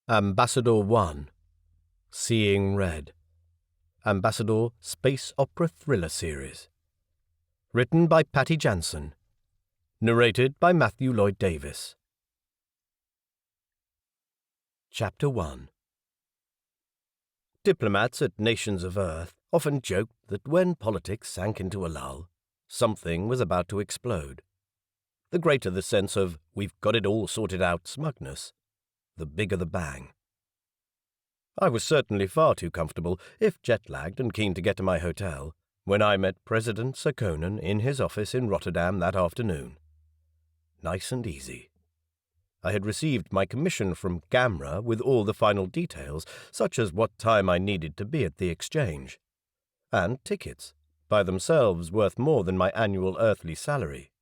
Ambassador 1. Seeing Red. Ambassador Space Opera Thriller Series. Written by Patty Jansen. Narrated by Matthew Lloyd Davis. Chapter 1. Diplomats at nations of Earth often joked that when politics sank into a lull, something was about to explode. The greater the sense of "we've got it all sorted out" smugness, the bigger the bang. I was certainly far too comfortable, if jet-lagged and keen to get to my hotel, when I met President Sekonen in his office in Rotterdam that afternoon. Nice and easy. I had received my commission from Gamra with all the final details, such as what time I needed to be at the exchange, and tickets, by themselves worth more than my annual earthly salary.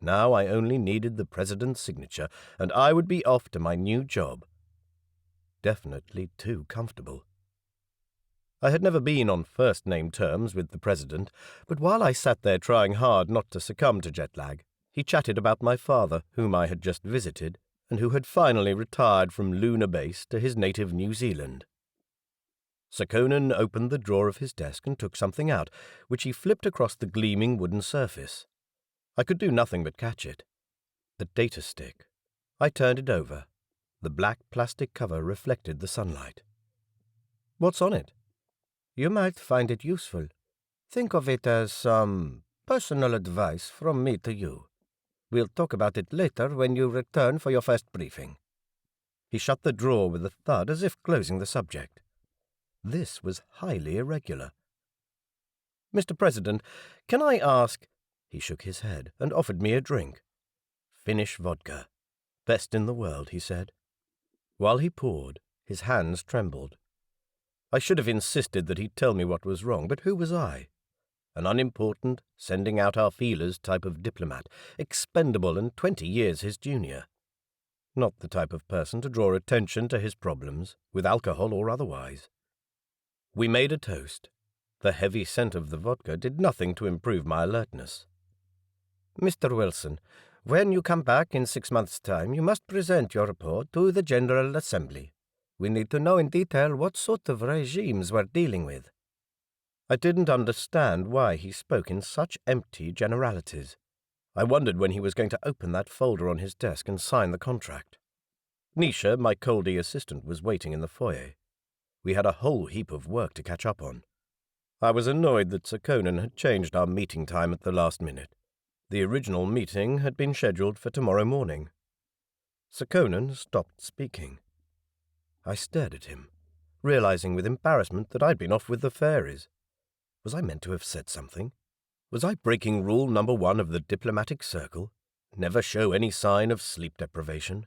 Now I only needed the president's signature, and I would be off to my new job. Definitely too comfortable. I had never been on first-name terms with the president, but while I sat there trying hard not to succumb to jet-lag, he chatted about my father, whom I had just visited, and who had finally retired from Lunar Base to his native New Zealand. Sekonen opened the drawer of his desk and took something out, which he flipped across the gleaming wooden surface. I could do nothing but catch it. A data stick. I turned it over. The black plastic cover reflected the sunlight. "What's on it?" "You might find it useful. Think of it as some personal advice from me to you. We'll talk about it later when you return for your first briefing." He shut the drawer with a thud as if closing the subject. This was highly irregular. "Mr. President, can I ask—" He shook his head and offered me a drink. Finnish vodka. Best in the world, he said. While he poured, his hands trembled. I should have insisted that he tell me what was wrong, but who was I? An unimportant, sending out our feelers type of diplomat, expendable and 20 years his junior. Not the type of person to draw attention to his problems, with alcohol or otherwise. We made a toast. The heavy scent of the vodka did nothing to improve my alertness. "Mr. Wilson, when you come back in 6 months' time, you must present your report to the General Assembly. We need to know in detail what sort of regimes we're dealing with." I didn't understand why he spoke in such empty generalities. I wondered when he was going to open that folder on his desk and sign the contract. Nisha, my Coldi assistant, was waiting in the foyer. We had a whole heap of work to catch up on. I was annoyed that Sekonen had changed our meeting time at the last minute. The original meeting had been scheduled for tomorrow morning. Sekonen stopped speaking. I stared at him, realizing with embarrassment that I'd been off with the fairies. Was I meant to have said something? Was I breaking rule number 1 of the diplomatic circle? Never show any sign of sleep deprivation?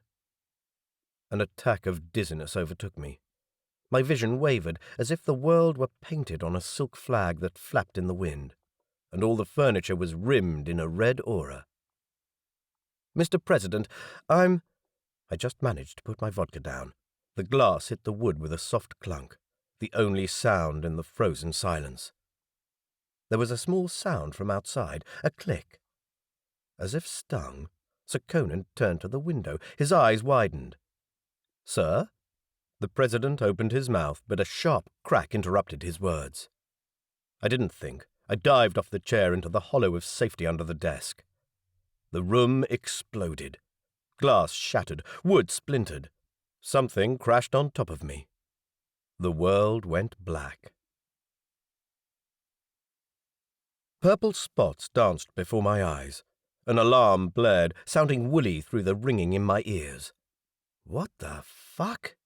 An attack of dizziness overtook me. My vision wavered as if the world were painted on a silk flag that flapped in the wind, and all the furniture was rimmed in a red aura. "Mr. President, I just managed to put my vodka down. The glass hit the wood with a soft clunk, the only sound in the frozen silence. There was a small sound from outside, a click. As if stung, Sekonen turned to the window, his eyes widened. "Sir?" The president opened his mouth, but a sharp crack interrupted his words. I didn't think. I dived off the chair into the hollow of safety under the desk. The room exploded. Glass shattered, wood splintered. Something crashed on top of me. The world went black. Purple spots danced before my eyes. An alarm blared, sounding woolly through the ringing in my ears. What the fuck?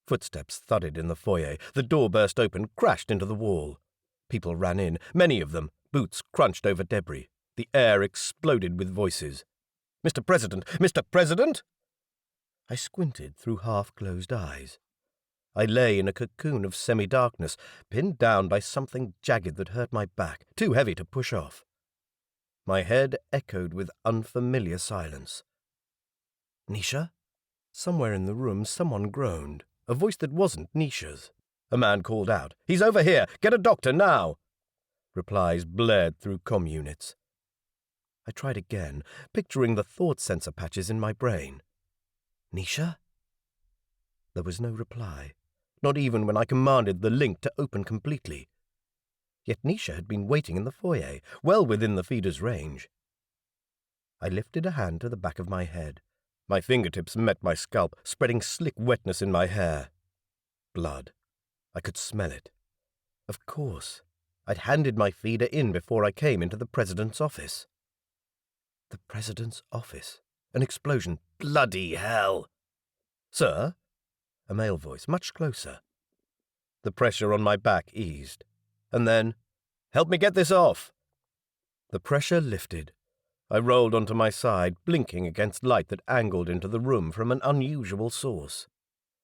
Footsteps thudded in the foyer. The door burst open, crashed into the wall. People ran in, many of them. Boots crunched over debris. The air exploded with voices. "Mr. President! Mr. President!" I squinted through half-closed eyes. I lay in a cocoon of semi-darkness, pinned down by something jagged that hurt my back, too heavy to push off. My head echoed with unfamiliar silence. "Nisha?" Somewhere in the room someone groaned, a voice that wasn't Nisha's. A man called out, "He's over here! Get a doctor now!" Replies blared through comm units. I tried again, picturing the thought sensor patches in my brain. "Nisha?" There was no reply, not even when I commanded the link to open completely. Yet Nisha had been waiting in the foyer, well within the feeder's range. I lifted a hand to the back of my head. My fingertips met my scalp, spreading slick wetness in my hair. Blood. I could smell it. Of course. I'd handed my feeder in before I came into the president's office. The president's office. An explosion. Bloody hell! Sir? A male voice, much closer. The pressure on my back eased. And then, help me get this off! The pressure lifted. I rolled onto my side, blinking against light that angled into the room from an unusual source.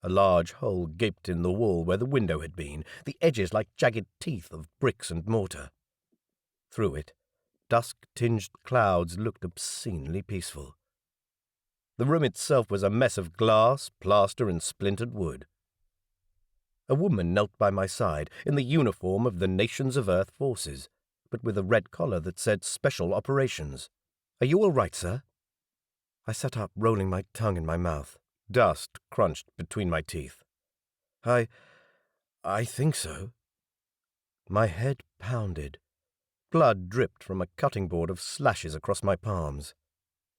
A large hole gaped in the wall where the window had been, the edges like jagged teeth of bricks and mortar. Through it, dusk-tinged clouds looked obscenely peaceful. The room itself was a mess of glass, plaster, and splintered wood. A woman knelt by my side, in the uniform of the Nations of Earth forces, but with a red collar that said Special Operations. "Are you all right, sir?" I sat up, rolling my tongue in my mouth. Dust crunched between my teeth. I think so." My head pounded. Blood dripped from a cutting board of slashes across my palms.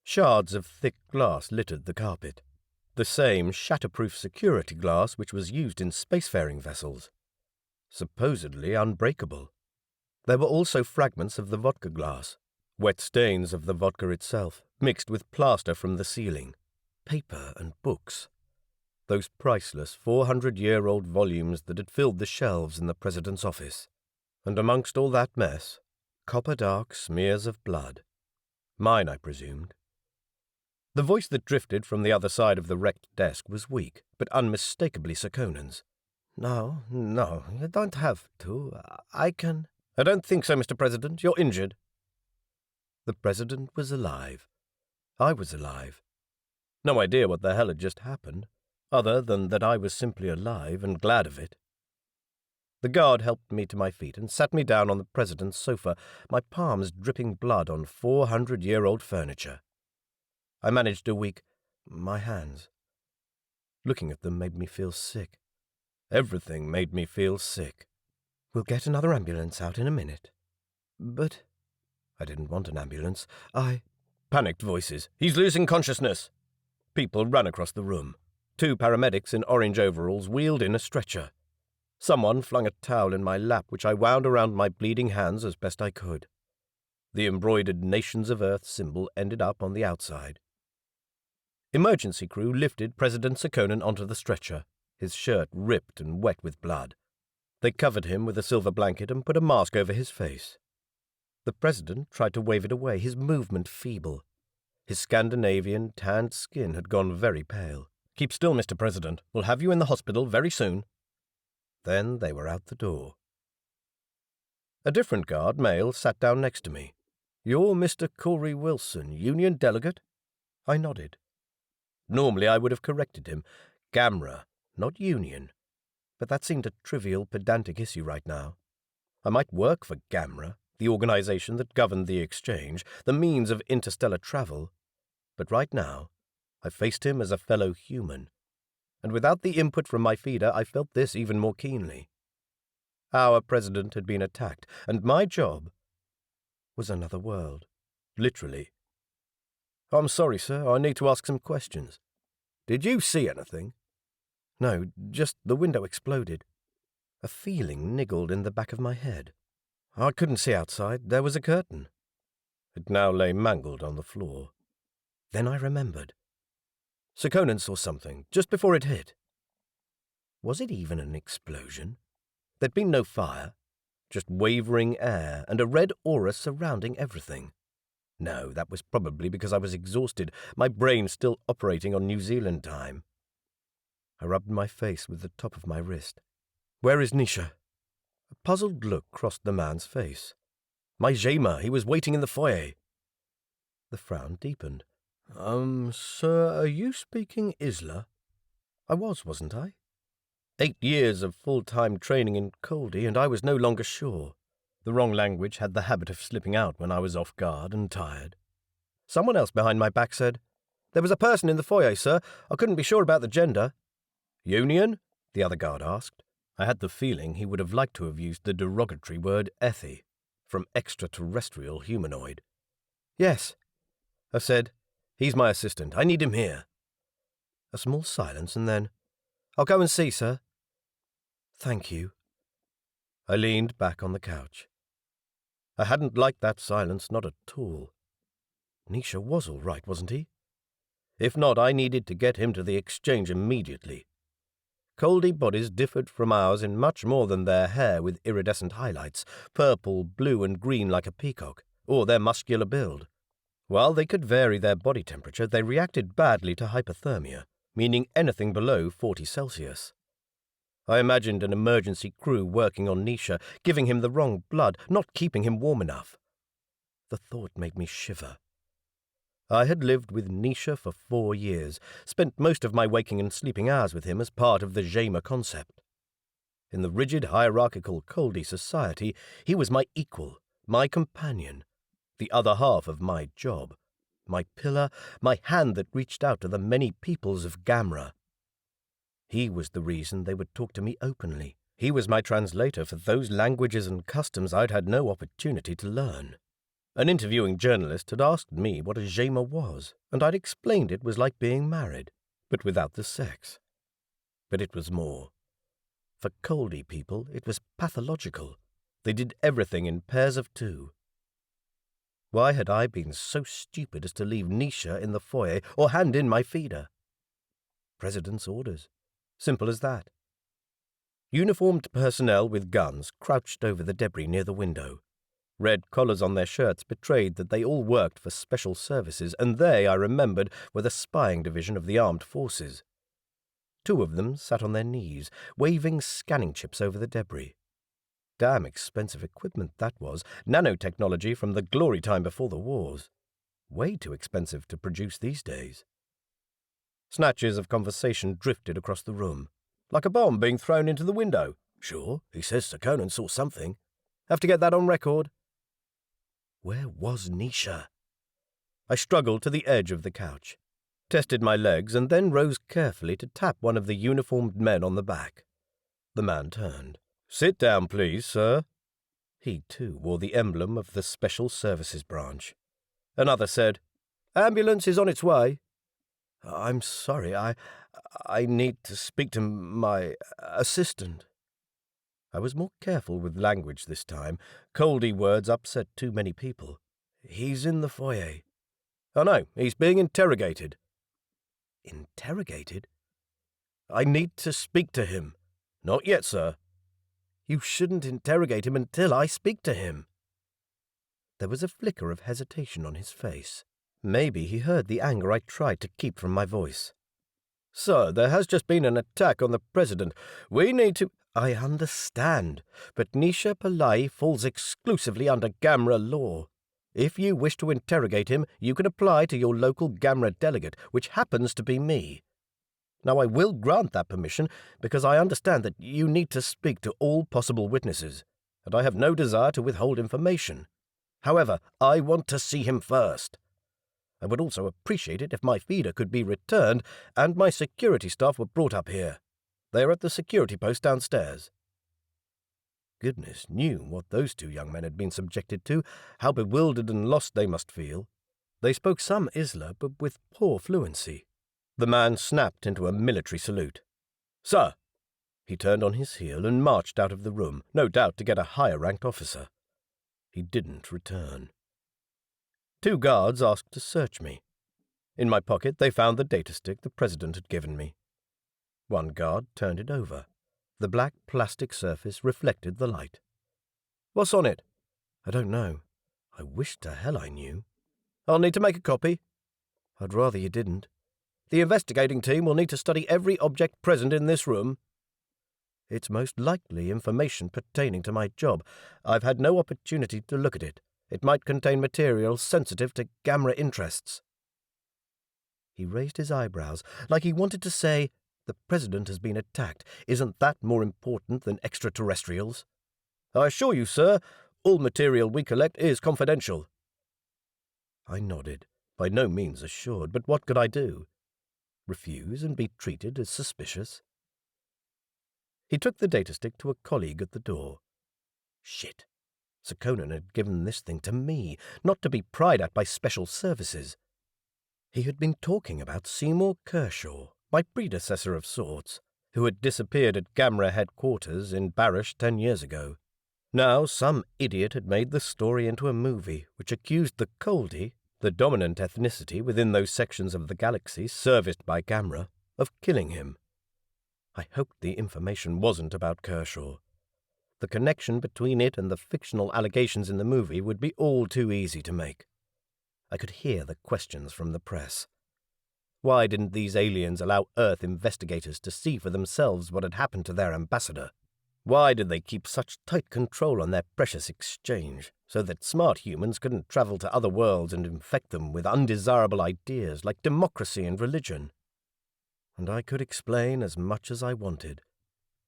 Shards of thick glass littered the carpet. The same shatterproof security glass which was used in spacefaring vessels. Supposedly unbreakable. There were also fragments of the vodka glass, wet stains of the vodka itself, mixed with plaster from the ceiling, paper and books. Those priceless 400-year-old volumes that had filled the shelves in the president's office. And amongst all that mess, copper-dark smears of blood. Mine, I presumed. The voice that drifted from the other side of the wrecked desk was weak, but unmistakably Sir Conan's. No, you don't have to. I can—" "I don't think so, Mr. President. You're injured." The President was alive. I was alive. No idea what the hell had just happened, other than that I was simply alive and glad of it. The guard helped me to my feet and sat me down on the President's sofa, my palms dripping blood on 400-year-old furniture. I managed a weak, "My hands." Looking at them made me feel sick. Everything made me feel sick. "We'll get another ambulance out in a minute." "But—" I didn't want an ambulance. Panicked voices. "He's losing consciousness." People ran across the room. 2 paramedics in orange overalls wheeled in a stretcher. Someone flung a towel in my lap, which I wound around my bleeding hands as best I could. The embroidered Nations of Earth symbol ended up on the outside. Emergency crew lifted President Sir Conan onto the stretcher, his shirt ripped and wet with blood. They covered him with a silver blanket and put a mask over his face. The President tried to wave it away, his movement feeble. His Scandinavian, tanned skin had gone very pale. "Keep still, Mr. President. We'll have you in the hospital very soon." Then they were out the door. A different guard, male, sat down next to me. "You're Mr. Corey Wilson, Union delegate?" I nodded. Normally I would have corrected him. Gamra, not Union. But that seemed a trivial, pedantic issue right now. I might work for Gamra, the organization that governed the exchange, the means of interstellar travel. But right now, I faced him as a fellow human. And without the input from my feeder, I felt this even more keenly. Our president had been attacked, and my job was another world. Literally. "I'm sorry, sir. I need to ask some questions." "Did you see anything?" "No, just the window exploded." A feeling niggled in the back of my head. "I couldn't see outside. There was a curtain." It now lay mangled on the floor. Then I remembered. Sir Conan saw something just before it hit. Was it even an explosion? There'd been no fire, just wavering air and a red aura surrounding everything. No, that was probably because I was exhausted, my brain still operating on New Zealand time. I rubbed my face with the top of my wrist. "Where is Nisha?" A puzzled look crossed the man's face. "My Jaima, he was waiting in the foyer." The frown deepened. Sir, are you speaking Isla?" I was, wasn't I? 8 years of full-time training in Coldi, and I was no longer sure. The wrong language had the habit of slipping out when I was off guard and tired. Someone else behind my back said, "There was a person in the foyer, sir. I couldn't be sure about the gender." Union? The other guard asked. I had the feeling he would have liked to have used the derogatory word ethy, from extraterrestrial humanoid. Yes, I said. He's my assistant. I need him here. A small silence, and then, I'll go and see, sir. Thank you. I leaned back on the couch. I hadn't liked that silence, not at all. Nisha was all right, wasn't he? If not, I needed to get him to the exchange immediately. Coldi bodies differed from ours in much more than their hair with iridescent highlights, purple, blue, and green like a peacock, or their muscular build. While they could vary their body temperature, they reacted badly to hypothermia, meaning anything below 40 Celsius. I imagined an emergency crew working on Nisha, giving him the wrong blood, not keeping him warm enough. The thought made me shiver. I had lived with Nisha for 4 years, spent most of my waking and sleeping hours with him as part of the gamra concept. In the rigid hierarchical Coldi society, he was my equal, my companion, the other half of my job, my pillar, my hand that reached out to the many peoples of Gamra. He was the reason they would talk to me openly. He was my translator for those languages and customs I'd had no opportunity to learn. An interviewing journalist had asked me what a gamra was, and I'd explained it was like being married, but without the sex. But it was more. For Coldi people, it was pathological. They did everything in pairs of 2. Why had I been so stupid as to leave Nisha in the foyer or hand in my feeder? President's orders. Simple as that. Uniformed personnel with guns crouched over the debris near the window. Red collars on their shirts betrayed that they all worked for special services, and they, I remembered, were the spying division of the armed forces. 2 of them sat on their knees, waving scanning chips over the debris. Damn expensive equipment that was, nanotechnology from the glory time before the wars. Way too expensive to produce these days. Snatches of conversation drifted across the room. Like a bomb being thrown into the window. Sure, he says Sir Conan saw something. Have to get that on record. Where was Nisha? I struggled to the edge of the couch, tested my legs, and then rose carefully to tap one of the uniformed men on the back. The man turned. Sit down, please, sir. He, too, wore the emblem of the Special Services branch. Another said, Ambulance is on its way. I'm sorry, I need to speak to my assistant. I was more careful with language this time. Coldi words upset too many people. He's in the foyer. Oh no, he's being interrogated. Interrogated? I need to speak to him. Not yet, sir. You shouldn't interrogate him until I speak to him. There was a flicker of hesitation on his face. Maybe he heard the anger I tried to keep from my voice. Sir, there has just been an attack on the president. We need to... I understand, but Nisha Pillai falls exclusively under Gamra law. If you wish to interrogate him, you can apply to your local Gamra delegate, which happens to be me. Now, I will grant that permission, because I understand that you need to speak to all possible witnesses, and I have no desire to withhold information. However, I want to see him first. I would also appreciate it if my feeder could be returned and my security staff were brought up here. They are at the security post downstairs. Goodness knew what those 2 young men had been subjected to, how bewildered and lost they must feel. They spoke some Isla, but with poor fluency. The man snapped into a military salute. Sir! He turned on his heel and marched out of the room, no doubt to get a higher-ranked officer. He didn't return. 2 guards asked to search me. In my pocket they found the data stick the president had given me. 1 guard turned it over. The black plastic surface reflected the light. What's on it? I don't know. I wish to hell I knew. I'll need to make a copy. I'd rather you didn't. The investigating team will need to study every object present in this room. It's most likely information pertaining to my job. I've had no opportunity to look at it. It might contain material sensitive to Gamra interests. He raised his eyebrows, like he wanted to say, The president has been attacked. Isn't that more important than extraterrestrials? I assure you, sir, all material we collect is confidential. I nodded, by no means assured, but what could I do? Refuse and be treated as suspicious? He took the datastick to a colleague at the door. Shit. Sir Conan had given this thing to me, not to be pried at by special services. He had been talking about Seymour Kershaw, my predecessor of sorts, who had disappeared at Gamra headquarters in Barish 10 years ago. Now some idiot had made the story into a movie which accused the Coldi, the dominant ethnicity within those sections of the galaxy serviced by Gamra, of killing him. I hoped the information wasn't about Kershaw. The connection between it and the fictional allegations in the movie would be all too easy to make. I could hear the questions from the press. Why didn't these aliens allow Earth investigators to see for themselves what had happened to their ambassador? Why did they keep such tight control on their precious exchange, so that smart humans couldn't travel to other worlds and infect them with undesirable ideas like democracy and religion? And I could explain as much as I wanted.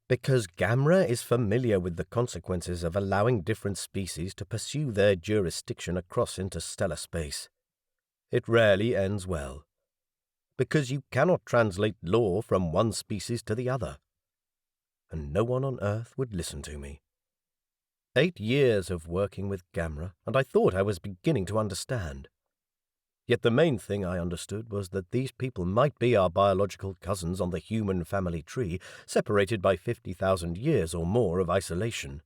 Because Gamra is familiar with the consequences of allowing different species to pursue their jurisdiction across interstellar space. It rarely ends well. Because you cannot translate law from one species to the other. And no one on Earth would listen to me. 8 years of working with Gamra, and I thought I was beginning to understand. Yet the main thing I understood was that these people might be our biological cousins on the human family tree, separated by 50,000 years or more of isolation.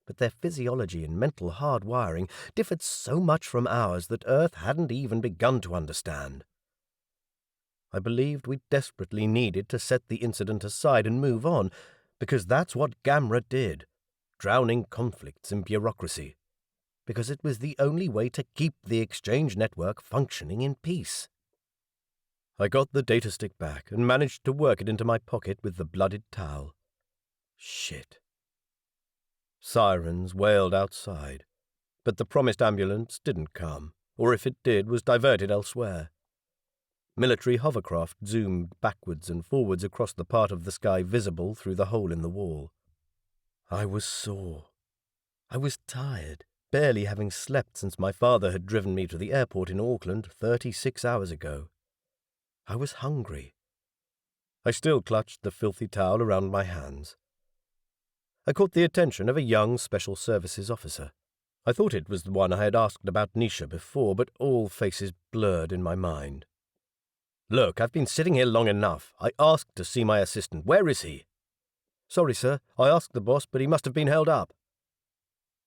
But their physiology and mental hardwiring differed so much from ours that Earth hadn't even begun to understand. I believed we desperately needed to set the incident aside and move on, because that's what Gamra did, drowning conflicts in bureaucracy, because it was the only way to keep the exchange network functioning in peace. I got the datastick back and managed to work it into my pocket with the blooded towel. Shit. Sirens wailed outside, but the promised ambulance didn't come, or if it did, was diverted elsewhere. Military hovercraft zoomed backwards and forwards across the part of the sky visible through the hole in the wall. I was sore. I was tired, barely having slept since my father had driven me to the airport in Auckland 36 hours ago. I was hungry. I still clutched the filthy towel around my hands. I caught the attention of a young Special Services officer. I thought it was the one I had asked about Nisha before, but all faces blurred in my mind. "Look, I've been sitting here long enough. I asked to see my assistant. Where is he?" "Sorry, sir. I asked the boss, but he must have been held up."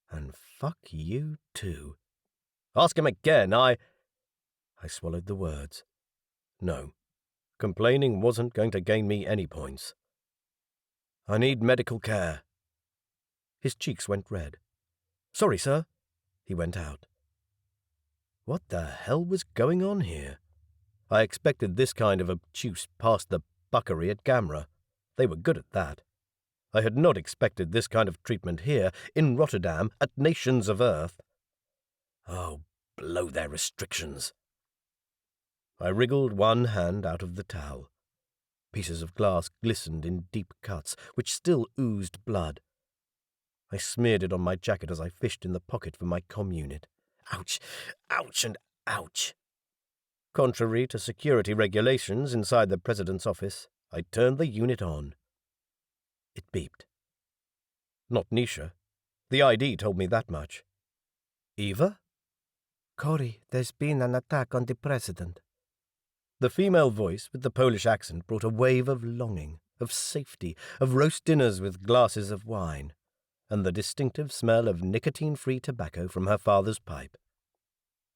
"And fuck you, too." "Ask him again. I swallowed the words. No. Complaining wasn't going to gain me any points. "I need medical care." His cheeks went red. "Sorry, sir." He went out. What the hell was going on here? I expected this kind of obtuse pass-the-buckery at Gamra. They were good at that. I had not expected this kind of treatment here, in Rotterdam, at Nations of Earth. Oh, blow their restrictions. I wriggled one hand out of the towel. Pieces of glass glistened in deep cuts, which still oozed blood. I smeared it on my jacket as I fished in the pocket for my comm unit. Ouch! Ouch and ouch! Contrary to security regulations inside the president's office, I turned the unit on. It beeped. Not Nisha. The ID told me that much. Eva? "Cory, there's been an attack on the president." The female voice with the Polish accent brought a wave of longing, of safety, of roast dinners with glasses of wine, and the distinctive smell of nicotine-free tobacco from her father's pipe.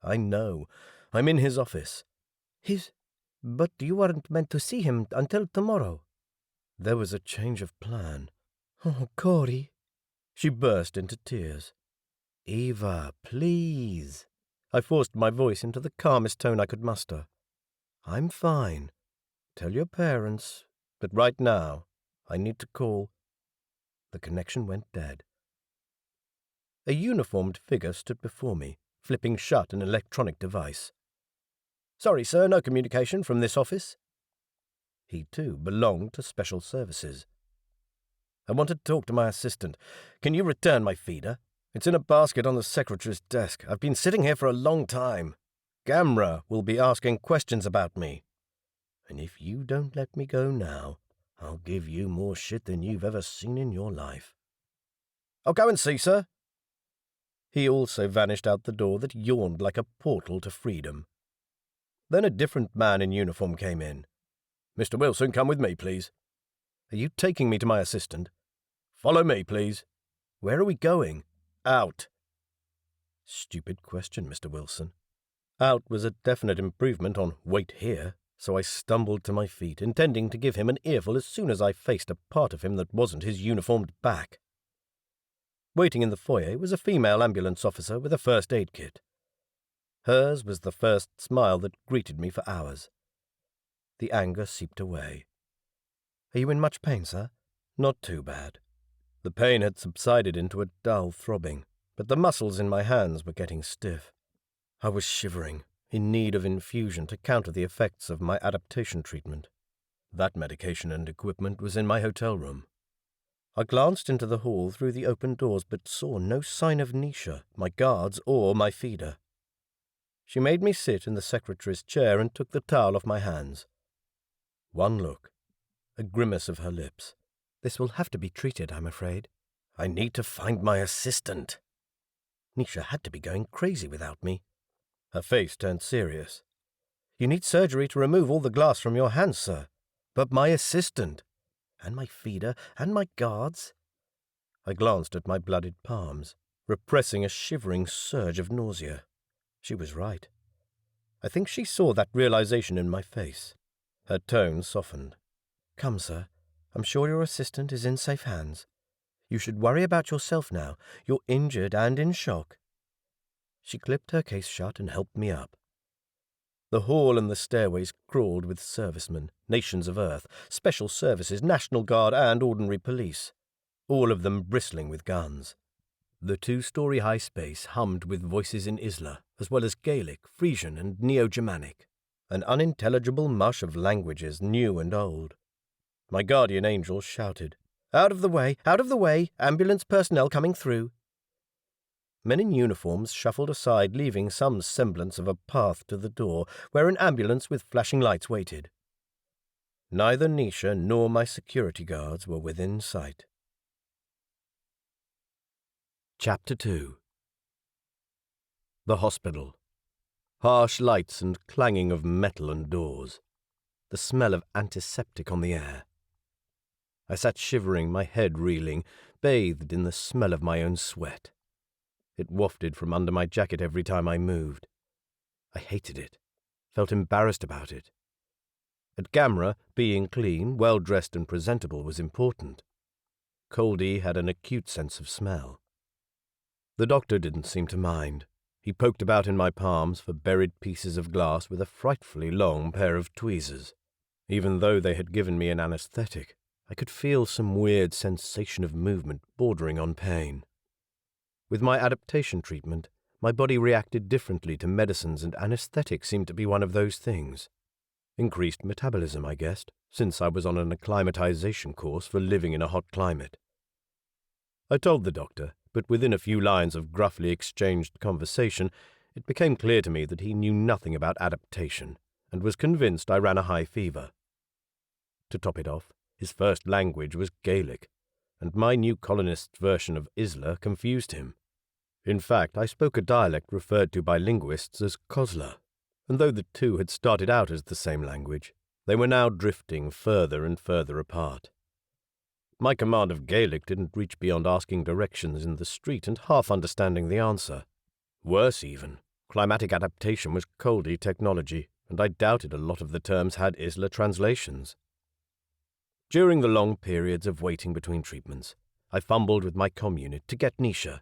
I know. I'm in his office. But you weren't meant to see him until tomorrow." There was a change of plan. "Oh, Cory." She burst into tears. "Eva, please." I forced my voice into the calmest tone I could muster. "I'm fine. Tell your parents. But right now, I need to call." The connection went dead. A uniformed figure stood before me, flipping shut an electronic device. "Sorry, sir, no communication from this office." He, too, belonged to Special Services. "I want to talk to my assistant. Can you return my feeder? It's in a basket on the secretary's desk. I've been sitting here for a long time. Gamra will be asking questions about me. And if you don't let me go now, I'll give you more shit than you've ever seen in your life. I'll go and see, sir. He also vanished out the door that yawned like a portal to freedom. Then a different man in uniform came in. Mr. Wilson, come with me, please. Are you taking me to my assistant? Follow me, please. Where are we going? Out. Stupid question, Mr. Wilson. Out was a definite improvement on wait here, so I stumbled to my feet, intending to give him an earful as soon as I faced a part of him that wasn't his uniformed back. Waiting in the foyer was a female ambulance officer with a first aid kit. Hers was the first smile that greeted me for hours. The anger seeped away. Are you in much pain, sir? Not too bad. The pain had subsided into a dull throbbing, but the muscles in my hands were getting stiff. I was shivering, in need of infusion to counter the effects of my adaptation treatment. That medication and equipment was in my hotel room. I glanced into the hall through the open doors but saw no sign of Nisha, my guards, or my feeder. She made me sit in the secretary's chair and took the towel off my hands. One look, a grimace of her lips. This will have to be treated, I'm afraid. I need to find my assistant. Nisha had to be going crazy without me. Her face turned serious. You need surgery to remove all the glass from your hands, sir. But my assistant, and my feeder, and my guards. I glanced at my blooded palms, repressing a shivering surge of nausea. She was right. I think she saw that realization in my face. Her tone softened. Come, sir. I'm sure your assistant is in safe hands. You should worry about yourself now. You're injured and in shock. She clipped her case shut and helped me up. The hall and the stairways crawled with servicemen, nations of Earth, special services, National Guard and ordinary police, all of them bristling with guns. The 2-story high space hummed with voices in Isla, as well as Gaelic, Frisian and Neo-Germanic, an unintelligible mush of languages new and old. My guardian angel shouted, Out of the way! Out of the way! Ambulance personnel coming through! Men in uniforms shuffled aside, leaving some semblance of a path to the door, where an ambulance with flashing lights waited. Neither Nisha nor my security guards were within sight. Chapter 2. The hospital. Harsh lights and clanging of metal and doors. The smell of antiseptic on the air. I sat shivering, my head reeling, bathed in the smell of my own sweat. It wafted from under my jacket every time I moved. I hated it, felt embarrassed about it. At Gamra, being clean, well-dressed and presentable was important. Coldi had an acute sense of smell. The doctor didn't seem to mind. He poked about in my palms for buried pieces of glass with a frightfully long pair of tweezers. Even though they had given me an anesthetic, I could feel some weird sensation of movement bordering on pain. With my adaptation treatment, my body reacted differently to medicines, and anesthetic seemed to be one of those things. Increased metabolism, I guessed, since I was on an acclimatization course for living in a hot climate. I told the doctor, but within a few lines of gruffly exchanged conversation, it became clear to me that he knew nothing about adaptation, and was convinced I ran a high fever. To top it off, his first language was Gaelic, and my new colonist's version of Isla confused him. In fact, I spoke a dialect referred to by linguists as Kosla, and though the two had started out as the same language, they were now drifting further and further apart. My command of Gaelic didn't reach beyond asking directions in the street and half understanding the answer. Worse even, climatic adaptation was Coldi technology, and I doubted a lot of the terms had Isla translations. During the long periods of waiting between treatments, I fumbled with my comm unit to get Nisha,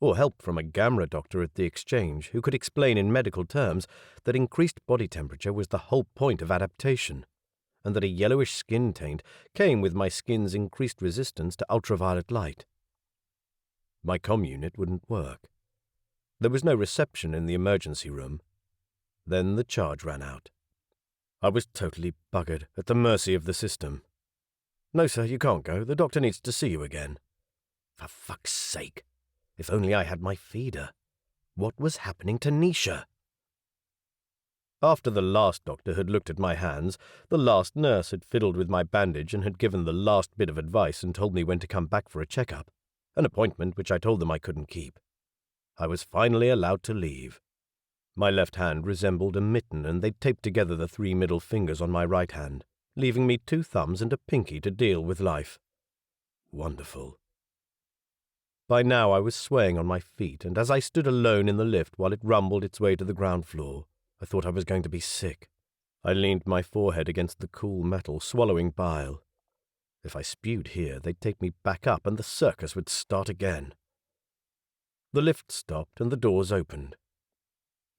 or help from a gamra doctor at the exchange who could explain in medical terms that increased body temperature was the whole point of adaptation, and that a yellowish skin taint came with my skin's increased resistance to ultraviolet light. My comm unit wouldn't work. There was no reception in the emergency room. Then the charge ran out. I was totally buggered, at the mercy of the system. No, sir, you can't go. The doctor needs to see you again. For fuck's sake. If only I had my feeder. What was happening to Nisha? After the last doctor had looked at my hands, the last nurse had fiddled with my bandage and had given the last bit of advice and told me when to come back for a checkup, an appointment which I told them I couldn't keep. I was finally allowed to leave. My left hand resembled a mitten, and they'd taped together the 3 middle fingers on my right hand, leaving me 2 thumbs and a pinky to deal with life. Wonderful. By now I was swaying on my feet, and as I stood alone in the lift while it rumbled its way to the ground floor, I thought I was going to be sick. I leaned my forehead against the cool metal, swallowing bile. If I spewed here, they'd take me back up and the circus would start again. The lift stopped and the doors opened.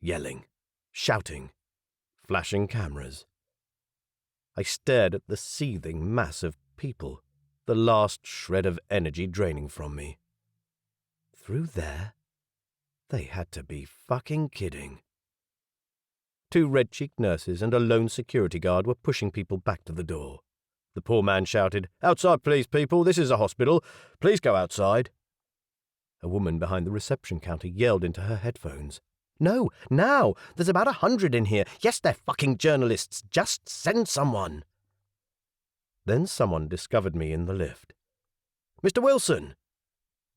Yelling, shouting, flashing cameras. I stared at the seething mass of people, the last shred of energy draining from me. Through there? They had to be fucking kidding. 2 red-cheeked nurses and a lone security guard were pushing people back to the door. The poor man shouted, "Outside, please, people. This is a hospital. Please go outside." A woman behind the reception counter yelled into her headphones, "No, now! There's about 100 in here. Yes, they're fucking journalists. Just send someone." Then someone discovered me in the lift. "Mr. Wilson!"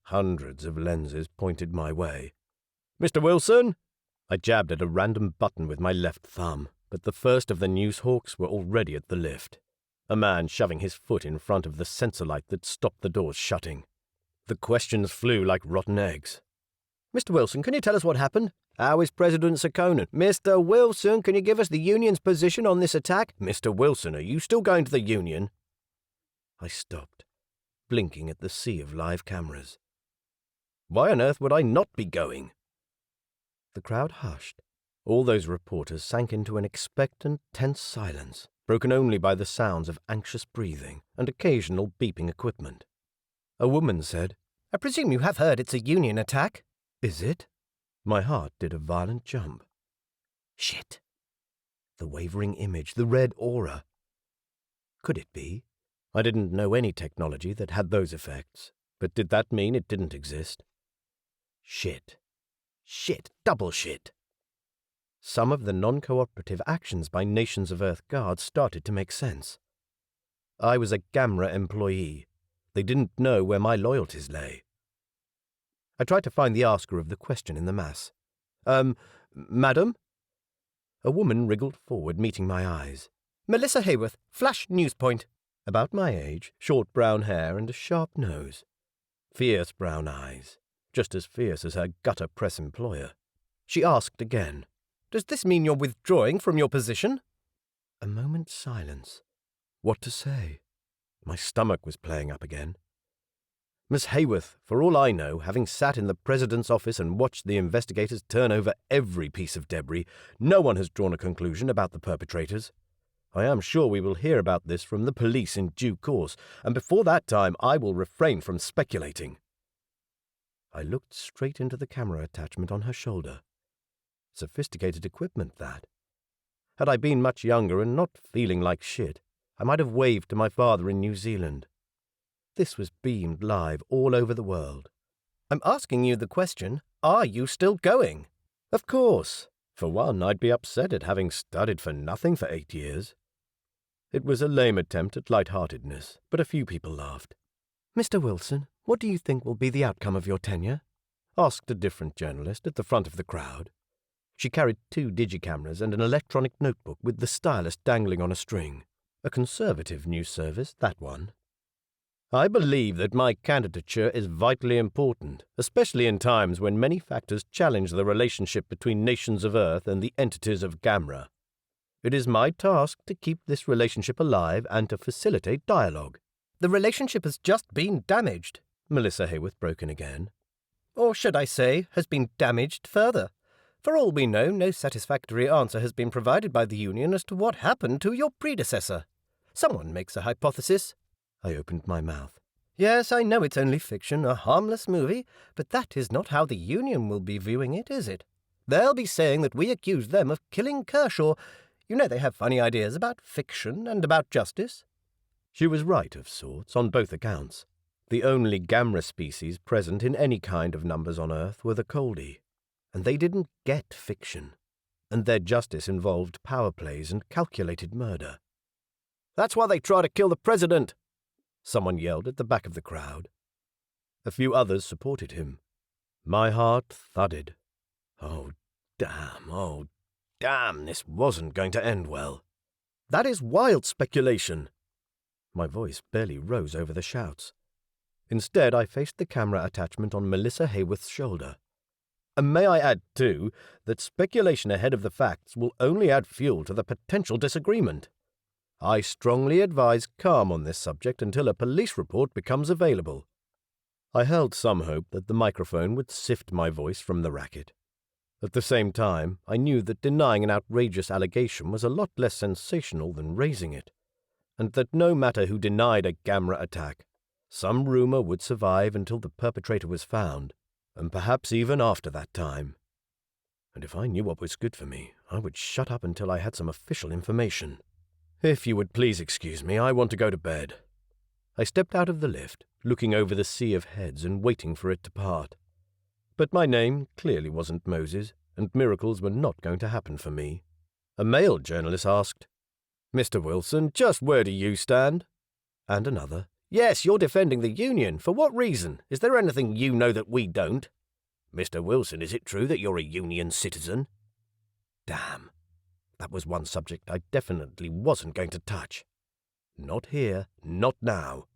Hundreds of lenses pointed my way. "Mr. Wilson!" I jabbed at a random button with my left thumb, but the first of the news hawks were already at the lift. A man shoving his foot in front of the sensor light that stopped the doors shutting. The questions flew like rotten eggs. "Mr. Wilson, can you tell us what happened? How is President Sekonen? Mr. Wilson, can you give us the Union's position on this attack? Mr. Wilson, are you still going to the Union?" I stopped, blinking at the sea of live cameras. Why on earth would I not be going? The crowd hushed. All those reporters sank into an expectant, tense silence, broken only by the sounds of anxious breathing and occasional beeping equipment. A woman said, "I presume you have heard it's a Union attack." "Is it?" My heart did a violent jump. Shit. The wavering image, the red aura. Could it be? I didn't know any technology that had those effects, but did that mean it didn't exist? Shit. Shit. Double shit. Some of the non-cooperative actions by Nations of Earth guards started to make sense. I was a Gamra employee. They didn't know where my loyalties lay. I tried to find the asker of the question in the mass. Madam?" A woman wriggled forward, meeting my eyes. "Melissa Hayworth, Flash News Point." About my age, short brown hair and a sharp nose. Fierce brown eyes, just as fierce as her gutter press employer. She asked again, "Does this mean you're withdrawing from your position?" A moment's silence. What to say? My stomach was playing up again. "Miss Hayworth, for all I know, having sat in the President's office and watched the investigators turn over every piece of debris, no one has drawn a conclusion about the perpetrators. I am sure we will hear about this from the police in due course, and before that time I will refrain from speculating." I looked straight into the camera attachment on her shoulder. Sophisticated equipment, that. Had I been much younger and not feeling like shit, I might have waved to my father in New Zealand. This was beamed live all over the world. "I'm asking you the question, are you still going?" "Of course. For one, I'd be upset at having studied for nothing for 8 years. It was a lame attempt at light-heartedness, but a few people laughed. "Mr. Wilson, what do you think will be the outcome of your tenure?" asked a different journalist at the front of the crowd. She carried 2 digicameras and an electronic notebook with the stylus dangling on a string. A conservative news service, that one. "I believe that my candidature is vitally important, especially in times when many factors challenge the relationship between nations of Earth and the entities of Gamra. It is my task to keep this relationship alive and to facilitate dialogue." "The relationship has just been damaged," Melissa Hayworth broke in again. "Or should I say, has been damaged further. For all we know, no satisfactory answer has been provided by the Union as to what happened to your predecessor. Someone makes a hypothesis." I opened my mouth. "Yes, I know it's only fiction, a harmless movie, but that is not how the Union will be viewing it, is it? They'll be saying that we accused them of killing Kershaw. You know they have funny ideas about fiction and about justice." She was right of sorts, on both accounts. The only Gamra species present in any kind of numbers on Earth were the Coldi, and they didn't get fiction. and their justice involved power plays and calculated murder. "That's why they try to kill the president," someone yelled at the back of the crowd. A few others supported him. My heart thudded. Oh, damn, this wasn't going to end well. "That is wild speculation." My voice barely rose over the shouts. Instead, I faced the camera attachment on Melissa Hayworth's shoulder. And may I add, too, that speculation ahead of the facts will only add fuel to the potential disagreement. I strongly advise calm on this subject until a police report becomes available. I held some hope that the microphone would sift my voice from the racket. At the same time, I knew that denying an outrageous allegation was a lot less sensational than raising it, and that no matter who denied a gamra attack, some rumor would survive until the perpetrator was found, and perhaps even after that time. And if I knew what was good for me, I would shut up until I had some official information. "If you would please excuse me, I want to go to bed." I stepped out of the lift, looking over the sea of heads and waiting for it to part. But my name clearly wasn't Moses, and miracles were not going to happen for me. A male journalist asked, "Mr. Wilson, just where do you stand?" And another, "Yes, you're defending the Union. For what reason? Is there anything you know that we don't?" "Mr. Wilson, is it true that you're a Union citizen?" Damn. That was one subject I definitely wasn't going to touch. Not here, not now.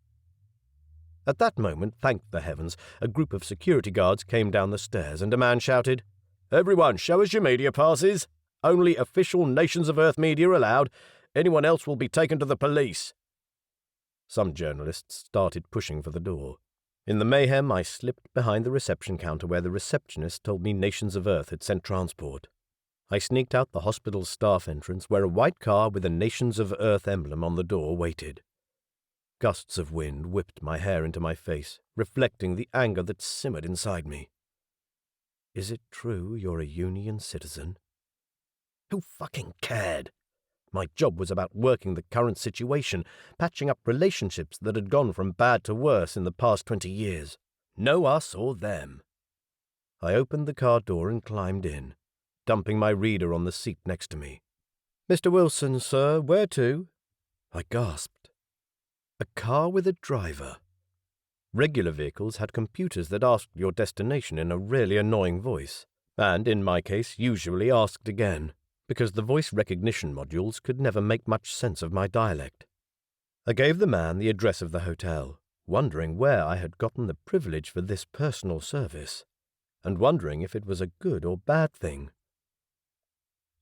At that moment, thank the heavens, a group of security guards came down the stairs and a man shouted, "Everyone, show us your media passes. Only official Nations of Earth media allowed. Anyone else will be taken to the police." Some journalists started pushing for the door. In the mayhem, I slipped behind the reception counter where the receptionist told me Nations of Earth had sent transport. I sneaked out the hospital's staff entrance where a white car with a Nations of Earth emblem on the door waited. Gusts of wind whipped my hair into my face, reflecting the anger that simmered inside me. Is it true you're a Union citizen? Who fucking cared? My job was about working the current situation, patching up relationships that had gone from bad to worse in the past 20 years. No us or them. I opened the car door and climbed in, dumping my reader on the seat next to me. "Mr. Wilson, sir, where to?" I gasped. A car with a driver. Regular vehicles had computers that asked your destination in a really annoying voice, and, in my case, usually asked again, because the voice recognition modules could never make much sense of my dialect. I gave the man the address of the hotel, wondering where I had gotten the privilege for this personal service, and wondering if it was a good or bad thing.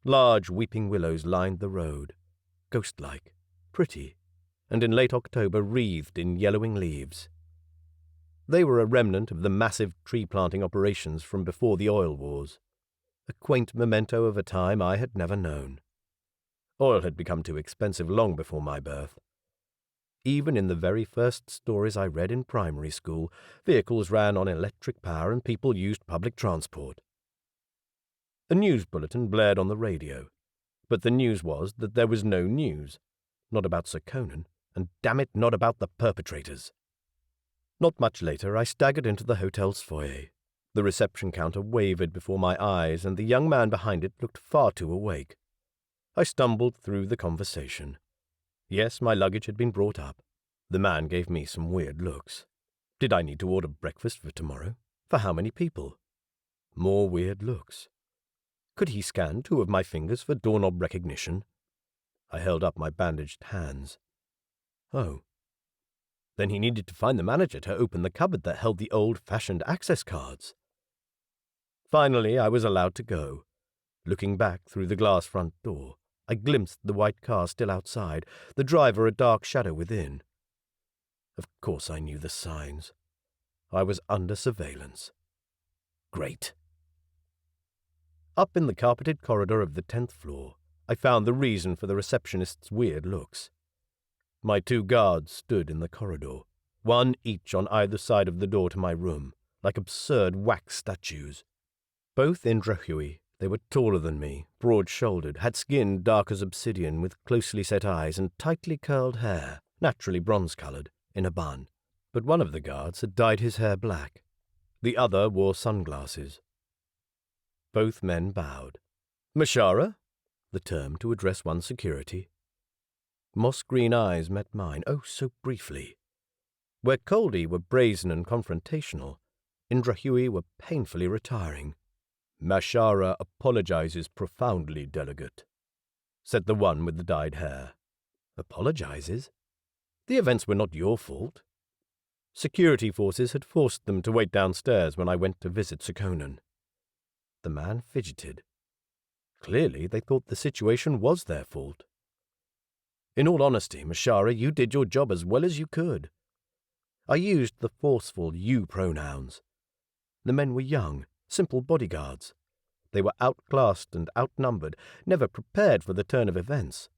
Large weeping willows lined the road, ghost-like, pretty, and in late October wreathed in yellowing leaves. They were a remnant of the massive tree-planting operations from before the oil wars, a quaint memento of a time I had never known. Oil had become too expensive long before my birth. Even in the very first stories I read in primary school, vehicles ran on electric power and people used public transport. A news bulletin blared on the radio, but the news was that there was no news, not about Sir Conan, and damn it, not about the perpetrators. Not much later, I staggered into the hotel's foyer. The reception counter wavered before my eyes, and the young man behind it looked far too awake. I stumbled through the conversation. Yes, my luggage had been brought up. The man gave me some weird looks. Did I need to order breakfast for tomorrow? For how many people? More weird looks. Could he scan 2 of my fingers for doorknob recognition? I held up my bandaged hands. Oh. Then he needed to find the manager to open the cupboard that held the old-fashioned access cards. Finally, I was allowed to go. Looking back through the glass front door, I glimpsed the white car still outside, the driver a dark shadow within. Of course I knew the signs. I was under surveillance. Great. Up in the carpeted corridor of the 10th floor, I found the reason for the receptionist's weird looks. My 2 guards stood in the corridor, one each on either side of the door to my room, like absurd wax statues. Both Indrahui, they were taller than me, broad-shouldered, had skin dark as obsidian with closely set eyes and tightly curled hair, naturally bronze-coloured, in a bun. But one of the guards had dyed his hair black. The other wore sunglasses. Both men bowed. Mashara? The term to address one's security. Moss-green eyes met mine, oh, so briefly. Where Coldi were brazen and confrontational, Indrahui were painfully retiring. Mashara apologizes profoundly, delegate, said the one with the dyed hair. Apologizes? The events were not your fault. Security forces had forced them to wait downstairs when I went to visit Sir Conan. The man fidgeted. Clearly they thought the situation was their fault. In all honesty, Mashara, you did your job as well as you could. I used the forceful you pronouns. The men were young, simple bodyguards. They were outclassed and outnumbered, never prepared for the turn of events.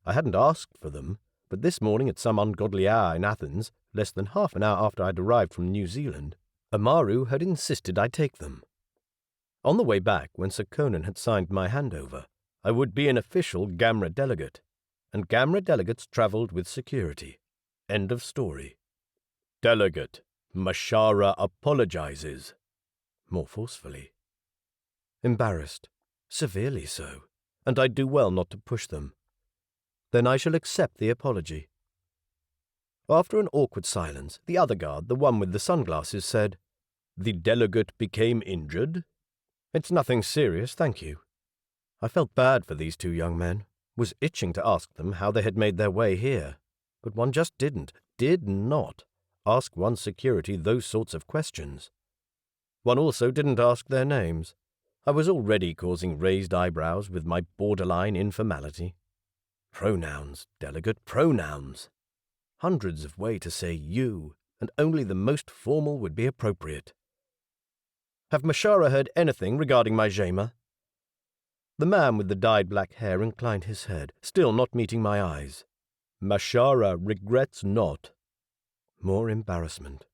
I hadn't asked for them, but this morning at some ungodly hour in Athens, less than half an hour after I'd arrived from New Zealand, Amaru had insisted I take them. On the way back, when Sir Conan had signed my handover, I would be an official Gamra delegate, and Gamra delegates travelled with security. End of story. Delegate, Mashara apologizes. More forcefully. Embarrassed, severely so, and I'd do well not to push them. Then I shall accept the apology. After an awkward silence, the other guard, the one with the sunglasses, said, The delegate became injured? It's nothing serious, thank you. I felt bad for these two young men, was itching to ask them how they had made their way here, but one just did not, ask one's security those sorts of questions. One also didn't ask their names. I was already causing raised eyebrows with my borderline informality. Pronouns, delegate, pronouns. Hundreds of ways to say you, and only the most formal would be appropriate. Have Mashara heard anything regarding my Jema? The man with the dyed black hair inclined his head, still not meeting my eyes. Mashara regrets not. More embarrassment.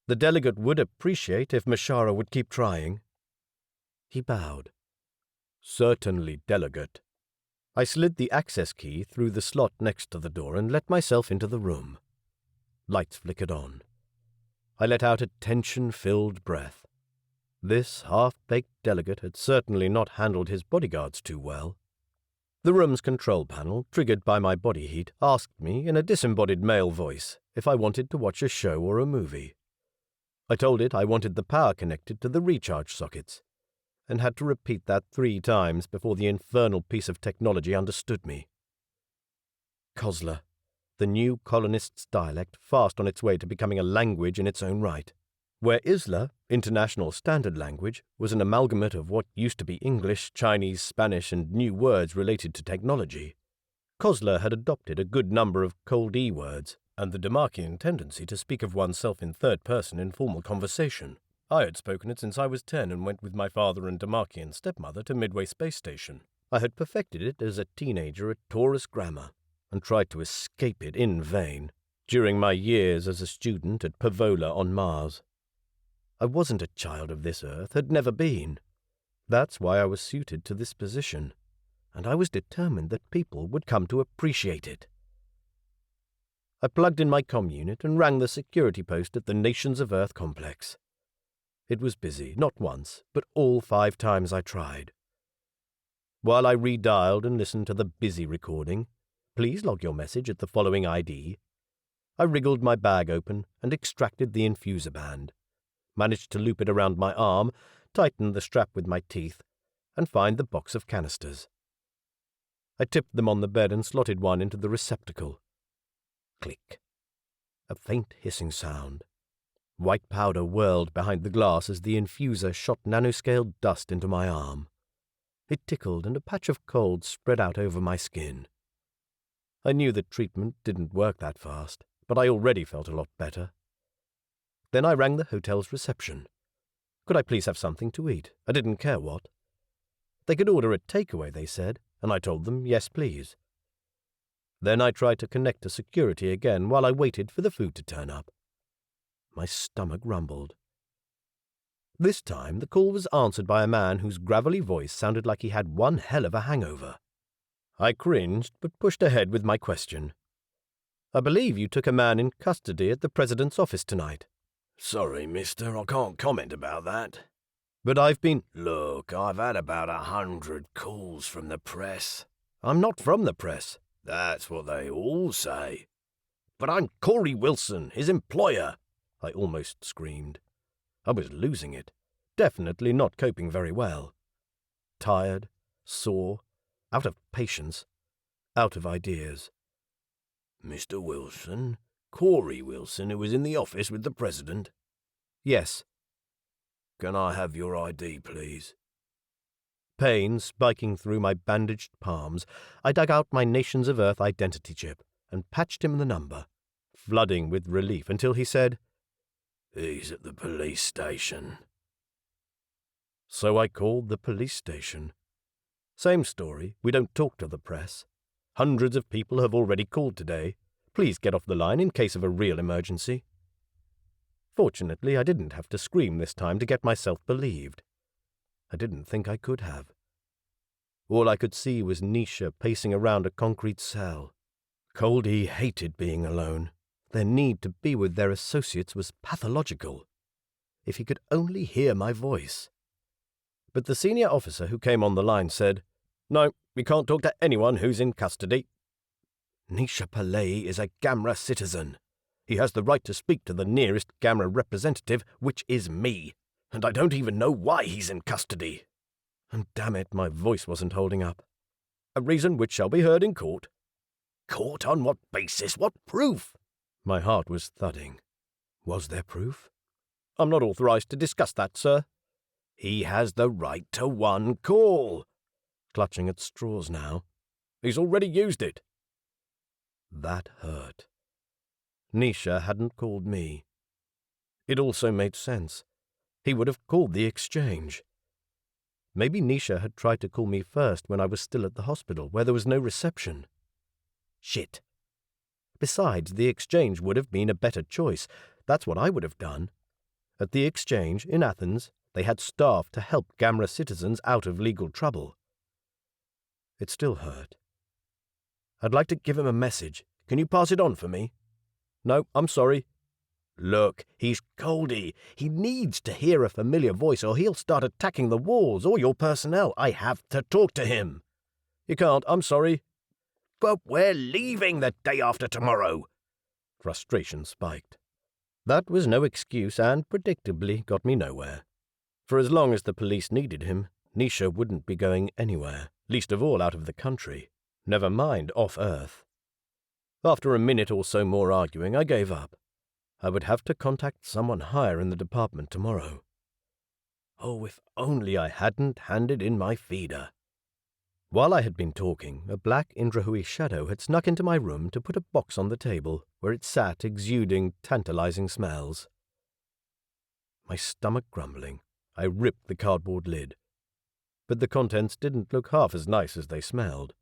The delegate would appreciate if Mashara would keep trying. He bowed. Certainly, delegate. I slid the access key through the slot next to the door and let myself into the room. Lights flickered on. I let out a tension-filled breath. This half-baked delegate had certainly not handled his bodyguards too well. The room's control panel, triggered by my body heat, asked me in a disembodied male voice if I wanted to watch a show or a movie. I told it I wanted the power connected to the recharge sockets, and had to repeat that 3 times before the infernal piece of technology understood me. Kosler, the new colonists' dialect, fast on its way to becoming a language in its own right. Where Isla, International Standard Language, was an amalgamate of what used to be English, Chinese, Spanish, and new words related to technology, Kosler had adopted a good number of Coldi words, and the Demarchian tendency to speak of oneself in third person in formal conversation. I had spoken it since I was 10 and went with my father and Demarchian stepmother to Midway Space Station. I had perfected it as a teenager at Taurus Grammar, and tried to escape it in vain during my years as a student at Pavola on Mars. I wasn't a child of this earth, had never been. That's why I was suited to this position, and I was determined that people would come to appreciate it. I plugged in my comm unit and rang the security post at the Nations of Earth complex. It was busy, not once, but all 5 times I tried. While I redialed and listened to the busy recording, please log your message at the following ID, I wriggled my bag open and extracted the infuser band, managed to loop it around my arm, tightened the strap with my teeth, and find the box of canisters. I tipped them on the bed and slotted one into the receptacle. Click. A faint hissing sound. White powder whirled behind the glass as the infuser shot nanoscale dust into my arm. It tickled and a patch of cold spread out over my skin. I knew that treatment didn't work that fast, but I already felt a lot better. Then I rang the hotel's reception. Could I please have something to eat? I didn't care what. They could order a takeaway, they said, and I told them yes, please. Then I tried to connect to security again while I waited for the food to turn up. My stomach rumbled. This time the call was answered by a man whose gravelly voice sounded like he had one hell of a hangover. I cringed, but pushed ahead with my question. I believe you took a man in custody at the President's office tonight. Sorry, mister, I can't comment about that. But I've been— Look, I've had about 100 calls from the press. I'm not from the press. That's what they all say. But I'm Corey Wilson, his employer, I almost screamed. I was losing it, definitely not coping very well. Tired, sore, out of patience, out of ideas. Mr. Wilson? Corey Wilson, who was in the office with the president? Yes. Can I have your ID, please? Pain spiking through my bandaged palms, I dug out my Nations of Earth identity chip and patched him the number, flooding with relief until he said, "He's at the police station." So I called the police station. Same story, we don't talk to the press. Hundreds of people have already called today. Please get off the line in case of a real emergency. Fortunately, I didn't have to scream this time to get myself believed. I didn't think I could have. All I could see was Nisha pacing around a concrete cell. Coldi hated being alone. Their need to be with their associates was pathological. If he could only hear my voice. But the senior officer who came on the line said, "No, we can't talk to anyone who's in custody. Nisha Pillay is a Gamra citizen. He has the right to speak to the nearest Gamra representative, which is me. And I don't even know why he's in custody." And damn it, my voice wasn't holding up. "A reason which shall be heard in court." Court on what basis? What proof? My heart was thudding. Was there proof? "I'm not authorized to discuss that, sir." "He has the right to one call." Clutching at straws now. "He's already used it." That hurt. Nisha hadn't called me. It also made sense. He would have called the exchange. Maybe Nisha had tried to call me first when I was still at the hospital, where there was no reception. Shit. Besides, the exchange would have been a better choice. That's what I would have done. At the exchange, in Athens, they had staff to help Gamra citizens out of legal trouble. It still hurt. "I'd like to give him a message. Can you pass it on for me?" "No, I'm sorry." "Look, he's Coldi. He needs to hear a familiar voice or he'll start attacking the walls or your personnel. I have to talk to him." "You can't, I'm sorry." "But we're leaving the day after tomorrow." Frustration spiked. That was no excuse and, predictably, got me nowhere. For as long as the police needed him, Nisha wouldn't be going anywhere, least of all out of the country, never mind off Earth. After a minute or so more arguing, I gave up. I would have to contact someone higher in the department tomorrow. Oh, if only I hadn't handed in my feeder. While I had been talking, a black Indrahui shadow had snuck into my room to put a box on the table, where it sat exuding tantalizing smells. My stomach grumbling, I ripped the cardboard lid. But the contents didn't look half as nice as they smelled.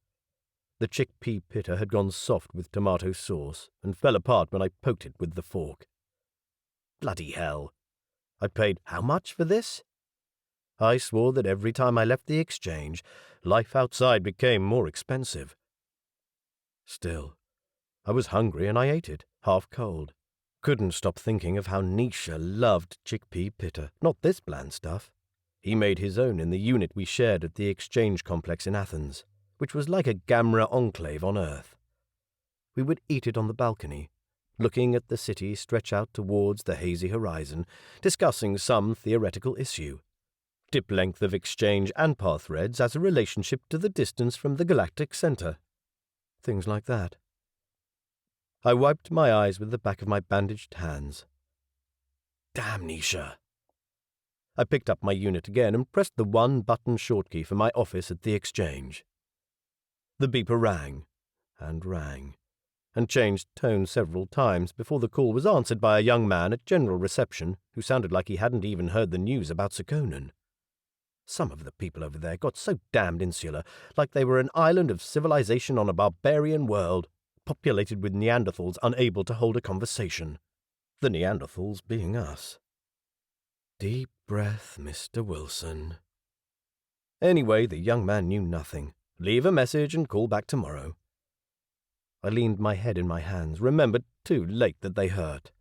The chickpea pitta had gone soft with tomato sauce and fell apart when I poked it with the fork. Bloody hell. I paid how much for this? I swore that every time I left the exchange, life outside became more expensive. Still, I was hungry and I ate it, half cold. Couldn't stop thinking of how Nisha loved chickpea pitta, not this bland stuff. He made his own in the unit we shared at the exchange complex in Athens, which was like a Gamra enclave on Earth. We would eat it on the balcony, looking at the city stretch out towards the hazy horizon, discussing some theoretical issue. Tip length of exchange and path threads as a relationship to the distance from the galactic center. Things like that. I wiped my eyes with the back of my bandaged hands. Damn, Nisha. I picked up my unit again and pressed the one-button shortkey for my office at the exchange. The beeper rang, and changed tone several times before the call was answered by a young man at general reception who sounded like he hadn't even heard the news about Sekonan. Some of the people over there got so damned insular, like they were an island of civilization on a barbarian world, populated with Neanderthals unable to hold a conversation. The Neanderthals being us. Deep breath, Mr. Wilson. Anyway, the young man knew nothing. Leave a message and call back tomorrow. I leaned my head in my hands, remembered too late that they hurt.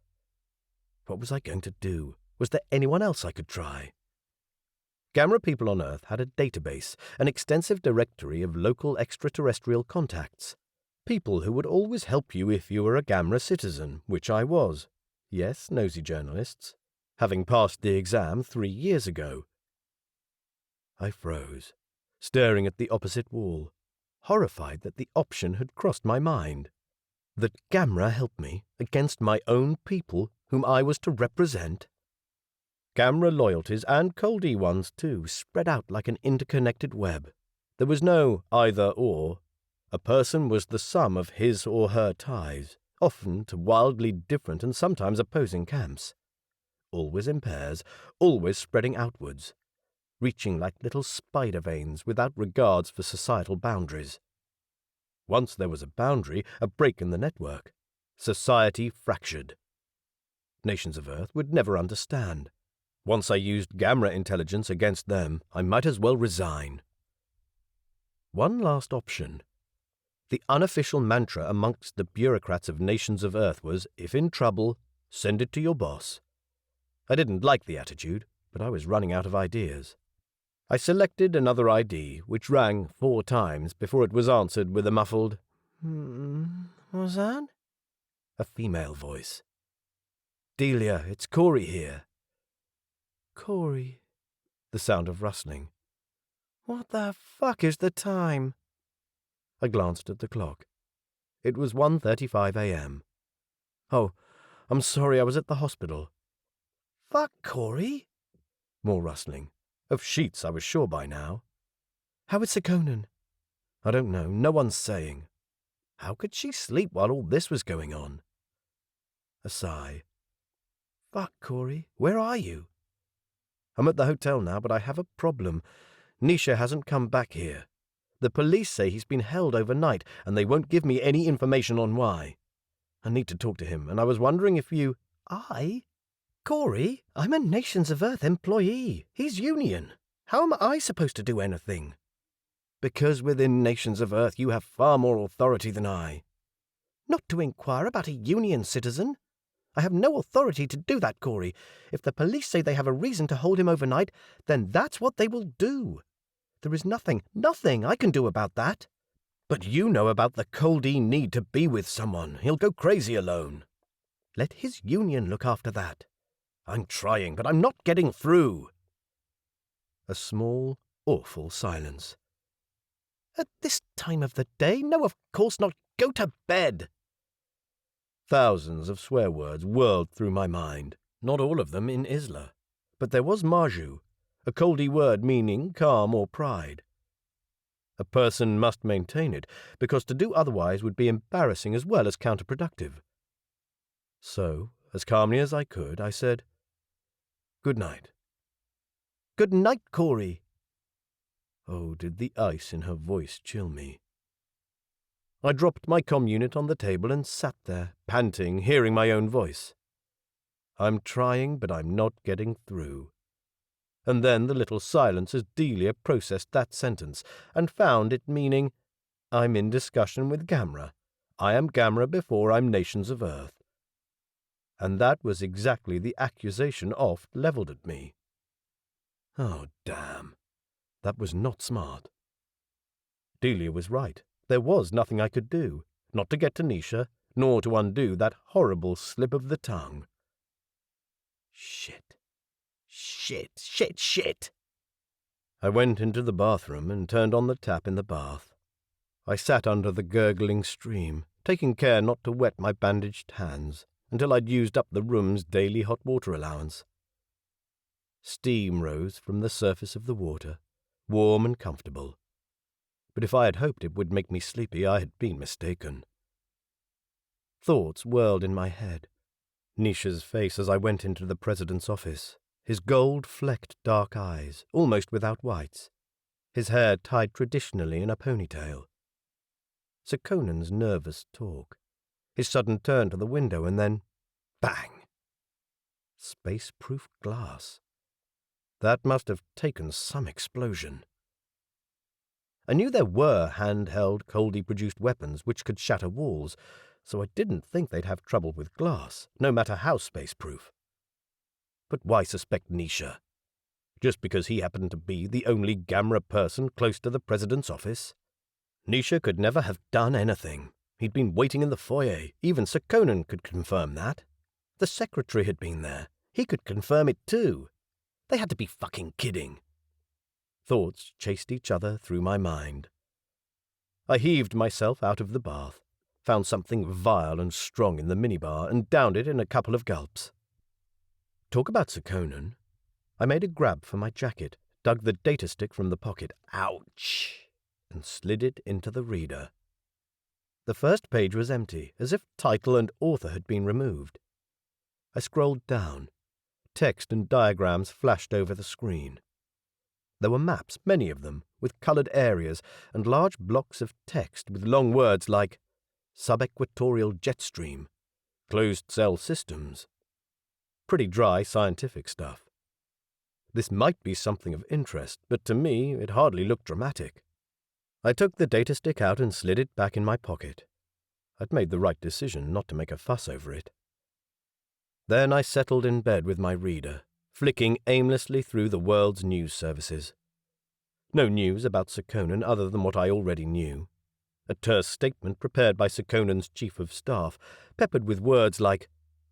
What was I going to do? Was there anyone else I could try? Gamra people on Earth had a database, an extensive directory of local extraterrestrial contacts. People who would always help you if you were a Gamra citizen, which I was. Yes, nosy journalists. Having passed the exam 3 years ago. I froze, staring at the opposite wall, horrified that the option had crossed my mind. That Gamra helped me against my own people whom I was to represent. Gamra loyalties, and Coldi ones too, spread out like an interconnected web. There was no either-or. A person was the sum of his or her ties, often to wildly different and sometimes opposing camps. Always in pairs, always spreading outwards, reaching like little spider veins without regards for societal boundaries. Once there was a boundary, a break in the network. Society fractured. Nations of Earth would never understand. Once I used Gamra intelligence against them, I might as well resign. One last option. The unofficial mantra amongst the bureaucrats of Nations of Earth was, if in trouble, send it to your boss. I didn't like the attitude, but I was running out of ideas. I selected another ID, which rang 4 times before it was answered with a muffled, "Was that?" A female voice. "Delia, it's Corey here." "Corey," the sound of rustling. "What the fuck is the time?" I glanced at the clock. It was 1:35 a.m. "Oh, I'm sorry, I was at the hospital." "Fuck, Corey." More rustling. Of sheets, I was sure by now. "How is Sir Conan?" "I don't know. No one's saying." How could she sleep while all this was going on? A sigh. "Fuck, Corey. Where are you?" "I'm at the hotel now, but I have a problem. Nisha hasn't come back here. The police say he's been held overnight, and they won't give me any information on why. I need to talk to him, and I was wondering if you—" "I? Corey, I'm a Nations of Earth employee. He's Union. How am I supposed to do anything?" "Because within Nations of Earth you have far more authority than I." "Not to inquire about a Union citizen. I have no authority to do that, Corey. If the police say they have a reason to hold him overnight, then that's what they will do. There is nothing I can do about that." "But you know about the Coldi need to be with someone. He'll go crazy alone." "Let his union look after that." "I'm trying, but I'm not getting through." A small, awful silence. "At this time of the day? No, of course not. Go to bed." Thousands of swear words whirled through my mind, not all of them in Isla. But there was Marju, a Coldi word meaning calm or pride. A person must maintain it, because to do otherwise would be embarrassing as well as counterproductive. So, as calmly as I could, I said, "Good night." "Good night, Corey." Oh, did the ice in her voice chill me. I dropped my comm unit on the table and sat there, panting, hearing my own voice. I'm trying, but I'm not getting through. And then the little silence as Delia processed that sentence, and found it meaning, I'm in discussion with Gamra. I am Gamra before I'm Nations of Earth. And that was exactly the accusation oft levelled at me. Oh, damn. That was not smart. Delia was right. There was nothing I could do, not to get to Nisha, nor to undo that horrible slip of the tongue. Shit. I went into the bathroom and turned on the tap in the bath. I sat under the gurgling stream, taking care not to wet my bandaged hands, until I'd used up the room's daily hot water allowance. Steam rose from the surface of the water, warm and comfortable. But if I had hoped it would make me sleepy, I had been mistaken. Thoughts whirled in my head. Nisha's face as I went into the president's office, his gold-flecked dark eyes, almost without whites, his hair tied traditionally in a ponytail. Sir Conan's nervous talk, his sudden turn to the window, and then, bang! Space-proof glass. That must have taken some explosion. I knew there were handheld, Coldi-produced weapons which could shatter walls, so I didn't think they'd have trouble with glass, no matter how space-proof. But why suspect Nisha? just because he happened to be the only gamra person close to the president's office? Nisha could never have done anything. He'd been waiting in the foyer. Even Sir Conan could confirm that. The secretary had been there. He could confirm it too. They had to be fucking kidding. Thoughts chased each other through my mind. I heaved myself out of the bath, found something vile and strong in the minibar, and downed it in a couple of gulps. Talk about Sir Conan. I made a grab for my jacket, dug the data stick from the pocket, ouch, and slid it into the reader. The first page was empty, as if title and author had been removed. I scrolled down. Text and diagrams flashed over the screen. There were maps, many of them, with coloured areas, and large blocks of text with long words like subequatorial jet stream, closed-cell systems. Pretty dry scientific stuff. This might be something of interest, but to me it hardly looked dramatic. I took the data stick out and slid it back in my pocket. I'd made the right decision not to make a fuss over it. Then I settled in bed with my reader, flicking aimlessly through the world's news services. No news about Sir Conan other than what I already knew. A terse statement prepared by Sir Conan's chief of staff, peppered with words like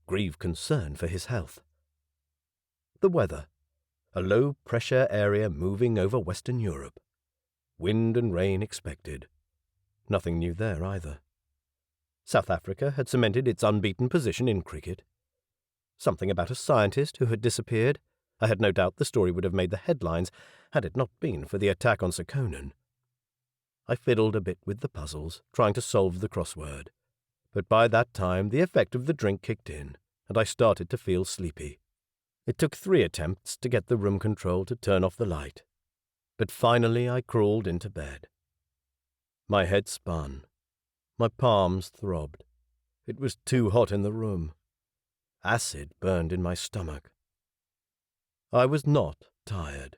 grave concern for his health. The weather. A low-pressure area moving over Western Europe. Wind and rain expected. Nothing new there either. South Africa had cemented its unbeaten position in cricket. Something about a scientist who had disappeared. I had no doubt the story would have made the headlines had it not been for the attack on Sir Conan. I fiddled a bit with the puzzles, trying to solve the crossword. But by that time the effect of the drink kicked in, and I started to feel sleepy. It took 3 attempts to get the room control to turn off the light. But finally I crawled into bed. My head spun. My palms throbbed. It was too hot in the room. Acid burned in my stomach. I was not tired.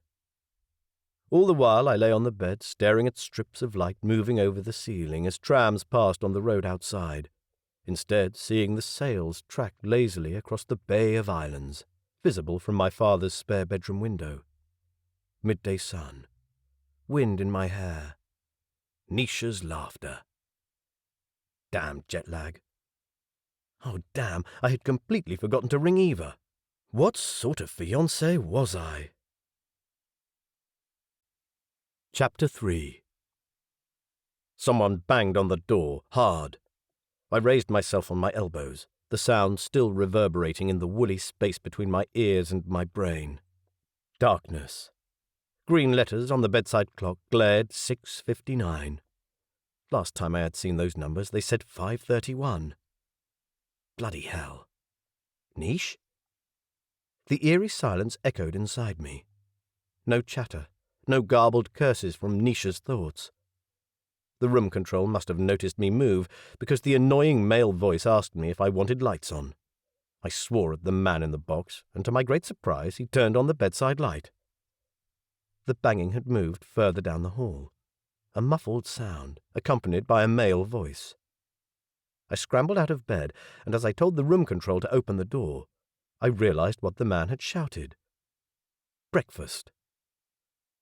All the while I lay on the bed, staring at strips of light moving over the ceiling as trams passed on the road outside, instead seeing the sails track lazily across the bay of islands, visible from my father's spare bedroom window. Midday sun. Wind in my hair. Nisha's laughter. Damn jet lag. Oh, damn, I had completely forgotten to ring Eva. What sort of fiancé was I? Chapter 3. Someone banged on the door, hard. I raised myself on my elbows, the sound still reverberating in the woolly space between my ears and my brain. Darkness. Green letters on the bedside clock glared 6:59. Last time I had seen those numbers, they said 5:31. Bloody hell. Niche? The eerie silence echoed inside me. No chatter, no garbled curses from Nisha's thoughts. The room control must have noticed me move, because the annoying male voice asked me if I wanted lights on. I swore at the man in the box, and to my great surprise he turned on the bedside light. The banging had moved further down the hall. A muffled sound, accompanied by a male voice. I scrambled out of bed, and as I told the room control to open the door, I realized what the man had shouted. Breakfast.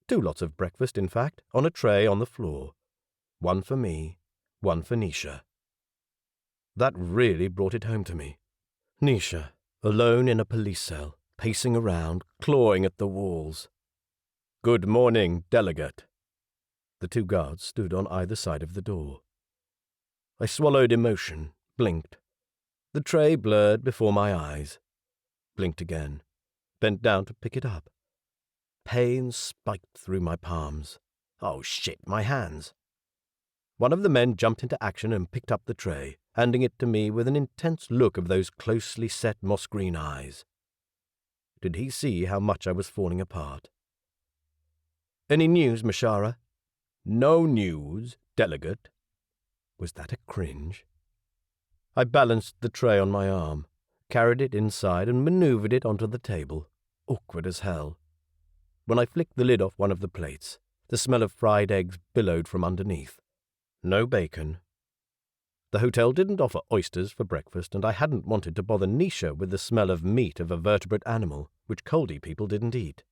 2 lots of breakfast, in fact, on a tray on the floor. 1 for me, 1 for Nisha. That really brought it home to me. Nisha, alone in a police cell, pacing around, clawing at the walls. Good morning, delegate. The 2 guards stood on either side of the door. I swallowed emotion, blinked. The tray blurred before my eyes. Blinked again, bent down to pick it up. Pain spiked through my palms. Oh shit, my hands. One of the men jumped into action and picked up the tray, handing it to me with an intense look of those closely set moss-green eyes. Did he see how much I was falling apart? Any news, Mashara? No news, delegate. Was that a cringe? I balanced the tray on my arm, carried it inside and maneuvered it onto the table, awkward as hell. When I flicked the lid off one of the plates, the smell of fried eggs billowed from underneath. No bacon. The hotel didn't offer oysters for breakfast, and I hadn't wanted to bother Nisha with the smell of meat of a vertebrate animal, which Coldi people didn't eat.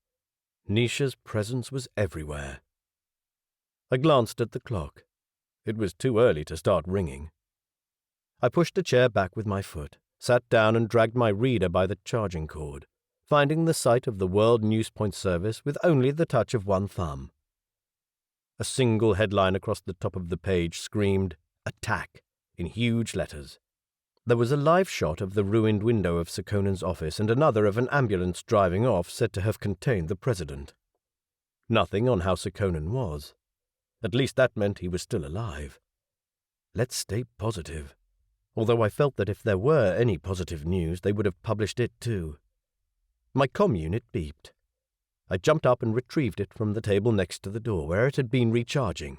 Nisha's presence was everywhere. I glanced at the clock. It was too early to start ringing. I pushed a chair back with my foot, sat down and dragged my reader by the charging cord, finding the site of the World Newspoint service with only the touch of one thumb. A single headline across the top of the page screamed, "Attack," in huge letters. There was a live shot of the ruined window of Sekonen's office and another of an ambulance driving off said to have contained the president. Nothing on how Sekonen was. At least that meant he was still alive. Let's stay positive. Although I felt that if there were any positive news, they would have published it too. My comm unit beeped. I jumped up and retrieved it from the table next to the door, where it had been recharging.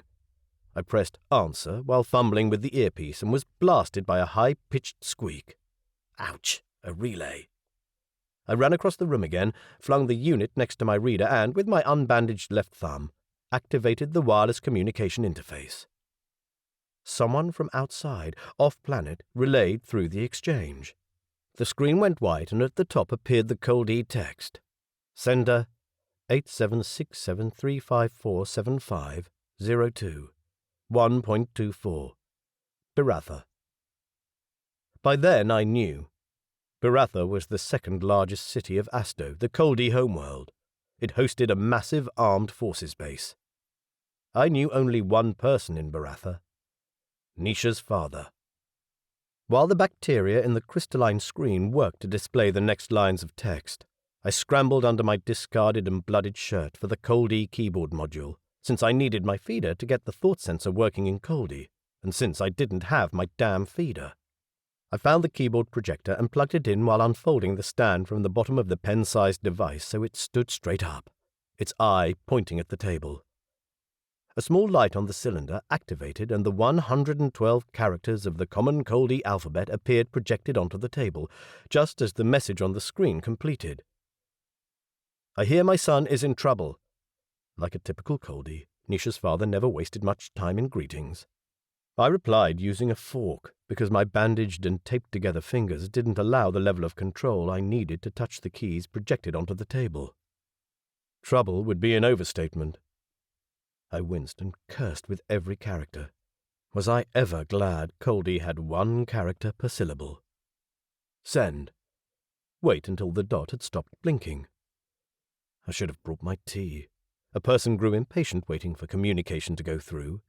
I pressed answer while fumbling with the earpiece and was blasted by a high-pitched squeak. Ouch! A relay. I ran across the room again, flung the unit next to my reader and, with my unbandaged left thumb, activated the wireless communication interface. Someone from outside, off-planet, relayed through the exchange. The screen went white and at the top appeared the Coldi text. Sender 8767354750 1.24. Biratha. By then I knew. Biratha was the second largest city of Asto, the Coldi homeworld. It hosted a massive armed forces base. I knew only one person in Biratha, Nisha's father. While the bacteria in the crystalline screen worked to display the next lines of text, I scrambled under my discarded and blooded shirt for the Coldi keyboard module, since I needed my feeder to get the thought sensor working in Coldi, and since I didn't have my damn feeder. I found the keyboard projector and plugged it in while unfolding the stand from the bottom of the pen-sized device so it stood straight up, its eye pointing at the table. A small light on the cylinder activated and the 112 characters of the common Coldi alphabet appeared projected onto the table, just as the message on the screen completed. I hear my son is in trouble. Like a typical Coldi, Nisha's father never wasted much time in greetings. I replied using a fork because my bandaged and taped-together fingers didn't allow the level of control I needed to touch the keys projected onto the table. Trouble would be an overstatement. I winced and cursed with every character. Was I ever glad Coldi had one character per syllable? Send. Wait until the dot had stopped blinking. I should have brought my tea. A person grew impatient waiting for communication to go through,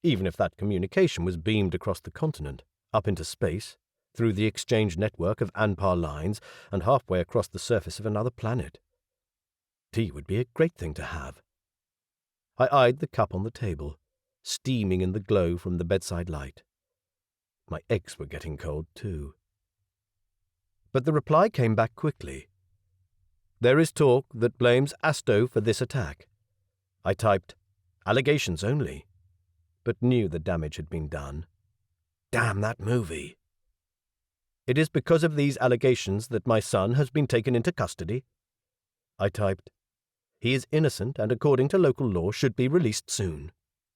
even if that communication was beamed across the continent, up into space, through the exchange network of Anpar lines, and halfway across the surface of another planet. Tea would be a great thing to have. I eyed the cup on the table, steaming in the glow from the bedside light. My eggs were getting cold, too. But the reply came back quickly. There is talk that blames Asto for this attack. I typed, allegations only, but knew the damage had been done. Damn that movie. It is because of these allegations that my son has been taken into custody. I typed, he is innocent and according to local law should be released soon.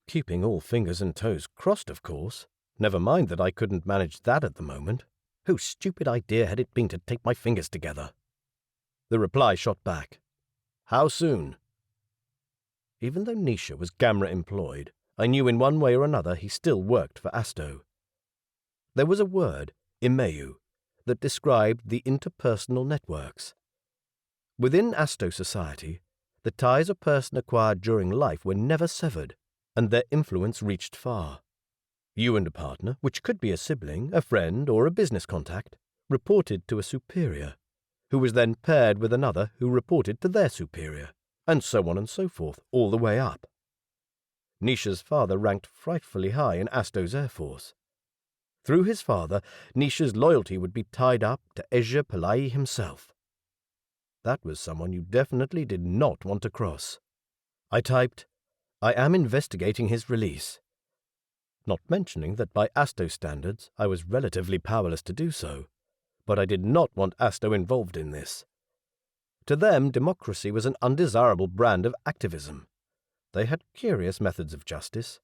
Keeping all fingers and toes crossed, of course. Never mind that I couldn't manage that at the moment. Whose stupid idea had it been to tape my fingers together? The reply shot back. How soon? Even though Nisha was gamra employed, I knew in one way or another he still worked for Asto. There was a word, imeu, that described the interpersonal networks. Within Asto society, the ties a person acquired during life were never severed, and their influence reached far. You and a partner, which could be a sibling, a friend, or a business contact, reported to a superior, who was then paired with another who reported to their superior, and so on and so forth, all the way up. Nisha's father ranked frightfully high in Asto's Air Force. Through his father, Nisha's loyalty would be tied up to Ezra Pillai himself. That was someone you definitely did not want to cross. I typed, I am investigating his release. Not mentioning that by Asto standards I was relatively powerless to do so, but I did not want Asto involved in this. To them, democracy was an undesirable brand of activism. They had curious methods of justice.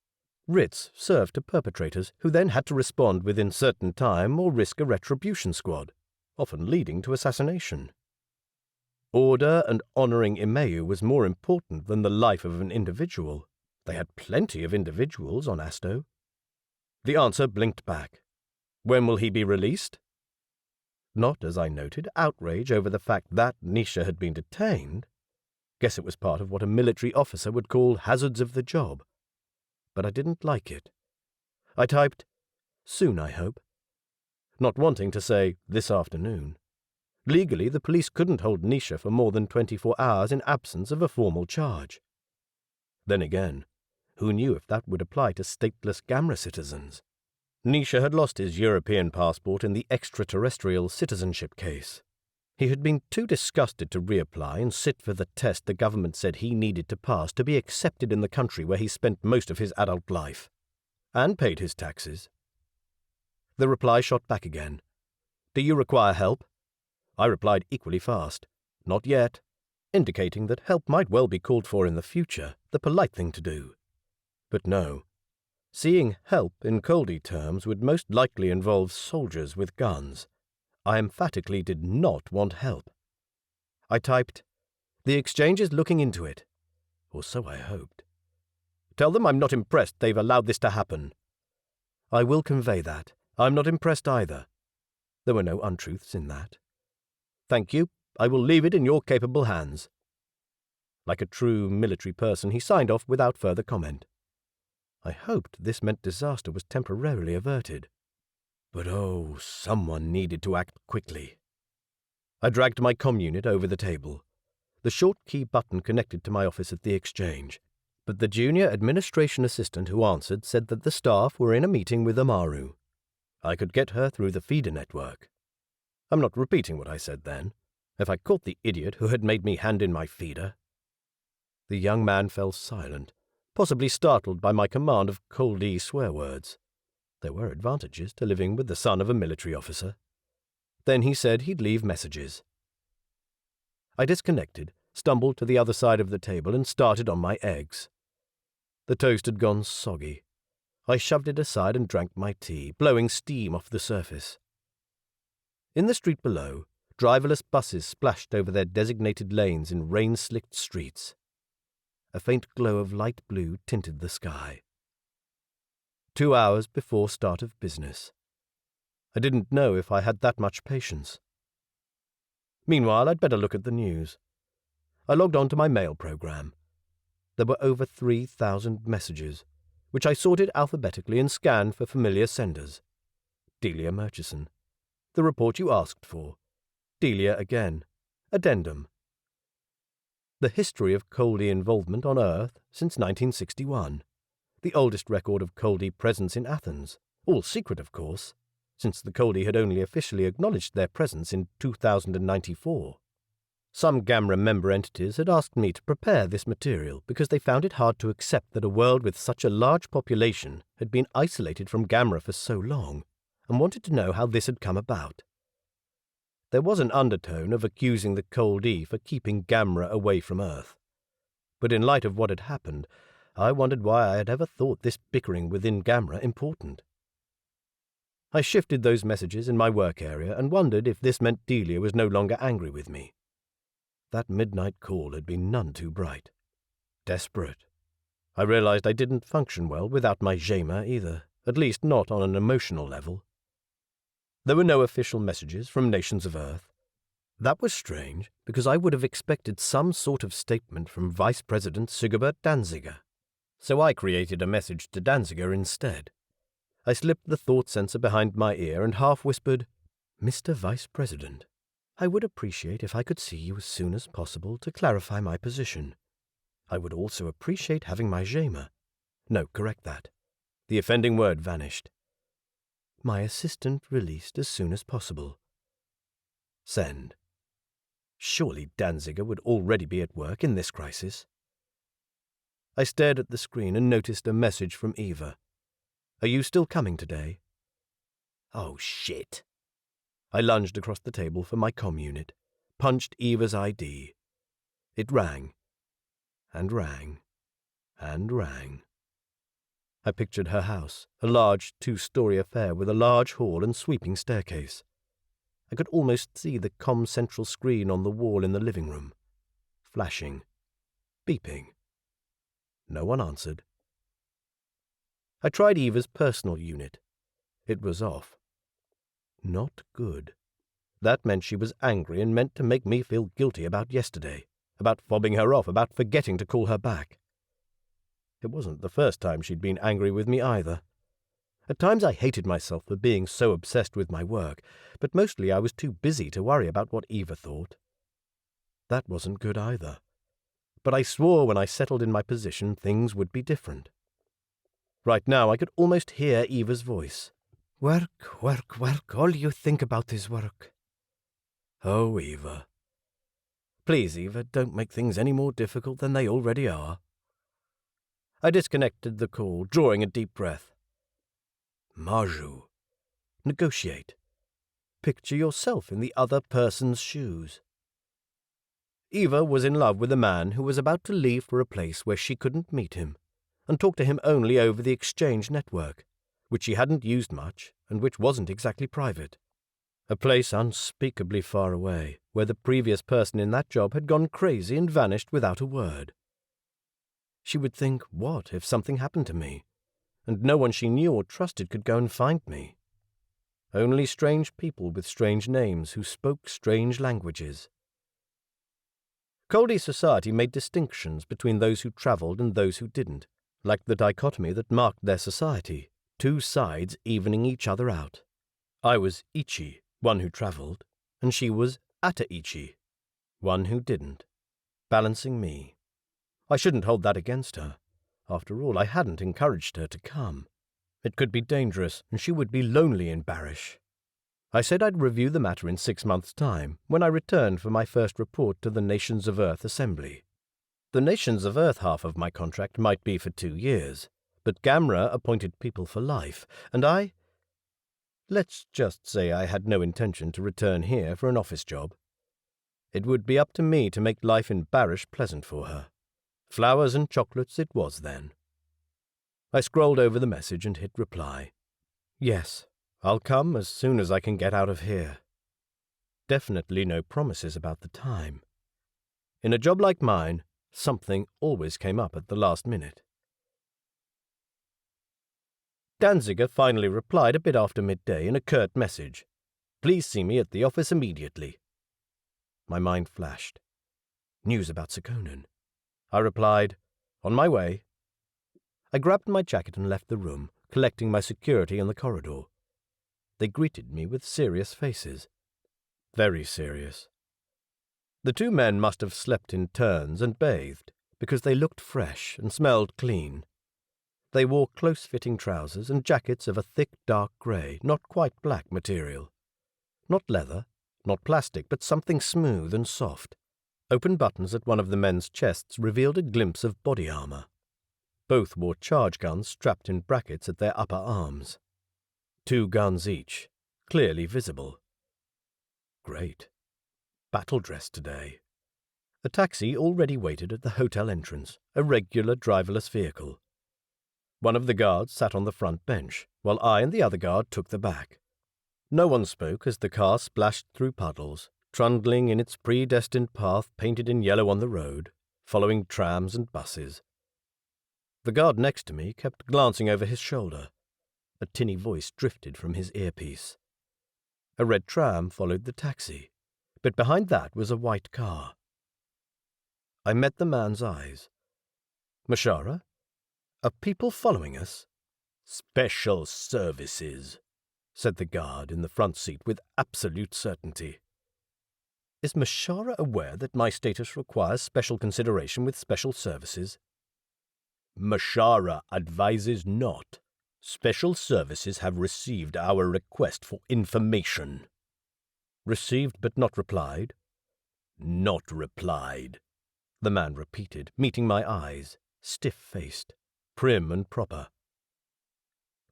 Writs served to perpetrators who then had to respond within certain time or risk a retribution squad, often leading to assassination. Order and honouring Imeu was more important than the life of an individual. They had plenty of individuals on Asto. The answer blinked back. When will he be released? Not, as I noted, outrage over the fact that Nisha had been detained. Guess it was part of what a military officer would call hazards of the job. But I didn't like it. I typed, soon, I hope, not wanting to say this afternoon. Legally, the police couldn't hold Nisha for more than 24 hours in absence of a formal charge. Then again, who knew if that would apply to stateless Gamra citizens? Nisha had lost his European passport in the extraterrestrial citizenship case. He had been too disgusted to reapply and sit for the test the government said he needed to pass to be accepted in the country where he spent most of his adult life, and paid his taxes. The reply shot back again. Do you require help? I replied equally fast, not yet, indicating that help might well be called for in the future, the polite thing to do. But no. Seeing help in Coldi terms would most likely involve soldiers with guns. I emphatically did not want help. I typed, the exchange is looking into it. Or so I hoped. Tell them I'm not impressed they've allowed this to happen. I will convey that. I'm not impressed either. There were no untruths in that. Thank you. I will leave it in your capable hands. Like a true military person, he signed off without further comment. I hoped this meant disaster was temporarily averted. But oh, someone needed to act quickly. I dragged my comm unit over the table. The short key button connected to my office at the exchange, but the junior administration assistant who answered said that the staff were in a meeting with Amaru. I could get her through the feeder network. I'm not repeating what I said then. If I caught the idiot who had made me hand in my feeder. The young man fell silent, possibly startled by my command of Coldi swear words. There were advantages to living with the son of a military officer. Then he said he'd leave messages. I disconnected, stumbled to the other side of the table and started on my eggs. The toast had gone soggy. I shoved it aside and drank my tea, blowing steam off the surface. In the street below, driverless buses splashed over their designated lanes in rain-slicked streets. A faint glow of light blue tinted the sky. 2 hours before start of business. I didn't know if I had that much patience. Meanwhile, I'd better look at the news. I logged on to my mail program. There were over 3,000 messages, which I sorted alphabetically and scanned for familiar senders. Delia Murchison. The report you asked for. Delia again. Addendum. The history of Coldi involvement on Earth since 1961. The oldest record of Coldi presence in Athens, all secret of course, since the Coldi had only officially acknowledged their presence in 2094. Some Gamra member entities had asked me to prepare this material because they found it hard to accept that a world with such a large population had been isolated from Gamra for so long, and wanted to know how this had come about. There was an undertone of accusing the Coldi for keeping Gamra away from Earth. But in light of what had happened, I wondered why I had ever thought this bickering within Gamra important. I shifted those messages in my work area and wondered if this meant Delia was no longer angry with me. That midnight call had been none too bright. Desperate. I realized I didn't function well without my Jema either, at least not on an emotional level. There were no official messages from nations of Earth. That was strange, because I would have expected some sort of statement from Vice President Sigebert Danziger. So I created a message to Danziger instead. I slipped the thought sensor behind my ear and half whispered, Mr. Vice President, I would appreciate if I could see you as soon as possible to clarify my position. I would also appreciate having my Jema. No, correct that. The offending word vanished. My assistant released as soon as possible. Send. Surely Danziger would already be at work in this crisis. I stared at the screen and noticed a message from Eva. Are you still coming today? Oh, shit. I lunged across the table for my comm unit, punched Eva's ID. It rang, and rang, and rang. I pictured her house, a large 2-story affair with a large hall and sweeping staircase. I could almost see the central screen on the wall in the living room. Flashing. Beeping. No one answered. I tried Eva's personal unit. It was off. Not good. That meant she was angry and meant to make me feel guilty about yesterday, about fobbing her off, about forgetting to call her back. It wasn't the first time she'd been angry with me either. At times I hated myself for being so obsessed with my work, but mostly I was too busy to worry about what Eva thought. That wasn't good either. But I swore when I settled in my position things would be different. Right now I could almost hear Eva's voice. Work, work, work, all you think about is work. Oh, Eva. Please, Eva, don't make things any more difficult than they already are. I disconnected the call, drawing a deep breath. Marju. Negotiate. Picture yourself in the other person's shoes. Eva was in love with a man who was about to leave for a place where she couldn't meet him, and talk to him only over the exchange network, which she hadn't used much and which wasn't exactly private. A place unspeakably far away, where the previous person in that job had gone crazy and vanished without a word. She would think, what if something happened to me, and no one she knew or trusted could go and find me? Only strange people with strange names who spoke strange languages. Coldi society made distinctions between those who travelled and those who didn't, like the dichotomy that marked their society, two sides evening each other out. I was Ichi, one who travelled, and she was Ata-ichi, one who didn't, balancing me. I shouldn't hold that against her. After all, I hadn't encouraged her to come. It could be dangerous, and she would be lonely in Barish. I said I'd review the matter in 6 months' time, when I returned for my first report to the Nations of Earth Assembly. The Nations of Earth half of my contract might be for 2 years, but Gamra appointed people for life, and let's just say I had no intention to return here for an office job. It would be up to me to make life in Barish pleasant for her. Flowers and chocolates it was then. I scrolled over the message and hit reply. Yes, I'll come as soon as I can get out of here. Definitely no promises about the time. In a job like mine, something always came up at the last minute. Danziger finally replied a bit after midday in a curt message. Please see me at the office immediately. My mind flashed. News about Sekonen. I replied, on my way. I grabbed my jacket and left the room, collecting my security in the corridor. They greeted me with serious faces. Very serious. The 2 men must have slept in turns and bathed, because they looked fresh and smelled clean. They wore close-fitting trousers and jackets of a thick dark grey, not quite black material. Not leather, not plastic, but something smooth and soft. Open buttons at one of the men's chests revealed a glimpse of body armour. Both wore charge guns strapped in brackets at their upper arms. 2 guns each, clearly visible. Great. Battle dress today. A taxi already waited at the hotel entrance, a regular driverless vehicle. One of the guards sat on the front bench, while I and the other guard took the back. No one spoke as the car splashed through puddles, trundling in its predestined path painted in yellow on the road, following trams and buses. The guard next to me kept glancing over his shoulder. A tinny voice drifted from his earpiece. A red tram followed the taxi, but behind that was a white car. I met the man's eyes. Mashara? Are people following us? Special services, said the guard in the front seat with absolute certainty. Is Mashara aware that my status requires special consideration with special services? Mashara advises not. Special services have received our request for information. Received but not replied? Not replied, the man repeated, meeting my eyes, stiff-faced, prim and proper.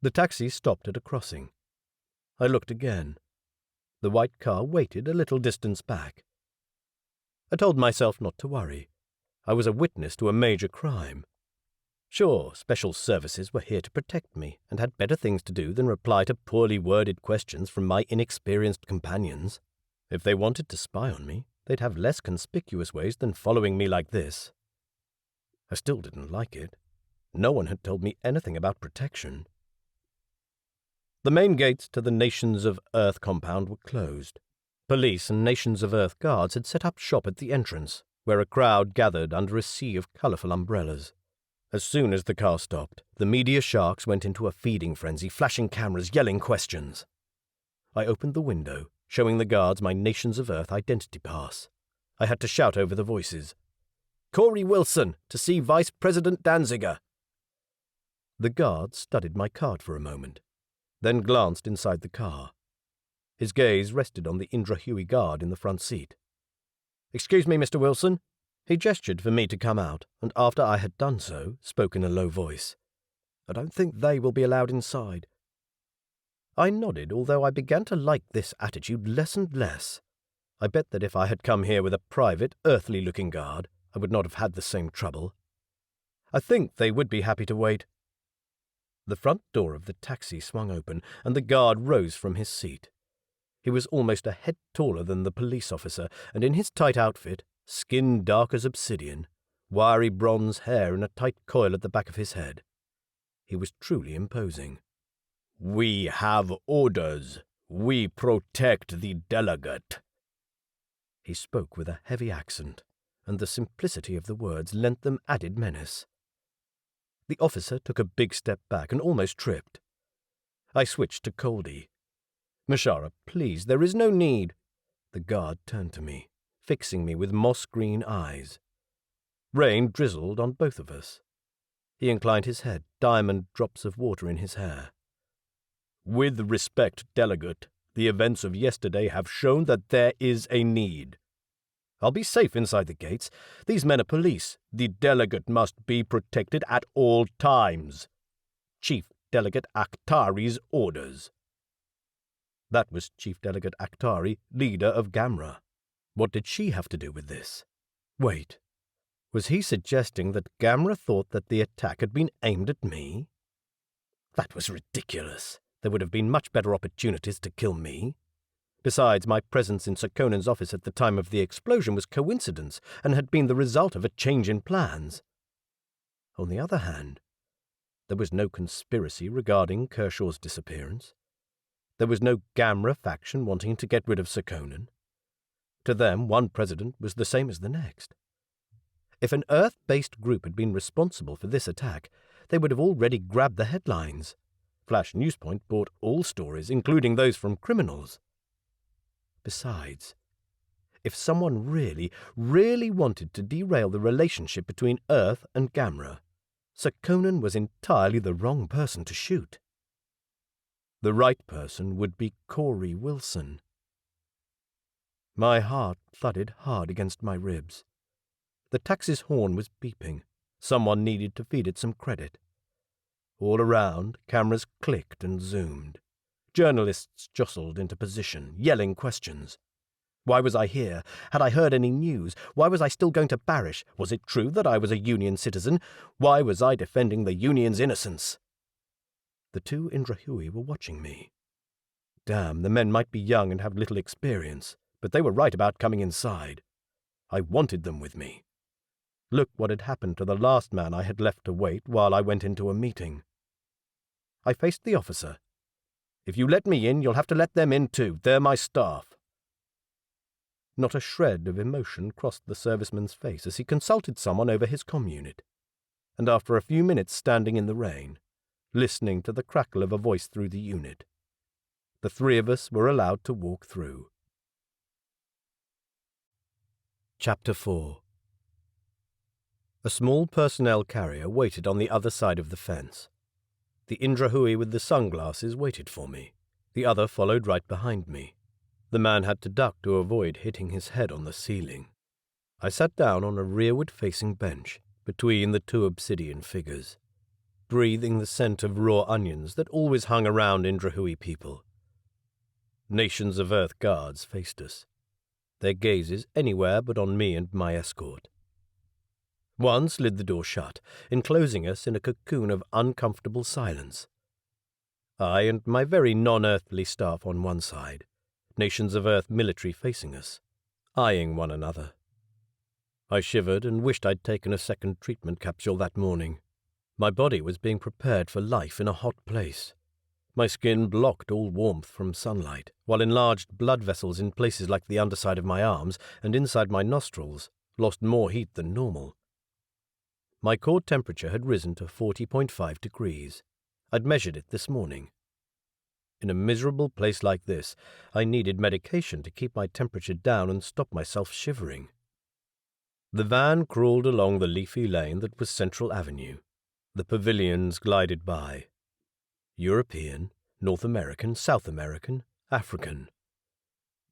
The taxi stopped at a crossing. I looked again. The white car waited a little distance back. I told myself not to worry. I was a witness to a major crime. Sure, special services were here to protect me and had better things to do than reply to poorly worded questions from my inexperienced companions. If they wanted to spy on me, they'd have less conspicuous ways than following me like this. I still didn't like it. No one had told me anything about protection. The main gates to the Nations of Earth compound were closed. Police and Nations of Earth guards had set up shop at the entrance, where a crowd gathered under a sea of colourful umbrellas. As soon as the car stopped, the media sharks went into a feeding frenzy, flashing cameras, yelling questions. I opened the window, showing the guards my Nations of Earth identity pass. I had to shout over the voices, "Corey Wilson, to see Vice President Danziger." The guard studied my card for a moment, then glanced inside the car. His gaze rested on the Indra Huey guard in the front seat. "Excuse me, Mr. Wilson." He gestured for me to come out, and after I had done so, spoke in a low voice. "I don't think they will be allowed inside." I nodded, although I began to like this attitude less and less. I bet that if I had come here with a private, earthly-looking guard, I would not have had the same trouble. I think they would be happy to wait. The front door of the taxi swung open, and the guard rose from his seat. He was almost a head taller than the police officer, and in his tight outfit, skin dark as obsidian, wiry bronze hair in a tight coil at the back of his head. He was truly imposing. "We have orders. We protect the delegate." He spoke with a heavy accent, and the simplicity of the words lent them added menace. The officer took a big step back and almost tripped. I switched to Coldi. "Mishara, please, there is no need." The guard turned to me, fixing me with moss-green eyes. Rain drizzled on both of us. He inclined his head, diamond drops of water in his hair. "With respect, delegate, the events of yesterday have shown that there is a need. I'll be safe inside the gates. These men are police. The delegate must be protected at all times. Chief Delegate Akhtari's orders." That was Chief Delegate Akhtari, leader of Gamra. What did she have to do with this? Wait, was he suggesting that Gamra thought that the attack had been aimed at me? That was ridiculous. There would have been much better opportunities to kill me. Besides, my presence in Sir Conan's office at the time of the explosion was coincidence and had been the result of a change in plans. On the other hand, there was no conspiracy regarding Kershaw's disappearance. There was no Gamra faction wanting to get rid of Sir Conan. To them, one president was the same as the next. If an Earth-based group had been responsible for this attack, they would have already grabbed the headlines. Flash Newspoint bought all stories, including those from criminals. Besides, if someone really, really wanted to derail the relationship between Earth and Gamra, Sir Conan was entirely the wrong person to shoot. The right person would be Corey Wilson. My heart thudded hard against my ribs. The taxi's horn was beeping. Someone needed to feed it some credit. All around, cameras clicked and zoomed. Journalists jostled into position, yelling questions. Why was I here? Had I heard any news? Why was I still going to Barish? Was it true that I was a Union citizen? Why was I defending the Union's innocence? The two Indra Huey were watching me. Damn, the men might be young and have little experience, but they were right about coming inside. I wanted them with me. Look what had happened to the last man I had left to wait while I went into a meeting. I faced the officer. "If you let me in, you'll have to let them in too. They're my staff." Not a shred of emotion crossed the serviceman's face as he consulted someone over his comm unit. And after a few minutes standing in the rain, listening to the crackle of a voice through the unit, the three of us were allowed to walk through. Chapter 4. A small personnel carrier waited on the other side of the fence. The Indra Huey with the sunglasses waited for me. The other followed right behind me. The man had to duck to avoid hitting his head on the ceiling. I sat down on a rearward-facing bench between the two obsidian figures, breathing the scent of raw onions that always hung around Indra Huey people. Nations of Earth guards faced us, their gazes anywhere but on me and my escort. One slid the door shut, enclosing us in a cocoon of uncomfortable silence. I and my very non-earthly staff on one side, nations of Earth military facing us, eyeing one another. I shivered and wished I'd taken a second treatment capsule that morning. My body was being prepared for life in a hot place. My skin blocked all warmth from sunlight, while enlarged blood vessels in places like the underside of my arms and inside my nostrils lost more heat than normal. My core temperature had risen to 40.5 degrees. I'd measured it this morning. In a miserable place like this, I needed medication to keep my temperature down and stop myself shivering. The van crawled along the leafy lane that was Central Avenue. The pavilions glided by. European, North American, South American, African.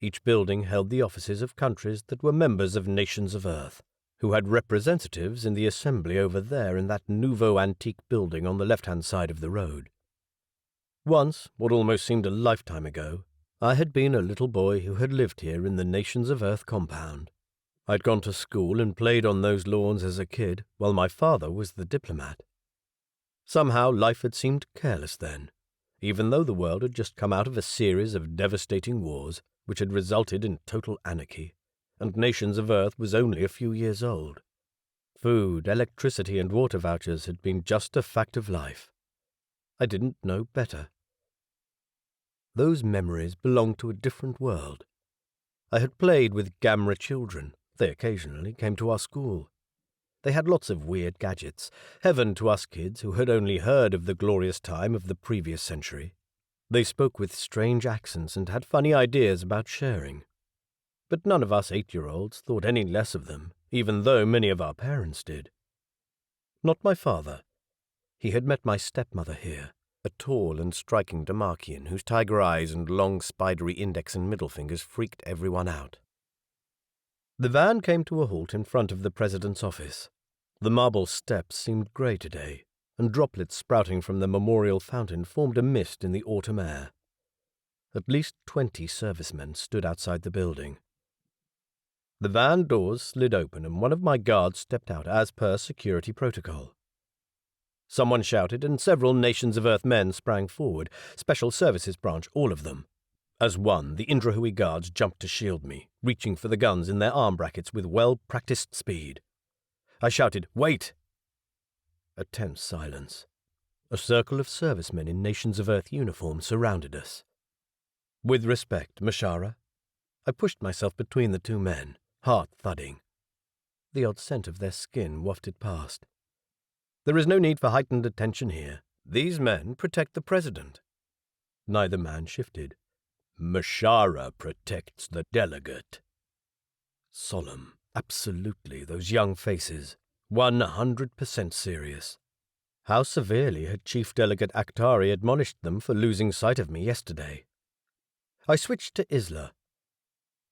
Each building held the offices of countries that were members of nations of Earth, who had representatives in the assembly over there in that nouveau antique building on the left-hand side of the road. Once, what almost seemed a lifetime ago, I had been a little boy who had lived here in the Nations of Earth compound. I'd gone to school and played on those lawns as a kid, while my father was the diplomat. Somehow life had seemed careless then, even though the world had just come out of a series of devastating wars which had resulted in total anarchy, and Nations of Earth was only a few years old. Food, electricity, and water vouchers had been just a fact of life. I didn't know better. Those memories belonged to a different world. I had played with gamra children. They occasionally came to our school. They had lots of weird gadgets, heaven to us kids who had only heard of the glorious time of the previous century. They spoke with strange accents and had funny ideas about sharing. But none of us 8-year-olds thought any less of them, even though many of our parents did. Not my father. He had met my stepmother here, a tall and striking Damarkian whose tiger eyes and long spidery index and middle fingers freaked everyone out. The van came to a halt in front of the president's office. The marble steps seemed grey today, and droplets sprouting from the memorial fountain formed a mist in the autumn air. At least 20 servicemen stood outside the building. The van doors slid open and one of my guards stepped out as per security protocol. Someone shouted and several Nations of Earth men sprang forward, Special Services branch, all of them. As one, the Indrahui guards jumped to shield me, reaching for the guns in their arm brackets with well-practiced speed. I shouted, "Wait!" A tense silence. A circle of servicemen in Nations of Earth uniform surrounded us. With respect, Mashara. I pushed myself between the two men, heart thudding. The odd scent of their skin wafted past. There is no need for heightened attention here. These men protect the president. Neither man shifted. Mashara protects the delegate. Solemn, absolutely, those young faces, 100% serious. How severely had Chief Delegate Akhtari admonished them for losing sight of me yesterday? I switched to Isla.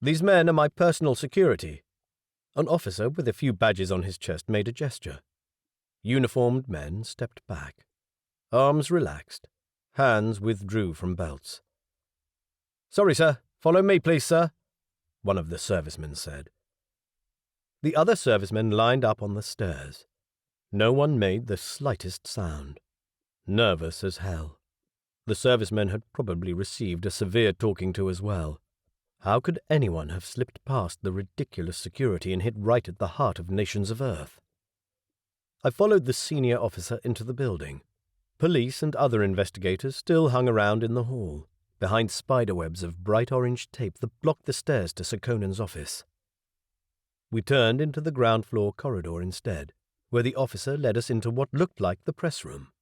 These men are my personal security. An officer with a few badges on his chest made a gesture. Uniformed men stepped back. Arms relaxed. Hands withdrew from belts. "Sorry, sir. Follow me, please, sir," one of the servicemen said. The other servicemen lined up on the stairs. No one made the slightest sound. Nervous as hell. The servicemen had probably received a severe talking to as well. How could anyone have slipped past the ridiculous security and hit right at the heart of Nations of Earth? I followed the senior officer into the building. Police and other investigators still hung around in the hall, behind spiderwebs of bright orange tape that blocked the stairs to Sekonen's office. We turned into the ground floor corridor instead, where the officer led us into what looked like the press room.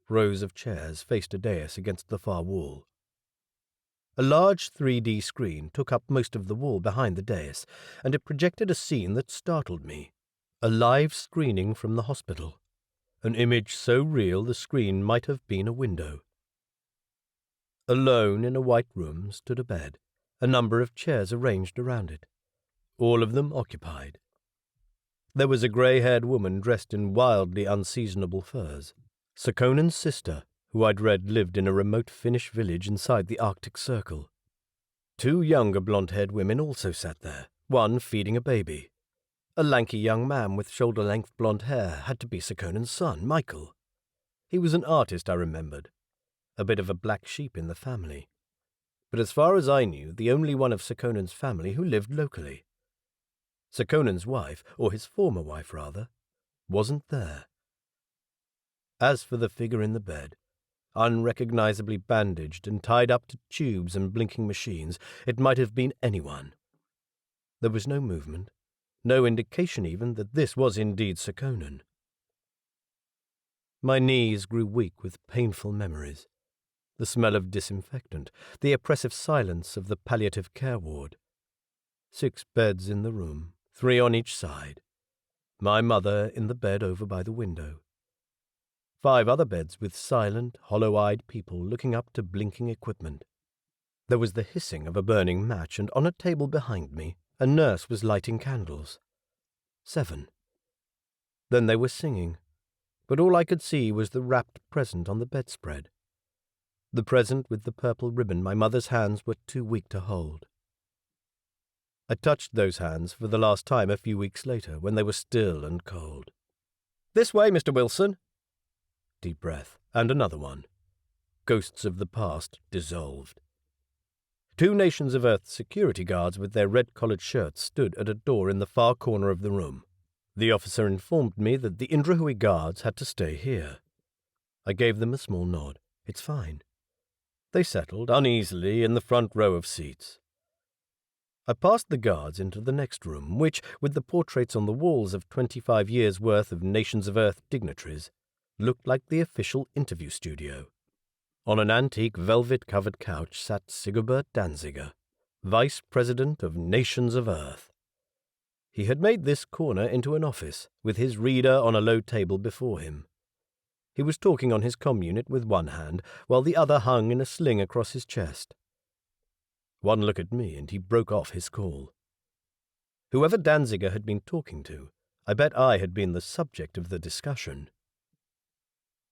Rows of chairs faced a dais against the far wall. A large 3D screen took up most of the wall behind the dais, and it projected a scene that startled me. A live screening from the hospital. An image so real the screen might have been a window. Alone in a white room stood a bed, a number of chairs arranged around it, all of them occupied. There was a grey-haired woman dressed in wildly unseasonable furs, Sekonen's sister, who I'd read lived in a remote Finnish village inside the Arctic Circle. 2 younger blonde-haired women also sat there, one feeding a baby. A lanky young man with shoulder-length blonde hair had to be Sekonen's son, Michael. He was an artist, I remembered, a bit of a black sheep in the family. But as far as I knew, the only one of Sekonen's family who lived locally. Sekonen's wife, or his former wife rather, wasn't there. As for the figure in the bed, unrecognizably bandaged and tied up to tubes and blinking machines, it might have been anyone. There was no movement, no indication even that this was indeed Sekonen. My knees grew weak with painful memories. The smell of disinfectant, the oppressive silence of the palliative care ward. 6 beds in the room, 3 on each side. My mother in the bed over by the window. 5 other beds with silent, hollow-eyed people looking up to blinking equipment. There was the hissing of a burning match, and on a table behind me, a nurse was lighting candles. 7. Then they were singing, but all I could see was the wrapped present on the bedspread. The present with the purple ribbon my mother's hands were too weak to hold. I touched those hands for the last time a few weeks later, when they were still and cold. "This way, Mr. Wilson." Deep breath, and another one. Ghosts of the past dissolved. 2 Nations of Earth security guards with their red-collared shirts stood at a door in the far corner of the room. The officer informed me that the Indrahui guards had to stay here. I gave them a small nod. "It's fine." They settled uneasily in the front row of seats. I passed the guards into the next room, which, with the portraits on the walls of 25 years' worth of Nations of Earth dignitaries, looked like the official interview studio. On an antique velvet-covered couch sat Sigobert Danziger, Vice President of Nations of Earth. He had made this corner into an office, with his reader on a low table before him. He was talking on his comm unit with one hand, while the other hung in a sling across his chest. One look at me, and he broke off his call. Whoever Danziger had been talking to, I bet I had been the subject of the discussion.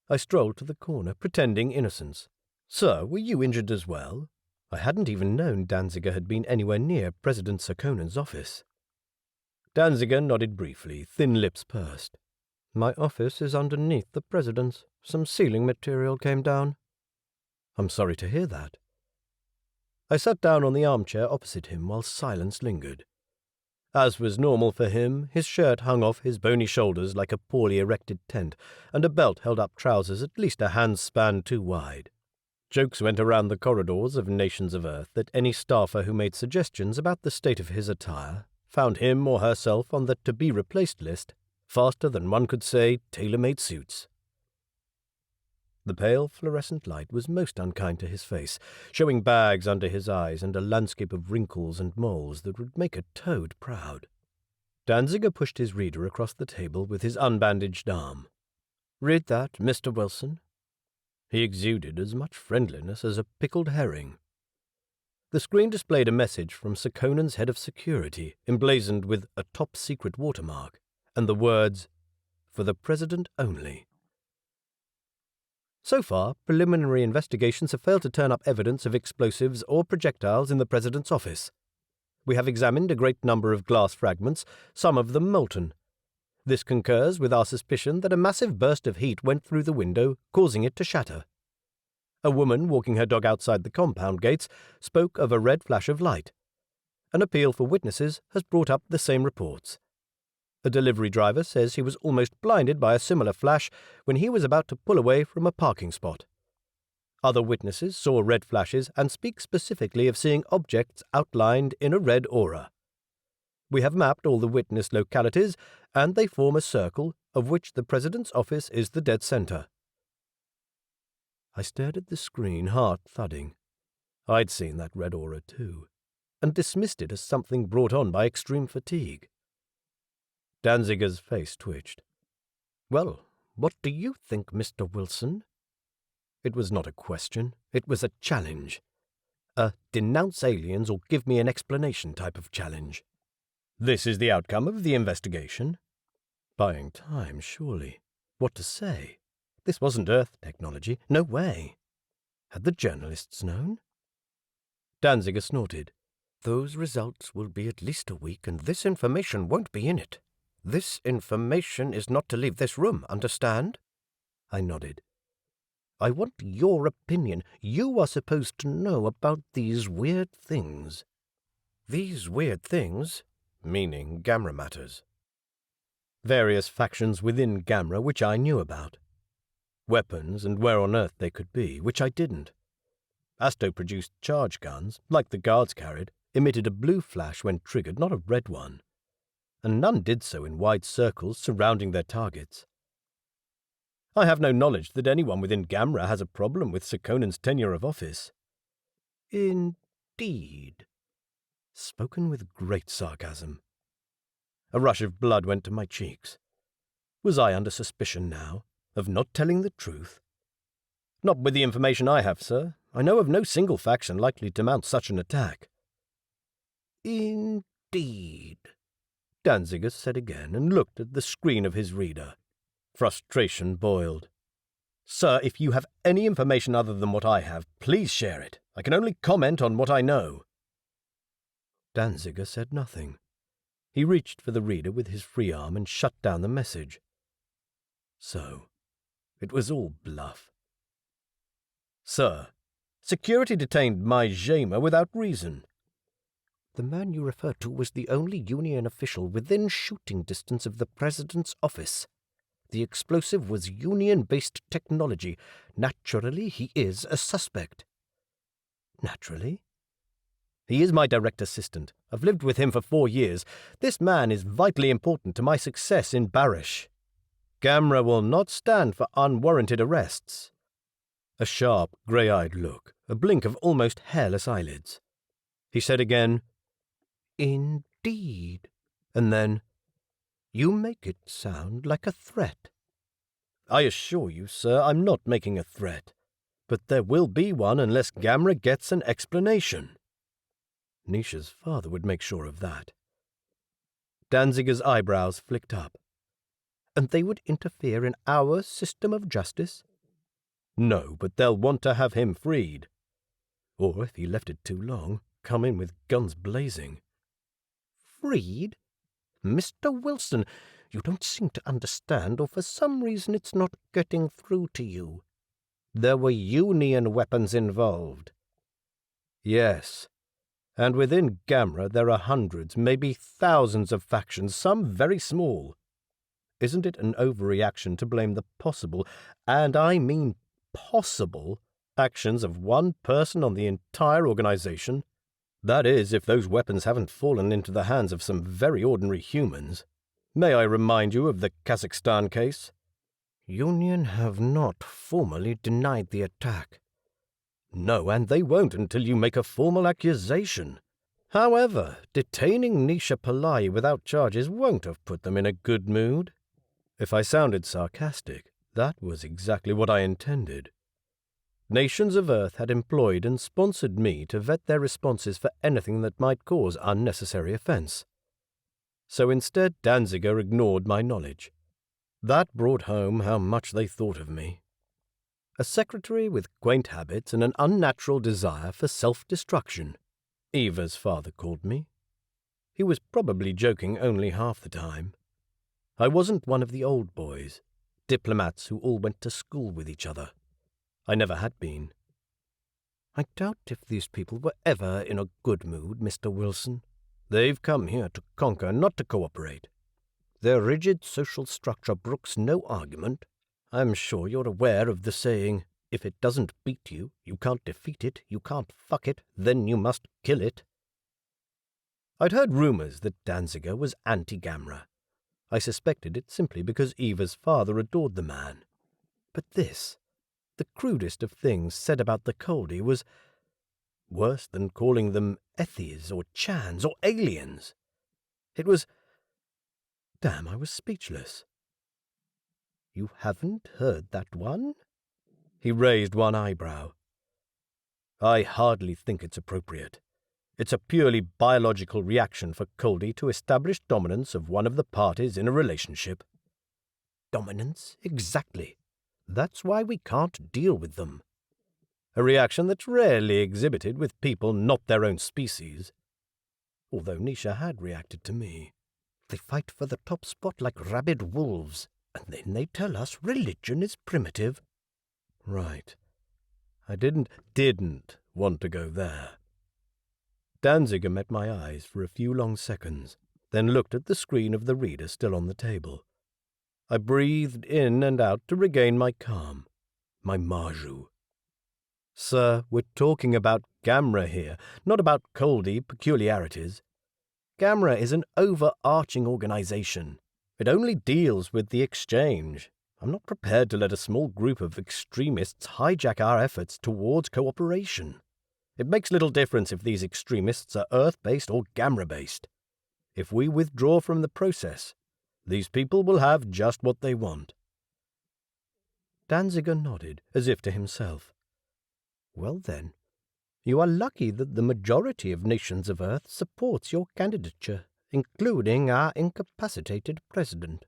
I strolled to the corner, pretending innocence. "Sir, were you injured as well?" I hadn't even known Danziger had been anywhere near President Sekonen's office. Danziger nodded briefly, thin lips pursed. "My office is underneath the president's. Some ceiling material came down." "I'm sorry to hear that." I sat down on the armchair opposite him while silence lingered. As was normal for him, his shirt hung off his bony shoulders like a poorly erected tent, and a belt held up trousers at least a handspan too wide. Jokes went around the corridors of Nations of Earth that any staffer who made suggestions about the state of his attire found him or herself on the to-be-replaced list faster than one could say tailor-made suits. The pale fluorescent light was most unkind to his face, showing bags under his eyes and a landscape of wrinkles and moles that would make a toad proud. Danziger pushed his reader across the table with his unbandaged arm. "Read that, Mr. Wilson." He exuded as much friendliness as a pickled herring. The screen displayed a message from Sekonen's head of security, emblazoned with a top-secret watermark, and the words, "For the President only." So far, preliminary investigations have failed to turn up evidence of explosives or projectiles in the President's office. We have examined a great number of glass fragments, some of them molten. This concurs with our suspicion that a massive burst of heat went through the window, causing it to shatter. A woman walking her dog outside the compound gates spoke of a red flash of light. An appeal for witnesses has brought up the same reports. A delivery driver says he was almost blinded by a similar flash when he was about to pull away from a parking spot. Other witnesses saw red flashes and speak specifically of seeing objects outlined in a red aura. We have mapped all the witness localities, and they form a circle, of which the President's office is the dead center. I stared at the screen, heart thudding. I'd seen that red aura too, and dismissed it as something brought on by extreme fatigue. Danziger's face twitched. "Well, what do you think, Mr. Wilson?" It was not a question. It was a challenge. A denounce aliens or give me an explanation type of challenge. "This is the outcome of the investigation." Buying time, surely. What to say? This wasn't Earth technology. No way. Had the journalists known? Danziger snorted. "Those results will be at least a week, and this information won't be in it." This information is not to leave this room, understand? I nodded. I want your opinion. You are supposed to know about these weird things. These weird things, meaning gamra matters. Various factions within gamra which I knew about. Weapons and where on earth they could be, which I didn't. Asto-produced charge guns, like the guards carried, emitted a blue flash when triggered, not a red one. And none did so in wide circles surrounding their targets. I have no knowledge that anyone within gamra has a problem with Sekonen's tenure of office. Indeed. Spoken with great sarcasm. A rush of blood went to my cheeks. Was I under suspicion now, of not telling the truth? Not with the information I have, sir. I know of no single faction likely to mount such an attack. Indeed, Danziger said again and looked at the screen of his reader. Frustration boiled. Sir, if you have any information other than what I have, please share it. I can only comment on what I know. Danziger said nothing. He reached for the reader with his free arm and shut down the message. So, it was all bluff. Sir, security detained my Jaima without reason. The man you refer to was the only Union official within shooting distance of the President's office. The explosive was Union-based technology. Naturally, he is a suspect. Naturally? He is my direct assistant. I've lived with him for 4 years. This man is vitally important to my success in Barish. Gamra will not stand for unwarranted arrests. A sharp, grey-eyed look, a blink of almost hairless eyelids. He said again, Indeed. And then, You make it sound like a threat. I assure you, sir, I'm not making a threat. But there will be one unless Gamra gets an explanation. Nisha's father would make sure of that. Danziger's eyebrows flicked up. And they would interfere in our system of justice? No, but they'll want to have him freed. Or, if he left it too long, come in with guns blazing. Freed? Mr. Wilson, you don't seem to understand, or for some reason it's not getting through to you. There were Union weapons involved. Yes. And within Gamra there are hundreds, maybe thousands of factions, some very small. Isn't it an overreaction to blame the possible, and I mean possible, actions of one person on the entire organization? That is, if those weapons haven't fallen into the hands of some very ordinary humans. May I remind you of the Kazakhstan case? Union have not formally denied the attack. No, and they won't until you make a formal accusation. However, detaining Nisha Pillai without charges won't have put them in a good mood. If I sounded sarcastic, that was exactly what I intended. Nations of Earth had employed and sponsored me to vet their responses for anything that might cause unnecessary offense. So instead, Danziger ignored my knowledge. That brought home how much they thought of me. A secretary with quaint habits and an unnatural desire for self-destruction. Eva's father called me. He was probably joking only half the time. I wasn't one of the old boys, diplomats who all went to school with each other. I never had been. I doubt if these people were ever in a good mood, Mr. Wilson. They've come here to conquer, not to cooperate. Their rigid social structure brooks no argument. I'm sure you're aware of the saying, if it doesn't beat you, you can't defeat it, you can't fuck it, then you must kill it. I'd heard rumors that Danziger was anti-Gamra. I suspected it simply because Eva's father adored the man. But this, the crudest of things said about the Coldi, was worse than calling them Ethies or Chans or aliens. It was... Damn, I was speechless. You haven't heard that one? He raised one eyebrow. I hardly think it's appropriate. It's a purely biological reaction for Coldi to establish dominance of one of the parties in a relationship. Dominance? Exactly. That's why we can't deal with them. A reaction that's rarely exhibited with people not their own species. Although Nisha had reacted to me. They fight for the top spot like rabid wolves, and then they tell us religion is primitive. Right. I didn't want to go there. Danziger met my eyes for a few long seconds, then looked at the screen of the reader still on the table. I breathed in and out to regain my calm, my marjou. Sir, we're talking about gamra here, not about Coldi peculiarities. Gamra is an overarching organization. It only deals with the exchange. I'm not prepared to let a small group of extremists hijack our efforts towards cooperation. It makes little difference if these extremists are Earth-based or Gamra-based. If we withdraw from the process, these people will have just what they want. Danziger nodded, as if to himself. Well then, you are lucky that the majority of nations of Earth supports your candidature, including our incapacitated president.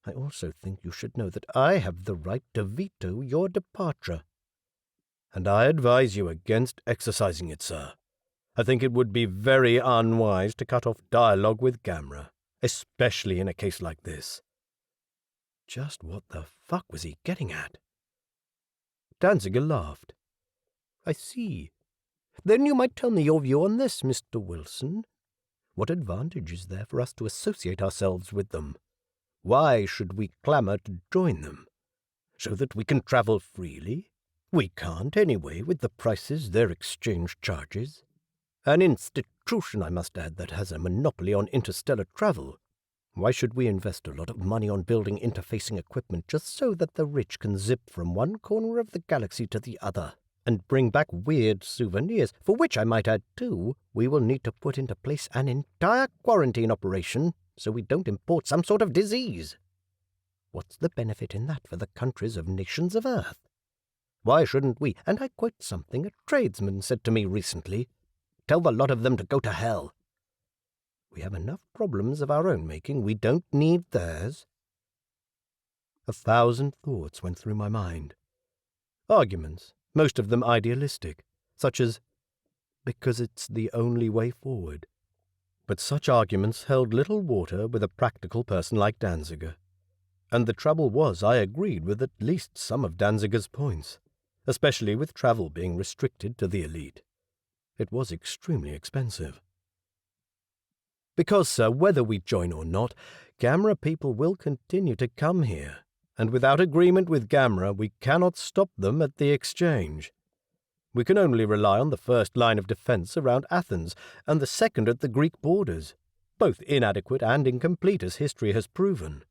I also think you should know that I have the right to veto your departure. And I advise you against exercising it, sir. I think it would be very unwise to cut off dialogue with Gamra, especially in a case like this. Just what the fuck was he getting at? Danziger laughed. I see. Then you might tell me your view on this, Mr. Wilson. What advantage is there for us to associate ourselves with them? Why should we clamour to join them? So that we can travel freely? We can't anyway with the prices their exchange charges. An institution, I must add, that has a monopoly on interstellar travel. Why should we invest a lot of money on building interfacing equipment just so that the rich can zip from one corner of the galaxy to the other and bring back weird souvenirs, for which, I might add too, we will need to put into place an entire quarantine operation so we don't import some sort of disease? What's the benefit in that for the countries of nations of Earth? Why shouldn't we, and I quote something a tradesman said to me recently, tell the lot of them to go to hell? We have enough problems of our own making, we don't need theirs. 1,000 thoughts went through my mind. Arguments, most of them idealistic, such as, because it's the only way forward. But such arguments held little water with a practical person like Danziger. And the trouble was I agreed with at least some of Danziger's points, especially with travel being restricted to the elite. It was extremely expensive. Because, sir, whether we join or not, Gamra people will continue to come here, and without agreement with Gamra we cannot stop them at the exchange. We can only rely on the first line of defence around Athens and the second at the Greek borders, both inadequate and incomplete as history has proven.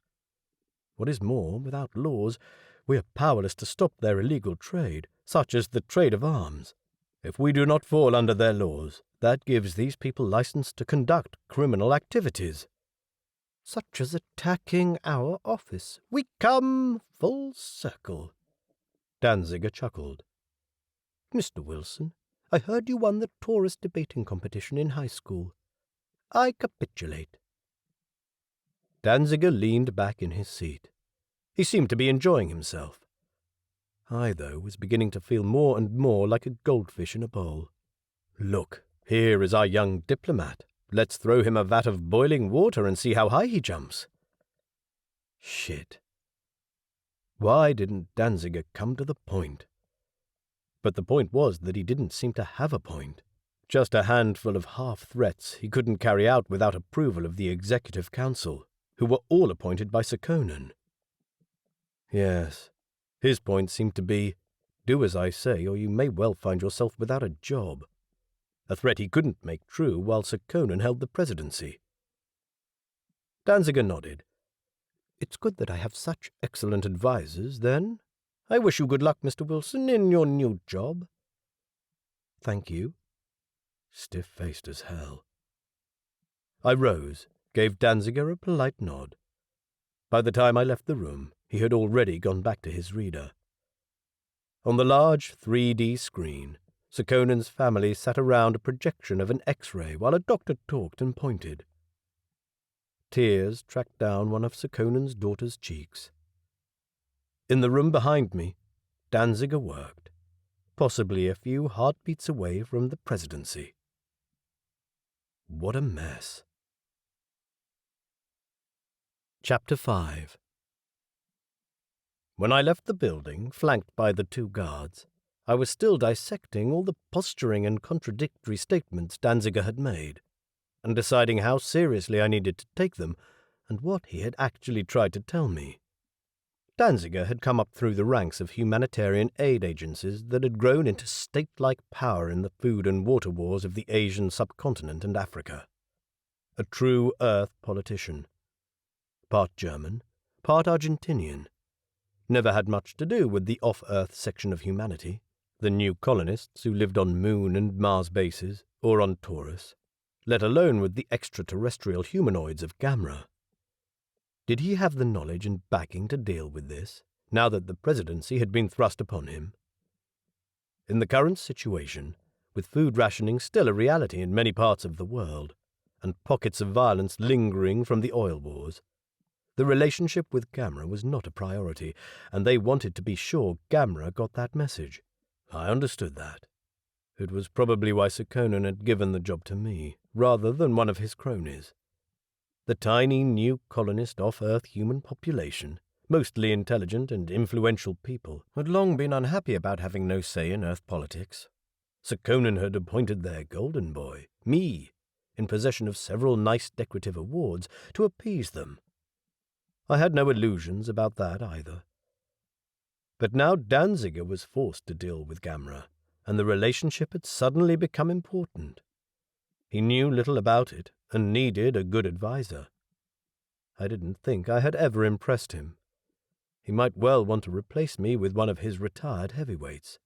What is more, without laws, we are powerless to stop their illegal trade, such as the trade of arms. If we do not fall under their laws, that gives these people license to conduct criminal activities, such as attacking our office. We come full circle. Danziger chuckled. Mr. Wilson, I heard you won the Taurus debating competition in high school. I capitulate. Danziger leaned back in his seat. He seemed to be enjoying himself. I, though, was beginning to feel more and more like a goldfish in a bowl. Look, here is our young diplomat. Let's throw him a vat of boiling water and see how high he jumps. Shit. Why didn't Danziger come to the point? But the point was that he didn't seem to have a point. Just a handful of half-threats he couldn't carry out without approval of the Executive Council, who were all appointed by Sir Conan. Yes, his point seemed to be, do as I say, or you may well find yourself without a job. A threat he couldn't make true while Sir Conan held the presidency. Danziger nodded. It's good that I have such excellent advisers, then. I wish you good luck, Mr. Wilson, in your new job. Thank you. Stiff-faced as hell. I rose, gave Danziger a polite nod. By the time I left the room, he had already gone back to his reader. On the large 3D screen, Sir Conan's family sat around a projection of an X-ray while a doctor talked and pointed. Tears tracked down one of Sir Conan's daughter's cheeks. In the room behind me, Danziger worked, possibly a few heartbeats away from the presidency. What a mess. Chapter 5. When I left the building, flanked by the 2 guards, I was still dissecting all the posturing and contradictory statements Danziger had made, and deciding how seriously I needed to take them and what he had actually tried to tell me. Danziger had come up through the ranks of humanitarian aid agencies that had grown into state-like power in the food and water wars of the Asian subcontinent and Africa. A true Earth politician. Part German, part Argentinian. Never had much to do with the off-Earth section of humanity, the new colonists who lived on Moon and Mars bases or on Taurus, let alone with the extraterrestrial humanoids of Gamra. Did he have the knowledge and backing to deal with this, now that the presidency had been thrust upon him? In the current situation, with food rationing still a reality in many parts of the world, and pockets of violence lingering from the oil wars, the relationship with Gamra was not a priority, and they wanted to be sure Gamra got that message. I understood that. It was probably why Sir Conan had given the job to me, rather than one of his cronies. The tiny new colonist off-Earth human population, mostly intelligent and influential people, had long been unhappy about having no say in Earth politics. Sir Conan had appointed their golden boy, me, in possession of several nice decorative awards, to appease them. I had no illusions about that either. But now Danziger was forced to deal with Gamra, and the relationship had suddenly become important. He knew little about it, and needed a good adviser. I didn't think I had ever impressed him. He might well want to replace me with one of his retired heavyweights.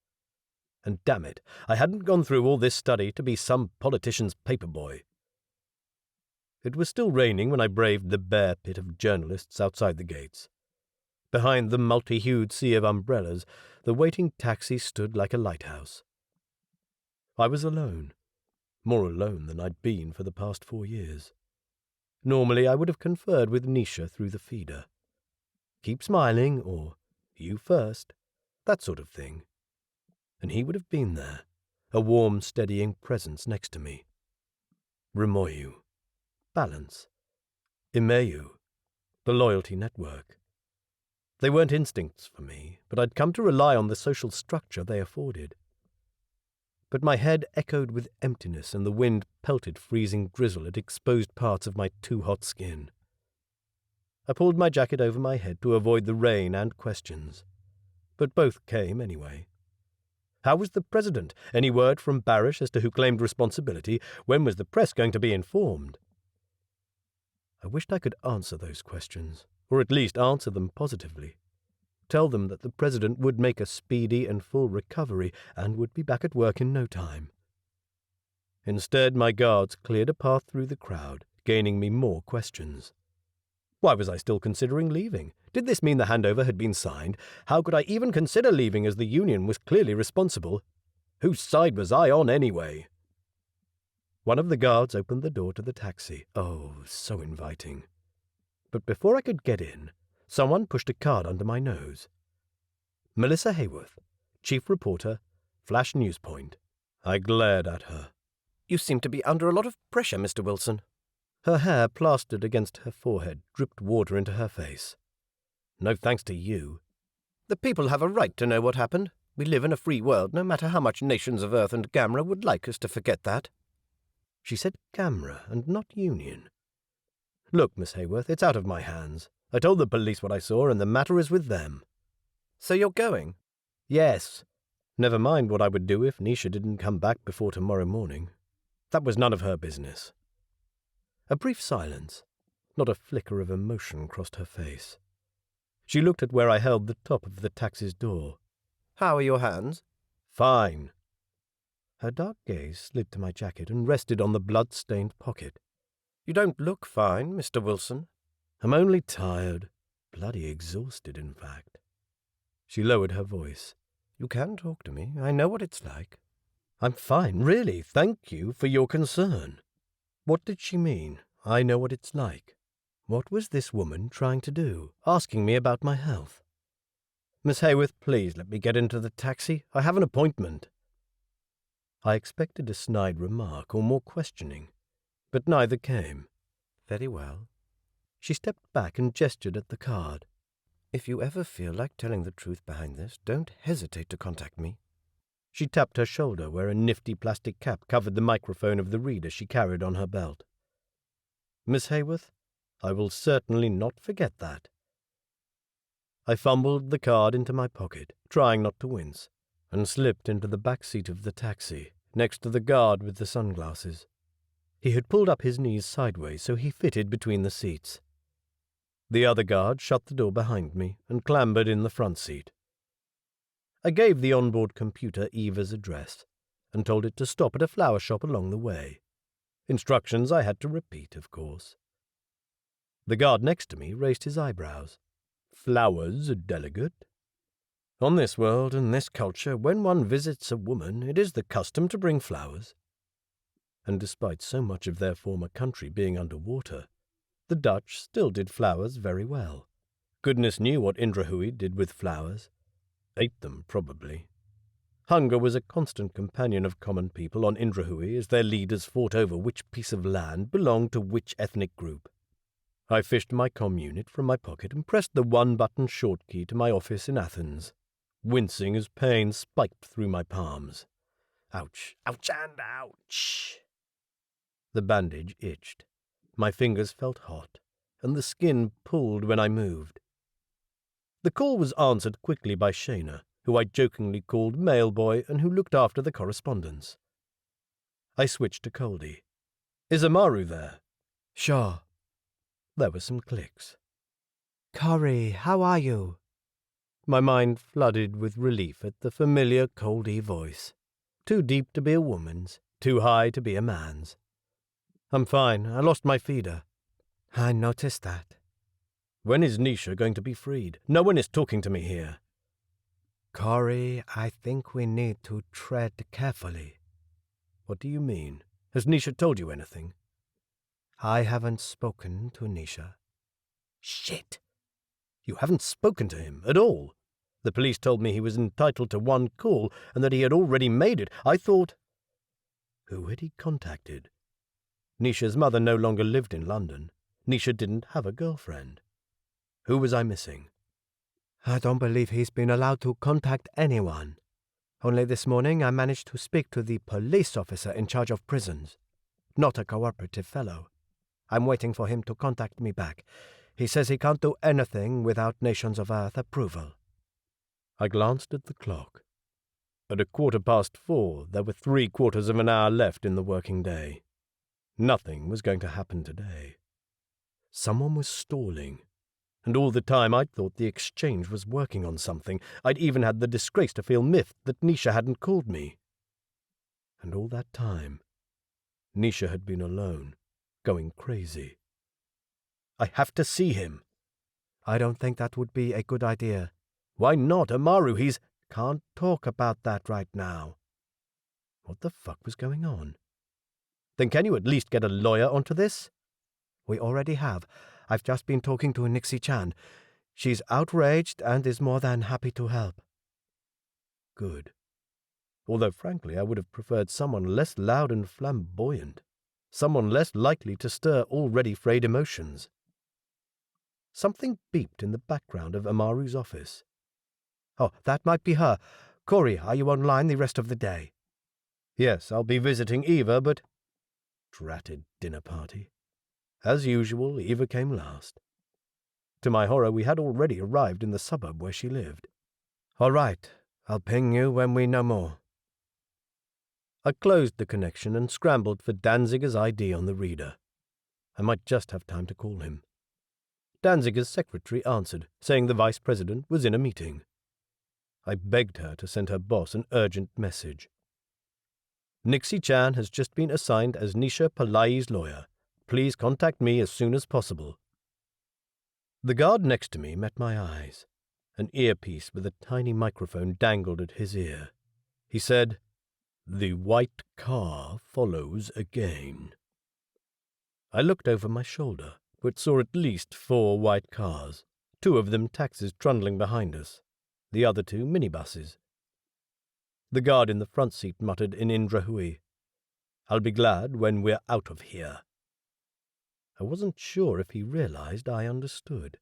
And damn it, I hadn't gone through all this study to be some politician's paperboy. It was still raining when I braved the bear pit of journalists outside the gates. Behind the multi-hued sea of umbrellas, the waiting taxi stood like a lighthouse. I was alone, more alone than I'd been for the past 4 years. Normally I would have conferred with Nisha through the feeder. Keep smiling, or you first, that sort of thing. And he would have been there, a warm, steadying presence next to me. Remoyu. Balance. Imeyu. The loyalty network. They weren't instincts for me, but I'd come to rely on the social structure they afforded. But my head echoed with emptiness and the wind pelted freezing drizzle at exposed parts of my too-hot skin. I pulled my jacket over my head to avoid the rain and questions. But both came anyway. How was the president? Any word from Barish as to who claimed responsibility? When was the press going to be informed? I wished I could answer those questions, or at least answer them positively. Tell them that the president would make a speedy and full recovery and would be back at work in no time. Instead, my guards cleared a path through the crowd, gaining me more questions. Why was I still considering leaving? Did this mean the handover had been signed? How could I even consider leaving as the union was clearly responsible? Whose side was I on anyway? One of the guards opened the door to the taxi. Oh, so inviting. But before I could get in, someone pushed a card under my nose. Melissa Hayworth, chief reporter, Flash News Point. I glared at her. You seem to be under a lot of pressure, Mr. Wilson. Her hair, plastered against her forehead, dripped water into her face. No thanks to you. The people have a right to know what happened. We live in a free world, no matter how much nations of Earth and Gamra would like us to forget that. She said Gamra and not Union. Look, Miss Hayworth, it's out of my hands. I told the police what I saw, and the matter is with them. So you're going? Yes. Never mind what I would do if Nisha didn't come back before tomorrow morning. That was none of her business. A brief silence. Not a flicker of emotion crossed her face. She looked at where I held the top of the taxi's door. How are your hands? Fine. Her dark gaze slid to my jacket and rested on the blood-stained pocket. You don't look fine, Mr. Wilson. I'm only tired. Bloody exhausted, in fact. She lowered her voice. You can talk to me. I know what it's like. I'm fine, really. Thank you for your concern. What did she mean? I know what it's like. What was this woman trying to do, asking me about my health? Miss Hayworth, please let me get into the taxi. I have an appointment. I expected a snide remark or more questioning, but neither came. Very well. She stepped back and gestured at the card. "If you ever feel like telling the truth behind this, don't hesitate to contact me." She tapped her shoulder where a nifty plastic cap covered the microphone of the reader she carried on her belt. "Miss Hayworth, I will certainly not forget that." I fumbled the card into my pocket, trying not to wince, and slipped into the back seat of the taxi, next to the guard with the sunglasses. He had pulled up his knees sideways so he fitted between the seats. The other guard shut the door behind me and clambered in the front seat. I gave the onboard computer Eva's address and told it to stop at a flower shop along the way. Instructions I had to repeat, of course. The guard next to me raised his eyebrows. "Flowers, delegate?" On this world and this culture, when one visits a woman, it is the custom to bring flowers. And despite so much of their former country being under water, the Dutch still did flowers very well. Goodness knew what Indrahui did with flowers. Ate them, probably. Hunger was a constant companion of common people on Indrahui as their leaders fought over which piece of land belonged to which ethnic group. I fished my comm unit from my pocket and pressed the one-button short key to my office in Athens, wincing as pain spiked through my palms. Ouch, ouch, and ouch. The bandage itched. My fingers felt hot, and the skin pulled when I moved. The call was answered quickly by Shayna, who I jokingly called mailboy and who looked after the correspondence. I switched to Coldi. "Is Amaru there?" "Sure." There were some clicks. "Corey, how are you?" My mind flooded with relief at the familiar Coldi voice. Too deep to be a woman's, too high to be a man's. "I'm fine. I lost my feeder." "I noticed that." "When is Nisha going to be freed? No one is talking to me here." "Corey, I think we need to tread carefully." "What do you mean? Has Nisha told you anything?" "I haven't spoken to Nisha." "Shit! You haven't spoken to him at all? The police told me he was entitled to one call and that he had already made it. I thought—" Who had he contacted? Nisha's mother no longer lived in London. Nisha didn't have a girlfriend. Who was I missing? "I don't believe he's been allowed to contact anyone. Only this morning I managed to speak to the police officer in charge of prisons. Not a cooperative fellow. I'm waiting for him to contact me back. He says he can't do anything without Nations of Earth approval." I glanced at the clock. At 4:15, there were 3/4 of an hour left in the working day. Nothing was going to happen today. Someone was stalling. And all the time I'd thought the exchange was working on something. I'd even had the disgrace to feel miffed that Nisha hadn't called me. And all that time, Nisha had been alone, going crazy. "I have to see him." "I don't think that would be a good idea." "Why not? Amaru, he's—" "Can't talk about that right now." What the fuck was going on? "Then can you at least get a lawyer onto this?" "We already have. I've just been talking to Nixie-chan. She's outraged and is more than happy to help." Good. Although, frankly, I would have preferred someone less loud and flamboyant. Someone less likely to stir already frayed emotions. Something beeped in the background of Amaru's office. "Oh, that might be her. Corey, are you online the rest of the day?" "Yes, I'll be visiting Eva, but—" Dratted dinner party. As usual, Eva came last. To my horror, we had already arrived in the suburb where she lived. "All right, I'll ping you when we know more." I closed the connection and scrambled for Danziger's ID on the reader. I might just have time to call him. Danziger's secretary answered, saying the vice president was in a meeting. I begged her to send her boss an urgent message. "Nixie-chan has just been assigned as Nisha Pillai's lawyer. Please contact me as soon as possible." The guard next to me met my eyes. An earpiece with a tiny microphone dangled at his ear. He said, "The white car follows again." I looked over my shoulder, but saw at least 4 white cars, 2 of them taxis trundling behind us, the other 2 minibuses. The guard in the front seat muttered in Indrahui, "I'll be glad when we're out of here." I wasn't sure if he realized I understood.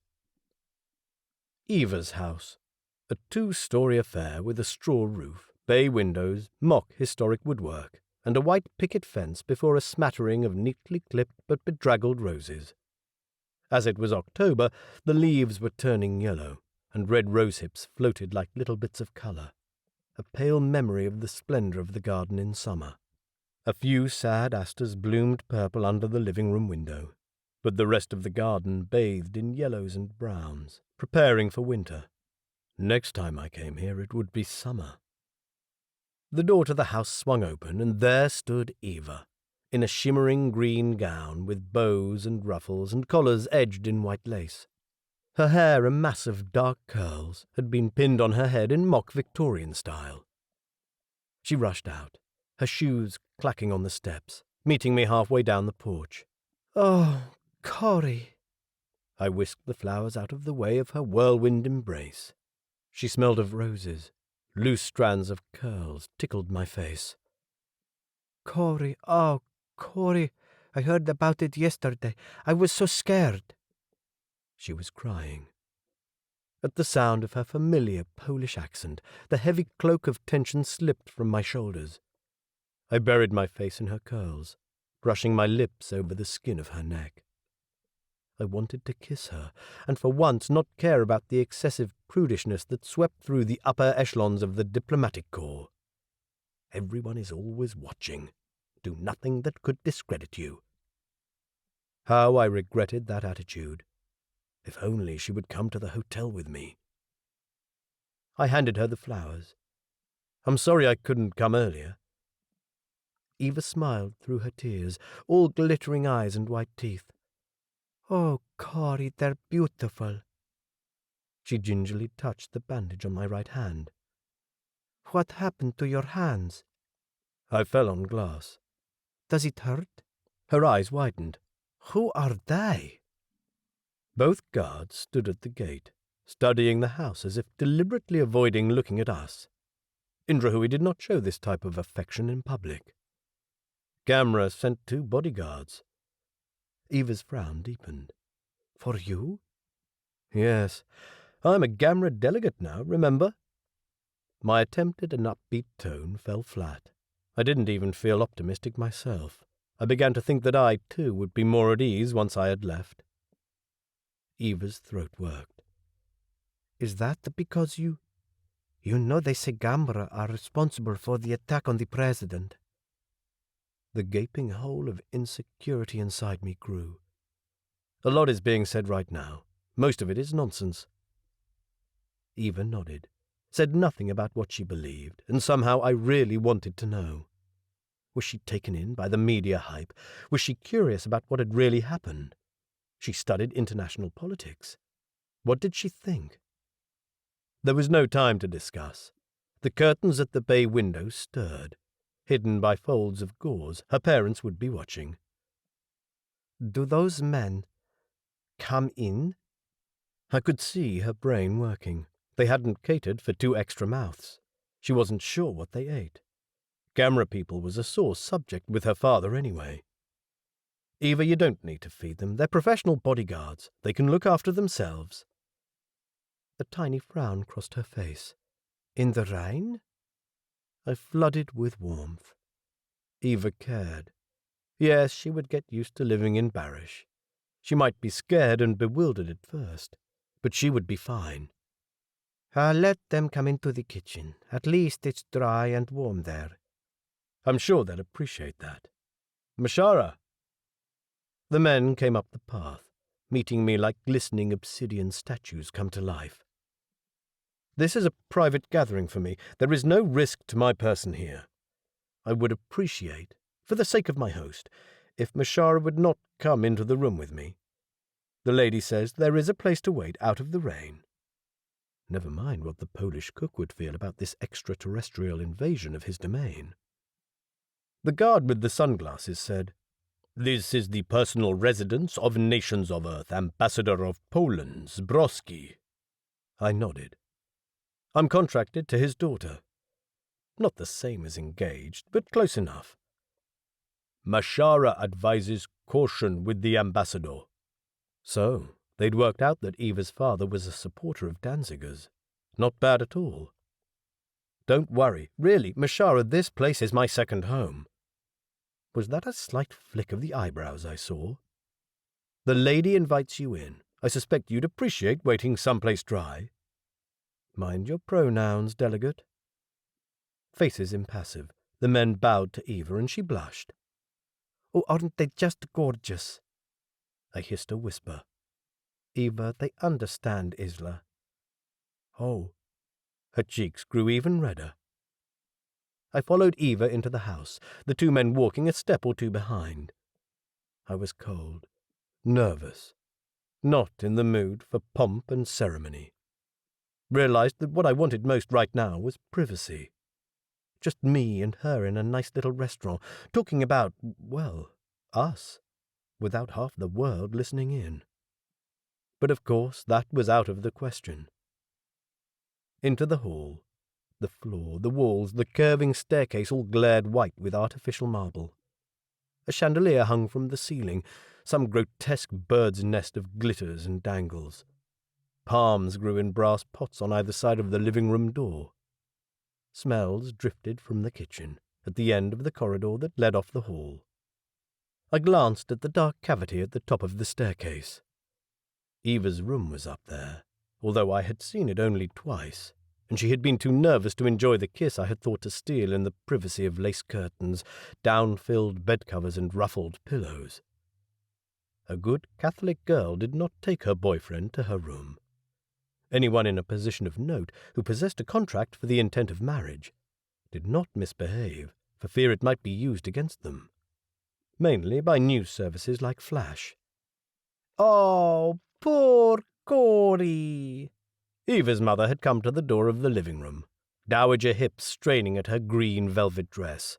Eva's house, a 2-story affair with a straw roof, bay windows, mock historic woodwork, and a white picket fence before a smattering of neatly clipped but bedraggled roses. As it was October, the leaves were turning yellow, and red rosehips floated like little bits of colour, a pale memory of the splendour of the garden in summer. A few sad asters bloomed purple under the living-room window, but the rest of the garden bathed in yellows and browns, preparing for winter. Next time I came here it would be summer. The door to the house swung open, and there stood Eva, in a shimmering green gown with bows and ruffles and collars edged in white lace. Her hair, a mass of dark curls, had been pinned on her head in mock Victorian style. She rushed out, her shoes clacking on the steps, meeting me halfway down the porch. "Oh, Corey!" I whisked the flowers out of the way of her whirlwind embrace. She smelled of roses. Loose strands of curls tickled my face. "Corey, oh, Corey, I heard about it yesterday. I was so scared." She was crying. At the sound of her familiar Polish accent, the heavy cloak of tension slipped from my shoulders. I buried my face in her curls, brushing my lips over the skin of her neck. I wanted to kiss her, and for once not care about the excessive prudishness that swept through the upper echelons of the diplomatic corps. Everyone is always watching. Do nothing that could discredit you. How I regretted that attitude. If only she would come to the hotel with me. I handed her the flowers. "I'm sorry I couldn't come earlier." Eva smiled through her tears, all glittering eyes and white teeth. "Oh, Corey, they're beautiful." She gingerly touched the bandage on my right hand. "What happened to your hands?" "I fell on glass." "Does it hurt?" Her eyes widened. "Who are they?" Both guards stood at the gate, studying the house as if deliberately avoiding looking at us. Indrahui did not show this type of affection in public. Gamra sent 2 bodyguards. Eva's frown deepened. "For you?" "Yes. I'm a Gamra delegate now, remember?" My attempt at an upbeat tone fell flat. I didn't even feel optimistic myself. I began to think that I, too, would be more at ease once I had left. Eva's throat worked. "Is that because you know they say Gamra are responsible for the attack on the president?" The gaping hole of insecurity inside me grew. A lot is being said right now. Most of it is nonsense. Eva nodded, said nothing about what she believed, and somehow I really wanted to know. Was she taken in by the media hype? Was she curious about what had really happened? She studied international politics. What did she think? There was no time to discuss. The curtains at the bay window stirred. Hidden by folds of gauze, her parents would be watching. "Do those men come in?" I could see her brain working. They hadn't catered for 2 extra mouths. She wasn't sure what they ate. Gamra people was a sore subject with her father anyway. "Eva, you don't need to feed them. They're professional bodyguards. They can look after themselves." A tiny frown crossed her face. "In the rain?" I flooded with warmth. Eva cared. Yes, she would get used to living in Barish. She might be scared and bewildered at first, but she would be fine. "Let them come into the kitchen. At least it's dry and warm there." "I'm sure they'll appreciate that." "Mashara!" The men came up the path, meeting me like glistening obsidian statues come to life. "This is a private gathering for me. There is no risk to my person here. I would appreciate, for the sake of my host, if Mashara would not come into the room with me. The lady says there is a place to wait out of the rain." Never mind what the Polish cook would feel about this extraterrestrial invasion of his domain. The guard with the sunglasses said, "This is the personal residence of Nations of Earth Ambassador of Poland, Zbrowski." I nodded. "I'm contracted to his daughter. Not the same as engaged, but close enough." "Mashara advises caution with the ambassador." So, they'd worked out that Eva's father was a supporter of Danziger's. Not bad at all. "Don't worry. Really, Mashara, this place is my second home." Was that a slight flick of the eyebrows I saw? "The lady invites you in. I suspect you'd appreciate waiting someplace dry." "Mind your pronouns, delegate." Faces impassive, the men bowed to Eva, and she blushed. "Oh, aren't they just gorgeous?" I hissed a whisper. "Eva, they understand Isla." "Oh." Her cheeks grew even redder. I followed Eva into the house, the two men walking a step or two behind. I was cold, nervous, not in the mood for pomp and ceremony. Realized that what I wanted most right now was privacy. Just me and her in a nice little restaurant, talking about, well, us, without half the world listening in. But of course that was out of the question. Into the hall. The floor, the walls, the curving staircase all glared white with artificial marble. A chandelier hung from the ceiling, some grotesque bird's nest of glitters and dangles. Palms grew in brass pots on either side of the living-room door. Smells drifted from the kitchen, at the end of the corridor that led off the hall. I glanced at the dark cavity at the top of the staircase. Eva's room was up there, although I had seen it only twice, and she had been too nervous to enjoy the kiss I had thought to steal in the privacy of lace curtains, down-filled bedcovers, and ruffled pillows. A good Catholic girl did not take her boyfriend to her room. Anyone in a position of note who possessed a contract for the intent of marriage did not misbehave for fear it might be used against them, mainly by news services like Flash. "Oh, poor Corey!" Eva's mother had come to the door of the living room, dowager hips straining at her green velvet dress.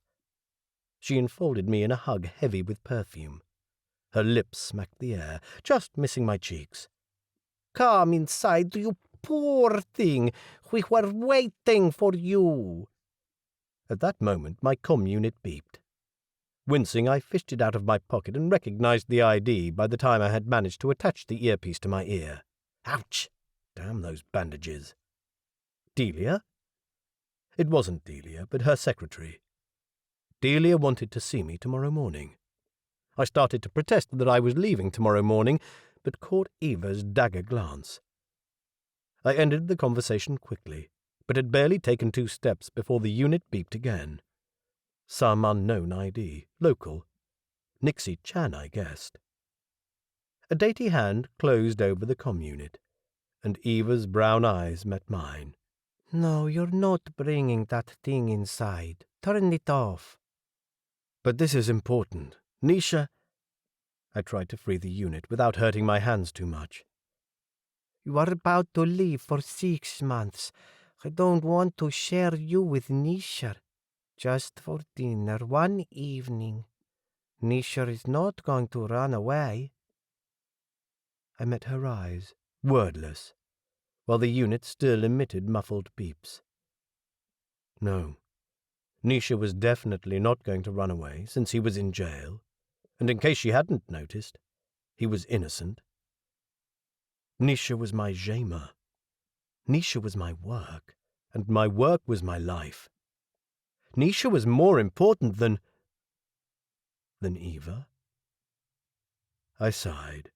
She enfolded me in a hug heavy with perfume. Her lips smacked the air, just missing my cheeks. "Come inside, you poor thing. We were waiting for you." At that moment my comm unit beeped. Wincing, I fished it out of my pocket and recognized the ID by the time I had managed to attach the earpiece to my ear. Ouch! Damn those bandages. Delia? It wasn't Delia, but her secretary. Delia wanted to see me tomorrow morning. I started to protest that I was leaving tomorrow morning, but caught Eva's dagger glance. I ended the conversation quickly, but had barely taken 2 steps before the unit beeped again. Some unknown ID, local. Nixie Chan, I guessed. A dainty hand closed over the comm unit, and Eva's brown eyes met mine. "No, you're not bringing that thing inside. Turn it off." "But this is important. Nisha—" I tried to free the unit without hurting my hands too much. "You are about to leave for 6 months. I don't want to share you with Nisha. Just for dinner, one evening. Nisha is not going to run away." I met her eyes, wordless, while the unit still emitted muffled beeps. No, Nisha was definitely not going to run away since he was in jail, and in case she hadn't noticed, he was innocent. Nisha was my Jema. Nisha was my work, and my work was my life. Nisha was more important than Eva. I sighed,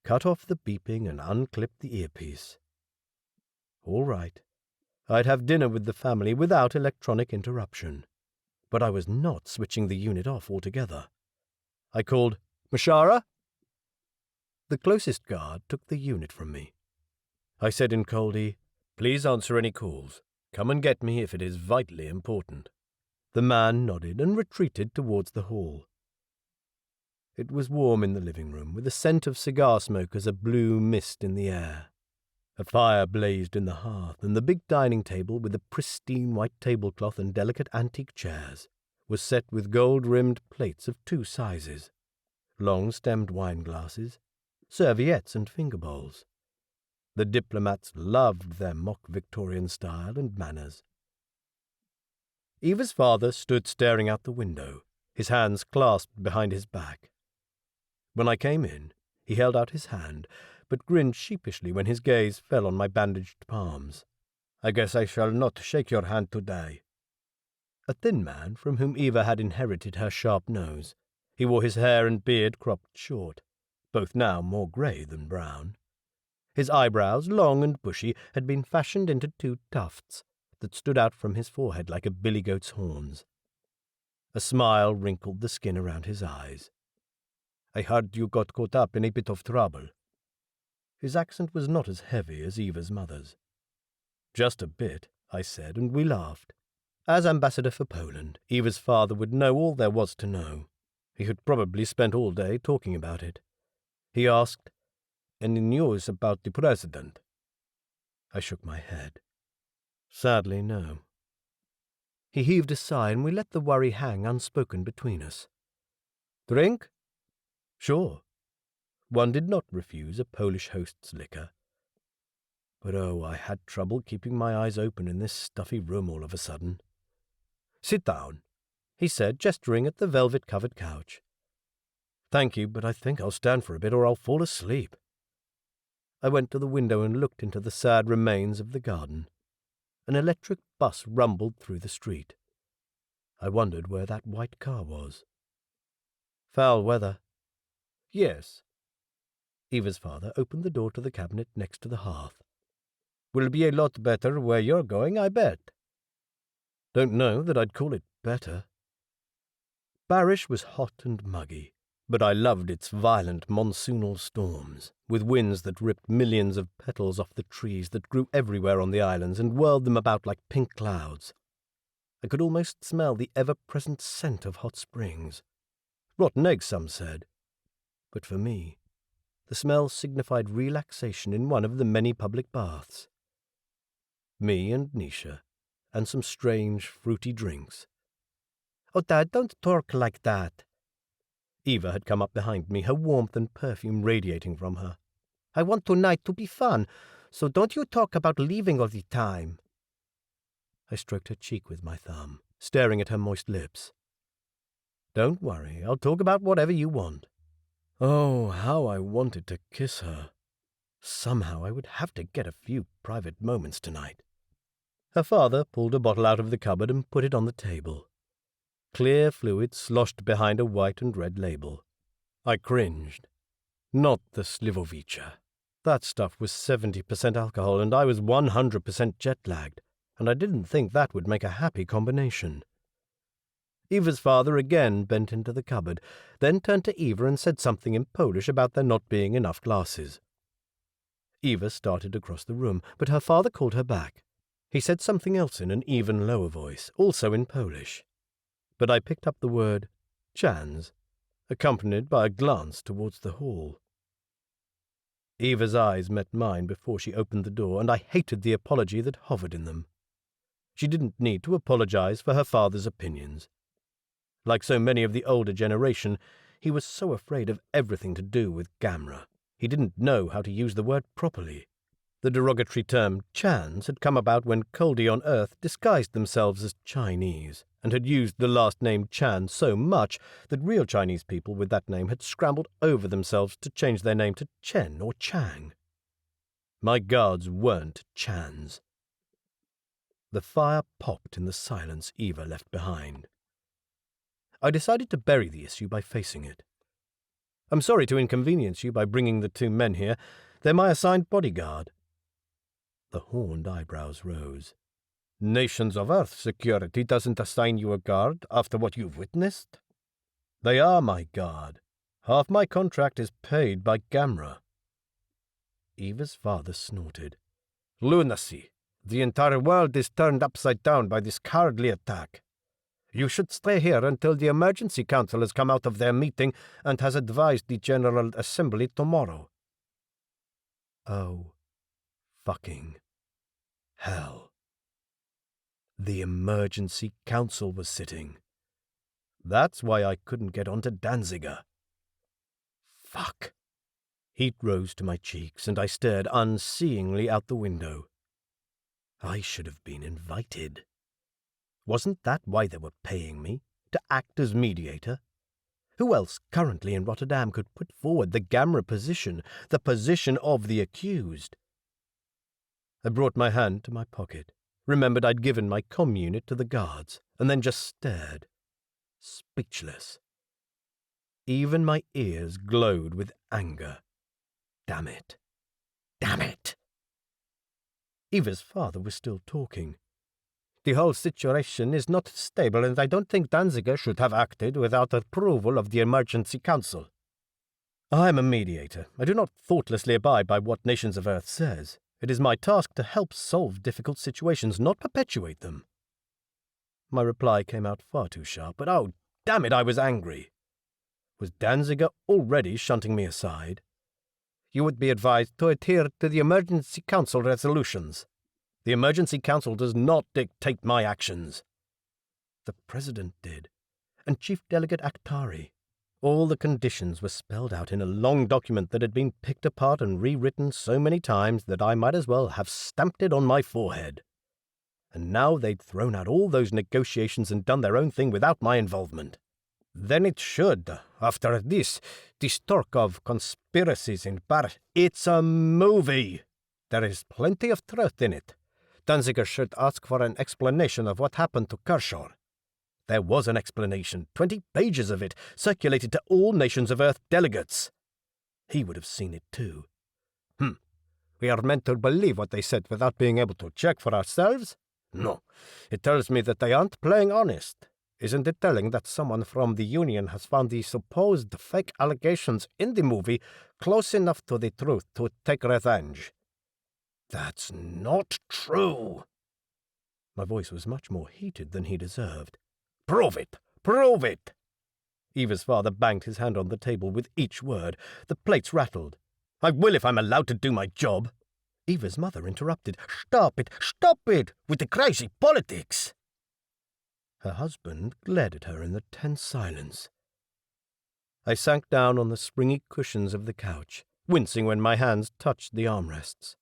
cut off the beeping and unclipped the earpiece. All right. I'd have dinner with the family without electronic interruption. But I was not switching the unit off altogether. I called, "Mashara?" The closest guard took the unit from me. I said in Coldi, "Please answer any calls. Come and get me if it is vitally important." The man nodded and retreated towards the hall. It was warm in the living room, with a scent of cigar smoke as a blue mist in the air. A fire blazed in the hearth, and the big dining table, with a pristine white tablecloth and delicate antique chairs, was set with gold-rimmed plates of 2 sizes, long-stemmed wine glasses, serviettes and finger bowls. The Diplomats loved their mock Victorian style and manners. Eva's father stood staring out the window, his hands clasped behind his back. When I came in, he held out his hand, but grinned sheepishly when his gaze fell on my bandaged palms. "I guess I shall not shake your hand today." A thin man from whom Eva had inherited her sharp nose. He wore his hair and beard cropped short, both now more grey than brown. His eyebrows, long and bushy, had been fashioned into two tufts that stood out from his forehead like a billy goat's horns. A smile wrinkled the skin around his eyes. "I heard you got caught up in a bit of trouble." His accent was not as heavy as Eva's mother's. "Just a bit," I said, and we laughed. As ambassador for Poland, Eva's father would know all there was to know. He had probably spent all day talking about it. He asked, "Any news about the president?" I shook my head. "Sadly, no." He heaved a sigh, and we let the worry hang unspoken between us. "Drink?" "Sure." One did not refuse a Polish host's liquor. But oh, I had trouble keeping my eyes open in this stuffy room all of a sudden. "Sit down," he said, gesturing at the velvet-covered couch. "Thank you, but I think I'll stand for a bit or I'll fall asleep." I went to the window and looked into the sad remains of the garden. An electric bus rumbled through the street. I wondered where that white car was. "Foul weather." "Yes." Eva's father opened the door to the cabinet next to the hearth. "Will be a lot better where you're going, I bet." Don't know that I'd call it better. Barish was hot and muggy, but I loved its violent monsoonal storms, with winds that ripped millions of petals off the trees that grew everywhere on the islands and whirled them about like pink clouds. I could almost smell the ever-present scent of hot springs. Rotten eggs, some said. But for me, the smell signified relaxation in one of the many public baths. Me and Nisha, and some strange, fruity drinks. "Oh, Dad, don't talk like that." Eva had come up behind me, her warmth and perfume radiating from her. "I want tonight to be fun, so don't you talk about leaving all the time." I stroked her cheek with my thumb, staring at her moist lips. "Don't worry, I'll talk about whatever you want." Oh, how I wanted to kiss her. Somehow I would have to get a few private moments tonight. Her father pulled a bottle out of the cupboard and put it on the table. Clear fluid sloshed behind a white and red label. I cringed. Not the Slivovica. That stuff was 70% alcohol, and I was 100% jet-lagged, and I didn't think that would make a happy combination. Eva's father again bent into the cupboard, then turned to Eva and said something in Polish about there not being enough glasses. Eva started across the room, but her father called her back. He said something else in an even lower voice, also in Polish. But I picked up the word "chans," accompanied by a glance towards the hall. Eva's eyes met mine before she opened the door, and I hated the apology that hovered in them. She didn't need to apologize for her father's opinions. Like so many of the older generation, he was so afraid of everything to do with gamra. He didn't know how to use the word properly. The derogatory term "chans" had come about when Coldi on Earth disguised themselves as Chinese, and had used the last name Chan so much that real Chinese people with that name had scrambled over themselves to change their name to Chen or Chang. My guards weren't Chans. The fire popped in the silence Eva left behind. I decided to bury the issue by facing it. "I'm sorry to inconvenience you by bringing the two men here. They're my assigned bodyguard." The horned eyebrows rose. "Nations of Earth security doesn't assign you a guard after what you've witnessed?" "They are my guard. Half my contract is paid by gamra." Eva's father snorted. "Lunacy. The entire world is turned upside down by this cowardly attack. You should stay here until the Emergency Council has come out of their meeting and has advised the General Assembly tomorrow." Oh, fucking hell. The Emergency Council was sitting. That's why I couldn't get onto Danziger. Fuck. Heat rose to my cheeks, and I stared unseeingly out the window. I should have been invited. Wasn't that why they were paying me? To act as mediator? Who else currently in Rotterdam could put forward the gamra position, the position of the accused? I brought my hand to my pocket, remembered I'd given my comm unit to the guards, and then just stared, speechless. Even my ears glowed with anger. Damn it. Damn it! Eva's father was still talking. The whole situation is not stable, and I don't think Danziger should have acted without approval of the Emergency Council. I am a mediator. I do not thoughtlessly abide by what Nations of Earth says. It is my task to help solve difficult situations, not perpetuate them. My reply came out far too sharp, but oh, damn it, I was angry. Was Danziger already shunting me aside? You would be advised to adhere to the Emergency Council resolutions. The Emergency Council does not dictate my actions. The President did, and Chief Delegate Akhtari. All the conditions were spelled out in a long document that had been picked apart and rewritten so many times that I might as well have stamped it on my forehead. And now they'd thrown out all those negotiations and done their own thing without my involvement. Then it should, after this talk of conspiracies in Paris. It's a movie. There is plenty of truth in it. Danziger should ask for an explanation of what happened to Kershaw. There was an explanation, 20 pages of it, circulated to all Nations of Earth delegates. He would have seen it too. We are meant to believe what they said without being able to check for ourselves? No, it tells me that they aren't playing honest. Isn't it telling that someone from the Union has found the supposed fake allegations in the movie close enough to the truth to take revenge? That's not true. My voice was much more heated than he deserved. Prove it! Prove it! Eva's father banged his hand on the table with each word. The plates rattled. I will if I'm allowed to do my job. Eva's mother interrupted. Stop it! Stop it! With the crazy politics! Her husband glared at her in the tense silence. I sank down on the springy cushions of the couch, wincing when my hands touched the armrests.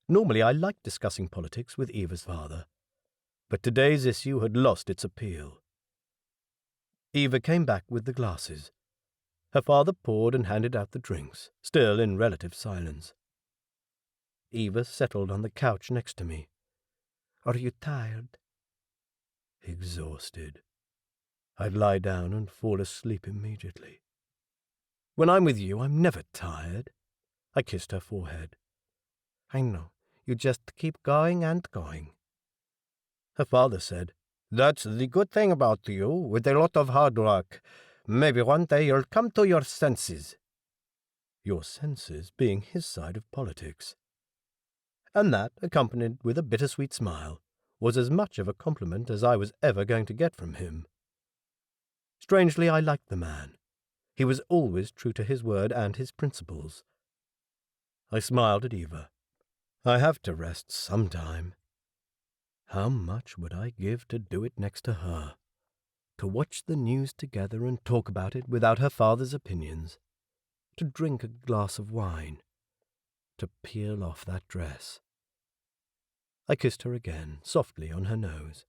Normally I liked discussing politics with Eva's father, but today's issue had lost its appeal. Eva came back with the glasses. Her father poured and handed out the drinks, still in relative silence. Eva settled on the couch next to me. Are you tired? Exhausted. I'd lie down and fall asleep immediately. When I'm with you, I'm never tired. I kissed her forehead. I know. You just keep going and going. Her father said, That's the good thing about you, with a lot of hard work. Maybe one day you'll come to your senses. Your senses being his side of politics. And that, accompanied with a bittersweet smile, was as much of a compliment as I was ever going to get from him. Strangely, I liked the man. He was always true to his word and his principles. I smiled at Eva. I have to rest sometime. How much would I give to do it next to her? To watch the news together and talk about it without her father's opinions. To drink a glass of wine. To peel off that dress. I kissed her again, softly on her nose.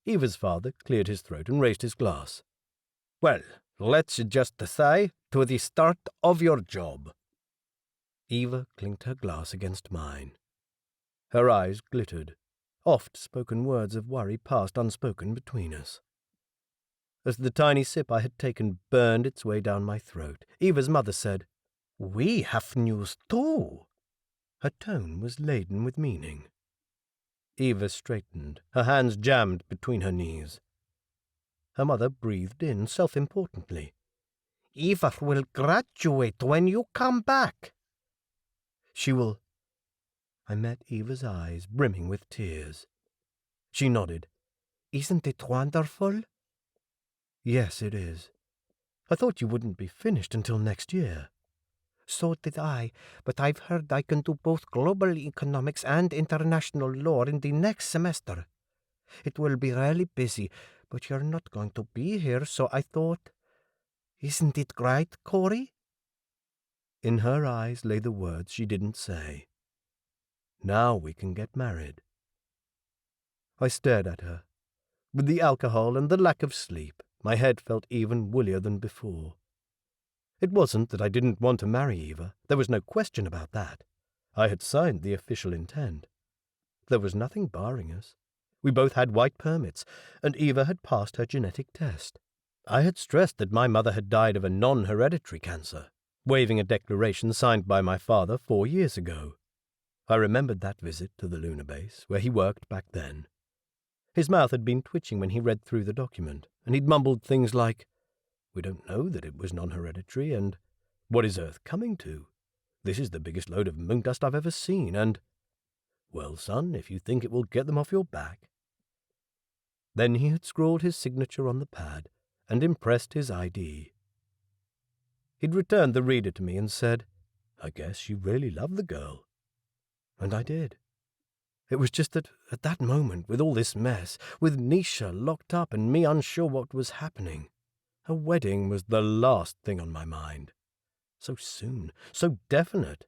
Eva's father cleared his throat and raised his glass. Well, let's just say, to the start of your job. Eva clinked her glass against mine. Her eyes glittered. Oft-spoken words of worry passed unspoken between us. As the tiny sip I had taken burned its way down my throat, Eva's mother said, We have news too. Her tone was laden with meaning. Eva straightened, her hands jammed between her knees. Her mother breathed in self-importantly. Eva will graduate when you come back. She will. I met Eva's eyes brimming with tears. She nodded. Isn't it wonderful? Yes, it is. I thought you wouldn't be finished until next year. So did I, but I've heard I can do both global economics and international law in the next semester. It will be really busy, but you're not going to be here, so I thought, isn't it great, Corey? In her eyes lay the words she didn't say. Now we can get married. I stared at her. With the alcohol and the lack of sleep, My head felt even woollier than before. It wasn't that I didn't want to marry Eva. There was no question about that. I had signed the official intent. There was nothing barring us. We both had white permits, and Eva had passed her genetic test. I had stressed that my mother had died of a non-hereditary cancer, waving a declaration signed by my father 4 years ago. I remembered that visit to the lunar base, where he worked back then. His mouth had been twitching when he read through the document, and he'd mumbled things like, "We don't know that it was non-hereditary," and "What is Earth coming to? This is the biggest load of moon dust I've ever seen," and "Well, son, if you think it will get them off your back." Then he had scrawled his signature on the pad and impressed his ID. He'd returned the reader to me and said, "I guess you really love the girl." And I did. It was just that, at that moment, with all this mess, with Nisha locked up and me unsure what was happening, a wedding was the last thing on my mind. So soon, so definite.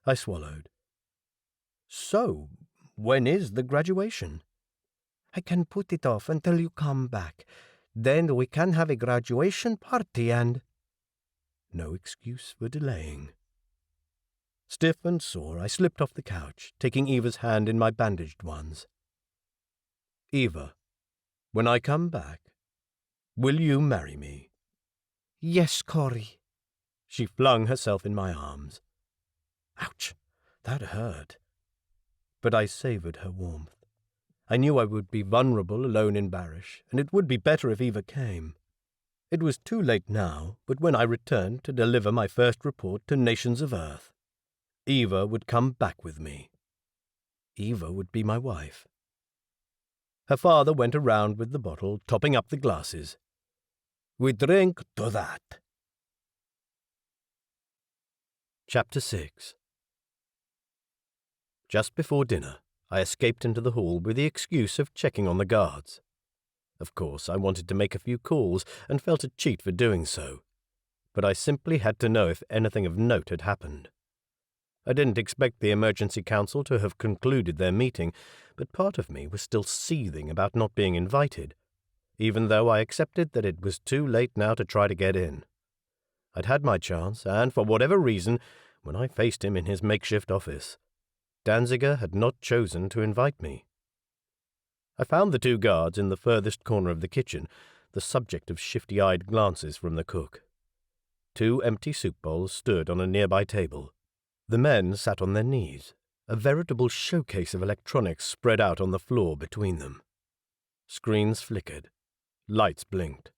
I swallowed. "So, when is the graduation?" "I can put it off until you come back. Then we can have a graduation party and—" No excuse for delaying. Stiff and sore, I slipped off the couch, taking Eva's hand in my bandaged ones. "Eva, when I come back, will you marry me?" "Yes, Corey." She flung herself in my arms. Ouch, that hurt. But I savoured her warmth. I knew I would be vulnerable alone in Barish, and it would be better if Eva came. It was too late now, but when I returned to deliver my first report to nations of Earth, Eva would come back with me. Eva would be my wife. Her father went around with the bottle, topping up the glasses. "We drink to that." Chapter 6. Just before dinner, I escaped into the hall with the excuse of checking on the guards. Of course, I wanted to make a few calls and felt a cheat for doing so, but I simply had to know if anything of note had happened. I didn't expect the emergency council to have concluded their meeting, but part of me was still seething about not being invited, even though I accepted that it was too late now to try to get in. I'd had my chance, and for whatever reason, when I faced him in his makeshift office, Danziger had not chosen to invite me. I found the 2 guards in the furthest corner of the kitchen, the subject of shifty-eyed glances from the cook. 2 empty soup bowls stood on a nearby table. The men sat on their knees, a veritable showcase of electronics spread out on the floor between them. Screens flickered. Lights blinked.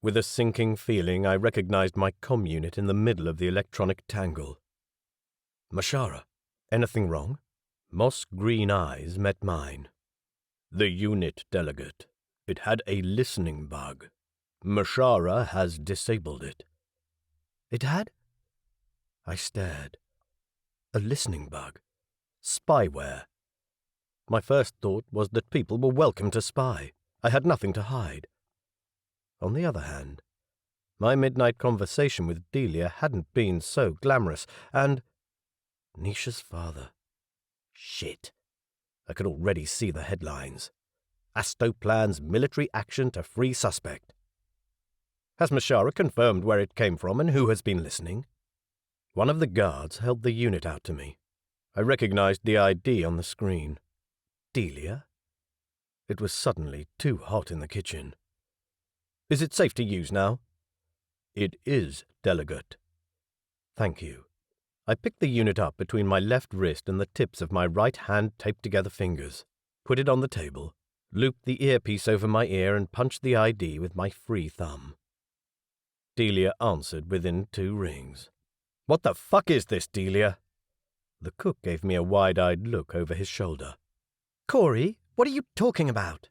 With a sinking feeling, I recognized my comm unit in the middle of the electronic tangle. "Mashara, anything wrong?" Moss green eyes met mine. "The unit, delegate. It had a listening bug. Mashara has disabled it." "It had?" I stared. A listening bug. Spyware. My first thought was that people were welcome to spy. I had nothing to hide. On the other hand, my midnight conversation with Delia hadn't been so glamorous, and Nisha's father. Shit. I could already see the headlines. Asto plans military action to free suspect. Has Mashara confirmed where it came from and who has been listening? One of the guards held the unit out to me. I recognized the ID on the screen. Delia? It was suddenly too hot in the kitchen. "Is it safe to use now?" "It is, delegate." "Thank you." I picked the unit up between my left wrist and the tips of my right hand taped-together fingers, put it on the table, looped the earpiece over my ear and punched the ID with my free thumb. Delia answered within 2 rings. "What the fuck is this, Delia?" The cook gave me a wide-eyed look over his shoulder. "Corey, what are you talking about?"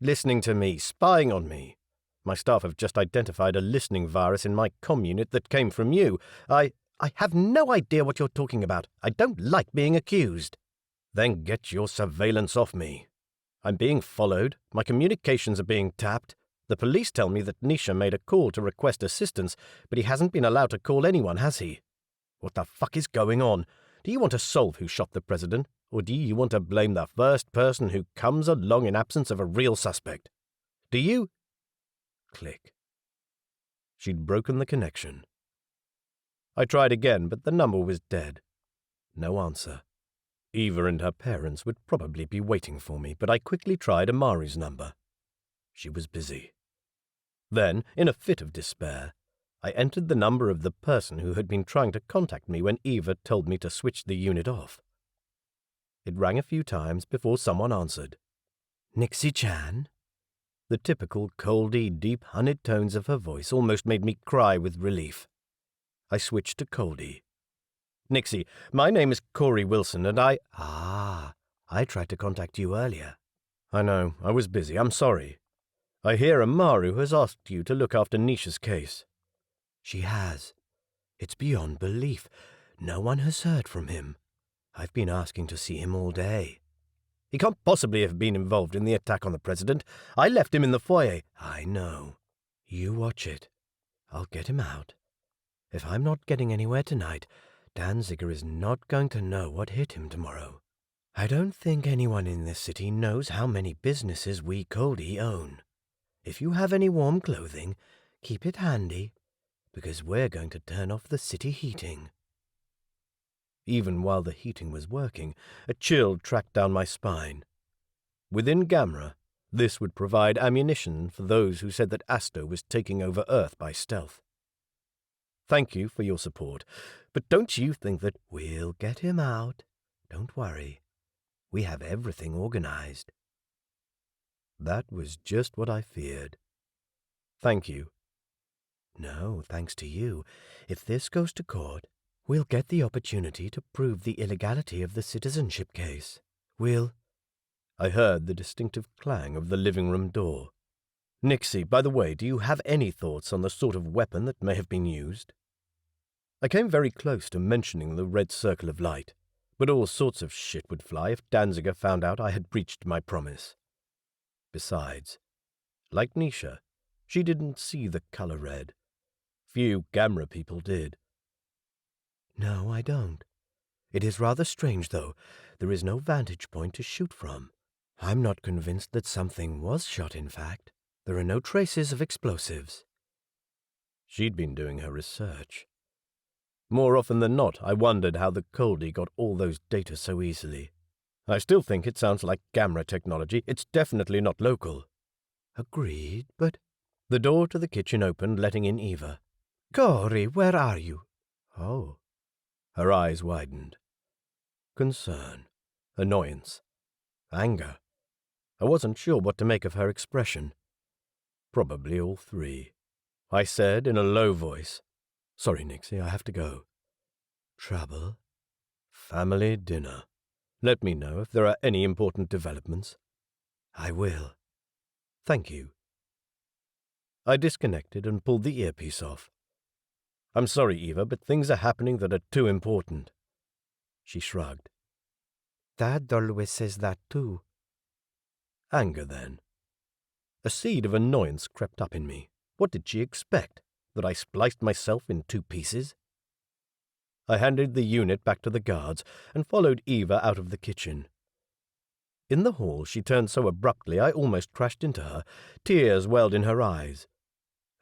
"Listening to me, spying on me. My staff have just identified a listening virus in my comm unit that came from you. I have no idea what you're talking about. I don't like being accused." "Then get your surveillance off me. I'm being followed. My communications are being tapped. The police tell me that Nisha made a call to request assistance, but he hasn't been allowed to call anyone, has he? What the fuck is going on? Do you want to solve who shot the president, or do you want to blame the first person who comes along in absence of a real suspect? Do you?" Click. She'd broken the connection. I tried again, but the number was dead. No answer. Eva and her parents would probably be waiting for me, but I quickly tried Amari's number. She was busy. Then, in a fit of despair, I entered the number of the person who had been trying to contact me when Eva told me to switch the unit off. It rang a few times before someone answered. "Nixie-chan?" The typical Coldi, deep, honeyed tones of her voice almost made me cry with relief. I switched to Coldi. "Nixie, my name is Corey Wilson, and I tried to contact you earlier." "I know, I was busy, I'm sorry. I hear Amaru has asked you to look after Nisha's case." "She has. It's beyond belief. No one has heard from him. I've been asking to see him all day." "He can't possibly have been involved in the attack on the president. I left him in the foyer." "I know. You watch it. I'll get him out. If I'm not getting anywhere tonight, Danziger is not going to know what hit him tomorrow. I don't think anyone in this city knows how many businesses we Coldi own. If you have any warm clothing, keep it handy, because we're going to turn off the city heating." Even while the heating was working, a chill tracked down my spine. Within Gamra, this would provide ammunition for those who said that Asto was taking over Earth by stealth. Thank you for your support, but don't you think that— "We'll get him out. Don't worry. We have everything organized." That was just what I feared. "Thank you." "No, thanks to you. If this goes to court, we'll get the opportunity to prove the illegality of the citizenship case. I heard the distinctive clang of the living room door. "Nixie, by the way, do you have any thoughts on the sort of weapon that may have been used?" I came very close to mentioning the red circle of light, but all sorts of shit would fly if Danziger found out I had breached my promise. Besides, like Nisha, she didn't see the color red. Few Gamra people did. "No, I don't. It is rather strange, though. There is no vantage point to shoot from. I'm not convinced that something was shot, in fact. There are no traces of explosives." She'd been doing her research. More often than not, I wondered how the Coldi got all those data so easily. I still think it sounds like Gamra technology. It's definitely not local. "Agreed, but—" The door to the kitchen opened, letting in Eva. "Corey, where are you?" "Oh." Her eyes widened. Concern, annoyance, anger. I wasn't sure what to make of her expression. Probably all three. I said in a low voice, "Sorry, Nixie, I have to go." "Trouble?" "Family dinner. Let me know if there are any important developments." "I will." "Thank you." I disconnected and pulled the earpiece off. "I'm sorry, Eva, but things are happening that are too important." She shrugged. "Dad always says that too." Anger, then. A seed of annoyance crept up in me. What did she expect? That I spliced myself in 2 pieces? I handed the unit back to the guards and followed Eva out of the kitchen. In the hall, she turned so abruptly I almost crashed into her. Tears welled in her eyes.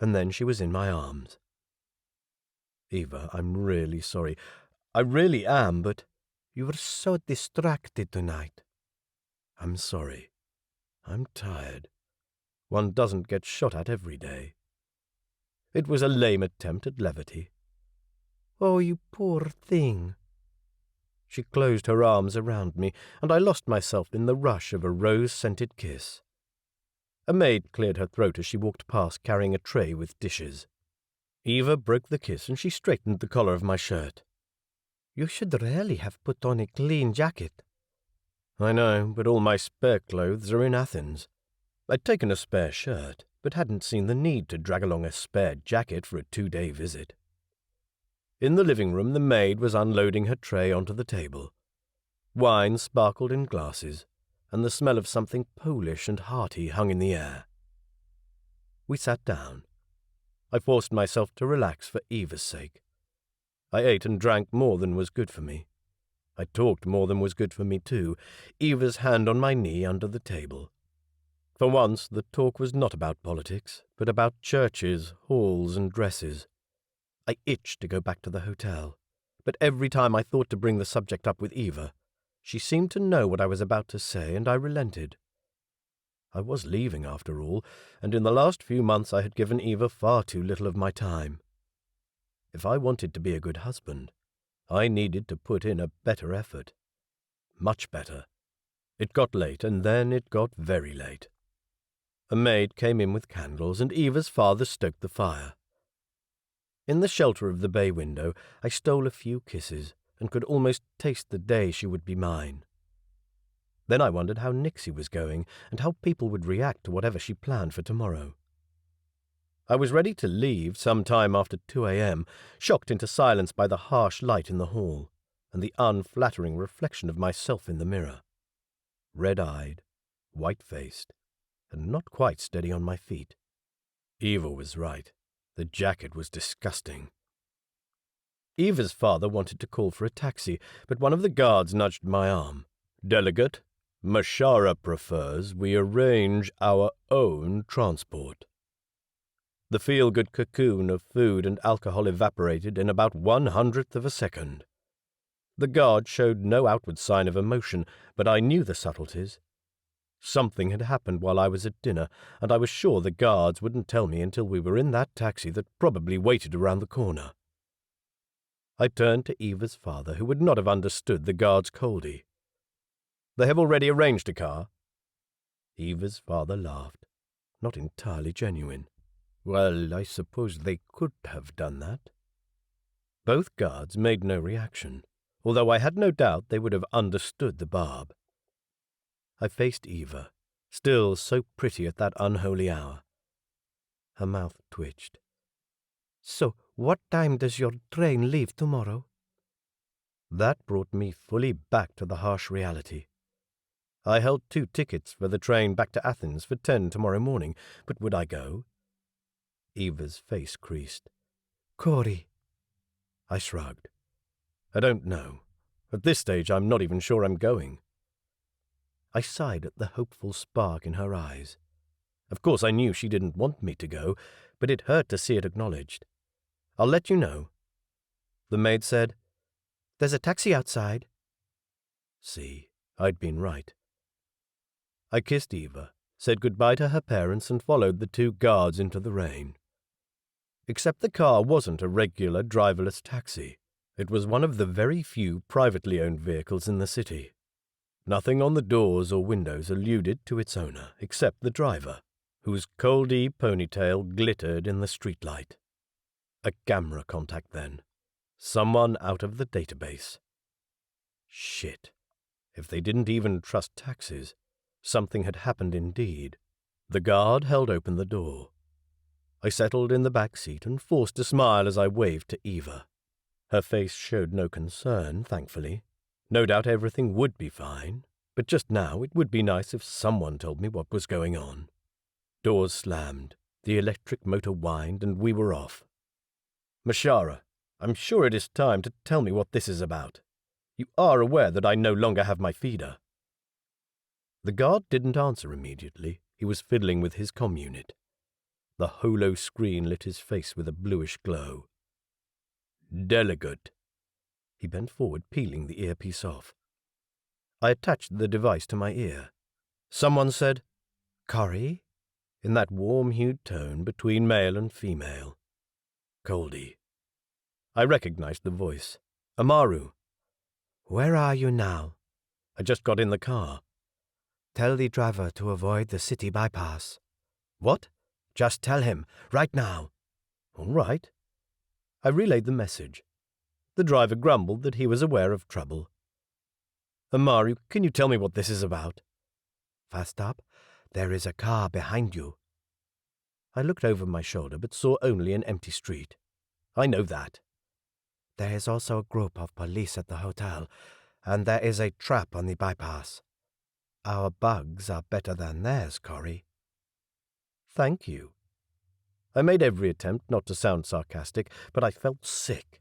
And then she was in my arms. "Eva, I'm really sorry. I really am, but—" "You were so distracted tonight." "I'm sorry. I'm tired. One doesn't get shot at every day." It was a lame attempt at levity. "Oh, you poor thing." She closed her arms around me, and I lost myself in the rush of a rose-scented kiss. A maid cleared her throat as she walked past carrying a tray with dishes. Eva broke the kiss and she straightened the collar of my shirt. "You should really have put on a clean jacket." "I know, but all my spare clothes are in Athens. I'd taken a spare shirt, but hadn't seen the need to drag along a spare jacket for a 2-day visit." In the living room, the maid was unloading her tray onto the table. Wine sparkled in glasses, and the smell of something Polish and hearty hung in the air. We sat down. I forced myself to relax for Eva's sake. I ate and drank more than was good for me. I talked more than was good for me, too, Eva's hand on my knee under the table. For once, the talk was not about politics, but about churches, halls, and dresses. I itched to go back to the hotel, but every time I thought to bring the subject up with Eva, she seemed to know what I was about to say, and I relented. I was leaving, after all, and in the last few months I had given Eva far too little of my time. If I wanted to be a good husband, I needed to put in a better effort. Much better. It got late, and then it got very late. A maid came in with candles, and Eva's father stoked the fire. In the shelter of the bay window, I stole a few kisses, and could almost taste the day she would be mine. Then I wondered how Nixie was going, and how people would react to whatever she planned for tomorrow. I was ready to leave some time after 2 a.m., shocked into silence by the harsh light in the hall, and the unflattering reflection of myself in the mirror. Red-eyed, white-faced, and not quite steady on my feet. Eva was right. The jacket was disgusting. Eva's father wanted to call for a taxi, but one of the guards nudged my arm. "Delegate, Mashara prefers we arrange our own transport." The feel-good cocoon of food and alcohol evaporated in about 1/100th of a second. The guard showed no outward sign of emotion, but I knew the subtleties. Something had happened while I was at dinner, and I was sure the guards wouldn't tell me until we were in that taxi that probably waited around the corner. I turned to Eva's father, who would not have understood the guard's Coldi. "They have already arranged a car?" Eva's father laughed, not entirely genuine. "Well, I suppose they could have done that." Both guards made no reaction, although I had no doubt they would have understood the barb. I faced Eva, still so pretty at that unholy hour. Her mouth twitched. "So, what time does your train leave tomorrow?" That brought me fully back to the harsh reality. I held 2 tickets for the train back to Athens for 10 tomorrow morning, but would I go? Eva's face creased. "Corey." I shrugged. "I don't know. At this stage, I'm not even sure I'm going." I sighed at the hopeful spark in her eyes. Of course, I knew she didn't want me to go, but it hurt to see it acknowledged. "I'll let you know." The maid said, "There's a taxi outside." See, I'd been right. I kissed Eva, said goodbye to her parents, and followed the 2 guards into the rain. Except the car wasn't a regular driverless taxi. It was one of the very few privately owned vehicles in the city. Nothing on the doors or windows alluded to its owner, except the driver, whose Coldi ponytail glittered in the streetlight. A gamra contact, then. Someone out of the database. Shit. If they didn't even trust taxis, something had happened indeed. The guard held open the door. I settled in the back seat and forced a smile as I waved to Eva. Her face showed no concern, thankfully. No doubt everything would be fine, but just now it would be nice if someone told me what was going on. Doors slammed, the electric motor whined, and we were off. "Mashara, I'm sure it is time to tell me what this is about. You are aware that I no longer have my feeder." The guard didn't answer immediately. He was fiddling with his comm unit. The holo screen lit his face with a bluish glow. "Delegate." He bent forward, peeling the earpiece off. I attached the device to my ear. Someone said, "Corey?" in that warm-hued tone between male and female. Coldi. I recognized the voice. Amaru. "Where are you now?" "I just got in the car." "Tell the driver to avoid the city bypass." "What?" "Just tell him, right now." "All right." I relayed the message. The driver grumbled that he was aware of trouble. "Amaru, can you tell me what this is about?" "Fast up. There is a car behind you." I looked over my shoulder but saw only an empty street. "I know that." "There is also a group of police at the hotel, and there is a trap on the bypass. Our bugs are better than theirs, Corey." "Thank you." I made every attempt not to sound sarcastic, but I felt sick.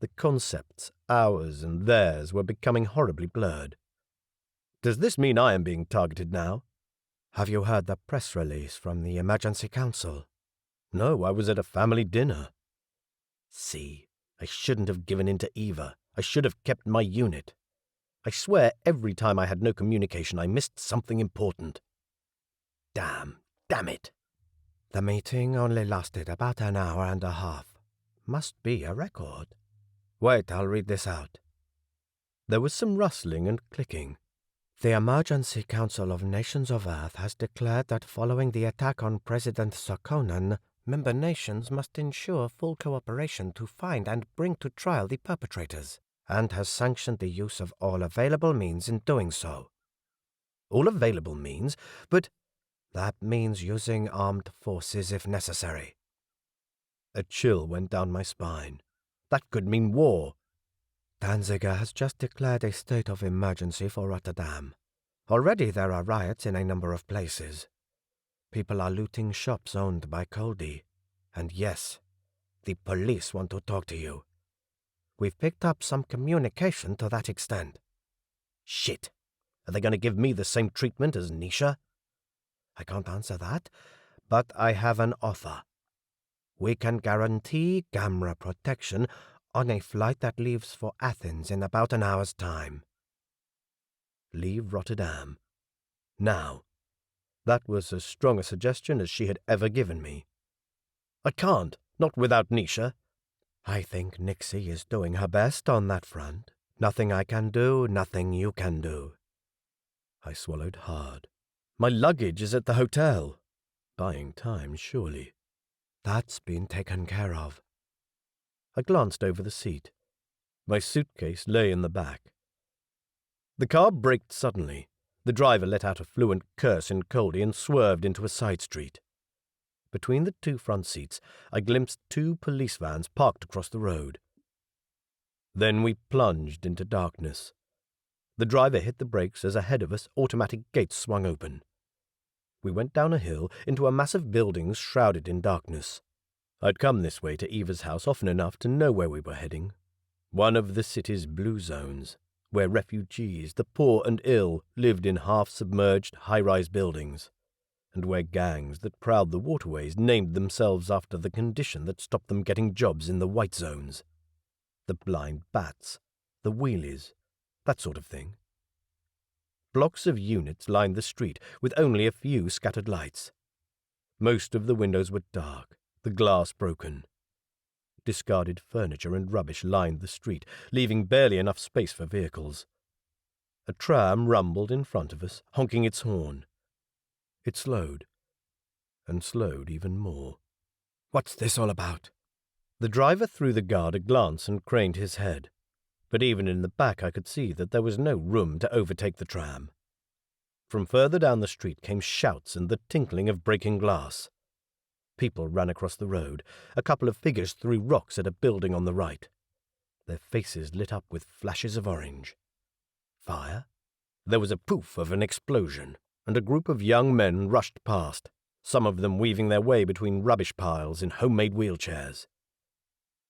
The concepts, ours and theirs, were becoming horribly blurred. "Does this mean I am being targeted now?" Have you heard the press release from the Emergency Council? No, I was at a family dinner. See, I shouldn't have given in to Eva. I should have kept my unit. I swear every time I had no communication I missed something important. Damn it. The meeting only lasted about an hour and a half. Must be a record. Wait, I'll read this out. There was some rustling and clicking. The Emergency Council of Nations of Earth has declared that following the attack on President Sokonan, member nations must ensure full cooperation to find and bring to trial the perpetrators, and has sanctioned the use of all available means in doing so. All available means? But that means using armed forces if necessary. A chill went down my spine. That could mean war. Danziger has just declared a state of emergency for Rotterdam. Already there are riots in a number of places. People are looting shops owned by Coldi. And yes, the police want to talk to you. We've picked up some communication to that extent. Shit. Are they going to give me the same treatment as Nisha? I can't answer that, but I have an offer. We can guarantee gamra protection on a flight that leaves for Athens in about an hour's time. Leave Rotterdam. Now. That was as strong a suggestion as she had ever given me. I can't, not without Nisha. I think Nixie is doing her best on that front. Nothing I can do, nothing you can do. I swallowed hard. My luggage is at the hotel. Buying time, surely. That's been taken care of. I glanced over the seat. My suitcase lay in the back. The car braked suddenly. The driver let out a fluent curse in Coldi and swerved into a side street. Between the two front seats, I glimpsed two police vans parked across the road. Then we plunged into darkness. The driver hit the brakes as ahead of us automatic gates swung open. We went down a hill into a massive building shrouded in darkness. I'd come this way to Eva's house often enough to know where we were heading. One of the city's blue zones, where refugees, the poor and ill, lived in half-submerged high-rise buildings, and where gangs that prowled the waterways named themselves after the condition that stopped them getting jobs in the white zones. The blind bats, the wheelies, that sort of thing. Blocks of units lined the street with only a few scattered lights. Most of the windows were dark, the glass broken. Discarded furniture and rubbish lined the street, leaving barely enough space for vehicles. A tram rumbled in front of us, honking its horn. It slowed, and slowed even more. What's this all about? The driver threw the guard a glance and craned his head, but even in the back I could see that there was no room to overtake the tram. From further down the street came shouts and the tinkling of breaking glass. People ran across the road. A couple of figures threw rocks at a building on the right. Their faces lit up with flashes of orange. Fire? There was a poof of an explosion, and a group of young men rushed past, some of them weaving their way between rubbish piles in homemade wheelchairs.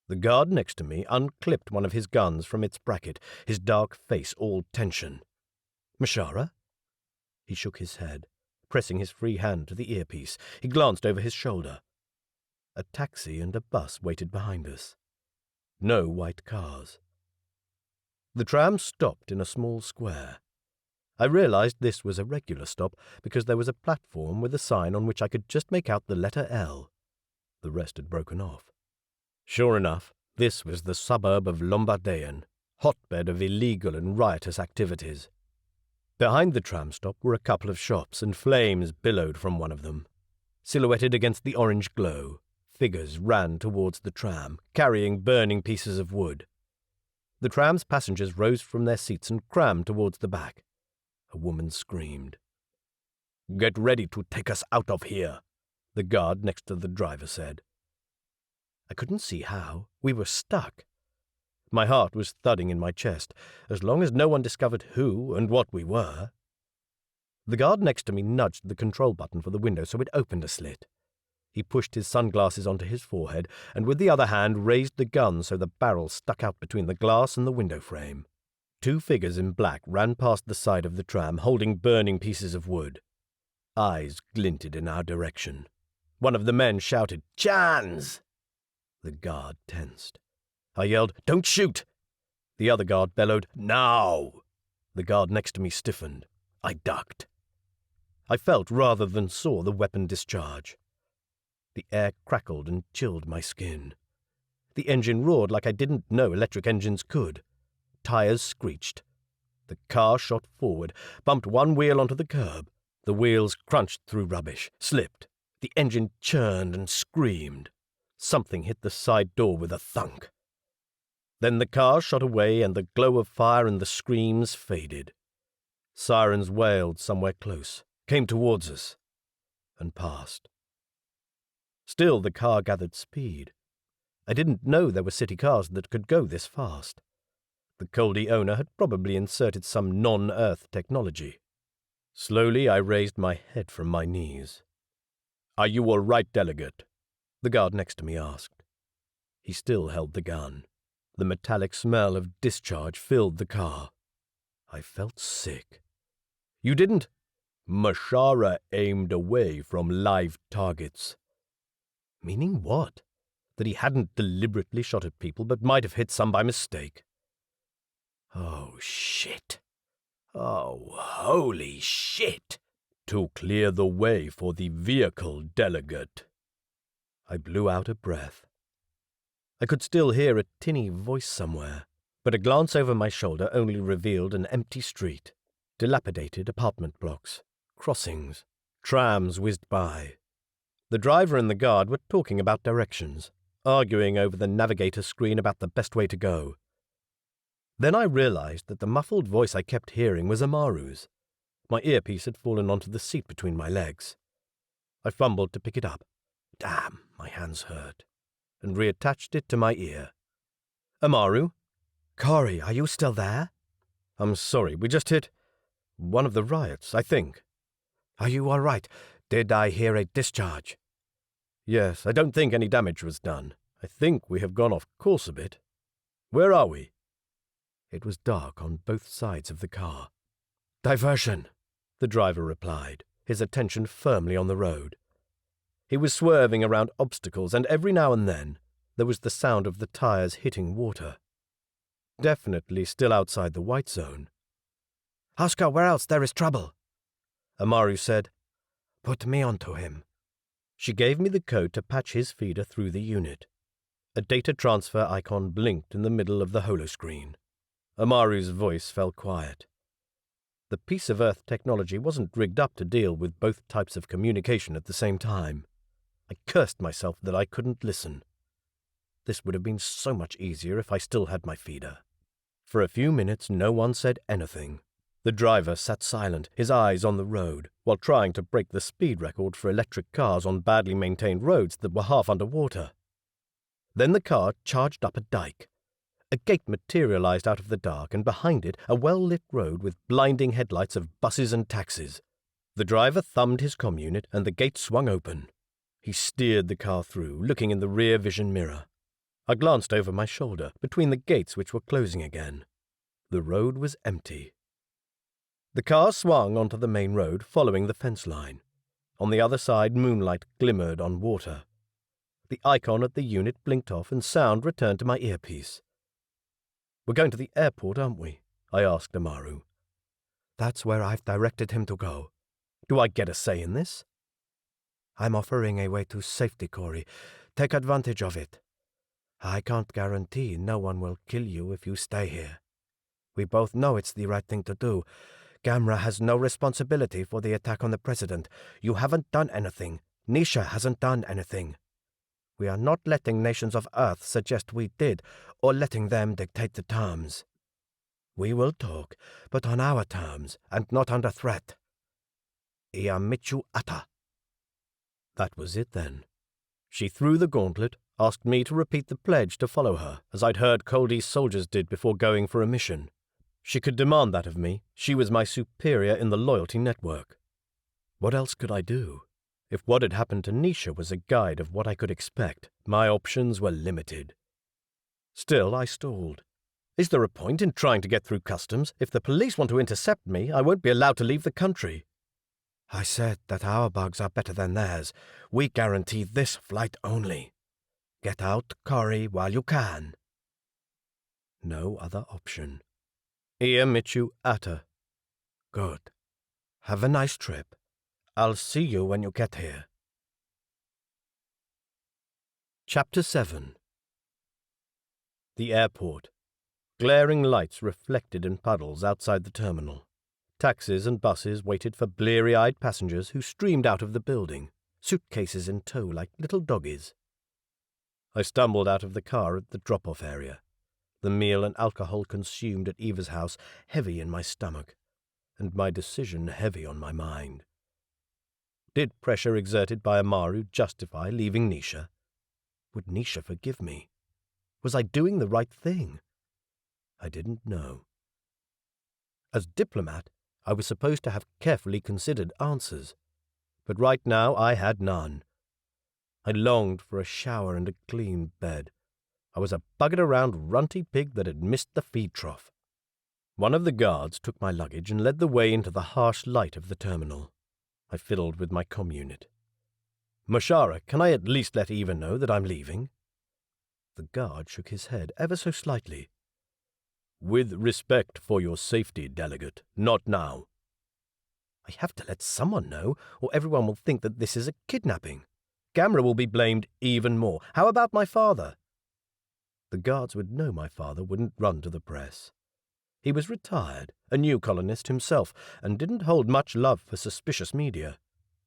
The guard next to me unclipped one of his guns from its bracket, his dark face all tension. Mashara? He shook his head, pressing his free hand to the earpiece. He glanced over his shoulder. A taxi and a bus waited behind us. No white cars. The tram stopped in a small square. I realized this was a regular stop because there was a platform with a sign on which I could just make out the letter L. The rest had broken off. Sure enough, this was the suburb of Lombardian, hotbed of illegal and riotous activities. Behind the tram stop were a couple of shops, and flames billowed from one of them. Silhouetted against the orange glow, figures ran towards the tram, carrying burning pieces of wood. The tram's passengers rose from their seats and crammed towards the back. A woman screamed. "Get ready to take us out of here," the guard next to the driver said. I couldn't see how. We were stuck. My heart was thudding in my chest, as long as no one discovered who and what we were. The guard next to me nudged the control button for the window so it opened a slit. He pushed his sunglasses onto his forehead and with the other hand raised the gun so the barrel stuck out between the glass and the window frame. Two figures in black ran past the side of the tram holding burning pieces of wood. Eyes glinted in our direction. One of the men shouted, "Chans!" The guard tensed. I yelled, "Don't shoot!" The other guard bellowed, "Now!" The guard next to me stiffened. I ducked. I felt rather than saw the weapon discharge. The air crackled and chilled my skin. The engine roared like I didn't know electric engines could. Tires screeched. The car shot forward, bumped one wheel onto the curb. The wheels crunched through rubbish, slipped. The engine churned and screamed. Something hit the side door with a thunk. Then the car shot away and the glow of fire and the screams faded. Sirens wailed somewhere close, came towards us, and passed. Still the car gathered speed. I didn't know there were city cars that could go this fast. The Coldi owner had probably inserted some non-Earth technology. Slowly I raised my head from my knees. "Are you all right, delegate?" the guard next to me asked. He still held the gun. The metallic smell of discharge filled the car. I felt sick. "You didn't?" "Mashara aimed away from live targets." Meaning what? That he hadn't deliberately shot at people, but might have hit some by mistake. Oh, shit. Oh, holy shit. "To clear the way for the vehicle, delegate." I blew out a breath. I could still hear a tinny voice somewhere, but a glance over my shoulder only revealed an empty street, dilapidated apartment blocks, crossings, trams whizzed by. The driver and the guard were talking about directions, arguing over the navigator screen about the best way to go. Then I realized that the muffled voice I kept hearing was Amaru's. My earpiece had fallen onto the seat between my legs. I fumbled to pick it up. Damn, my hands hurt, and reattached it to my ear. "Amaru?" "Corey, are you still there?" "I'm sorry, we just hit one of the riots, I think." "Are you all right? Did I hear a discharge?" "Yes, I don't think any damage was done. I think we have gone off course a bit. Where are we?" It was dark on both sides of the car. "Diversion," the driver replied, his attention firmly on the road. He was swerving around obstacles, and every now and then there was the sound of the tires hitting water. Definitely still outside the white zone. "Oscar, where else there is trouble?" Amaru said, "Put me onto him." She gave me the code to patch his feeder through the unit. A data transfer icon blinked in the middle of the holoscreen. Amaru's voice fell quiet. The piece of Earth technology wasn't rigged up to deal with both types of communication at the same time. I cursed myself that I couldn't listen. This would have been so much easier if I still had my feeder. For a few minutes no one said anything. The driver sat silent, his eyes on the road, while trying to break the speed record for electric cars on badly maintained roads that were half underwater. Then the car charged up a dike. A gate materialized out of the dark, and behind it a well-lit road with blinding headlights of buses and taxis. The driver thumbed his comm unit, and the gate swung open. He steered the car through, looking in the rear vision mirror. I glanced over my shoulder, between the gates which were closing again. The road was empty. The car swung onto the main road, following the fence line. On the other side, moonlight glimmered on water. The icon at the unit blinked off, and sound returned to my earpiece. "We're going to the airport, aren't we?" I asked Amaru. "That's where I've directed him to go." "Do I get a say in this?" "I'm offering a way to safety, Corey. Take advantage of it. I can't guarantee no one will kill you if you stay here. We both know it's the right thing to do. Gamra has no responsibility for the attack on the president. You haven't done anything. Nisha hasn't done anything. We are not letting nations of Earth suggest we did, or letting them dictate the terms. We will talk, but on our terms, and not under threat. Iamichu ata." That was it then. She threw the gauntlet, asked me to repeat the pledge to follow her, as I'd heard Coldi's soldiers did before going for a mission. She could demand that of me. She was my superior in the loyalty network. What else could I do? If what had happened to Nisha was a guide of what I could expect, my options were limited. Still, I stalled. Is there a point in trying to get through customs? If the police want to intercept me, I won't be allowed to leave the country. I said that our bugs are better than theirs. We guarantee this flight only. Get out, Corey, while you can. No other option. Ia Michu Atta. Good. Have a nice trip. I'll see you when you get here. Chapter 7. The airport. Glaring lights reflected in puddles outside the terminal. Taxis and buses waited for bleary-eyed passengers who streamed out of the building, suitcases in tow like little doggies. I stumbled out of the car at the drop-off area, the meal and alcohol consumed at Eva's house heavy in my stomach, and my decision heavy on my mind. Did pressure exerted by Amaru justify leaving Nisha? Would Nisha forgive me? Was I doing the right thing? I didn't know. As diplomat, I was supposed to have carefully considered answers, but right now I had none. I longed for a shower and a clean bed. I was a buggered-around runty pig that had missed the feed trough. One of the guards took my luggage and led the way into the harsh light of the terminal. I fiddled with my comm unit. Mashara, can I at least let Eva know that I'm leaving? The guard shook his head ever so slightly. With respect for your safety, delegate, not now. I have to let someone know, or everyone will think that this is a kidnapping. Gamra will be blamed even more. How about my father? The guards would know my father wouldn't run to the press. He was retired, a new colonist himself, and didn't hold much love for suspicious media.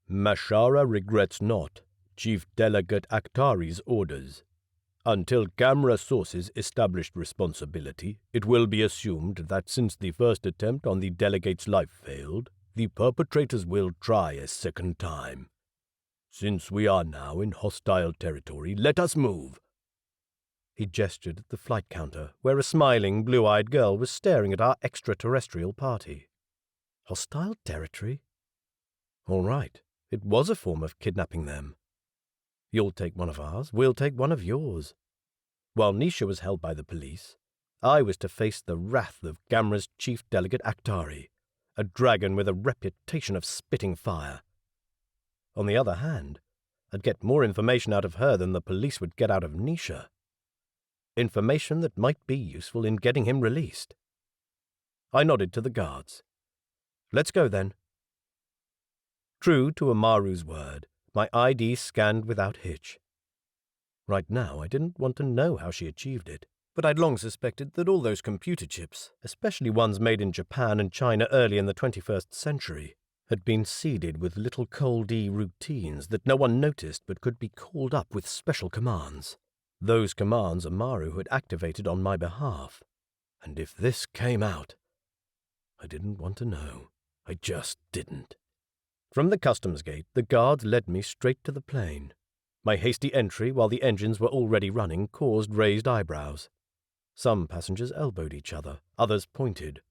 Mashara regrets not Chief Delegate Akhtari's orders. Until Gamra sources established responsibility, it will be assumed that since the first attempt on the delegate's life failed, the perpetrators will try a second time. Since we are now in hostile territory, let us move. He gestured at the flight counter, where a smiling, blue-eyed girl was staring at our extraterrestrial party. Hostile territory? All right, it was a form of kidnapping them. You'll take one of ours, we'll take one of yours. While Nisha was held by the police, I was to face the wrath of Gamra's chief delegate Akhtari, a dragon with a reputation of spitting fire. On the other hand, I'd get more information out of her than the police would get out of Nisha. Information that might be useful in getting him released. I nodded to the guards. Let's go then. True to Amaru's word, my ID scanned without hitch. Right now, I didn't want to know how she achieved it, but I'd long suspected that all those computer chips, especially ones made in Japan and China early in the 21st century, had been seeded with little Coldi routines that no one noticed but could be called up with special commands. Those commands Amaru had activated on my behalf. And if this came out, I didn't want to know. I just didn't. From the customs gate, the guards led me straight to the plane. My hasty entry while the engines were already running caused raised eyebrows. Some passengers elbowed each other, others pointed.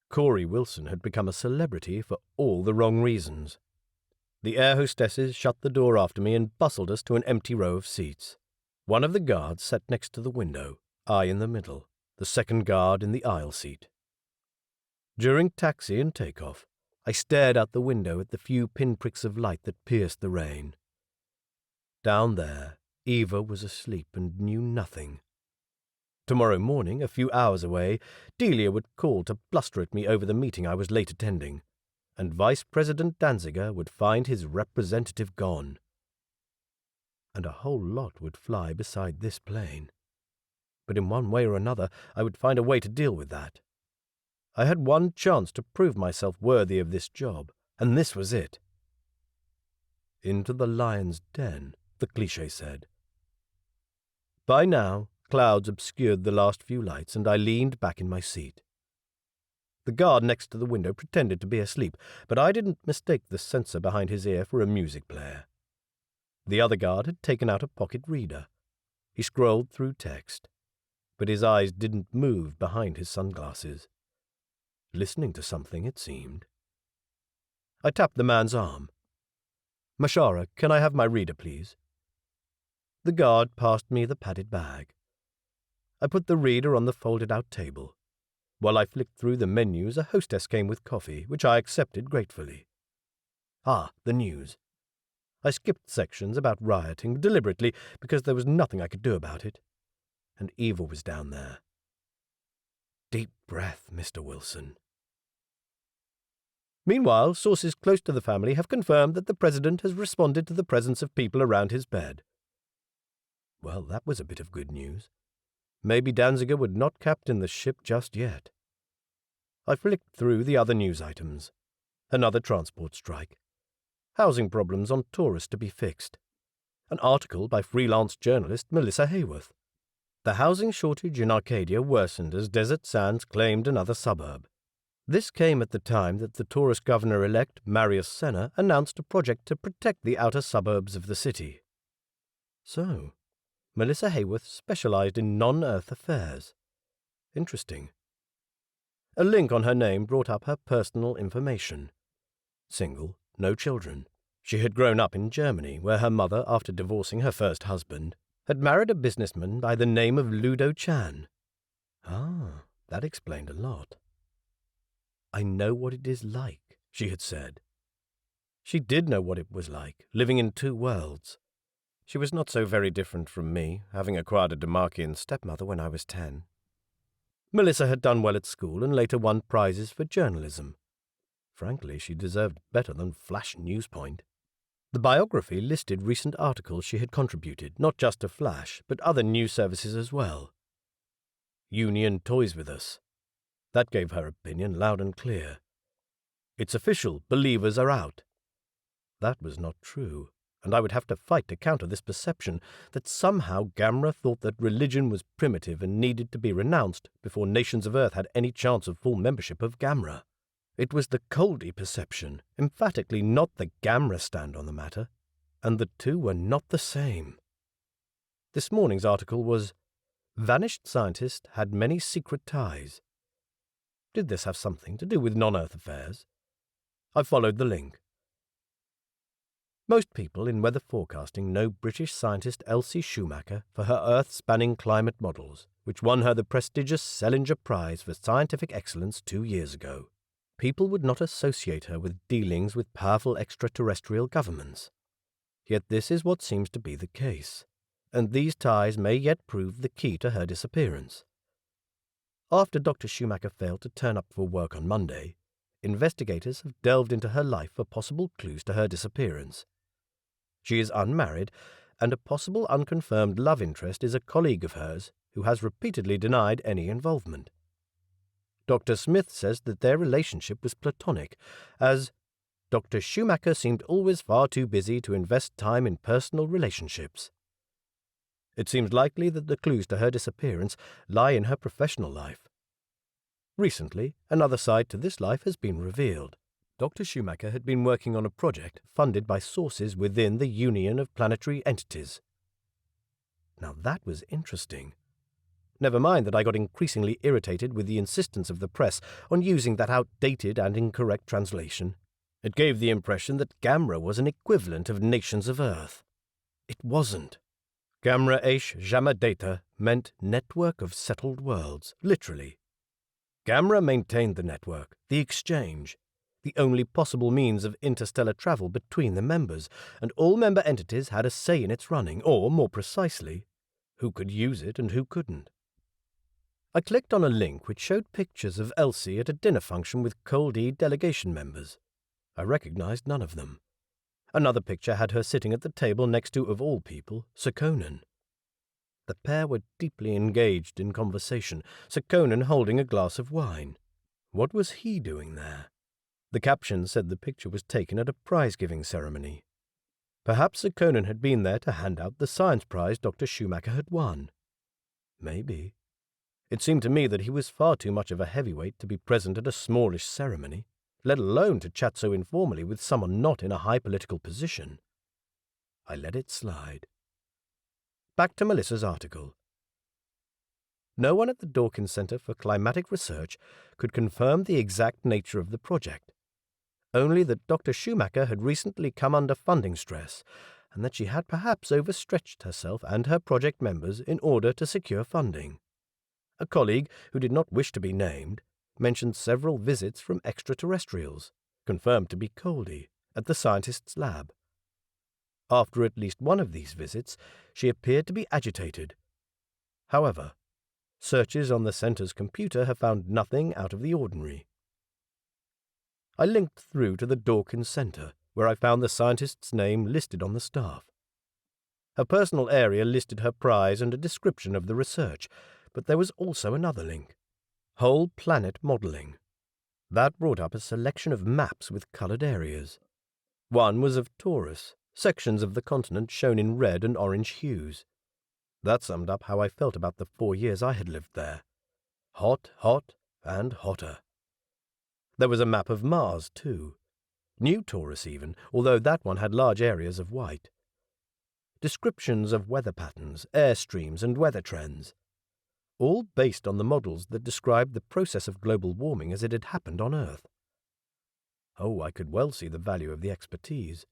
Corey Wilson had become a celebrity for all the wrong reasons. The air hostesses shut the door after me and bustled us to an empty row of seats. One of the guards sat next to the window, I in the middle, the second guard in the aisle seat. During taxi and takeoff, I stared out the window at the few pinpricks of light that pierced the rain. Down there, Eva was asleep and knew nothing. Tomorrow morning, a few hours away, Delia would call to bluster at me over the meeting I was late attending, and Vice President Danziger would find his representative gone. And a whole lot would fly beside this plane. But in one way or another, I would find a way to deal with that. I had one chance to prove myself worthy of this job, and this was it. Into the lion's den, the cliché said. By now, clouds obscured the last few lights, and I leaned back in my seat. The guard next to the window pretended to be asleep, but I didn't mistake the sensor behind his ear for a music player. The other guard had taken out a pocket reader. He scrolled through text, but his eyes didn't move behind his sunglasses. Listening to something, it seemed. I tapped the man's arm. Mashara, can I have my reader, please? The guard passed me the padded bag. I put the reader on the folded-out table. While I flicked through the menus, a hostess came with coffee, which I accepted gratefully. The news. I skipped sections about rioting deliberately because there was nothing I could do about it. And Eva was down there. Deep breath, Mr. Wilson. Meanwhile, sources close to the family have confirmed that the president has responded to the presence of people around his bed. Well, that was a bit of good news. Maybe Danziger would not captain the ship just yet. I flicked through the other news items. Another transport strike. Housing problems on tourists to be fixed. An article by freelance journalist Melissa Hayworth. The housing shortage in Arcadia worsened as Desert Sands claimed another suburb. This came at the time that the tourist governor-elect Marius Senna announced a project to protect the outer suburbs of the city. So, Melissa Hayworth specialized in non-Earth affairs. Interesting. A link on her name brought up her personal information. Single, no children. She had grown up in Germany, where her mother, after divorcing her first husband, had married a businessman by the name of Ludo Chan. That explained a lot. I know what it is like, she had said. She did know what it was like, living in two worlds. She was not so very different from me, having acquired a Demarchian stepmother when I was 10. Melissa had done well at school and later won prizes for journalism. Frankly, she deserved better than Flash Newspoint. The biography listed recent articles she had contributed, not just to Flash, but other news services as well. Union toys with us. That gave her opinion loud and clear. It's official, believers are out. That was not true, and I would have to fight to counter this perception that somehow Gamra thought that religion was primitive and needed to be renounced before nations of Earth had any chance of full membership of Gamra. It was the Coldi perception, emphatically not the Gamra stand on the matter, and the two were not the same. This morning's article was, Vanished Scientist Had Many Secret Ties. Did this have something to do with non-Earth affairs? I followed the link. Most people in weather forecasting know British scientist Elsie Schumacher for her Earth-spanning climate models, which won her the prestigious Selinger Prize for Scientific Excellence 2 years ago. People would not associate her with dealings with powerful extraterrestrial governments. Yet this is what seems to be the case, and these ties may yet prove the key to her disappearance. After Dr. Schumacher failed to turn up for work on Monday, investigators have delved into her life for possible clues to her disappearance. She is unmarried, and a possible unconfirmed love interest is a colleague of hers who has repeatedly denied any involvement. Dr. Smith says that their relationship was platonic, as Dr. Schumacher seemed always far too busy to invest time in personal relationships. It seems likely that the clues to her disappearance lie in her professional life. Recently, another side to this life has been revealed. Dr. Schumacher had been working on a project funded by sources within the Union of Planetary Entities. Now that was interesting. Never mind that I got increasingly irritated with the insistence of the press on using that outdated and incorrect translation. It gave the impression that Gamra was an equivalent of Nations of Earth. It wasn't. Gamra Aish Jamadata meant Network of Settled Worlds, literally. Gamra maintained the network, the exchange, the only possible means of interstellar travel between the members, and all member entities had a say in its running, or, more precisely, who could use it and who couldn't. I clicked on a link which showed pictures of Elsie at a dinner function with Coldi delegation members. I recognized none of them. Another picture had her sitting at the table next to, of all people, Sir Conan. The pair were deeply engaged in conversation, Sir Conan holding a glass of wine. What was he doing there? The caption said the picture was taken at a prize-giving ceremony. Perhaps Sir Conan had been there to hand out the science prize Dr. Schumacher had won. Maybe. It seemed to me that he was far too much of a heavyweight to be present at a smallish ceremony, let alone to chat so informally with someone not in a high political position. I let it slide. Back to Melissa's article. No one at the Dawkins Center for Climatic Research could confirm the exact nature of the project, only that Dr. Schumacher had recently come under funding stress and that she had perhaps overstretched herself and her project members in order to secure funding. A colleague, who did not wish to be named, mentioned several visits from extraterrestrials, confirmed to be Coldi, at the scientist's lab. After at least one of these visits, she appeared to be agitated. However, searches on the center's computer have found nothing out of the ordinary. I linked through to the Dawkins Center, where I found the scientist's name listed on the staff. Her personal area listed her prize and a description of the research, but there was also another link: whole planet modeling. That brought up a selection of maps with colored areas. One was of Taurus, sections of the continent shown in red and orange hues. That summed up how I felt about the 4 years I had lived there. Hot, hot, and hotter. There was a map of Mars, too. New Taurus even, although that one had large areas of white. Descriptions of weather patterns, airstreams, and weather trends. All based on the models that described the process of global warming as it had happened on Earth. Oh, I could well see the value of the expertise.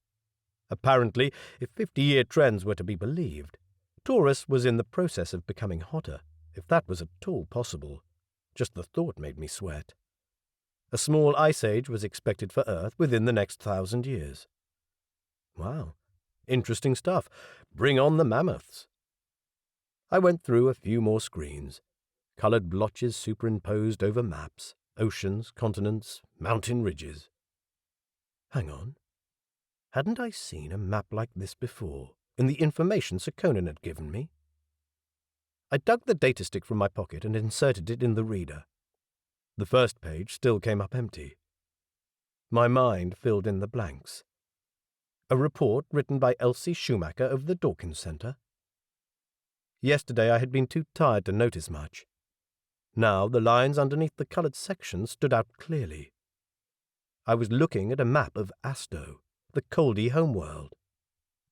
Apparently, if 50-year trends were to be believed, Taurus was in the process of becoming hotter, if that was at all possible. Just the thought made me sweat. A small ice age was expected for Earth within the next 1,000 years. Wow, interesting stuff. Bring on the mammoths. I went through a few more screens. Colored blotches superimposed over maps, oceans, continents, mountain ridges. Hang on. Hadn't I seen a map like this before, in the information Sir Conan had given me? I dug the datastick from my pocket and inserted it in the reader. The first page still came up empty. My mind filled in the blanks. A report written by Elsie Schumacher of the Dawkins Center. Yesterday I had been too tired to notice much. Now the lines underneath the colored sections stood out clearly. I was looking at a map of Asto, the Coldi homeworld.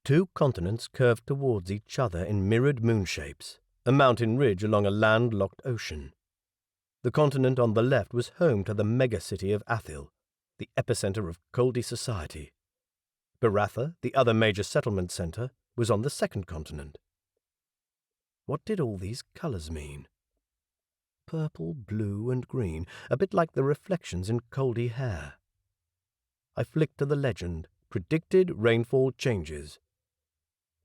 2 continents curved towards each other in mirrored moon shapes, a mountain ridge along a landlocked ocean. The continent on the left was home to the megacity of Athil, the epicenter of Coldi society. Baratha, the other major settlement center, was on the second continent. What did all these colors mean? Purple, blue, and green, a bit like the reflections in Coldi hair. I flicked to the legend, predicted rainfall changes.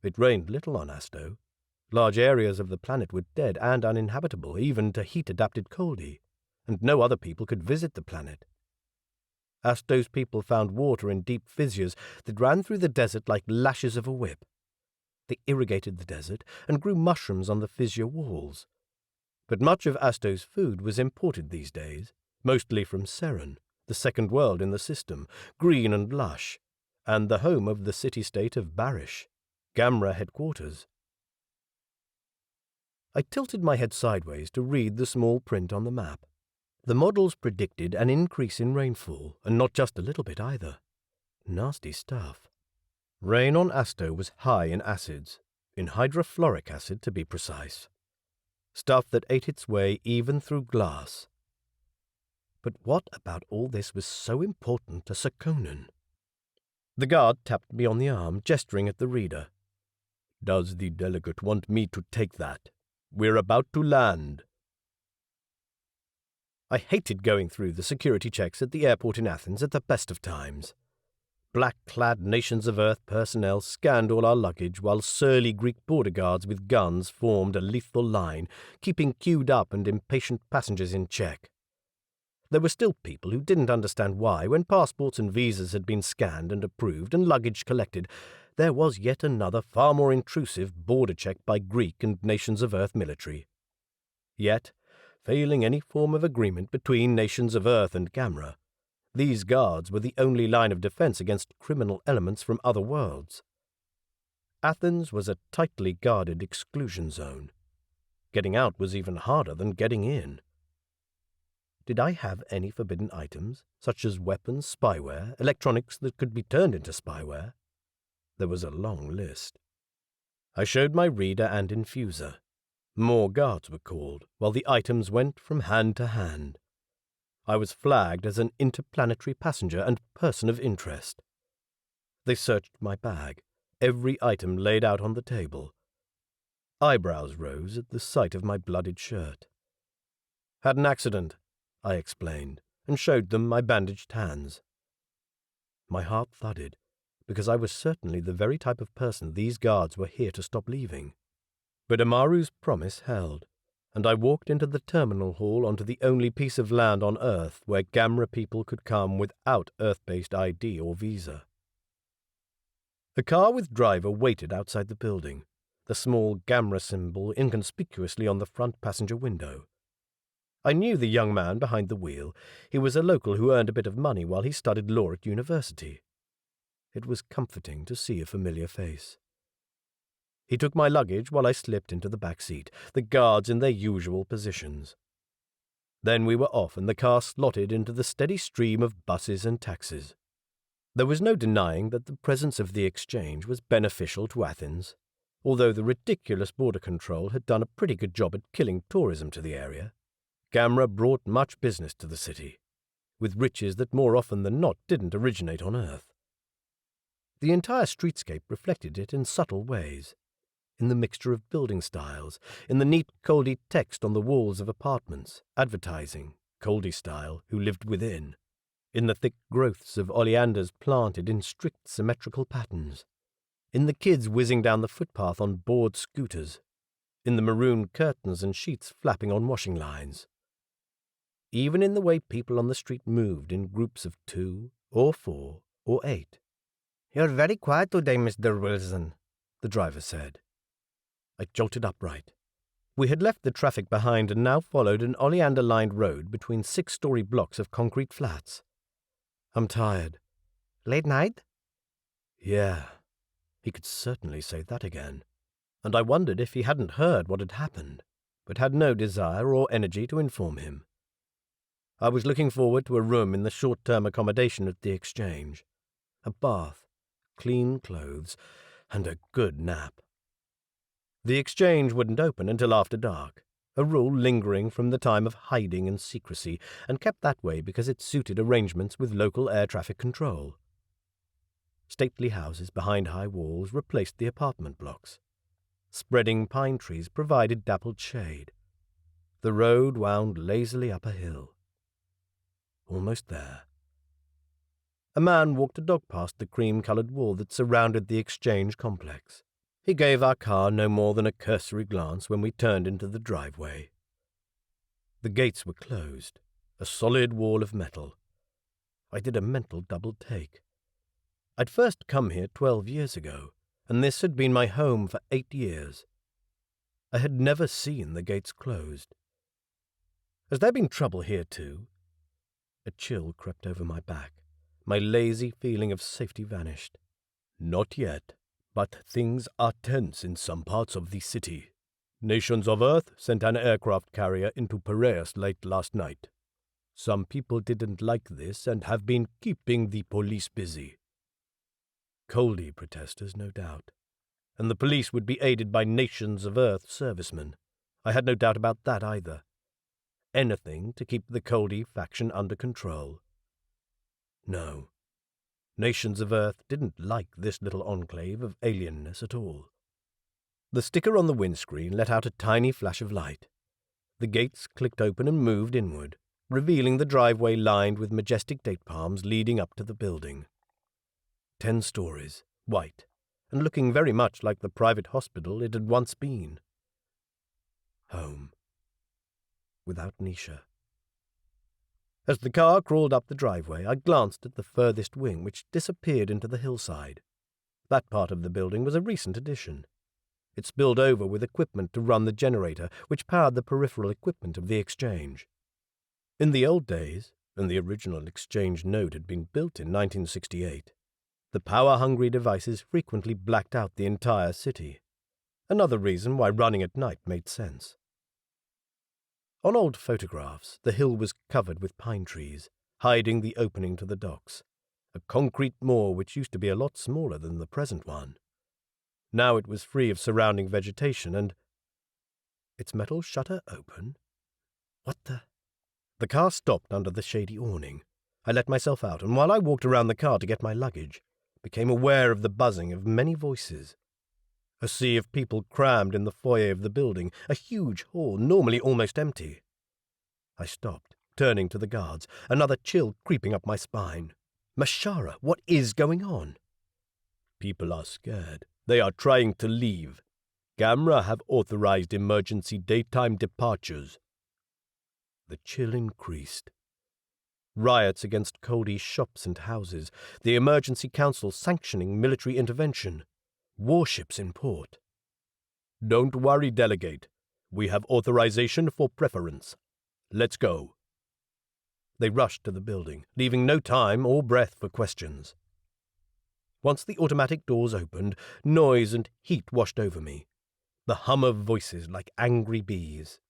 It rained little on Asto. Large areas of the planet were dead and uninhabitable, even to heat-adapted Coldi, and no other people could visit the planet. Asto's people found water in deep fissures that ran through the desert like lashes of a whip. They irrigated the desert and grew mushrooms on the fissure walls. But much of Asto's food was imported these days, mostly from Seren, the second world in the system, green and lush, and the home of the city-state of Barish, Gamra headquarters. I tilted my head sideways to read the small print on the map. The models predicted an increase in rainfall, and not just a little bit either. Nasty stuff. Rain on Asto was high in acids, in hydrofluoric acid to be precise. Stuff that ate its way even through glass. But what about all this was so important to Sir Conan? The guard tapped me on the arm, gesturing at the reader. "Does the delegate want me to take that? We're about to land." I hated going through the security checks at the airport in Athens at the best of times. Black-clad Nations of Earth personnel scanned all our luggage while surly Greek border guards with guns formed a lethal line, keeping queued up and impatient passengers in check. There were still people who didn't understand why, when passports and visas had been scanned and approved and luggage collected, there was yet another far more intrusive border check by Greek and Nations of Earth military. Yet, failing any form of agreement between Nations of Earth and Gamra, these guards were the only line of defense against criminal elements from other worlds. Athens was a tightly guarded exclusion zone. Getting out was even harder than getting in. Did I have any forbidden items, such as weapons, spyware, electronics that could be turned into spyware? There was a long list. I showed my reader and infuser. More guards were called, while the items went from hand to hand. I was flagged as an interplanetary passenger and person of interest. They searched my bag, every item laid out on the table. Eyebrows rose at the sight of my bloodied shirt. "Had an accident," I explained, and showed them my bandaged hands. My heart thudded, because I was certainly the very type of person these guards were here to stop leaving. But Amaru's promise held, and I walked into the terminal hall onto the only piece of land on Earth where Gamra people could come without Earth-based ID or visa. A car with driver waited outside the building, the small Gamra symbol inconspicuously on the front passenger window. I knew the young man behind the wheel. He was a local who earned a bit of money while he studied law at university. It was comforting to see a familiar face. He took my luggage while I slipped into the back seat, the guards in their usual positions. Then we were off, and the car slotted into the steady stream of buses and taxis. There was no denying that the presence of the exchange was beneficial to Athens, although the ridiculous border control had done a pretty good job at killing tourism to the area. Gamra brought much business to the city, with riches that more often than not didn't originate on Earth. The entire streetscape reflected it in subtle ways, in the mixture of building styles, in the neat Coldi text on the walls of apartments, advertising, Coldi style, who lived within, in the thick growths of oleanders planted in strict symmetrical patterns, in the kids whizzing down the footpath on bored scooters, in the maroon curtains and sheets flapping on washing lines. Even in the way people on the street moved in groups of 2 or 4 or 8. "You're very quiet today, Mr. Wilson," the driver said. I jolted upright. We had left the traffic behind and now followed an oleander-lined road between 6-story blocks of concrete flats. "I'm tired." "Late night?" Yeah, he could certainly say that again. And I wondered if he hadn't heard what had happened, but had no desire or energy to inform him. I was looking forward to a room in the short-term accommodation at the exchange, a bath, clean clothes, and a good nap. The exchange wouldn't open until after dark, a rule lingering from the time of hiding and secrecy, and kept that way because it suited arrangements with local air traffic control. Stately houses behind high walls replaced the apartment blocks. Spreading pine trees provided dappled shade. The road wound lazily up a hill. Almost there. A man walked a dog past the cream-coloured wall that surrounded the exchange complex. He gave our car no more than a cursory glance when we turned into the driveway. The gates were closed, a solid wall of metal. I did a mental double-take. I'd first come here 12 years ago, and this had been my home for 8 years. I had never seen the gates closed. Has there been trouble here too? A chill crept over my back. My lazy feeling of safety vanished. "Not yet, but things are tense in some parts of the city. Nations of Earth sent an aircraft carrier into Piraeus late last night. Some people didn't like this and have been keeping the police busy." Coldi protesters, no doubt. And the police would be aided by Nations of Earth servicemen. I had no doubt about that either. Anything to keep the Coldi faction under control. No. Nations of Earth didn't like this little enclave of alienness at all. The sticker on the windscreen let out a tiny flash of light. The gates clicked open and moved inward, revealing the driveway lined with majestic date palms leading up to the building. 10 stories, white, and looking very much like the private hospital it had once been. Home. Without Nisha. As the car crawled up the driveway, I glanced at the furthest wing, which disappeared into the hillside. That part of the building was a recent addition. It spilled over with equipment to run the generator, which powered the peripheral equipment of the exchange. In the old days, and the original exchange node had been built in 1968, the power-hungry devices frequently blacked out the entire city. Another reason why running at night made sense. On old photographs, the hill was covered with pine trees, hiding the opening to the docks, a concrete moor which used to be a lot smaller than the present one. Now it was free of surrounding vegetation and— its metal shutter open? What the— The car stopped under the shady awning. I let myself out, and while I walked around the car to get my luggage, became aware of the buzzing of many voices. A sea of people crammed in the foyer of the building, a huge hall normally almost empty. I stopped, turning to the guards, another chill creeping up my spine. Mashara, what is going on? People are scared. They are trying to leave. Gamra have authorized emergency daytime departures. The chill increased. Riots against Coldi's shops and houses, the Emergency Council sanctioning military intervention, warships in port. Don't worry, Delegate. We have authorization for preference. Let's go. They rushed to the building, leaving no time or breath for questions. Once the automatic doors opened, noise and heat washed over me, the hum of voices like angry bees.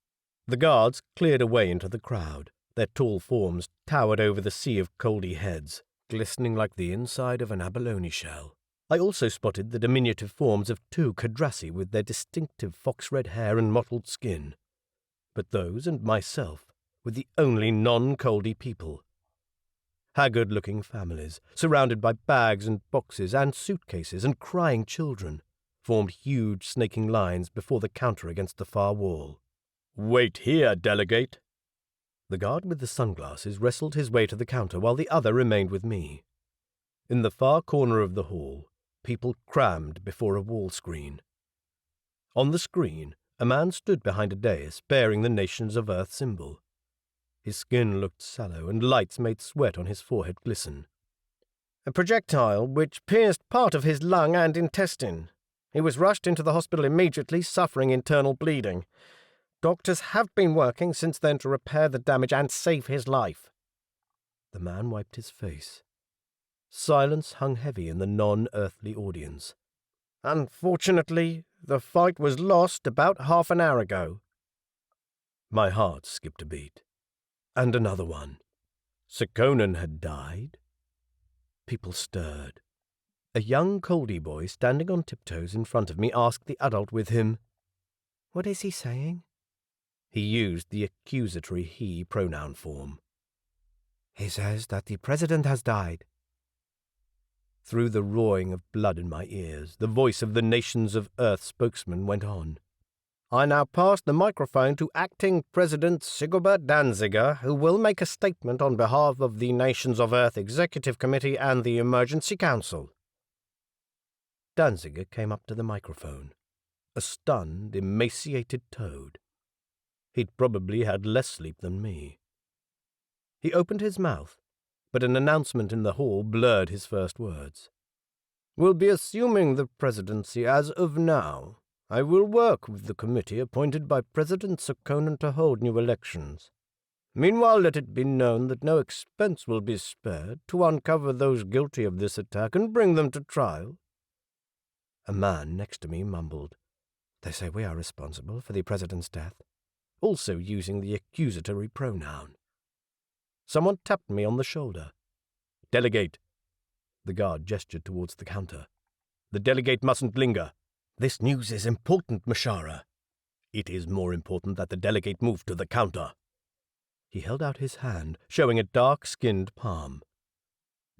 The guards cleared away into the crowd. Their tall forms towered over the sea of Coldi heads, glistening like the inside of an abalone shell. I also spotted the diminutive forms of two Kadrasi with their distinctive fox-red hair and mottled skin. But those and myself were the only non-Coldi people. Haggard-looking families, surrounded by bags and boxes and suitcases and crying children, formed huge snaking lines before the counter against the far wall. "Wait here, Delegate." The guard with the sunglasses wrestled his way to the counter while the other remained with me. In the far corner of the hall, people crammed before a wall screen. On the screen, a man stood behind a dais bearing the Nations of Earth symbol. His skin looked sallow, and lights made sweat on his forehead glisten. "A projectile which pierced part of his lung and intestine. He was rushed into the hospital immediately, suffering internal bleeding. Doctors have been working since then to repair the damage and save his life." The man wiped his face. Silence hung heavy in the non-earthly audience. "Unfortunately, the fight was lost about half an hour ago." My heart skipped a beat. And another one. Sekonen had died? People stirred. A young Coldi boy standing on tiptoes in front of me asked the adult with him, "What is he saying?" He used the accusatory he pronoun form. "He says that the president has died." Through the roaring of blood in my ears, the voice of the Nations of Earth spokesman went on. "I now pass the microphone to Acting President Sigobert Danziger, who will make a statement on behalf of the Nations of Earth Executive Committee and the Emergency Council." Danziger came up to the microphone, a stunned, emaciated toad. He'd probably had less sleep than me. He opened his mouth, but an announcement in the hall blurred his first words. "We'll be assuming the presidency as of now. I will work with the committee appointed by President Sekonen to hold new elections. Meanwhile, let it be known that no expense will be spared to uncover those guilty of this attack and bring them to trial." A man next to me mumbled, "They say we are responsible for the president's death," also using the accusatory pronoun. Someone tapped me on the shoulder. "Delegate." The guard gestured towards the counter. "The delegate mustn't linger. This news is important, Mashara." "It is more important that the delegate move to the counter." He held out his hand, showing a dark-skinned palm.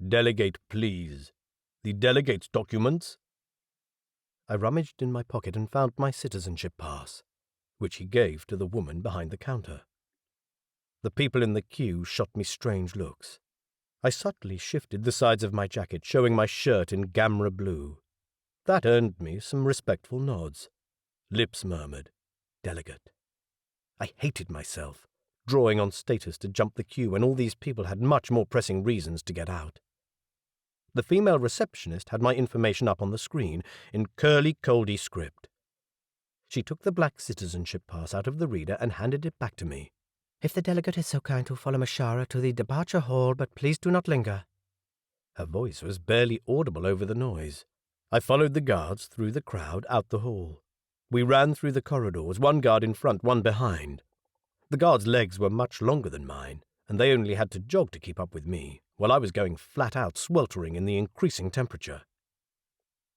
"Delegate, please. The delegate's documents?" I rummaged in my pocket and found my citizenship pass, which he gave to the woman behind the counter. The people in the queue shot me strange looks. I subtly shifted the sides of my jacket, showing my shirt in gamra blue. That earned me some respectful nods. Lips murmured, "Delegate." I hated myself, drawing on status to jump the queue when all these people had much more pressing reasons to get out. The female receptionist had my information up on the screen in curly Coldi script. She took the black citizenship pass out of the reader and handed it back to me. "If the delegate is so kind to follow Mashara to the departure hall, but please do not linger." Her voice was barely audible over the noise. I followed the guards through the crowd out the hall. We ran through the corridors, one guard in front, one behind. The guards' legs were much longer than mine, and they only had to jog to keep up with me, while I was going flat out, sweltering in the increasing temperature.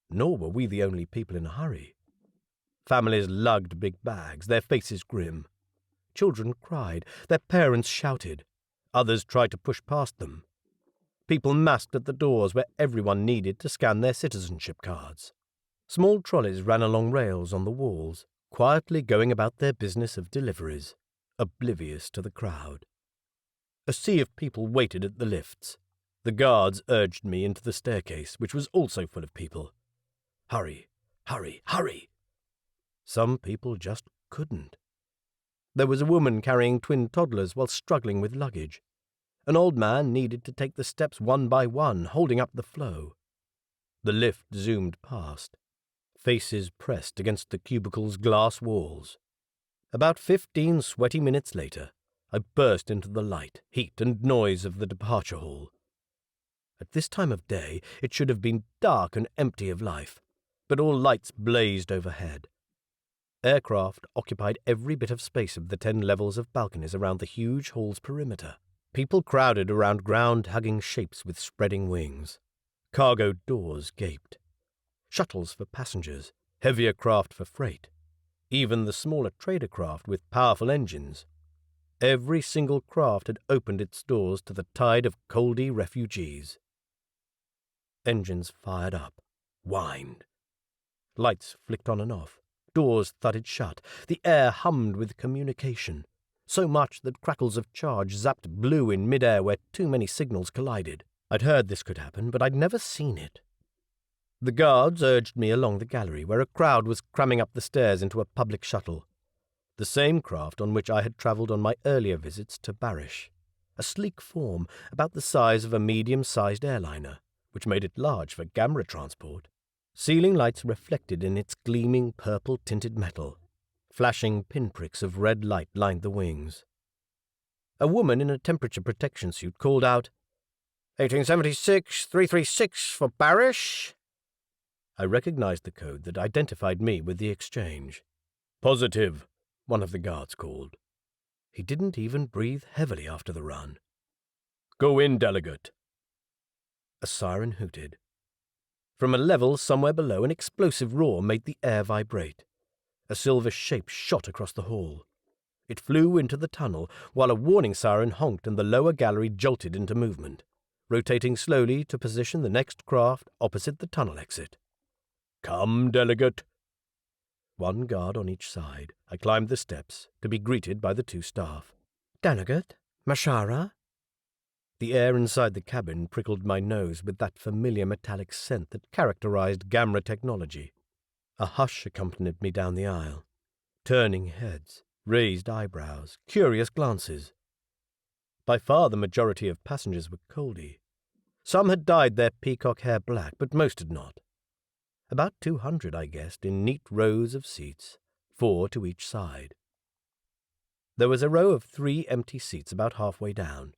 Nor were we the only people in a hurry. Families lugged big bags, their faces grim. Children cried, their parents shouted. Others tried to push past them. People massed at the doors where everyone needed to scan their citizenship cards. Small trolleys ran along rails on the walls, quietly going about their business of deliveries, oblivious to the crowd. A sea of people waited at the lifts. The guards urged me into the staircase, which was also full of people. Hurry, hurry, hurry! Some people just couldn't. There was a woman carrying twin toddlers while struggling with luggage. An old man needed to take the steps one by one, holding up the flow. The lift zoomed past, faces pressed against the cubicle's glass walls. About 15 sweaty minutes later, I burst into the light, heat, and noise of the departure hall. At this time of day, it should have been dark and empty of life, but all lights blazed overhead. Aircraft occupied every bit of space of the 10 levels of balconies around the huge hall's perimeter. People crowded around ground-hugging shapes with spreading wings. Cargo doors gaped. Shuttles for passengers, heavier craft for freight. Even the smaller trader craft with powerful engines. Every single craft had opened its doors to the tide of Coldi refugees. Engines fired up, whined. Lights flicked on and off. Doors thudded shut. The air hummed with communication, so much that crackles of charge zapped blue in midair where too many signals collided. I'd heard this could happen, but I'd never seen it. The guards urged me along the gallery, where a crowd was cramming up the stairs into a public shuttle, the same craft on which I had travelled on my earlier visits to Barish, a sleek form about the size of a medium-sized airliner, which made it large for gamra transport. Ceiling lights reflected in its gleaming purple-tinted metal. Flashing pinpricks of red light lined the wings. A woman in a temperature protection suit called out, 1876 336 for Barish. I recognized the code that identified me with the exchange. Positive, one of the guards called. He didn't even breathe heavily after the run. Go in, delegate. A siren hooted. From a level somewhere below, an explosive roar made the air vibrate. A silver shape shot across the hall. It flew into the tunnel, while a warning siren honked and the lower gallery jolted into movement, rotating slowly to position the next craft opposite the tunnel exit. Come, delegate. One guard on each side, I climbed the steps to be greeted by the 2 staff. Delegate? Mashara? The air inside the cabin prickled my nose with that familiar metallic scent that characterized gamra technology. A hush accompanied me down the aisle. Turning heads, raised eyebrows, curious glances. By far the majority of passengers were Coldi. Some had dyed their peacock hair black, but most had not. About 200, I guessed, in neat rows of seats, 4 to each side. There was a row of 3 empty seats about halfway down.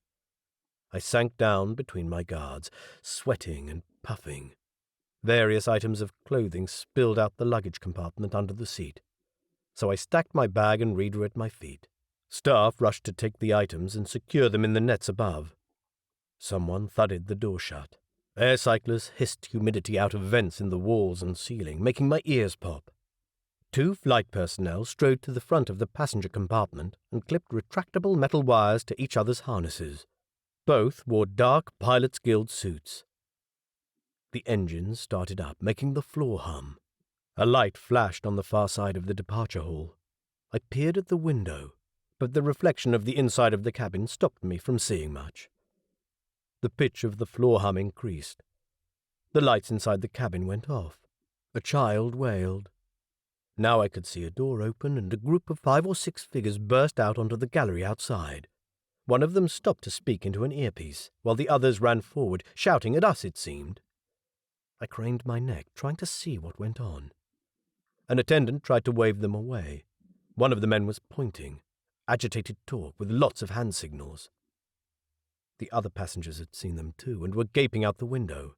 I sank down between my guards, sweating and puffing. Various items of clothing spilled out the luggage compartment under the seat, so I stacked my bag and reader at my feet. Staff rushed to take the items and secure them in the nets above. Someone thudded the door shut. Air cyclers hissed humidity out of vents in the walls and ceiling, making my ears pop. 2 flight personnel strode to the front of the passenger compartment and clipped retractable metal wires to each other's harnesses. Both wore dark Pilots Guild suits. The engines started up, making the floor hum. A light flashed on the far side of the departure hall. I peered at the window, but the reflection of the inside of the cabin stopped me from seeing much. The pitch of the floor hum increased. The lights inside the cabin went off. A child wailed. Now I could see a door open and a group of 5 or 6 figures burst out onto the gallery outside. One of them stopped to speak into an earpiece, while the others ran forward, shouting at us, it seemed. I craned my neck, trying to see what went on. An attendant tried to wave them away. One of the men was pointing, agitated talk with lots of hand signals. The other passengers had seen them too and were gaping out the window.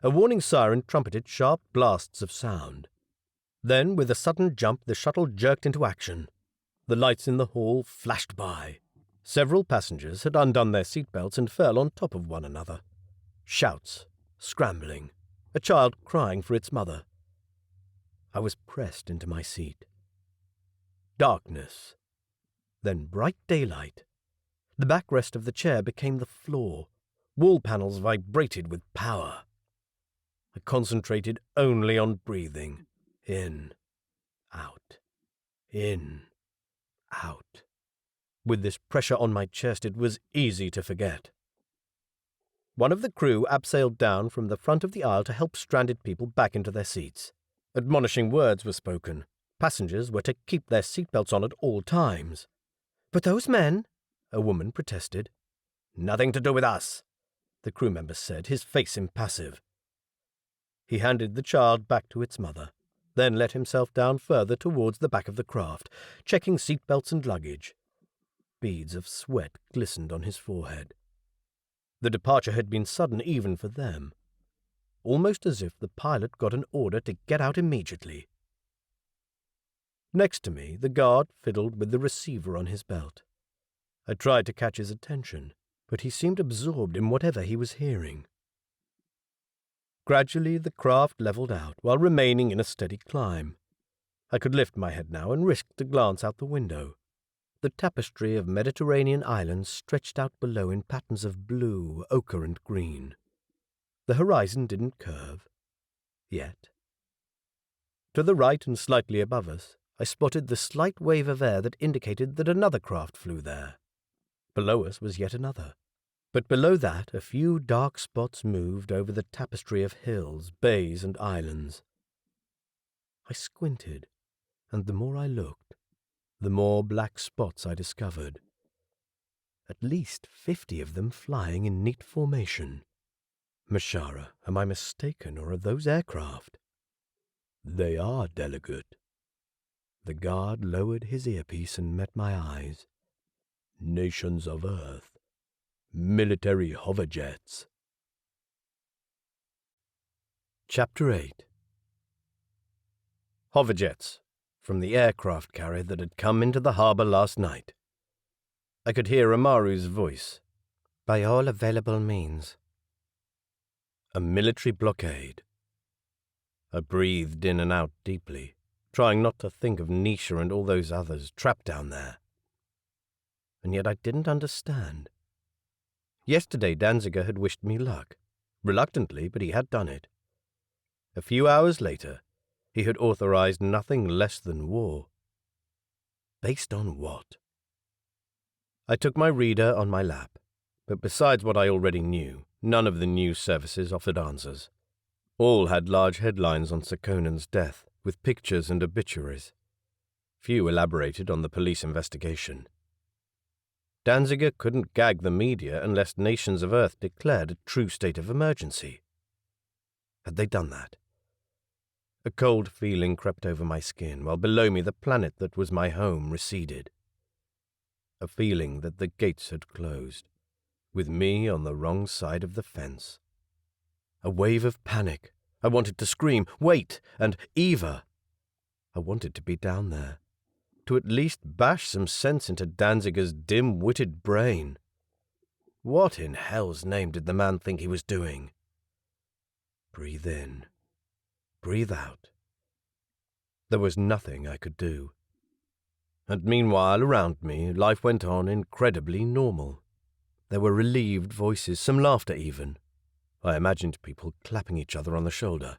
A warning siren trumpeted sharp blasts of sound. Then, with a sudden jump, the shuttle jerked into action. The lights in the hall flashed by. Several passengers had undone their seatbelts and fell on top of one another. Shouts, scrambling, a child crying for its mother. I was pressed into my seat. Darkness. Then bright daylight. The backrest of the chair became the floor. Wall panels vibrated with power. I concentrated only on breathing. In, out, in, out. With this pressure on my chest, it was easy to forget. One of the crew abseiled down from the front of the aisle to help stranded people back into their seats. Admonishing words were spoken. Passengers were to keep their seatbelts on at all times. "But those men," a woman protested. "Nothing to do with us," the crew member said, his face impassive. He handed the child back to its mother, then let himself down further towards the back of the craft, checking seatbelts and luggage. Beads of sweat glistened on his forehead. The departure had been sudden even for them, almost as if the pilot got an order to get out immediately. Next to me, the guard fiddled with the receiver on his belt. I tried to catch his attention, but he seemed absorbed in whatever he was hearing. Gradually, the craft levelled out while remaining in a steady climb. I could lift my head now and risked a glance out the window. The tapestry of Mediterranean islands stretched out below in patterns of blue, ochre, and green. The horizon didn't curve. Yet. To the right and slightly above us, I spotted the slight wave of air that indicated that another craft flew there. Below us was yet another. But below that, a few dark spots moved over the tapestry of hills, bays, and islands. I squinted, and the more I looked, the more black spots I discovered. At least 50 of them flying in neat formation. Mashara, am I mistaken, or are those aircraft? They are, delegate. The guard lowered his earpiece and met my eyes. Nations of Earth. Military hoverjets. Chapter 8. Hoverjets, from the aircraft carrier that had come into the harbour last night. I could hear Amaru's voice. By all available means. A military blockade. I breathed in and out deeply, trying not to think of Nisha and all those others trapped down there. And yet I didn't understand. Yesterday Danziger had wished me luck. Reluctantly, but he had done it. A few hours later, he had authorized nothing less than war. Based on what? I took my reader on my lap, but besides what I already knew, none of the news services offered answers. All had large headlines on Sekonen's death, with pictures and obituaries. Few elaborated on the police investigation. Danziger couldn't gag the media unless nations of Earth declared a true state of emergency. Had they done that? A cold feeling crept over my skin, while below me the planet that was my home receded. A feeling that the gates had closed, with me on the wrong side of the fence. A wave of panic. I wanted to scream, "Wait!" and "Eva!" I wanted to be down there, to at least bash some sense into Danziger's dim-witted brain. What in hell's name did the man think he was doing? Breathe in. Breathe out. There was nothing I could do. And meanwhile, around me, life went on incredibly normal. There were relieved voices, some laughter even. I imagined people clapping each other on the shoulder.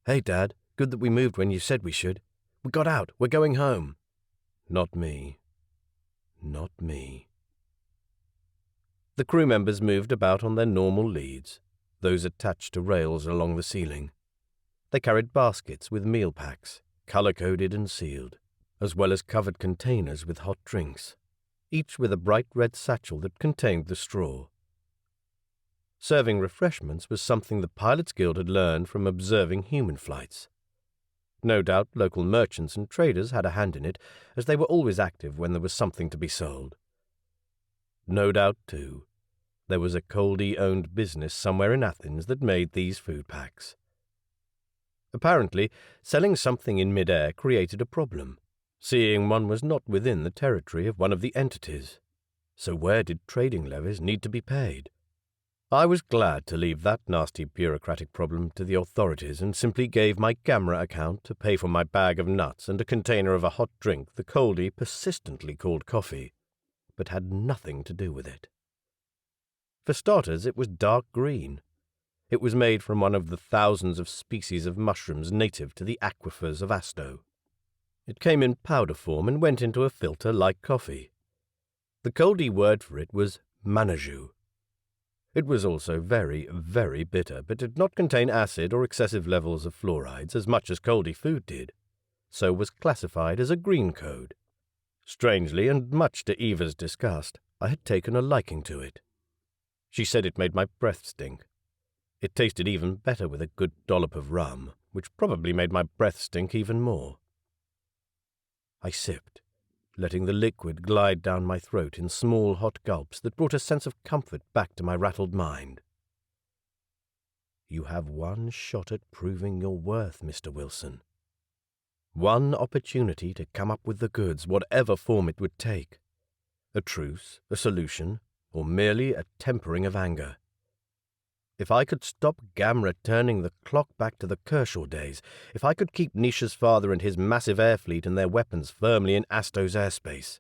"Hey, Dad, good that we moved when you said we should. We got out, we're going home." Not me. Not me. The crew members moved about on their normal leads, those attached to rails along the ceiling. They carried baskets with meal packs, colour-coded and sealed, as well as covered containers with hot drinks, each with a bright red satchel that contained the straw. Serving refreshments was something the Pilots Guild had learned from observing human flights. No doubt local merchants and traders had a hand in it, as they were always active when there was something to be sold. No doubt, too, there was a Coldi-owned business somewhere in Athens that made these food packs. Apparently, selling something in mid-air created a problem, seeing one was not within the territory of one of the entities. So where did trading levies need to be paid? I was glad to leave that nasty bureaucratic problem to the authorities and simply gave my gamra account to pay for my bag of nuts and a container of a hot drink the Coldi persistently called coffee, but had nothing to do with it. For starters, it was dark green. It was made from one of the thousands of species of mushrooms native to the aquifers of Asto. It came in powder form and went into a filter like coffee. The Coldi word for it was manaju. It was also very, very bitter, but did not contain acid or excessive levels of fluorides as much as Coldi food did, so was classified as a green code. Strangely, and much to Eva's disgust, I had taken a liking to it. She said it made my breath stink. It tasted even better with a good dollop of rum, which probably made my breath stink even more. I sipped, letting the liquid glide down my throat in small hot gulps that brought a sense of comfort back to my rattled mind. You have one shot at proving your worth, Mr. Wilson. One opportunity to come up with the goods, whatever form it would take. A truce, a solution, or merely a tempering of anger. If I could stop Gamra turning the clock back to the Kershaw days, if I could keep Nisha's father and his massive air fleet and their weapons firmly in Asto's airspace,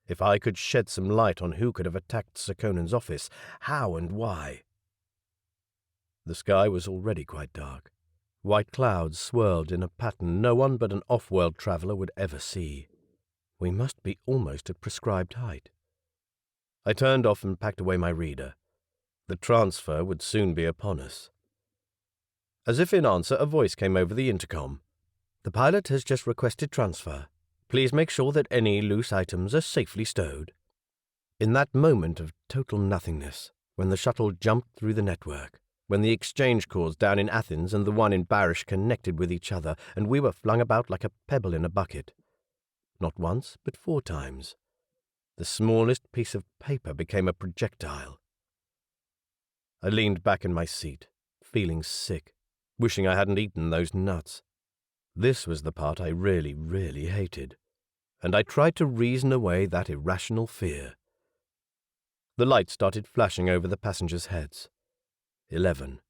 if I could shed some light on who could have attacked Sir Conan's office, how and why. The sky was already quite dark. White clouds swirled in a pattern no one but an off-world traveller would ever see. We must be almost at prescribed height. I turned off and packed away my reader. The transfer would soon be upon us. As if in answer, a voice came over the intercom. The pilot has just requested transfer. Please make sure that any loose items are safely stowed. In that moment of total nothingness, when the shuttle jumped through the network, when the exchange cores down in Athens and the one in Barish connected with each other, and we were flung about like a pebble in a bucket. Not once, but 4 times. The smallest piece of paper became a projectile. I leaned back in my seat, feeling sick, wishing I hadn't eaten those nuts. This was the part I really, really hated, and I tried to reason away that irrational fear. The lights started flashing over the passengers' heads. 11,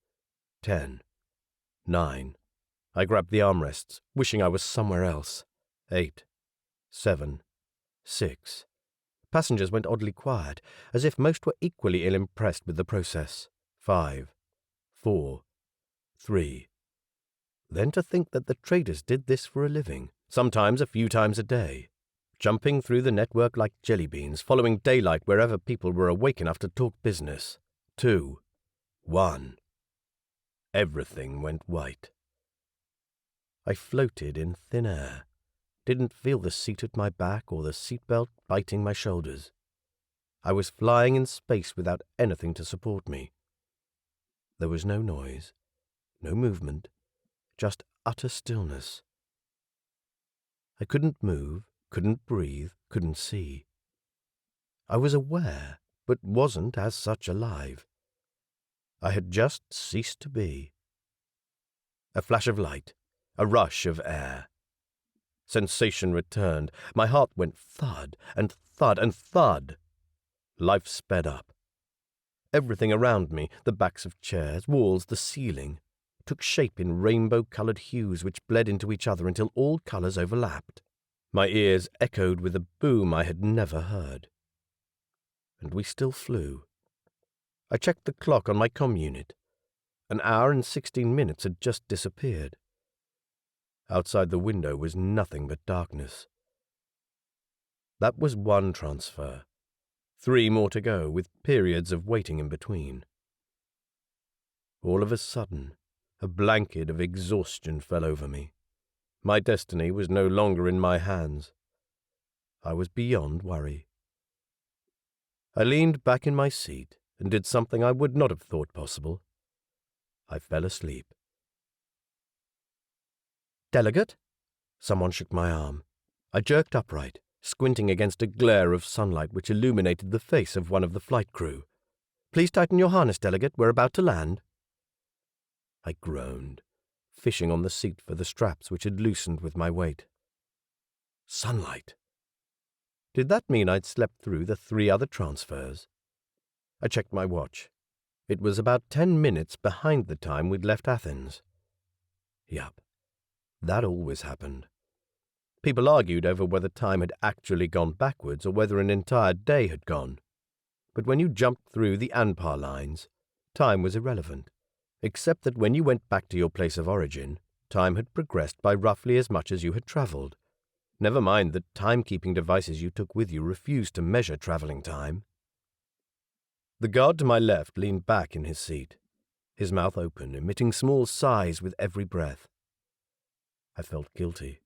10, 9. I grabbed the armrests, wishing I was somewhere else. 8, 7, 6. Passengers went oddly quiet, as if most were equally ill-impressed with the process. 5, 4, 3. Then to think that the traders did this for a living, sometimes a few times a day, jumping through the network like jelly beans, following daylight wherever people were awake enough to talk business. 2, 1. Everything went white. I floated in thin air, didn't feel the seat at my back or the seatbelt biting my shoulders. I was flying in space without anything to support me. There was no noise, no movement, just utter stillness. I couldn't move, couldn't breathe, couldn't see. I was aware, but wasn't as such alive. I had just ceased to be. A flash of light, a rush of air. Sensation returned. My heart went thud and thud and thud. Life sped up. Everything around me, the backs of chairs, walls, the ceiling, took shape in rainbow-coloured hues which bled into each other until all colours overlapped. My ears echoed with a boom I had never heard. And we still flew. I checked the clock on my comm unit. An hour and 16 minutes had just disappeared. Outside the window was nothing but darkness. That was one transfer. 3 more to go, with periods of waiting in between. All of a sudden, a blanket of exhaustion fell over me. My destiny was no longer in my hands. I was beyond worry. I leaned back in my seat and did something I would not have thought possible. I fell asleep. "Delegate?" Someone shook my arm. I jerked upright, squinting against a glare of sunlight which illuminated the face of one of the flight crew. "Please tighten your harness, Delegate. We're about to land." I groaned, fishing on the seat for the straps which had loosened with my weight. Sunlight. Did that mean I'd slept through the 3 other transfers? I checked my watch. It was about 10 minutes behind the time we'd left Athens. Yup, that always happened. People argued over whether time had actually gone backwards or whether an entire day had gone. But when you jumped through the Anpar lines, time was irrelevant, except that when you went back to your place of origin, time had progressed by roughly as much as you had travelled. Never mind that timekeeping devices you took with you refused to measure travelling time. The guard to my left leaned back in his seat, his mouth open, emitting small sighs with every breath. I felt guilty.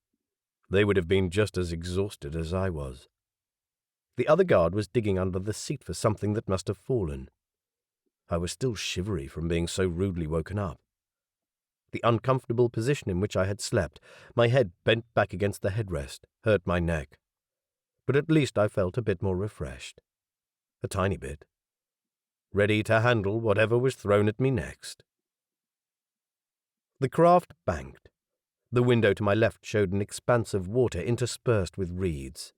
They would have been just as exhausted as I was. The other guard was digging under the seat for something that must have fallen. I was still shivery from being so rudely woken up. The uncomfortable position in which I had slept, my head bent back against the headrest, hurt my neck. But at least I felt a bit more refreshed. A tiny bit. Ready to handle whatever was thrown at me next. The craft banked. The window to my left showed an expanse of water interspersed with reeds.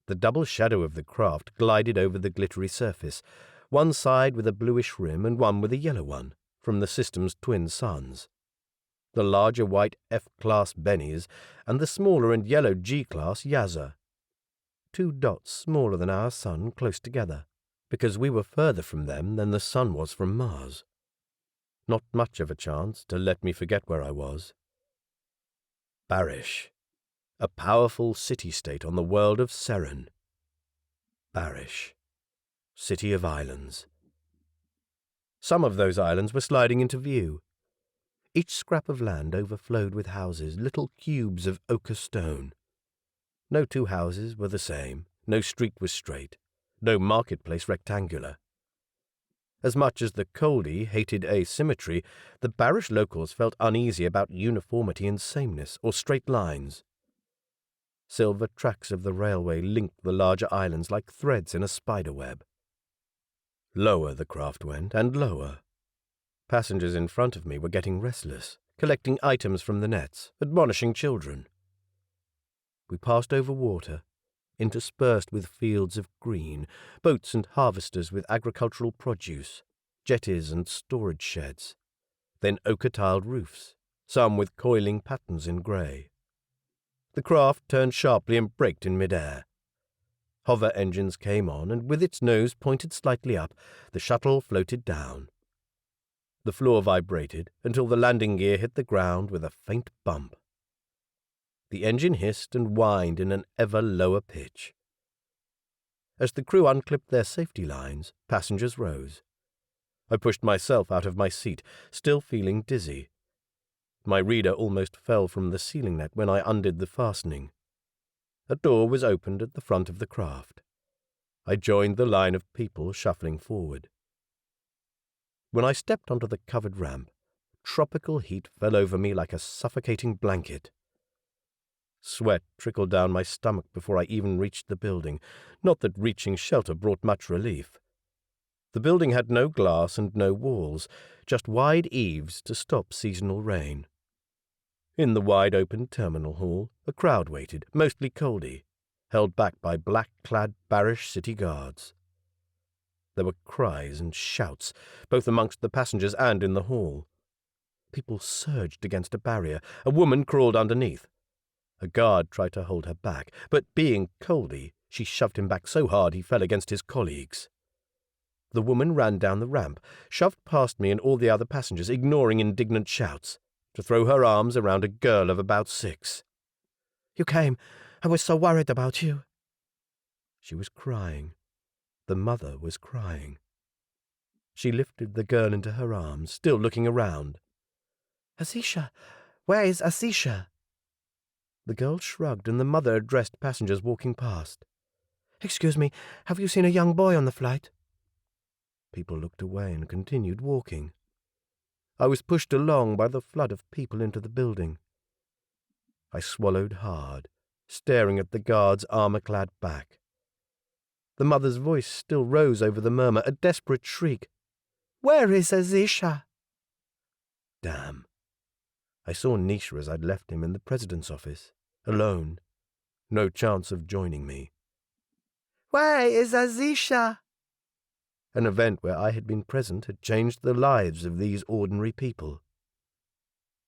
The double shadow of the craft glided over the glittery surface, one side with a bluish rim and one with a yellow one, from the system's twin suns. The larger white F-class Bennies and the smaller and yellow G-class Yaza. 2 dots smaller than our sun close together, because we were further from them than the sun was from Mars. Not much of a chance to let me forget where I was. Barish, a powerful city-state on the world of Seren. Barish, city of islands. Some of those islands were sliding into view. Each scrap of land overflowed with houses, little cubes of ochre stone. No 2 houses were the same, no street was straight, no marketplace rectangular. As much as the Coldi hated asymmetry, the Barish locals felt uneasy about uniformity and sameness, or straight lines. Silver tracks of the railway linked the larger islands like threads in a spider web. Lower the craft went, and lower. Passengers in front of me were getting restless, collecting items from the nets, admonishing children. We passed over water, interspersed with fields of green, boats and harvesters with agricultural produce, jetties and storage sheds, then ochre-tiled roofs, some with coiling patterns in grey. The craft turned sharply and braked in mid-air. Hover engines came on, and with its nose pointed slightly up, the shuttle floated down. The floor vibrated until the landing gear hit the ground with a faint bump. The engine hissed and whined in an ever lower pitch. As the crew unclipped their safety lines, passengers rose. I pushed myself out of my seat, still feeling dizzy. My reader almost fell from the ceiling net when I undid the fastening. A door was opened at the front of the craft. I joined the line of people shuffling forward. When I stepped onto the covered ramp, tropical heat fell over me like a suffocating blanket. Sweat trickled down my stomach before I even reached the building, not that reaching shelter brought much relief. The building had no glass and no walls, just wide eaves to stop seasonal rain. In the wide-open terminal hall, a crowd waited, mostly Coldi, held back by black-clad Barish city guards. There were cries and shouts, both amongst the passengers and in the hall. People surged against a barrier. A woman crawled underneath. A guard tried to hold her back, but being Coldi, she shoved him back so hard he fell against his colleagues. The woman ran down the ramp, shoved past me and all the other passengers, ignoring indignant shouts, to throw her arms around a girl of about 6. "You came. I was so worried about you." She was crying. The mother was crying. She lifted the girl into her arms, still looking around. "Azisha! Where is Azisha?" The girl shrugged, and the mother addressed passengers walking past. "Excuse me, have you seen a young boy on the flight?" People looked away and continued walking. I was pushed along by the flood of people into the building. I swallowed hard, staring at the guard's armour-clad back. The mother's voice still rose over the murmur, a desperate shriek. "Where is Azisha?" Damn. I saw Nisha as I'd left him in the president's office, alone. No chance of joining me. "Where is Azisha?" An event where I had been present had changed the lives of these ordinary people.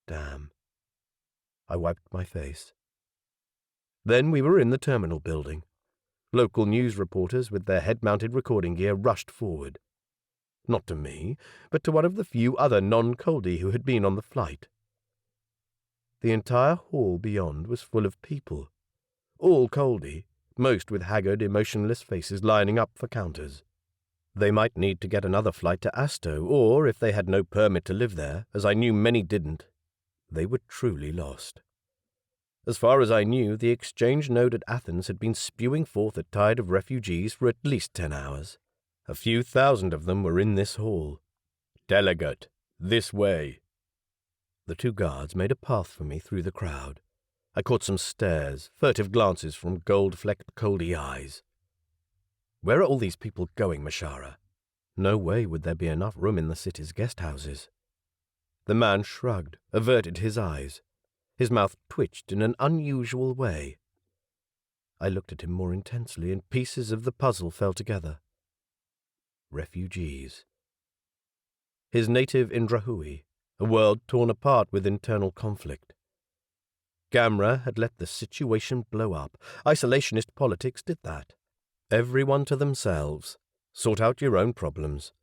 Damn. I wiped my face. Then we were in the terminal building. Local news reporters with their head-mounted recording gear rushed forward. Not to me, but to one of the few other non-Coldi who had been on the flight. The entire hall beyond was full of people. All Coldi, most with haggard, emotionless faces lining up for counters. They might need to get another flight to Asto, or if they had no permit to live there, as I knew many didn't, they were truly lost. As far as I knew, the exchange node at Athens had been spewing forth a tide of refugees for at least 10 hours. A few thousand of them were in this hall. "Delegate, this way." The 2 guards made a path for me through the crowd. I caught some stares, furtive glances from gold-flecked Coldi eyes. Where are all these people going, Mashara? No way would there be enough room in the city's guest houses. The man shrugged, averted his eyes. His mouth twitched in an unusual way. I looked at him more intensely, and pieces of the puzzle fell together. Refugees. His native Indrahui, a world torn apart with internal conflict. Gamra had let the situation blow up. Isolationist politics did that. Everyone to themselves. Sort out your own problems.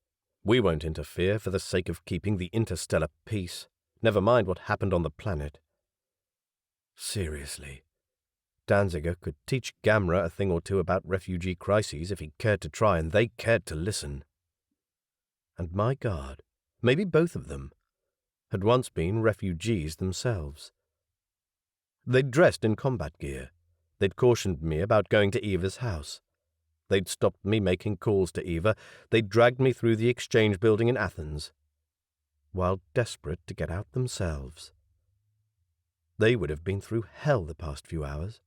We won't interfere for the sake of keeping the interstellar peace. Never mind what happened on the planet. Seriously. Danziger could teach Gamra a thing or two about refugee crises if he cared to try, and they cared to listen. And my guard, maybe both of them, had once been refugees themselves. They'd dressed in combat gear. They'd cautioned me about going to Eva's house. They'd stopped me making calls to Eva. They'd dragged me through the exchange building in Athens, while desperate to get out themselves. They would have been through hell the past few hours.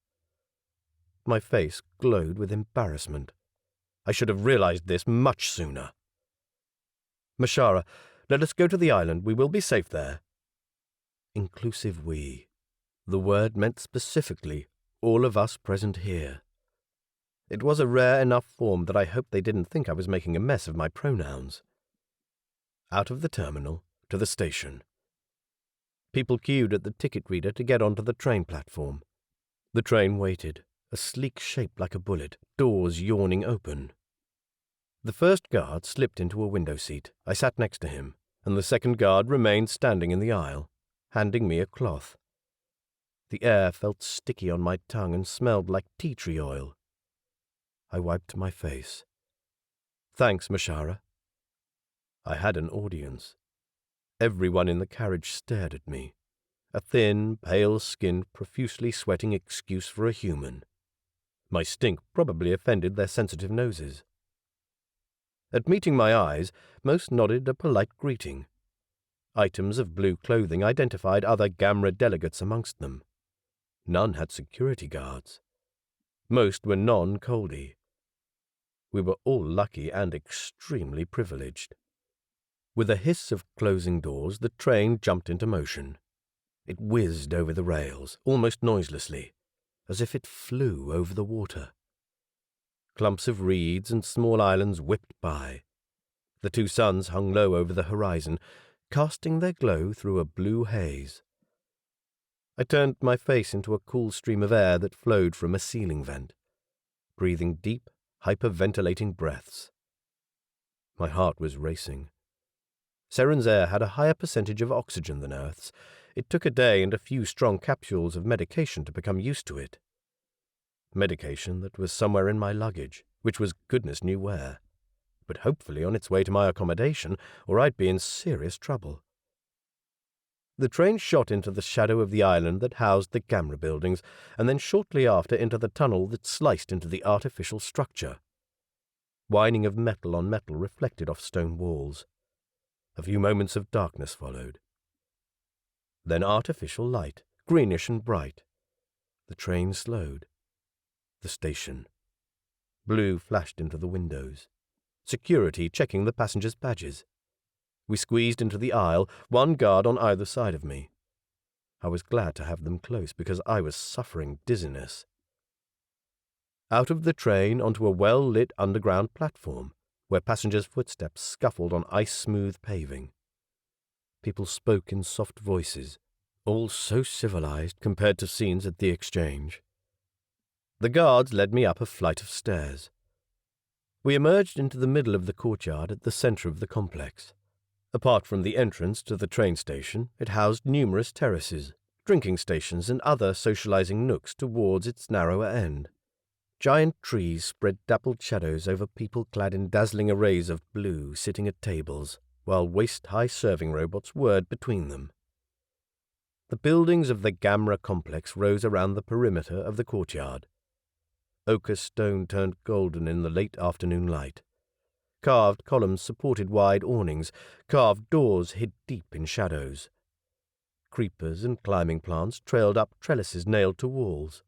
My face glowed with embarrassment. I should have realized this much sooner. "Mashara, let us go to the island. We will be safe there." Inclusive we. The word meant specifically all of us present here. It was a rare enough form that I hoped they didn't think I was making a mess of my pronouns. Out of the terminal to the station. People queued at the ticket reader to get onto the train platform. The train waited, a sleek shape like a bullet, doors yawning open. The first guard slipped into a window seat. I sat next to him, and the second guard remained standing in the aisle, handing me a cloth. The air felt sticky on my tongue and smelled like tea tree oil. I wiped my face. "Thanks, Mashara." I had an audience. Everyone in the carriage stared at me. A thin, pale-skinned, profusely sweating excuse for a human. My stink probably offended their sensitive noses. At meeting my eyes, most nodded a polite greeting. Items of blue clothing identified other Gamra delegates amongst them. None had security guards. Most were non-Coldi. We were all lucky and extremely privileged. With a hiss of closing doors, the train jumped into motion. It whizzed over the rails, almost noiselessly, as if it flew over the water. Clumps of reeds and small islands whipped by. The 2 suns hung low over the horizon, casting their glow through a blue haze. I turned my face into a cool stream of air that flowed from a ceiling vent, breathing deep, hyperventilating breaths. My heart was racing. Seren's air had a higher percentage of oxygen than Earth's. It took a day and a few strong capsules of medication to become used to it. Medication that was somewhere in my luggage, which was goodness knew where, but hopefully on its way to my accommodation, or I'd be in serious trouble. The train shot into the shadow of the island that housed the Gamra buildings, and then shortly after into the tunnel that sliced into the artificial structure. Whining of metal on metal reflected off stone walls. A few moments of darkness followed. Then artificial light, greenish and bright. The train slowed. The station. Blue flashed into the windows. Security checking the passengers' badges. We squeezed into the aisle, 1 guard on either side of me. I was glad to have them close because I was suffering dizziness. Out of the train onto a well-lit underground platform, where passengers' footsteps scuffled on ice-smooth paving. People spoke in soft voices, all so civilized compared to scenes at the exchange. The guards led me up a flight of stairs. We emerged into the middle of the courtyard at the center of the complex. Apart from the entrance to the train station, it housed numerous terraces, drinking stations and other socializing nooks towards its narrower end. Giant trees spread dappled shadows over people clad in dazzling arrays of blue sitting at tables, while waist-high serving robots whirred between them. The buildings of the Gamra complex rose around the perimeter of the courtyard. Ochre stone turned golden in the late afternoon light. Carved columns supported wide awnings, carved doors hid deep in shadows. Creepers and climbing plants trailed up trellises nailed to walls.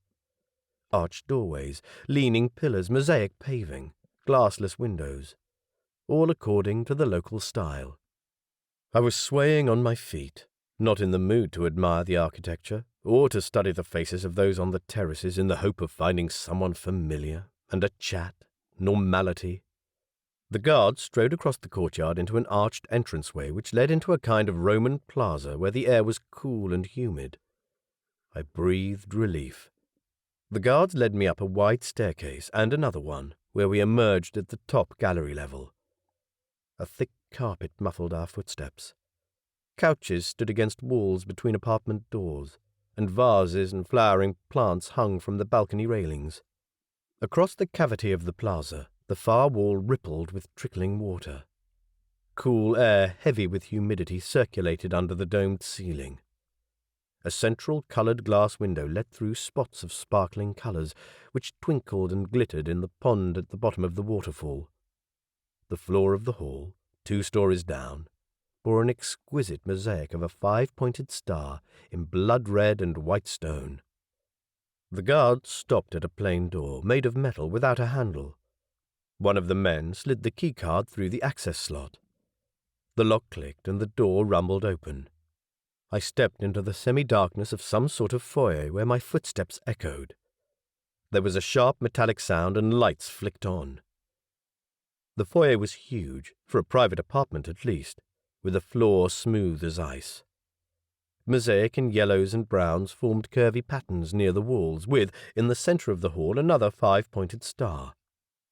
Arched doorways, leaning pillars, mosaic paving, glassless windows, all according to the local style. I was swaying on my feet, not in the mood to admire the architecture, or to study the faces of those on the terraces in the hope of finding someone familiar, and a chat, normality. The guards strode across the courtyard into an arched entranceway which led into a kind of Roman plaza where the air was cool and humid. I breathed relief. The guards led me up a wide staircase and another one, where we emerged at the top gallery level. A thick carpet muffled our footsteps. Couches stood against walls between apartment doors, and vases and flowering plants hung from the balcony railings. Across the cavity of the plaza, the far wall rippled with trickling water. Cool air, heavy with humidity, circulated under the domed ceiling. A central coloured glass window let through spots of sparkling colours, which twinkled and glittered in the pond at the bottom of the waterfall. The floor of the hall, 2 stories down, bore an exquisite mosaic of a 5-pointed star in blood-red and white stone. The guard stopped at a plain door, made of metal without a handle. One of the men slid the key-card through the access slot. The lock clicked and the door rumbled open. I stepped into the semi-darkness of some sort of foyer where my footsteps echoed. There was a sharp metallic sound and lights flicked on. The foyer was huge, for a private apartment at least, with a floor smooth as ice. Mosaic in yellows and browns formed curvy patterns near the walls, with, in the centre of the hall, another 5-pointed star,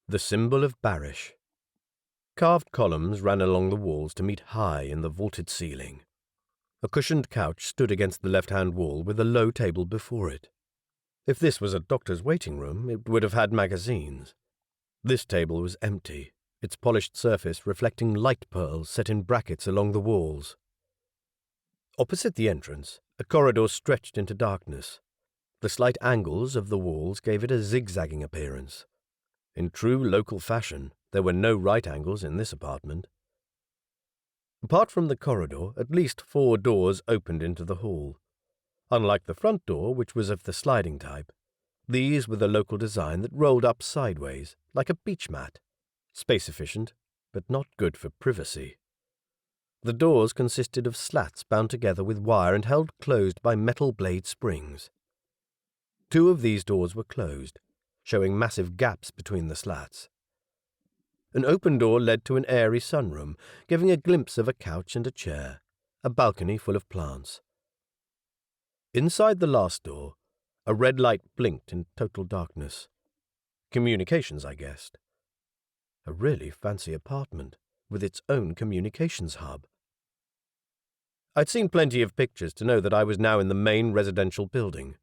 the symbol of Barish. Carved columns ran along the walls to meet high in the vaulted ceiling. A cushioned couch stood against the left-hand wall with a low table before it. If this was a doctor's waiting room, it would have had magazines. This table was empty, its polished surface reflecting light pearls set in brackets along the walls. Opposite the entrance, a corridor stretched into darkness. The slight angles of the walls gave it a zigzagging appearance. In true local fashion, there were no right angles in this apartment. Apart from the corridor, at least 4 doors opened into the hall. Unlike the front door, which was of the sliding type, these were the local design that rolled up sideways, like a beach mat, space-efficient, but not good for privacy. The doors consisted of slats bound together with wire and held closed by metal blade springs. 2 of these doors were closed, showing massive gaps between the slats. An open door led to an airy sunroom, giving a glimpse of a couch and a chair, a balcony full of plants. Inside the last door, a red light blinked in total darkness. Communications, I guessed. A really fancy apartment, with its own communications hub. I'd seen plenty of pictures to know that I was now in the main residential building.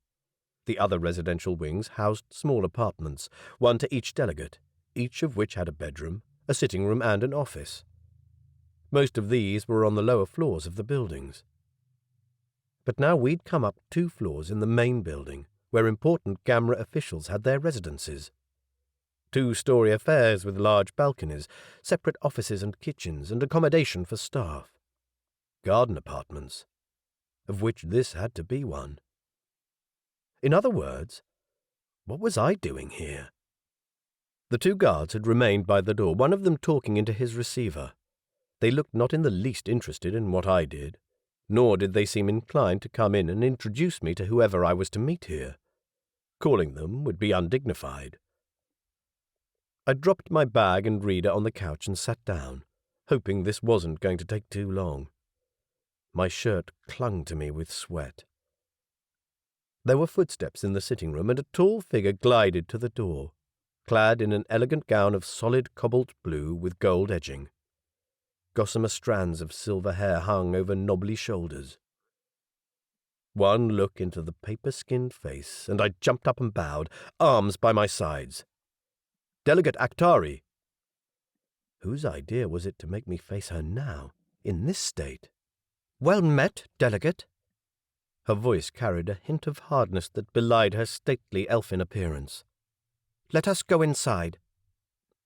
The other residential wings housed small apartments, one to each delegate, each of which had a bedroom, a sitting room, and an office. Most of these were on the lower floors of the buildings. But now we'd come up 2 floors in the main building, where important Gamra officials had their residences. 2-story affairs with large balconies, separate offices and kitchens, and accommodation for staff. Garden apartments, of which this had to be one. In other words, what was I doing here? The 2 guards had remained by the door, one of them talking into his receiver. They looked not in the least interested in what I did, nor did they seem inclined to come in and introduce me to whoever I was to meet here. Calling them would be undignified. I dropped my bag and reader on the couch and sat down, hoping this wasn't going to take too long. My shirt clung to me with sweat. There were footsteps in the sitting room, and a tall figure glided to the door, clad in an elegant gown of solid cobalt blue with gold edging. Gossamer strands of silver hair hung over knobbly shoulders. One look into the paper-skinned face, and I jumped up and bowed, arms by my sides, Delegate Akhtari. Whose idea was it to make me face her now, in this state? Well met, Delegate. Her voice carried a hint of hardness that belied her stately elfin appearance. Let us go inside.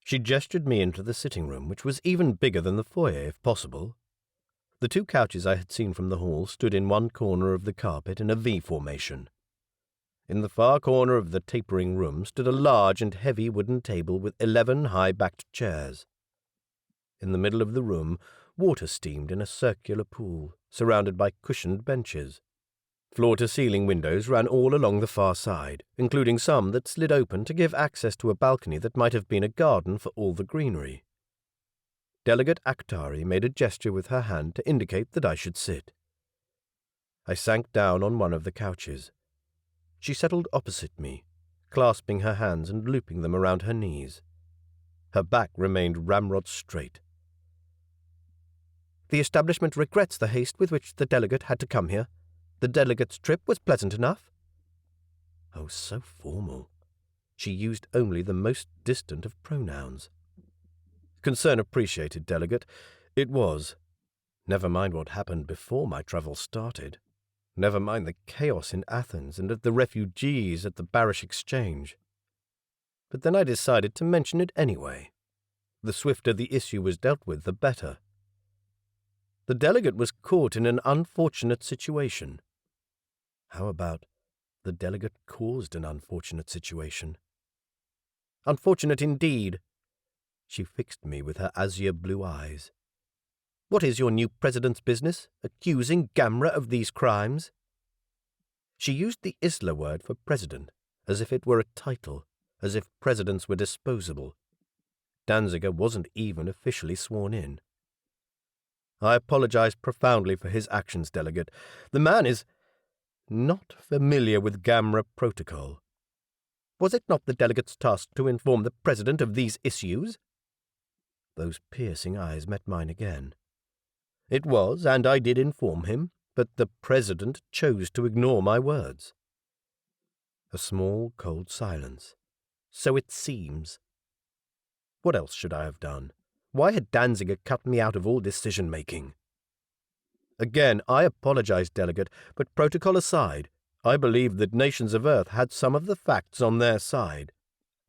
She gestured me into the sitting room, which was even bigger than the foyer, if possible. The two couches I had seen from the hall stood in one corner of the carpet in a V formation. In the far corner of the tapering room stood a large and heavy wooden table with 11 high-backed chairs. In the middle of the room, water steamed in a circular pool, surrounded by cushioned benches. Floor-to-ceiling windows ran all along the far side, including some that slid open to give access to a balcony that might have been a garden for all the greenery. Delegate Akhtari made a gesture with her hand to indicate that I should sit. I sank down on one of the couches. She settled opposite me, clasping her hands and looping them around her knees. Her back remained ramrod straight. The establishment regrets the haste with which the delegate had to come here. The delegate's trip was pleasant enough. Oh, so formal. She used only the most distant of pronouns. Concern appreciated, Delegate. It was. Never mind what happened before my travel started. Never mind the chaos in Athens and of the refugees at the Barish Exchange. But then I decided to mention it anyway. The swifter the issue was dealt with, the better. The delegate was caught in an unfortunate situation. How about the delegate caused an unfortunate situation? Unfortunate indeed. She fixed me with her azure blue eyes. What is your new president's business, accusing Gamra of these crimes? She used the Isla word for president, as if it were a title, as if presidents were disposable. Danziger wasn't even officially sworn in. I apologize profoundly for his actions, Delegate. The man is not familiar with Gamra protocol. Was it not the delegate's task to inform the president of these issues? Those piercing eyes met mine again. It was, and I did inform him, but the president chose to ignore my words. A small, cold silence. So it seems. What else should I have done? Why had Danziger cut me out of all decision-making? Again, I apologize, Delegate, but protocol aside, I believe that nations of Earth had some of the facts on their side.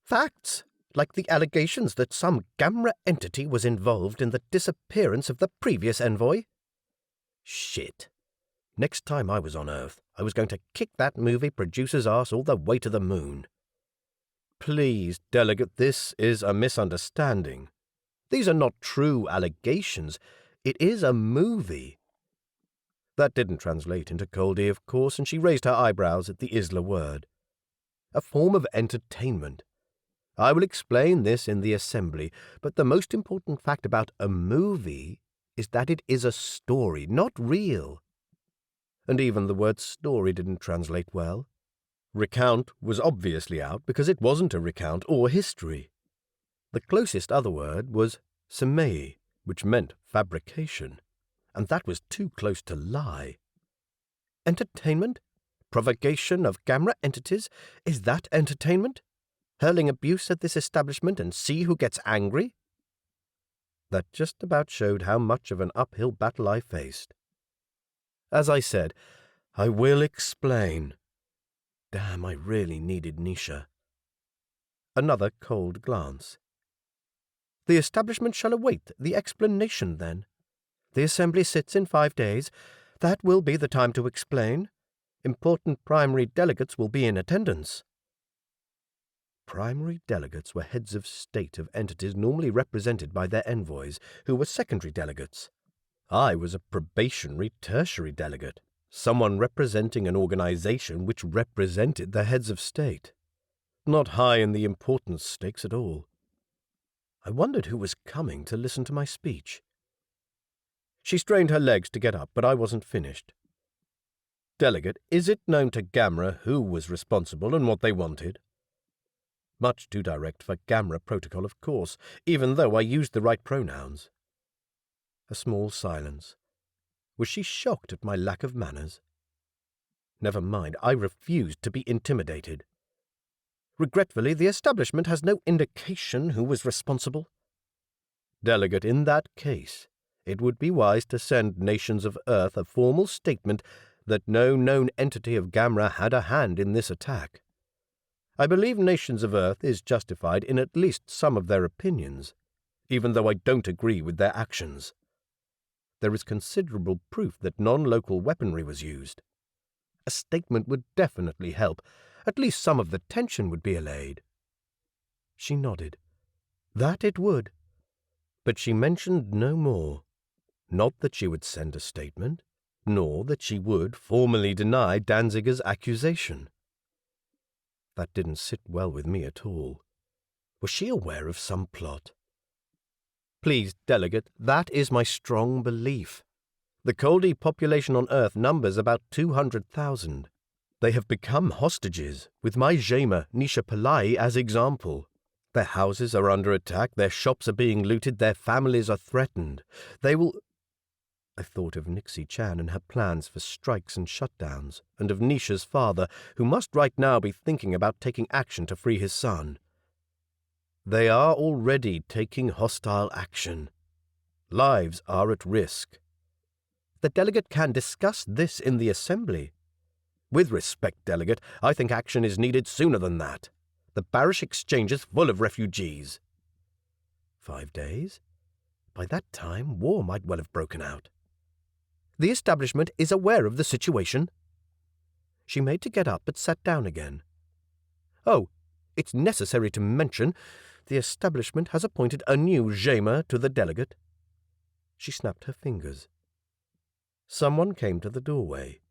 Facts? Like the allegations that some Gamra entity was involved in the disappearance of the previous envoy? Shit. Next time I was on Earth, I was going to kick that movie producer's ass all the way to the moon. Please, Delegate, this is a misunderstanding. These are not true allegations. It is a movie. That didn't translate into Coldi, of course, and she raised her eyebrows at the Isla word. A form of entertainment. I will explain this in the assembly, but the most important fact about a movie is that it is a story, not real. And even the word story didn't translate well. Recount was obviously out because it wasn't a recount or history. The closest other word was semei, which meant fabrication, and that was too close to lie. Entertainment? Provocation of Gamra entities? Is that entertainment? Hurling abuse at this establishment and see who gets angry? That just about showed how much of an uphill battle I faced. As I said, I will explain. Damn, I really needed Nisha. Another cold glance. The establishment shall await the explanation, then. The assembly sits in 5 days. That will be the time to explain. Important primary delegates will be in attendance. Primary delegates were heads of state of entities normally represented by their envoys, who were secondary delegates. I was a probationary tertiary delegate, someone representing an organization which represented the heads of state. Not high in the importance stakes at all. I wondered who was coming to listen to my speech. She strained her legs to get up, but I wasn't finished. Delegate, is it known to Gamra who was responsible and what they wanted? Much too direct for Gamra protocol, of course, even though I used the right pronouns. A small silence. Was she shocked at my lack of manners? Never mind, I refused to be intimidated. Regretfully, the establishment has no indication who was responsible. Delegate, in that case, it would be wise to send nations of Earth a formal statement that no known entity of Gamra had a hand in this attack. I believe nations of Earth is justified in at least some of their opinions, even though I don't agree with their actions. There is considerable proof that non-local weaponry was used. A statement would definitely help. At least some of the tension would be allayed. She nodded. That it would. But she mentioned no more. Not that she would send a statement, nor that she would formally deny Danziger's accusation. That didn't sit well with me at all. Was she aware of some plot? Please, Delegate, that is my strong belief. The Coldi population on Earth numbers about 200,000. They have become hostages, with my Jaima, Nisha Pillai, as example. Their houses are under attack, their shops are being looted, their families are threatened. They will... I thought of Nixie Chan and her plans for strikes and shutdowns, and of Nisha's father, who must right now be thinking about taking action to free his son. They are already taking hostile action. Lives are at risk. The delegate can discuss this in the Assembly. With respect, Delegate, I think action is needed sooner than that. The Barish Exchange is full of refugees. 5 days? By that time, war might well have broken out. The establishment is aware of the situation. She made to get up but sat down again. Oh, it's necessary to mention the establishment has appointed a new Jaima to the delegate. She snapped her fingers. Someone came to the doorway.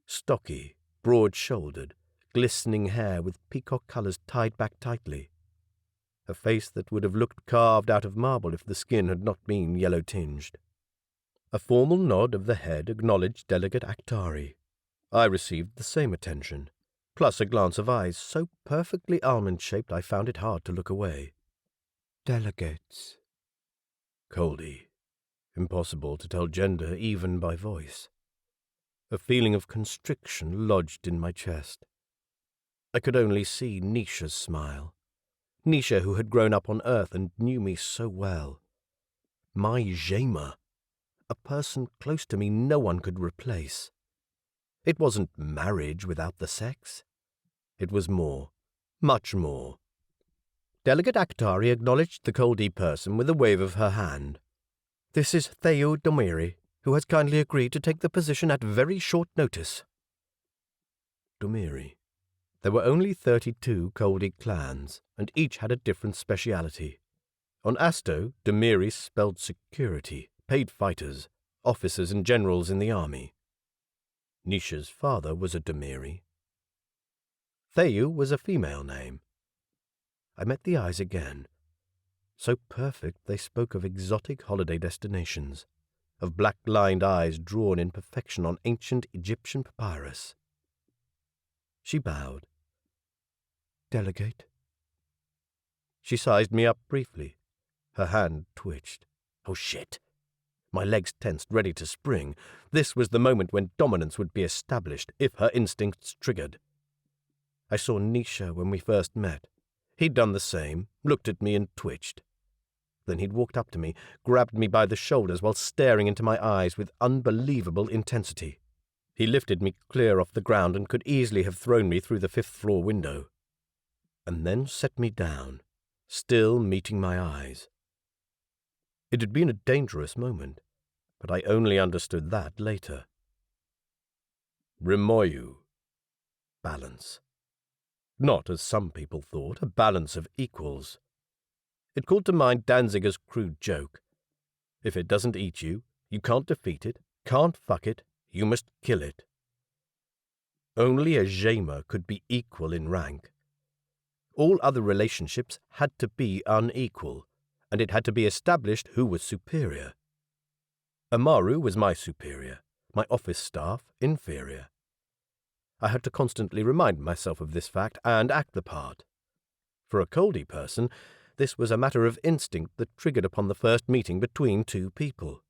Stocky, broad-shouldered, glistening hair with peacock colours tied back tightly. A face that would have looked carved out of marble if the skin had not been yellow-tinged. A formal nod of the head acknowledged Delegate Aktari. I received the same attention, plus a glance of eyes so perfectly almond-shaped I found it hard to look away. Delegates. Coldi. Impossible to tell gender even by voice. A feeling of constriction lodged in my chest. I could only see Nisha's smile. Nisha, who had grown up on Earth and knew me so well. My Jaima. A person close to me no one could replace. It wasn't marriage without the sex. It was more, much more. Delegate Aktari acknowledged the Coldi person with a wave of her hand. This is Theou Domiri, who has kindly agreed to take the position at very short notice. Domiri. There were only 32 Coldi clans, and each had a different speciality. On Asto, Domiri spelled security, paid fighters, officers and generals in the army. Nisha's father was a Domiri. Theou was a female name. I met the eyes again. So perfect they spoke of exotic holiday destinations, of black-lined eyes drawn in perfection on ancient Egyptian papyrus. She bowed. Delegate. She sized me up briefly. Her hand twitched. Oh, shit. My legs tensed, ready to spring. This was the moment when dominance would be established if her instincts triggered. I saw Nisha when we first met. He'd done the same, looked at me and twitched. Then he'd walked up to me, grabbed me by the shoulders while staring into my eyes with unbelievable intensity. He lifted me clear off the ground and could easily have thrown me through the 5th-floor window. And then set me down, still meeting my eyes. It had been a dangerous moment, but I only understood that later. Rimoyu. Balance. Not, as some people thought, a balance of equals. It called to mind Danziger's crude joke. If it doesn't eat you, you can't defeat it, can't fuck it, you must kill it. Only a Jaima could be equal in rank. All other relationships had to be unequal, and it had to be established who was superior. Amaru was my superior, my office staff inferior. I had to constantly remind myself of this fact and act the part. For a Coldi person, this was a matter of instinct that triggered upon the first meeting between two people.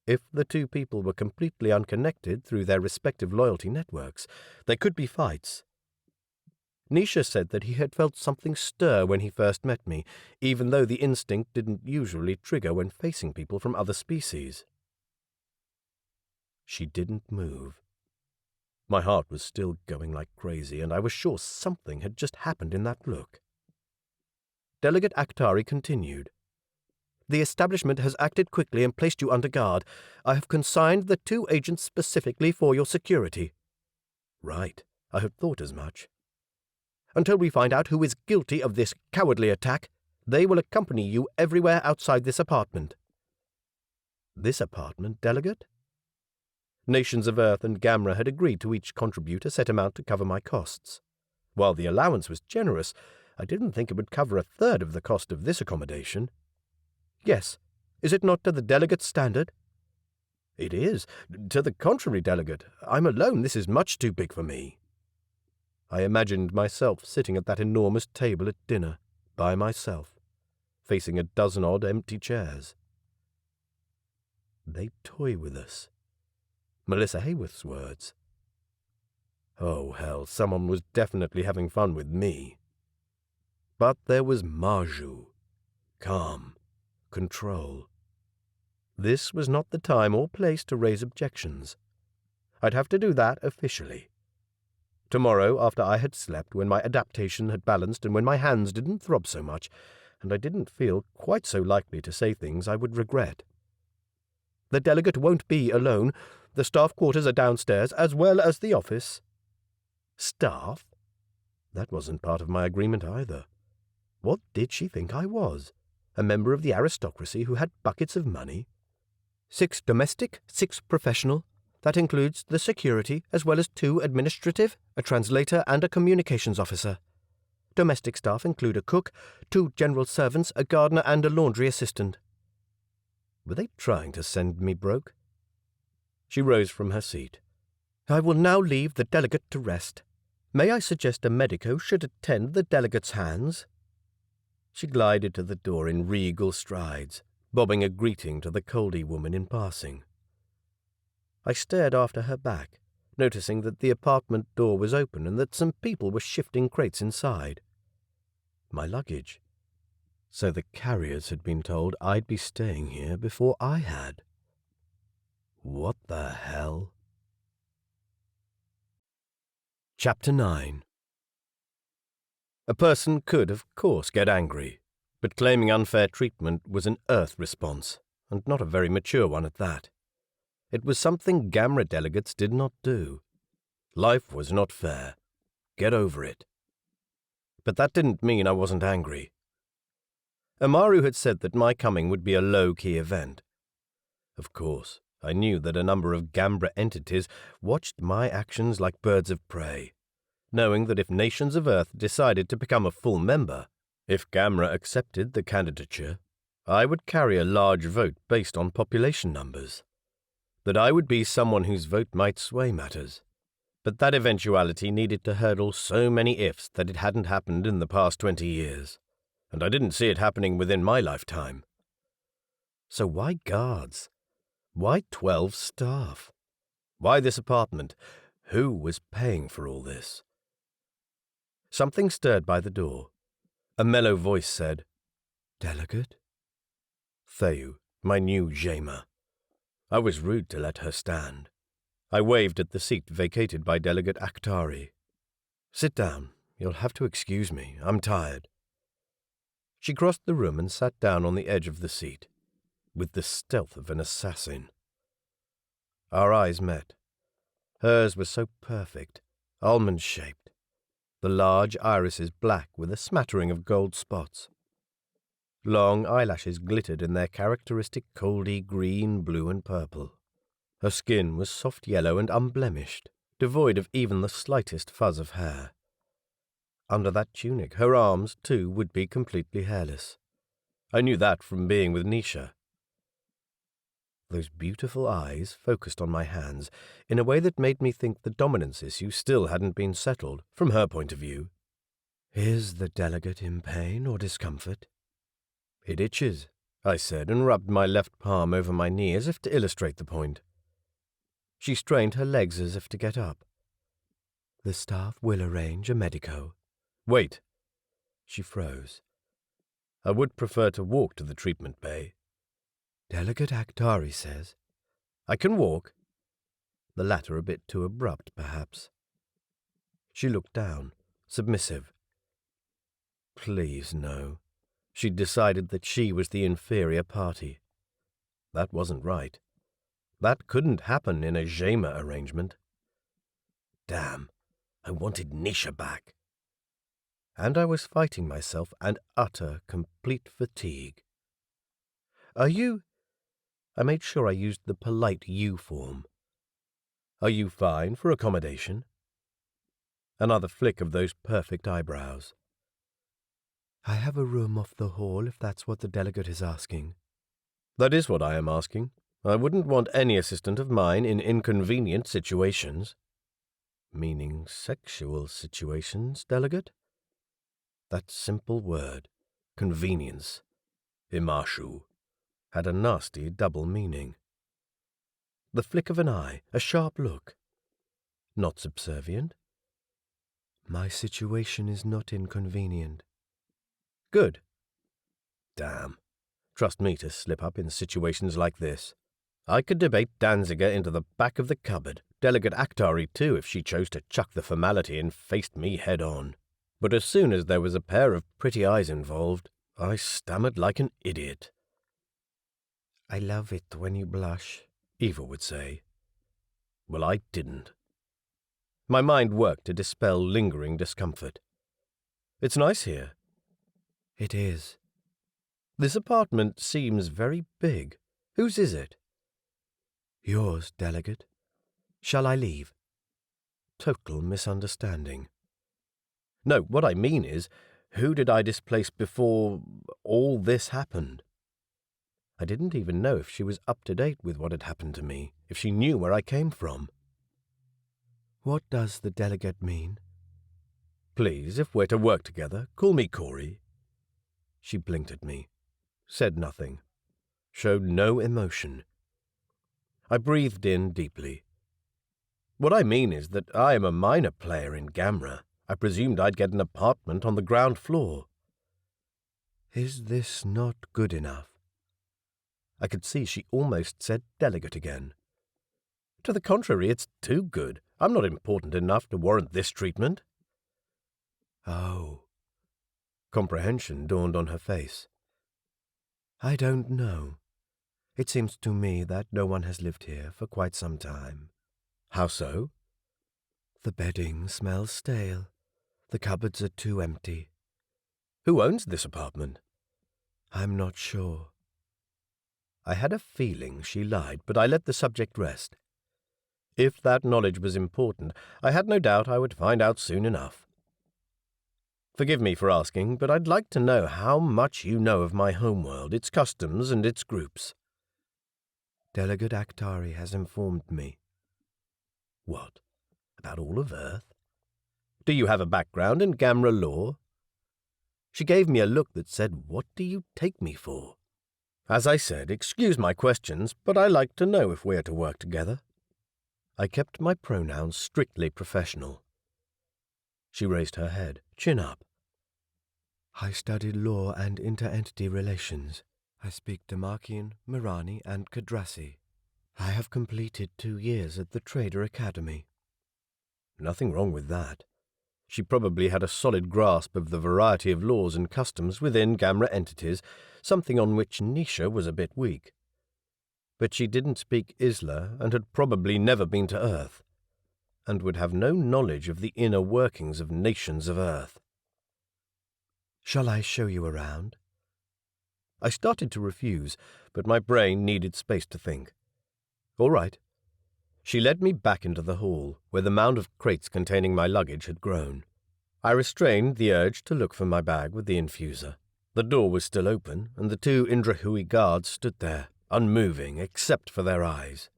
If the two people were completely unconnected through their respective loyalty networks, there could be fights. Nisha said that he had felt something stir when he first met me, even though the instinct didn't usually trigger when facing people from other species. She didn't move. My heart was still going like crazy, and I was sure something had just happened in that look. Delegate Akhtari continued. The establishment has acted quickly and placed you under guard. I have consigned the 2 agents specifically for your security. Right, I had thought as much. Until we find out who is guilty of this cowardly attack, they will accompany you everywhere outside this apartment. This apartment, Delegate? Nations of Earth and Gamra had agreed to each contribute a set amount to cover my costs. While the allowance was generous, I didn't think it would cover 1/3 of the cost of this accommodation. Yes, is it not to the Delegate's standard? It is. To the contrary, Delegate. I'm alone. This is much too big for me. I imagined myself sitting at that enormous table at dinner, by myself, facing a dozen-odd empty chairs. They toy with us. Melissa Hayworth's words. Oh, hell, someone was definitely having fun with me. But there was Marju. Calm. Control. This was not the time or place to raise objections. I'd have to do that officially. Tomorrow, after I had slept, when my adaptation had balanced and when my hands didn't throb so much, and I didn't feel quite so likely to say things I would regret. The Delegate won't be alone. The staff quarters are downstairs, as well as the office. Staff? That wasn't part of my agreement either. What did she think I was? A member of the aristocracy who had buckets of money? 6 domestic, 6 professional. That includes the security, as well as 2 administrative, a translator, and a communications officer. Domestic staff include a cook, 2 general servants, a gardener, and a laundry assistant. Were they trying to send me broke? She rose from her seat. I will now leave the Delegate to rest. May I suggest a medico should attend the Delegate's hands? She glided to the door in regal strides, bobbing a greeting to the Coldi woman in passing. I stared after her back, noticing that the apartment door was open and that some people were shifting crates inside. My luggage. So the carriers had been told I'd be staying here before I had. What the hell? Chapter 9. A person could, of course, get angry, but claiming unfair treatment was an Earth response, and not a very mature one at that. It was something Gamra delegates did not do. Life was not fair. Get over it. But that didn't mean I wasn't angry. Amaru had said that my coming would be a low-key event. Of course, I knew that a number of Gamra entities watched my actions like birds of prey, knowing that if Nations of Earth decided to become a full member, if Gamra accepted the candidature, I would carry a large vote based on population numbers. That I would be someone whose vote might sway matters. But that eventuality needed to hurdle so many ifs that it hadn't happened in the past 20 years, and I didn't see it happening within my lifetime. So why guards? Why 12 staff? Why this apartment? Who was paying for all this? Something stirred by the door. A mellow voice said, "Delegate?" Theyu, my new Jaima. I was rude to let her stand. I waved at the seat vacated by Delegate Akhtari. "Sit down. You'll have to excuse me. I'm tired." She crossed the room and sat down on the edge of the seat, with the stealth of an assassin. Our eyes met. Hers was so perfect, almond-shaped, the large irises black with a smattering of gold spots. Long eyelashes glittered in their characteristic Coldi green, blue, and purple. Her skin was soft yellow and unblemished, devoid of even the slightest fuzz of hair. Under that tunic, her arms, too, would be completely hairless. I knew that from being with Nisha. Those beautiful eyes focused on my hands in a way that made me think the dominance issue still hadn't been settled, from her point of view. "Is the delegate in pain or discomfort?" "It itches," I said, and rubbed my left palm over my knee as if to illustrate the point. She strained her legs as if to get up. "The staff will arrange a medico." Wait. She froze. I would prefer to walk to the treatment bay. Delegate Aktari says. I can walk. The latter a bit too abrupt, perhaps. She looked down, submissive. Please, no. She'd decided that she was the inferior party. That wasn't right. That couldn't happen in a Jema arrangement. Damn, I wanted Nisha back. And I was fighting myself and utter, complete fatigue. Are you... I made sure I used the polite you form. Are you fine for accommodation? Another flick of those perfect eyebrows. I have a room off the hall if that's what the delegate is asking. That is what I am asking. I wouldn't want any assistant of mine in inconvenient situations. Meaning sexual situations, delegate? That simple word, convenience, imashu, had a nasty double meaning. The flick of an eye, a sharp look. Not subservient. My situation is not inconvenient. Good. Damn. Trust me to slip up in situations like this. I could debate Danziger into the back of the cupboard, Delegate Aktari too, if she chose to chuck the formality and faced me head on. But as soon as there was a pair of pretty eyes involved, I stammered like an idiot. I love it when you blush, Eva would say. Well, I didn't. My mind worked to dispel lingering discomfort. It's nice here. It is. This apartment seems very big. Whose is it? Yours, delegate. Shall I leave? Total misunderstanding. No, what I mean is, who did I displace before all this happened? I didn't even know if she was up to date with what had happened to me, if she knew where I came from. What does the delegate mean? Please, if we're to work together, call me Corey. She blinked at me, said nothing, showed no emotion. I breathed in deeply. What I mean is that I am a minor player in Gamra. I presumed I'd get an apartment on the ground floor. Is this not good enough? I could see she almost said delegate again. To the contrary, it's too good. I'm not important enough to warrant this treatment. Oh. Comprehension dawned on her face. I don't know. It seems to me that no one has lived here for quite some time. How so? The bedding smells stale. The cupboards are too empty. Who owns this apartment? I'm not sure. I had a feeling she lied, but I let the subject rest. If that knowledge was important, I had no doubt I would find out soon enough. Forgive me for asking, but I'd like to know how much you know of my homeworld, its customs and its groups. Delegate Aktari has informed me. What? About all of Earth? Do you have a background in Gamra law? She gave me a look that said, what do you take me for? As I said, excuse my questions, but I like to know if we're to work together. I kept my pronouns strictly professional. She raised her head, chin up. I studied law and inter-entity relations. I speak Damakian, Mirani, and Kadrasi. I have completed 2 years at the Trader Academy. Nothing wrong with that. She probably had a solid grasp of the variety of laws and customs within Gamra entities, something on which Nisha was a bit weak. But she didn't speak Isla and had probably never been to Earth, and would have no knowledge of the inner workings of nations of Earth. Shall I show you around? I started to refuse, but my brain needed space to think. All right. She led me back into the hall, where the mound of crates containing my luggage had grown. I restrained the urge to look for my bag with the infuser. The door was still open, and the 2 Indrahui guards stood there, unmoving except for their eyes.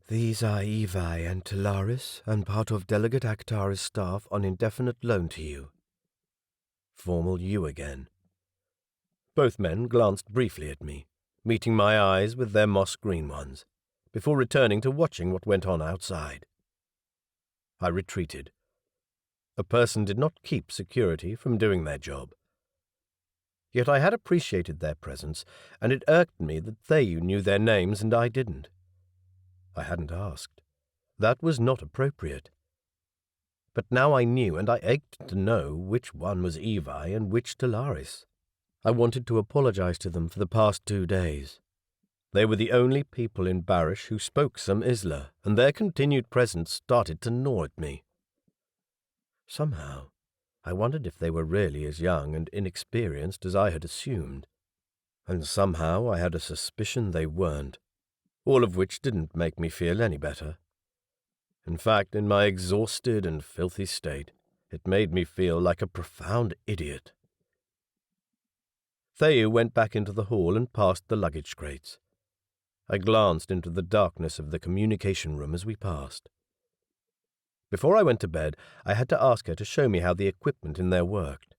These are Evi and Talaris, and part of Delegate Aktari's staff on indefinite loan to you. Formal you again. Both men glanced briefly at me, meeting my eyes with their moss-green ones, before returning to watching what went on outside. I retreated. A person did not keep security from doing their job. Yet I had appreciated their presence, and it irked me that they knew their names and I didn't. I hadn't asked. That was not appropriate. But now I knew, and I ached to know which one was Evi and which Talaris. I wanted to apologize to them for the past 2 days. They were the only people in Barish who spoke some Isla, and their continued presence started to gnaw at me. Somehow, I wondered if they were really as young and inexperienced as I had assumed, and somehow I had a suspicion they weren't, all of which didn't make me feel any better. In fact, in my exhausted and filthy state, it made me feel like a profound idiot. Theu went back into the hall and past the luggage crates. I glanced into the darkness of the communication room as we passed. Before I went to bed, I had to ask her to show me how the equipment in there worked.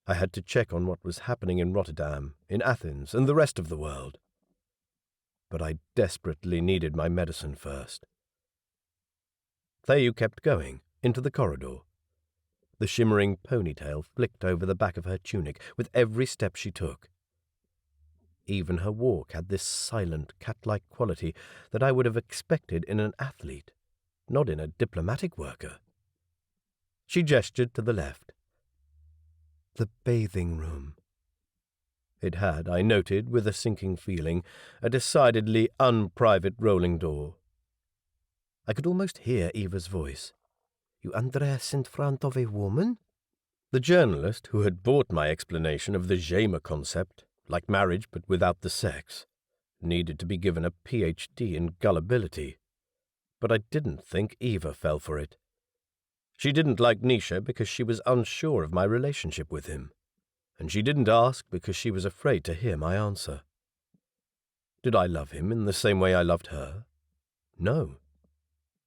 I had to check on what was happening in Rotterdam, in Athens, and the rest of the world. But I desperately needed my medicine first. Theu kept going, into the corridor. The shimmering ponytail flicked over the back of her tunic with every step she took. Even her walk had this silent, cat-like quality that I would have expected in an athlete, not in a diplomatic worker. She gestured to the left. The bathing room. It had, I noted with a sinking feeling, a decidedly unprivate rolling door. I could almost hear Eva's voice. You undress in front of a woman? The journalist, who had bought my explanation of the Gamra concept, like marriage but without the sex, needed to be given a PhD in gullibility. But I didn't think Eva fell for it. She didn't like Nisha because she was unsure of my relationship with him, and she didn't ask because she was afraid to hear my answer. Did I love him in the same way I loved her? No.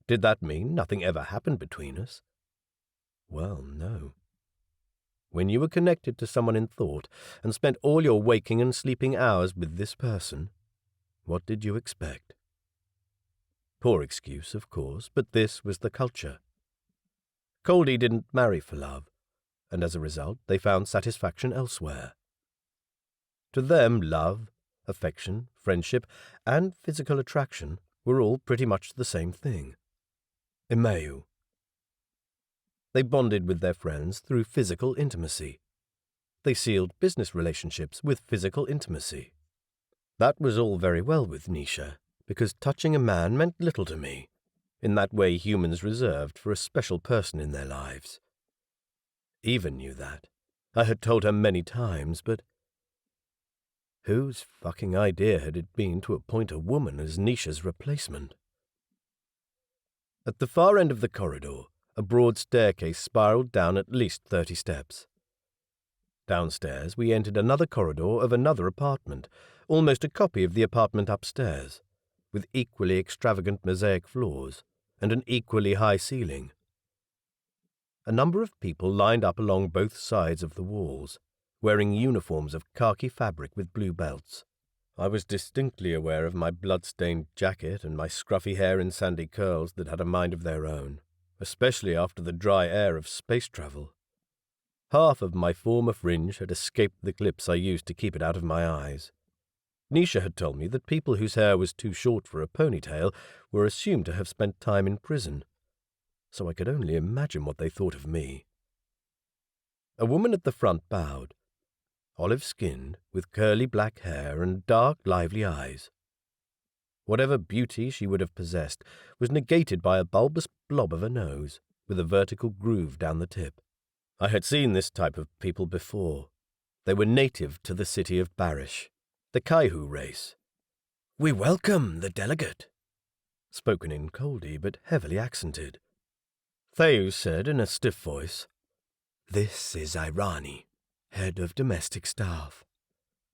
Did that mean nothing ever happened between us? Well, no. When you were connected to someone in thought and spent all your waking and sleeping hours with this person, what did you expect? Poor excuse, of course, but this was the culture. Coldi didn't marry for love, and as a result they found satisfaction elsewhere. To them, love, affection, friendship, and physical attraction were all pretty much the same thing. Emeu. They bonded with their friends through physical intimacy. They sealed business relationships with physical intimacy. That was all very well with Nisha, because touching a man meant little to me, in that way humans reserved for a special person in their lives. Eva knew that. I had told her many times, but whose fucking idea had it been to appoint a woman as Nisha's replacement? At the far end of the corridor, a broad staircase spiraled down at least 30 steps. Downstairs, we entered another corridor of another apartment, almost a copy of the apartment upstairs, with equally extravagant mosaic floors and an equally high ceiling. A number of people lined up along both sides of the walls, wearing uniforms of khaki fabric with blue belts. I was distinctly aware of my blood-stained jacket and my scruffy hair in sandy curls that had a mind of their own, especially after the dry air of space travel. Half of my former fringe had escaped the clips I used to keep it out of my eyes. Nisha had told me that people whose hair was too short for a ponytail were assumed to have spent time in prison, so I could only imagine what they thought of me. A woman at the front bowed, olive-skinned, with curly black hair and dark, lively eyes. Whatever beauty she would have possessed was negated by a bulbous blob of a nose, with a vertical groove down the tip. I had seen this type of people before. They were native to the city of Barish, the Kaihu race. "We welcome the delegate," spoken in Coldi but heavily accented. Theu said in a stiff voice, "This is Irani, head of domestic staff.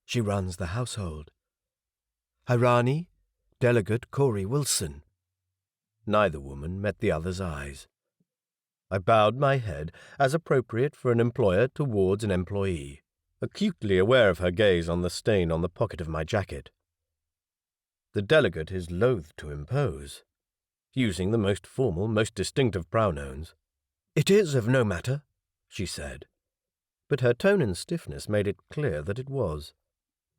She runs the household. Irani, Delegate Corey Wilson." Neither woman met the other's eyes. I bowed my head, as appropriate for an employer towards an employee, acutely aware of her gaze on the stain on the pocket of my jacket. The delegate is loath to impose, using the most formal, most distinctive pronouns. "It is of no matter," she said, but her tone and stiffness made it clear that it was.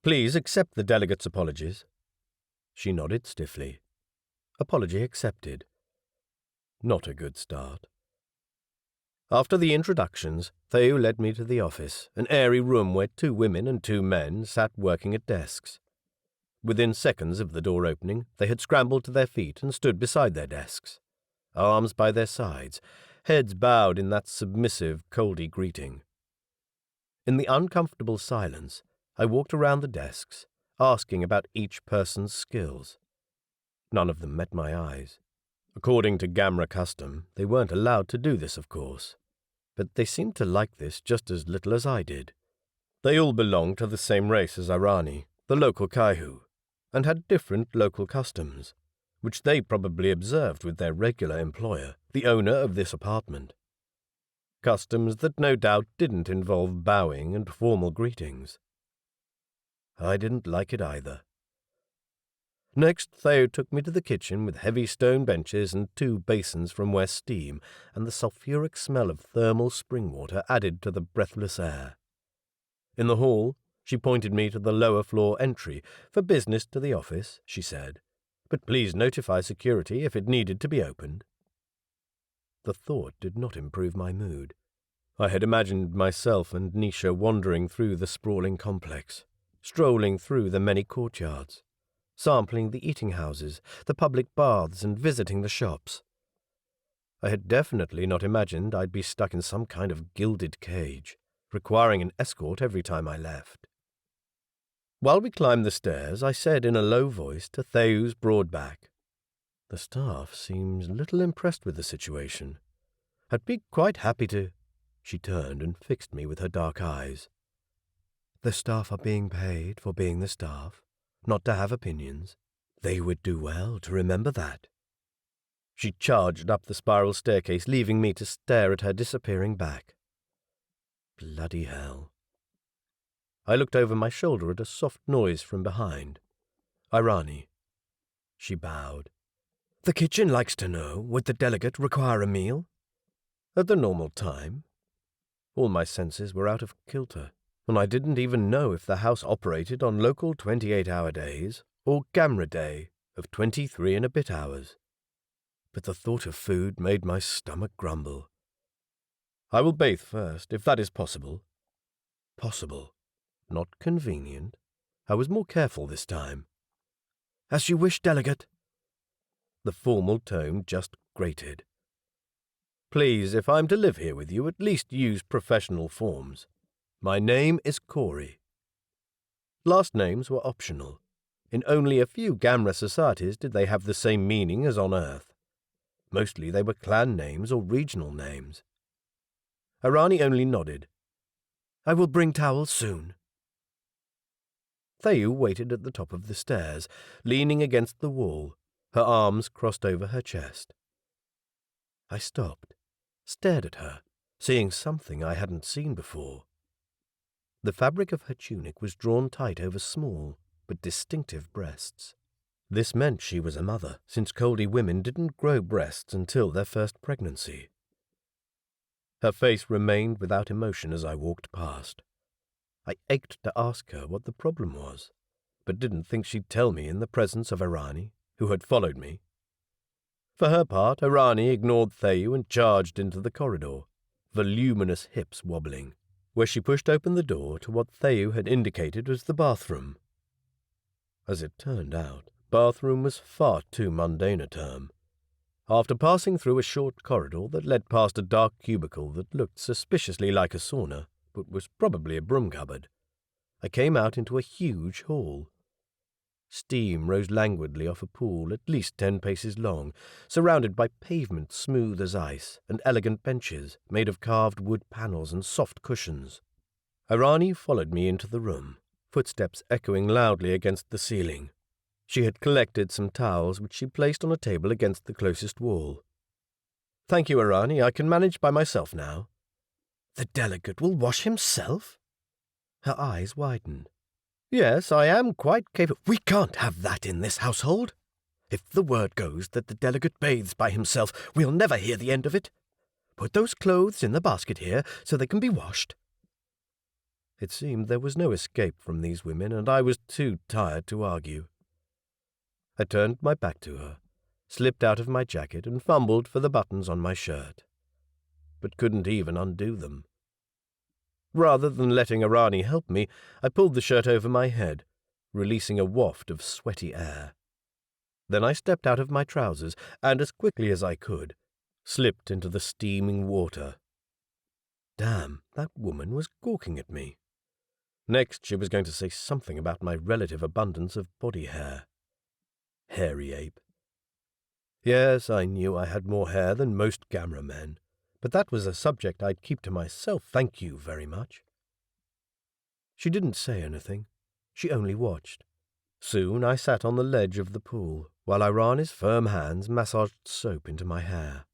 "Please accept the delegate's apologies." She nodded stiffly. Apology accepted. Not a good start. After the introductions, Theo led me to the office, an airy room where 2 women and 2 men sat working at desks. Within seconds of the door opening, they had scrambled to their feet and stood beside their desks, arms by their sides, heads bowed in that submissive Coldi greeting. In the uncomfortable silence, I walked around the desks, asking about each person's skills. None of them met my eyes. According to gamra custom, they weren't allowed to do this, of course, but they seemed to like this just as little as I did. They all belonged to the same race as Irani, the local Kaihu, and had different local customs, which they probably observed with their regular employer, the owner of this apartment. Customs that no doubt didn't involve bowing and formal greetings. I didn't like it either. Next, Theo took me to the kitchen with heavy stone benches and 2 basins from where steam and the sulphuric smell of thermal spring water added to the breathless air. In the hall, she pointed me to the lower floor entry for business to the office, she said, but please notify security if it needed to be opened. The thought did not improve my mood. I had imagined myself and Nisha wandering through the sprawling complex, strolling through the many courtyards, sampling the eating houses, the public baths, and visiting the shops. I had definitely not imagined I'd be stuck in some kind of gilded cage, requiring an escort every time I left. While we climbed the stairs, I said in a low voice to Theo's broad back, "The staff seems little impressed with the situation. I'd be quite happy to—" She turned and fixed me with her dark eyes. "The staff are being paid for being the staff, not to have opinions. They would do well to remember that." She charged up the spiral staircase, leaving me to stare at her disappearing back. Bloody hell. I looked over my shoulder at a soft noise from behind. Irani. She bowed. "The kitchen likes to know, would the delegate require a meal?" "At the normal time." All my senses were out of kilter, and I didn't even know if the house operated on local 28-hour days or gamra day of 23 and a bit hours. But the thought of food made my stomach grumble. "I will bathe first, if that is possible." Possible. Not convenient. I was more careful this time. "As you wish, delegate." The formal tone just grated. "Please, if I'm to live here with you, at least use professional forms. My name is Corey." Last names were optional. In only a few gamra societies did they have the same meaning as on Earth. Mostly they were clan names or regional names. Irani only nodded. "I will bring towels soon." Theo waited at the top of the stairs, leaning against the wall, her arms crossed over her chest. I stopped, stared at her, seeing something I hadn't seen before. The fabric of her tunic was drawn tight over small but distinctive breasts. This meant she was a mother, since Coldi women didn't grow breasts until their first pregnancy. Her face remained without emotion as I walked past. I ached to ask her what the problem was, but didn't think she'd tell me in the presence of Irani, who had followed me. For her part, Irani ignored Theo and charged into the corridor, voluminous hips wobbling, where she pushed open the door to what Theo had indicated was the bathroom. As it turned out, bathroom was far too mundane a term. After passing through a short corridor that led past a dark cubicle that looked suspiciously like a sauna, but was probably a broom cupboard, I came out into a huge hall. Steam rose languidly off a pool at least 10 paces long, surrounded by pavement smooth as ice and elegant benches made of carved wood panels and soft cushions. Irani followed me into the room, footsteps echoing loudly against the ceiling. She had collected some towels which she placed on a table against the closest wall. "Thank you, Irani. I can manage by myself now." "The delegate will wash himself?" Her eyes widened. "Yes, I am quite capable—" "We can't have that in this household. If the word goes that the delegate bathes by himself, we'll never hear the end of it. Put those clothes in the basket here so they can be washed." It seemed there was no escape from these women, and I was too tired to argue. I turned my back to her, slipped out of my jacket, and fumbled for the buttons on my shirt, but couldn't even undo them. Rather than letting Arani help me, I pulled the shirt over my head, releasing a waft of sweaty air. Then I stepped out of my trousers and, as quickly as I could, slipped into the steaming water. Damn, that woman was gawking at me. Next, she was going to say something about my relative abundance of body hair. Hairy ape. Yes, I knew I had more hair than most gamra men, but that was a subject I'd keep to myself, thank you very much. She didn't say anything. She only watched. Soon I sat on the ledge of the pool, while Irani's firm hands massaged soap into my hair.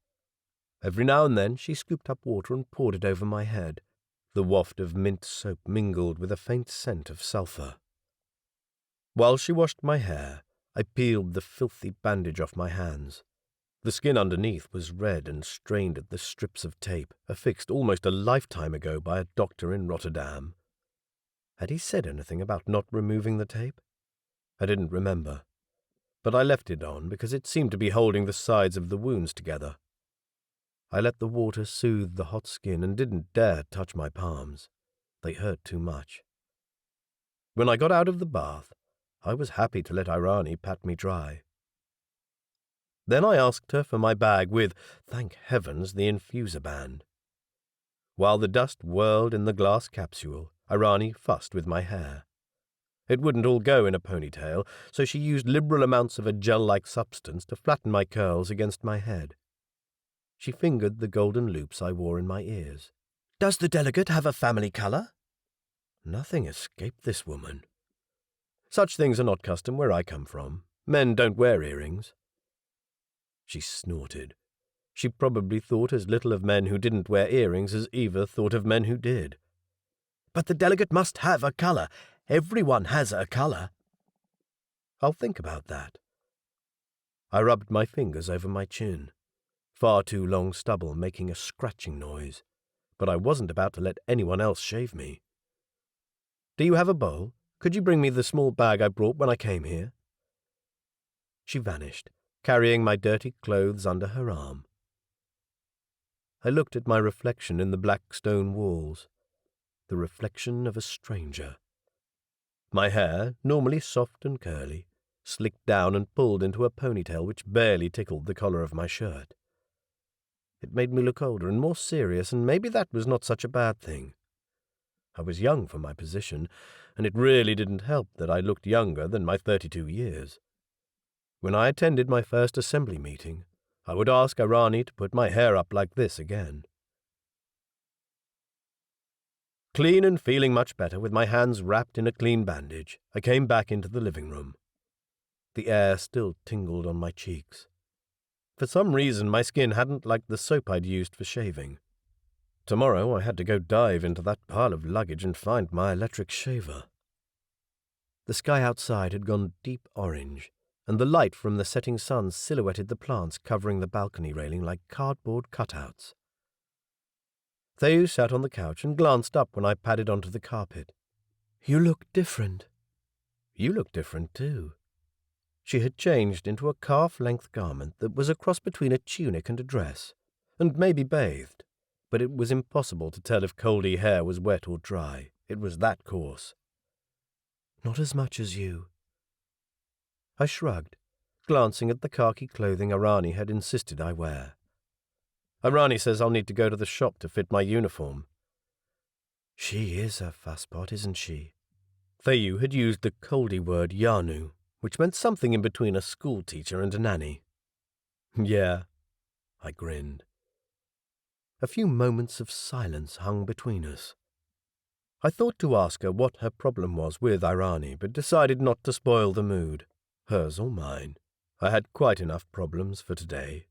Every now and then she scooped up water and poured it over my head. The waft of mint soap mingled with a faint scent of sulphur. While she washed my hair, I peeled the filthy bandage off my hands. The skin underneath was red and strained at the strips of tape, affixed almost a lifetime ago by a doctor in Rotterdam. Had he said anything about not removing the tape? I didn't remember, but I left it on because it seemed to be holding the sides of the wounds together. I let the water soothe the hot skin and didn't dare touch my palms. They hurt too much. When I got out of the bath, I was happy to let Irani pat me dry. Then I asked her for my bag with, thank heavens, the infuser band. While the dust whirled in the glass capsule, Irani fussed with my hair. It wouldn't all go in a ponytail, so she used liberal amounts of a gel-like substance to flatten my curls against my head. She fingered the golden loops I wore in my ears. "Does the delegate have a family colour?" Nothing escaped this woman. Such things are not custom where I come from. Men don't wear earrings. She snorted. She probably thought as little of men who didn't wear earrings as Eva thought of men who did. "But the delegate must have a colour. Everyone has a colour." "I'll think about that." I rubbed my fingers over my chin. Far too long stubble making a scratching noise, but I wasn't about to let anyone else shave me. "Do you have a bowl? Could you bring me the small bag I brought when I came here?" She vanished, carrying my dirty clothes under her arm. I looked at my reflection in the black stone walls, the reflection of a stranger. My hair, normally soft and curly, slicked down and pulled into a ponytail which barely tickled the collar of my shirt. It made me look older and more serious, and maybe that was not such a bad thing. I was young for my position, and it really didn't help that I looked younger than my 32 years. When I attended my first assembly meeting, I would ask Irani to put my hair up like this again. Clean and feeling much better, with my hands wrapped in a clean bandage, I came back into the living room. The air still tingled on my cheeks. For some reason, my skin hadn't liked the soap I'd used for shaving. Tomorrow I had to go dive into that pile of luggage and find my electric shaver. The sky outside had gone deep orange, and the light from the setting sun silhouetted the plants covering the balcony railing like cardboard cutouts. Theo sat on the couch and glanced up when I padded onto the carpet. "You look different." "You look different, too." She had changed into a calf-length garment that was a cross between a tunic and a dress, and maybe bathed, but it was impossible to tell if Coldi hair was wet or dry. It was that coarse. "Not as much as you." I shrugged, glancing at the khaki clothing Irani had insisted I wear. "Irani says I'll need to go to the shop to fit my uniform." She is a fusspot, isn't she? Theo had used the Coldi word Yanu, which meant something in between a schoolteacher and a nanny. "Yeah," I grinned. A few moments of silence hung between us. I thought to ask her what her problem was with Irani, but decided not to spoil the mood, hers or mine. I had quite enough problems for today.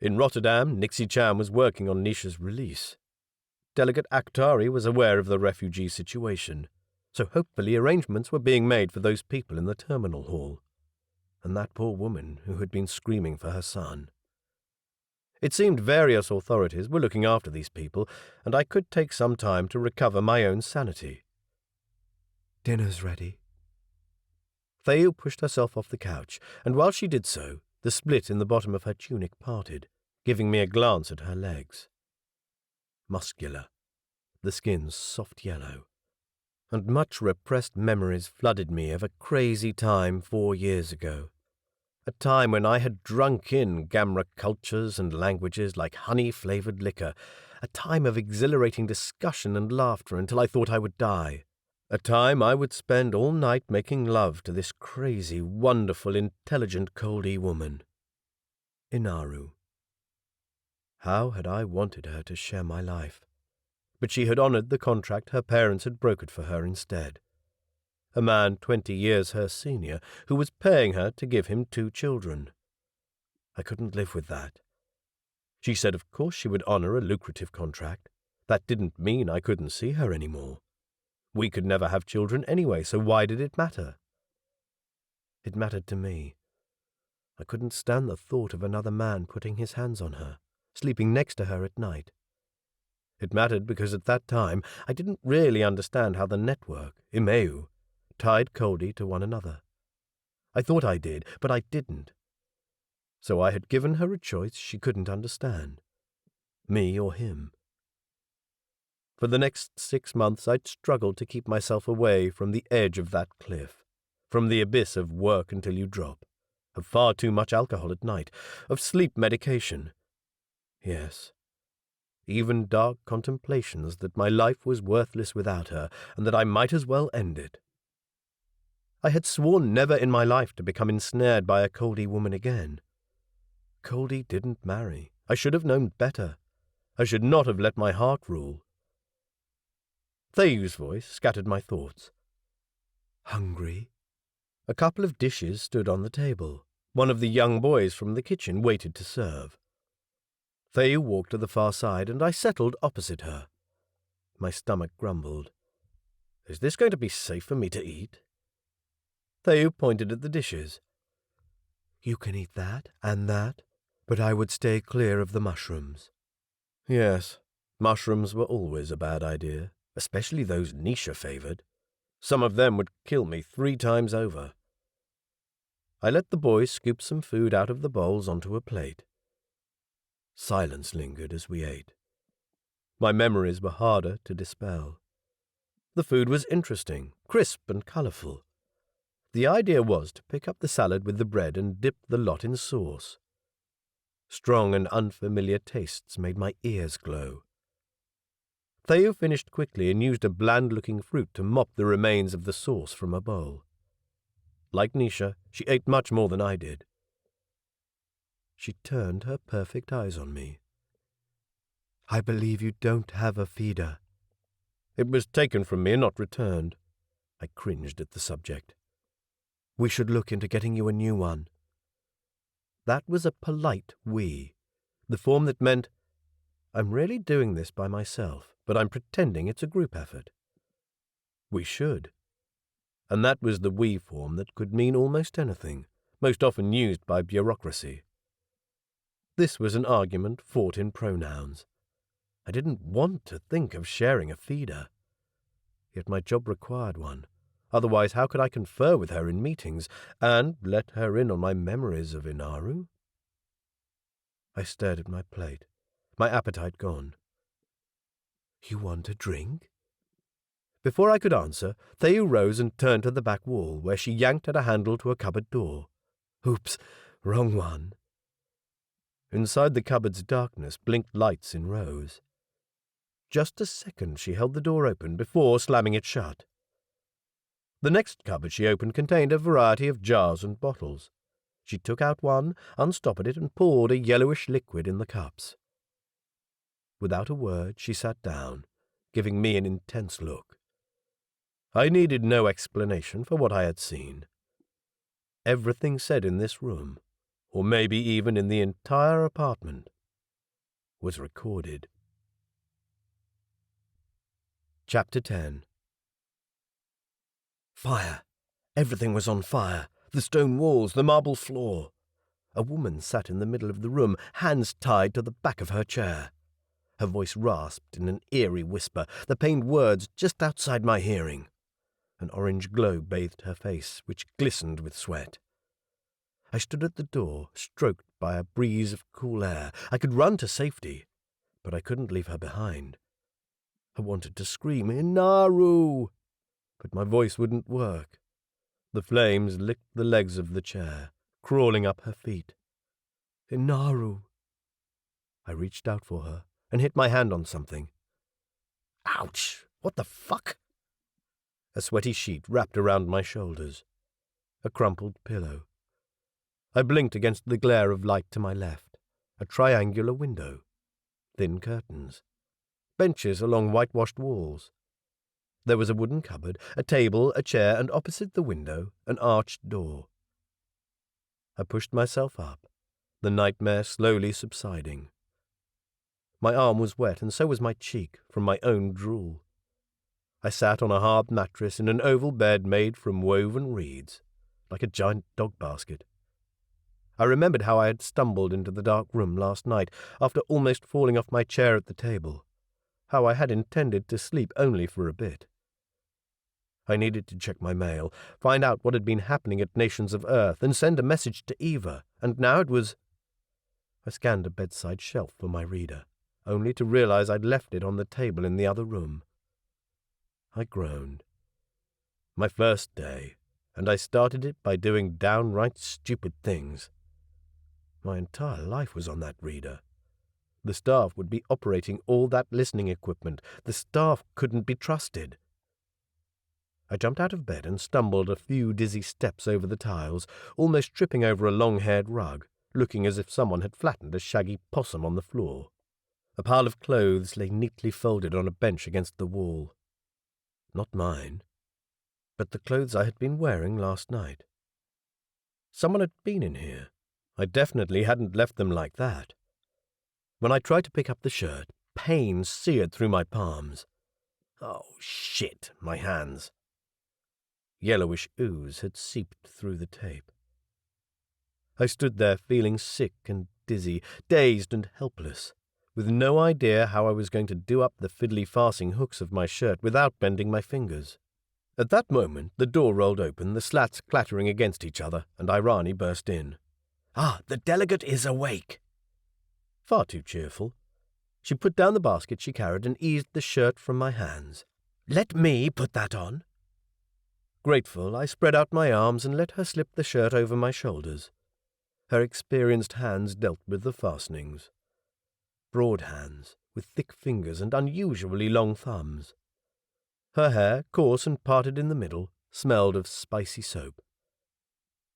In Rotterdam, Nixie Chan was working on Nisha's release. Delegate Akhtari was aware of the refugee situation, so hopefully arrangements were being made for those people in the terminal hall, and that poor woman who had been screaming for her son. It seemed various authorities were looking after these people, and I could take some time to recover my own sanity. "Dinner's ready." Theu pushed herself off the couch, and while she did so, the split in the bottom of her tunic parted, giving me a glance at her legs. Muscular, the skin soft yellow, and much repressed memories flooded me of a crazy time 4 years ago. A time when I had drunk in gamra cultures and languages like honey-flavoured liquor, a time of exhilarating discussion and laughter until I thought I would die, a time I would spend all night making love to this crazy, wonderful, intelligent Coldi woman. Inaru. How had I wanted her to share my life? But she had honoured the contract her parents had brokered for her instead. A man 20 years her senior, who was paying her to give him 2 children. I couldn't live with that. She said of course she would honour a lucrative contract. That didn't mean I couldn't see her any more. We could never have children anyway, so why did it matter? It mattered to me. I couldn't stand the thought of another man putting his hands on her, sleeping next to her at night. It mattered because at that time I didn't really understand how the network, Imeu, tied Coldi to one another. I thought I did, but I didn't. So I had given her a choice she couldn't understand. Me or him. For the next 6 months I'd struggled to keep myself away from the edge of that cliff, from the abyss of work until you drop, of far too much alcohol at night, of sleep medication. Yes, even dark contemplations that my life was worthless without her and that I might as well end it. I had sworn never in my life to become ensnared by a Coldi woman again. Coldi didn't marry. I should have known better. I should not have let my heart rule. Theu's voice scattered my thoughts. Hungry? A couple of dishes stood on the table. One of the young boys from the kitchen waited to serve. Theu walked to the far side, and I settled opposite her. My stomach grumbled. Is this going to be safe for me to eat? Theu pointed at the dishes. You can eat that and that, but I would stay clear of the mushrooms. Yes, mushrooms were always a bad idea, especially those Nisha favoured. Some of them would kill me 3 times over. I let the boys scoop some food out of the bowls onto a plate. Silence lingered as we ate. My memories were harder to dispel. The food was interesting, crisp and colourful. The idea was to pick up the salad with the bread and dip the lot in sauce. Strong and unfamiliar tastes made my ears glow. Theu finished quickly and used a bland-looking fruit to mop the remains of the sauce from a bowl. Like Nisha, she ate much more than I did. She turned her perfect eyes on me. I believe you don't have a feeder. It was taken from me and not returned. I cringed at the subject. We should look into getting you a new one. That was a polite we, the form that meant, I'm really doing this by myself, but I'm pretending it's a group effort. We should. And that was the we form that could mean almost anything, most often used by bureaucracy. This was an argument fought in pronouns. I didn't want to think of sharing a feeder. Yet my job required one. Otherwise, how could I confer with her in meetings and let her in on my memories of Inaru? I stared at my plate, my appetite gone. You want a drink? Before I could answer, Theu rose and turned to the back wall, where she yanked at a handle to a cupboard door. Oops, wrong one. Inside the cupboard's darkness blinked lights in rows. Just a second she held the door open before slamming it shut. The next cupboard she opened contained a variety of jars and bottles. She took out one, unstoppered it, and poured a yellowish liquid in the cups. Without a word, she sat down, giving me an intense look. I needed no explanation for what I had seen. Everything said in this room, or maybe even in the entire apartment, was recorded. Chapter 10. Fire. Everything was on fire. The stone walls, the marble floor. A woman sat in the middle of the room, hands tied to the back of her chair. Her voice rasped in an eerie whisper, the pained words just outside my hearing. An orange glow bathed her face, which glistened with sweat. I stood at the door, stroked by a breeze of cool air. I could run to safety, but I couldn't leave her behind. I wanted to scream, "Inaru!" but my voice wouldn't work. The flames licked the legs of the chair, crawling up her feet. "Inaru!" I reached out for her and hit my hand on something. Ouch! What the fuck? A sweaty sheet wrapped around my shoulders. A crumpled pillow. I blinked against the glare of light to my left. A triangular window. Thin curtains. Benches along whitewashed walls. There was a wooden cupboard, a table, a chair, and opposite the window, an arched door. I pushed myself up, the nightmare slowly subsiding. My arm was wet, and so was my cheek, from my own drool. I sat on a hard mattress in an oval bed made from woven reeds, like a giant dog basket. I remembered how I had stumbled into the dark room last night, after almost falling off my chair at the table, how I had intended to sleep only for a bit. I needed to check my mail, find out what had been happening at Nations of Earth, and send a message to Eva, and now it was— I scanned a bedside shelf for my reader, only to realize I'd left it on the table in the other room. I groaned. My first day, and I started it by doing downright stupid things. My entire life was on that reader. The staff would be operating all that listening equipment. The staff couldn't be trusted. I jumped out of bed and stumbled a few dizzy steps over the tiles, almost tripping over a long-haired rug, looking as if someone had flattened a shaggy possum on the floor. A pile of clothes lay neatly folded on a bench against the wall. Not mine, but the clothes I had been wearing last night. Someone had been in here. I definitely hadn't left them like that. When I tried to pick up the shirt, pain seared through my palms. Oh, shit, my hands. Yellowish ooze had seeped through the tape. I stood there feeling sick and dizzy, dazed and helpless, with no idea how I was going to do up the fiddly-farsing hooks of my shirt without bending my fingers. At that moment, the door rolled open, the slats clattering against each other, and Irani burst in. "Ah, the delegate is awake!" Far too cheerful. She put down the basket she carried and eased the shirt from my hands. "Let me put that on." Grateful, I spread out my arms and let her slip the shirt over my shoulders. Her experienced hands dealt with the fastenings. Broad hands, with thick fingers and unusually long thumbs. Her hair, coarse and parted in the middle, smelled of spicy soap.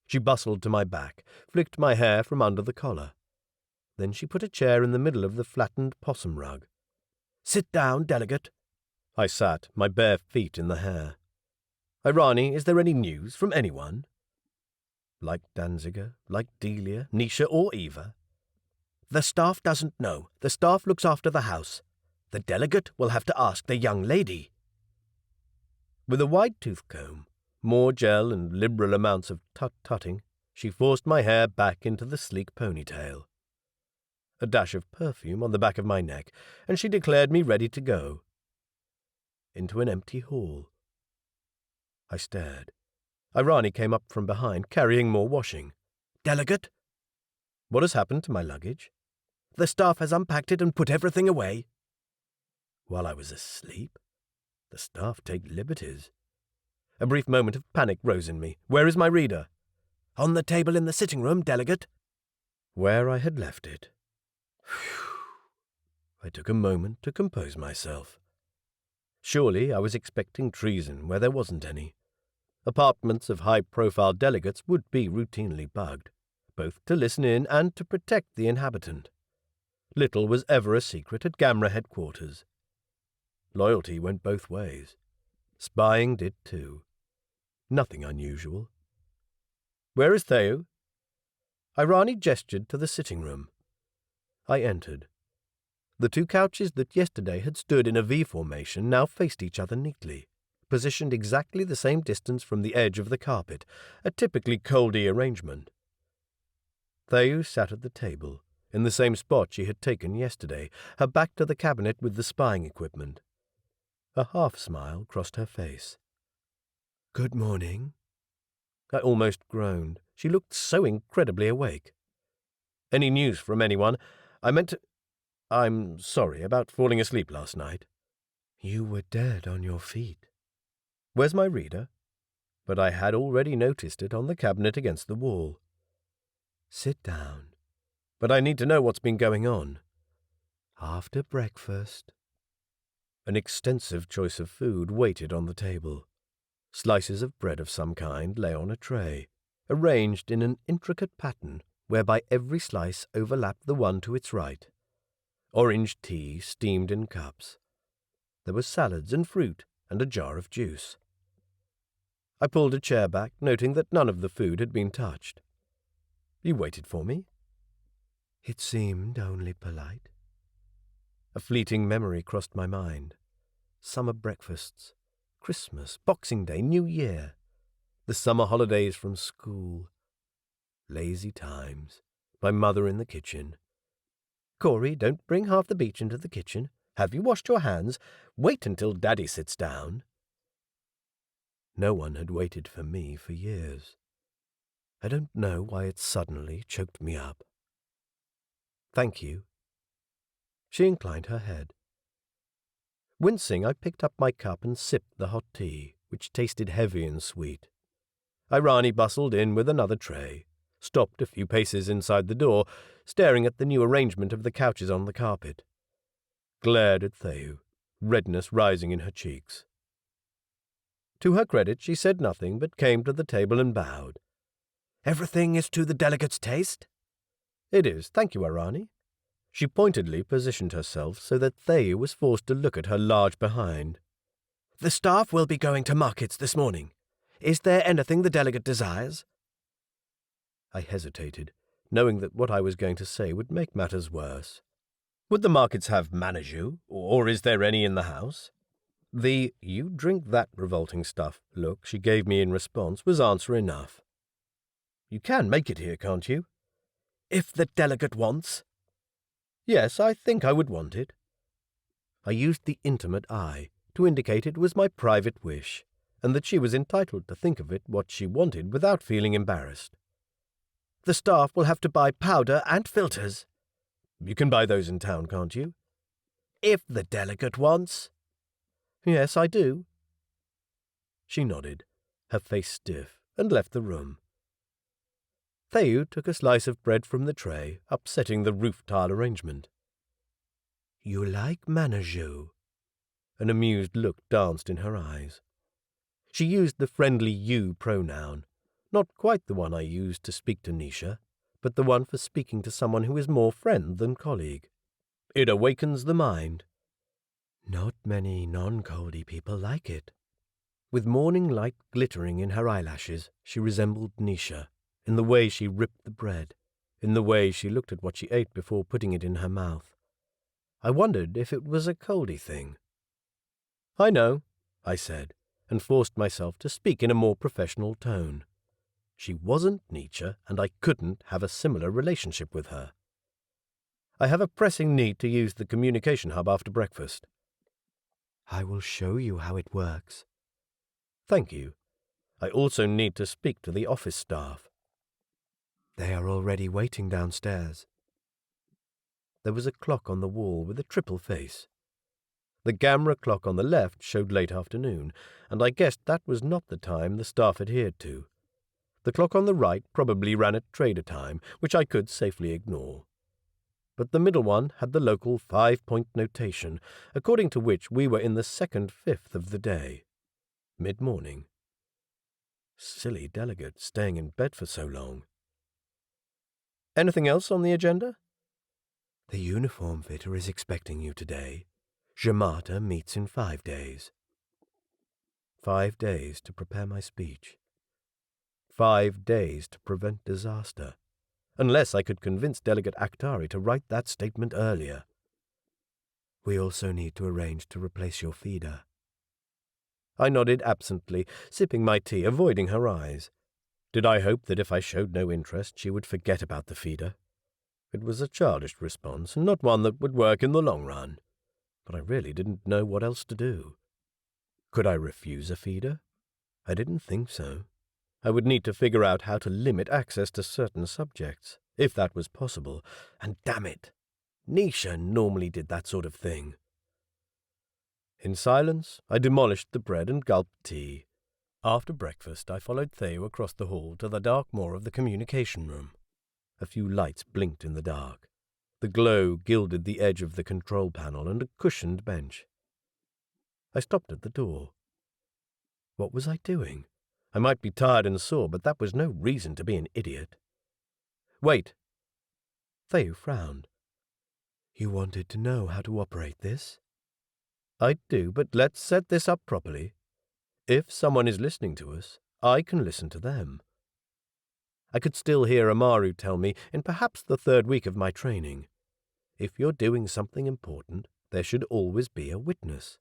She bustled to my back, flicked my hair from under the collar. Then she put a chair in the middle of the flattened possum rug. "Sit down, delegate." I sat, my bare feet in the hair. "Irani, is there any news from anyone?" Like Danziger, like Delia, Nisha, or Eva? "The staff doesn't know. The staff looks after the house. The delegate will have to ask the young lady." With a wide tooth comb, more gel and liberal amounts of tut-tutting, she forced my hair back into the sleek ponytail. A dash of perfume on the back of my neck, and she declared me ready to go. Into an empty hall. I stared. Irani came up from behind, carrying more washing. "Delegate?" "What has happened to my luggage?" "The staff has unpacked it and put everything away." While I was asleep? The staff take liberties. A brief moment of panic rose in me. "Where is my reader?" "On the table in the sitting room, delegate." Where I had left it. Phew. I took a moment to compose myself. Surely I was expecting treason where there wasn't any. Apartments of high-profile delegates would be routinely bugged, both to listen in and to protect the inhabitant. Little was ever a secret at Gamra headquarters. Loyalty went both ways. Spying did too. Nothing unusual. "Where is Theo?" Irani gestured to the sitting room. I entered. The two couches that yesterday had stood in a V formation now faced each other neatly, positioned exactly the same distance from the edge of the carpet, a typically Coldi arrangement. Thayu sat at the table, in the same spot she had taken yesterday, her back to the cabinet with the spying equipment. A half-smile crossed her face. "Good morning." I almost groaned. She looked so incredibly awake. "Any news from anyone? I meant to— I'm sorry about falling asleep last night." "You were dead on your feet." "Where's my reader?" But I had already noticed it on the cabinet against the wall. "Sit down." "But I need to know what's been going on." "After breakfast." An extensive choice of food waited on the table. Slices of bread of some kind lay on a tray, arranged in an intricate pattern whereby every slice overlapped the one to its right. Orange tea steamed in cups. There were salads and fruit and a jar of juice. I pulled a chair back, noting that none of the food had been touched. "You waited for me?" "It seemed only polite." A fleeting memory crossed my mind. Summer breakfasts, Christmas, Boxing Day, New Year, the summer holidays from school, lazy times, my mother in the kitchen. "Corey, don't bring half the beach into the kitchen. Have you washed your hands? Wait until Daddy sits down." No one had waited for me for years. I don't know why it suddenly choked me up. "Thank you." She inclined her head. Wincing, I picked up my cup and sipped the hot tea, which tasted heavy and sweet. Irani bustled in with another tray, stopped a few paces inside the door, staring at the new arrangement of the couches on the carpet. Glared at Thayu, redness rising in her cheeks. To her credit, she said nothing, but came to the table and bowed. "Everything is to the delegate's taste?" "It is, thank you, Irani." She pointedly positioned herself so that Thayu was forced to look at her large behind. "The staff will be going to markets this morning. Is there anything the delegate desires?" I hesitated, knowing that what I was going to say would make matters worse. "Would the markets have manaju, or is there any in the house?" The "you drink that revolting stuff" look she gave me in response was answer enough. "You can make it here, can't you?" "If the delegate wants." "Yes, I think I would want it." I used the intimate I to indicate it was my private wish, and that she was entitled to think of it what she wanted without feeling embarrassed. "The staff will have to buy powder and filters." "You can buy those in town, can't you?" "If the delegate wants." "Yes, I do." She nodded, her face stiff, and left the room. Thayu took a slice of bread from the tray, upsetting the roof tile arrangement. "You like manaju?" An amused look danced in her eyes. She used the friendly you pronoun, not quite the one I used to speak to Nisha, but the one for speaking to someone who is more friend than colleague. "It awakens the mind." "Not many non-Coldi people like it." With morning light glittering in her eyelashes, she resembled Nisha, in the way she ripped the bread, in the way she looked at what she ate before putting it in her mouth. I wondered if it was a Coldi thing. "I know," I said, and forced myself to speak in a more professional tone. She wasn't Nietzsche, and I couldn't have a similar relationship with her. "I have a pressing need to use the communication hub after breakfast." "I will show you how it works." "Thank you. I also need to speak to the office staff." "They are already waiting downstairs." There was a clock on the wall with a triple face. The gamra clock on the left showed late afternoon, and I guessed that was not the time the staff adhered to. The clock on the right probably ran at trader time, which I could safely ignore. But the middle one had the local 5-point notation, according to which we were in the second fifth of the day. Mid-morning. Silly delegate staying in bed for so long. "Anything else on the agenda?" "The uniform fitter is expecting you today. Jamata meets in 5 days. 5 days to prepare my speech. 5 days to prevent disaster, unless I could convince Delegate Akhtari to write that statement earlier. We also need to arrange to replace your feeder." I nodded absently, sipping my tea, avoiding her eyes. Did I hope that if I showed no interest she would forget about the feeder? It was a childish response, and not one that would work in the long run. But I really didn't know what else to do. Could I refuse a feeder? I didn't think so. I would need to figure out how to limit access to certain subjects, if that was possible, and damn it, Nisha normally did that sort of thing. In silence, I demolished the bread and gulped tea. After breakfast, I followed Theo across the hall to the dark maw of the communication room. A few lights blinked in the dark. The glow gilded the edge of the control panel and a cushioned bench. I stopped at the door. What was I doing? I might be tired and sore, but that was no reason to be an idiot. Wait. Theo frowned. You wanted to know how to operate this? I do, but let's set this up properly. If someone is listening to us, I can listen to them. I could still hear Amaru tell me in perhaps the third week of my training, if you're doing something important, there should always be a witness.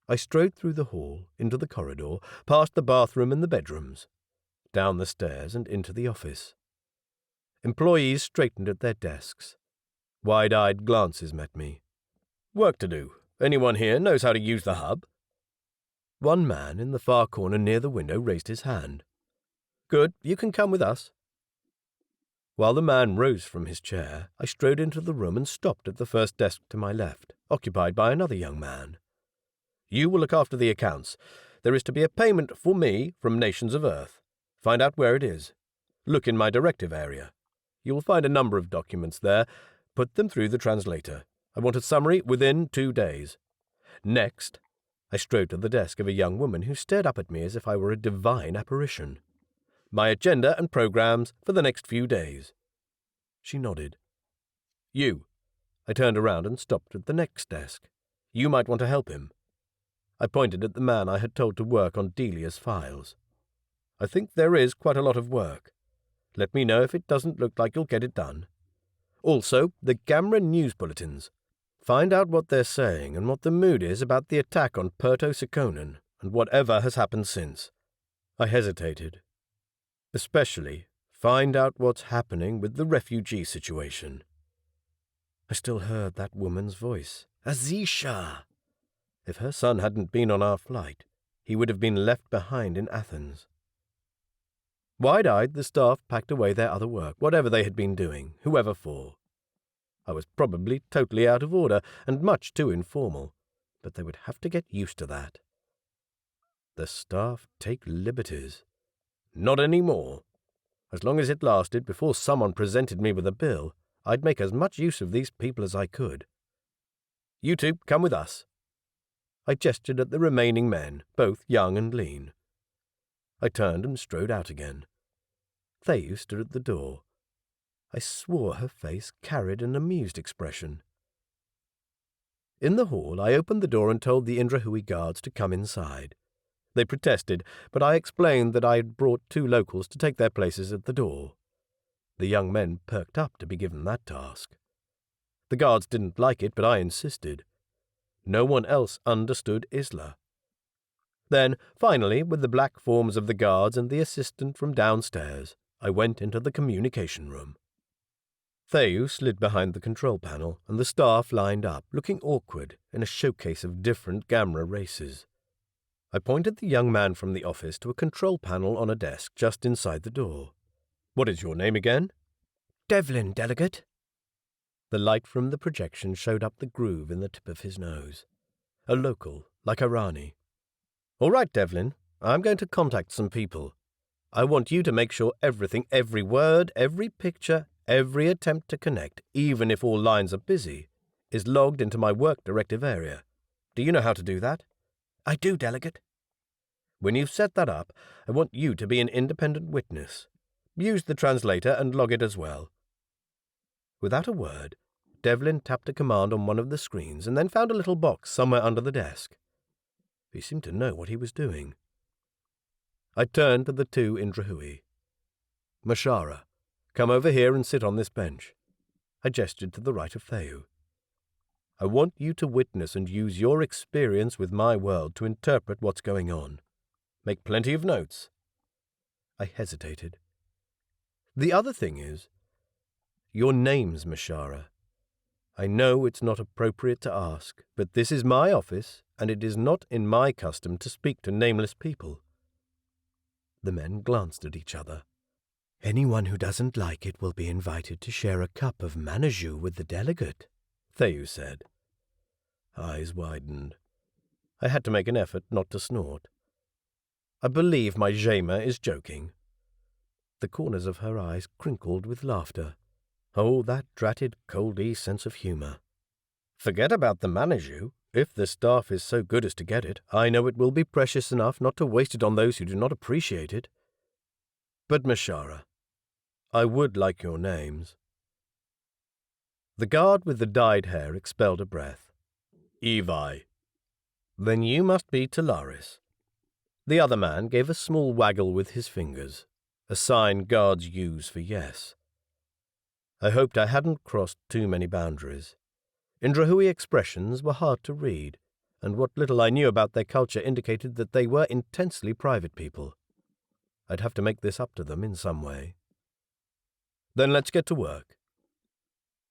I strode through the hall, into the corridor, past the bathroom and the bedrooms, down the stairs and into the office. Employees straightened at their desks. Wide-eyed glances met me. Work to do. Anyone here knows how to use the hub? One man in the far corner near the window raised his hand. Good, you can come with us. While the man rose from his chair, I strode into the room and stopped at the first desk to my left, occupied by another young man. You will look after the accounts. There is to be a payment for me from Nations of Earth. Find out where it is. Look in my directive area. You will find a number of documents there. Put them through the translator. I want a summary within 2 days. Next, I strode to the desk of a young woman who stared up at me as if I were a divine apparition. My agenda and programs for the next few days. She nodded. You. I turned around and stopped at the next desk. You might want to help him. I pointed at the man I had told to work on Delia's files. I think there is quite a lot of work. Let me know if it doesn't look like you'll get it done. Also, the Gamra news bulletins. Find out what they're saying and what the mood is about the attack on Puerto Seconan and whatever has happened since. I hesitated. Especially, find out what's happening with the refugee situation. I still heard that woman's voice. Azisha! If her son hadn't been on our flight, he would have been left behind in Athens. Wide-eyed, the staff packed away their other work, whatever they had been doing, whoever for. I was probably totally out of order and much too informal, but they would have to get used to that. The staff take liberties. Not any more. As long as it lasted before someone presented me with a bill, I'd make as much use of these people as I could. You two, come with us. I gestured at the remaining men, both young and lean. I turned and strode out again. Theo stood at the door. I swore her face carried an amused expression. In the hall, I opened the door and told the Indrahui guards to come inside. They protested, but I explained that I had brought 2 locals to take their places at the door. The young men perked up to be given that task. The guards didn't like it, but I insisted. No one else understood Isla. Then, finally, with the black forms of the guards and the assistant from downstairs, I went into the communication room. Theo slid behind the control panel, and the staff lined up, looking awkward, in a showcase of different Gamra races. I pointed the young man from the office to a control panel on a desk just inside the door. What is your name again? Devlin, delegate. The light from the projection showed up the groove in the tip of his nose. A local, like Irani. All right, Devlin, I'm going to contact some people. I want you to make sure everything, every word, every picture, every attempt to connect, even if all lines are busy, is logged into my work directive area. Do you know how to do that? I do, delegate. When you've set that up, I want you to be an independent witness. Use the translator and log it as well. Without a word, Devlin tapped a command on one of the screens and then found a little box somewhere under the desk. He seemed to know what he was doing. I turned to the 2 Indrahui. Mashara, come over here and sit on this bench. I gestured to the right of Theo. I want you to witness and use your experience with my world to interpret what's going on. Make plenty of notes. I hesitated. The other thing is, your name's Mishara. I know it's not appropriate to ask, but this is my office, and it is not in my custom to speak to nameless people. The men glanced at each other. Anyone who doesn't like it will be invited to share a cup of manaju with the delegate, Theyu said. Eyes widened. I had to make an effort not to snort. I believe my Jaima is joking. The corners of her eyes crinkled with laughter. Oh, that dratted Coldi sense of humour. Forget about the manaju. If the staff is so good as to get it, I know it will be precious enough not to waste it on those who do not appreciate it. But, Mishara, I would like your names. The guard with the dyed hair expelled a breath. Evi. Then you must be Talaris. The other man gave a small waggle with his fingers, a sign guards use for yes. I hoped I hadn't crossed too many boundaries. Indrahui expressions were hard to read, and what little I knew about their culture indicated that they were intensely private people. I'd have to make this up to them in some way. Then let's get to work.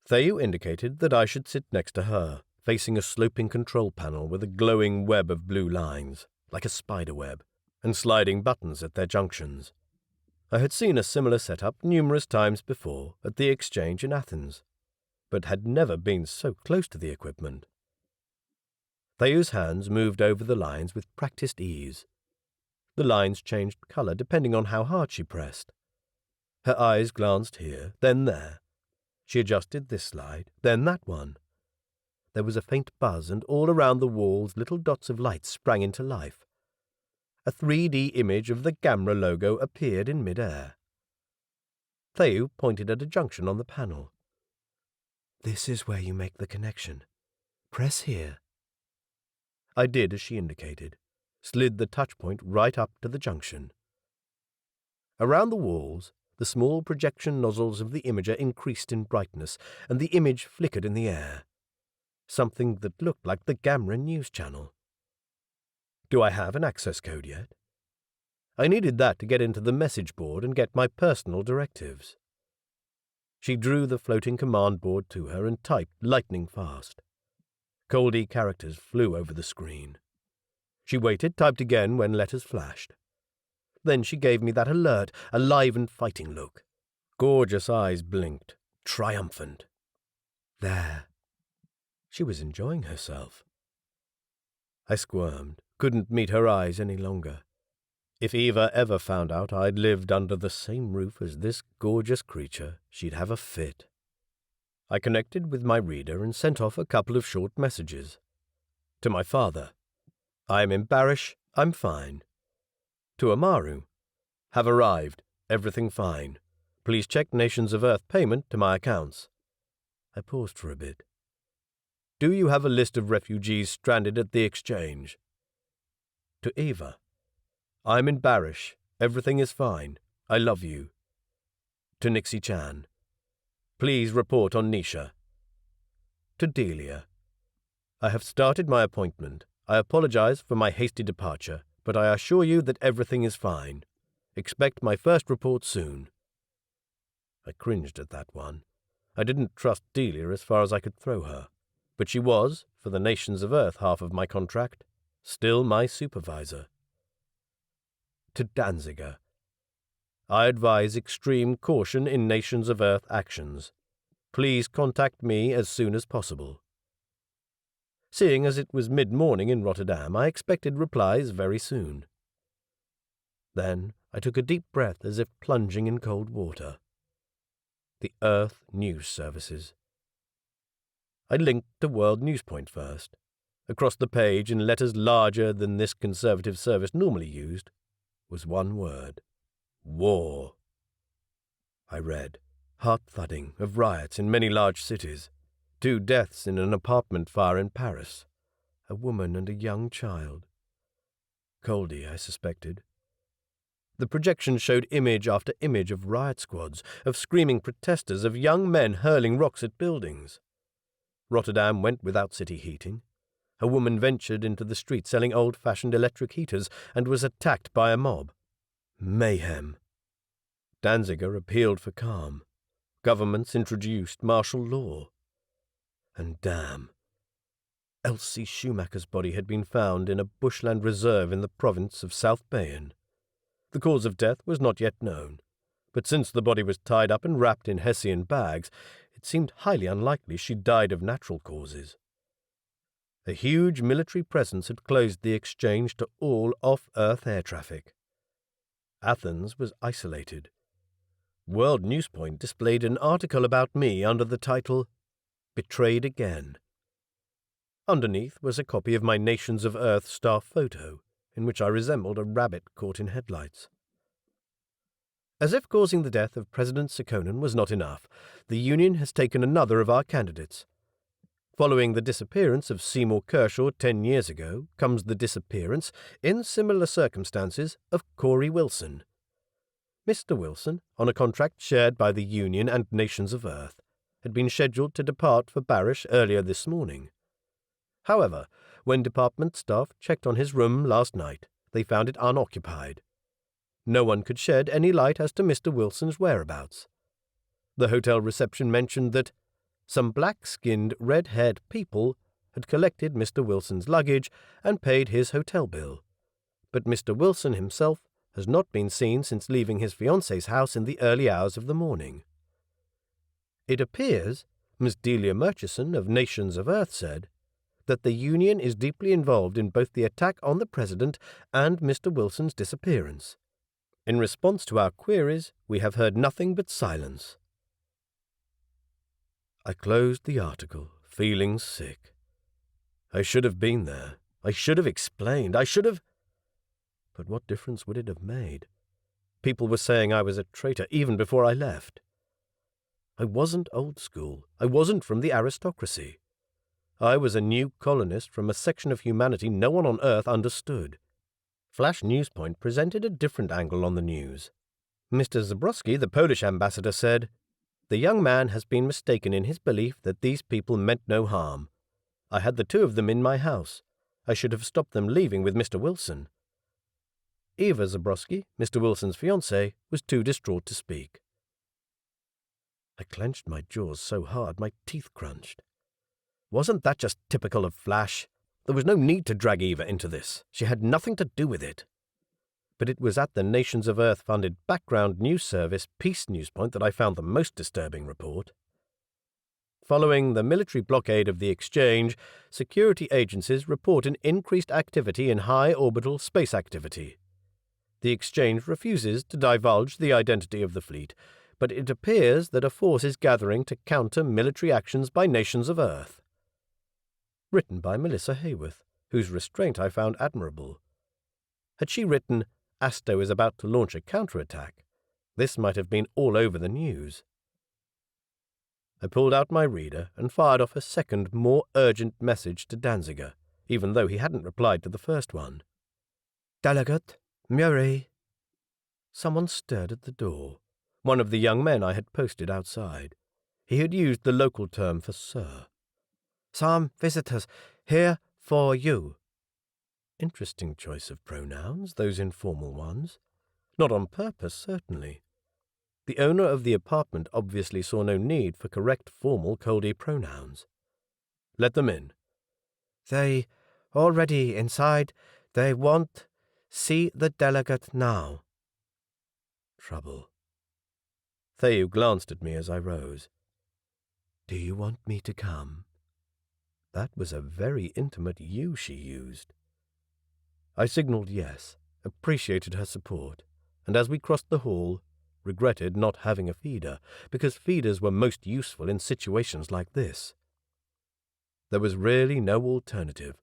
Theyu indicated that I should sit next to her, facing a sloping control panel with a glowing web of blue lines, like a spider web, and sliding buttons at their junctions. I had seen a similar setup numerous times before at the exchange in Athens, but had never been so close to the equipment. Theyu's hands moved over the lines with practiced ease. The lines changed colour depending on how hard she pressed. Her eyes glanced here, then there. She adjusted this slide, then that one. There was a faint buzz, and all around the walls little dots of light sprang into life. A 3D image of the Gamra logo appeared in mid-air. Theyu pointed at a junction on the panel. This is where you make the connection. Press here. I did as she indicated, slid the touch point right up to the junction. Around the walls, the small projection nozzles of the imager increased in brightness, and the image flickered in the air. Something that looked like the Gamra news channel. Do I have an access code yet? I needed that to get into the message board and get my personal directives. She drew the floating command board to her and typed lightning fast. Coldi characters flew over the screen. She waited, typed again when letters flashed. Then she gave me that alert, alive and fighting look. Gorgeous eyes blinked, triumphant. There. She was enjoying herself. I squirmed, couldn't meet her eyes any longer. If Eva ever found out I'd lived under the same roof as this gorgeous creature, she'd have a fit. I connected with my reader and sent off a couple of short messages. To my father, I am in Barish, I'm fine. To Amaru, have arrived, everything fine. Please check Nations of Earth payment to my accounts. I paused for a bit. Do you have a list of refugees stranded at the exchange? To Eva, I'm in Barish, everything is fine. I love you. To Nixie-chan, please report on Nisha. To Delia, I have started my appointment. I apologize for my hasty departure, but I assure you that everything is fine. Expect my first report soon. I cringed at that one. I didn't trust Delia as far as I could throw her, but she was, for the Nations of Earth half of my contract, still my supervisor. To Danziger, I advise extreme caution in Nations of Earth actions. Please contact me as soon as possible. Seeing as it was mid-morning in Rotterdam, I expected replies very soon. Then I took a deep breath as if plunging in cold water. The Earth News Services. I linked to World Newspoint first. Across the page, in letters larger than this conservative service normally used, was one word. War. I read, heart-thudding, of riots in many large cities. 2 deaths in an apartment fire in Paris. A woman and a young child. Coldi, I suspected. The projection showed image after image of riot squads, of screaming protesters, of young men hurling rocks at buildings. Rotterdam went without city heating. A woman ventured into the street selling old-fashioned electric heaters and was attacked by a mob. Mayhem. Danziger appealed for calm. Governments introduced martial law. And damn, Elsie Schumacher's body had been found in a bushland reserve in the province of South Bayern. The cause of death was not yet known, but since the body was tied up and wrapped in Hessian bags, it seemed highly unlikely she died of natural causes. A huge military presence had closed the exchange to all off-Earth air traffic. Athens was isolated. World Newspoint displayed an article about me under the title, "Betrayed Again." Underneath was a copy of my Nations of Earth staff photo, in which I resembled a rabbit caught in headlights. As if causing the death of President Sekkonen was not enough, the Union has taken another of our candidates. Following the disappearance of Seymour Kershaw 10 years ago comes the disappearance, in similar circumstances, of Corey Wilson. Mr. Wilson, on a contract shared by the Union and Nations of Earth, had been scheduled to depart for Barish earlier this morning. However, when department staff checked on his room last night, they found it unoccupied. No one could shed any light as to Mr. Wilson's whereabouts. The hotel reception mentioned that some black-skinned, red-haired people had collected Mr. Wilson's luggage and paid his hotel bill, but Mr. Wilson himself has not been seen since leaving his fiancée's house in the early hours of the morning. It appears, Miss Delia Murchison of Nations of Earth said, that the Union is deeply involved in both the attack on the President and Mr. Wilson's disappearance. In response to our queries, we have heard nothing but silence. I closed the article, feeling sick. I should have been there. I should have explained. I should have... But what difference would it have made? People were saying I was a traitor even before I left. I wasn't old school. I wasn't from the aristocracy. I was a new colonist from a section of humanity no one on Earth understood. Flash Newspoint presented a different angle on the news. Mr. Zabrowski, the Polish ambassador, said, "The young man has been mistaken in his belief that these people meant no harm. I had the two of them in my house. I should have stopped them leaving with Mr. Wilson." Eva Zabrowski, Mr. Wilson's fiancée, was too distraught to speak. I clenched my jaws so hard my teeth crunched. Wasn't that just typical of Flash? There was no need to drag Eva into this. She had nothing to do with it. But it was at the Nations of Earth-funded background news service Peace Newspoint that I found the most disturbing report. Following the military blockade of the exchange, security agencies report an increased activity in high orbital space activity. The exchange refuses to divulge the identity of the fleet, but it appears that a force is gathering to counter military actions by Nations of Earth. Written by Melissa Hayworth, whose restraint I found admirable. Had she written, "Asto is about to launch a counterattack," this might have been all over the news. I pulled out my reader and fired off a second, more urgent message to Danziger, even though he hadn't replied to the first one. "Delegate Murray." Someone stirred at the door. One of the young men I had posted outside. He had used the local term for sir. "Some visitors here for you." Interesting choice of pronouns, those informal ones. Not on purpose, certainly. The owner of the apartment obviously saw no need for correct formal Coldi pronouns. "Let them in." "They already inside. They want see the delegate now." Trouble. Theyu glanced at me as I rose. "Do you want me to come?" That was a very intimate you she used. I signalled yes, appreciated her support, and as we crossed the hall, regretted not having a feeder, because feeders were most useful in situations like this. There was really no alternative.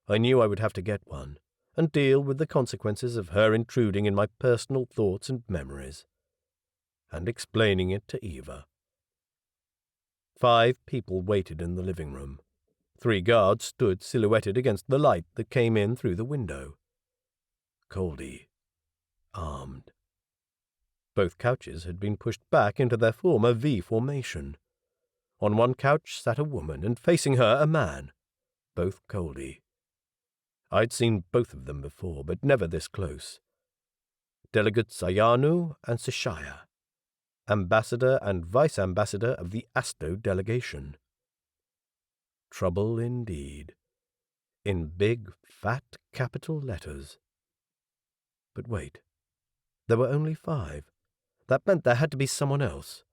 I knew I would have to get one, and deal with the consequences of her intruding in my personal thoughts and memories, and explaining it to Eva. 5 people waited in the living room. 3 guards stood silhouetted against the light that came in through the window. Coldi, armed. Both couches had been pushed back into their former V formation. On one couch sat a woman, and facing her a man, both Coldi. I'd seen both of them before, but never this close. Delegates Ayanu and Sishaya, ambassador and vice-ambassador of the Asto delegation. Trouble indeed, in big, fat capital letters. But wait, there were only 5. That meant there had to be someone else.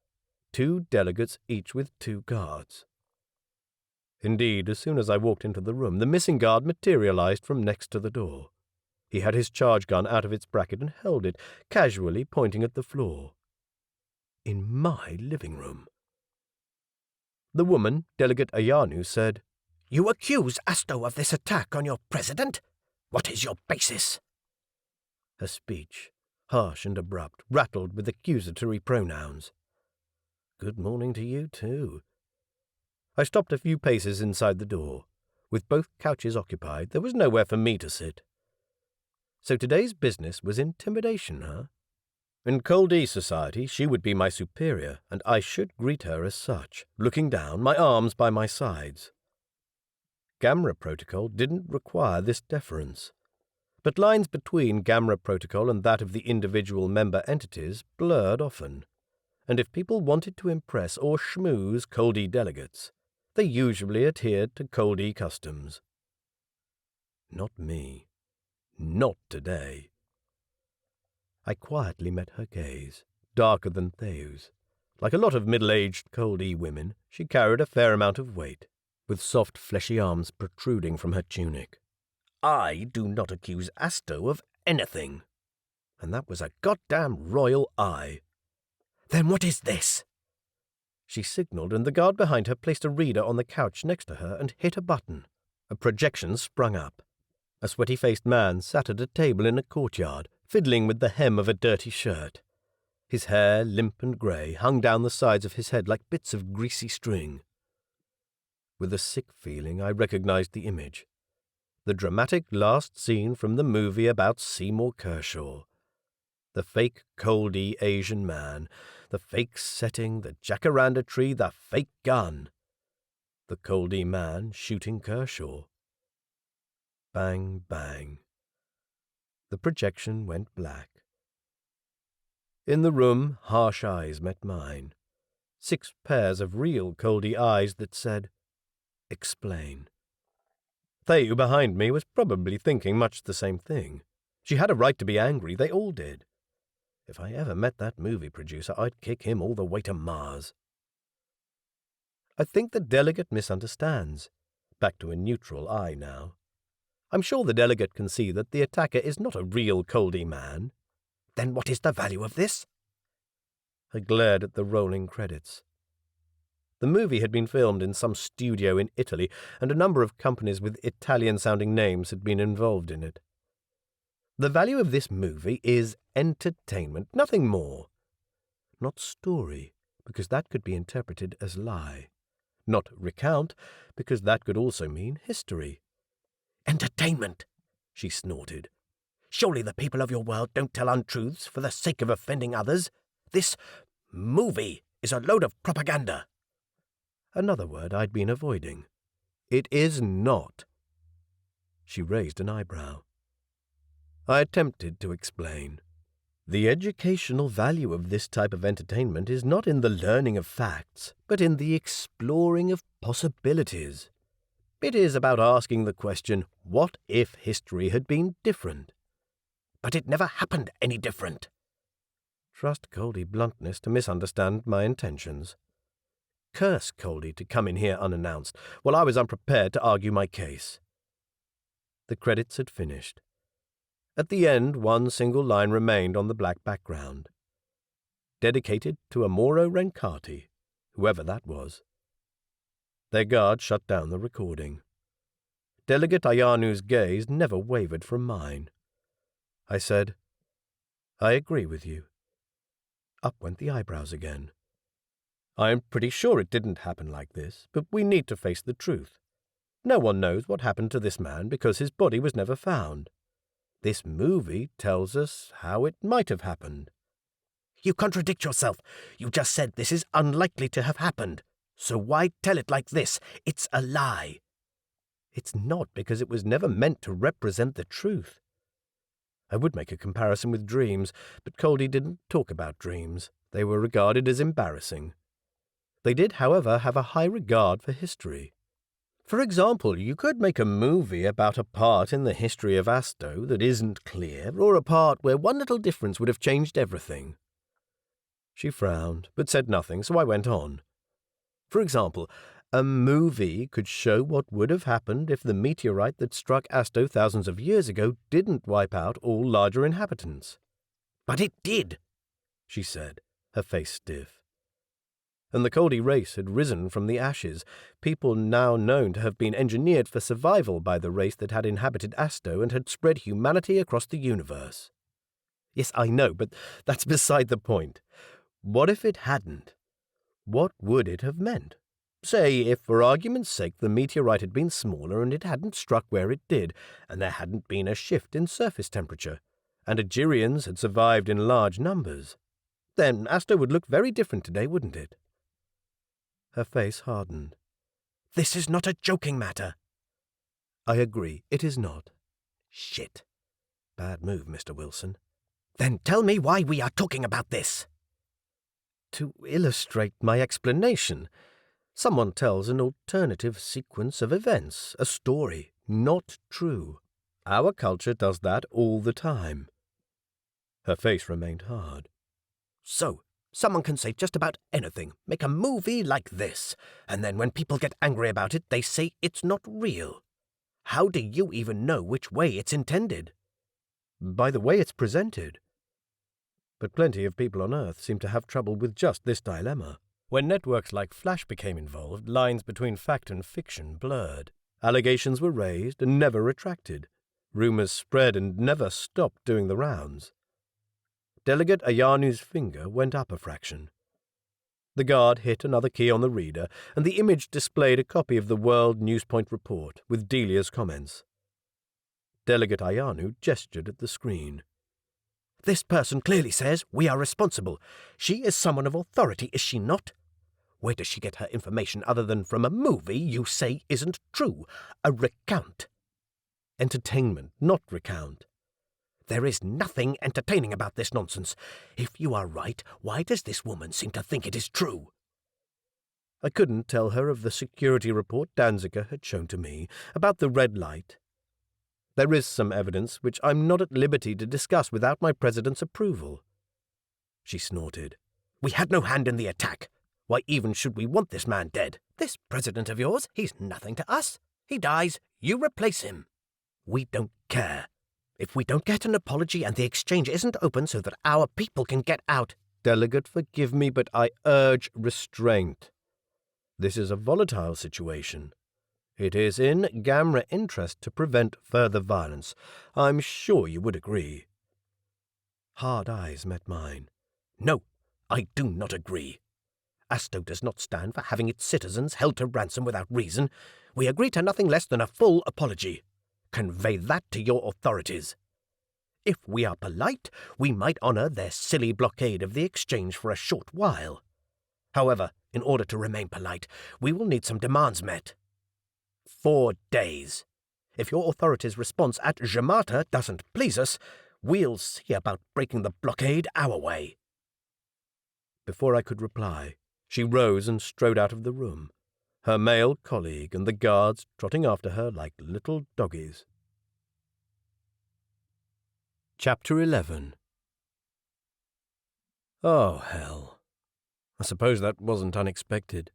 2 delegates, each with 2 guards. Indeed, as soon as I walked into the room, the missing guard materialized from next to the door. He had his charge gun out of its bracket and held it, casually pointing at the floor. In my living room. The woman, Delegate Ayanu, said, "You accuse Asto of this attack on your president? What is your basis?" Her speech, harsh and abrupt, rattled with accusatory pronouns. Good morning to you, too. I stopped a few paces inside the door. With both couches occupied, there was nowhere for me to sit. So today's business was intimidation, huh? In Coldi society, she would be my superior, and I should greet her as such, looking down, my arms by my sides. Gamra protocol didn't require this deference, but lines between Gamra protocol and that of the individual member entities blurred often, and if people wanted to impress or schmooze Coldi delegates, they usually adhered to Coldi customs. Not me. Not today. I quietly met her gaze, darker than Theo's. Like a lot of middle-aged Coldi women, she carried a fair amount of weight, with soft fleshy arms protruding from her tunic. I do not accuse Asto of anything. And that was a goddamn royal eye. Then what is this? She signalled, and the guard behind her placed a reader on the couch next to her and hit a button. A projection sprung up. A sweaty-faced man sat at a table in a courtyard, fiddling with the hem of a dirty shirt. His hair, limp and grey, hung down the sides of his head like bits of greasy string. With a sick feeling, I recognized the image. The dramatic last scene from the movie about Seymour Kershaw. The fake Coldi Asian man, the fake setting, the jacaranda tree, the fake gun. The Coldi man shooting Kershaw. Bang, bang. The projection went black. In the room, harsh eyes met mine. 6 pairs of real Coldi eyes that said, "Explain." Theu behind me was probably thinking much the same thing. She had a right to be angry, they all did. If I ever met that movie producer, I'd kick him all the way to Mars. I think the delegate misunderstands. Back to a neutral eye now. I'm sure the delegate can see that the attacker is not a real Coldi man. Then what is the value of this? I glared at the rolling credits. The movie had been filmed in some studio in Italy, and a number of companies with Italian-sounding names had been involved in it. The value of this movie is entertainment, nothing more. Not story, because that could be interpreted as lie. Not recount, because that could also mean history. Entertainment, she snorted. Surely the people of your world don't tell untruths for the sake of offending others. This movie is a load of propaganda. Another word I'd been avoiding. It is not. She raised an eyebrow. I attempted to explain. The educational value of this type of entertainment is not in the learning of facts, but in the exploring of possibilities. It is about asking the question, what if history had been different? But it never happened any different. Trust Coldi bluntness to misunderstand my intentions. Curse Coldi to come in here unannounced, while I was unprepared to argue my case. The credits had finished. At the end, one single line remained on the black background. Dedicated to Amoro Rencati, whoever that was. Their guard shut down the recording. Delegate Ayanu's gaze never wavered from mine. I said, "I agree with you." Up went the eyebrows again. "I am pretty sure it didn't happen like this, but we need to face the truth. No one knows what happened to this man because his body was never found. This movie tells us how it might have happened." You contradict yourself. You just said this is unlikely to have happened. So why tell it like this? It's a lie. It's not, because it was never meant to represent the truth. I would make a comparison with dreams, but Coldi didn't talk about dreams. They were regarded as embarrassing. They did, however, have a high regard for history. For example, you could make a movie about a part in the history of Asto that isn't clear, or a part where one little difference would have changed everything. She frowned, but said nothing, so I went on. For example, a movie could show what would have happened if the meteorite that struck Asto thousands of years ago didn't wipe out all larger inhabitants. But it did, she said, her face stiff. And the Coldi race had risen from the ashes, people now known to have been engineered for survival by the race that had inhabited Asto and had spread humanity across the universe. Yes, I know, but that's beside the point. What if it hadn't? What would it have meant? Say, if for argument's sake the meteorite had been smaller and it hadn't struck where it did, and there hadn't been a shift in surface temperature, and Agirians had survived in large numbers, then Asto would look very different today, wouldn't it? Her face hardened. This is not a joking matter. I agree, it is not. Shit. Bad move, Mr. Wilson. Then tell me why we are talking about this. To illustrate my explanation, someone tells an alternative sequence of events, a story, not true. Our culture does that all the time. Her face remained hard. So, someone can say just about anything, make a movie like this, and then when people get angry about it, they say it's not real. How do you even know which way it's intended? By the way it's presented. But plenty of people on Earth seem to have trouble with just this dilemma. When networks like Flash became involved, lines between fact and fiction blurred. Allegations were raised and never retracted. Rumors spread and never stopped doing the rounds. Delegate Ayanu's finger went up a fraction. The guard hit another key on the reader, and the image displayed a copy of the World Newspoint report with Delia's comments. Delegate Ayanu gestured at the screen. This person clearly says we are responsible. She is someone of authority, is she not? Where does she get her information other than from a movie you say isn't true? A recount. Entertainment, not recount. There is nothing entertaining about this nonsense. If you are right, why does this woman seem to think it is true? I couldn't tell her of the security report Danziger had shown to me about the red light. There is some evidence which I'm not at liberty to discuss without my president's approval. She snorted. We had no hand in the attack. Why even should we want this man dead? This president of yours, he's nothing to us. He dies, you replace him. We don't care. If we don't get an apology and the exchange isn't open so that our people can get out— Delegate, forgive me, but I urge restraint. This is a volatile situation. It is in Gamra interest to prevent further violence. I'm sure you would agree. Hard eyes met mine. No, I do not agree. Asto does not stand for having its citizens held to ransom without reason. We agree to nothing less than a full apology. Convey that to your authorities. If we are polite, we might honor their silly blockade of the exchange for a short while. However, in order to remain polite, we will need some demands met. 4 days. If your authorities' response at Jamata doesn't please us, we'll see about breaking the blockade our way. Before I could reply, she rose and strode out of the room, her male colleague and the guards trotting after her like little doggies. Chapter 11. Oh, hell. I suppose that wasn't unexpected.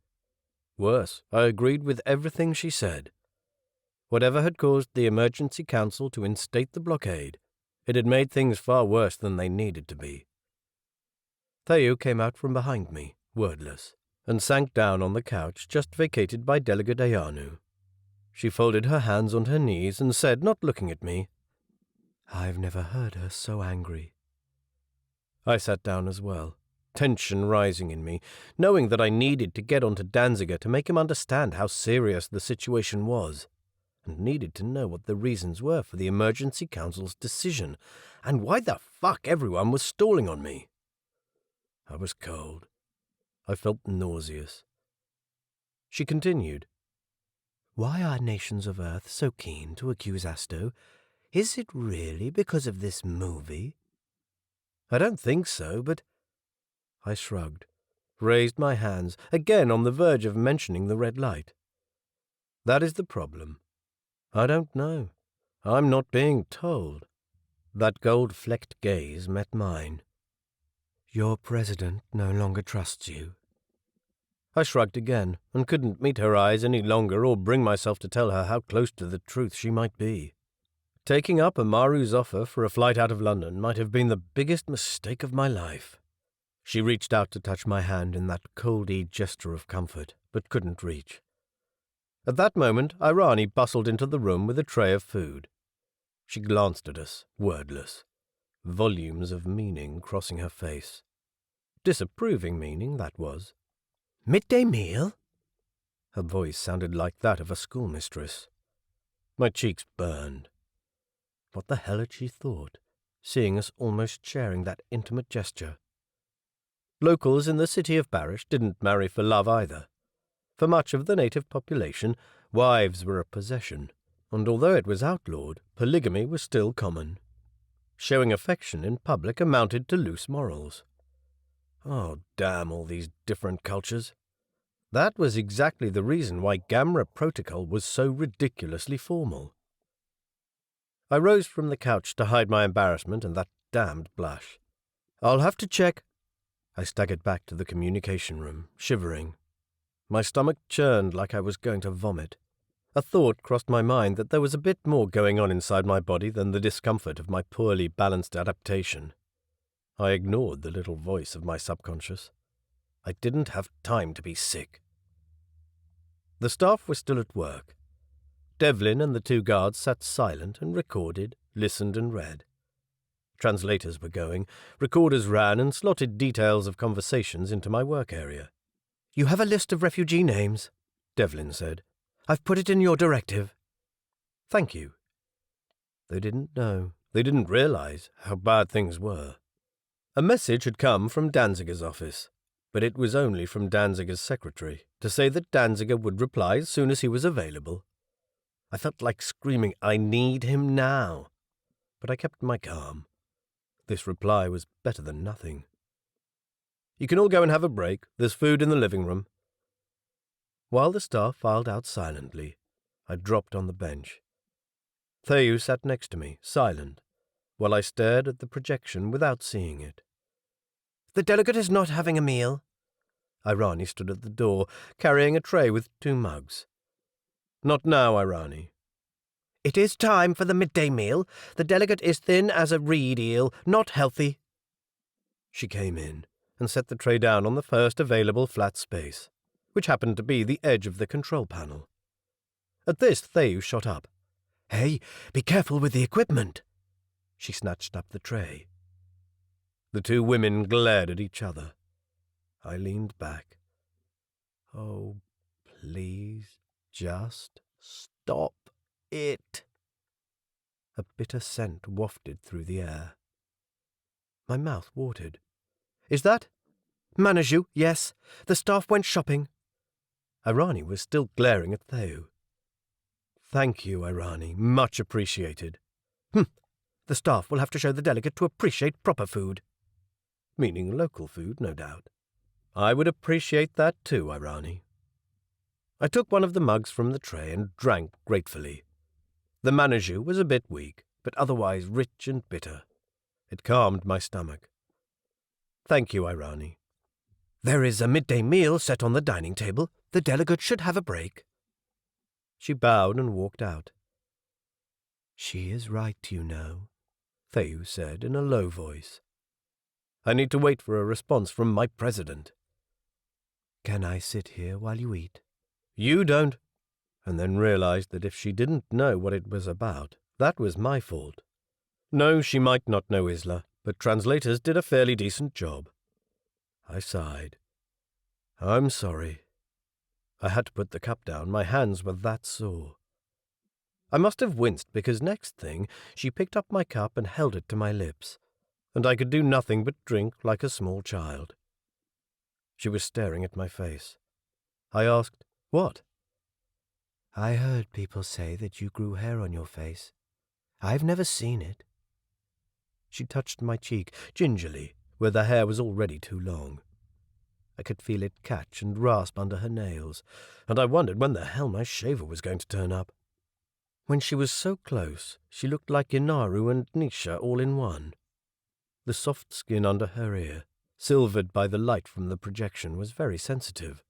Worse, I agreed with everything she said. Whatever had caused the Emergency Council to instate the blockade, it had made things far worse than they needed to be. Thayu came out from behind me, wordless, and sank down on the couch just vacated by Delegate Ayanu. She folded her hands on her knees and said, not looking at me, "I've never heard her so angry." I sat down as well, tension rising in me, knowing that I needed to get onto Danziger to make him understand how serious the situation was, and needed to know what the reasons were for the Emergency Council's decision, and why the fuck everyone was stalling on me. I was cold. I felt nauseous. She continued, "Why are nations of Earth so keen to accuse Asto? Is it really because of this movie?" "I don't think so, but—" I shrugged, raised my hands, again on the verge of mentioning the red light. That is the problem. I don't know. I'm not being told. That gold-flecked gaze met mine. Your president no longer trusts you. I shrugged again, and couldn't meet her eyes any longer or bring myself to tell her how close to the truth she might be. Taking up Amaru's offer for a flight out of London might have been the biggest mistake of my life. She reached out to touch my hand in that Coldi gesture of comfort, but couldn't reach. At that moment, Irani bustled into the room with a tray of food. She glanced at us, wordless, volumes of meaning crossing her face. Disapproving meaning, that was. "Midday meal?" Her voice sounded like that of a schoolmistress. My cheeks burned. What the hell had she thought, seeing us almost sharing that intimate gesture? Locals in the city of Barish didn't marry for love either. For much of the native population, wives were a possession, and although it was outlawed, polygamy was still common. Showing affection in public amounted to loose morals. Oh, damn all these different cultures. That was exactly the reason why Gamra protocol was so ridiculously formal. I rose from the couch to hide my embarrassment and that damned blush. "I'll have to check." I staggered back to the communication room, shivering. My stomach churned like I was going to vomit. A thought crossed my mind that there was a bit more going on inside my body than the discomfort of my poorly balanced adaptation. I ignored the little voice of my subconscious. I didn't have time to be sick. The staff were still at work. Devlin and the two guards sat silent and recorded, listened and read. Translators were going, recorders ran and slotted details of conversations into my work area. "You have a list of refugee names," Devlin said. "I've put it in your directive." "Thank you." They didn't know, they didn't realize how bad things were. A message had come from Danziger's office, but it was only from Danziger's secretary, to say that Danziger would reply as soon as he was available. I felt like screaming, "I need him now!" But I kept my calm. This reply was better than nothing. "You can all go and have a break. There's food in the living room." While the staff filed out silently, I dropped on the bench. Theyu sat next to me, silent, while I stared at the projection without seeing it. "The delegate is not having a meal." Irani stood at the door, carrying a tray with 2 mugs. "Not now, Irani." "It is time for the midday meal. The delegate is thin as a reed eel, not healthy." She came in and set the tray down on the first available flat space, which happened to be the edge of the control panel. At this, Theyu shot up. "Hey, be careful with the equipment." She snatched up the tray. The 2 women glared at each other. I leaned back. "Oh, please, just stop it." A bitter scent wafted through the air. My mouth watered. "Is that?" "Manaju, yes. The staff went shopping." Irani was still glaring at Theyu. "Thank you, Irani. Much appreciated." "The staff will have to show the delegate to appreciate proper food." Meaning local food, no doubt. "I would appreciate that too, Irani." I took one of the mugs from the tray and drank gratefully. The manaju was a bit weak, but otherwise rich and bitter. It calmed my stomach. "Thank you, Irani." "There is a midday meal set on the dining table. The delegate should have a break." She bowed and walked out. "She is right, you know," Theyu said in a low voice. "I need to wait for a response from my president." "Can I sit here while you eat?" "You don't." And then realized that if she didn't know what it was about, that was my fault. No, she might not know Isla, but translators did a fairly decent job. I sighed. "I'm sorry." I had to put the cup down. My hands were that sore. I must have winced because next thing she picked up my cup and held it to my lips, and I could do nothing but drink like a small child. She was staring at my face. I asked, "What?" "I heard people say that you grew hair on your face. I've never seen it." She touched my cheek, gingerly, where the hair was already too long. I could feel it catch and rasp under her nails, and I wondered when the hell my shaver was going to turn up. When she was so close, she looked like Inaru and Nisha all in one. The soft skin under her ear, silvered by the light from the projection, was very sensitive.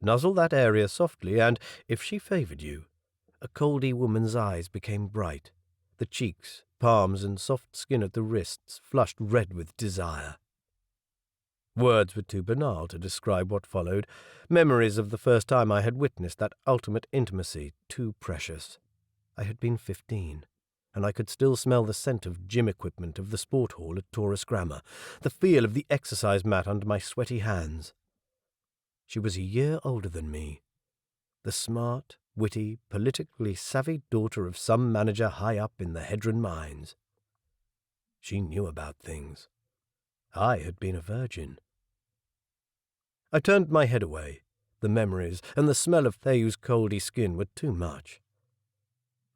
Nuzzle that area softly, and, if she favoured you, a Coldi woman's eyes became bright, the cheeks, palms, and soft skin at the wrists flushed red with desire. Words were too banal to describe what followed, memories of the first time I had witnessed that ultimate intimacy too precious. I had been 15, and I could still smell the scent of gym equipment of the sport hall at Taurus Grammar, the feel of the exercise mat under my sweaty hands. She was a year older than me, the smart, witty, politically savvy daughter of some manager high up in the Hedron mines. She knew about things. I had been a virgin. I turned my head away. The memories and the smell of Thayu's Coldi skin were too much.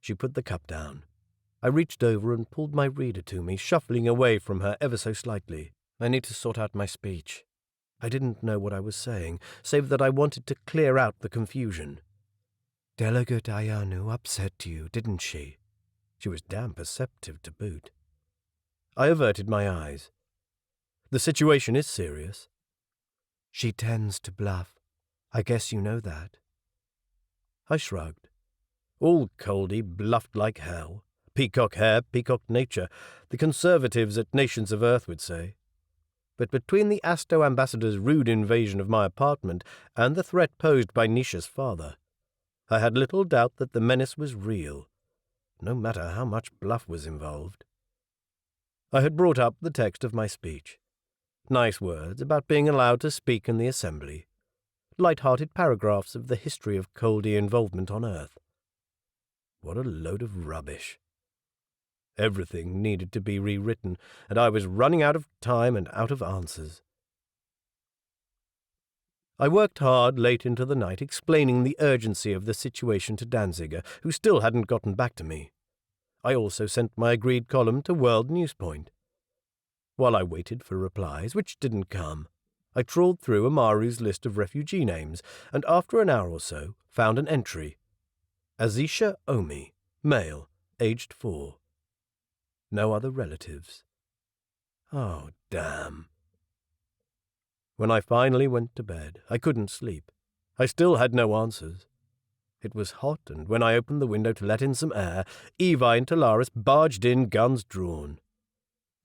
She put the cup down. I reached over and pulled my reader to me, shuffling away from her ever so slightly. I need to sort out my speech. I didn't know what I was saying, save that I wanted to clear out the confusion. Delegate Ayanu upset you, didn't she? She was damn perceptive to boot. I averted my eyes. The situation is serious. She tends to bluff. I guess you know that. I shrugged. All Coldi bluffed like hell. Peacock hair, peacock nature, the conservatives at Nations of Earth would say. But between the Asto ambassador's rude invasion of my apartment and the threat posed by Nisha's father, I had little doubt that the menace was real, no matter how much bluff was involved. I had brought up the text of my speech. Nice words about being allowed to speak in the assembly. Light-hearted paragraphs of the history of Coldi involvement on Earth. What a load of rubbish. Everything needed to be rewritten, and I was running out of time and out of answers. I worked hard late into the night explaining the urgency of the situation to Danziger, who still hadn't gotten back to me. I also sent my agreed column to World Newspoint. While I waited for replies, which didn't come, I trawled through Amaru's list of refugee names, and after an hour or so found an entry. Azisha Omi, male, aged 4. No other relatives. Oh, damn. When I finally went to bed, I couldn't sleep. I still had no answers. It was hot, and when I opened the window to let in some air, Evi and Talaris barged in, guns drawn.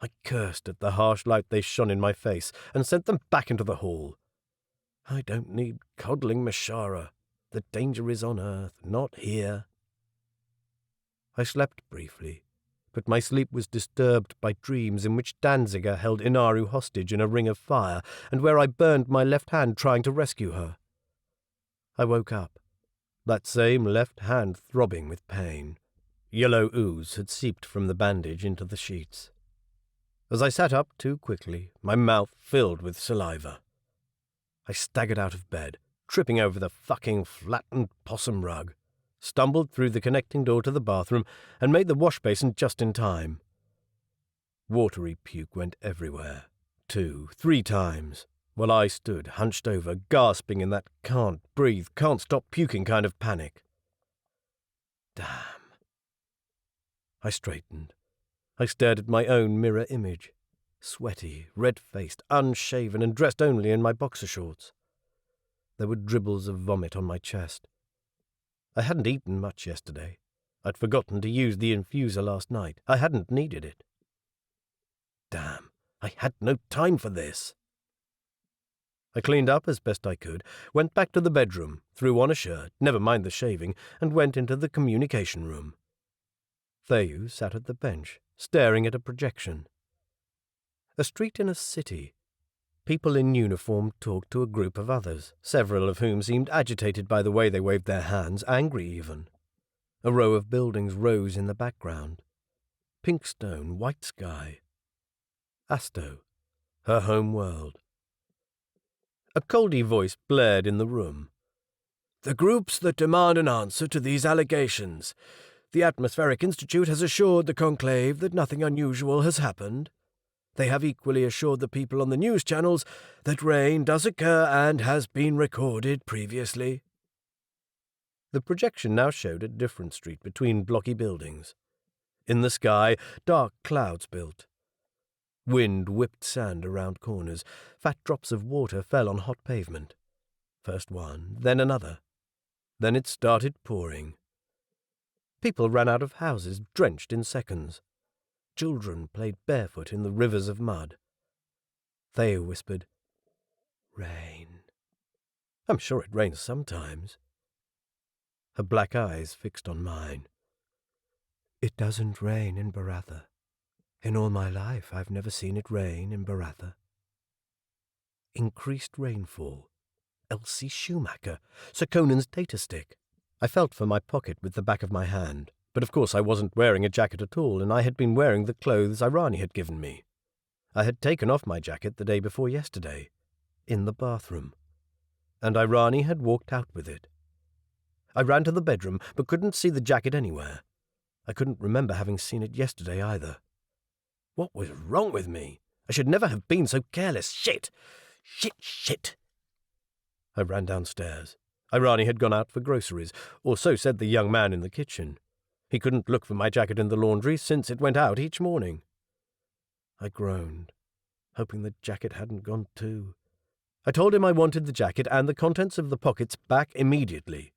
I cursed at the harsh light they shone in my face and sent them back into the hall. I don't need coddling Mishara. The danger is on Earth, not here. I slept briefly, but my sleep was disturbed by dreams in which Danziger held Inaru hostage in a ring of fire, and where I burned my left hand trying to rescue her. I woke up, that same left hand throbbing with pain. Yellow ooze had seeped from the bandage into the sheets. As I sat up too quickly, my mouth filled with saliva. I staggered out of bed, tripping over the fucking flattened possum rug, stumbled through the connecting door to the bathroom, and made the wash basin just in time. Watery puke went everywhere, 2, 3 times, while I stood hunched over, gasping in that can't breathe, can't stop puking kind of panic. Damn. I straightened. I stared at my own mirror image, sweaty, red-faced, unshaven, and dressed only in my boxer shorts. There were dribbles of vomit on my chest. I hadn't eaten much yesterday. I'd forgotten to use the infuser last night. I hadn't needed it. Damn, I had no time for this. I cleaned up as best I could, went back to the bedroom, threw on a shirt, never mind the shaving, and went into the communication room. Thayu sat at the bench, staring at a projection. A street in a city. People in uniform talked to a group of others, several of whom seemed agitated by the way they waved their hands, angry even. A row of buildings rose in the background. Pink stone, white sky. Asto, her home world. A Coldi voice blared in the room. The groups that demand an answer to these allegations. The Atmospheric Institute has assured the conclave that nothing unusual has happened. They have equally assured the people on the news channels that rain does occur and has been recorded previously." The projection now showed a different street between blocky buildings. In the sky, dark clouds built. Wind whipped sand around corners. Fat drops of water fell on hot pavement. First one, then another. Then it started pouring. People ran out of houses, drenched in seconds. Children played barefoot in the rivers of mud. Thea whispered, "Rain." "I'm sure it rains sometimes." Her black eyes fixed on mine. "It doesn't rain in Baratha. In all my life, I've never seen it rain in Baratha." Increased rainfall. Elsie Schumacher. Sir Conan's data stick. I felt for my pocket with the back of my hand, but of course I wasn't wearing a jacket at all, and I had been wearing the clothes Irani had given me. I had taken off my jacket the day before yesterday, in the bathroom, and Irani had walked out with it. I ran to the bedroom, but couldn't see the jacket anywhere. I couldn't remember having seen it yesterday either. What was wrong with me? I should never have been so careless. Shit! Shit! I ran downstairs. Irani had gone out for groceries, or so said the young man in the kitchen. He couldn't look for my jacket in the laundry since it went out each morning. I groaned, hoping the jacket hadn't gone too. I told him I wanted the jacket and the contents of the pockets back immediately.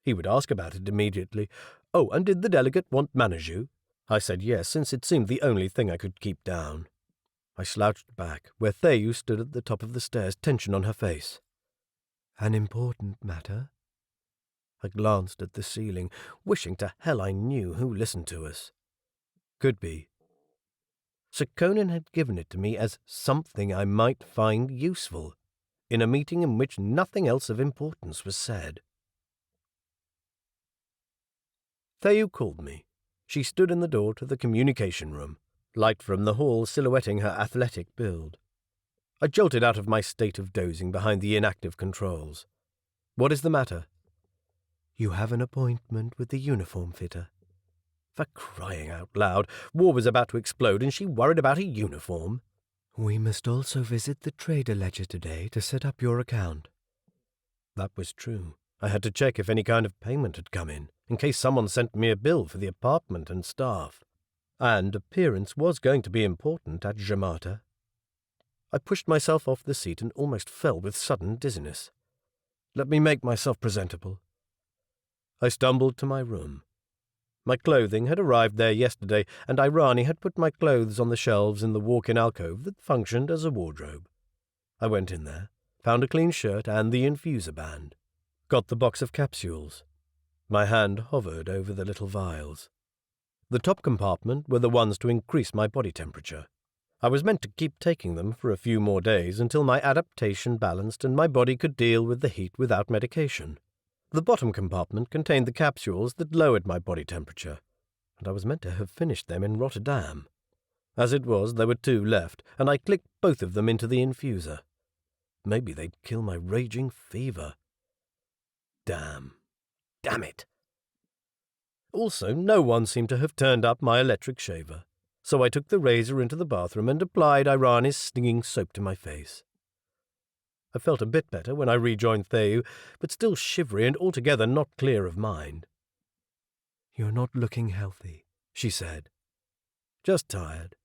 He would ask about it immediately. "Oh, and did the delegate want Manaju?" I said yes, since it seemed the only thing I could keep down. I slouched back, where Theyu stood at the top of the stairs, tension on her face. "An important matter?" I glanced at the ceiling, wishing to hell I knew who listened to us. Could be. Sir Conan had given it to me as something I might find useful, in a meeting in which nothing else of importance was said. Theyu called me. She stood in the door to the communication room, light from the hall silhouetting her athletic build. I jolted out of my state of dozing behind the inactive controls. "What is the matter?" "You have an appointment with the uniform fitter." For crying out loud, war was about to explode and she worried about a uniform. "We must also visit the trader ledger today to set up your account." That was true. I had to check if any kind of payment had come in case someone sent me a bill for the apartment and staff. And appearance was going to be important at Jamata. I pushed myself off the seat and almost fell with sudden dizziness. Let me make myself presentable. I stumbled to my room. My clothing had arrived there yesterday, and Irani had put my clothes on the shelves in the walk-in alcove that functioned as a wardrobe. I went in there, found a clean shirt and the infuser band. Got the box of capsules. My hand hovered over the little vials. The top compartment were the ones to increase my body temperature. I was meant to keep taking them for a few more days until my adaptation balanced and my body could deal with the heat without medication. The bottom compartment contained the capsules that lowered my body temperature, and I was meant to have finished them in Rotterdam. As it was, there were 2 left, and I clicked both of them into the infuser. Maybe they'd kill my raging fever. Damn it. Also, no one seemed to have turned up my electric shaver, so I took the razor into the bathroom and applied Irani's stinging soap to my face. I felt a bit better when I rejoined Theyu, but still shivery and altogether not clear of mind. "You're not looking healthy," she said. "Just tired."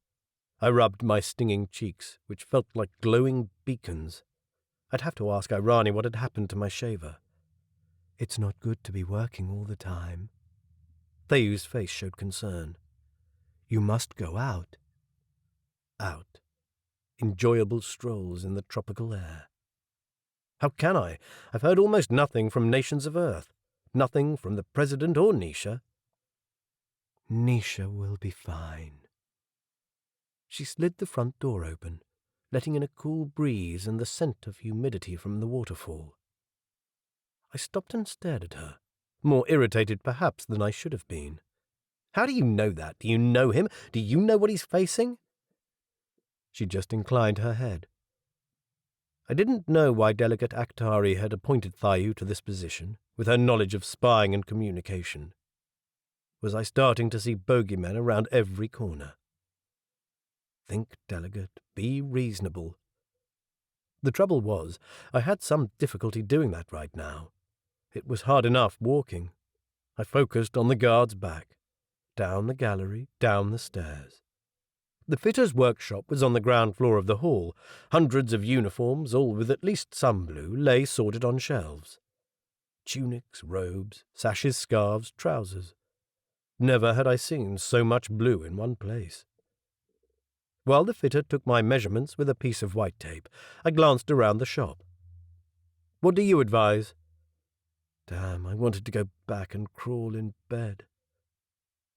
I rubbed my stinging cheeks, which felt like glowing beacons. I'd have to ask Irani what had happened to my shaver. "It's not good to be working all the time." Theyu's face showed concern. "You must go out." Out. Enjoyable strolls in the tropical air. How can I? I've heard almost nothing from nations of Earth. Nothing from the President or Nisha. "Nisha will be fine." She slid the front door open, letting in a cool breeze and the scent of humidity from the waterfall. I stopped and stared at her, more irritated perhaps than I should have been. "How do you know that? Do you know him? Do you know what he's facing?" She just inclined her head. I didn't know why Delegate Akhtari had appointed Theyu to this position, with her knowledge of spying and communication. Was I starting to see bogeymen around every corner? Think, delegate, be reasonable. The trouble was, I had some difficulty doing that right now. It was hard enough walking. I focused on the guard's back. Down the gallery, down the stairs. The fitter's workshop was on the ground floor of the hall. Hundreds of uniforms, all with at least some blue, lay sorted on shelves. Tunics, robes, sashes, scarves, trousers. Never had I seen so much blue in one place. While the fitter took my measurements with a piece of white tape, I glanced around the shop. "What do you advise?" Damn, I wanted to go back and crawl in bed.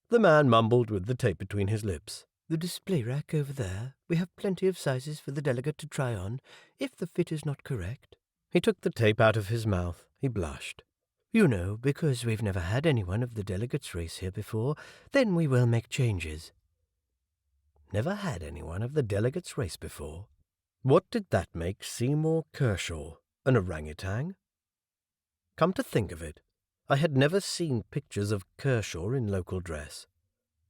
The man mumbled with the tape between his lips. "The display rack over there. We have plenty of sizes for the delegate to try on, if the fit is not correct." He took the tape out of his mouth. He blushed. "You know, because we've never had anyone of the delegates' race here before, then we will make changes." Never had anyone of the delegates' race before? What did that make Seymour Kershaw, an orangutan? Come to think of it, I had never seen pictures of Kershaw in local dress.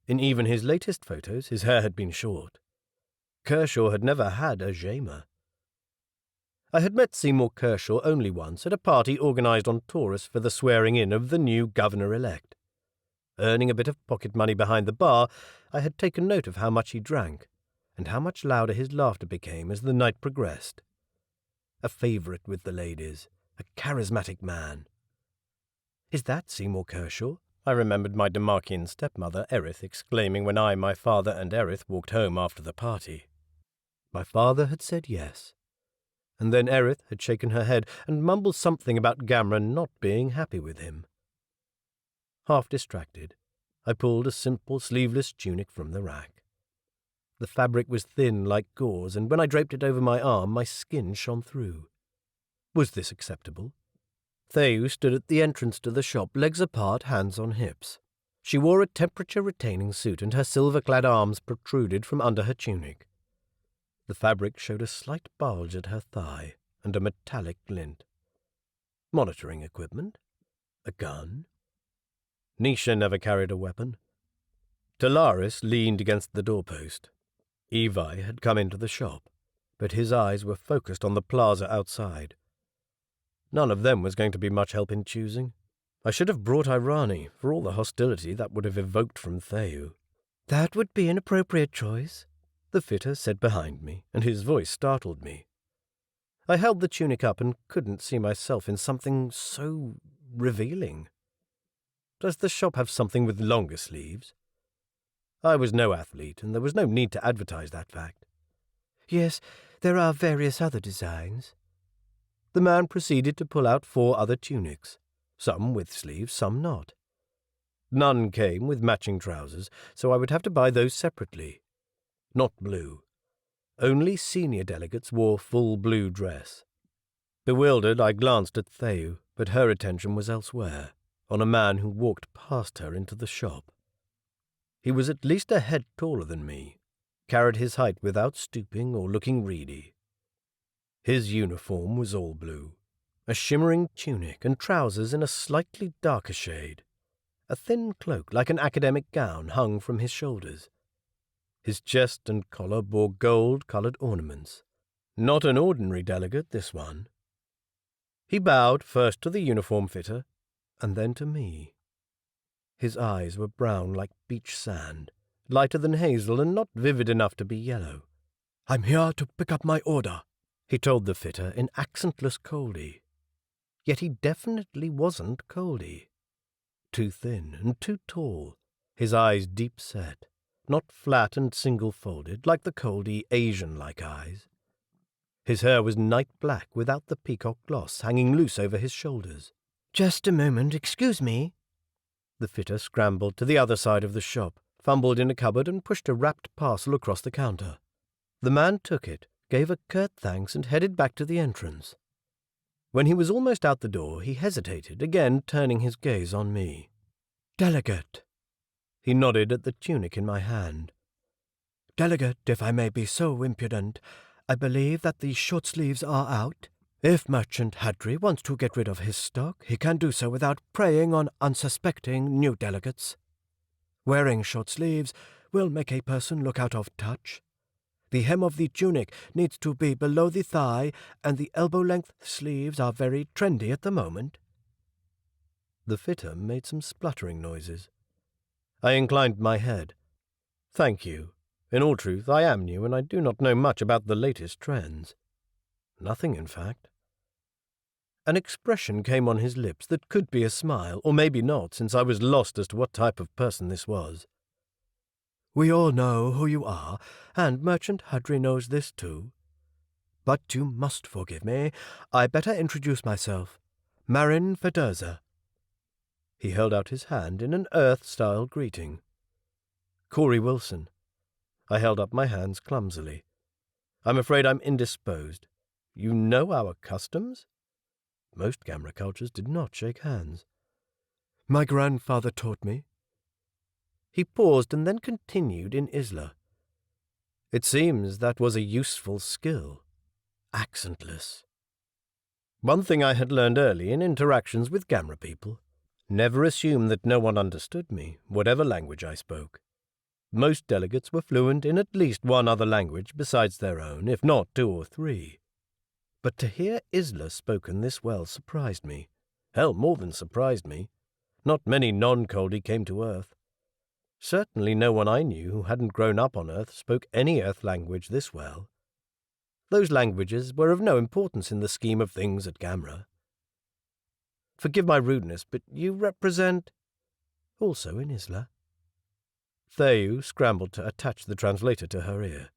In even his latest photos, his hair had been short. Kershaw had never had a jaima. I had met Seymour Kershaw only once at a party organised on Taurus for the swearing-in of the new governor-elect. Earning a bit of pocket money behind the bar, I had taken note of how much he drank, and how much louder his laughter became as the night progressed. A favourite with the ladies, a charismatic man. "Is that Seymour Kershaw?" I remembered my Demarchian stepmother, Erith, exclaiming when I, my father, and Erith walked home after the party. My father had said yes. And then Erith had shaken her head and mumbled something about Gamra not being happy with him. Half distracted, I pulled a simple sleeveless tunic from the rack. The fabric was thin like gauze, and when I draped it over my arm, my skin shone through. Was this acceptable? Theu stood at the entrance to the shop, legs apart, hands on hips. She wore a temperature-retaining suit, and her silver-clad arms protruded from under her tunic. The fabric showed a slight bulge at her thigh, and a metallic glint. Monitoring equipment? A gun? Nisha never carried a weapon. Talaris leaned against the doorpost. Evi had come into the shop, but his eyes were focused on the plaza outside. None of them was going to be much help in choosing. I should have brought Irani, for all the hostility that would have evoked from Theu. "That would be an appropriate choice," the fitter said behind me, and his voice startled me. I held the tunic up and couldn't see myself in something so revealing. Does the shop have something with longer sleeves? I was no athlete, and there was no need to advertise that fact. "Yes, there are various other designs." The man proceeded to pull out 4 other tunics, some with sleeves, some not. None came with matching trousers, so I would have to buy those separately. Not blue. Only senior delegates wore full blue dress. Bewildered, I glanced at Theu, but her attention was elsewhere, on a man who walked past her into the shop. He was at least a head taller than me, carried his height without stooping or looking reedy. His uniform was all blue, a shimmering tunic and trousers in a slightly darker shade. A thin cloak like an academic gown hung from his shoulders. His chest and collar bore gold-coloured ornaments. Not an ordinary delegate, this one. He bowed first to the uniform fitter, and then to me. His eyes were brown like beach sand, lighter than hazel and not vivid enough to be yellow. "I'm here to pick up my order," he told the fitter in accentless Coldi. Yet he definitely wasn't Coldi. Too thin and too tall, his eyes deep-set, not flat and single-folded like the Coldi Asian-like eyes. His hair was night black without the peacock gloss hanging loose over his shoulders. "Just a moment, excuse me." The fitter scrambled to the other side of the shop, fumbled in a cupboard and pushed a wrapped parcel across the counter. The man took it, gave a curt thanks and headed back to the entrance. When he was almost out the door, he hesitated, again turning his gaze on me. "Delegate." He nodded at the tunic in my hand. "Delegate, if I may be so impudent, I believe that the short sleeves are out. If Merchant Hadri wants to get rid of his stock, he can do so without preying on unsuspecting new delegates. Wearing short sleeves will make a person look out of touch. The hem of the tunic needs to be below the thigh, and the elbow-length sleeves are very trendy at the moment." The fitter made some spluttering noises. I inclined my head. "Thank you. In all truth, I am new, and I do not know much about the latest trends. Nothing, in fact." An expression came on his lips that could be a smile, or maybe not, since I was lost as to what type of person this was. "We all know who you are, and Merchant Hudry knows this too. But you must forgive me. I better introduce myself. Marin Federza." He held out his hand in an Earth-style greeting. "Corey Wilson." I held up my hands clumsily. "I'm afraid I'm indisposed. You know our customs?" Most gamra cultures did not shake hands. "My grandfather taught me." He paused and then continued in Isla. "It seems that was a useful skill. Accentless. One thing I had learned early in interactions with gamra people: never assume that no one understood me, whatever language I spoke. Most delegates were fluent in at least one other language besides their own, if not two or three. But to hear Isla spoken this well surprised me. Hell, more than surprised me. Not many non-Coldi came to Earth. Certainly no one I knew who hadn't grown up on Earth spoke any Earth language this well. Those languages were of no importance in the scheme of things at Gamra. Forgive my rudeness, but you represent—" "Also in Isla." Theyu scrambled to attach the translator to her ear.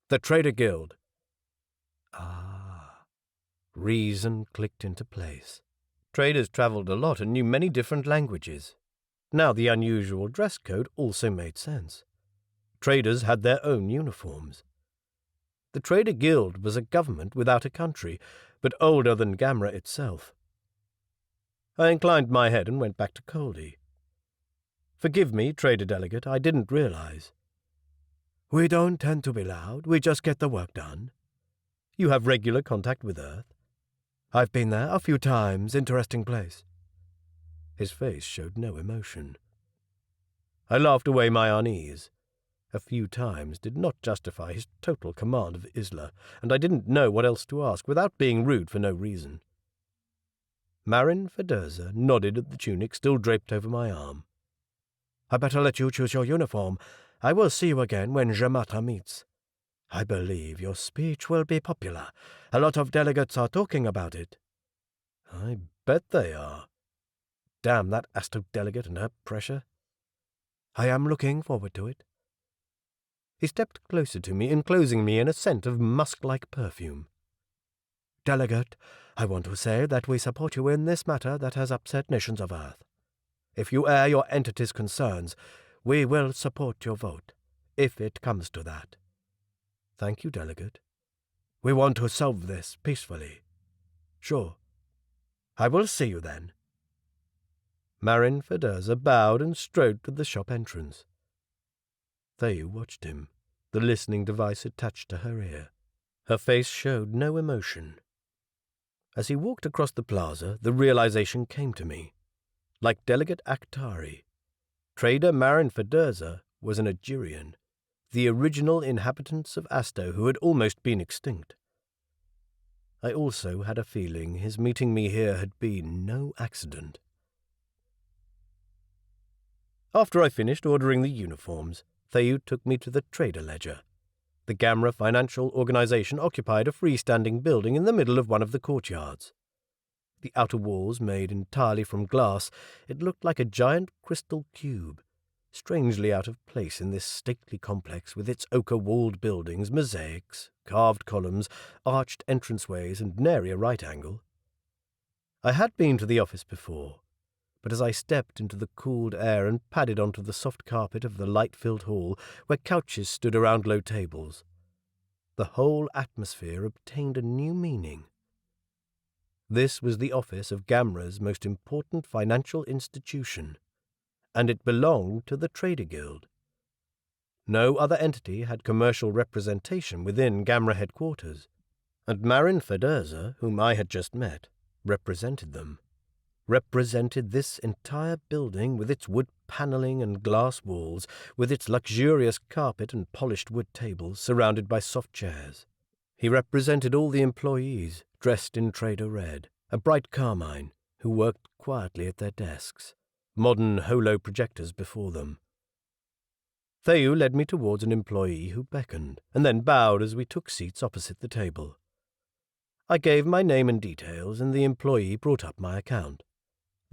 "The Trader Guild." Ah. Reason clicked into place. Traders travelled a lot and knew many different languages. Now the unusual dress code also made sense. Traders had their own uniforms. The Trader Guild was a government without a country, but older than Gamra itself. I inclined my head and went back to Coldi. "Forgive me, Trader Delegate, I didn't realize." "We don't tend to be loud, we just get the work done." "You have regular contact with Earth?" "I've been there a few times, interesting place." His face showed no emotion. I laughed away my unease. A few times did not justify his total command of Isla, and I didn't know what else to ask without being rude for no reason. Marin Federza nodded at the tunic still draped over my arm. "I better let you choose your uniform. I will see you again when Jamata meets. I believe your speech will be popular. A lot of delegates are talking about it." "I bet they are. Damn that Asto delegate and her pressure." "I am looking forward to it." He stepped closer to me, enclosing me in a scent of musk-like perfume. "Delegate, I want to say that we support you in this matter that has upset nations of Earth. If you air your entity's concerns, we will support your vote, if it comes to that." "Thank you, Delegate." "We want to solve this peacefully." "Sure." "I will see you then." Marin Federza bowed and strode to the shop entrance. Theyu watched him, the listening device attached to her ear. Her face showed no emotion. As he walked across the plaza, the realization came to me. Like Delegate Akhtari, Trader Marin Federza was an Agirian, the original inhabitants of Asto who had almost been extinct. I also had a feeling his meeting me here had been no accident. After I finished ordering the uniforms, Theyu took me to the trader ledger. The Gamra Financial Organization occupied a freestanding building in the middle of one of the courtyards. The outer walls made entirely from glass, it looked like a giant crystal cube, strangely out of place in this stately complex with its ochre-walled buildings, mosaics, carved columns, arched entranceways, and nary a right angle. I had been to the office before, but as I stepped into the cooled air and padded onto the soft carpet of the light-filled hall, where couches stood around low tables, the whole atmosphere obtained a new meaning. This was the office of Gamra's most important financial institution, and it belonged to the Trader Guild. No other entity had commercial representation within Gamra headquarters, and Marin Federza, whom I had just met, represented them. represented this entire building with its wood panelling and glass walls, with its luxurious carpet and polished wood tables surrounded by soft chairs. He represented all the employees, dressed in Trader Red, a bright carmine, who worked quietly at their desks, modern holo projectors before them. Theou led me towards an employee who beckoned, and then bowed as we took seats opposite the table. I gave my name and details, and the employee brought up my account.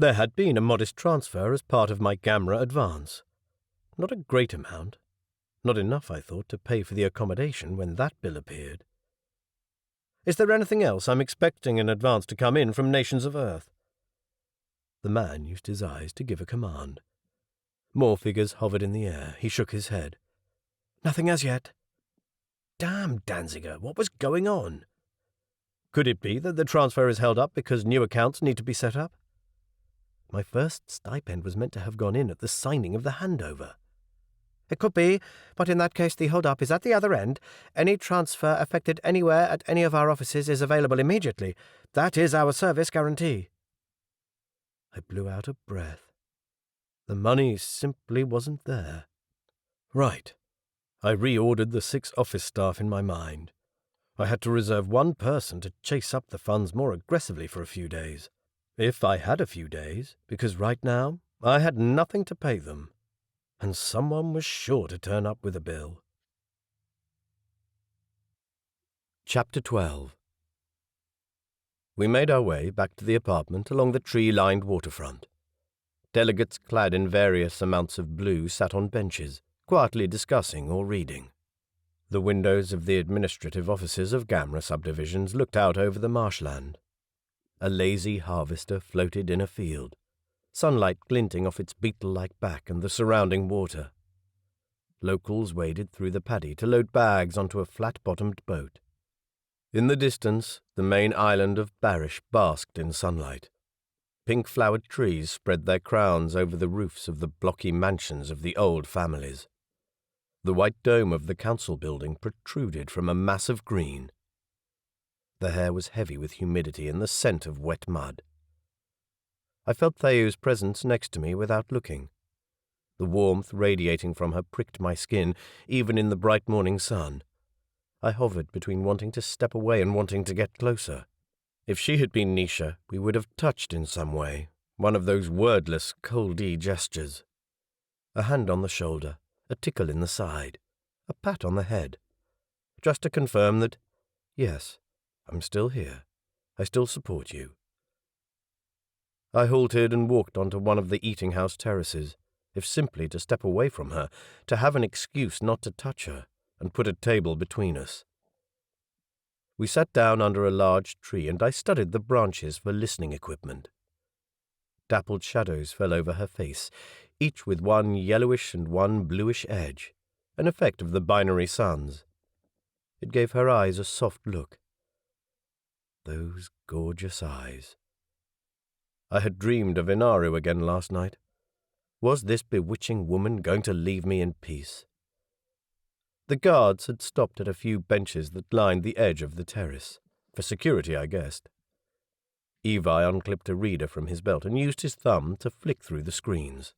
There had been a modest transfer as part of my gamra advance. Not a great amount. Not enough, I thought, to pay for the accommodation when that bill appeared. Is there anything else I'm expecting in advance to come in from nations of Earth? The man used his eyes to give a command. More figures hovered in the air. He shook his head. Nothing as yet. Damn, Danziger, what was going on? Could it be that the transfer is held up because new accounts need to be set up? My first stipend was meant to have gone in at the signing of the handover. It could be, but in that case the hold-up is at the other end. Any transfer effected anywhere at any of our offices is available immediately. That is our service guarantee. I blew out a breath. The money simply wasn't there. Right. I reordered the 6 office staff in my mind. I had to reserve one person to chase up the funds more aggressively for a few days. If I had a few days, because right now I had nothing to pay them, and someone was sure to turn up with a bill. Chapter 12. We made our way back to the apartment along the tree-lined waterfront. Delegates clad in various amounts of blue sat on benches, quietly discussing or reading. The windows of the administrative offices of Gamra subdivisions looked out over the marshland. A lazy harvester floated in a field, sunlight glinting off its beetle-like back and the surrounding water. Locals waded through the paddy to load bags onto a flat-bottomed boat. In the distance, the main island of Barish basked in sunlight. Pink-flowered trees spread their crowns over the roofs of the blocky mansions of the old families. The white dome of the council building protruded from a mass of green. The air was heavy with humidity and the scent of wet mud. I felt Theou's presence next to me without looking. The warmth radiating from her pricked my skin, even in the bright morning sun. I hovered between wanting to step away and wanting to get closer. If she had been Nisha, we would have touched in some way, one of those wordless Coldi gestures. A hand on the shoulder, a tickle in the side, a pat on the head, just to confirm that, yes, I'm still here. I still support you. I halted and walked onto one of the eating-house terraces, if simply to step away from her, to have an excuse not to touch her, and put a table between us. We sat down under a large tree, and I studied the branches for listening equipment. Dappled shadows fell over her face, each with one yellowish and one bluish edge, an effect of the binary suns. It gave her eyes a soft look. Those gorgeous eyes. I had dreamed of Inaru again last night. Was this bewitching woman going to leave me in peace? The guards had stopped at a few benches that lined the edge of the terrace, for security, I guessed. Evi unclipped a reader from his belt and used his thumb to flick through the screens.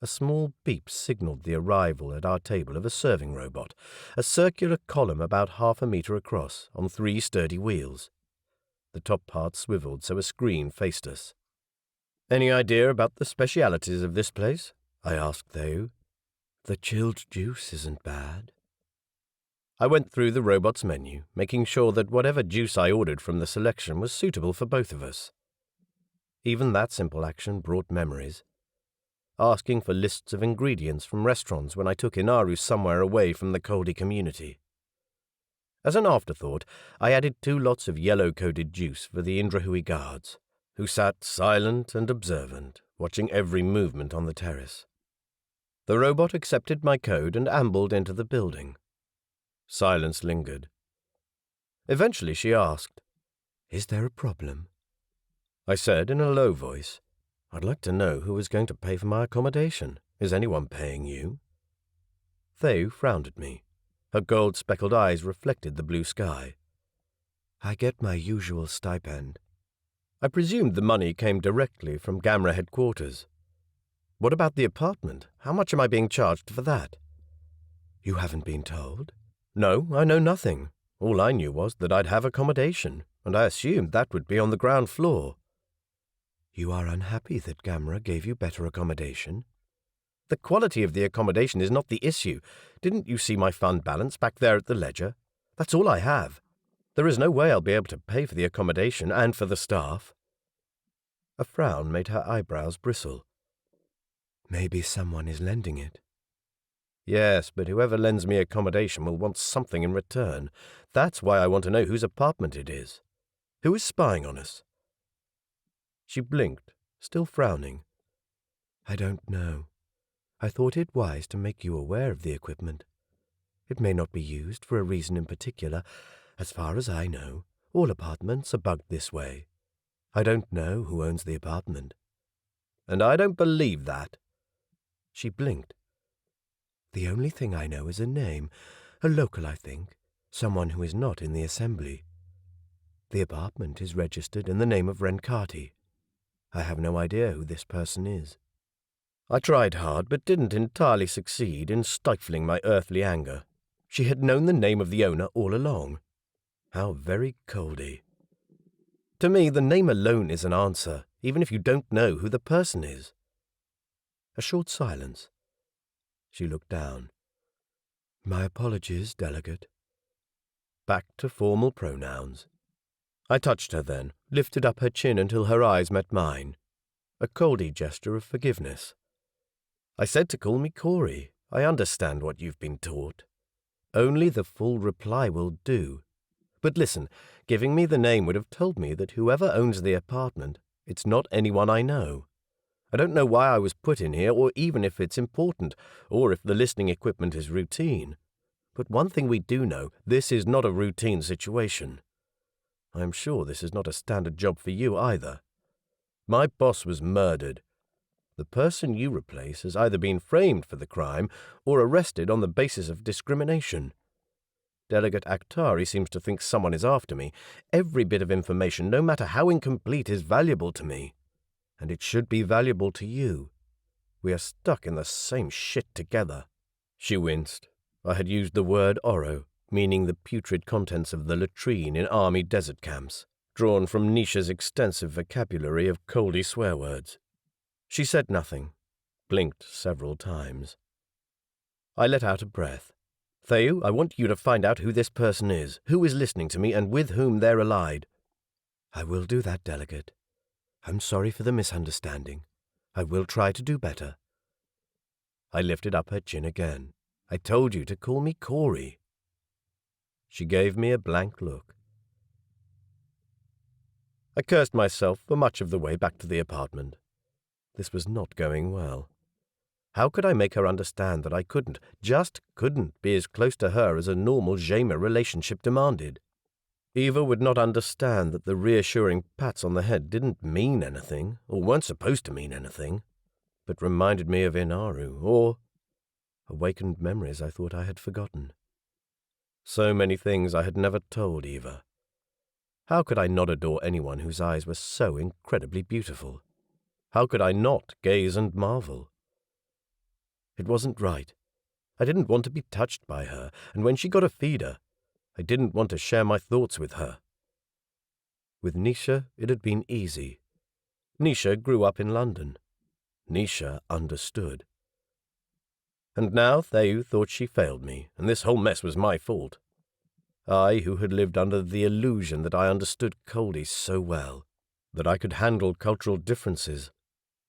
A small beep signaled the arrival at our table of a serving robot, a circular column about 1/2 meter across, on 3 sturdy wheels. The top part swiveled so a screen faced us. "Any idea about the specialities of this place?" I asked Theou. "The chilled juice isn't bad." I went through the robot's menu, making sure that whatever juice I ordered from the selection was suitable for both of us. Even that simple action brought memories. Asking for lists of ingredients from restaurants when I took Inaru somewhere away from the Coldi community. As an afterthought, I added 2 lots of yellow-coated juice for the Indrahui guards, who sat silent and observant, watching every movement on the terrace. The robot accepted my code and ambled into the building. Silence lingered. Eventually she asked, "Is there a problem?" I said in a low voice, "I'd like to know who is going to pay for my accommodation. Is anyone paying you?" Theou frowned at me. Her gold-speckled eyes reflected the blue sky. "I get my usual stipend." I presumed the money came directly from Gamra headquarters. What about the apartment? How much am I being charged for that? You haven't been told? No, I know nothing. All I knew was that I'd have accommodation, and I assumed that would be on the ground floor. You are unhappy that Gamra gave you better accommodation? The quality of the accommodation is not the issue. Didn't you see my fund balance back there at the ledger? That's all I have. There is no way I'll be able to pay for the accommodation and for the staff. A frown made her eyebrows bristle. Maybe someone is lending it. Yes, but whoever lends me accommodation will want something in return. That's why I want to know whose apartment it is. Who is spying on us? She blinked, still frowning. I don't know. I thought it wise to make you aware of the equipment. It may not be used for a reason in particular. As far as I know, all apartments are bugged this way. I don't know who owns the apartment. And I don't believe that. She blinked. The only thing I know is a name, a local, I think, someone who is not in the assembly. The apartment is registered in the name of Renkati. I have no idea who this person is. I tried hard, but didn't entirely succeed in stifling my earthly anger. She had known the name of the owner all along. How very Coldi. To me, the name alone is an answer, even if you don't know who the person is. A short silence. She looked down. My apologies, delegate. Back to formal pronouns. I touched her then, lifted up her chin until her eyes met mine. A Coldi gesture of forgiveness. I said to call me Corey. I understand what you've been taught. Only the full reply will do. But listen, giving me the name would have told me that whoever owns the apartment, it's not anyone I know. I don't know why I was put in here, or even if it's important, or if the listening equipment is routine. But one thing we do know, this is not a routine situation. I am sure this is not a standard job for you either. My boss was murdered. The person you replace has either been framed for the crime or arrested on the basis of discrimination. Delegate Akhtari seems to think someone is after me. Every bit of information, no matter how incomplete, is valuable to me. And it should be valuable to you. We are stuck in the same shit together. She winced. I had used the word oro, meaning the putrid contents of the latrine in army desert camps, drawn from Nisha's extensive vocabulary of Coldi swear words. She said nothing, blinked several times. I let out a breath. Thayu, I want you to find out who this person is, who is listening to me, and with whom they're allied. I will do that, delegate. I'm sorry for the misunderstanding. I will try to do better. I lifted up her chin again. I told you to call me Corey. She gave me a blank look. I cursed myself for much of the way back to the apartment. This was not going well. How could I make her understand that I couldn't, just couldn't, be as close to her as a normal Jaima relationship demanded? Eva would not understand that the reassuring pats on the head didn't mean anything, or weren't supposed to mean anything, but reminded me of Inaru, or awakened memories I thought I had forgotten. So many things I had never told Eva. How could I not adore anyone whose eyes were so incredibly beautiful? How could I not gaze and marvel? It wasn't right. I didn't want to be touched by her, and when she got a feeder, I didn't want to share my thoughts with her. With Nisha, it had been easy. Nisha grew up in London. Nisha understood. And now Thayu thought she failed me, and this whole mess was my fault. I, who had lived under the illusion that I understood Coldi so well, that I could handle cultural differences,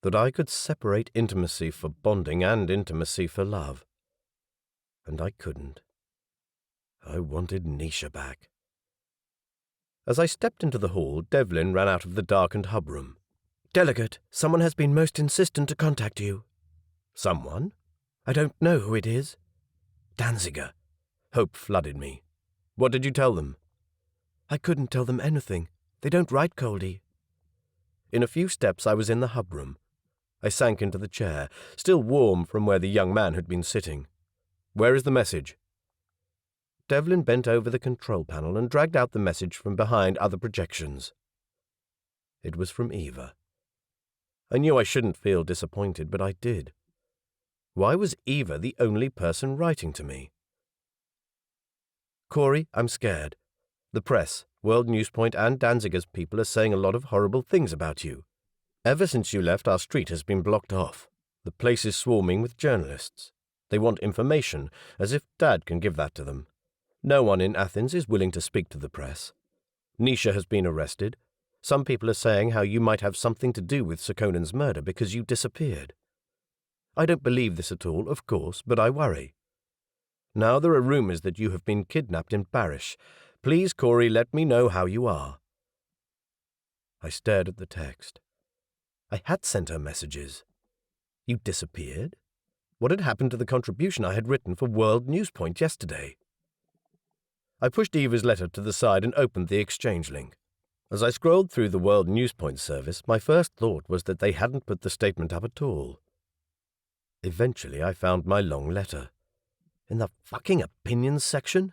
that I could separate intimacy for bonding and intimacy for love. And I couldn't. I wanted Nisha back. As I stepped into the hall, Devlin ran out of the darkened hub room. Delegate, someone has been most insistent to contact you. Someone? I don't know who it is. Danziger. Hope flooded me. What did you tell them? I couldn't tell them anything. They don't write Coldi. In a few steps I was in the hub room. I sank into the chair, still warm from where the young man had been sitting. Where is the message? Devlin bent over the control panel and dragged out the message from behind other projections. It was from Eva. I knew I shouldn't feel disappointed, but I did. Why was Eva the only person writing to me? Corey, I'm scared. The press, World Newspoint and Danziger's people are saying a lot of horrible things about you. Ever since you left, our street has been blocked off. The place is swarming with journalists. They want information, as if Dad can give that to them. No one in Athens is willing to speak to the press. Nisha has been arrested. Some people are saying how you might have something to do with Sekonen's murder because you disappeared. I don't believe this at all, of course, but I worry. Now there are rumors that you have been kidnapped in Barish. Please, Corey, let me know how you are. I stared at the text. I had sent her messages. You disappeared? What had happened to the contribution I had written for World Newspoint yesterday? I pushed Eva's letter to the side and opened the exchange link. As I scrolled through the World Newspoint service, my first thought was that they hadn't put the statement up at all. Eventually, I found my long letter. In the fucking opinions section?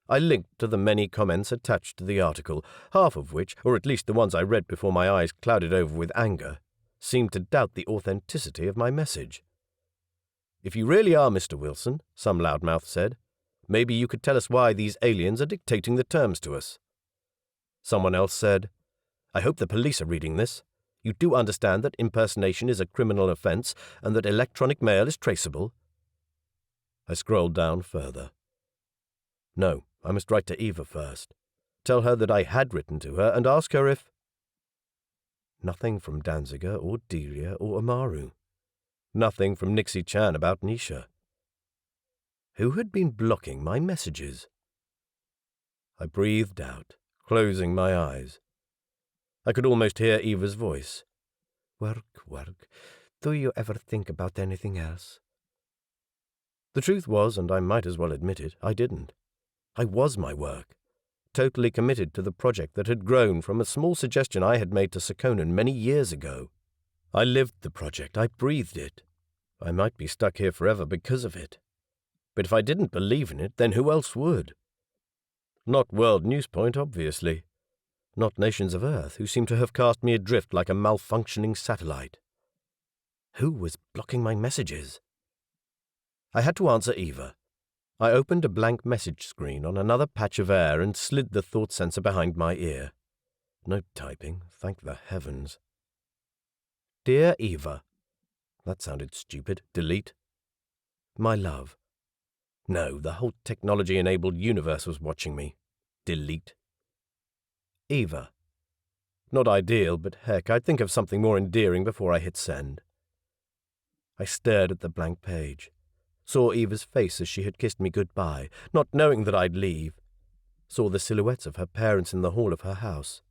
I linked to the many comments attached to the article, half of which, or at least the ones I read before my eyes clouded over with anger, seemed to doubt the authenticity of my message. If you really are Mr. Wilson, some loudmouth said, maybe you could tell us why these aliens are dictating the terms to us. Someone else said, I hope the police are reading this. You do understand that impersonation is a criminal offense and that electronic mail is traceable? I scrolled down further. No, I must write to Eva first. Tell her that I had written to her and ask her if... Nothing from Danziger or Delia or Amaru. Nothing from Nixie-chan about Nisha. Who had been blocking my messages? I breathed out, closing my eyes. I could almost hear Eva's voice. Work. Do you ever think about anything else? The truth was, and I might as well admit it, I didn't. I was my work, totally committed to the project that had grown from a small suggestion I had made to Sekonen many years ago. I lived the project, I breathed it. I might be stuck here forever because of it. But if I didn't believe in it, then who else would? Not World Newspoint, obviously. Not Nations of Earth, who seem to have cast me adrift like a malfunctioning satellite. Who was blocking my messages? I had to answer Eva. I opened a blank message screen on another patch of air and slid the thought sensor behind my ear. No typing, thank the heavens. Dear Eva. That sounded stupid. Delete. My love. No, the whole technology-enabled universe was watching me. Delete. Eva. Not ideal, but heck, I'd think of something more endearing before I hit send. I stared at the blank page. Saw Eva's face as she had kissed me goodbye, not knowing that I'd leave. Saw the silhouettes of her parents in the hall of her house,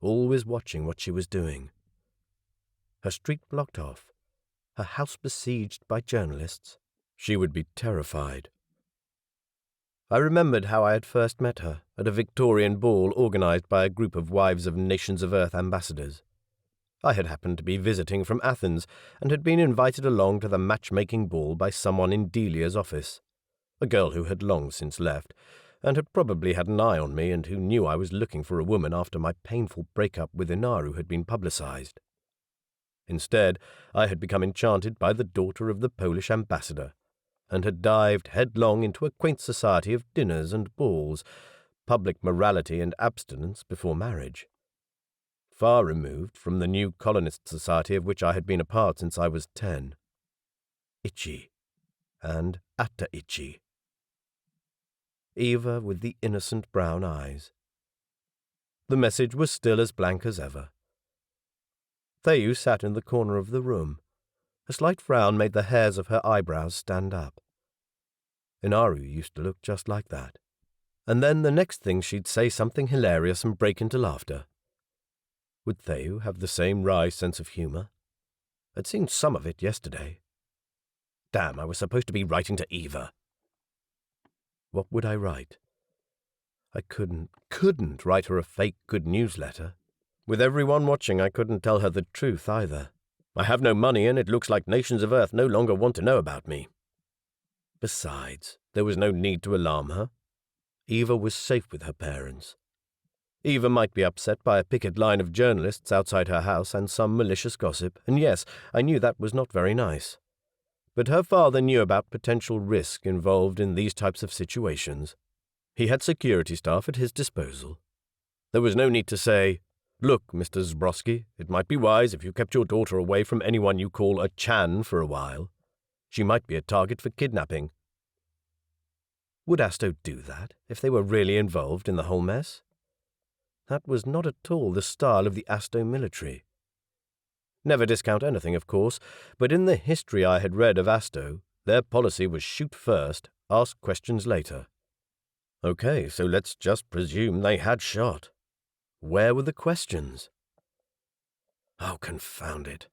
always watching what she was doing. Her street blocked off, her house besieged by journalists. She would be terrified. I remembered how I had first met her at a Victorian ball organized by a group of Wives of Nations of Earth ambassadors. I had happened to be visiting from Athens and had been invited along to the matchmaking ball by someone in Delia's office, a girl who had long since left, and had probably had an eye on me and who knew I was looking for a woman after my painful breakup with Inaru had been publicized. Instead, I had become enchanted by the daughter of the Polish ambassador, and had dived headlong into a quaint society of dinners and balls, public morality and abstinence before marriage. Far removed from the new colonist society of which I had been a part since I was 10. Ichi and Atta Ichi. Eva with the innocent brown eyes. The message was still as blank as ever. Theyu sat in the corner of the room. A slight frown made the hairs of her eyebrows stand up. Inaru used to look just like that. And then the next thing she'd say something hilarious and break into laughter. Would Theyu have the same wry sense of humor? I'd seen some of it yesterday. Damn, I was supposed to be writing to Eva. What would I write? I couldn't write her a fake good news letter. With everyone watching, I couldn't tell her the truth either. I have no money, and it looks like Nations of Earth no longer want to know about me. Besides, there was no need to alarm her. Eva was safe with her parents. Eva might be upset by a picket line of journalists outside her house and some malicious gossip, and yes, I knew that was not very nice. But her father knew about potential risk involved in these types of situations. He had security staff at his disposal. There was no need to say, "Look, Mr. Zbrosky, it might be wise if you kept your daughter away from anyone you call a Chan for a while. She might be a target for kidnapping." Would Asto do that if they were really involved in the whole mess? That was not at all the style of the Asto military. Never discount anything, of course, but in the history I had read of Asto, their policy was shoot first, ask questions later. Okay, so let's just presume they had shot. Where were the questions? Oh, confound it.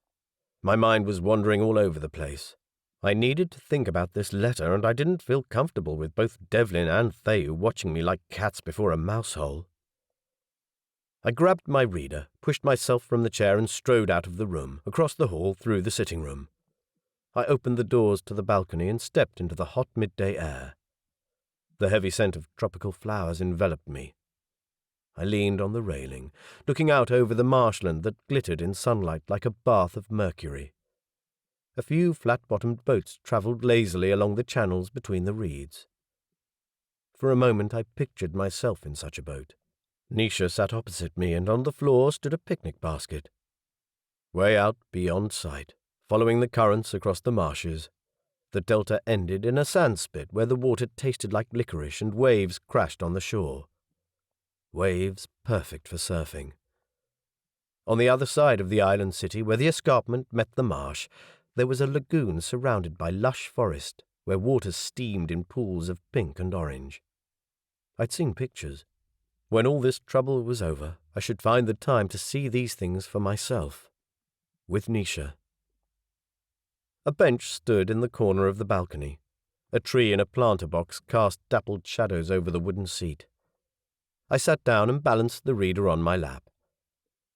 My mind was wandering all over the place. I needed to think about this letter, and I didn't feel comfortable with both Devlin and Theu watching me like cats before a mouse hole. I grabbed my reader, pushed myself from the chair and strode out of the room, across the hall, through the sitting room. I opened the doors to the balcony and stepped into the hot midday air. The heavy scent of tropical flowers enveloped me. I leaned on the railing, looking out over the marshland that glittered in sunlight like a bath of mercury. A few flat-bottomed boats travelled lazily along the channels between the reeds. For a moment I pictured myself in such a boat. Nisha sat opposite me, and on the floor stood a picnic basket. Way out beyond sight, following the currents across the marshes, the delta ended in a sandspit where the water tasted like licorice and waves crashed on the shore. Waves perfect for surfing. On the other side of the island city, where the escarpment met the marsh, there was a lagoon surrounded by lush forest, where water steamed in pools of pink and orange. I'd seen pictures. When all this trouble was over, I should find the time to see these things for myself. With Nisha. A bench stood in the corner of the balcony. A tree in a planter box cast dappled shadows over the wooden seat. I sat down and balanced the reader on my lap.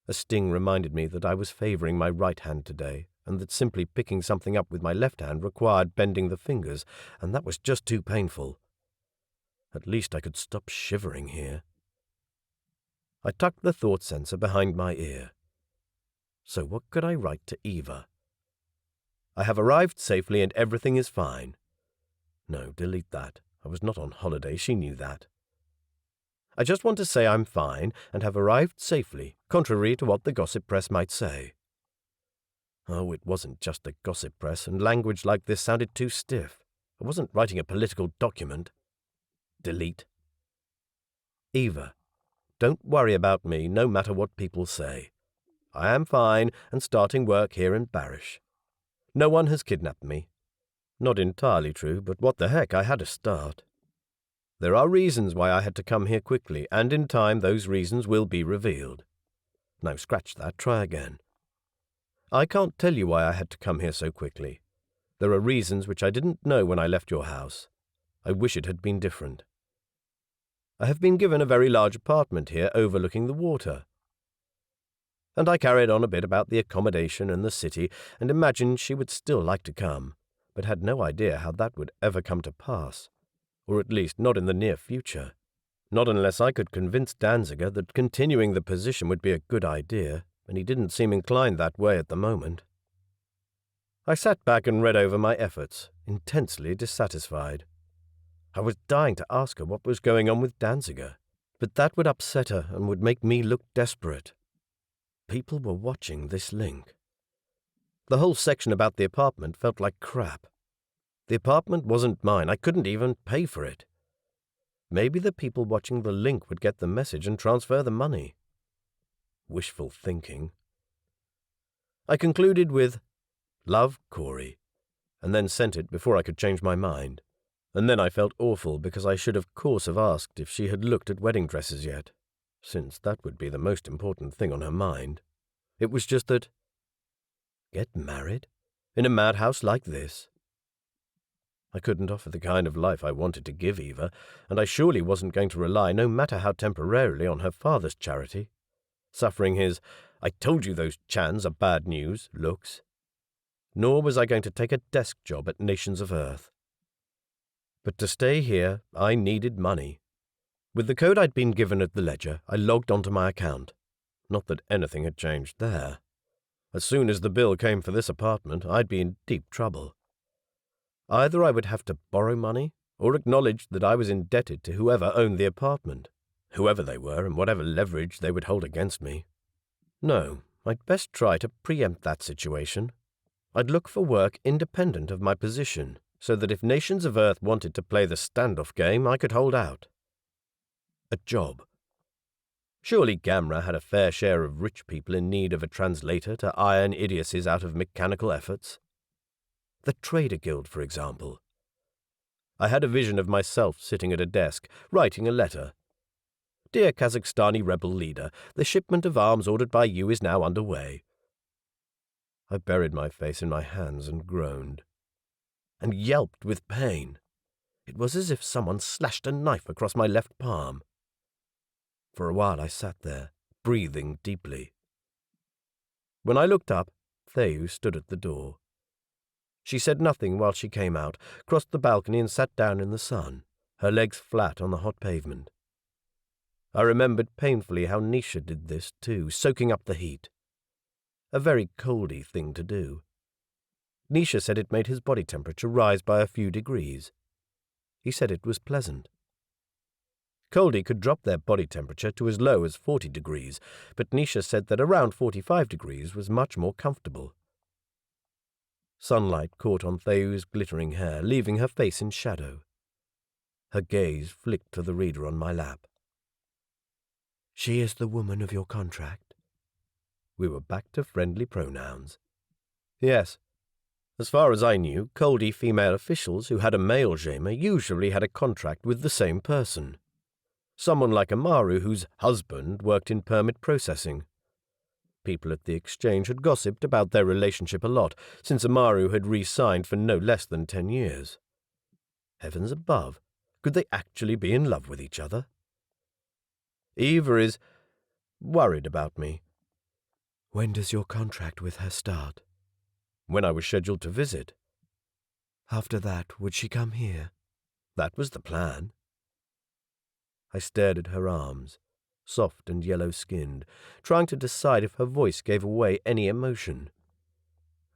A sting reminded me that I was favouring my right hand today, and that simply picking something up with my left hand required bending the fingers, and that was just too painful. At least I could stop shivering here. I tucked the thought sensor behind my ear. So what could I write to Eva? I have arrived safely and everything is fine. No, delete that. I was not on holiday, she knew that. I just want to say I'm fine and have arrived safely, contrary to what the gossip press might say. Oh, it wasn't just the gossip press, and language like this sounded too stiff. I wasn't writing a political document. Delete. Eva, don't worry about me, no matter what people say. I am fine and starting work here in Barish. No one has kidnapped me. Not entirely true, but what the heck, I had a start. There are reasons why I had to come here quickly, and in time those reasons will be revealed. Now scratch that, try again. I can't tell you why I had to come here so quickly. There are reasons which I didn't know when I left your house. I wish it had been different. I have been given a very large apartment here overlooking the water. And I carried on a bit about the accommodation and the city, and imagined she would still like to come, but had no idea how that would ever come to pass, or at least not in the near future. Not unless I could convince Danziger that continuing the position would be a good idea, and he didn't seem inclined that way at the moment. I sat back and read over my efforts, intensely dissatisfied. I was dying to ask her what was going on with Danziger, but that would upset her and would make me look desperate. People were watching this link. The whole section about the apartment felt like crap. The apartment wasn't mine. I couldn't even pay for it. Maybe the people watching the link would get the message and transfer the money. Wishful thinking. I concluded with, "Love, Corey," and then sent it before I could change my mind. And then I felt awful because I should of course have asked if she had looked at wedding dresses yet, since that would be the most important thing on her mind. It was just that, get married? In a madhouse like this? I couldn't offer the kind of life I wanted to give Eva, and I surely wasn't going to rely, no matter how temporarily, on her father's charity, suffering his "I told you those Chans are bad news" looks. Nor was I going to take a desk job at Nations of Earth. But to stay here, I needed money. With the code I'd been given at the ledger, I logged onto my account. Not that anything had changed there. As soon as the bill came for this apartment, I'd be in deep trouble. Either I would have to borrow money, or acknowledge that I was indebted to whoever owned the apartment, whoever they were and whatever leverage they would hold against me. No, I'd best try to preempt that situation. I'd look for work independent of my position, so that if nations of Earth wanted to play the standoff game, I could hold out. A job. Surely Gamra had a fair share of rich people in need of a translator to iron idiocies out of mechanical efforts. The Trader Guild, for example. I had a vision of myself sitting at a desk, writing a letter. Dear Kazakhstani rebel leader, the shipment of arms ordered by you is now underway. I buried my face in my hands and groaned, and yelped with pain. It was as if someone slashed a knife across my left palm. For a while I sat there, breathing deeply. When I looked up, Theou stood at the door. She said nothing while she came out, crossed the balcony and sat down in the sun, her legs flat on the hot pavement. I remembered painfully how Nisha did this too, soaking up the heat. A very Coldi thing to do. Nisha said it made his body temperature rise by a few degrees. He said it was pleasant. Coldi could drop their body temperature to as low as 40 degrees, but Nisha said that around 45 degrees was much more comfortable. Sunlight caught on Theou's glittering hair, leaving her face in shadow. Her gaze flicked to the reader on my lap. She is the woman of your contract? We were back to friendly pronouns. Yes. As far as I knew, Coldi female officials who had a male gamer usually had a contract with the same person. Someone like Amaru whose husband worked in permit processing. People at the exchange had gossiped about their relationship a lot, since Amaru had re-signed for no less than 10 years. Heavens above, could they actually be in love with each other? Eva is worried about me. When does your contract with her start? When I was scheduled to visit. After that, would she come here? That was the plan. I stared at her arms, soft and yellow-skinned, trying to decide if her voice gave away any emotion.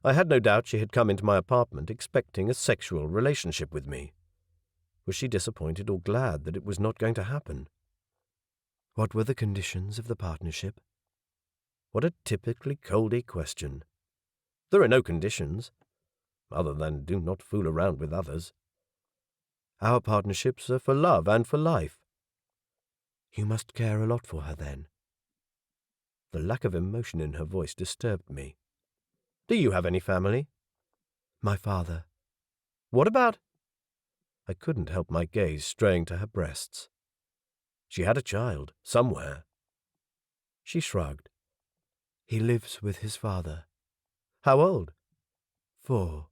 I had no doubt she had come into my apartment expecting a sexual relationship with me. Was she disappointed or glad that it was not going to happen? What were the conditions of the partnership? What a typically Coldi question. There are no conditions, other than do not fool around with others. Our partnerships are for love and for life. You must care a lot for her, then. The lack of emotion in her voice disturbed me. Do you have any family? My father. What about? I couldn't help my gaze straying to her breasts. She had a child, somewhere. She shrugged. He lives with his father. How old? 4.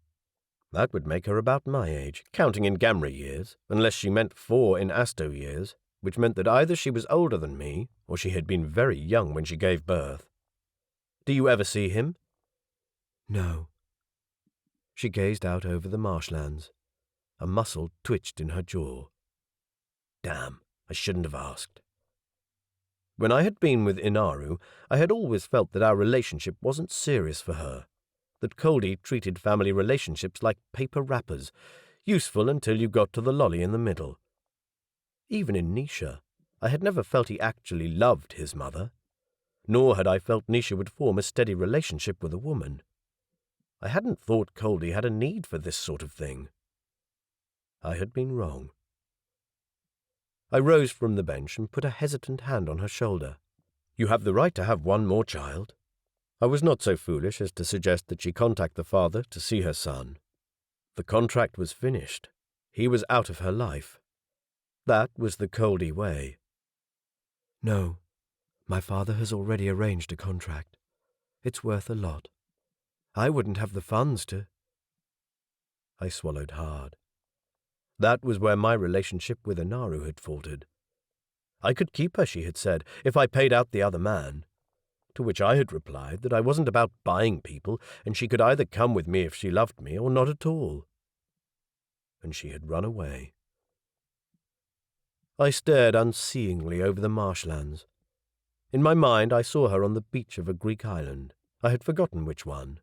That would make her about my age, counting in Gamra years, unless she meant 4 in Asto years, which meant that either she was older than me, or she had been very young when she gave birth. Do you ever see him? No. She gazed out over the marshlands. A muscle twitched in her jaw. Damn, I shouldn't have asked. When I had been with Inaru, I had always felt that our relationship wasn't serious for her, that Coldi treated family relationships like paper wrappers, useful until you got to the lolly in the middle. Even in Nisha, I had never felt he actually loved his mother, nor had I felt Nisha would form a steady relationship with a woman. I hadn't thought Coldi had a need for this sort of thing. I had been wrong. I rose from the bench and put a hesitant hand on her shoulder. You have the right to have one more child. I was not so foolish as to suggest that she contact the father to see her son. The contract was finished. He was out of her life. That was the Coldi way. No, my father has already arranged a contract. It's worth a lot. I wouldn't have the funds to... I swallowed hard. That was where my relationship with Inaru had faltered. I could keep her, she had said, if I paid out the other man. To which I had replied that I wasn't about buying people, and she could either come with me if she loved me or not at all. And she had run away. I stared unseeingly over the marshlands. In my mind I saw her on the beach of a Greek island. I had forgotten which one.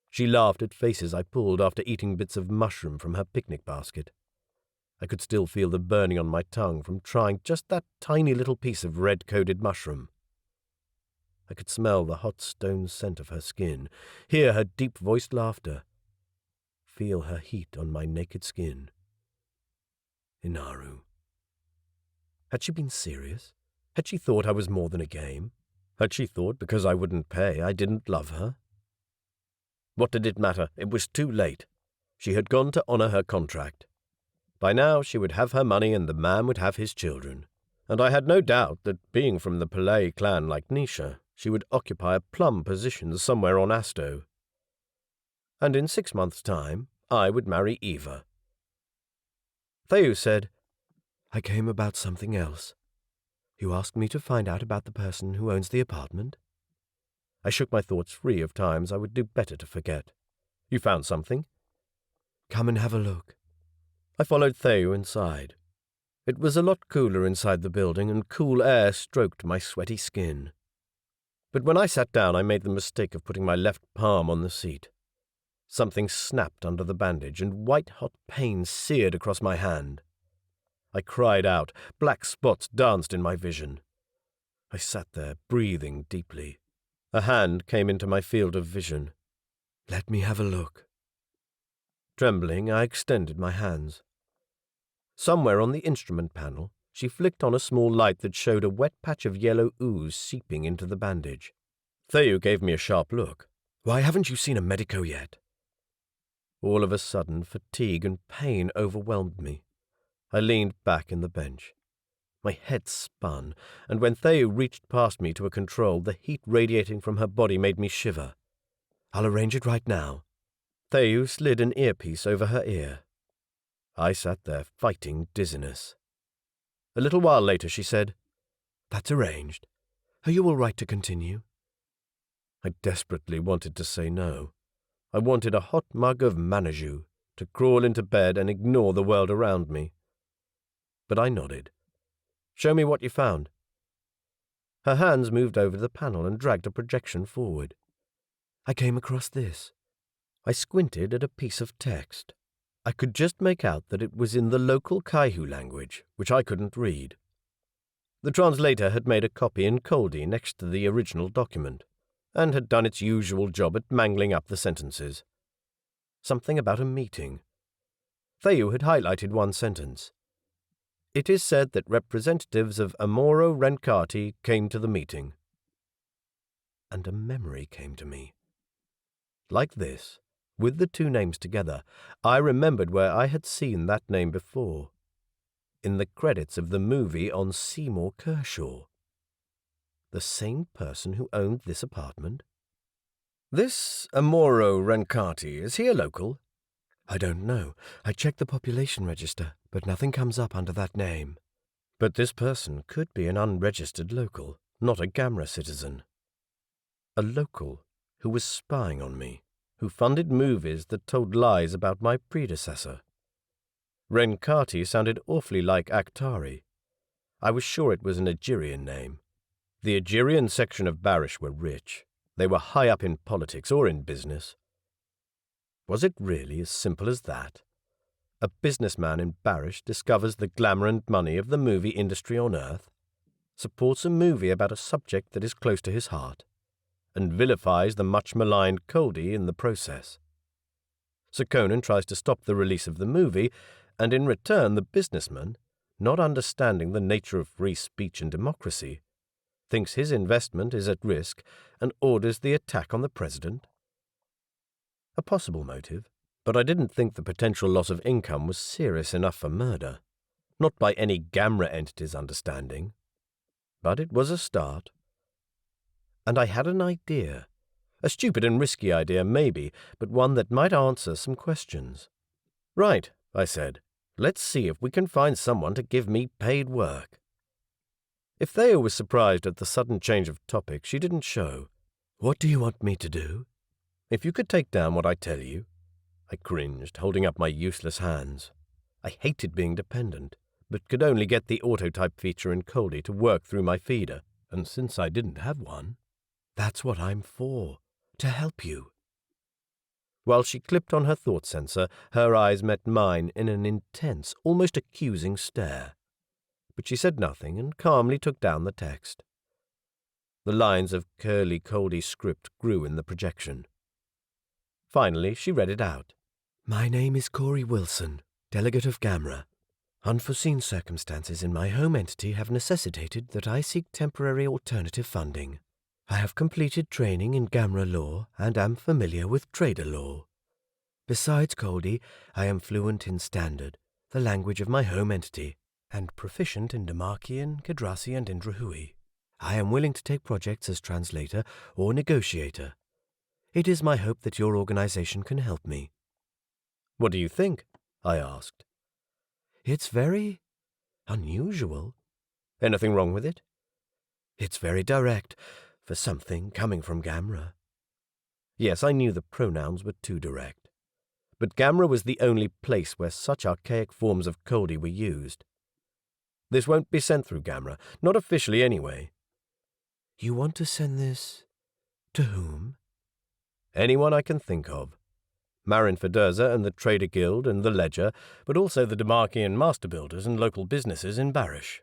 She laughed at faces I pulled after eating bits of mushroom from her picnic basket. I could still feel the burning on my tongue from trying just that tiny little piece of red-coated mushroom. I could smell the hot stone scent of her skin, hear her deep-voiced laughter, feel her heat on my naked skin. Inaru. Had she been serious? Had she thought I was more than a game? Had she thought because I wouldn't pay I didn't love her? What did it matter? It was too late. She had gone to honor her contract. By now she would have her money and the man would have his children. And I had no doubt that, being from the Palais clan like Nisha, she would occupy a plum position somewhere on Asto. And in 6 months' time, I would marry Eva. Theu said, "I came about something else. You asked me to find out about the person who owns the apartment?" I shook my thoughts free of times I would do better to forget. "You found something?" "Come and have a look." I followed Theu inside. It was a lot cooler inside the building, and cool air stroked my sweaty skin. But when I sat down, I made the mistake of putting my left palm on the seat. Something snapped under the bandage, and white-hot pain seared across my hand. I cried out. Black spots danced in my vision. I sat there, breathing deeply. A hand came into my field of vision. "Let me have a look." Trembling, I extended my hands. Somewhere on the instrument panel, she flicked on a small light that showed a wet patch of yellow ooze seeping into the bandage. Theu gave me a sharp look. "Why haven't you seen a medico yet?" All of a sudden, fatigue and pain overwhelmed me. I leaned back in the bench. My head spun, and when Theu reached past me to a control, the heat radiating from her body made me shiver. "I'll arrange it right now." Theu slid an earpiece over her ear. I sat there fighting dizziness. A little while later she said, "That's arranged. Are you all right to continue?" I desperately wanted to say no. I wanted a hot mug of manajou, to crawl into bed and ignore the world around me. But I nodded. "Show me what you found." Her hands moved over the panel and dragged a projection forward. "I came across this." I squinted at a piece of text. I could just make out that it was in the local Kaihu language, which I couldn't read. The translator had made a copy in Coldi next to the original document, and had done its usual job at mangling up the sentences. Something about a meeting. Theu had highlighted one sentence. "It is said that representatives of Amoro Renkati came to the meeting." And a memory came to me. Like this, with the two names together, I remembered where I had seen that name before. In the credits of the movie on Seymour Kershaw. The same person who owned this apartment? "This Amoro Renkati, is he a local?" "I don't know. I checked the population register, but nothing comes up under that name." But this person could be an unregistered local, not a Gamra citizen. A local who was spying on me, who funded movies that told lies about my predecessor. Renkati sounded awfully like Aktari. I was sure it was an Algerian name. The Algerian section of Barish were rich. They were high up in politics or in business. Was it really as simple as that? A businessman in Barish discovers the glamour and money of the movie industry on Earth, supports a movie about a subject that is close to his heart, and vilifies the much-maligned Coldi in the process. Sir Conan tries to stop the release of the movie, and in return the businessman, not understanding the nature of free speech and democracy, thinks his investment is at risk and orders the attack on the president. A possible motive, but I didn't think the potential loss of income was serious enough for murder, not by any Gamra entity's understanding. But it was a start. And I had an idea. A stupid and risky idea, maybe, but one that might answer some questions. "Right," I said. "Let's see if we can find someone to give me paid work." If Thea was surprised at the sudden change of topic, she didn't show. "What do you want me to do?" "If you could take down what I tell you." I cringed, holding up my useless hands. I hated being dependent, but could only get the autotype feature in Coldi to work through my feeder, and since I didn't have one, that's what I'm for, to help you. While she clipped on her thought sensor, her eyes met mine in an intense, almost accusing stare. But she said nothing and calmly took down the text. The lines of curly Coldi script grew in the projection. Finally, she read it out. My name is Corey Wilson, delegate of Gamra. Unforeseen circumstances in my home entity have necessitated that I seek temporary alternative funding. I have completed training in Gamra law and am familiar with trader law. Besides Coldi, I am fluent in Standard, the language of my home entity, and proficient in Damarkian, Kadrasi, and Indrahui. I am willing to take projects as translator or negotiator. It is my hope that your organization can help me. What do you think? I asked. It's very unusual. Anything wrong with it? It's very direct, for something coming from Gamra. Yes, I knew the pronouns were too direct. But Gamra was the only place where such archaic forms of Coldi were used. This won't be sent through Gamra, not officially anyway. You want to send this to whom? Anyone I can think of. Marin Federza and the Trader Guild and the Ledger, but also the Damarkian master builders and local businesses in Barish.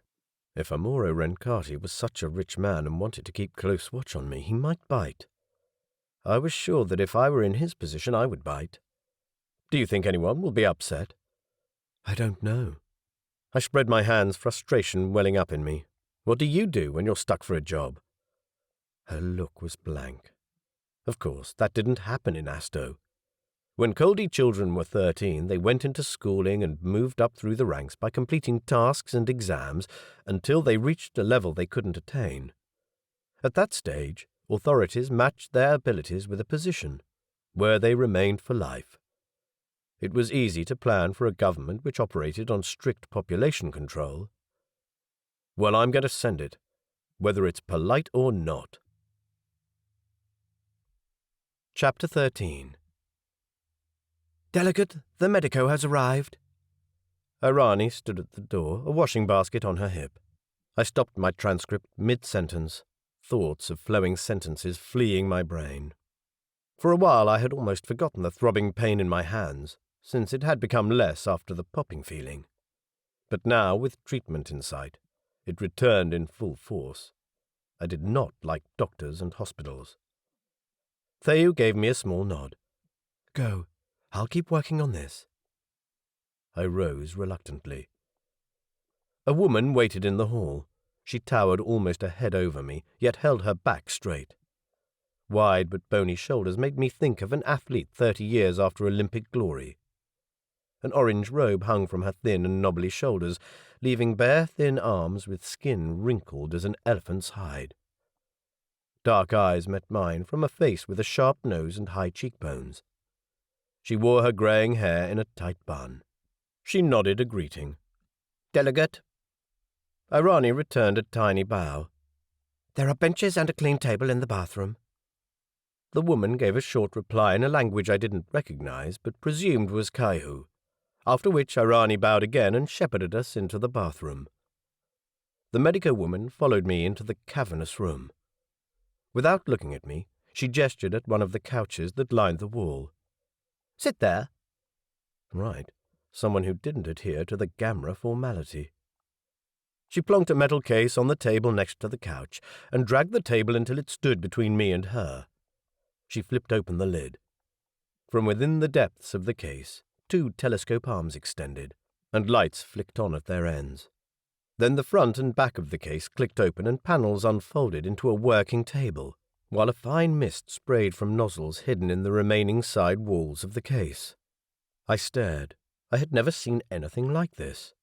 If Amuro Renkati was such a rich man and wanted to keep close watch on me, he might bite. I was sure that if I were in his position, I would bite. Do you think anyone will be upset? I don't know. I spread my hands, frustration welling up in me. What do you do when you're stuck for a job? Her look was blank. Of course, that didn't happen in Asto. When Coldi children were 13, they went into schooling and moved up through the ranks by completing tasks and exams until they reached a level they couldn't attain. At that stage, authorities matched their abilities with a position, where they remained for life. It was easy to plan for a government which operated on strict population control. Well, I'm going to send it, whether it's polite or not. Chapter 13. Delegate, the medico has arrived. Irani stood at the door, a washing basket on her hip. I stopped my transcript mid-sentence, thoughts of flowing sentences fleeing my brain. For a while I had almost forgotten the throbbing pain in my hands, since it had become less after the popping feeling. But now, with treatment in sight, it returned in full force. I did not like doctors and hospitals. Theyu gave me a small nod. Go. I'll keep working on this. I rose reluctantly. A woman waited in the hall. She towered almost a head over me, yet held her back straight. Wide but bony shoulders made me think of an athlete 30 years after Olympic glory. An orange robe hung from her thin and knobbly shoulders, leaving bare thin arms with skin wrinkled as an elephant's hide. Dark eyes met mine from a face with a sharp nose and high cheekbones. She wore her greying hair in a tight bun. She nodded a greeting. Delegate. Irani returned a tiny bow. There are benches and a clean table in the bathroom. The woman gave a short reply in a language I didn't recognize, but presumed was Kaihu, after which Irani bowed again and shepherded us into the bathroom. The medico woman followed me into the cavernous room. Without looking at me, she gestured at one of the couches that lined the wall. Sit there. Right, someone who didn't adhere to the Gamra formality. She plonked a metal case on the table next to the couch and dragged the table until it stood between me and her. She flipped open the lid. From within the depths of the case, 2 telescope arms extended, and lights flicked on at their ends. Then the front and back of the case clicked open and panels unfolded into a working table, while a fine mist sprayed from nozzles hidden in the remaining side walls of the case. I stared. I had never seen anything like this.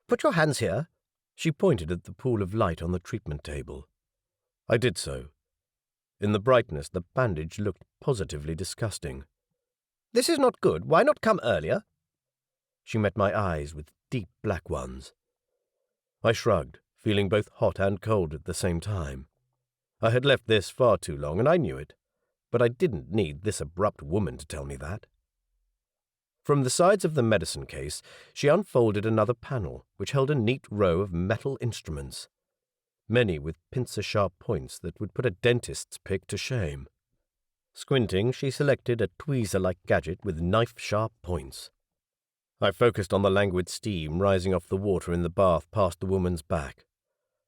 Put your hands here. She pointed at the pool of light on the treatment table. I did so. In the brightness, the bandage looked positively disgusting. This is not good. Why not come earlier? She met my eyes with deep black ones. I shrugged, feeling both hot and cold at the same time. I had left this far too long, and I knew it, but I didn't need this abrupt woman to tell me that. From the sides of the medicine case, she unfolded another panel, which held a neat row of metal instruments, many with pincer-sharp points that would put a dentist's pick to shame. Squinting, she selected a tweezer-like gadget with knife-sharp points. I focused on the languid steam rising off the water in the bath past the woman's back.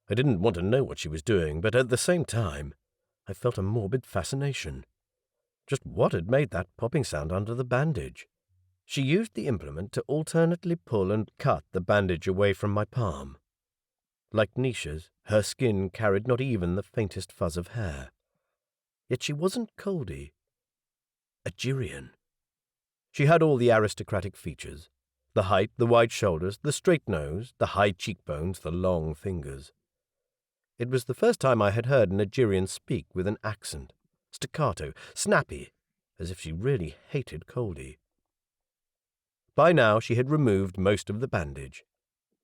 I didn't want to know what she was doing, but at the same time, I felt a morbid fascination. Just what had made that popping sound under the bandage? She used the implement to alternately pull and cut the bandage away from my palm. Like Nisha's, her skin carried not even the faintest fuzz of hair. Yet she wasn't Coldi. A Girian. She had all the aristocratic features. The height, the wide shoulders, the straight nose, the high cheekbones, the long fingers. It was the first time I had heard an Agirian speak with an accent, staccato, snappy, as if she really hated Coldi. By now she had removed most of the bandage.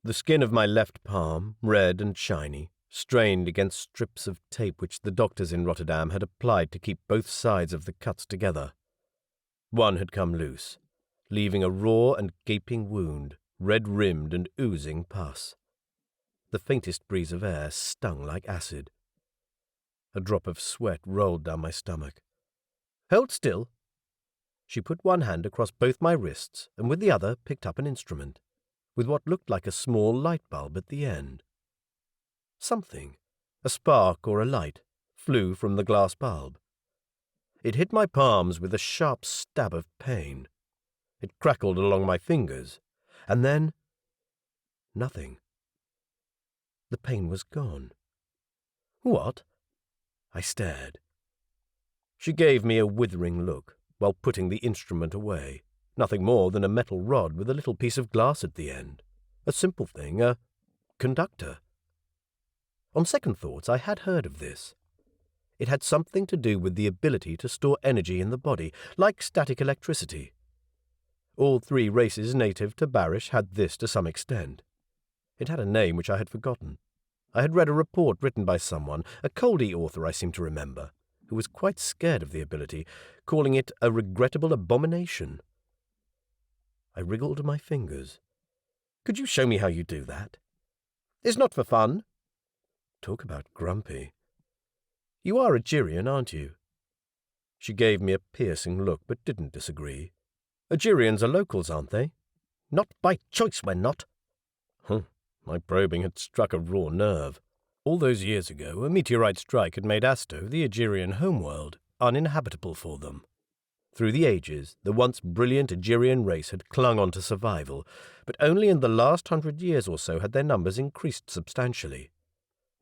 The skin of my left palm, red and shiny, strained against strips of tape which the doctors in Rotterdam had applied to keep both sides of the cuts together. One had come loose, leaving a raw and gaping wound, red-rimmed and oozing pus. The faintest breeze of air stung like acid. A drop of sweat rolled down my stomach. "Hold still." She put one hand across both my wrists and with the other picked up an instrument, with what looked like a small light bulb at the end. Something, a spark or a light, flew from the glass bulb. It hit my palms with a sharp stab of pain. It crackled along my fingers, and then nothing. The pain was gone. "What?" I stared. She gave me a withering look while putting the instrument away. Nothing more than a metal rod with a little piece of glass at the end. A simple thing, a conductor. On second thoughts, I had heard of this. It had something to do with the ability to store energy in the body, like static electricity. All three races native to Barish had this to some extent. It had a name which I had forgotten. I had read a report written by someone, a Coldi author I seem to remember, who was quite scared of the ability, calling it a regrettable abomination. I wriggled my fingers. "Could you show me how you do that?" "It's not for fun." Talk about grumpy. "You are a Girian, aren't you?" She gave me a piercing look, but didn't disagree. "Agirians are locals, aren't they?" "Not by choice we're not." My probing had struck a raw nerve. All those years ago, a meteorite strike had made Asto, the Agirian homeworld, uninhabitable for them. Through the ages, the once brilliant Agirian race had clung on to survival, but only in the last 100 years or so had their numbers increased substantially.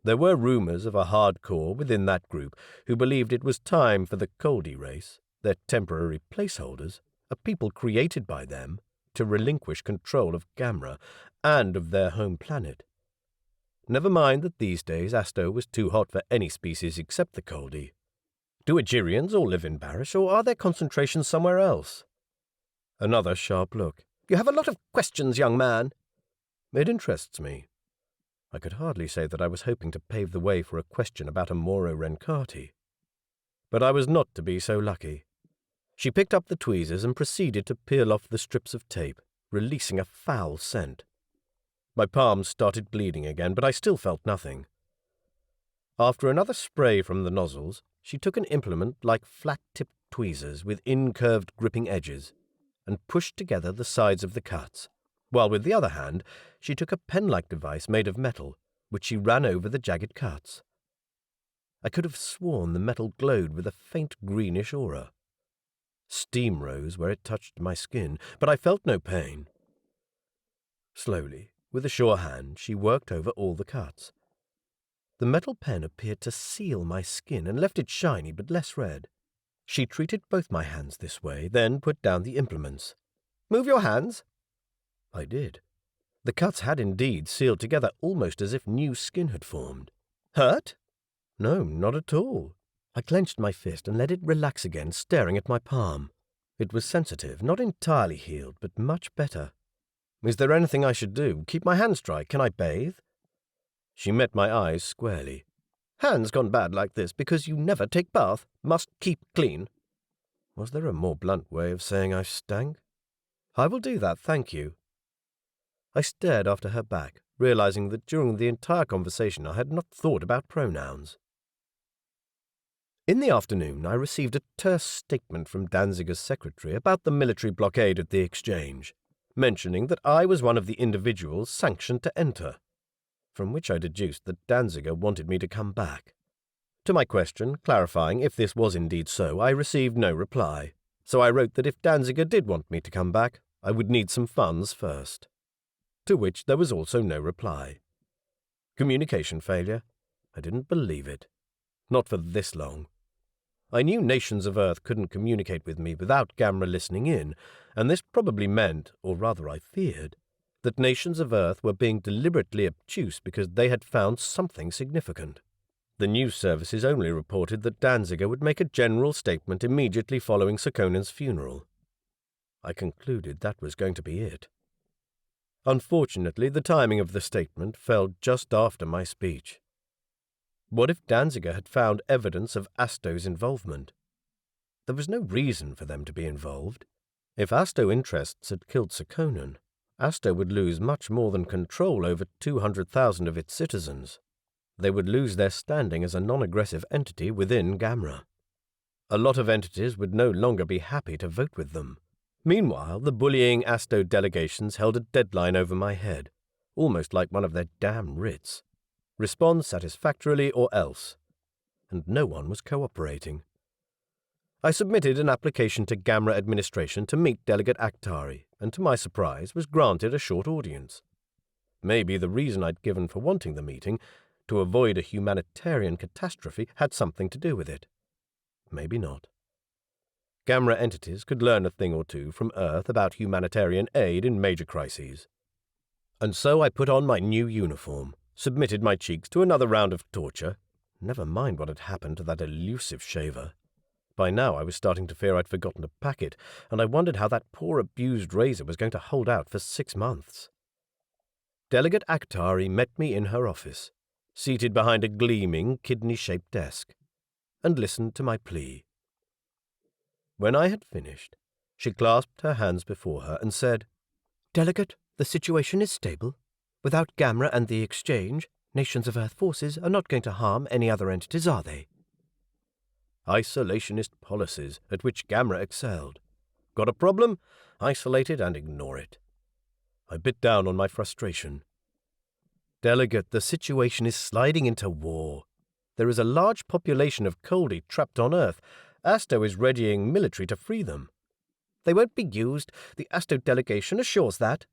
There were rumours of a hardcore within that group who believed it was time for the Coldi race, their temporary placeholders, a people created by them, to relinquish control of Gamra and of their home planet. Never mind that these days Asto was too hot for any species except the Coldi. Do Agirians all live in Barish, or are there concentrations somewhere else? Another sharp look. "You have a lot of questions, young man." "It interests me." I could hardly say that I was hoping to pave the way for a question about a Moro Renkati. But I was not to be so lucky. She picked up the tweezers and proceeded to peel off the strips of tape, releasing a foul scent. My palms started bleeding again, but I still felt nothing. After another spray from the nozzles, she took an implement like flat-tipped tweezers with incurved gripping edges and pushed together the sides of the cuts, while with the other hand she took a pen-like device made of metal, which she ran over the jagged cuts. I could have sworn the metal glowed with a faint greenish aura. Steam rose where it touched my skin, but I felt no pain. Slowly, with a sure hand, she worked over all the cuts. The metal pen appeared to seal my skin and left it shiny but less red. She treated both my hands this way, then put down the implements. "Move your hands." I did. The cuts had indeed sealed together almost as if new skin had formed. "Hurt?" "No, not at all." I clenched my fist and let it relax again, staring at my palm. It was sensitive, not entirely healed, but much better. "Is there anything I should do? Keep my hands dry? Can I bathe?" She met my eyes squarely. "Hands gone bad like this because you never take bath. Must keep clean." Was there a more blunt way of saying I stank? I will do that, thank you. I stared after her back, realizing that during the entire conversation I had not thought about pronouns. In the afternoon, I received a terse statement from Danziger's secretary about the military blockade at the exchange, mentioning that I was one of the individuals sanctioned to enter, from which I deduced that Danziger wanted me to come back. To my question, clarifying if this was indeed so, I received no reply, so I wrote that if Danziger did want me to come back, I would need some funds first. To which there was also no reply. Communication failure? I didn't believe it. Not for this long. I knew nations of Earth couldn't communicate with me without Gamra listening in, and this probably meant, or rather I feared, that nations of Earth were being deliberately obtuse because they had found something significant. The news services only reported that Danziger would make a general statement immediately following Sekonen's funeral. I concluded that was going to be it. Unfortunately, the timing of the statement fell just after my speech. What if Danziger had found evidence of Asto's involvement? There was no reason for them to be involved. If Asto interests had killed Sekonen, Asto would lose much more than control over 200,000 of its citizens. They would lose their standing as a non-aggressive entity within Gamra. A lot of entities would no longer be happy to vote with them. Meanwhile, the bullying Asto delegations held a deadline over my head, almost like one of their damn writs. Respond satisfactorily or else. And no one was cooperating. I submitted an application to Gamra administration to meet Delegate Akhtari, and to my surprise was granted a short audience. Maybe the reason I'd given for wanting the meeting, to avoid a humanitarian catastrophe, had something to do with it. Maybe not. Gamra entities could learn a thing or two from Earth about humanitarian aid in major crises. And so I put on my new uniform, submitted my cheeks to another round of torture. Never mind what had happened to that elusive shaver. By now I was starting to fear I'd forgotten to pack it, and I wondered how that poor abused razor was going to hold out for 6 months. Delegate Akhtari met me in her office, seated behind a gleaming, kidney-shaped desk, and listened to my plea. When I had finished, she clasped her hands before her and said, "Delegate, the situation is stable. Without Gamra and the exchange, nations of Earth forces are not going to harm any other entities, are they?" Isolationist policies at which Gamra excelled. Got a problem? Isolate it and ignore it. I bit down on my frustration. Delegate, the situation is sliding into war. There is a large population of Coldi trapped on Earth. Asto is readying military to free them. They won't be used. The Asto delegation assures that.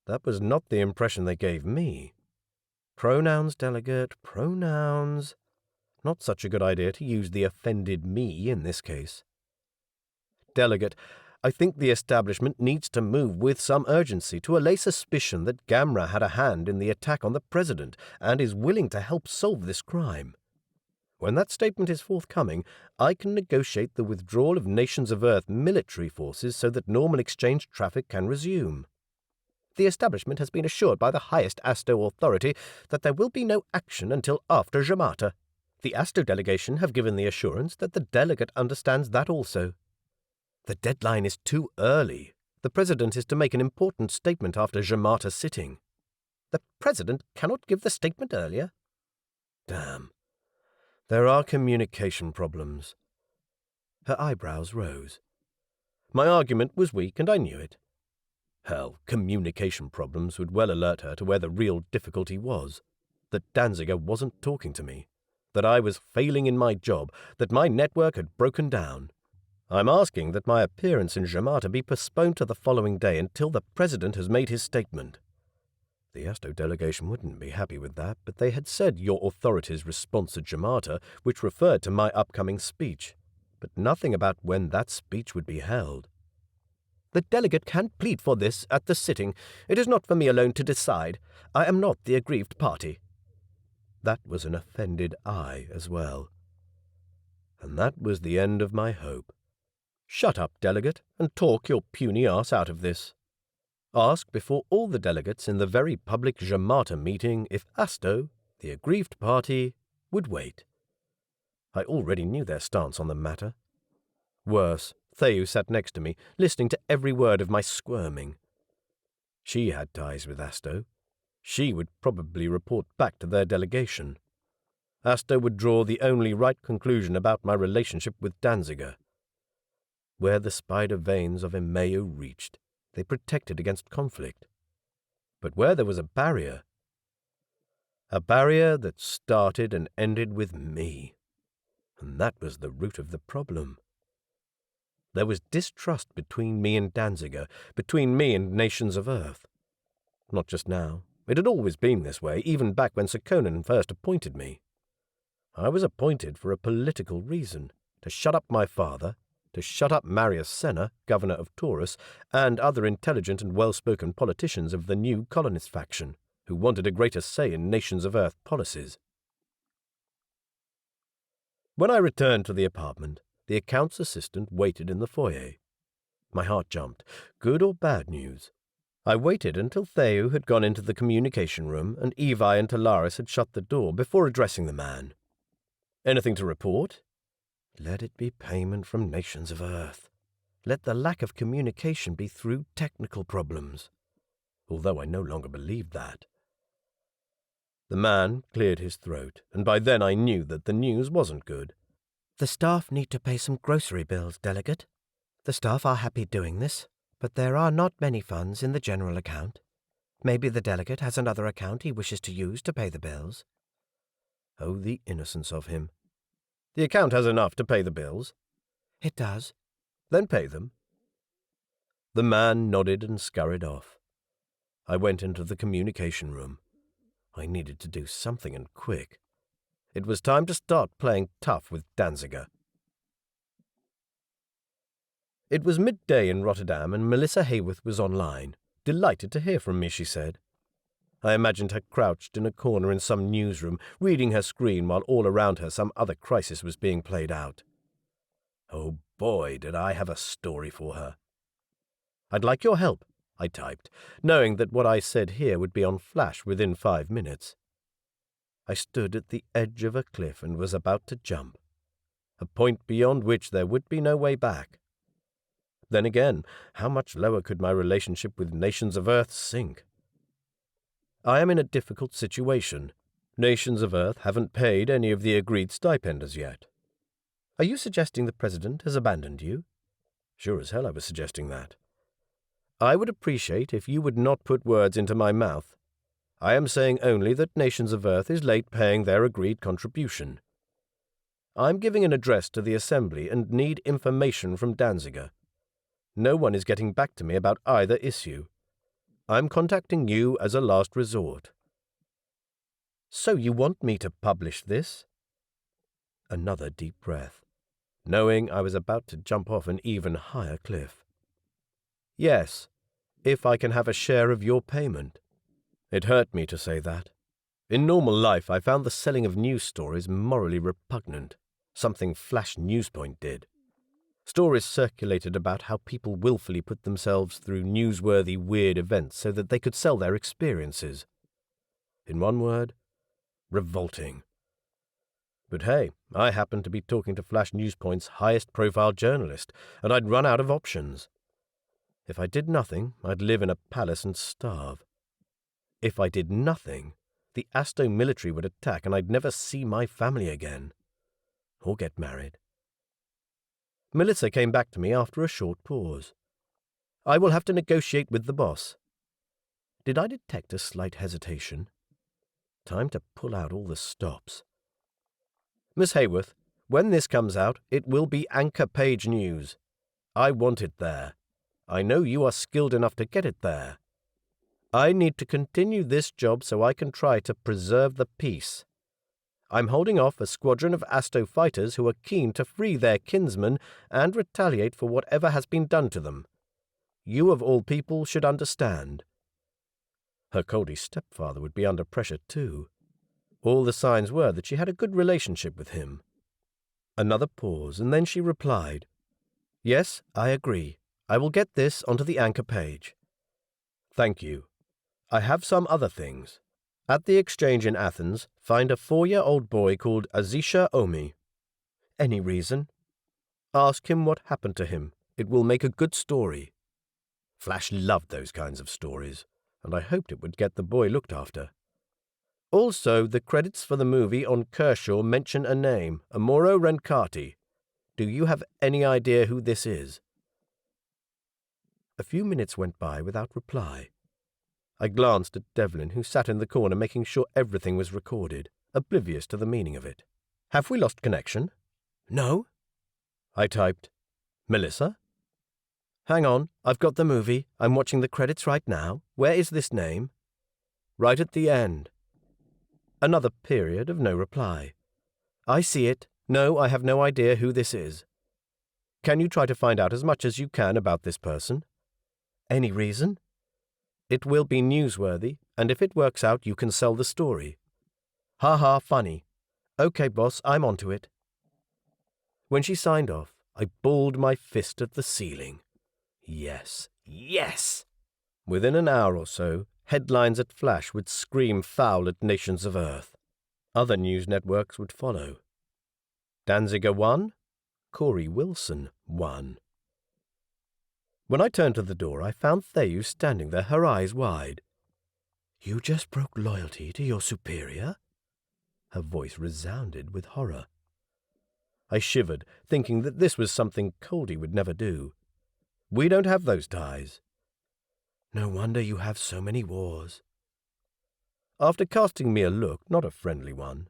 That was not the impression they gave me. Pronouns, Delegate, pronouns. Not such a good idea to use the offended me in this case. Delegate, I think the establishment needs to move with some urgency to allay suspicion that Gamra had a hand in the attack on the president and is willing to help solve this crime. When that statement is forthcoming, I can negotiate the withdrawal of nations of Earth military forces so that normal exchange traffic can resume. The establishment has been assured by the highest Asto authority that there will be no action until after Jamata. The Asto delegation have given the assurance that the delegate understands that also. The deadline is too early. The president is to make an important statement after Jamata's sitting. The president cannot give the statement earlier? Damn. There are communication problems. Her eyebrows rose. My argument was weak, and I knew it. Hell, communication problems would well alert her to where the real difficulty was. That Danziger wasn't talking to me. That I was failing in my job. That my network had broken down. I'm asking that my appearance in Jamata be postponed to the following day until the president has made his statement. The Asto delegation wouldn't be happy with that, but they had said your authority's response to Jamata, which referred to my upcoming speech, but nothing about when that speech would be held. The delegate can plead for this at the sitting. It is not for me alone to decide. I am not the aggrieved party. That was an offended I as well. And that was the end of my hope. Shut up, delegate, and talk your puny ass out of this. Ask before all the delegates in the very public Jamata meeting if Asto, the aggrieved party, would wait. I already knew their stance on the matter. Worse, Theou sat next to me, listening to every word of my squirming. She had ties with Asto. She would probably report back to their delegation. Asto would draw the only right conclusion about my relationship with Danziger. Where the spider veins of Emeo reached, they protected against conflict. But where there was a barrier that started and ended with me, and that was the root of the problem. There was distrust between me and Danziger, between me and nations of Earth. Not just now. It had always been this way, even back when Sir Conan first appointed me. I was appointed for a political reason, to shut up my father, to shut up Marius Senna, governor of Taurus, and other intelligent and well-spoken politicians of the new colonist faction, who wanted a greater say in nations of Earth policies. When I returned to the apartment, the accounts assistant waited in the foyer. My heart jumped. Good or bad news? I waited until Theou had gone into the communication room and Evi and Talaris had shut the door before addressing the man. Anything to report? Let it be payment from nations of Earth. Let the lack of communication be through technical problems, although I no longer believed that. The man cleared his throat, and by then I knew that the news wasn't good. The staff need to pay some grocery bills, Delegate. The staff are happy doing this, but there are not many funds in the general account. Maybe the delegate has another account he wishes to use to pay the bills. Oh, the innocence of him. The account has enough to pay the bills? It does. Then pay them. The man nodded and scurried off. I went into the communication room. I needed to do something, and quick. It was time to start playing tough with Danziger. It was midday in Rotterdam, and Melissa Hayworth was online. Delighted to hear from me, she said. I imagined her crouched in a corner in some newsroom, reading her screen while all around her some other crisis was being played out. Oh boy, did I have a story for her. I'd like your help, I typed, knowing that what I said here would be on flash within 5 minutes. I stood at the edge of a cliff and was about to jump, a point beyond which there would be no way back. Then again, how much lower could my relationship with nations of Earth sink? I am in a difficult situation. Nations of Earth haven't paid any of the agreed stipend as yet. Are you suggesting the President has abandoned you? Sure as hell I was suggesting that. I would appreciate if you would not put words into my mouth. I am saying only that Nations of Earth is late paying their agreed contribution. I'm giving an address to the Assembly and need information from Danziger. No one is getting back to me about either issue. I'm contacting you as a last resort. So you want me to publish this? Another deep breath, knowing I was about to jump off an even higher cliff. Yes, if I can have a share of your payment. It hurt me to say that. In normal life, I found the selling of news stories morally repugnant, something Flash Newspoint did. Stories circulated about how people willfully put themselves through newsworthy, weird events so that they could sell their experiences. In one word, revolting. But hey, I happened to be talking to Flash Newspoint's highest-profile journalist, and I'd run out of options. If I did nothing, I'd live in a palace and starve. If I did nothing, the Asto military would attack and I'd never see my family again. Or get married. Melissa came back to me after a short pause. I will have to negotiate with the boss. Did I detect a slight hesitation? Time to pull out all the stops. Miss Hayworth, when this comes out, it will be anchor page news. I want it there. I know you are skilled enough to get it there. I need to continue this job so I can try to preserve the peace. I'm holding off a squadron of Asto fighters who are keen to free their kinsmen and retaliate for whatever has been done to them. You of all people should understand. Her Coldi stepfather would be under pressure too. All the signs were that she had a good relationship with him. Another pause, and then she replied, Yes, I agree. I will get this onto the anchor page. Thank you. I have some other things. At the exchange in Athens, find a 4-year-old boy called Azisha Omi. Any reason? Ask him what happened to him. It will make a good story. Flash loved those kinds of stories, and I hoped it would get the boy looked after. Also, the credits for the movie on Kershaw mention a name, Amuro Rencati. Do you have any idea who this is? A few minutes went by without reply. I glanced at Devlin, who sat in the corner making sure everything was recorded, oblivious to the meaning of it. Have we lost connection? No. I typed, Melissa? Hang on, I've got the movie. I'm watching the credits right now. Where is this name? Right at the end. Another period of no reply. I see it. No, I have no idea who this is. Can you try to find out as much as you can about this person? Any reason? It will be newsworthy, and if it works out, you can sell the story. Ha ha, funny. Okay, boss, I'm onto it. When she signed off, I balled my fist at the ceiling. Yes, yes! Within an hour or so, headlines at Flash would scream foul at nations of Earth. Other news networks would follow. Danziger won. Corey Wilson won. When I turned to the door, I found Theyu standing there, her eyes wide. You just broke loyalty to your superior? Her voice resounded with horror. I shivered, thinking that this was something Coldi would never do. We don't have those ties. No wonder you have so many wars. After casting me a look, not a friendly one,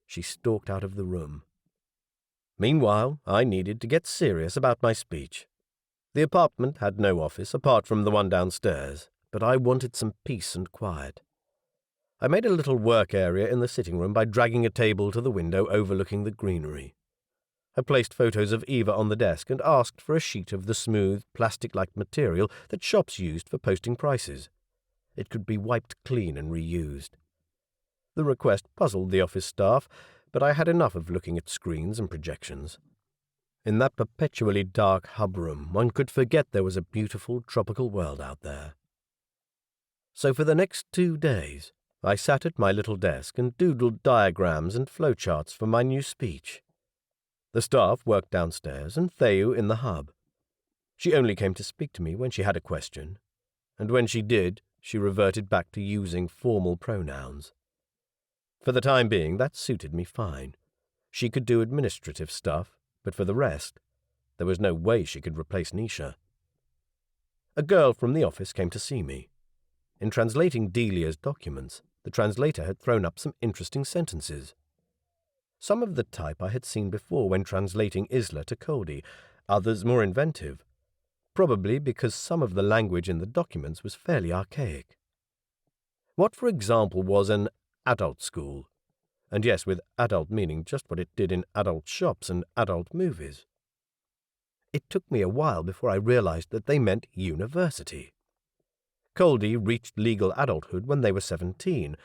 she stalked out of the room. Meanwhile, I needed to get serious about my speech. The apartment had no office apart from the one downstairs, but I wanted some peace and quiet. I made a little work area in the sitting room by dragging a table to the window overlooking the greenery. I placed photos of Eva on the desk and asked for a sheet of the smooth, plastic-like material that shops used for posting prices. It could be wiped clean and reused. The request puzzled the office staff, but I had enough of looking at screens and projections. In that perpetually dark hub room, one could forget there was a beautiful tropical world out there. So for the next 2 days, I sat at my little desk and doodled diagrams and flowcharts for my new speech. The staff worked downstairs and Theyu in the hub. She only came to speak to me when she had a question, and when she did, she reverted back to using formal pronouns. For the time being, that suited me fine. She could do administrative stuff, but for the rest, there was no way she could replace Nisha. A girl from the office came to see me. In translating Delia's documents, the translator had thrown up some interesting sentences. Some of the type I had seen before when translating Isla to Coldi, others more inventive, probably because some of the language in the documents was fairly archaic. What, for example, was an adult school? And yes, with adult meaning just what it did in adult shops and adult movies. It took me a while before I realized that they meant university. Coldi reached legal adulthood when they were 17,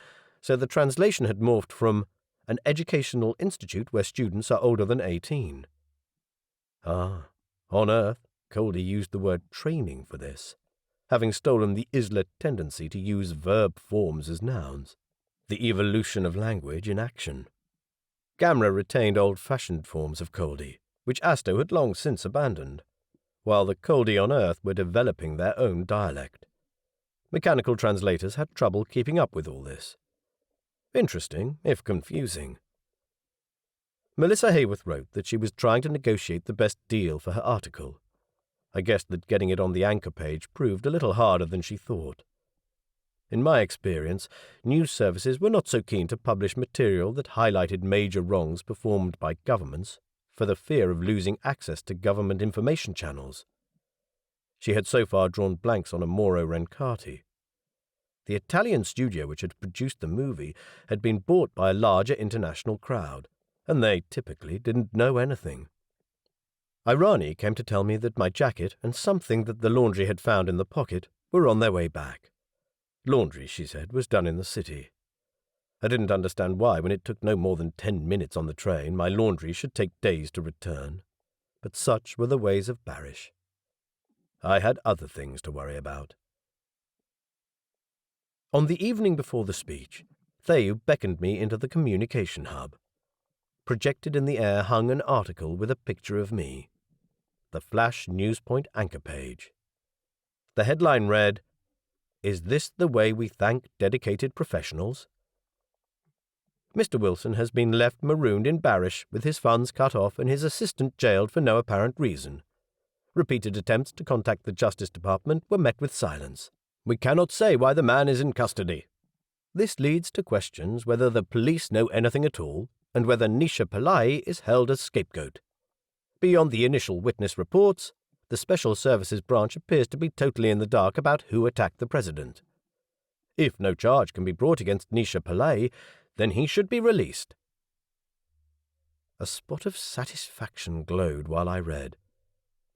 so the translation had morphed from an educational institute where students are older than 18. Ah, on Earth, Coldi used the word training for this, having stolen the Isla tendency to use verb forms as nouns, the evolution of language in action. Gamra retained old-fashioned forms of Coldi, which Asto had long since abandoned, while the Coldi on Earth were developing their own dialect. Mechanical translators had trouble keeping up with all this. Interesting, if confusing. Melissa Hayworth wrote that she was trying to negotiate the best deal for her article. I guessed that getting it on the anchor page proved a little harder than she thought. In my experience, news services were not so keen to publish material that highlighted major wrongs performed by governments for the fear of losing access to government information channels. She had so far drawn blanks on Amuro Rencati. The Italian studio which had produced the movie had been bought by a larger international crowd, and they typically didn't know anything. Irani came to tell me that my jacket and something that the laundry had found in the pocket were on their way back. Laundry, she said, was done in the city. I didn't understand why, when it took no more than 10 minutes on the train, my laundry should take days to return. But such were the ways of Barish. I had other things to worry about. On the evening before the speech, Theyu beckoned me into the communication hub. Projected in the air hung an article with a picture of me. the flash Newspoint anchor page. The headline read, "Is this the way we thank dedicated professionals?" Mr. Wilson has been left marooned in Barish with his funds cut off and his assistant jailed for no apparent reason. Repeated attempts to contact the Justice Department were met with silence. We cannot say why the man is in custody. This leads to questions whether the police know anything at all and whether Nisha Pillai is held as scapegoat. Beyond the initial witness reports, the Special Services Branch appears to be totally in the dark about who attacked the president. If no charge can be brought against Nisha Pillai, then he should be released. A spot of satisfaction glowed while I read.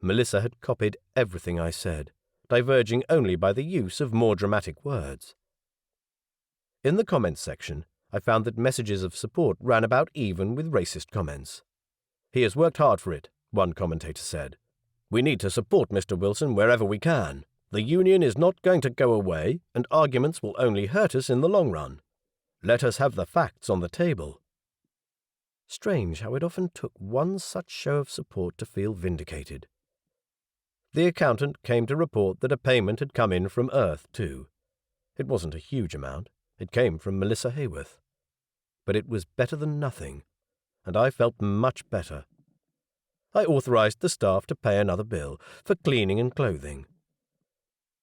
Melissa had copied everything I said, diverging only by the use of more dramatic words. In the comments section, I found that messages of support ran about even with racist comments. "He has worked hard for it," one commentator said. "We need to support Mr. Wilson wherever we can. The union is not going to go away, and arguments will only hurt us in the long run. Let us have the facts on the table." Strange how it often took one such show of support to feel vindicated. The accountant came to report that a payment had come in from Earth, too. It wasn't a huge amount. It came from Melissa Hayworth. But it was better than nothing, and I felt much better. I authorized the staff to pay another bill for cleaning and clothing.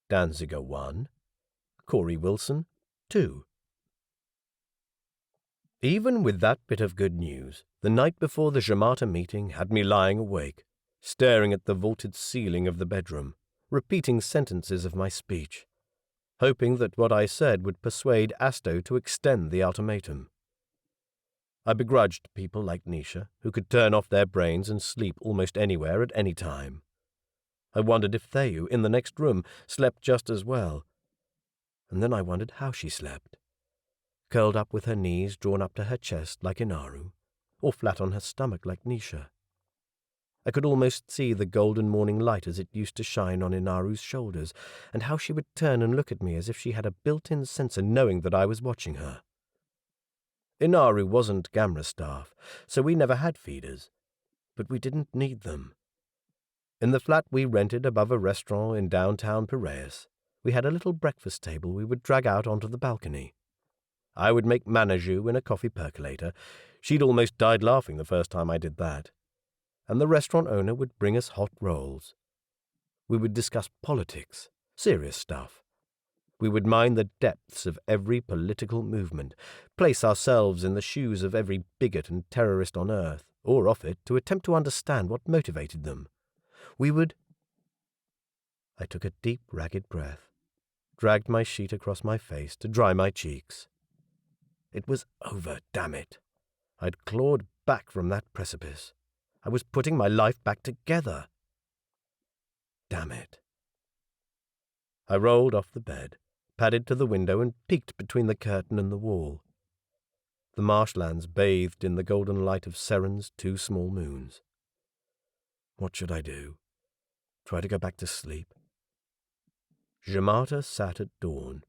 Danziger 1, Corey Wilson 2. Even with that bit of good news, the night before the Jamata meeting had me lying awake, staring at the vaulted ceiling of the bedroom, repeating sentences of my speech, hoping that what I said would persuade Asto to extend the ultimatum. I begrudged people like Nisha, who could turn off their brains and sleep almost anywhere at any time. I wondered if Theyu, in the next room, slept just as well. And then I wondered how she slept. Curled up with her knees drawn up to her chest like Inaru, or flat on her stomach like Nisha. I could almost see the golden morning light as it used to shine on Inaru's shoulders, and how she would turn and look at me as if she had a built-in sensor knowing that I was watching her. Inaru wasn't Gamra staff, so we never had feeders, but we didn't need them. In the flat we rented above a restaurant in downtown Piraeus, we had a little breakfast table we would drag out onto the balcony. I would make manajou in a coffee percolator. She'd almost died laughing the first time I did that. And the restaurant owner would bring us hot rolls. We would discuss politics, serious stuff. We would mine the depths of every political movement, place ourselves in the shoes of every bigot and terrorist on earth, or off it, to attempt to understand what motivated them. I took a deep, ragged breath, dragged my sheet across my face to dry my cheeks. It was over, damn it. I'd clawed back from that precipice. I was putting my life back together. Damn it. I rolled off the bed, padded to the window and peeked between the curtain and the wall. The marshlands bathed in the golden light of Seren's 2 small moons. What should I do? Try to go back to sleep? Jamata sat at dawn.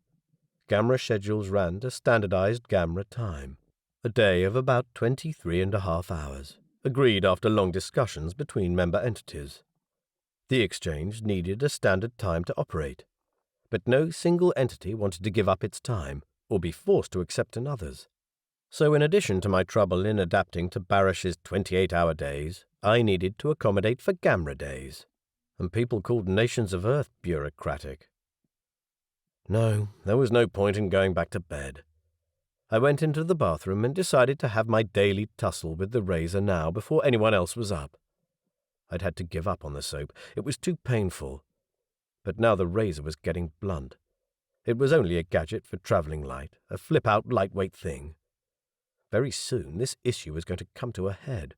Gamra schedules ran to standardized Gamra time, a day of about 23.5 hours, agreed after long discussions between member entities. The exchange needed a standard time to operate, but no single entity wanted to give up its time or be forced to accept another's. So in addition to my trouble in adapting to Barish's 28-hour days, I needed to accommodate for Gamra days, and people called nations of Earth bureaucratic. No, there was no point in going back to bed. I went into the bathroom and decided to have my daily tussle with the razor now before anyone else was up. I'd had to give up on the soap. It was too painful. But now the razor was getting blunt. It was only a gadget for travelling light, a flip-out lightweight thing. Very soon this issue was going to come to a head.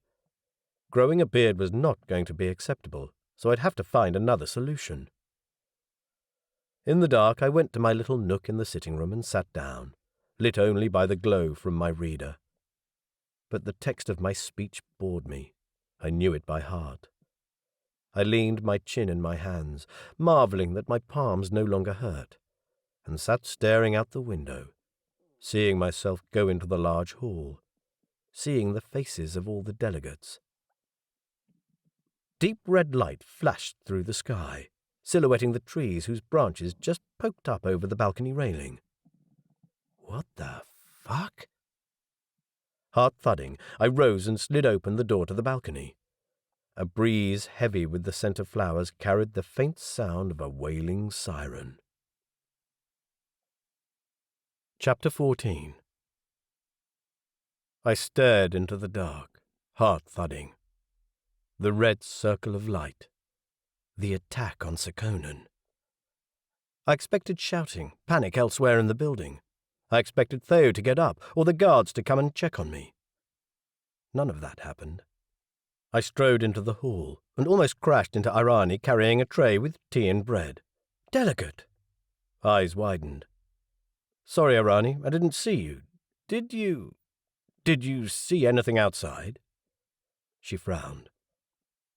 Growing a beard was not going to be acceptable, so I'd have to find another solution. In the dark, I went to my little nook in the sitting room and sat down, lit only by the glow from my reader. But the text of my speech bored me. I knew it by heart. I leaned my chin in my hands, marvelling that my palms no longer hurt, and sat staring out the window, seeing myself go into the large hall, seeing the faces of all the delegates. Deep red light flashed through the sky, silhouetting the trees whose branches just poked up over the balcony railing. What the fuck? Heart thudding, I rose and slid open the door to the balcony. A breeze heavy with the scent of flowers carried the faint sound of a wailing siren. Chapter 14. I stared into the dark, heart thudding. The red circle of light. The attack on Sir Conan. I expected shouting, panic elsewhere in the building. I expected Theo to get up, or the guards to come and check on me. None of that happened. I strode into the hall, and almost crashed into Irani carrying a tray with tea and bread. "Delegate!" Eyes widened. "Sorry, Irani, I didn't see you. Did you see anything outside?" She frowned.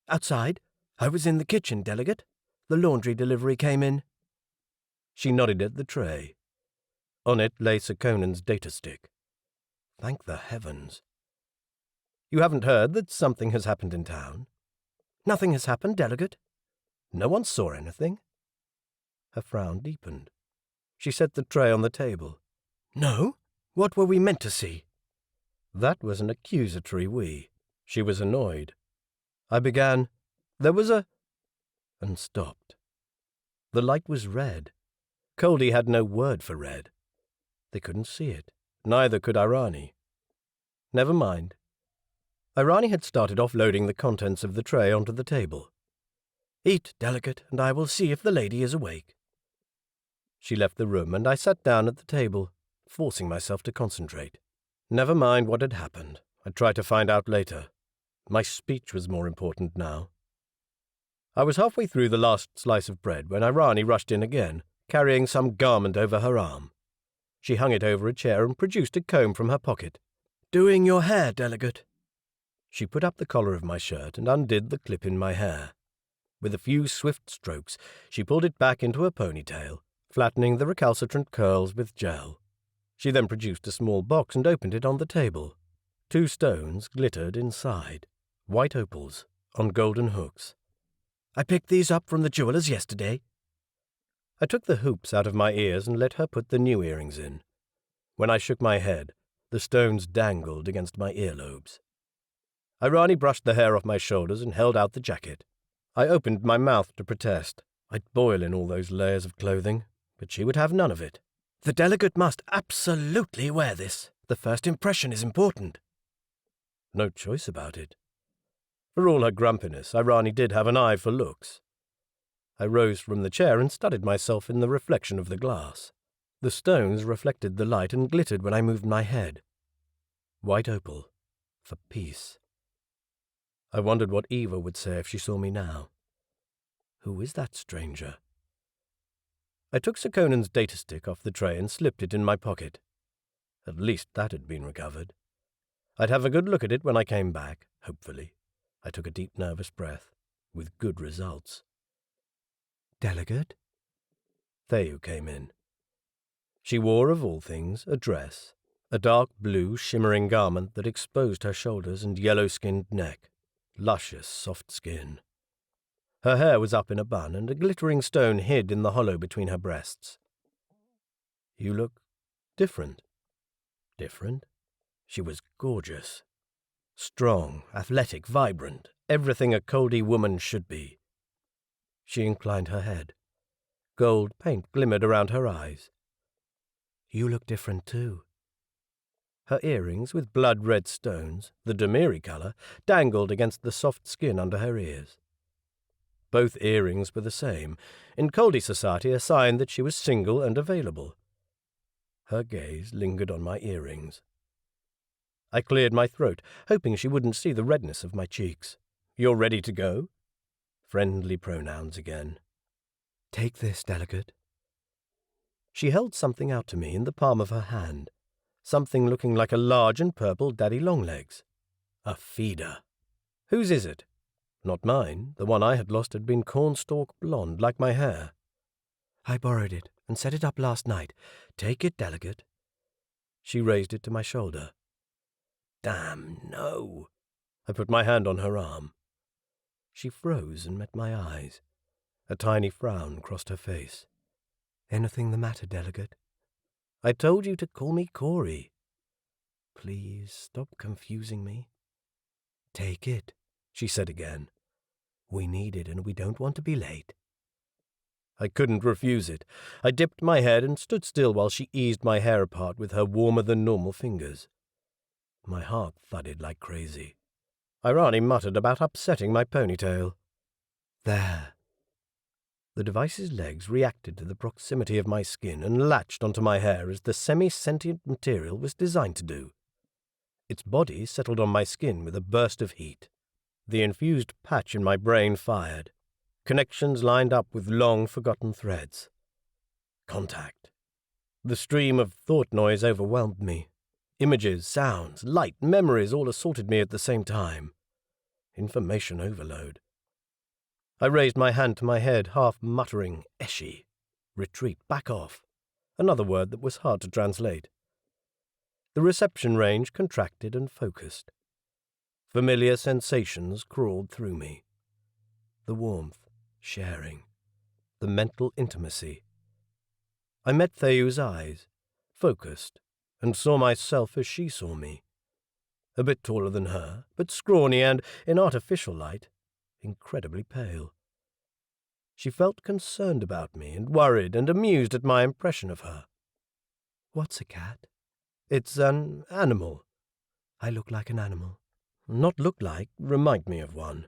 "Outside? I was in the kitchen, Delegate. The laundry delivery came in." She nodded at the tray. On it lay Sir Conan's data stick. Thank the heavens. "You haven't heard that something has happened in town?" "Nothing has happened, Delegate." "No one saw anything?" Her frown deepened. She set the tray on the table. "No? What were we meant to see?" That was an accusatory we. She was annoyed. I began, "There was a—" and stopped. The light was red. Coldi had no word for red. They couldn't see it. Neither could Irani. Never mind. Irani had started offloading the contents of the tray onto the table. "Eat, Delegate, and I will see if the lady is awake." She left the room, and I sat down at the table, forcing myself to concentrate. Never mind what had happened. I'd try to find out later. My speech was more important now. I was halfway through the last slice of bread when Irani rushed in again, carrying some garment over her arm. She hung it over a chair and produced a comb from her pocket. "Doing your hair, Delegate." She put up the collar of my shirt and undid the clip in my hair. With a few swift strokes, she pulled it back into a ponytail, flattening the recalcitrant curls with gel. She then produced a small box and opened it on the table. 2 stones glittered inside, white opals, on golden hooks. "I picked these up from the jeweller's yesterday." I took the hoops out of my ears and let her put the new earrings in. When I shook my head, the stones dangled against my earlobes. Irani brushed the hair off my shoulders and held out the jacket. I opened my mouth to protest. I'd boil in all those layers of clothing, but she would have none of it. "The Delegate must absolutely wear this. The first impression is important." No choice about it. For all her grumpiness, Irani did have an eye for looks. I rose from the chair and studied myself in the reflection of the glass. The stones reflected the light and glittered when I moved my head. White opal, for peace. I wondered what Eva would say if she saw me now. Who is that stranger? I took Sir Conan's data stick off the tray and slipped it in my pocket. At least that had been recovered. I'd have a good look at it when I came back, hopefully. I took a deep, nervous breath, with good results. "Delegate?" Theo came in. She wore, of all things, a dress, a dark blue, shimmering garment that exposed her shoulders and yellow-skinned neck, luscious, soft skin. Her hair was up in a bun, and a glittering stone hid in the hollow between her breasts. "You look different." Different? She was gorgeous. Strong, athletic, vibrant, everything a Coldi woman should be. She inclined her head. Gold paint glimmered around her eyes. "You look different too." Her earrings, with blood-red stones, the Demiri colour, dangled against the soft skin under her ears. Both earrings were the same, in Coldi society a sign that she was single and available. Her gaze lingered on my earrings. I cleared my throat, hoping she wouldn't see the redness of my cheeks. "You're ready to go?" Friendly pronouns again. "Take this, Delegate." She held something out to me in the palm of her hand, something looking like a large and purple daddy longlegs. A feeder. "Whose is it?" Not mine. The one I had lost had been cornstalk blonde, like my hair. "I borrowed it and set it up last night. Take it, Delegate." She raised it to my shoulder. "Damn, no." I put my hand on her arm. She froze and met my eyes. A tiny frown crossed her face. "Anything the matter, Delegate?" "I told you to call me Corey." "Please stop confusing me." "Take it," she said again. "We need it and we don't want to be late." I couldn't refuse it. I dipped my head and stood still while she eased my hair apart with her warmer-than-normal fingers. My heart thudded like crazy. Irani muttered about upsetting my ponytail. "There." The device's legs reacted to the proximity of my skin and latched onto my hair as the semi-sentient material was designed to do. Its body settled on my skin with a burst of heat. The infused patch in my brain fired. Connections lined up with long-forgotten threads. Contact. The stream of thought noise overwhelmed me. Images, sounds, light, memories all assaulted me at the same time. Information overload. I raised my hand to my head, half muttering, "Eshi." Retreat, back off. Another word that was hard to translate. The reception range contracted and focused. Familiar sensations crawled through me. The warmth, sharing, the mental intimacy. I met Thayu's eyes, focused, and saw myself as she saw me. A bit taller than her, but scrawny and, in artificial light, incredibly pale. She felt concerned about me and worried and amused at my impression of her. "What's a cat?" "It's an animal." "I look like an animal." "Not look like, remind me of one."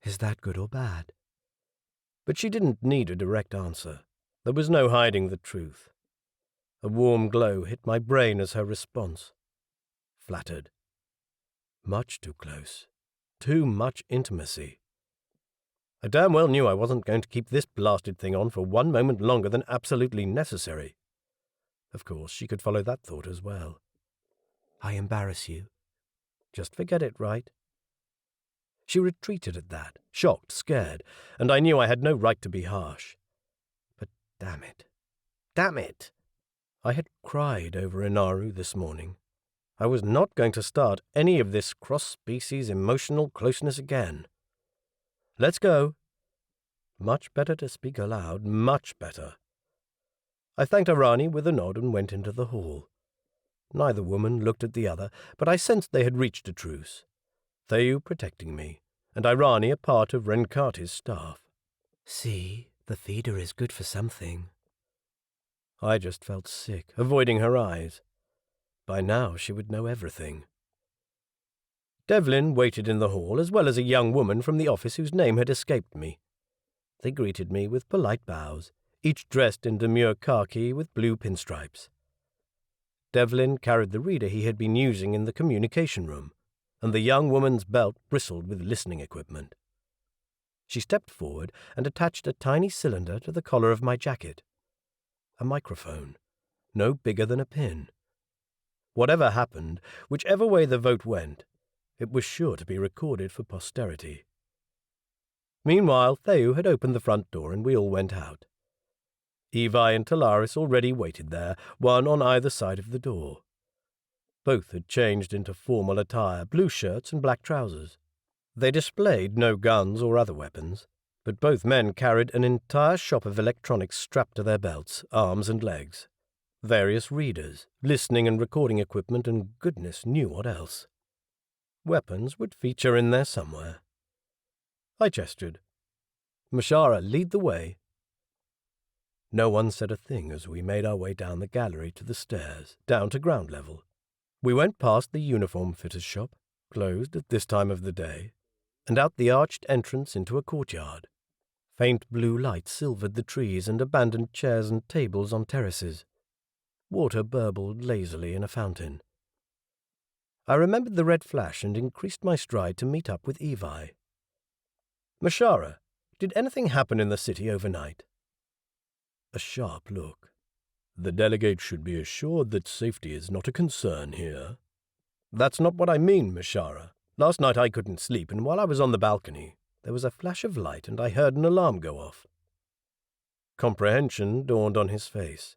"Is that good or bad?" But she didn't need a direct answer. There was no hiding the truth. A warm glow hit my brain as her response. Flattered. Much too close. Too much intimacy. I damn well knew I wasn't going to keep this blasted thing on for one moment longer than absolutely necessary. Of course, she could follow that thought as well. "I embarrass you?" "Just forget it, right?" She retreated at that, shocked, scared, and I knew I had no right to be harsh. But damn it. Damn it! I had cried over Inaru this morning. I was not going to start any of this cross-species emotional closeness again. "Let's go." Much better to speak aloud, much better. I thanked Irani with a nod and went into the hall. Neither woman looked at the other, but I sensed they had reached a truce. Thayu protecting me, and Irani a part of Renkati's staff. "See, the feeder is good for something." I just felt sick, avoiding her eyes. By now she would know everything. Devlin waited in the hall, as well as a young woman from the office whose name had escaped me. They greeted me with polite bows, each dressed in demure khaki with blue pinstripes. Devlin carried the reader he had been using in the communication room, and the young woman's belt bristled with listening equipment. She stepped forward and attached a tiny cylinder to the collar of my jacket. A microphone, no bigger than a pin. Whatever happened, whichever way the vote went, it was sure to be recorded for posterity. Meanwhile, Thayu had opened the front door and we all went out. Evi and Talaris already waited there, one on either side of the door. Both had changed into formal attire, blue shirts and black trousers. They displayed no guns or other weapons, but both men carried an entire shop of electronics strapped to their belts, arms and legs. Various readers, listening and recording equipment, and goodness knew what else. Weapons would feature in there somewhere. I gestured. "Mashara, lead the way." No one said a thing as we made our way down the gallery to the stairs, down to ground level. We went past the uniform fitter's shop, closed at this time of the day, and out the arched entrance into a courtyard. Faint blue light silvered the trees and abandoned chairs and tables on terraces. Water burbled lazily in a fountain. I remembered the red flash and increased my stride to meet up with Evi. "Mashara, did anything happen in the city overnight?" A sharp look. "The delegate should be assured that safety is not a concern here." "That's not what I mean, Mashara. Last night I couldn't sleep, and while I was on the balcony, there was a flash of light and I heard an alarm go off." Comprehension dawned on his face.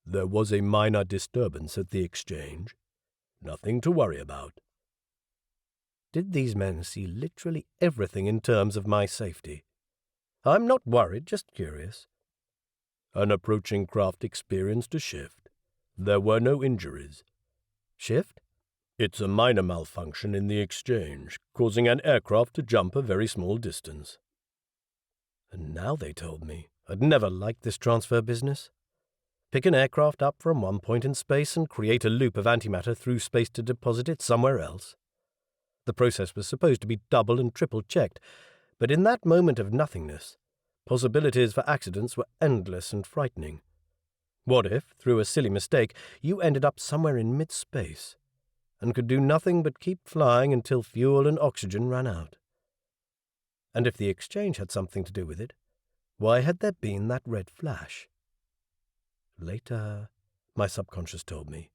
"There was a minor disturbance at the exchange. Nothing to worry about." Did these men see literally everything in terms of my safety? I'm not worried, just curious. An approaching craft experienced a shift. There were no injuries. Shift? It's a minor malfunction in the exchange, causing an aircraft to jump a very small distance. And now they told me I'd never liked this transfer business. Pick an aircraft up from one point in space and create a loop of antimatter through space to deposit it somewhere else. The process was supposed to be double and triple checked, but in that moment of nothingness, possibilities for accidents were endless and frightening. What if, through a silly mistake, you ended up somewhere in mid-space and could do nothing but keep flying until fuel and oxygen ran out? And if the exchange had something to do with it, why had there been that red flash? Later, my subconscious told me.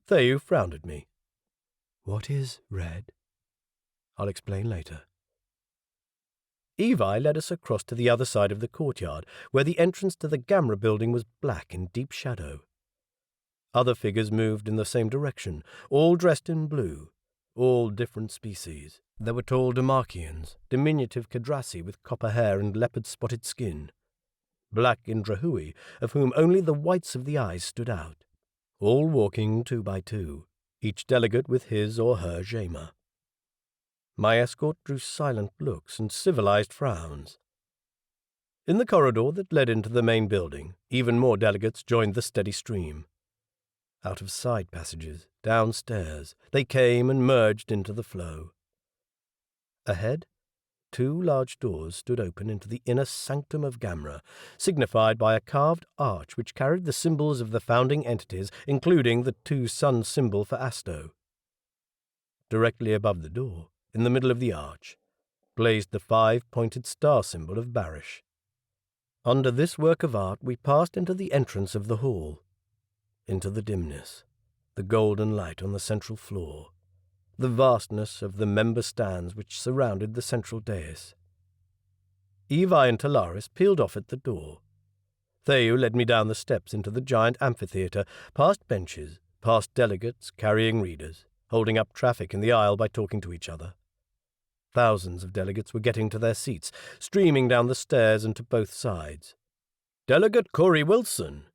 Theyu frowned at me. What is red? I'll explain later. Evi led us across to the other side of the courtyard, where the entrance to the Gamra building was black in deep shadow. Other figures moved in the same direction, all dressed in blue, all different species. There were tall Demarchians, diminutive Kadrasi with copper hair and leopard-spotted skin, black Indrahui, of whom only the whites of the eyes stood out, all walking 2 by 2, each delegate with his or her jema. My escort drew silent looks and civilized frowns. In the corridor that led into the main building, even more delegates joined the steady stream. Out of side passages, downstairs, they came and merged into the flow. Ahead, 2 large doors stood open into the inner sanctum of Gamra, signified by a carved arch which carried the symbols of the founding entities, including the 2 sun symbol for Asto. Directly above the door, in the middle of the arch, blazed the 5-pointed star symbol of Barish. Under this work of art we passed into the entrance of the hall, into the dimness, the golden light on the central floor, the vastness of the member stands which surrounded the central dais. Evi and Talaris peeled off at the door. Theyu led me down the steps into the giant amphitheatre, past benches, past delegates carrying readers, holding up traffic in the aisle by talking to each other. Thousands of delegates were getting to their seats, streaming down the stairs and to both sides. "Delegate Corey Wilson!"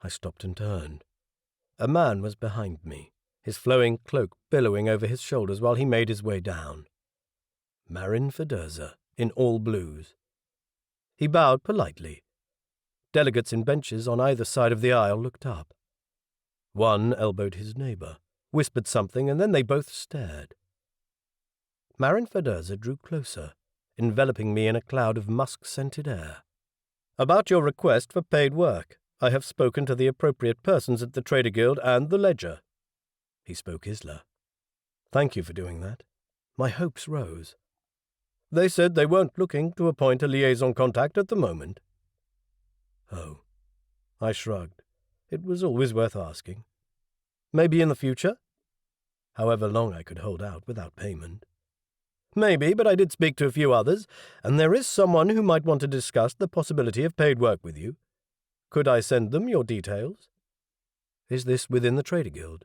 I stopped and turned. A man was behind me, his flowing cloak billowing over his shoulders while he made his way down. Marin Federza, in all blues. He bowed politely. Delegates in benches on either side of the aisle looked up. One elbowed his neighbour, whispered something, and then they both stared. Marin Federza drew closer, enveloping me in a cloud of musk-scented air. "About your request for paid work, I have spoken to the appropriate persons at the Trader Guild and the Ledger." He spoke Isla. "Thank you for doing that." My hopes rose. "They said they weren't looking to appoint a liaison contact at the moment." "Oh." I shrugged. It was always worth asking. "Maybe in the future?" However long I could hold out without payment. "Maybe, but I did speak to a few others, and there is someone who might want to discuss the possibility of paid work with you. Could I send them your details?" "Is this within the Trader Guild?"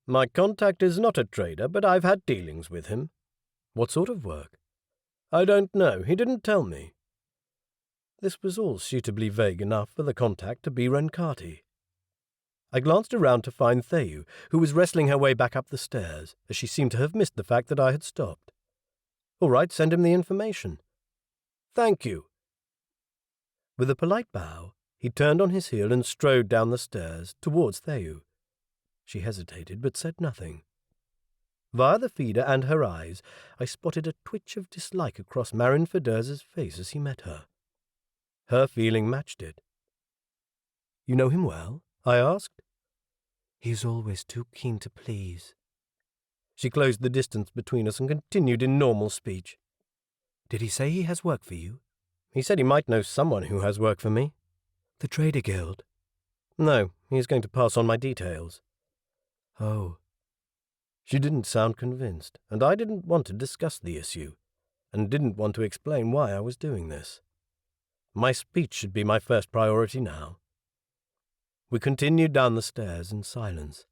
"My contact is not a trader, but I've had dealings with him." "What sort of work?" "I don't know. He didn't tell me." This was all suitably vague enough for the contact to be Renkati. I glanced around to find Theyu, who was wrestling her way back up the stairs, as she seemed to have missed the fact that I had stopped. "All right, send him the information." "Thank you." With a polite bow, he turned on his heel and strode down the stairs towards Theyu. She hesitated, but said nothing. Via the feeder and her eyes, I spotted a twitch of dislike across Marin Federza's face as he met her. Her feeling matched it. "You know him well?" I asked. "He's always too keen to please." She closed the distance between us and continued in normal speech. "Did he say he has work for you?" "He said he might know someone who has work for me." "The Trader Guild?" "No, he's going to pass on my details." "Oh." She didn't sound convinced, and I didn't want to discuss the issue, and didn't want to explain why I was doing this. My speech should be my first priority now. We continued down the stairs in silence.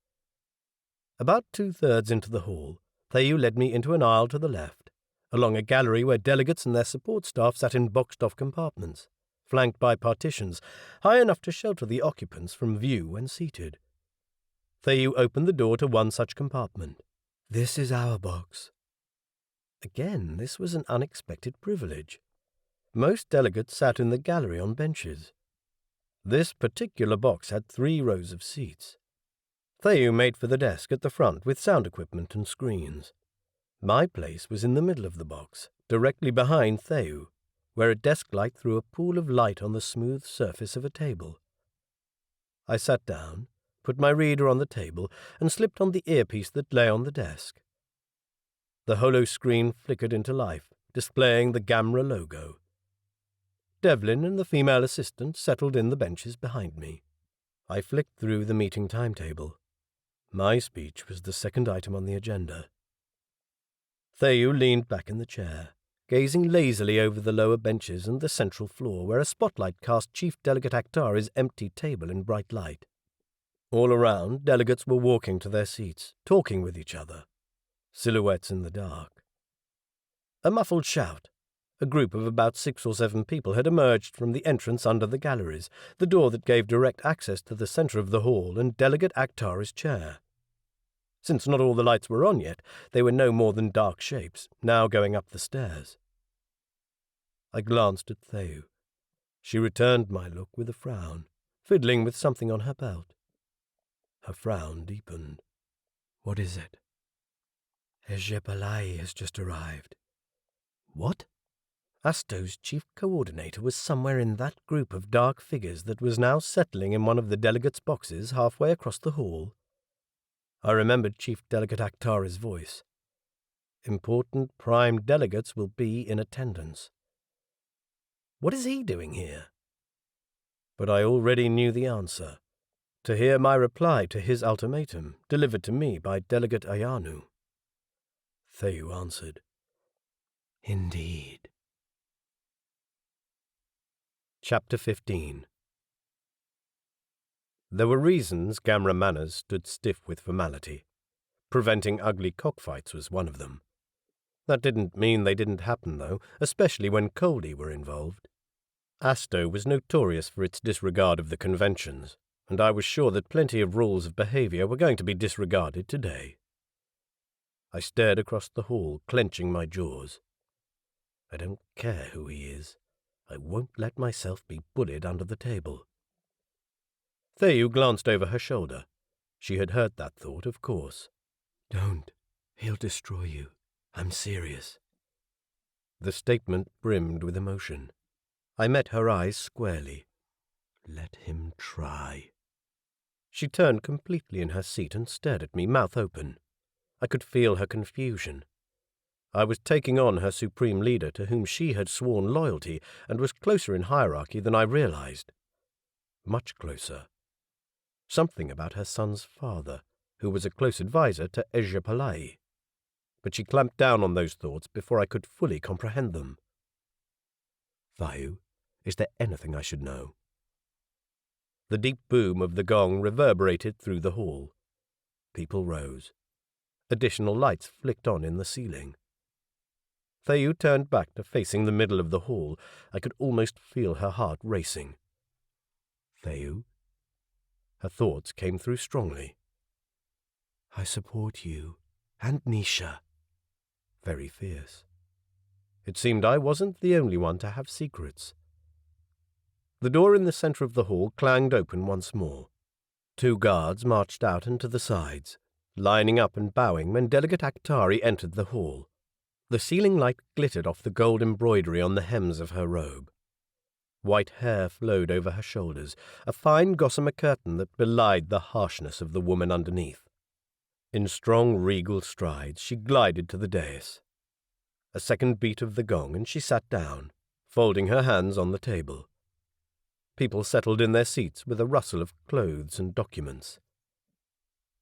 About 2/3 into the hall, Theyu led me into an aisle to the left, along a gallery where delegates and their support staff sat in boxed-off compartments, flanked by partitions, high enough to shelter the occupants from view when seated. Theyu opened the door to one such compartment. "This is our box." Again, this was an unexpected privilege. Most delegates sat in the gallery on benches. This particular box had 3 rows of seats. Theyu made for the desk at the front with sound equipment and screens. My place was in the middle of the box, directly behind Theyu, where a desk light threw a pool of light on the smooth surface of a table. I sat down, put my reader on the table, and slipped on the earpiece that lay on the desk. The holo screen flickered into life, displaying the Gamra logo. Devlin and the female assistant settled in the benches behind me. I flicked through the meeting timetable. My speech was the second item on the agenda. Theyu leaned back in the chair, gazing lazily over the lower benches and the central floor where a spotlight cast Chief Delegate Aktari's empty table in bright light. All around, delegates were walking to their seats, talking with each other, silhouettes in the dark. A muffled shout. A group of about 6 or 7 people had emerged from the entrance under the galleries, the door that gave direct access to the centre of the hall and Delegate Aktari's chair. Since not all the lights were on yet, they were no more than dark shapes, now going up the stairs. I glanced at Theyu. She returned my look with a frown, fiddling with something on her belt. Her frown deepened. "What is it?" "Ejepalai has just arrived." "What?" Asto's chief coordinator was somewhere in that group of dark figures that was now settling in one of the delegates' boxes halfway across the hall. I remembered Chief Delegate Aktari's voice. Important prime delegates will be in attendance. What is he doing here? But I already knew the answer. To hear my reply to his ultimatum, delivered to me by Delegate Ayanu. Theyu answered, "Indeed." Chapter 15. There were reasons Gamra manners stood stiff with formality. Preventing ugly cockfights was one of them. That didn't mean they didn't happen, though, especially when Coldi were involved. Asto was notorious for its disregard of the conventions, and I was sure that plenty of rules of behavior were going to be disregarded today. I stared across the hall, clenching my jaws. I don't care who he is. I won't let myself be bullied under the table. Theyu glanced over her shoulder. She had heard that thought, of course. "Don't. He'll destroy you. I'm serious." The statement brimmed with emotion. I met her eyes squarely. "Let him try." She turned completely in her seat and stared at me, mouth open. I could feel her confusion. I was taking on her supreme leader to whom she had sworn loyalty and was closer in hierarchy than I realized. Much closer. Something about her son's father, who was a close adviser to Ejepalai. But she clamped down on those thoughts before I could fully comprehend them. "Theyu, is there anything I should know?" The deep boom of the gong reverberated through the hall. People rose. Additional lights flicked on in the ceiling. Theyu turned back to facing the middle of the hall. I could almost feel her heart racing. "Theyu?" Her thoughts came through strongly. "I support you, and Nisha." Very fierce. It seemed I wasn't the only one to have secrets. The door in the centre of the hall clanged open once more. 2 guards marched out and to the sides, lining up and bowing when Delegate Aktari entered the hall. The ceiling light glittered off the gold embroidery on the hems of her robe. White hair flowed over her shoulders, a fine gossamer curtain that belied the harshness of the woman underneath. In strong regal strides she glided to the dais. A second beat of the gong and she sat down, folding her hands on the table. People settled in their seats with a rustle of clothes and documents.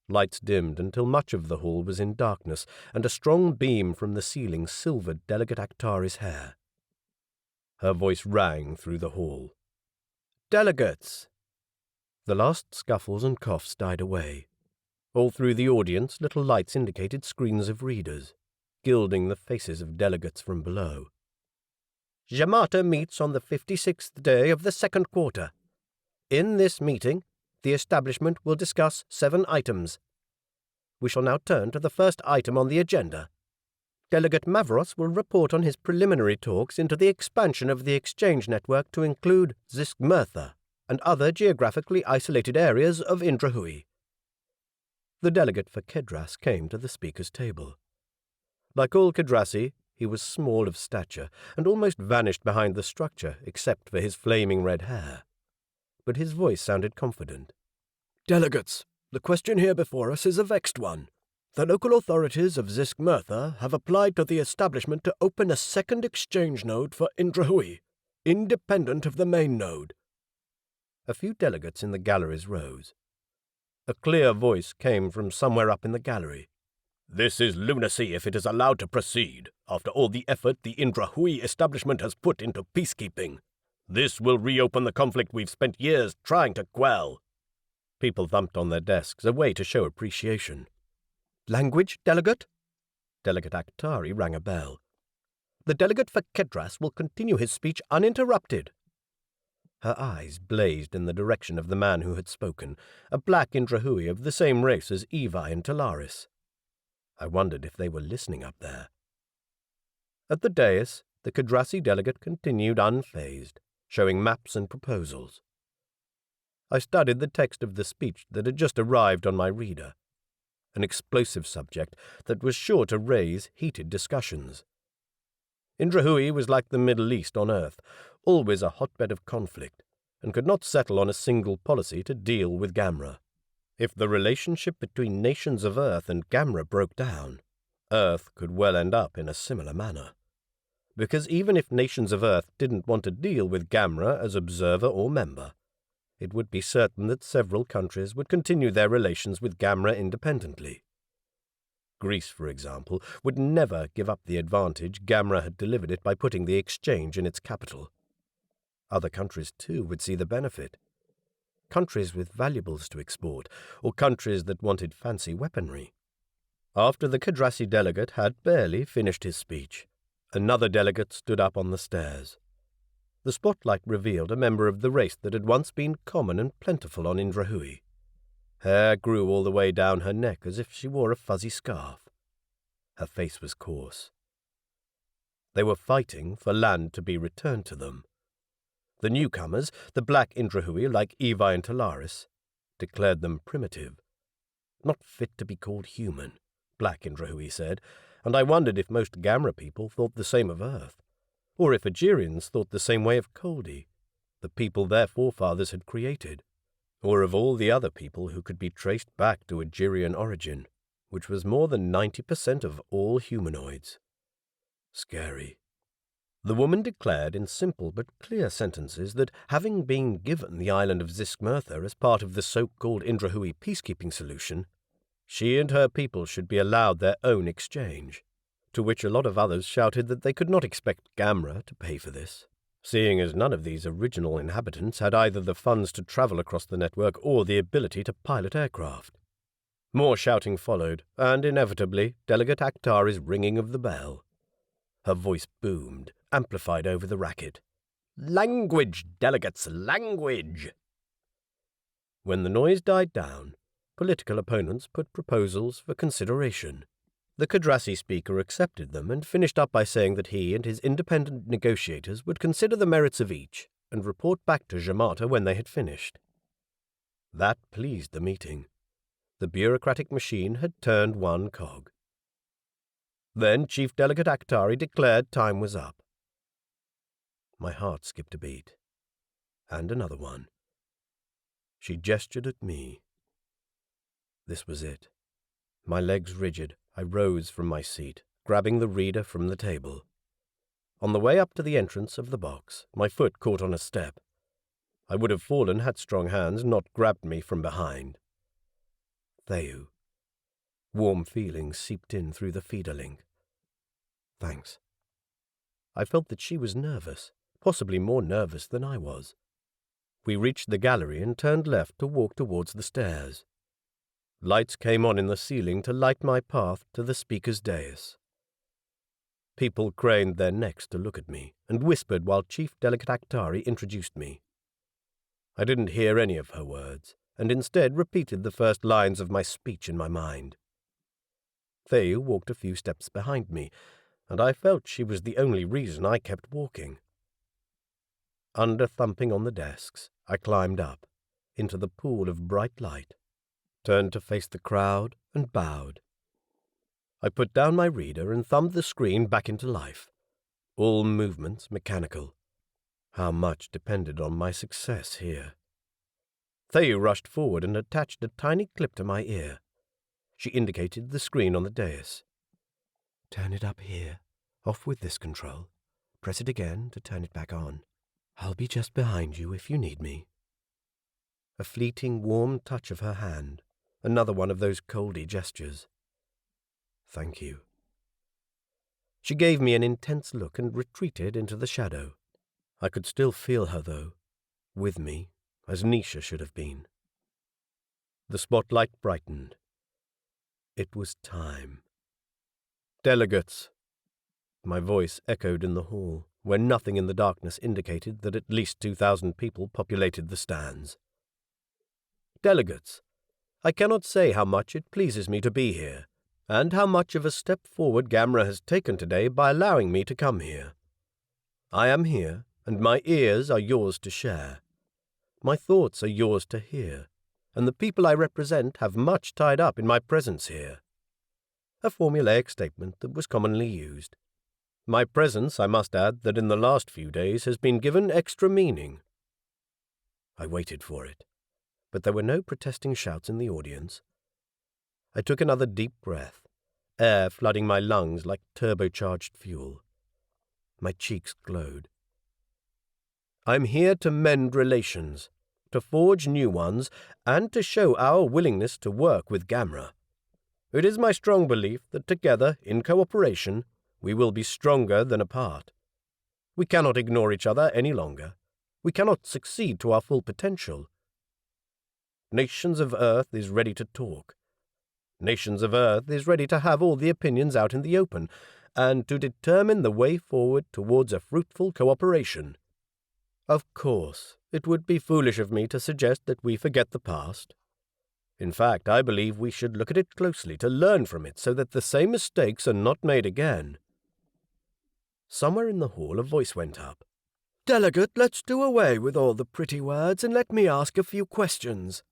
Lights dimmed until much of the hall was in darkness, and a strong beam from the ceiling silvered Delegate Aktari's hair. Her voice rang through the hall. "Delegates!" The last scuffles and coughs died away. All through the audience, little lights indicated screens of readers, gilding the faces of delegates from below. Jamata meets on the 56th day of the second quarter. In this meeting, the establishment will discuss 7 items. We shall now turn to the first item on the agenda. Delegate Mavros will report on his preliminary talks into the expansion of the exchange network to include Zisk-Mertha and other geographically isolated areas of Indrahui. The delegate for Kedras came to the speaker's table. Like all Kedrasi, he was small of stature and almost vanished behind the structure except for his flaming red hair. But his voice sounded confident. Delegates, the question here before us is a vexed one. The local authorities of Zisk-Mertha have applied to the establishment to open a second exchange node for Indrahui, independent of the main node. A few delegates in the galleries rose. A clear voice came from somewhere up in the gallery. This is lunacy if it is allowed to proceed, after all the effort the Indrahui establishment has put into peacekeeping. This will reopen the conflict we've spent years trying to quell. People thumped on their desks, a way to show appreciation. Language, delegate? Delegate Akhtari rang a bell. The delegate for Kedras will continue his speech uninterrupted. Her eyes blazed in the direction of the man who had spoken, a black Indrahui of the same race as Evi and Talaris. I wondered if they were listening up there. At the dais, the Kedrasi delegate continued unfazed, showing maps and proposals. I studied the text of the speech that had just arrived on my reader, an explosive subject that was sure to raise heated discussions. Indrahui was like the Middle East on Earth, always a hotbed of conflict, and could not settle on a single policy to deal with Gamra. If the relationship between nations of Earth and Gamra broke down, Earth could well end up in a similar manner. Because even if nations of Earth didn't want to deal with Gamra as observer or member, it would be certain that several countries would continue their relations with Gamra independently. Greece, for example, would never give up the advantage Gamra had delivered it by putting the exchange in its capital. Other countries, too, would see the benefit. Countries with valuables to export, or countries that wanted fancy weaponry. After the Kedrasi delegate had barely finished his speech, another delegate stood up on the stairs. The spotlight revealed a member of the race that had once been common and plentiful on Indrahui. Hair grew all the way down her neck as if she wore a fuzzy scarf. Her face was coarse. They were fighting for land to be returned to them. The newcomers, the black Indrahui like Evi and Talaris, declared them primitive. Not fit to be called human, black Indrahui said, and I wondered if most Gamra people thought the same of Earth, or if Agirians thought the same way of Coldi, the people their forefathers had created, or of all the other people who could be traced back to Agirian origin, which was more than 90% of all humanoids. Scary. The woman declared in simple but clear sentences that, having been given the island of Zisk-Mertha as part of the so-called Indrahui peacekeeping solution, she and her people should be allowed their own exchange, to which a lot of others shouted that they could not expect Gamra to pay for this, seeing as none of these original inhabitants had either the funds to travel across the network or the ability to pilot aircraft. More shouting followed, and inevitably Delegate Akhtari's ringing of the bell. Her voice boomed, amplified over the racket. "Language, delegates, language!" When the noise died down, political opponents put proposals for consideration. The Kedrasi speaker accepted them and finished up by saying that he and his independent negotiators would consider the merits of each and report back to Jamata when they had finished. That pleased the meeting. The bureaucratic machine had turned one cog. Then Chief Delegate Akhtari declared time was up. My heart skipped a beat. And another one. She gestured at me. This was it. My legs rigid, I rose from my seat, grabbing the reader from the table. On the way up to the entrance of the box, my foot caught on a step. I would have fallen had strong hands not grabbed me from behind. Theu. Warm feelings seeped in through the feeder link. Thanks. I felt that she was nervous, possibly more nervous than I was. We reached the gallery and turned left to walk towards the stairs. Lights came on in the ceiling to light my path to the speaker's dais. People craned their necks to look at me and whispered while Chief Delegate Aktari introduced me. I didn't hear any of her words, and instead repeated the first lines of my speech in my mind. Theu walked a few steps behind me, and I felt she was the only reason I kept walking. Under thumping on the desks, I climbed up, into the pool of bright light, turned to face the crowd, and bowed. I put down my reader and thumbed the screen back into life, all movements mechanical. How much depended on my success here. Theu rushed forward and attached a tiny clip to my ear. She indicated the screen on the dais. "Turn it up here, off with this control. Press it again to turn it back on. I'll be just behind you if you need me." A fleeting warm touch of her hand, another one of those Coldi gestures. "Thank you." She gave me an intense look and retreated into the shadow. I could still feel her, though, with me, as Nisha should have been. The spotlight brightened. It was time. "Delegates!" My voice echoed in the hall, where nothing in the darkness indicated that at least 2,000 people populated the stands. "Delegates! I cannot say how much it pleases me to be here, and how much of a step forward Gamra has taken today by allowing me to come here. I am here, and my ears are yours to share. My thoughts are yours to hear, and the people I represent have much tied up in my presence here." A formulaic statement that was commonly used. My presence, I must add, that in the last few days has been given extra meaning. I waited for it, but there were no protesting shouts in the audience. I took another deep breath, air flooding my lungs like turbocharged fuel. My cheeks glowed. "I'm here to mend relations, to forge new ones, and to show our willingness to work with Gamra. It is my strong belief that together, in cooperation, we will be stronger than apart. We cannot ignore each other any longer. We cannot succeed to our full potential. Nations of Earth is ready to talk. Nations of Earth is ready to have all the opinions out in the open, and to determine the way forward towards a fruitful cooperation. Of course, it would be foolish of me to suggest that we forget the past. In fact, I believe we should look at it closely to learn from it so that the same mistakes are not made again." Somewhere in the hall a voice went up. "Delegate, let's do away with all the pretty words and let me ask a few questions."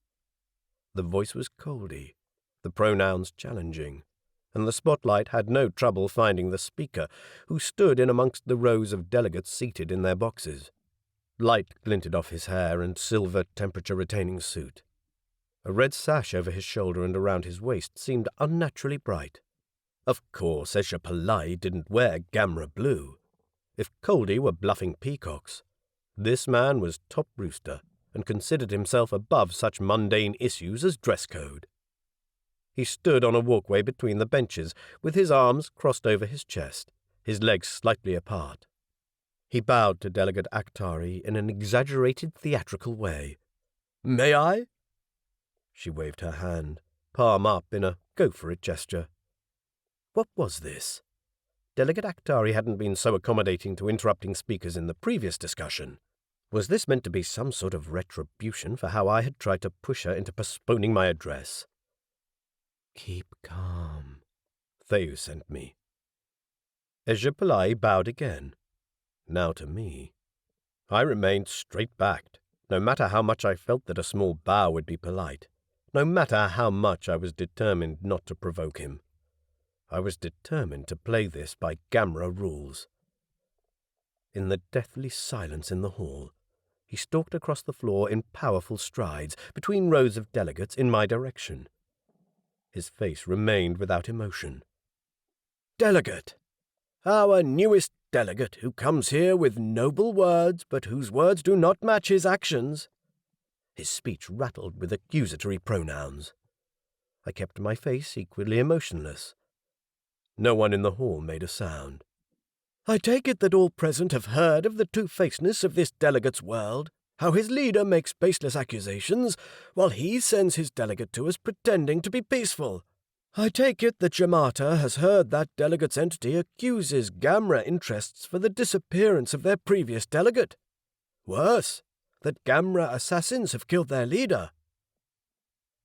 The voice was Coldi, the pronouns challenging, and the spotlight had no trouble finding the speaker, who stood in amongst the rows of delegates seated in their boxes. Light glinted off his hair and silver temperature-retaining suit. A red sash over his shoulder and around his waist seemed unnaturally bright. Of course, SCIFI didn't wear gamra blue. If Coldi were bluffing peacocks, this man was top rooster and considered himself above such mundane issues as dress code. He stood on a walkway between the benches, with his arms crossed over his chest, his legs slightly apart. He bowed to Delegate Aktari in an exaggerated theatrical way. "May I?" She waved her hand, palm up in a go-for-it gesture. What was this? Delegate Aktari hadn't been so accommodating to interrupting speakers in the previous discussion. Was this meant to be some sort of retribution for how I had tried to push her into postponing my address? "Keep calm," Theu sent me. SCIFI bowed again, now to me. I remained straight-backed, no matter how much I felt that a small bow would be polite, no matter how much I was determined not to provoke him. I was determined to play this by Gamra rules. In the deathly silence in the hall, he stalked across the floor in powerful strides, between rows of delegates in my direction. His face remained without emotion. "Delegate! Our newest delegate, who comes here with noble words, but whose words do not match his actions." His speech rattled with accusatory pronouns. I kept my face equally emotionless. No one in the hall made a sound. "I take it that all present have heard of the two-facedness of this delegate's world," How his leader makes baseless accusations, while he sends his delegate to us pretending to be peaceful. I take it that Yamata has heard that delegate's entity accuses Gamra interests for the disappearance of their previous delegate. Worse, that Gamra assassins have killed their leader.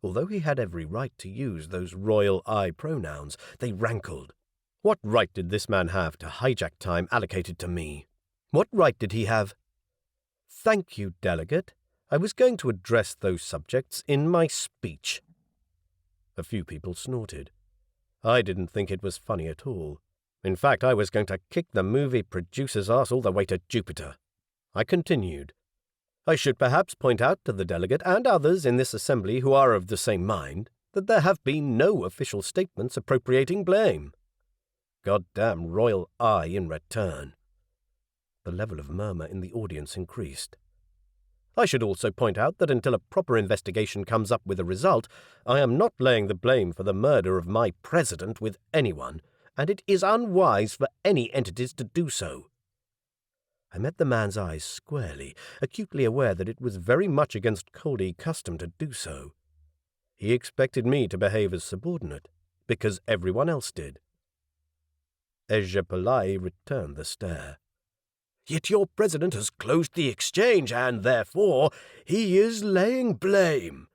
Although he had every right to use those royal I pronouns, they rankled. What right did this man have to hijack time allocated to me? What right did he have? Thank you, delegate. I was going to address those subjects in my speech. A few people snorted. I didn't think it was funny at all. In fact, I was going to kick the movie producer's ass all the way to Jupiter. I continued. I should perhaps point out to the delegate and others in this assembly who are of the same mind that there have been no official statements appropriating blame. Goddamn royal I in return. The level of murmur in the audience increased. I should also point out that until a proper investigation comes up with a result, I am not laying the blame for the murder of my president with anyone, and it is unwise for any entities to do so. I met the man's eyes squarely, acutely aware that it was very much against Coldi custom to do so. He expected me to behave as subordinate, because everyone else did. Ejapalai returned the stare. Yet your president has closed the exchange, and therefore he is laying blame.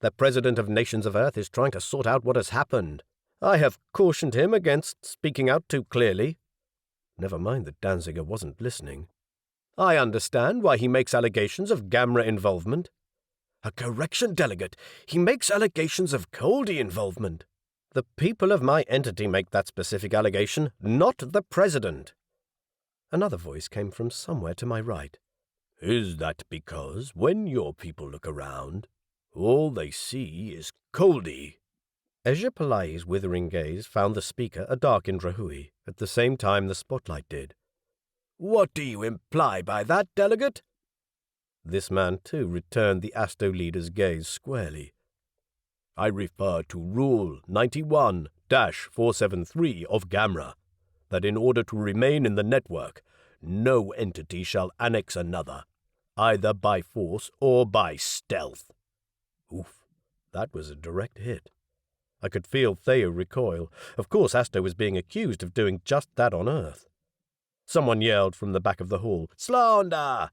The president of Nations of Earth is trying to sort out what has happened. I have cautioned him against speaking out too clearly. Never mind that Danziger wasn't listening. I understand why he makes allegations of Gamra involvement. A correction, delegate. He makes allegations of Coldi involvement. The people of my entity make that specific allegation, not the president. Another voice came from somewhere to my right. Is that because when your people look around, all they see is Coldi? Ejapalai's withering gaze found the speaker a dark Indrahui, at the same time the spotlight did. What do you imply by that, delegate? This man, too, returned the Asto leader's gaze squarely. I refer to Rule 91-473 of Gamra, that in order to remain in the network, no entity shall annex another, either by force or by stealth. Oof, that was a direct hit. I could feel Theo recoil. Of course, Asto was being accused of doing just that on Earth. Someone yelled from the back of the hall, Slander!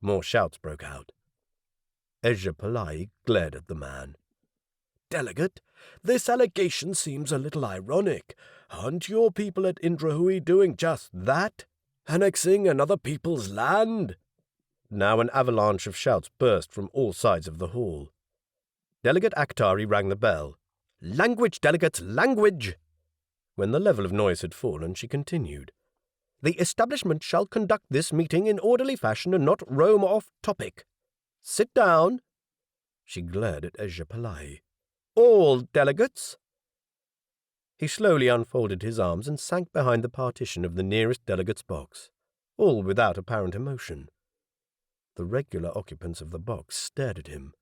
More shouts broke out. Ejapalai glared at the man. Delegate, this allegation seems a little ironic. Aren't your people at Indrahui doing just that? Annexing another people's land? Now an avalanche of shouts burst from all sides of the hall. Delegate Akhtari rang the bell. Language, delegates, language! When the level of noise had fallen, she continued. The establishment shall conduct this meeting in orderly fashion and not roam off topic. Sit down. She glared at Ejapalai. All delegates. He slowly unfolded his arms and sank behind the partition of the nearest delegate's box, all without apparent emotion. The regular occupants of the box stared at him.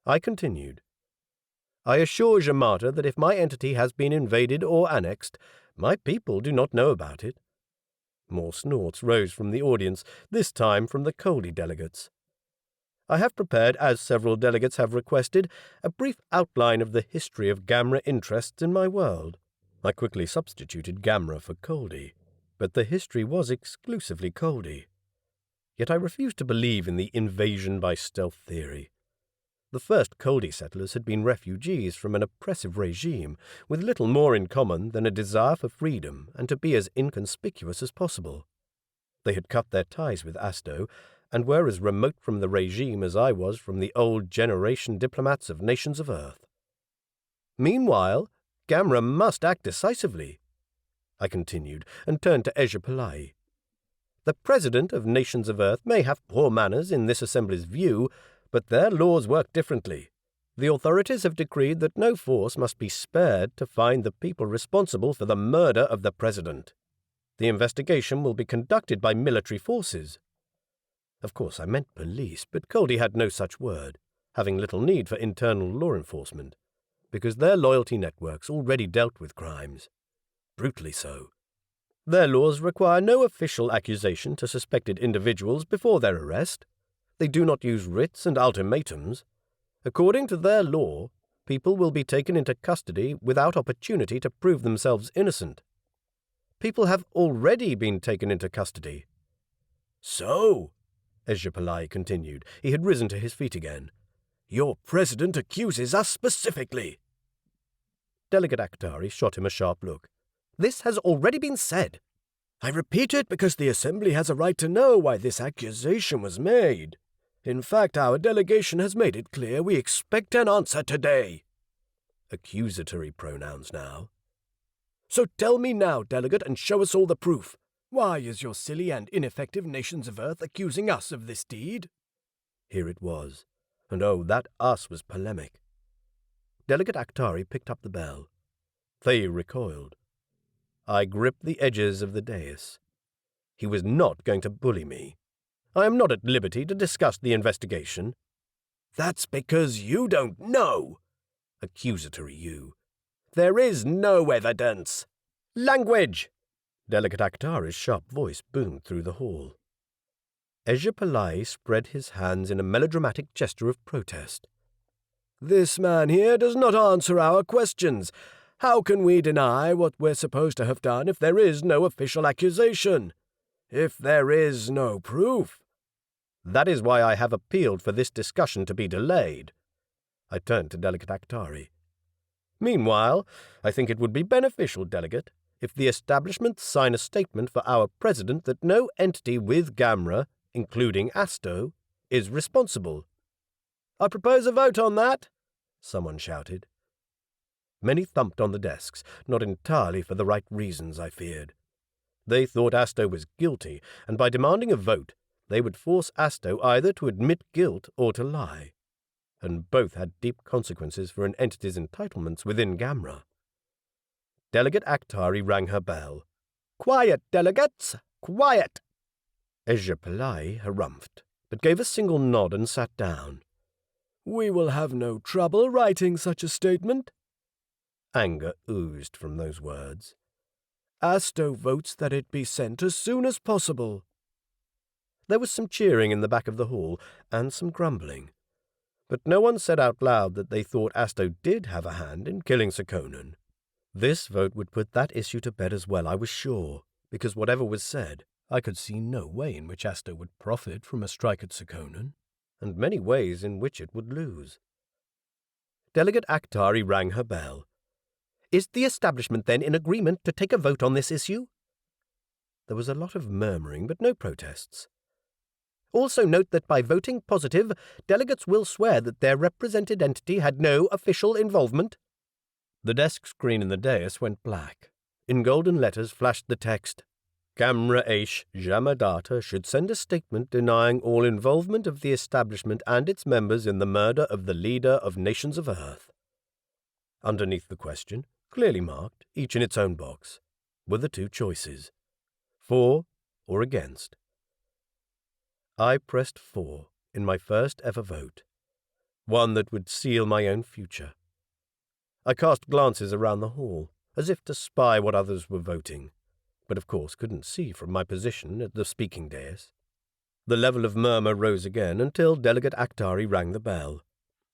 I continued. I assure Yamata that if my entity has been invaded or annexed, my people do not know about it. More snorts rose from the audience, this time from the Coldi delegates. I have prepared, as several delegates have requested, a brief outline of the history of Gamra interests in my world. I quickly substituted Gamra for Coldi, but the history was exclusively Coldi. Yet I refused to believe in the invasion by stealth theory. The first Coldi settlers had been refugees from an oppressive regime, with little more in common than a desire for freedom and to be as inconspicuous as possible. They had cut their ties with Asto, and were as remote from the regime as I was from the old generation diplomats of Nations of Earth. Meanwhile, Gamra must act decisively, I continued, and turned to Ejapalai. The President of Nations of Earth may have poor manners in this assembly's view, but their laws work differently. The authorities have decreed that no force must be spared to find the people responsible for the murder of the President. The investigation will be conducted by military forces. Of course, I meant police, but Coldi had no such word, having little need for internal law enforcement, because their loyalty networks already dealt with crimes. Brutally so. Their laws require no official accusation to suspected individuals before their arrest. They do not use writs and ultimatums. According to their law, people will be taken into custody without opportunity to prove themselves innocent. People have already been taken into custody. So, Ejapalai continued. He had risen to his feet again. Your president accuses us specifically. Delegate Akhtari shot him a sharp look. This has already been said. I repeat it because the Assembly has a right to know why this accusation was made. In fact, our delegation has made it clear we expect an answer today. Accusatory pronouns now. So tell me now, Delegate, and show us all the proof. Why is your silly and ineffective nations of Earth accusing us of this deed? Here it was. And oh, that us was polemic. Delegate Akhtari picked up the bell. They recoiled. I gripped the edges of the dais. He was not going to bully me. I am not at liberty to discuss the investigation. That's because you don't know. Accusatory you. There is no evidence. Language! Delegate Akhtari's sharp voice boomed through the hall. Ejapalai spread his hands in a melodramatic gesture of protest. This man here does not answer our questions. How can we deny what we're supposed to have done if there is no official accusation? If there is no proof? That is why I have appealed for this discussion to be delayed. I turned to Delegate Akhtari. Meanwhile, I think it would be beneficial, Delegate, if the establishment sign a statement for our president that no entity with gamra, including Asto, is responsible. I propose a vote on that, someone shouted. Many thumped on the desks, not entirely for the right reasons, I feared. They thought Asto was guilty, and by demanding a vote, they would force Asto either to admit guilt or to lie. And both had deep consequences for an entity's entitlements within gamra. Delegate Akhtari rang her bell. Quiet, delegates! Quiet! Ejapalai harumphed, but gave a single nod and sat down. We will have no trouble writing such a statement. Anger oozed from those words. Asto votes that it be sent as soon as possible. There was some cheering in the back of the hall, and some grumbling. But no one said out loud that they thought Asto did have a hand in killing Sir Conan. This vote would put that issue to bed as well, I was sure, because whatever was said, I could see no way in which Asto would profit from a strike at Sir Conan, and many ways in which it would lose. Delegate Akhtari rang her bell. Is the establishment then in agreement to take a vote on this issue? There was a lot of murmuring, but no protests. Also note that by voting positive, delegates will swear that their represented entity had no official involvement. The desk screen in the dais went black. In golden letters flashed the text, Gamra Aish Jamadata should send a statement denying all involvement of the establishment and its members in the murder of the leader of nations of Earth. Underneath the question, clearly marked, each in its own box, were the two choices, for or against. I pressed for in my first ever vote, one that would seal my own future. I cast glances around the hall, as if to spy what others were voting, but of course couldn't see from my position at the speaking dais. The level of murmur rose again until Delegate Akhtari rang the bell.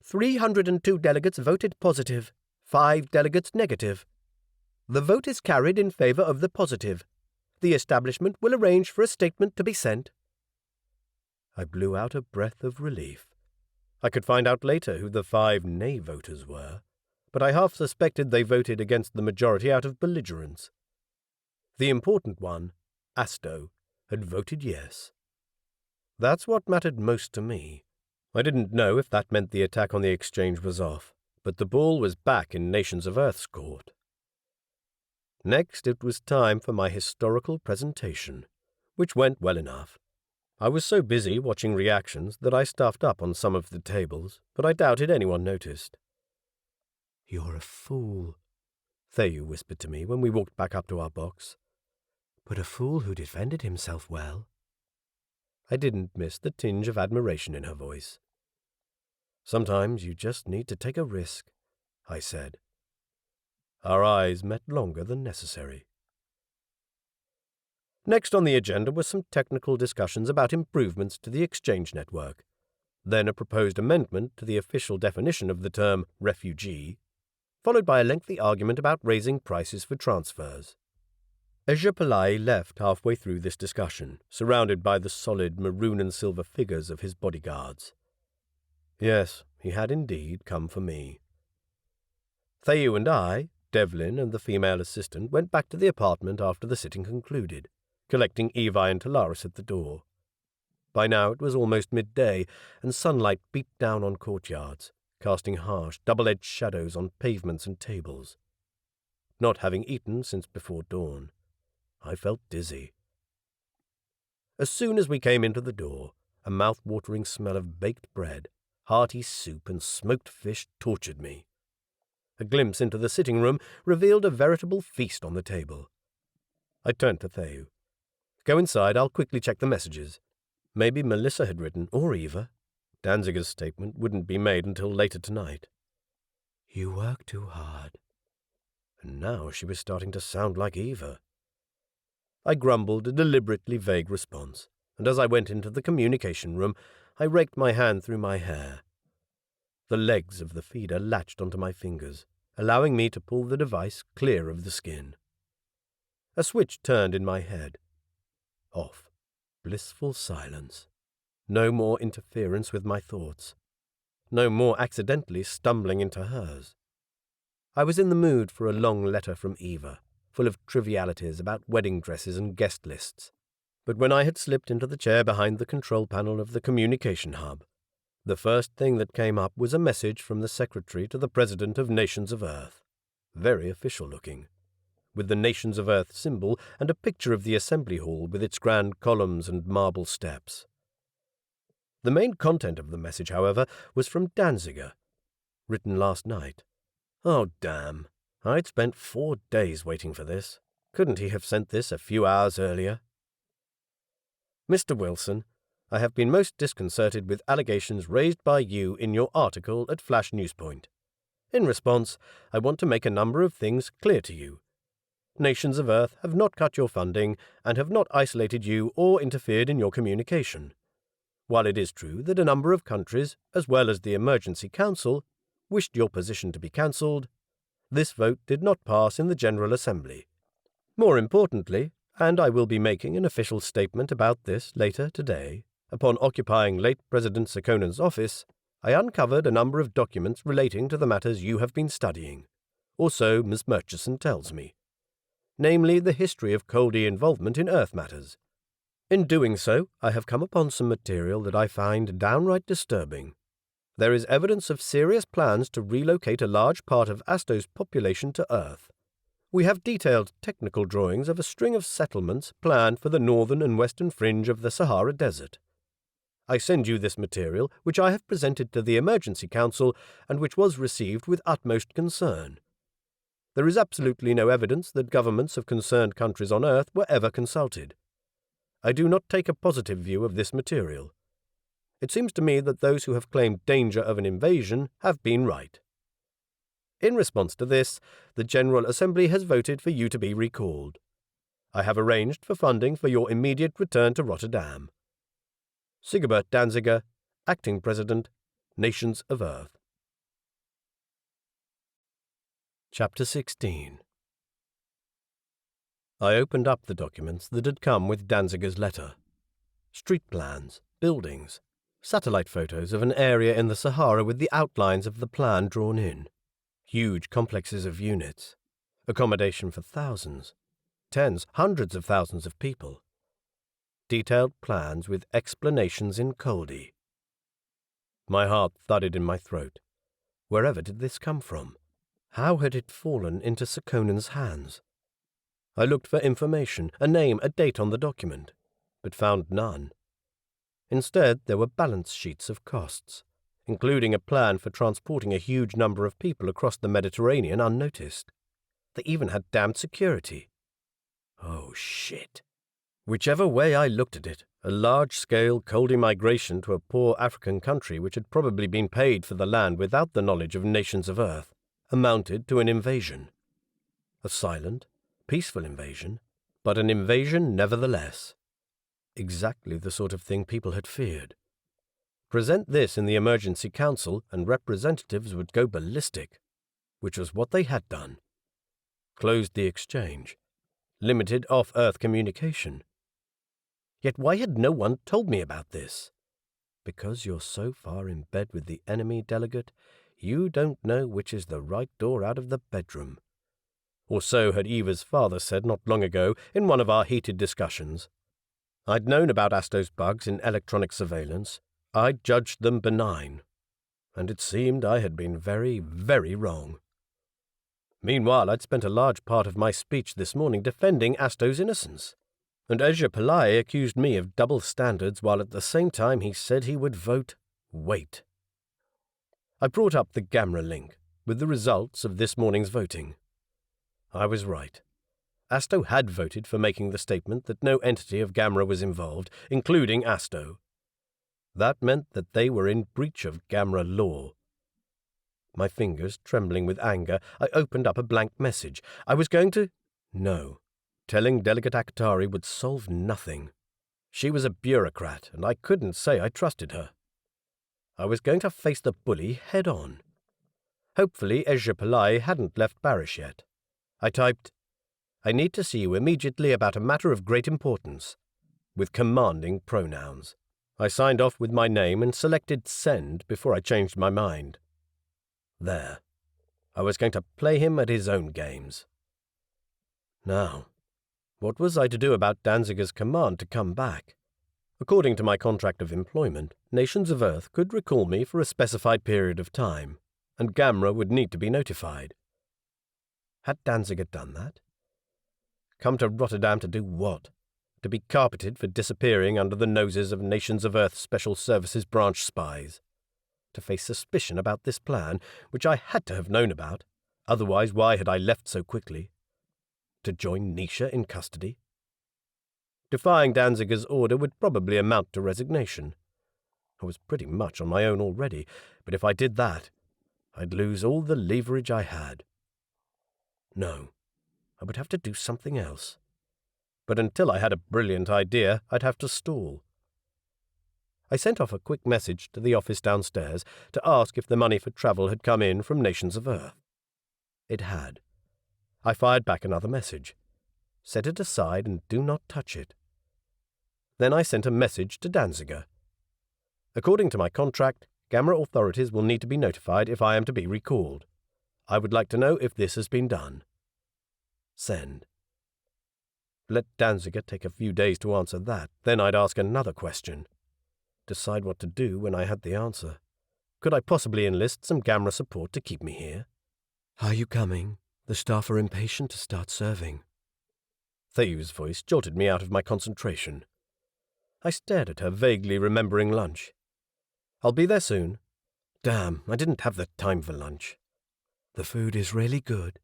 302 delegates voted positive, 5 delegates negative. The vote is carried in favor of the positive. The establishment will arrange for a statement to be sent. I blew out a breath of relief. I could find out later who the 5 nay voters were, but I half suspected they voted against the majority out of belligerence. The important one, Asto, had voted yes. That's what mattered most to me. I didn't know if that meant the attack on the exchange was off, but the ball was back in Nations of Earth's court. Next, it was time for my historical presentation, which went well enough. I was so busy watching reactions that I stuffed up on some of the tables, but I doubted anyone noticed. "You're a fool," Theyu whispered to me when we walked back up to our box. "But a fool who defended himself well." I didn't miss the tinge of admiration in her voice. "Sometimes you just need to take a risk," I said. Our eyes met longer than necessary. Next on the agenda were some technical discussions about improvements to the exchange network, then a proposed amendment to the official definition of the term refugee, followed by a lengthy argument about raising prices for transfers. Ejapalai left halfway through this discussion, surrounded by the solid maroon and silver figures of his bodyguards. Yes, he had indeed come for me. Thayu and I, Devlin and the female assistant, went back to the apartment after the sitting concluded, collecting Evi and Talaris at the door. By now it was almost midday, and sunlight beat down on courtyards, casting harsh, double-edged shadows on pavements and tables. Not having eaten since before dawn, I felt dizzy. As soon as we came into the door, a mouth-watering smell of baked bread, hearty soup, and smoked fish tortured me. A glimpse into the sitting room revealed a veritable feast on the table. I turned to Thayu. "Go inside, I'll quickly check the messages." Maybe Melissa had written, or Eva. Danziger's statement wouldn't be made until later tonight. "You work too hard." And now she was starting to sound like Eva. I grumbled a deliberately vague response, and as I went into the communication room, I raked my hand through my hair. The legs of the feeder latched onto my fingers, allowing me to pull the device clear of the skin. A switch turned in my head. Off. Blissful silence. No more interference with my thoughts. No more accidentally stumbling into hers. I was in the mood for a long letter from Eva, full of trivialities about wedding dresses and guest lists. But when I had slipped into the chair behind the control panel of the communication hub, the first thing that came up was a message from the Secretary to the President of Nations of Earth. Very official-looking, with the Nations of Earth symbol and a picture of the assembly hall with its grand columns and marble steps. The main content of the message, however, was from Danziger, written last night. Oh, damn. I'd spent 4 days waiting for this. Couldn't he have sent this a few hours earlier? Mr. Wilson, I have been most disconcerted with allegations raised by you in your article at Flash Newspoint. In response, I want to make a number of things clear to you. Nations of Earth have not cut your funding and have not isolated you or interfered in your communication. While it is true that a number of countries, as well as the Emergency Council, wished your position to be cancelled, this vote did not pass in the General Assembly. More importantly, and I will be making an official statement about this later today, upon occupying late President Sekonen's office, I uncovered a number of documents relating to the matters you have been studying, or so Miss Murchison tells me, namely the history of Coldi involvement in Earth matters. In doing so, I have come upon some material that I find downright disturbing. There is evidence of serious plans to relocate a large part of Asto's population to Earth. We have detailed technical drawings of a string of settlements planned for the northern and western fringe of the Sahara Desert. I send you this material, which I have presented to the Emergency Council and which was received with utmost concern. There is absolutely no evidence that governments of concerned countries on Earth were ever consulted. I do not take a positive view of this material. It seems to me that those who have claimed danger of an invasion have been right. In response to this, the General Assembly has voted for you to be recalled. I have arranged for funding for your immediate return to Rotterdam. Sigebert Danziger, Acting President, Nations of Earth. Chapter 16. I opened up the documents that had come with Danziger's letter. Street plans, buildings, satellite photos of an area in the Sahara with the outlines of the plan drawn in. Huge complexes of units, accommodation for thousands, tens, hundreds of thousands of people. Detailed plans with explanations in Coldi. My heart thudded in my throat. Wherever did this come from? How had it fallen into Sekonen's hands? I looked for information, a name, a date on the document, but found none. Instead, there were balance sheets of costs, including a plan for transporting a huge number of people across the Mediterranean unnoticed. They even had damned security. Oh, shit. Whichever way I looked at it, a large-scale Coldi migration to a poor African country which had probably been paid for the land without the knowledge of Nations of Earth, amounted to an invasion. A silent, peaceful invasion, but an invasion nevertheless. Exactly the sort of thing people had feared. Present this in the emergency council and representatives would go ballistic, which was what they had done. Closed the exchange. Limited off-Earth communication. Yet why had no one told me about this? Because you're so far in bed with the enemy, delegate, you don't know which is the right door out of the bedroom. Or so had Eva's father said not long ago in one of our heated discussions. I'd known about Asto's bugs in electronic surveillance. I'd judged them benign. And it seemed I had been very, very wrong. Meanwhile, I'd spent a large part of my speech this morning defending Asto's innocence. And Ezra Pillai accused me of double standards while at the same time he said he would vote wait. I brought up the Gamra link with the results of this morning's voting. I was right. Asto had voted for making the statement that no entity of Gamra was involved, including Asto. That meant that they were in breach of Gamra law. My fingers trembling with anger, I opened up a blank message. I was going to... No. Telling Delegate Akhtari would solve nothing. She was a bureaucrat, and I couldn't say I trusted her. I was going to face the bully head-on. Hopefully Ezra Pillai hadn't left Barish yet. I typed, "I need to see you immediately about a matter of great importance," with commanding pronouns. I signed off with my name and selected send before I changed my mind. There. I was going to play him at his own games. Now, what was I to do about Danziger's command to come back? According to my contract of employment, Nations of Earth could recall me for a specified period of time, and Gamra would need to be notified. Had Danziger done that? Come to Rotterdam to do what? To be carpeted for disappearing under the noses of Nations of Earth Special Services branch spies? To face suspicion about this plan, which I had to have known about, otherwise why had I left so quickly? To join Nisha in custody? Defying Danziger's order would probably amount to resignation. I was pretty much on my own already, but if I did that, I'd lose all the leverage I had. No, I would have to do something else. But until I had a brilliant idea, I'd have to stall. I sent off a quick message to the office downstairs to ask if the money for travel had come in from Nations of Earth. It had. I fired back another message. Set it aside and do not touch it. Then I sent a message to Danziger. According to my contract, Gamma authorities will need to be notified if I am to be recalled. I would like to know if this has been done. Send. Let Danziger take a few days to answer that, then I'd ask another question. Decide what to do when I had the answer. Could I possibly enlist some Gamma support to keep me here? Are you coming? The staff are impatient to start serving. Thayu's voice jolted me out of my concentration. I stared at her, vaguely remembering lunch. I'll be there soon. Damn, I didn't have the time for lunch. The food is really good.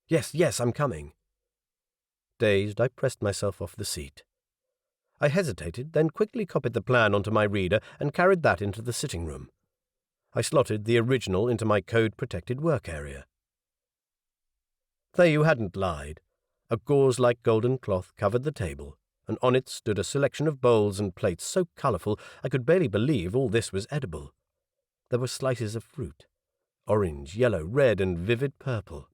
Yes, I'm coming. Dazed, I pressed myself off the seat. I hesitated, then quickly copied the plan onto my reader and carried that into the sitting room. I slotted the original into my code-protected work area. Thayu hadn't lied. A gauze-like golden cloth covered the table, and on it stood a selection of bowls and plates so colourful I could barely believe all this was edible. There were slices of fruit, orange, yellow, red, and vivid purple.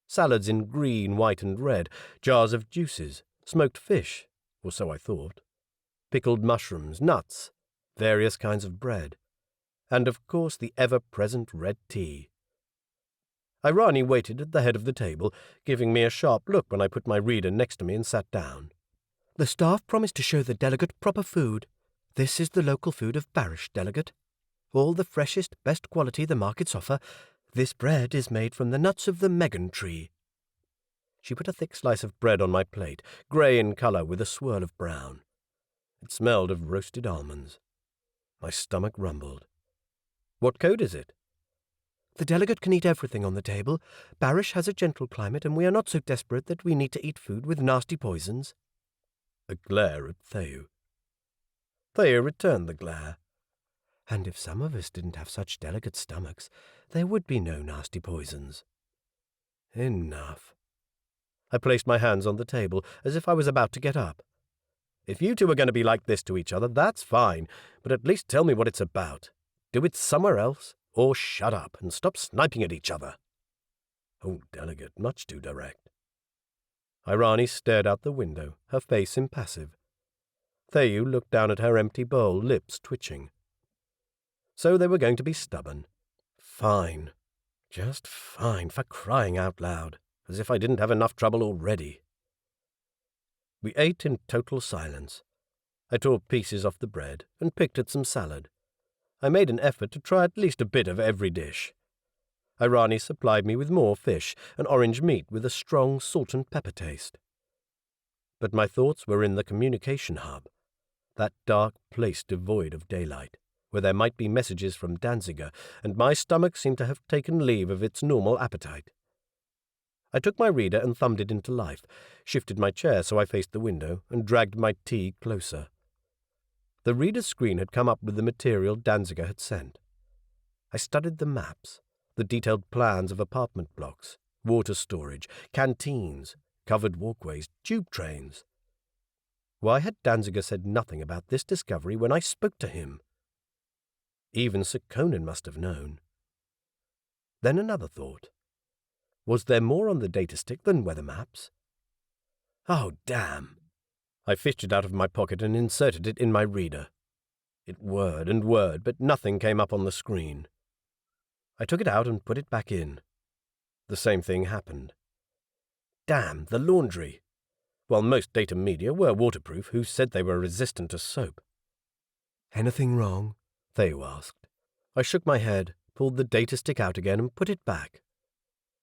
Salads in green, white, and red, jars of juices, smoked fish, or so I thought, pickled mushrooms, nuts, various kinds of bread, and of course the ever-present red tea. Irani waited at the head of the table, giving me a sharp look when I put my reader next to me and sat down. The staff promised to show the delegate proper food. This is the local food of Barish, delegate. All the freshest, best quality the markets offer. This bread is made from the nuts of the Megan tree. She put a thick slice of bread on my plate, grey in colour with a swirl of brown. It smelled of roasted almonds. My stomach rumbled. What code is it? The delegate can eat everything on the table. Barish has a gentle climate, and we are not so desperate that we need to eat food with nasty poisons. A glare at Thayu. Thayu returned the glare. And if some of us didn't have such delicate stomachs, there would be no nasty poisons. Enough. I placed my hands on the table as if I was about to get up. If you two are going to be like this to each other, that's fine, but at least tell me what it's about. Do it somewhere else, or shut up and stop sniping at each other. Oh, delegate, much too direct. Irani stared out the window, her face impassive. Theyu looked down at her empty bowl, lips twitching. So they were going to be stubborn. Fine. Just fine, for crying out loud, as if I didn't have enough trouble already. We ate in total silence. I tore pieces off the bread and picked at some salad. I made an effort to try at least a bit of every dish. Irani supplied me with more fish and orange meat with a strong salt and pepper taste. But my thoughts were in the communication hub, that dark place devoid of daylight, where there might be messages from Danziger, and my stomach seemed to have taken leave of its normal appetite. I took my reader and thumbed it into life, shifted my chair so I faced the window, and dragged my tea closer. The reader's screen had come up with the material Danziger had sent. I studied the maps, the detailed plans of apartment blocks, water storage, canteens, covered walkways, tube trains. Why had Danziger said nothing about this discovery when I spoke to him? Even Sir Conan must have known. Then another thought. Was there more on the datastick than weather maps? Oh, damn! I fished it out of my pocket and inserted it in my reader. It whirred and whirred, but nothing came up on the screen. I took it out and put it back in. The same thing happened. Damn, the laundry! While most data media were waterproof, who said they were resistant to soap? Anything wrong? Theo asked. I shook my head, pulled the datastick out again and put it back.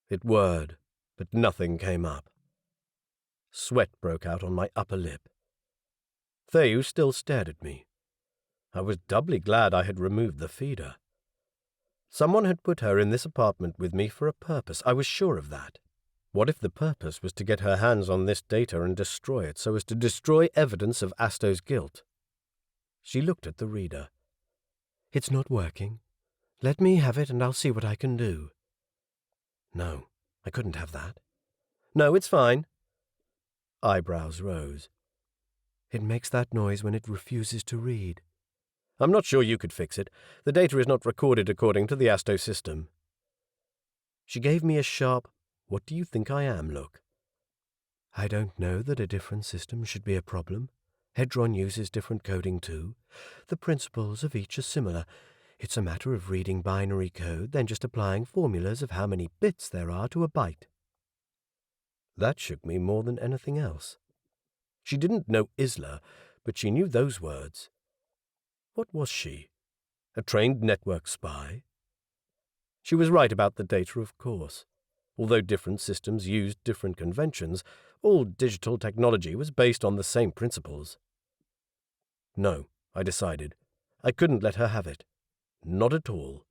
It whirred, but nothing came up. Sweat broke out on my upper lip. Theo still stared at me. I was doubly glad I had removed the feeder. Someone had put her in this apartment with me for a purpose, I was sure of that. What if the purpose was to get her hands on this data and destroy it so as to destroy evidence of Asto's guilt? She looked at the reader. It's not working. Let me have it and I'll see what I can do. No, I couldn't have that. No, it's fine. Eyebrows rose. It makes that noise when it refuses to read. I'm not sure you could fix it. The data is not recorded according to the Asto system. She gave me a sharp, "What do you think I am?" look. I don't know that a different system should be a problem. Hedron uses different coding too. The principles of each are similar. It's a matter of reading binary code, then just applying formulas of how many bits there are to a byte. That shook me more than anything else. She didn't know Isla, but she knew those words. What was she? A trained network spy? She was right about the data, of course. Although different systems used different conventions, all digital technology was based on the same principles. No, I decided. I couldn't let her have it. Not at all.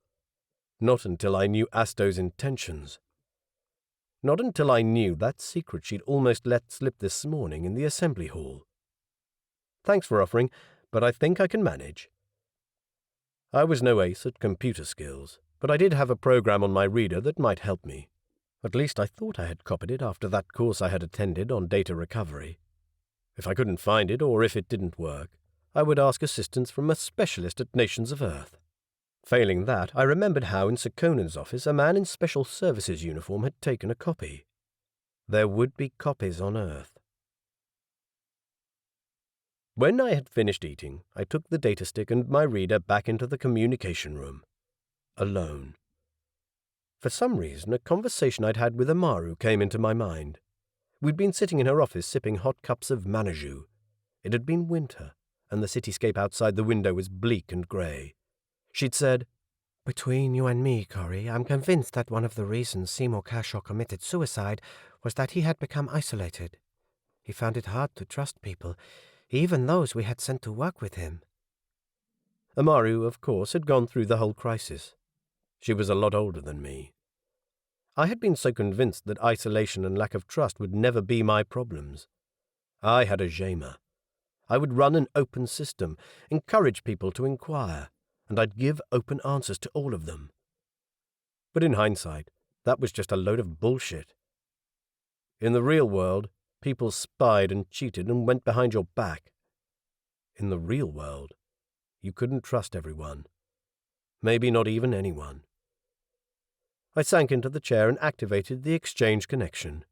Not until I knew Asto's intentions. Not until I knew that secret she'd almost let slip this morning in the assembly hall. Thanks for offering, but I think I can manage. I was no ace at computer skills, but I did have a program on my reader that might help me. At least I thought I had copied it after that course I had attended on data recovery. If I couldn't find it, or if it didn't work, I would ask assistance from a specialist at Nations of Earth. Failing that, I remembered how in Sir Conan's office a man in Special Services uniform had taken a copy. There would be copies on Earth. When I had finished eating, I took the datastick and my reader back into the communication room. Alone. For some reason, a conversation I'd had with Amaru came into my mind. We'd been sitting in her office sipping hot cups of manaju. It had been winter, and the cityscape outside the window was bleak and grey. She'd said, "Between you and me, Corey, I'm convinced that one of the reasons Seymour Cashaw committed suicide was that he had become isolated. He found it hard to trust people, even those we had sent to work with him." Amaru, of course, had gone through the whole crisis. She was a lot older than me. I had been so convinced that isolation and lack of trust would never be my problems. I had a Jema. I would run an open system, encourage people to inquire, and I'd give open answers to all of them. But in hindsight, that was just a load of bullshit. In the real world, people spied and cheated and went behind your back. In the real world, you couldn't trust everyone. Maybe not even anyone. I sank into the chair and activated the exchange connection.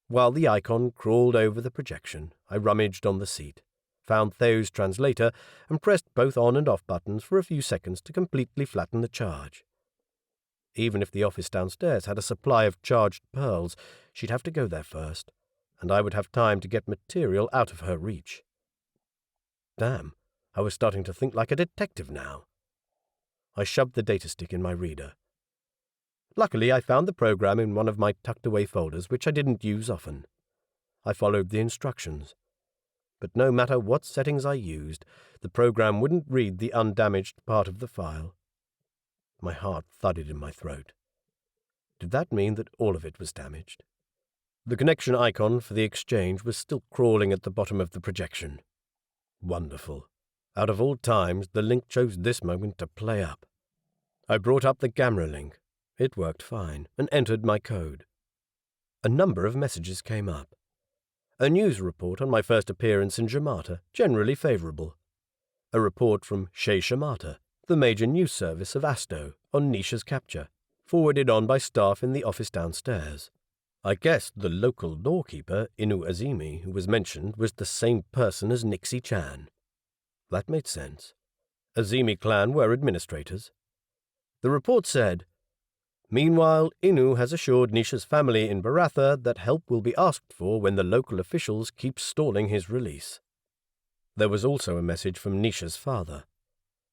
While the icon crawled over the projection, I rummaged on the seat, found Theo's translator, and pressed both on and off buttons for a few seconds to completely flatten the charge. Even if the office downstairs had a supply of charged pearls, she'd have to go there first, and I would have time to get material out of her reach. Damn, I was starting to think like a detective now. I shoved the data stick in my reader. Luckily, I found the program in one of my tucked-away folders, which I didn't use often. I followed the instructions. But no matter what settings I used, the program wouldn't read the undamaged part of the file. My heart thudded in my throat. Did that mean that all of it was damaged? The connection icon for the exchange was still crawling at the bottom of the projection. Wonderful. Out of all times, the link chose this moment to play up. I brought up the gamra link. It worked fine, and entered my code. A number of messages came up. A news report on my first appearance in Jamata, generally favourable. A report from Shea Shamata, the major news service of Asto, on Nisha's capture, forwarded on by staff in the office downstairs. I guessed the local doorkeeper, Inu Azimi, who was mentioned, was the same person as Nixie-chan. That made sense. Azimi clan were administrators. The report said, "Meanwhile, Inu has assured Nisha's family in Baratha that help will be asked for when the local officials keep stalling his release." There was also a message from Nisha's father.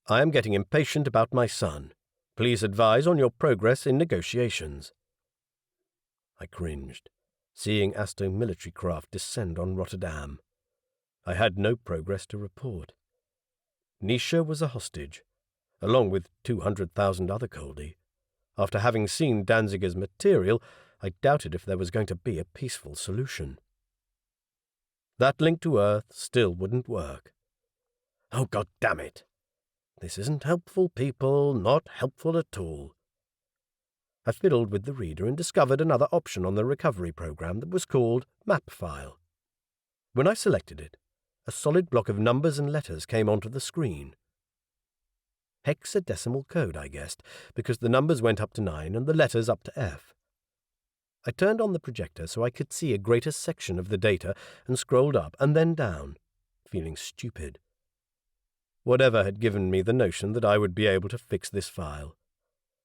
"I am getting impatient about my son. Please advise on your progress in negotiations." I cringed, seeing Asto military craft descend on Rotterdam. I had no progress to report. Nisha was a hostage, along with 200,000 other Coldi. After having seen Danziger's material, I doubted if there was going to be a peaceful solution. That link to Earth still wouldn't work. Oh, God damn it! This isn't helpful, people, not helpful at all. I fiddled with the reader and discovered another option on the recovery program that was called Map File. When I selected it, a solid block of numbers and letters came onto the screen. Hexadecimal code, I guessed, because the numbers went up to 9 and the letters up to F. I turned on the projector so I could see a greater section of the data and scrolled up and then down, feeling stupid. Whatever had given me the notion that I would be able to fix this file?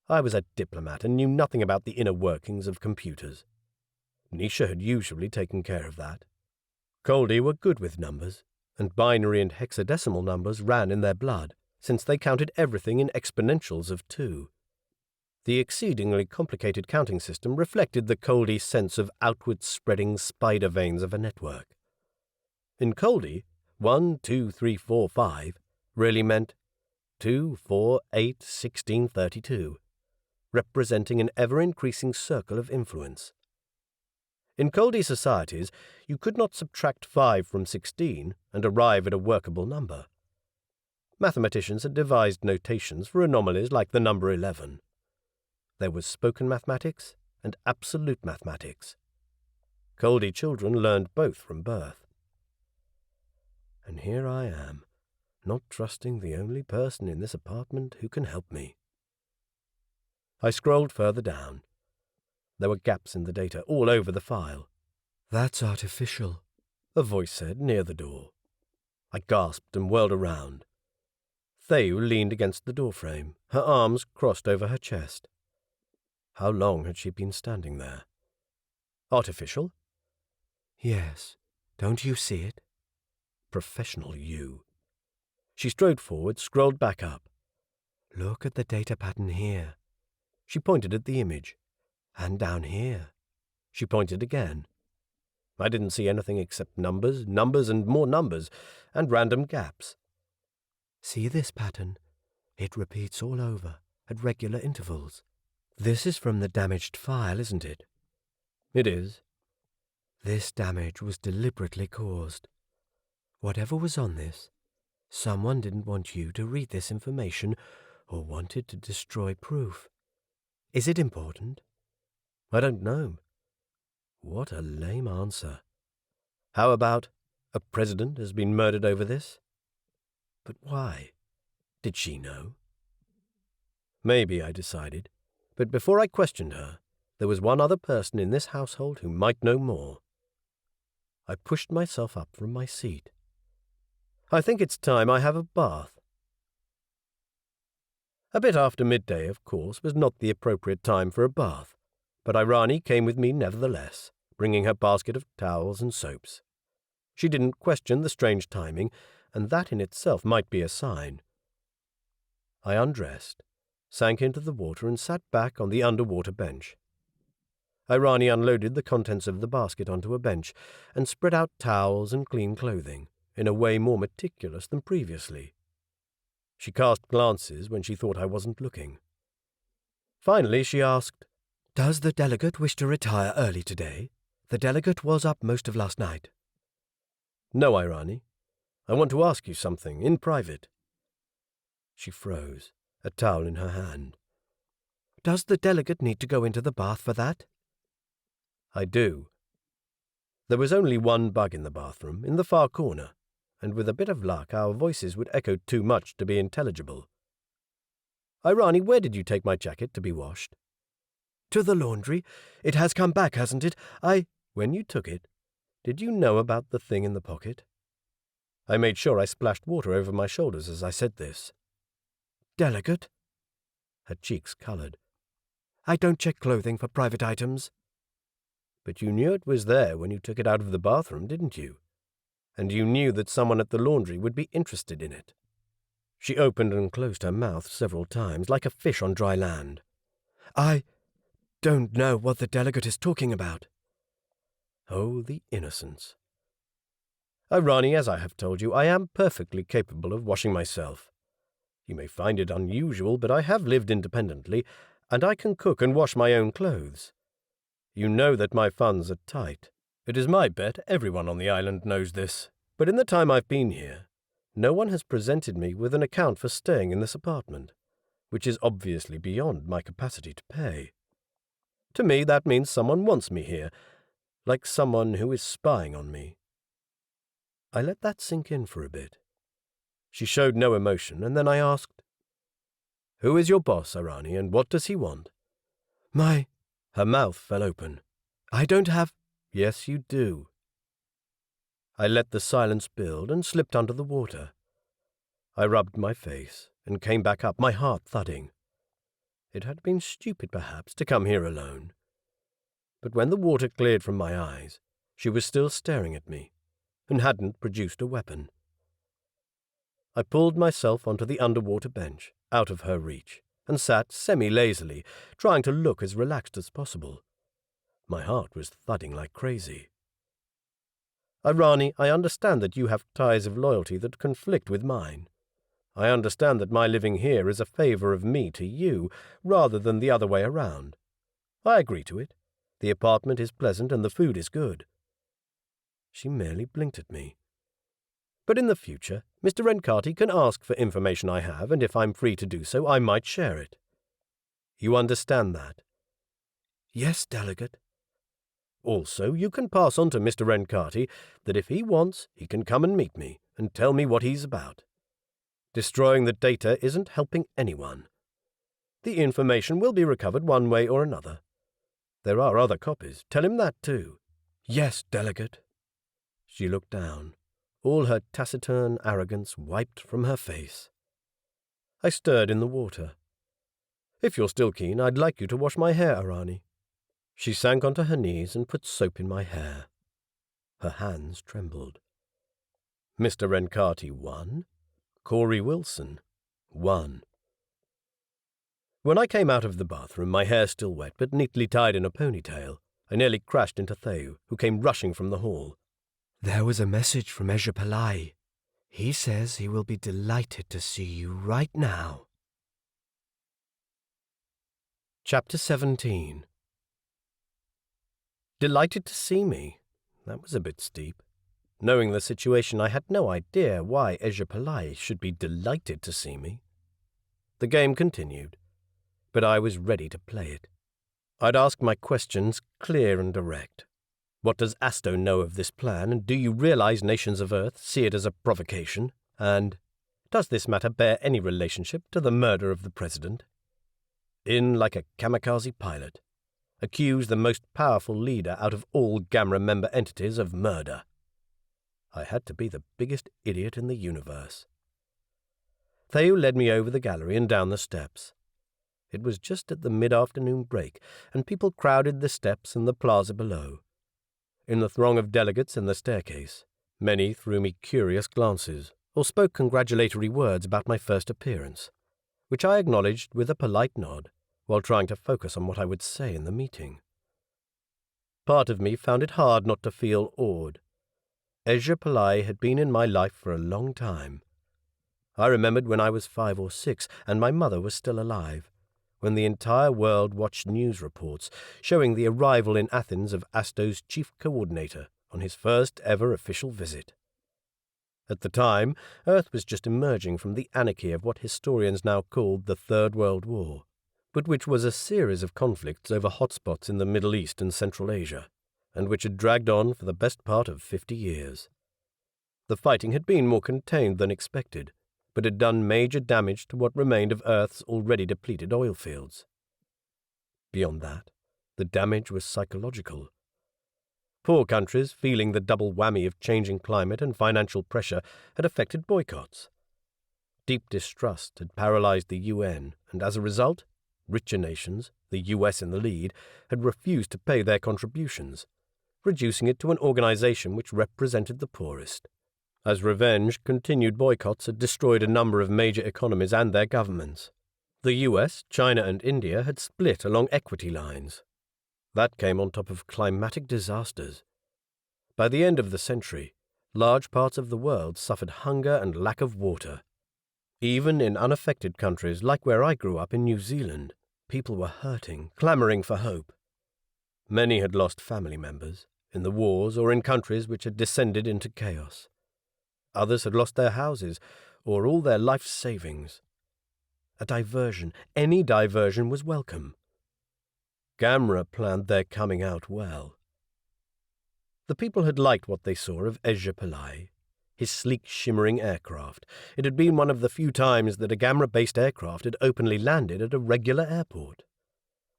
I was a diplomat and knew nothing about the inner workings of computers. Nisha had usually taken care of that. Coldi were good with numbers, and binary and hexadecimal numbers ran in their blood, since they counted everything in exponentials of 2. The exceedingly complicated counting system reflected the Coldi sense of outward-spreading spider veins of a network. In Coldi, 1, 2, 3, 4, 5 really meant 2, 4, 8, 16, 32, representing an ever-increasing circle of influence. In Coldi societies, you could not subtract 5 from 16 and arrive at a workable number. Mathematicians had devised notations for anomalies like the number 11. There was spoken mathematics and absolute mathematics. Coldi children learned both from birth. And here I am, not trusting the only person in this apartment who can help me. I scrolled further down. There were gaps in the data all over the file. "That's artificial," a voice said near the door. I gasped and whirled around. Theu leaned against the doorframe, her arms crossed over her chest. How long had she been standing there? "Artificial?" "Yes. Don't you see it?" "Professional, you." She strode forward, scrolled back up. "Look at the data pattern here." She pointed at the image. "And down here." She pointed again. I didn't see anything except numbers, numbers and more numbers, and random gaps. "See this pattern? It repeats all over, at regular intervals. This is from the damaged file, isn't it?" "It is." "This damage was deliberately caused. Whatever was on this, someone didn't want you to read this information or wanted to destroy proof. Is it important?" "I don't know." What a lame answer. How about, a president has been murdered over this? But why? Did she know? Maybe, I decided, but before I questioned her, there was one other person in this household who might know more. I pushed myself up from my seat. I think it's time I have a bath. A bit after midday, of course, was not the appropriate time for a bath, but Irani came with me nevertheless, bringing her basket of towels and soaps. She didn't question the strange timing, and that in itself might be a sign. I undressed, sank into the water, and sat back on the underwater bench. Irani unloaded the contents of the basket onto a bench and spread out towels and clean clothing, in a way more meticulous than previously. She cast glances when she thought I wasn't looking. Finally she asked, "Does the delegate wish to retire early today? The delegate was up most of last night." "No, Irani. I want to ask you something, in private." She froze, a towel in her hand. "Does the delegate need to go into the bath for that?" "I do." There was only one bug in the bathroom, in the far corner, and with a bit of luck our voices would echo too much to be intelligible. "Irani, where did you take my jacket to be washed?" "To the laundry. It has come back, hasn't it? When you took it, did you know about the thing in the pocket?" I made sure I splashed water over my shoulders as I said this. "Delegate?" Her cheeks coloured. "I don't check clothing for private items." "But you knew it was there when you took it out of the bathroom, didn't you? And you knew that someone at the laundry would be interested in it." She opened and closed her mouth several times, like a fish on dry land. "I don't know what the delegate is talking about." Oh, the innocence. "Irani, as I have told you, I am perfectly capable of washing myself. You may find it unusual, but I have lived independently, and I can cook and wash my own clothes. You know that my funds are tight. It is my bet everyone on the island knows this, but in the time I've been here, no one has presented me with an account for staying in this apartment, which is obviously beyond my capacity to pay. To me, that means someone wants me here, like someone who is spying on me." I let that sink in for a bit. She showed no emotion, and then I asked, "Who is your boss, Irani, and what does he want?" Her mouth fell open. "I don't have—" "Yes, you do." I let the silence build and slipped under the water. I rubbed my face and came back up, my heart thudding. It had been stupid, perhaps, to come here alone. But when the water cleared from my eyes, she was still staring at me, and hadn't produced a weapon. I pulled myself onto the underwater bench, out of her reach, and sat semi-lazily, trying to look as relaxed as possible. My heart was thudding like crazy. "Irani, I understand that you have ties of loyalty that conflict with mine. I understand that my living here is a favor of me to you, rather than the other way around. I agree to it. The apartment is pleasant and the food is good." She merely blinked at me. "But in the future, Mr. Rencarty can ask for information I have, and if I'm free to do so, I might share it. You understand that?" "Yes, delegate." "Also, you can pass on to Mr. Rencarty that if he wants, he can come and meet me and tell me what he's about. Destroying the data isn't helping anyone. The information will be recovered one way or another. There are other copies. Tell him that too." "Yes, delegate." She looked down, all her taciturn arrogance wiped from her face. I stirred in the water. "If you're still keen, I'd like you to wash my hair, Irani." She sank onto her knees and put soap in my hair. Her hands trembled. "Mr. Rencarty 1, Corey Wilson 1. When I came out of the bathroom, my hair still wet but neatly tied in a ponytail, I nearly crashed into Theu, who came rushing from the hall. "There was a message from Ejapalai. He says he will be delighted to see you right now." Chapter 17. Delighted to see me? That was a bit steep. Knowing the situation, I had no idea why Ejapalai should be delighted to see me. The game continued, but I was ready to play it. I'd ask my questions clear and direct. What does Asto know of this plan, and do you realize nations of Earth see it as a provocation? And Does this matter bear any relationship to the murder of the president? In like a kamikaze pilot. Accuse the most powerful leader out of all Gamra member entities of murder. I had to be the biggest idiot in the universe. Theo led me over the gallery and down the steps. It was just at the mid-afternoon break, and people crowded the steps and the plaza below. In the throng of delegates in the staircase, many threw me curious glances or spoke congratulatory words about my first appearance, which I acknowledged with a polite nod while trying to focus on what I would say in the meeting. Part of me found it hard not to feel awed. SCIFI had been in my life for a long time. I remembered when I was 5 or 6 and my mother was still alive, when the entire world watched news reports showing the arrival in Athens of ASTO's chief coordinator on his first ever official visit. At the time, Earth was just emerging from the anarchy of what historians now call the Third World War, but which was a series of conflicts over hotspots in the Middle East and Central Asia, and which had dragged on for the best part of 50 years. The fighting had been more contained than expected, but had done major damage to what remained of Earth's already depleted oil fields. Beyond that, the damage was psychological. Poor countries, feeling the double whammy of changing climate and financial pressure, had affected boycotts. Deep distrust had paralyzed the UN, and as a result, richer nations, the US in the lead, had refused to pay their contributions, reducing it to an organization which represented the poorest. As revenge, continued boycotts had destroyed a number of major economies and their governments. The US, China, and India had split along equity lines. That came on top of climatic disasters. By the end of the century, large parts of the world suffered hunger and lack of water. Even in unaffected countries like where I grew up in New Zealand, people were hurting, clamoring for hope. Many had lost family members, in the wars or in countries which had descended into chaos. Others had lost their houses, or all their life savings. A diversion, any diversion, was welcome. Gamra planned their coming out well. The people had liked what they saw of SCIFI, his sleek, shimmering aircraft. It had been one of the few times that a Gamra-based aircraft had openly landed at a regular airport.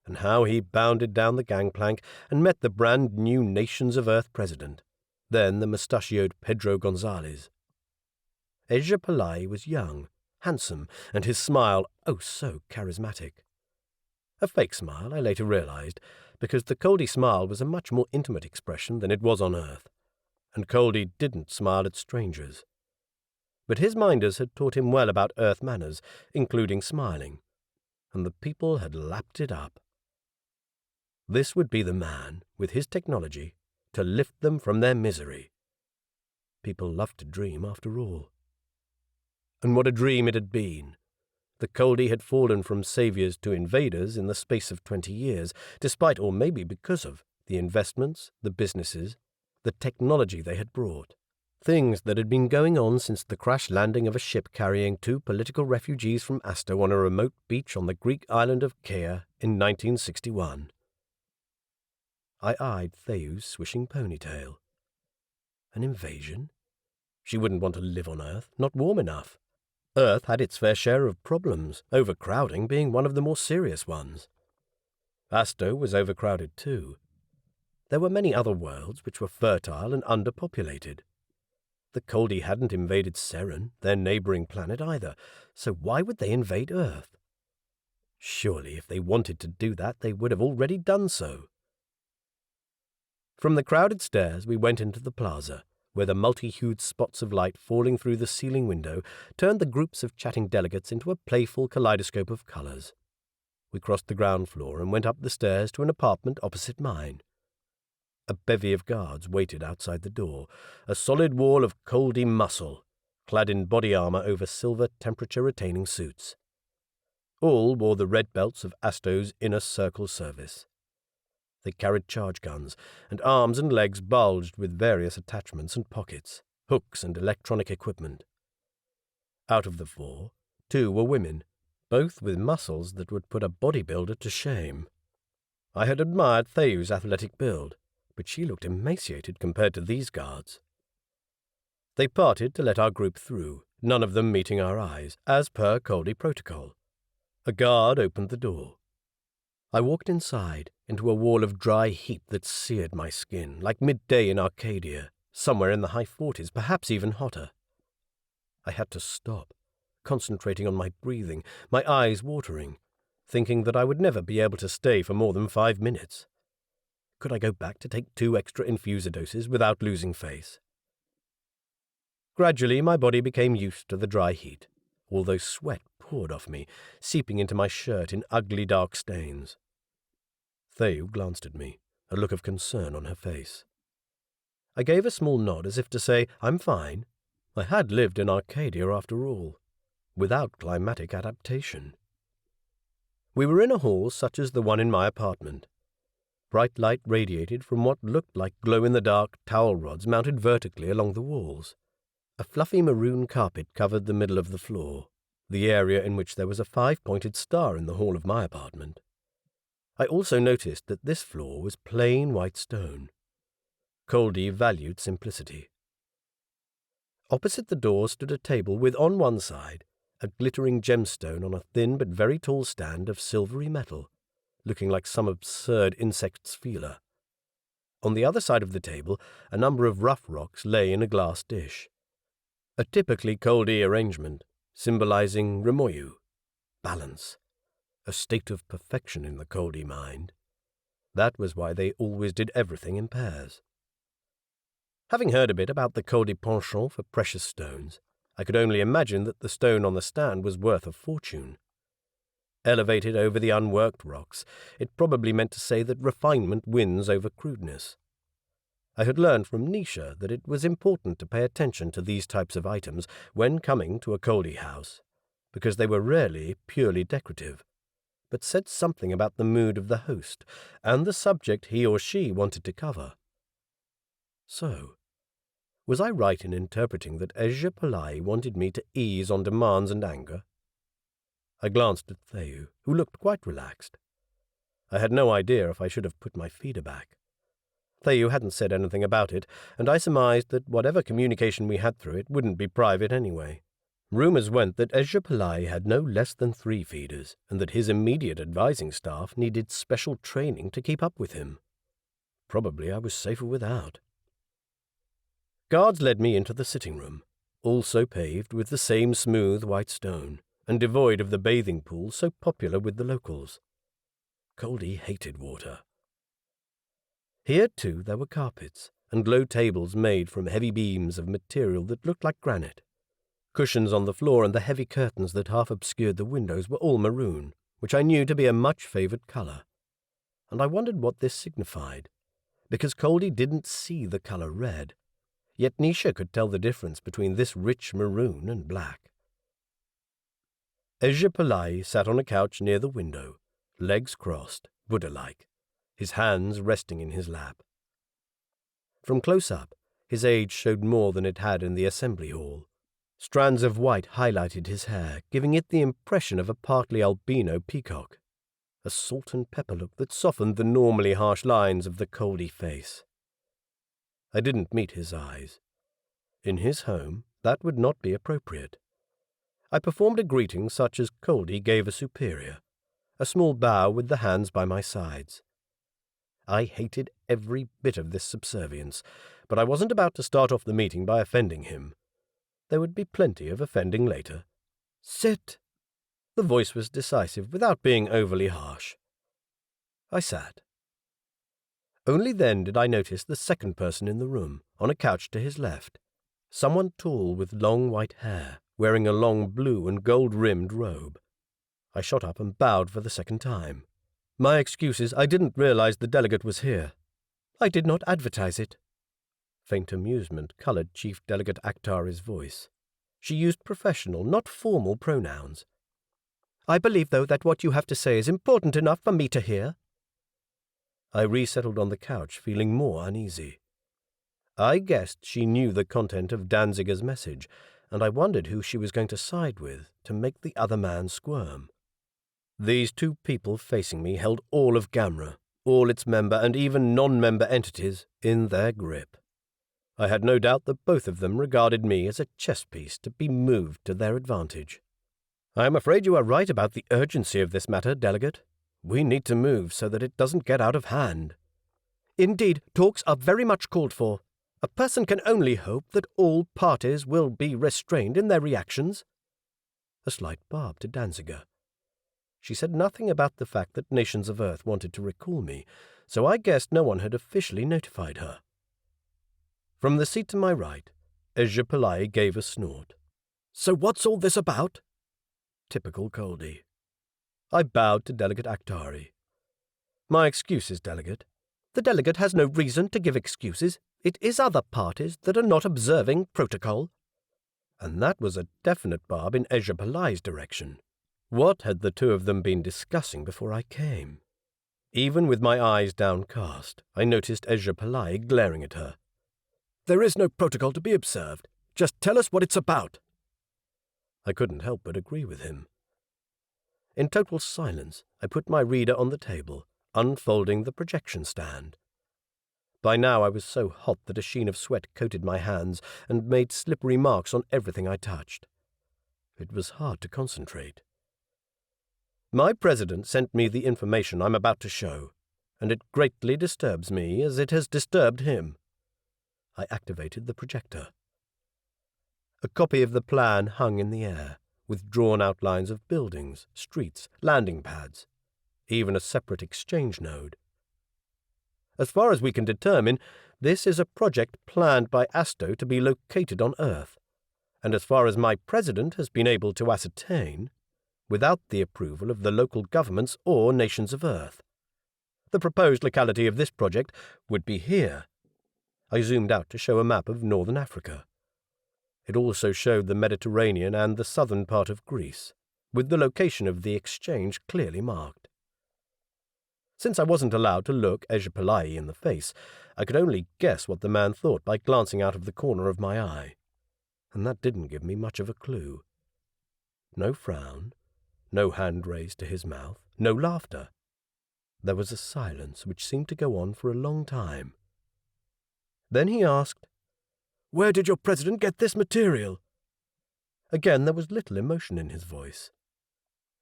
And how he bounded down the gangplank and met the brand-new Nations of Earth president, then the mustachioed Pedro Gonzalez. SCIFI was young, handsome, and his smile oh so charismatic. A fake smile, I later realized, because the Coldi smile was a much more intimate expression than it was on Earth, and Coldi didn't smile at strangers. But his minders had taught him well about Earth manners, including smiling, and the people had lapped it up. This would be the man, with his technology, to lift them from their misery. People loved to dream, after all. And what a dream it had been! The Coldi had fallen from saviors to invaders in the space of 20 years, despite, or maybe because of, the investments, the businesses, the technology they had brought. Things that had been going on since the crash landing of a ship carrying 2 political refugees from Asto on a remote beach on the Greek island of Kea in 1961. I eyed Theo's swishing ponytail. An invasion? She wouldn't want to live on Earth, not warm enough. Earth had its fair share of problems, overcrowding being one of the more serious ones. Asto was overcrowded too. There were many other worlds which were fertile and underpopulated. The Coldi hadn't invaded Seren, their neighboring planet, either, so why would they invade Earth? Surely, if they wanted to do that, they would have already done so. From the crowded stairs we went into the plaza, where the multi-hued spots of light falling through the ceiling window turned the groups of chatting delegates into a playful kaleidoscope of colours. We crossed the ground floor and went up the stairs to an apartment opposite mine. A bevy of guards waited outside the door, a solid wall of Coldi muscle, clad in body armour over silver temperature-retaining suits. All wore the red belts of Asto's inner circle service. They carried charge guns, and arms and legs bulged with various attachments and pockets, hooks and electronic equipment. Out of the 4, 2 were women, both with muscles that would put a bodybuilder to shame. I had admired Theo's athletic build, but she looked emaciated compared to these guards. They parted to let our group through, none of them meeting our eyes, as per Coldi protocol. A guard opened the door. I walked inside, into a wall of dry heat that seared my skin, like midday in Arcadia, somewhere in the high 40s, perhaps even hotter. I had to stop, concentrating on my breathing, my eyes watering, thinking that I would never be able to stay for more than 5 minutes. Could I go back to take 2 extra infuser doses without losing face? Gradually, my body became used to the dry heat, although sweat poured off me, seeping into my shirt in ugly dark stains. Theu glanced at me, a look of concern on her face. I gave a small nod as if to say, I'm fine. I had lived in Arcadia after all, without climatic adaptation. We were in a hall such as the one in my apartment. Bright light radiated from what looked like glow-in-the-dark towel rods mounted vertically along the walls. A fluffy maroon carpet covered the middle of the floor, the area in which there was a 5-pointed star in the hall of my apartment. I also noticed that this floor was plain white stone. Coldi valued simplicity. Opposite the door stood a table with, on one side, a glittering gemstone on a thin but very tall stand of silvery metal, looking like some absurd insect's feeler. On the other side of the table, a number of rough rocks lay in a glass dish. A typically Coldi arrangement, symbolizing remoyu, balance, a state of perfection in the Coldi mind. That was why they always did everything in pairs. Having heard a bit about the Coldi penchant for precious stones, I could only imagine that the stone on the stand was worth a fortune. Elevated over the unworked rocks, it probably meant to say that refinement wins over crudeness. I had learned from Nisha that it was important to pay attention to these types of items when coming to a Coldi house, because they were rarely purely decorative, but said something about the mood of the host and the subject he or she wanted to cover. So, was I right in interpreting that SCIFI wanted me to ease on demands and anger? I glanced at Theu, who looked quite relaxed. I had no idea if I should have put my feet aback. Theu hadn't said anything about it, and I surmised that whatever communication we had through it wouldn't be private anyway. Rumours went that SCIFI had no less than 3 feeders, and that his immediate advising staff needed special training to keep up with him. Probably I was safer without. Guards led me into the sitting room, also paved with the same smooth white stone, and devoid of the bathing pool so popular with the locals. Coldi hated water. Here, too, there were carpets, and low tables made from heavy beams of material that looked like granite. Cushions on the floor and the heavy curtains that half obscured the windows were all maroon, which I knew to be a much-favoured colour. And I wondered what this signified, because Coldi didn't see the colour red, yet Nisha could tell the difference between this rich maroon and black. SCIFI sat on a couch near the window, legs crossed, Buddha-like, his hands resting in his lap. From close up, his age showed more than it had in the assembly hall. Strands of white highlighted his hair, giving it the impression of a partly albino peacock, a salt and pepper look that softened the normally harsh lines of the Coldi face. I didn't meet his eyes. In his home, that would not be appropriate. I performed a greeting such as Coldi gave a superior, a small bow with the hands by my sides. I hated every bit of this subservience, but I wasn't about to start off the meeting by offending him. There would be plenty of offending later. Sit! The voice was decisive without being overly harsh. I sat. Only then did I notice the second person in the room, on a couch to his left, someone tall with long white hair, wearing a long blue and gold-rimmed robe. I shot up and bowed for the second time. My excuses, I didn't realize the delegate was here. I did not advertise it. Faint amusement colored Chief Delegate Aktari's voice. She used professional, not formal pronouns. I believe, though, that what you have to say is important enough for me to hear. I resettled on the couch, feeling more uneasy. I guessed she knew the content of Danziger's message, and I wondered who she was going to side with to make the other man squirm. These 2 people facing me held all of Gamra, all its member and even non-member entities, in their grip. I had no doubt that both of them regarded me as a chess piece to be moved to their advantage. I am afraid you are right about the urgency of this matter, Delegate. We need to move so that it doesn't get out of hand. Indeed, talks are very much called for. A person can only hope that all parties will be restrained in their reactions. A slight barb to Danziger. She said nothing about the fact that nations of Earth wanted to recall me, so I guessed no one had officially notified her. From the seat to my right, Ejapalai gave a snort. So what's all this about? Typical Coldi. I bowed to Delegate Aktari. My excuses, Delegate. The delegate has no reason to give excuses. It is other parties that are not observing protocol. And that was a definite barb in Ejapalai's direction. What had the two of them been discussing before I came? Even with my eyes downcast, I noticed Ejapalai glaring at her. There is no protocol to be observed. Just tell us what it's about. I couldn't help but agree with him. In total silence, I put my reader on the table, unfolding the projection stand. By now I was so hot that a sheen of sweat coated my hands and made slippery marks on everything I touched. It was hard to concentrate. My president sent me the information I'm about to show, and it greatly disturbs me as it has disturbed him. I activated the projector. A copy of the plan hung in the air, with drawn outlines of buildings, streets, landing pads, even a separate exchange node. As far as we can determine, this is a project planned by Asto to be located on Earth, and as far as my president has been able to ascertain, without the approval of the local governments or nations of Earth. The proposed locality of this project would be here. I zoomed out to show a map of northern Africa. It also showed the Mediterranean and the southern part of Greece, with the location of the exchange clearly marked. Since I wasn't allowed to look Ejapalai in the face, I could only guess what the man thought by glancing out of the corner of my eye, and that didn't give me much of a clue. No frown, no hand raised to his mouth, no laughter. There was a silence which seemed to go on for a long time. Then he asked, "Where did your president get this material?" Again there was little emotion in his voice.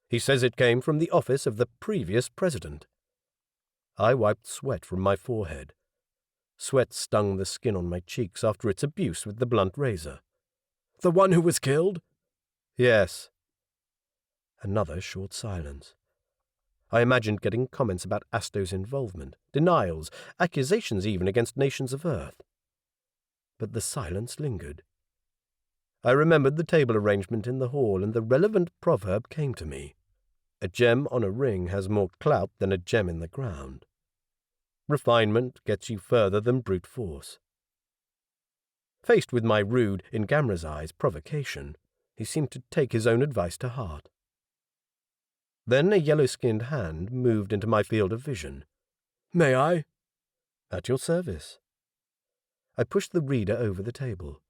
"He says it came from the office of the previous president." I wiped sweat from my forehead. Sweat stung the skin on my cheeks after its abuse with the blunt razor. "The one who was killed?" "Yes." Another short silence. I imagined getting comments about Asto's involvement, denials, accusations even against nations of Earth. But the silence lingered. I remembered the table arrangement in the hall, and the relevant proverb came to me. A gem on a ring has more clout than a gem in the ground. Refinement gets you further than brute force. Faced with my rude, in Gamra's eyes, provocation, he seemed to take his own advice to heart. Then a yellow-skinned hand moved into my field of vision. "May I?" "At your service." I pushed the reader over the table.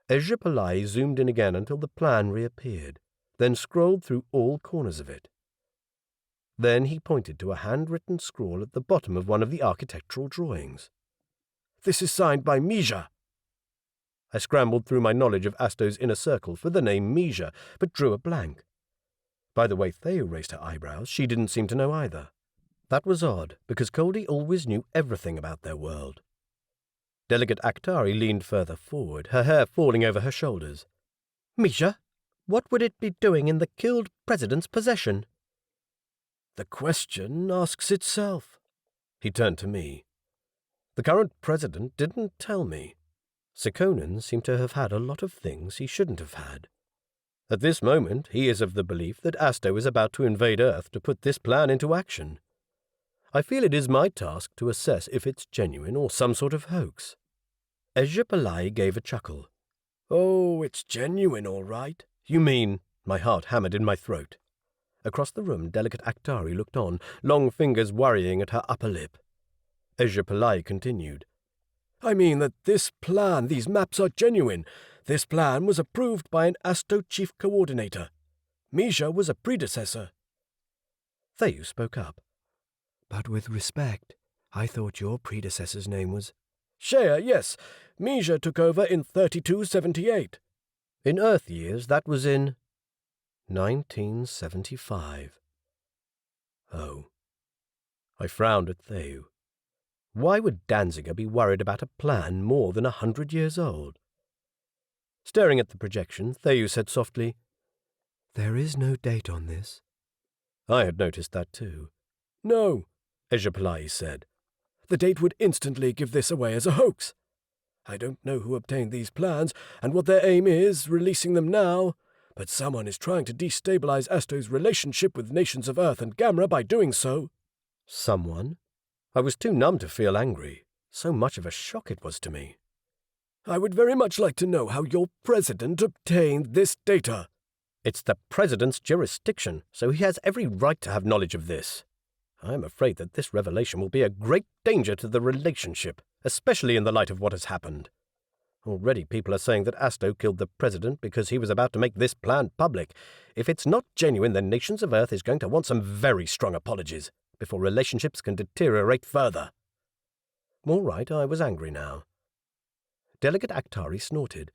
Ejapalai zoomed in again until the plan reappeared, then scrolled through all corners of it. Then he pointed to a handwritten scrawl at the bottom of one of the architectural drawings. "This is signed by Nisha." I scrambled through my knowledge of Asto's inner circle for the name Nisha, but drew a blank. By the way Theu raised her eyebrows, she didn't seem to know either. That was odd, because Coldi always knew everything about their world. Delegate Aktari leaned further forward, her hair falling over her shoulders. "Misha, what would it be doing in the killed president's possession?" "The question asks itself." He turned to me. "The current president didn't tell me. Sekonen seemed to have had a lot of things he shouldn't have had. At this moment, he is of the belief that Asto is about to invade Earth to put this plan into action. I feel it is my task to assess if it's genuine or some sort of hoax." Ejapalai gave a chuckle. "Oh, it's genuine, all right." "You mean—" My heart hammered in my throat. Across the room, Delegate Aktari looked on, long fingers worrying at her upper lip. Ejapalai continued. "I mean that this plan, these maps are genuine. This plan was approved by an Asto chief coordinator. Misha was a predecessor." Theu spoke up. "But with respect, I thought your predecessor's name was—" Shea, yes. Nisha took over in 3278. In Earth years, that was in 1975. Oh. I frowned at Theu. Why would Danziger be worried about a plan more than 100 years old? Staring at the projection, Theu said softly, "There is no date on this." I had noticed that too. "No," Ejapalai said. "The date would instantly give this away as a hoax. I don't know who obtained these plans and what their aim is, releasing them now, but someone is trying to destabilize Asto's relationship with nations of Earth and Gamra by doing so." Someone? I was too numb to feel angry. So much of a shock it was to me. "I would very much like to know how your president obtained this data." It's the president's jurisdiction, so he has every right to have knowledge of this. I am afraid that this revelation will be a great danger to the relationship, especially in the light of what has happened. Already people are saying that Asto killed the president because he was about to make this plan public. If it's not genuine, then Nations of Earth is going to want some very strong apologies before relationships can deteriorate further. All right, I was angry now. Delegate Aktari snorted.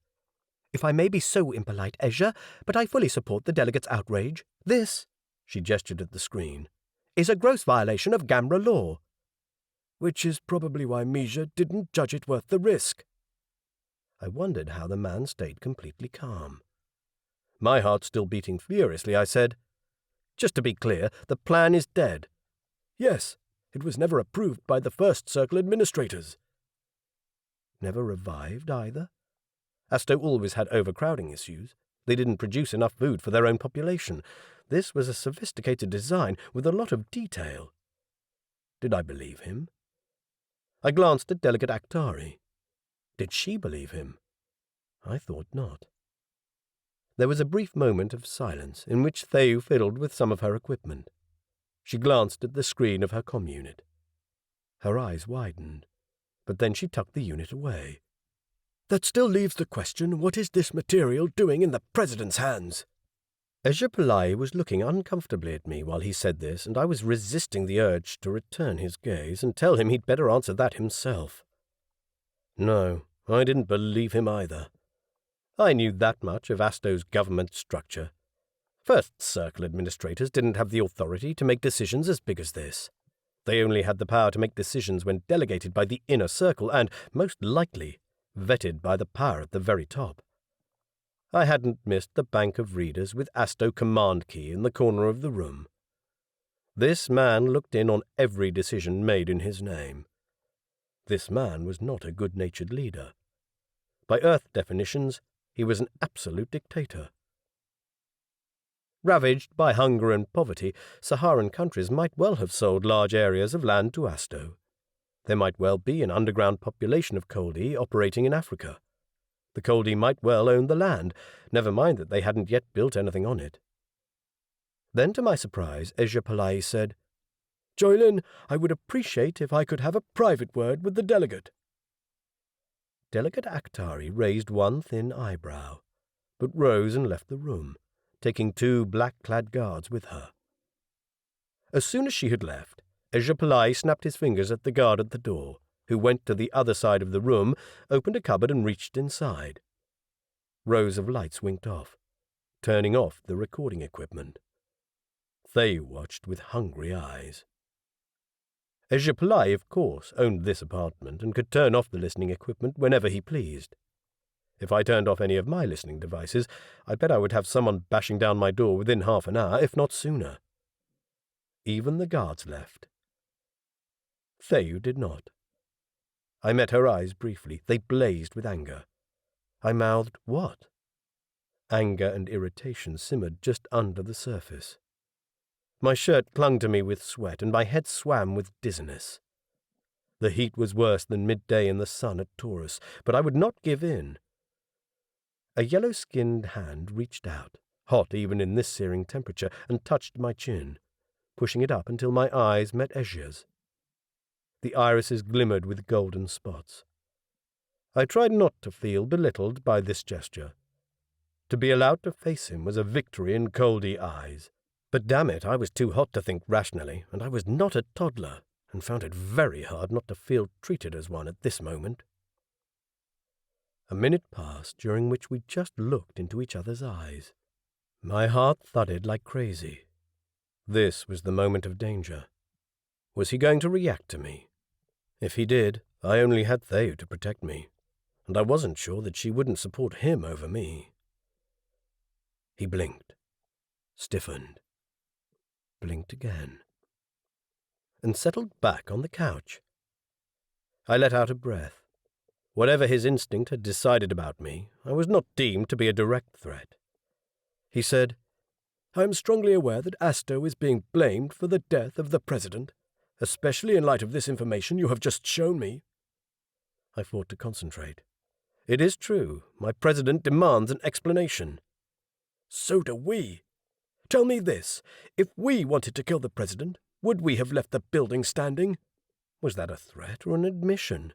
"If I may be so impolite, Ezra, but I fully support the delegate's outrage. This," she gestured at the screen, "is a gross violation of Gamra law." "Which is probably why Misha didn't judge it worth the risk." I wondered how the man stayed completely calm. My heart still beating furiously, I said, "Just to be clear, the plan is dead." "Yes, it was never approved by the First Circle administrators." Never revived either? Asto always had overcrowding issues. They didn't produce enough food for their own population. This was a sophisticated design with a lot of detail. Did I believe him? I glanced at Delegate Aktari. Did she believe him? I thought not. There was a brief moment of silence in which Theu fiddled with some of her equipment. She glanced at the screen of her comm unit. Her eyes widened, but then she tucked the unit away. "That still leaves the question, what is this material doing in the President's hands?" Ejapalai was looking uncomfortably at me while he said this, and I was resisting the urge to return his gaze and tell him he'd better answer that himself. No, I didn't believe him either. I knew that much of Asto's government structure. First Circle administrators didn't have the authority to make decisions as big as this. They only had the power to make decisions when delegated by the inner circle and, most likely, vetted by the power at the very top. I hadn't missed the bank of readers with Asto command key in the corner of the room. This man looked in on every decision made in his name. This man was not a good-natured leader. By Earth definitions, he was an absolute dictator. Ravaged by hunger and poverty, Saharan countries might well have sold large areas of land to Asto. There might well be an underground population of Coldi operating in Africa. The Coldi might well own the land, never mind that they hadn't yet built anything on it. Then, to my surprise, Ejapalai said, "Joylin, I would appreciate if I could have a private word with the delegate." Delegate Aktari raised one thin eyebrow, but rose and left the room, taking 2 black-clad guards with her. As soon as she had left, Ejapalai snapped his fingers at the guard at the door, who went to the other side of the room, opened a cupboard and reached inside. Rows of lights winked off, turning off the recording equipment. They watched with hungry eyes. Ejapalai, of course, owned this apartment and could turn off the listening equipment whenever he pleased. If I turned off any of my listening devices, I bet I would have someone bashing down my door within half an hour, if not sooner. Even the guards left. Theu did not. I met her eyes briefly. They blazed with anger. I mouthed, "What?" Anger and irritation simmered just under the surface. My shirt clung to me with sweat, and my head swam with dizziness. The heat was worse than midday in the sun at Taurus, but I would not give in. A yellow-skinned hand reached out, hot even in this searing temperature, and touched my chin, pushing it up until my eyes met Ezra's. The irises glimmered with golden spots. I tried not to feel belittled by this gesture. To be allowed to face him was a victory in Coldi eyes. But damn it, I was too hot to think rationally, and I was not a toddler, and found it very hard not to feel treated as one at this moment. A minute passed, during which we just looked into each other's eyes. My heart thudded like crazy. This was the moment of danger. Was he going to react to me? If he did, I only had Thea to protect me, and I wasn't sure that she wouldn't support him over me. He blinked, stiffened, blinked again, and settled back on the couch. I let out a breath. Whatever his instinct had decided about me, I was not deemed to be a direct threat. He said, "I am strongly aware that Asto is being blamed for the death of the President, especially in light of this information you have just shown me." I fought to concentrate. It is true, my President demands an explanation. "So do we. Tell me this, if we wanted to kill the President, would we have left the building standing?" Was that a threat or an admission?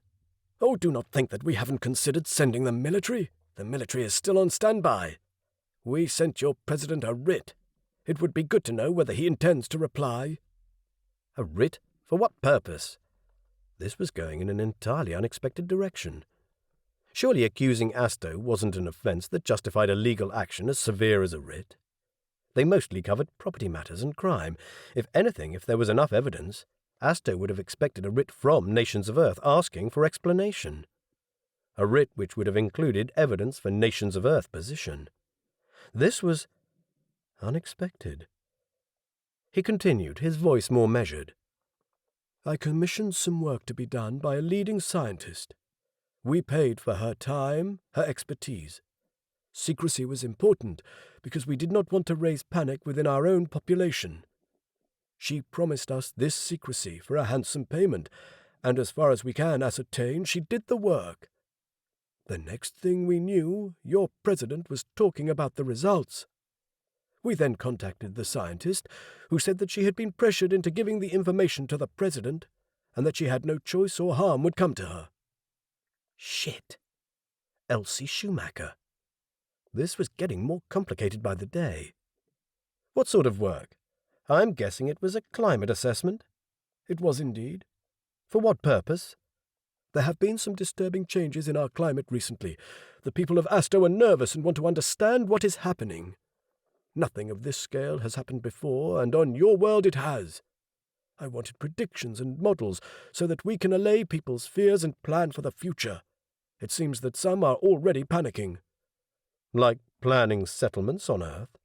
"Oh, do not think that we haven't considered sending the military. The military is still on standby. We sent your President a writ. It would be good to know whether he intends to reply." A writ? For what purpose? This was going in an entirely unexpected direction. Surely accusing Asto wasn't an offence that justified a legal action as severe as a writ. They mostly covered property matters and crime. If anything, if there was enough evidence, Asto would have expected a writ from Nations of Earth asking for explanation. A writ which would have included evidence for Nations of Earth position. This was unexpected. He continued, his voice more measured. "I commissioned some work to be done by a leading scientist. We paid for her time, her expertise. Secrecy was important because we did not want to raise panic within our own population. She promised us this secrecy for a handsome payment, and as far as we can ascertain, she did the work. The next thing we knew, your President was talking about the results. We then contacted the scientist, who said that she had been pressured into giving the information to the President, and that she had no choice or harm would come to her." Shit. Elsie Schumacher. This was getting more complicated by the day. What sort of work? I'm guessing it was a climate assessment. It was indeed. For what purpose? There have been some disturbing changes in our climate recently. The people of Asto are nervous and want to understand what is happening. Nothing of this scale has happened before, and on your world it has. I wanted predictions and models so that we can allay people's fears and plan for the future. It seems that some are already panicking. Like planning settlements on Earth?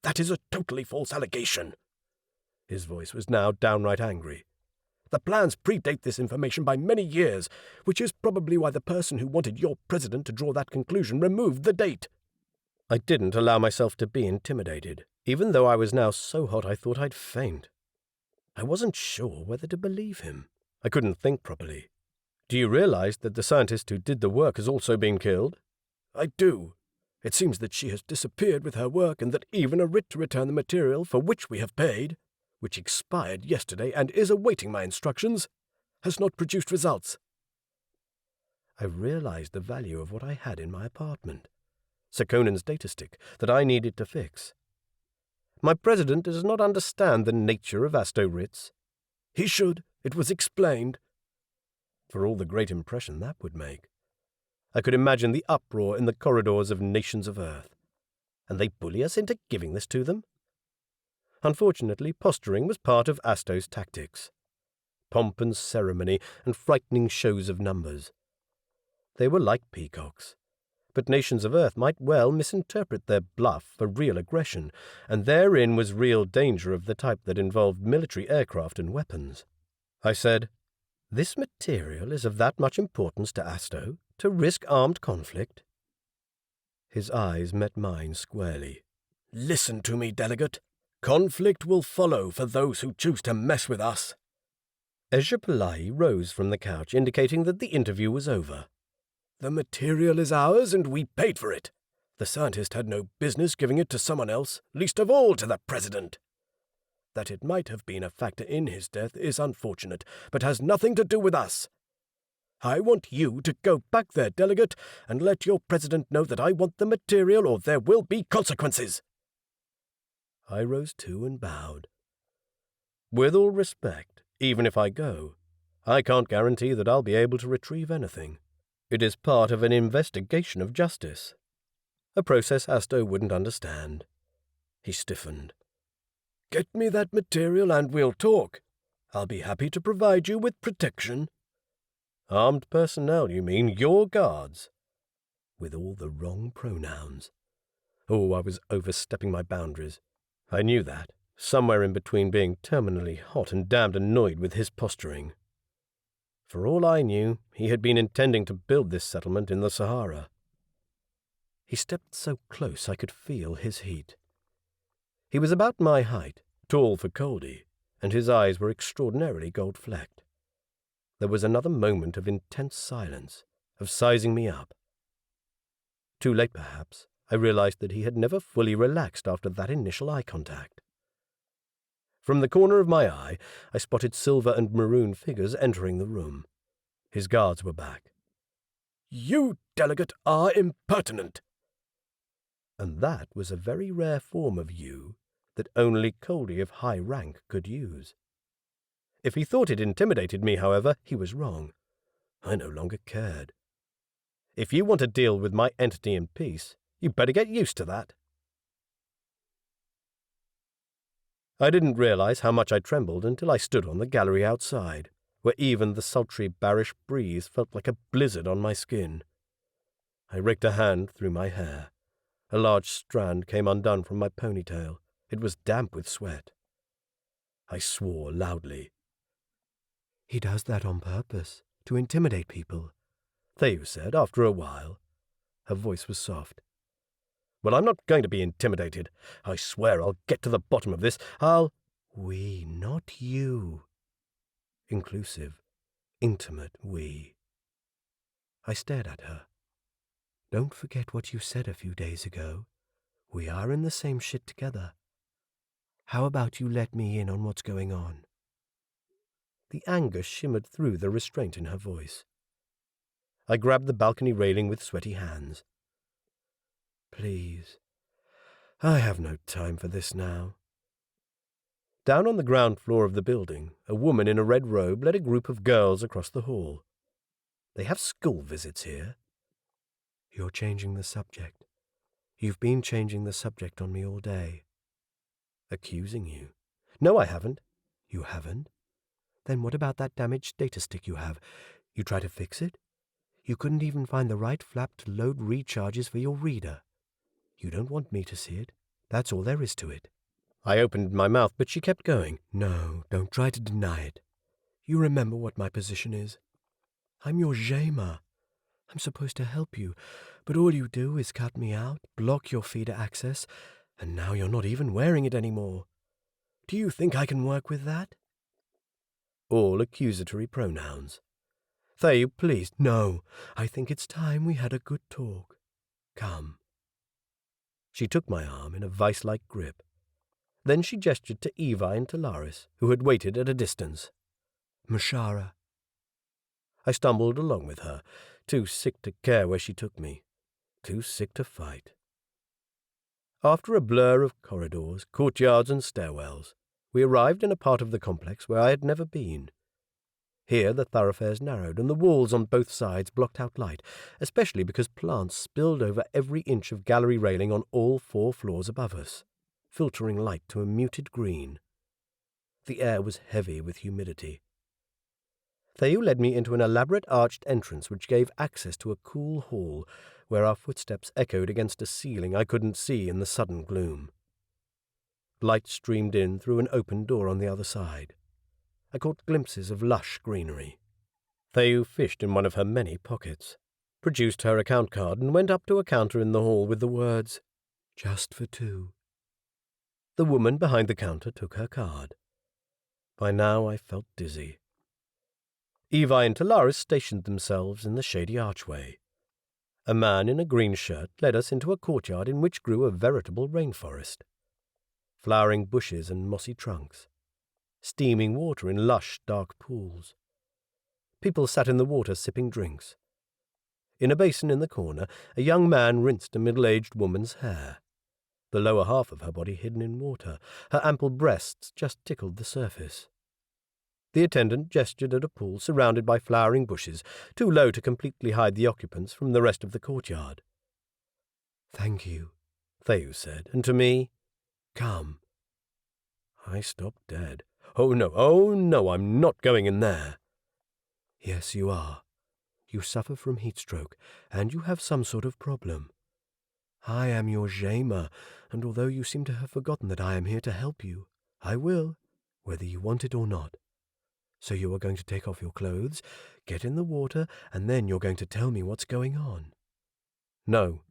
That is a totally false allegation. His voice was now downright angry. The plans predate this information by many years, which is probably why the person who wanted your President to draw that conclusion removed the date. I didn't allow myself to be intimidated, even though I was now so hot I thought I'd faint. I wasn't sure whether to believe him. I couldn't think properly. "Do you realize that the scientist who did the work has also been killed?" "I do. It seems that she has disappeared with her work, and that even a writ to return the material for which we have paid, which expired yesterday and is awaiting my instructions, has not produced results." I realized the value of what I had in my apartment. Sir Conan's data stick that I needed to fix. My President does not understand the nature of Asto writs. He should. It was explained. For all the great impression that would make. I could imagine the uproar in the corridors of Nations of Earth. And they bully us into giving this to them? Unfortunately, posturing was part of Asto's tactics. Pomp and ceremony and frightening shows of numbers. They were like peacocks. But Nations of Earth might well misinterpret their bluff for real aggression, and therein was real danger of the type that involved military aircraft and weapons. I said, "This material is of that much importance to Asto, to risk armed conflict?" His eyes met mine squarely. "Listen to me, Delegate. Conflict will follow for those who choose to mess with us." Ezra Pillai rose from the couch, indicating that the interview was over. "The material is ours, and we paid for it. The scientist had no business giving it to someone else, least of all to the President. That it might have been a factor in his death is unfortunate, but has nothing to do with us. I want you to go back there, Delegate, and let your President know that I want the material or there will be consequences." I rose too and bowed. "With all respect, even if I go, I can't guarantee that I'll be able to retrieve anything. It is part of an investigation of justice, a process Asto wouldn't understand. He stiffened. Get me that material and we'll talk. I'll be happy to provide you with protection. Armed personnel, you mean? Your guards? With all the wrong pronouns. Oh, I was overstepping my boundaries. I knew that, somewhere in between being terminally hot and damned annoyed with his posturing. For all I knew, he had been intending to build this settlement in the Sahara. He stepped so close I could feel his heat. He was about my height, tall for Coldi, and his eyes were extraordinarily gold-flecked. There was another moment of intense silence, of sizing me up. Too late, perhaps, I realized that he had never fully relaxed after that initial eye contact. From the corner of my eye, I spotted silver and maroon figures entering the room. His guards were back. You, delegate, are impertinent. And that was a very rare form of you that only Coldi of high rank could use. If he thought it intimidated me, however, he was wrong. I no longer cared. If you want to deal with my entity in peace, you'd better get used to that. I didn't realize how much I trembled until I stood on the gallery outside, where even the sultry Barish breeze felt like a blizzard on my skin. I raked a hand through my hair. A large strand came undone from my ponytail. It was damp with sweat. I swore loudly. He does that on purpose, to intimidate people, Theu said after a while. Her voice was soft. Well, I'm not going to be intimidated. I swear I'll get to the bottom of this. We, not you. Inclusive, intimate we. I stared at her. Don't forget what you said a few days ago. We are in the same shit together. How about you let me in on what's going on? The anger shimmered through the restraint in her voice. I grabbed the balcony railing with sweaty hands. Please. I have no time for this now. Down on the ground floor of the building, a woman in a red robe led a group of girls across the hall. They have school visits here. You're changing the subject. You've been changing the subject on me all day. Accusing you. No, I haven't. You haven't? Then what about that damaged data stick you have? You try to fix it? You couldn't even find the right flap to load recharges for your reader. You don't want me to see it. That's all there is to it. I opened my mouth, but she kept going. No, don't try to deny it. You remember what my position is. I'm your Jema. I'm supposed to help you, but all you do is cut me out, block your feeder access, and now you're not even wearing it anymore. Do you think I can work with that? All accusatory pronouns. Theu, please. No, I think it's time we had a good talk. Come. She took my arm in a vice-like grip. Then she gestured to Eva and Talaris, who had waited at a distance. Mashara. I stumbled along with her, too sick to care where she took me, too sick to fight. After a blur of corridors, courtyards and stairwells, we arrived in a part of the complex where I had never been. Here the thoroughfares narrowed and the walls on both sides blocked out light, especially because plants spilled over every inch of gallery railing on all 4 floors above us, filtering light to a muted green. The air was heavy with humidity. Theu led me into an elaborate arched entrance which gave access to a cool hall where our footsteps echoed against a ceiling I couldn't see in the sudden gloom. Light streamed in through an open door on the other side. I caught glimpses of lush greenery. Theu fished in one of her many pockets, produced her account card and went up to a counter in the hall with the words, "Just for 2." The woman behind the counter took her card. By now I felt dizzy. Eva and Talaris stationed themselves in the shady archway. A man in a green shirt led us into a courtyard in which grew a veritable rainforest. Flowering bushes and mossy trunks. Steaming water in lush, dark pools. People sat in the water sipping drinks. In a basin in the corner, a young man rinsed a middle-aged woman's hair. The lower half of her body hidden in water, her ample breasts just tickled the surface. The attendant gestured at a pool surrounded by flowering bushes, too low to completely hide the occupants from the rest of the courtyard. "Thank you," Theus said, and to me, "Come." I stopped dead. Oh no, I'm not going in there." "Yes, you are. You suffer from heat stroke, and you have some sort of problem. I am your shamer, and although you seem to have forgotten that I am here to help you, I will, whether you want it or not. So you are going to take off your clothes, get in the water, and then you're going to tell me what's going on." "No.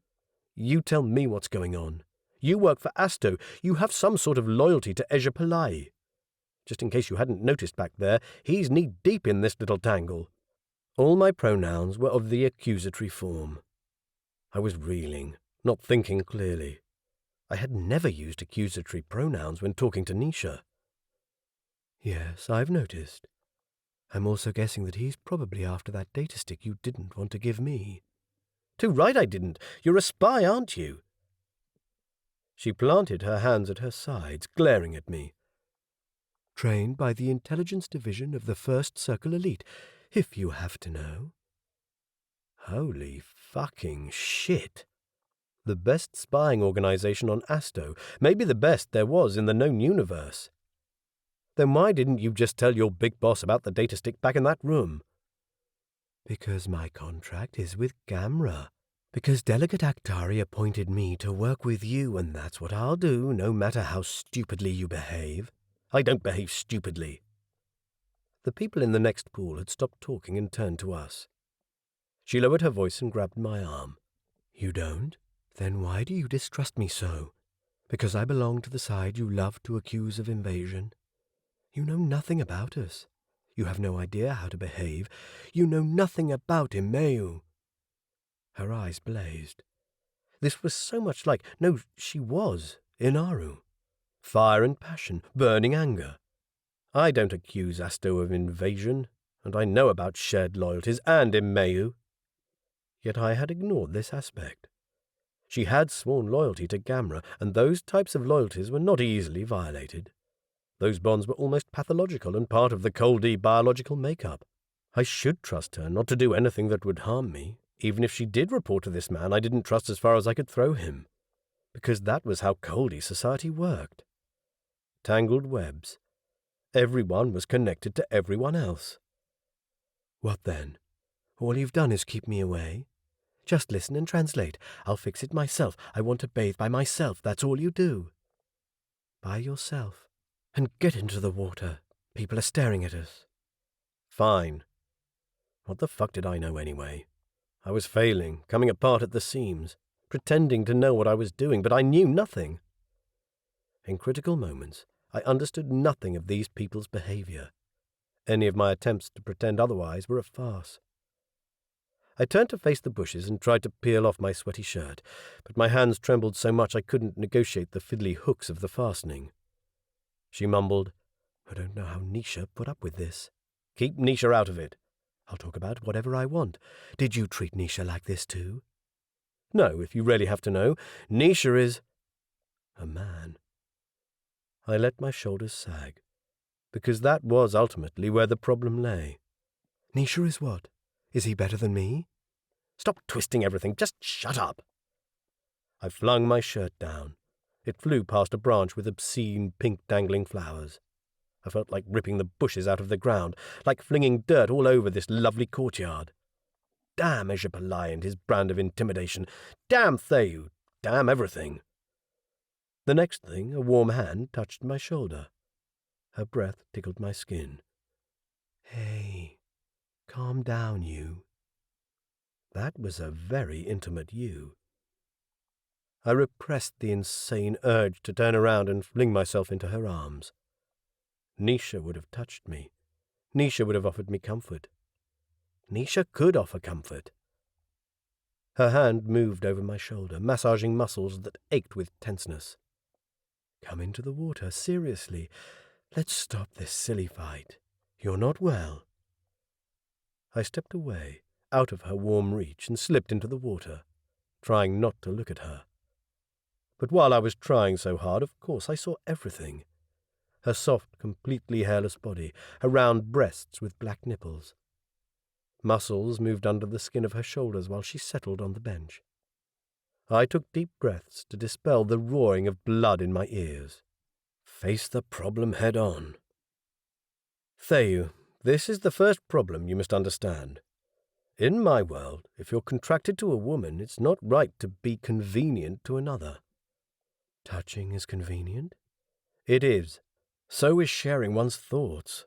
You tell me what's going on. You work for Asto. You have some sort of loyalty to Ejapalai. Just in case you hadn't noticed back there, he's knee-deep in this little tangle." All my pronouns were of the accusatory form. I was reeling, not thinking clearly. I had never used accusatory pronouns when talking to Nisha. "Yes, I've noticed. I'm also guessing that he's probably after that data stick you didn't want to give me." "Too right I didn't. You're a spy, aren't you?" She planted her hands at her sides, glaring at me. "Trained by the Intelligence Division of the First Circle Elite, if you have to know." Holy fucking shit. The best spying organization on Asto, maybe the best there was in the known universe. Then why didn't you just tell your big boss about the data stick back in that room? "Because my contract is with Gamra. Because Delegate Aktari appointed me to work with you, and that's what I'll do, no matter how stupidly you behave." "I don't behave stupidly." The people in the next pool had stopped talking and turned to us. She lowered her voice and grabbed my arm. "You don't? Then why do you distrust me so? Because I belong to the side you love to accuse of invasion? You know nothing about us. You have no idea how to behave. You know nothing about Imeu." Her eyes blazed. This was so much like, no, she was, Inaru. Fire and passion, burning anger. I don't accuse Asto of invasion, and I know about shared loyalties and Imeu. Yet I had ignored this aspect. She had sworn loyalty to Gamra, and those types of loyalties were not easily violated. Those bonds were almost pathological and part of the Coldi biological makeup. I should trust her not to do anything that would harm me. Even if she did report to this man, I didn't trust as far as I could throw him, because that was how Coldi society worked. Tangled webs. Everyone was connected to everyone else. "What then? All you've done is keep me away? Just listen and translate. I'll fix it myself. I want to bathe by myself. That's all you do." "By yourself. And get into the water. People are staring at us." "Fine. What the fuck did I know anyway? I was failing, coming apart at the seams, pretending to know what I was doing, but I knew nothing. In critical moments, I understood nothing of these people's behavior. Any of my attempts to pretend otherwise were a farce. I turned to face the bushes and tried to peel off my sweaty shirt, but my hands trembled so much I couldn't negotiate the fiddly hooks of the fastening. She mumbled, "I don't know how Nisha put up with this." "Keep Nisha out of it." "I'll talk about whatever I want. Did you treat Nisha like this too?" "No, if you really have to know. Nisha is a man." I let my shoulders sag, because that was ultimately where the problem lay. "Nisha is what? Is he better than me?" "Stop twisting everything. Just shut up." I flung my shirt down. It flew past a branch with obscene pink dangling flowers. I felt like ripping the bushes out of the ground, like flinging dirt all over this lovely courtyard. Damn Ejapalai and his brand of intimidation. Damn Theus. Damn everything. The next thing, a warm hand touched my shoulder. Her breath tickled my skin. "Hey, calm down, you." That was a very intimate you. I repressed the insane urge to turn around and fling myself into her arms. Nisha would have touched me. Nisha would have offered me comfort. Nisha could offer comfort. Her hand moved over my shoulder, massaging muscles that ached with tenseness. "Come into the water, seriously. Let's stop this silly fight. You're not well." I stepped away, out of her warm reach, and slipped into the water, trying not to look at her. But while I was trying so hard, of course I saw everything. her soft, completely hairless body, her round breasts with black nipples. Muscles moved under the skin of her shoulders while she settled on the bench. I took deep breaths to dispel the roaring of blood in my ears. Face the problem head on. Theyu, this is the first problem you must understand. In my world, if you're contracted to a woman, it's not right to be convenient to another. Touching is convenient? It is. So is sharing one's thoughts.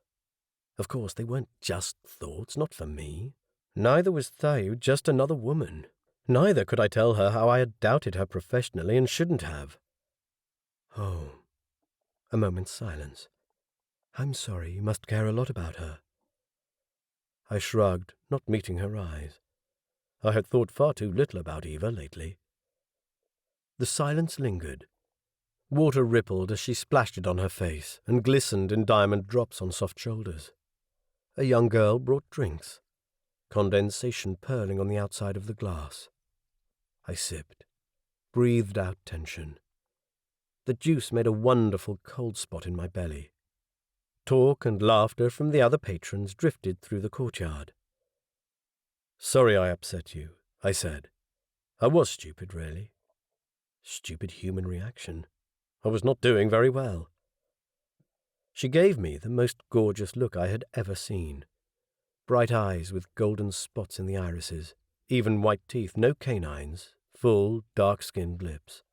Of course, they weren't just thoughts, not for me. Neither was Theyu just another woman. Neither could I tell her how I had doubted her professionally and shouldn't have. Oh. A moment's silence. I'm sorry, you must care a lot about her. I shrugged, not meeting her eyes. I had thought far too little about Eva lately. The silence lingered. Water rippled as she splashed it on her face and glistened in diamond drops on soft shoulders. A young girl brought drinks, condensation purling on the outside of the glass. I sipped, breathed out tension. The juice made a wonderful cold spot in my belly. Talk and laughter from the other patrons drifted through the courtyard. Sorry I upset you, I said. I was stupid, really. Stupid human reaction. I was not doing very well. She gave me the most gorgeous look I had ever seen. Bright eyes with golden spots in the irises, even white teeth, no canines, full, dark-skinned lips.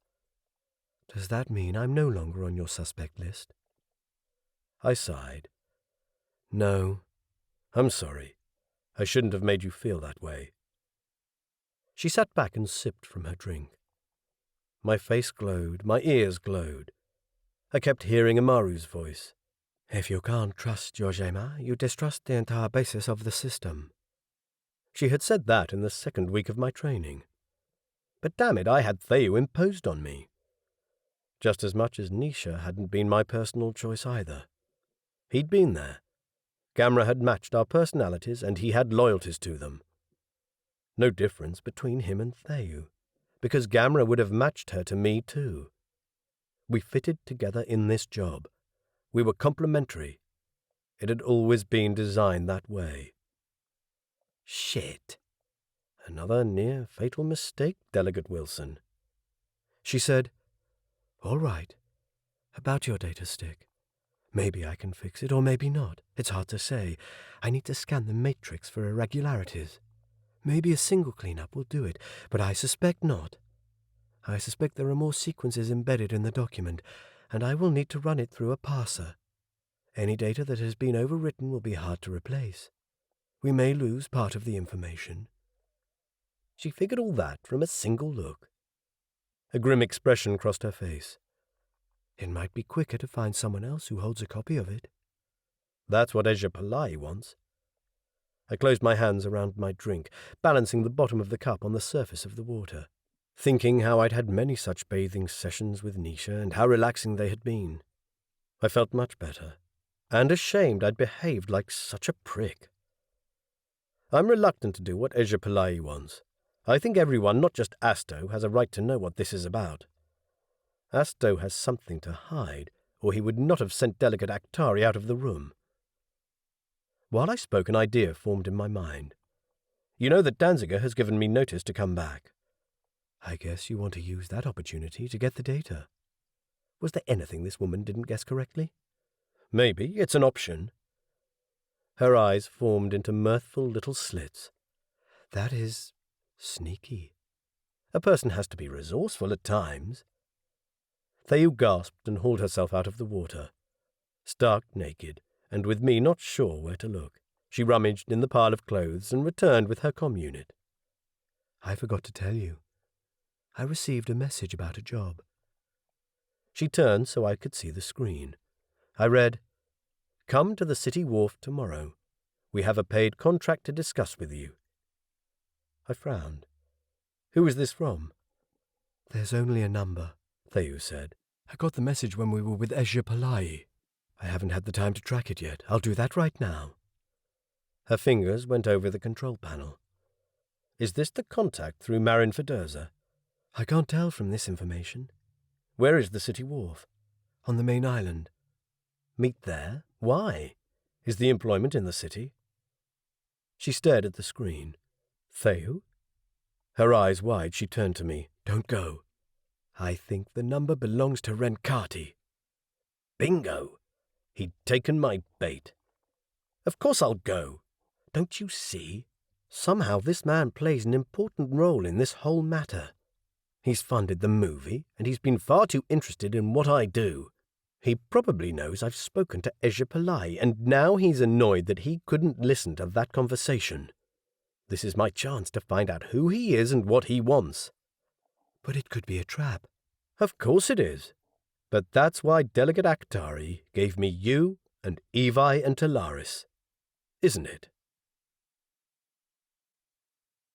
Does that mean I'm no longer on your suspect list? I sighed. No, I'm sorry. I shouldn't have made you feel that way. She sat back and sipped from her drink. My face glowed, my ears glowed. I kept hearing Amaru's voice. If you can't trust your Gemma, you distrust the entire basis of the system. She had said that in the second week of my training. But damn it, I had Theyu imposed on me. Just as much as Nisha hadn't been my personal choice either. He'd been there. Gamra had matched our personalities, and he had loyalties to them. No difference between him and Theyu, because Gamra would have matched her to me too. We fitted together in this job. We were complementary. It had always been designed that way. Shit. Another near-fatal mistake, Delegate Wilson. She said, All right. About your data stick. Maybe I can fix it, or maybe not. It's hard to say. I need to scan the matrix for irregularities. Maybe a single cleanup will do it, but I suspect not. I suspect there are more sequences embedded in the document, and I will need to run it through a parser. Any data that has been overwritten will be hard to replace. We may lose part of the information. She figured all that from a single look. A grim expression crossed her face. It might be quicker to find someone else who holds a copy of it. That's what Ezra Pillai wants. I closed my hands around my drink, balancing the bottom of the cup on the surface of the water, thinking how I'd had many such bathing sessions with Nisha and how relaxing they had been. I felt much better, and ashamed I'd behaved like such a prick. I'm reluctant to do what Ezra Pillai wants. I think everyone, not just Asto, has a right to know what this is about. Asto has something to hide, or he would not have sent Delegate Aktari out of the room. While I spoke, an idea formed in my mind. You know that Danziger has given me notice to come back. I guess you want to use that opportunity to get the data. Was there anything this woman didn't guess correctly? Maybe it's an option. Her eyes formed into mirthful little slits. That is sneaky. A person has to be resourceful at times. Theyu gasped and hauled herself out of the water. Stark naked, and with me not sure where to look, she rummaged in the pile of clothes and returned with her comm unit. I forgot to tell you. I received a message about a job. She turned so I could see the screen. I read, Come to the city wharf tomorrow. We have a paid contract to discuss with you. I frowned. Who is this from? There's only a number, Theyu said. I got the message when we were with Ezra Pillai. I haven't had the time to track it yet. I'll do that right now. Her fingers went over the control panel. Is this the contact through Marin Federza? I can't tell from this information. Where is the city wharf? On the main island. Meet there? Why? Is the employment in the city? She stared at the screen. Theo? Her eyes wide, she turned to me. Don't go. I think the number belongs to Renkati. Bingo! He'd taken my bait. Of course I'll go. Don't you see? Somehow this man plays an important role in this whole matter. He's funded the movie, and he's been far too interested in what I do. He probably knows I've spoken to Ezra Pillai, and now he's annoyed that he couldn't listen to that conversation. This is my chance to find out who he is and what he wants. But it could be a trap. Of course it is. But that's why Delegate Akhtari gave me you and Evi and Talaris. Isn't it?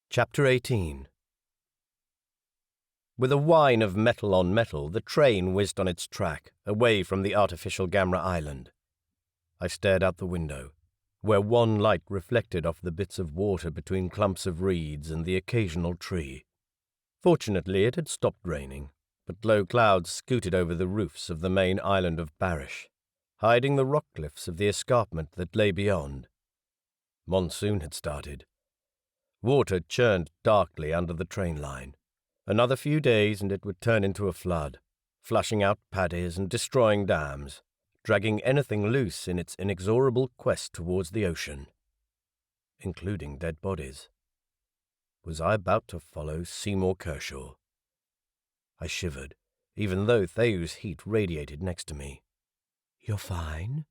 Chapter 18. With a whine of metal on metal, the train whizzed on its track, away from the artificial Gamra island. I stared out the window, where one light reflected off the bits of water between clumps of reeds and the occasional tree. Fortunately, it had stopped raining, but low clouds scooted over the roofs of the main island of Barish, hiding the rock cliffs of the escarpment that lay beyond. Monsoon had started. Water churned darkly under the train line. Another few days and it would turn into a flood, flushing out paddies and destroying dams, dragging anything loose in its inexorable quest towards the ocean, including dead bodies. Was I about to follow Seymour Kershaw? I shivered, even though Theo's heat radiated next to me. You're fine?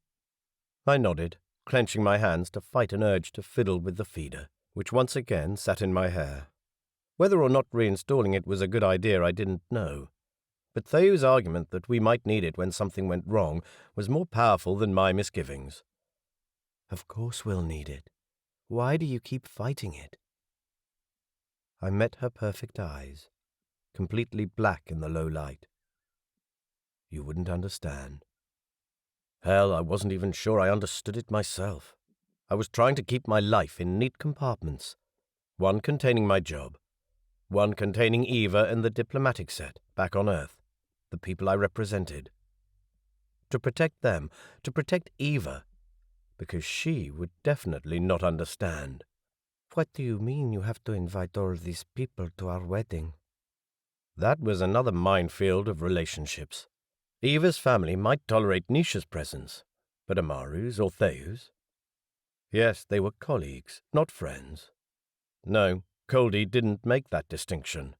I nodded, clenching my hands to fight an urge to fiddle with the feeder, which once again sat in my hair. Whether or not reinstalling it was a good idea I didn't know, but Theo's argument that we might need it when something went wrong was more powerful than my misgivings. Of course we'll need it. Why do you keep fighting it? I met her perfect eyes, completely black in the low light. You wouldn't understand. Hell, I wasn't even sure I understood it myself. I was trying to keep my life in neat compartments, one containing my job, one containing Eva and the diplomatic set back on Earth, the people I represented. To protect them, to protect Eva, because she would definitely not understand. What do you mean you have to invite all these people to our wedding? That was another minefield of relationships. Eva's family might tolerate Nisha's presence, but Amaru's or Theo's? Yes, they were colleagues, not friends. No, Coldi didn't make that distinction.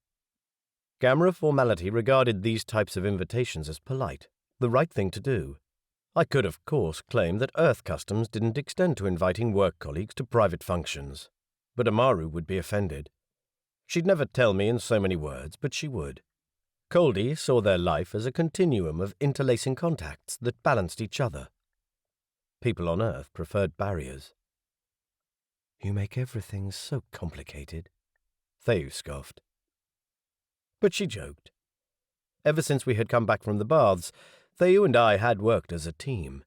Gamra formality regarded these types of invitations as polite, the right thing to do. I could, of course, claim that Earth customs didn't extend to inviting work colleagues to private functions, but Amaru would be offended. She'd never tell me in so many words, but she would. Coldi saw their life as a continuum of interlacing contacts that balanced each other. People on Earth preferred barriers. You make everything so complicated, Theo scoffed. But she joked. Ever since we had come back from the baths, Theo and I had worked as a team.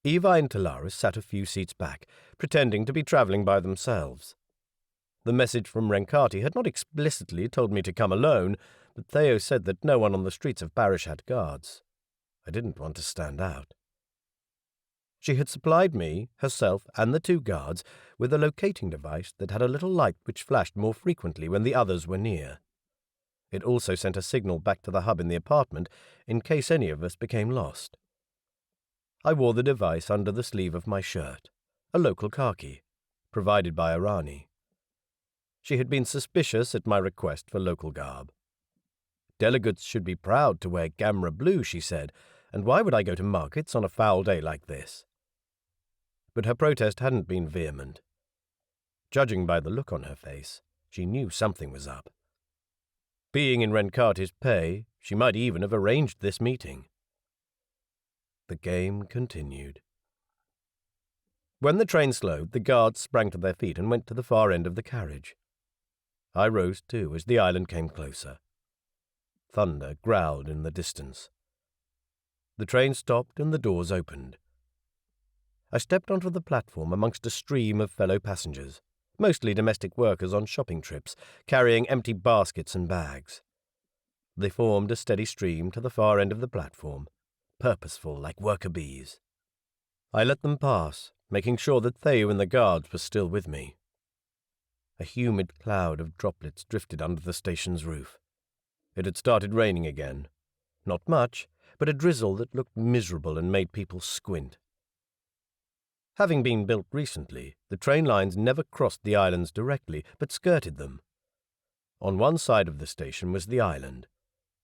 Eva and Talaris sat a few seats back, pretending to be travelling by themselves. The message from Renkati had not explicitly told me to come alone, but Theo said that no one on the streets of Barish had guards. I didn't want to stand out. She had supplied me, herself, and the two guards with a locating device that had a little light which flashed more frequently when the others were near. It also sent a signal back to the hub in the apartment in case any of us became lost. I wore the device under the sleeve of my shirt, a local khaki, provided by Irani. She had been suspicious at my request for local garb. Delegates should be proud to wear gamra blue, she said, and why would I go to markets on a foul day like this? But her protest hadn't been vehement. Judging by the look on her face, she knew something was up. Being in Renkati's pay, she might even have arranged this meeting. The game continued. When the train slowed, the guards sprang to their feet and went to the far end of the carriage. I rose too as the island came closer. Thunder growled in the distance. The train stopped and the doors opened. I stepped onto the platform amongst a stream of fellow passengers, mostly domestic workers on shopping trips, carrying empty baskets and bags. They formed a steady stream to the far end of the platform, purposeful like worker bees. I let them pass, making sure that Thayu and the guards were still with me. A humid cloud of droplets drifted under the station's roof. It had started raining again. Not much, but a drizzle that looked miserable and made people squint. Having been built recently, the train lines never crossed the islands directly, but skirted them. On one side of the station was the island,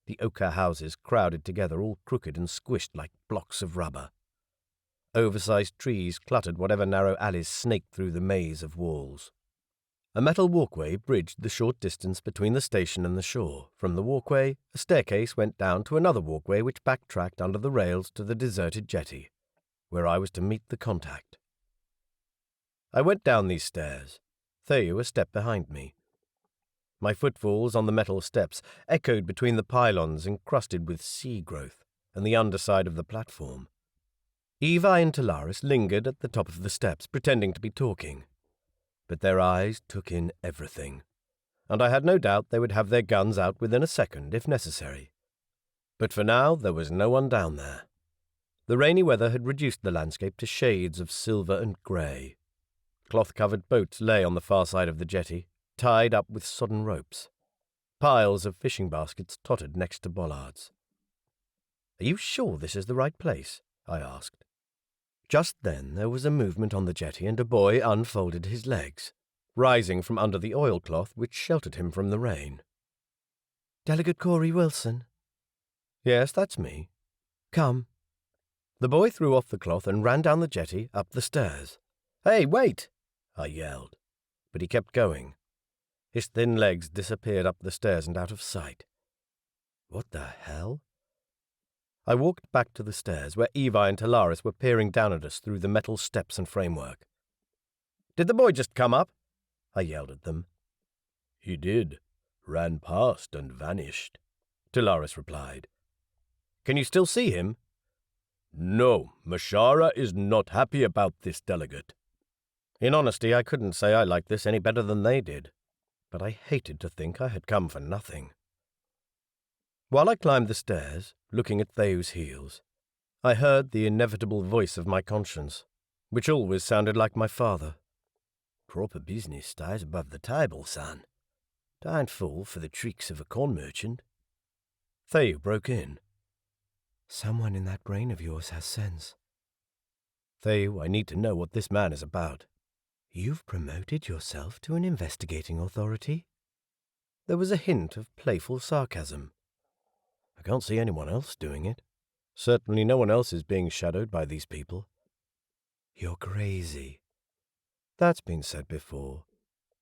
the ochre houses crowded together, all crooked and squished like blocks of rubber. Oversized trees cluttered whatever narrow alleys snaked through the maze of walls. A metal walkway bridged the short distance between the station and the shore. From the walkway, a staircase went down to another walkway which backtracked under the rails to the deserted jetty, where I was to meet the contact. I went down these stairs, Thayu a step behind me. My footfalls on the metal steps echoed between the pylons encrusted with sea growth and the underside of the platform. Evi and Talaris lingered at the top of the steps, pretending to be talking. But their eyes took in everything, and I had no doubt they would have their guns out within a second if necessary. But for now there was no one down there. The rainy weather had reduced the landscape to shades of silver and grey. Cloth-covered boats lay on the far side of the jetty, tied up with sodden ropes. Piles of fishing baskets tottered next to bollards. "Are you sure this is the right place?" I asked. Just then there was a movement on the jetty and a boy unfolded his legs, rising from under the oilcloth which sheltered him from the rain. "Delegate Corey Wilson?" "Yes, that's me." "Come." The boy threw off the cloth and ran down the jetty, up the stairs. "Hey, wait!" I yelled, but he kept going. His thin legs disappeared up the stairs and out of sight. What the hell? I walked back to the stairs, where Evi and Talaris were peering down at us through the metal steps and framework. "Did the boy just come up?" I yelled at them. "He did. Ran past and vanished," Talaris replied. "Can you still see him?" "No, Mashara is not happy about this, delegate." In honesty, I couldn't say I liked this any better than they did, but I hated to think I had come for nothing. While I climbed the stairs, looking at Thayu's heels, I heard the inevitable voice of my conscience, which always sounded like my father. "Proper business stays above the table, son. Don't fall for the tricks of a con merchant." Thayu broke in. "Someone in that brain of yours has sense." "Thayu, I need to know what this man is about." "You've promoted yourself to an investigating authority?" There was a hint of playful sarcasm. "I can't see anyone else doing it. Certainly no one else is being shadowed by these people." "You're crazy." "That's been said before.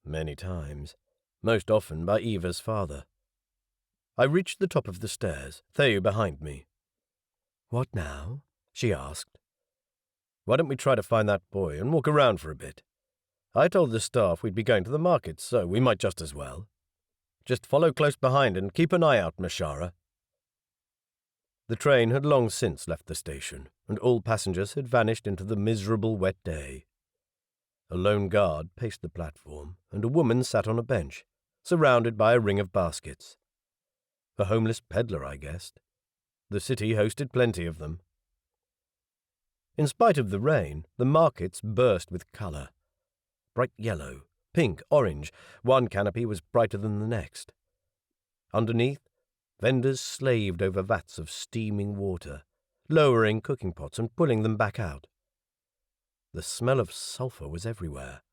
Many times. Most often by Eva's father." I reached the top of the stairs, Thayu behind me. "What now?" she asked. "Why don't we try to find that boy and walk around for a bit? I told the staff we'd be going to the market, so we might just as well. Just follow close behind and keep an eye out, Mashara." The train had long since left the station, and all passengers had vanished into the miserable wet day. A lone guard paced the platform, and a woman sat on a bench, surrounded by a ring of baskets. A homeless peddler, I guessed. The city hosted plenty of them. In spite of the rain, the markets burst with colour. Bright yellow, pink, orange, one canopy was brighter than the next. Underneath, vendors slaved over vats of steaming water, lowering cooking pots and pulling them back out. The smell of sulphur was everywhere.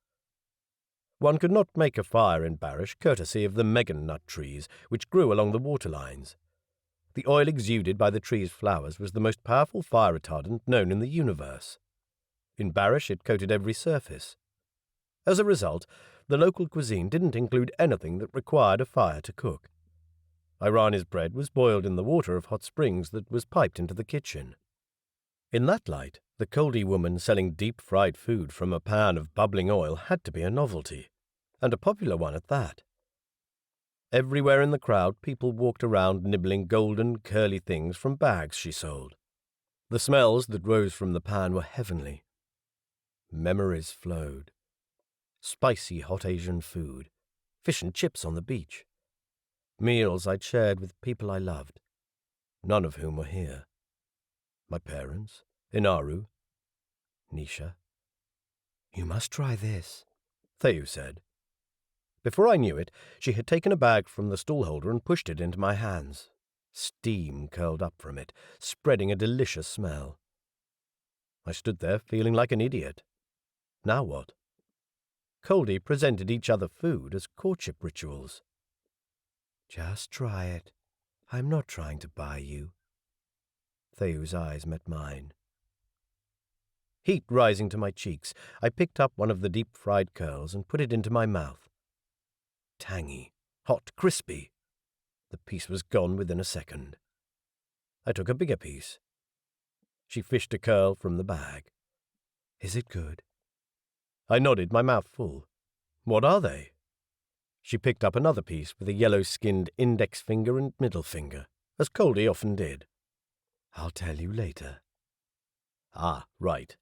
One could not make a fire in Barish courtesy of the megan nut trees which grew along the water lines. The oil exuded by the tree's flowers was the most powerful fire retardant known in the universe. In Barish it coated every surface. As a result, the local cuisine didn't include anything that required a fire to cook. Irani's bread was boiled in the water of hot springs that was piped into the kitchen. In that light, the Coldi woman selling deep-fried food from a pan of bubbling oil had to be a novelty, and a popular one at that. Everywhere in the crowd people walked around nibbling golden, curly things from bags she sold. The smells that rose from the pan were heavenly. Memories flowed. Spicy hot Asian food, fish and chips on the beach. Meals I'd shared with people I loved, none of whom were here. My parents, Inaru, Nisha. You must try this, Theyu said. Before I knew it, she had taken a bag from the stool-holder and pushed it into my hands. Steam curled up from it, spreading a delicious smell. I stood there feeling like an idiot. Now what? Coldi presented each other food as courtship rituals. Just try it. I'm not trying to buy you. Theyu's eyes met mine. Heat rising to my cheeks, I picked up one of the deep-fried curls and put it into my mouth. Tangy, hot, crispy. The piece was gone within a second. I took a bigger piece. She fished a curl from the bag. Is it good? I nodded, my mouth full. What are they? She picked up another piece with a yellow-skinned index finger and middle finger, as Coldi often did. I'll tell you later. Ah, right.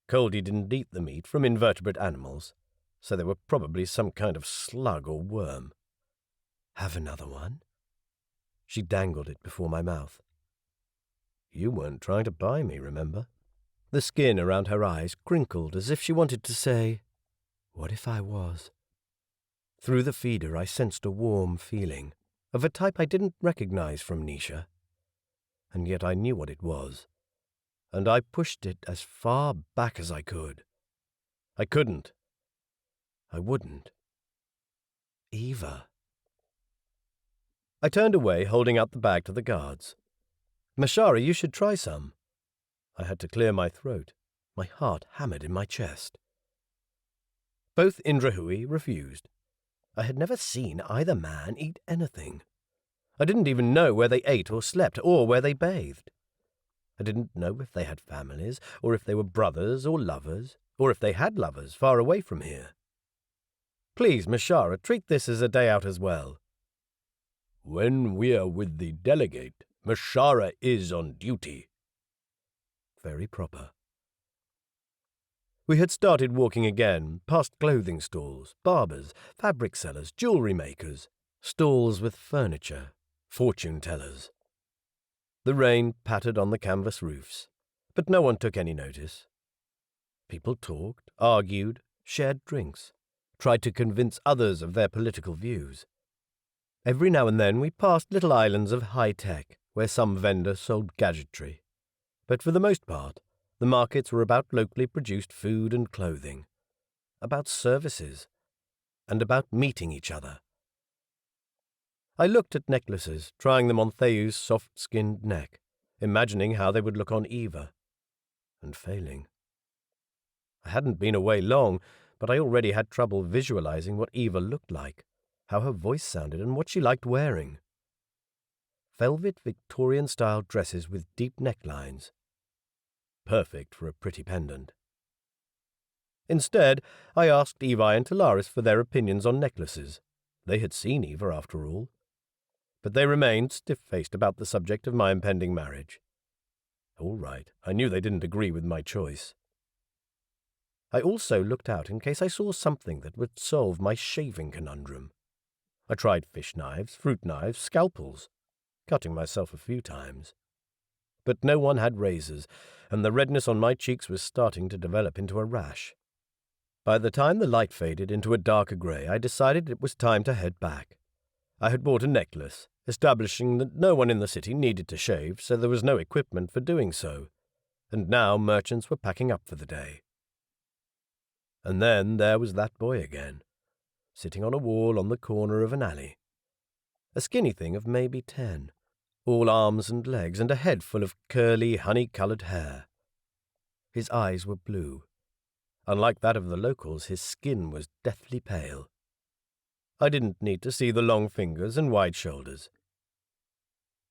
Coldi didn't eat the meat from invertebrate animals, so they were probably some kind of slug or worm. Have another one? She dangled it before my mouth. You weren't trying to buy me, remember? The skin around her eyes crinkled as if she wanted to say, what if I was? Through the feeder I sensed a warm feeling, of a type I didn't recognize from Nisha. And yet I knew what it was, and I pushed it as far back as I could. I couldn't. I wouldn't. Eva. I turned away, holding out the bag to the guards. Mashara, you should try some. I had to clear my throat. My heart hammered in my chest. Both Indrahui refused. I had never seen either man eat anything. I didn't even know where they ate or slept, or where they bathed. I didn't know if they had families, or if they were brothers or lovers, or if they had lovers far away from here. Please, Mashara, treat this as a day out as well. When we're with the delegate, Mashara is on duty. Very proper. We had started walking again, past clothing stalls, barbers, fabric sellers, jewellery makers, stalls with furniture, fortune-tellers. The rain pattered on the canvas roofs, but no one took any notice. People talked, argued, shared drinks, tried to convince others of their political views. Every now and then we passed little islands of high-tech, where some vendor sold gadgetry. But for the most part, the markets were about locally produced food and clothing, about services, and about meeting each other. I looked at necklaces, trying them on Theu's soft-skinned neck, imagining how they would look on Eva, and failing. I hadn't been away long, but I already had trouble visualizing what Eva looked like, how her voice sounded, and what she liked wearing. Velvet Victorian-style dresses with deep necklines. Perfect for a pretty pendant. Instead, I asked Evi and Talaris for their opinions on necklaces. They had seen Eva, after all. But they remained stiff-faced about the subject of my impending marriage. All right, I knew they didn't agree with my choice. I also looked out in case I saw something that would solve my shaving conundrum. I tried fish knives, fruit knives, scalpels, cutting myself a few times. But no one had razors, and the redness on my cheeks was starting to develop into a rash. By the time the light faded into a darker grey, I decided it was time to head back. I had bought a necklace, establishing that no one in the city needed to shave, so there was no equipment for doing so, and now merchants were packing up for the day. And then there was that boy again, sitting on a wall on the corner of an alley. A skinny thing of maybe 10, all arms and legs, and a head full of curly, honey-coloured hair. His eyes were blue. Unlike that of the locals, his skin was deathly pale. I didn't need to see the long fingers and wide shoulders.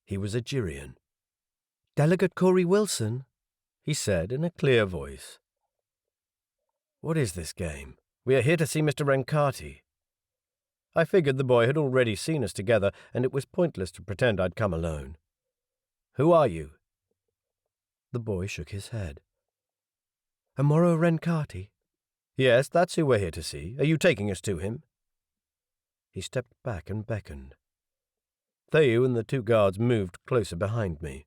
He was a Girian. "Delegate Corey Wilson," he said in a clear voice. "What is this game? We are here to see Mr. Renkati." I figured the boy had already seen us together, and it was pointless to pretend I'd come alone. "Who are you?" The boy shook his head. "Amoro Renkati." "Yes, that's who we're here to see. Are you taking us to him?" He stepped back and beckoned. Theu and the two guards moved closer behind me.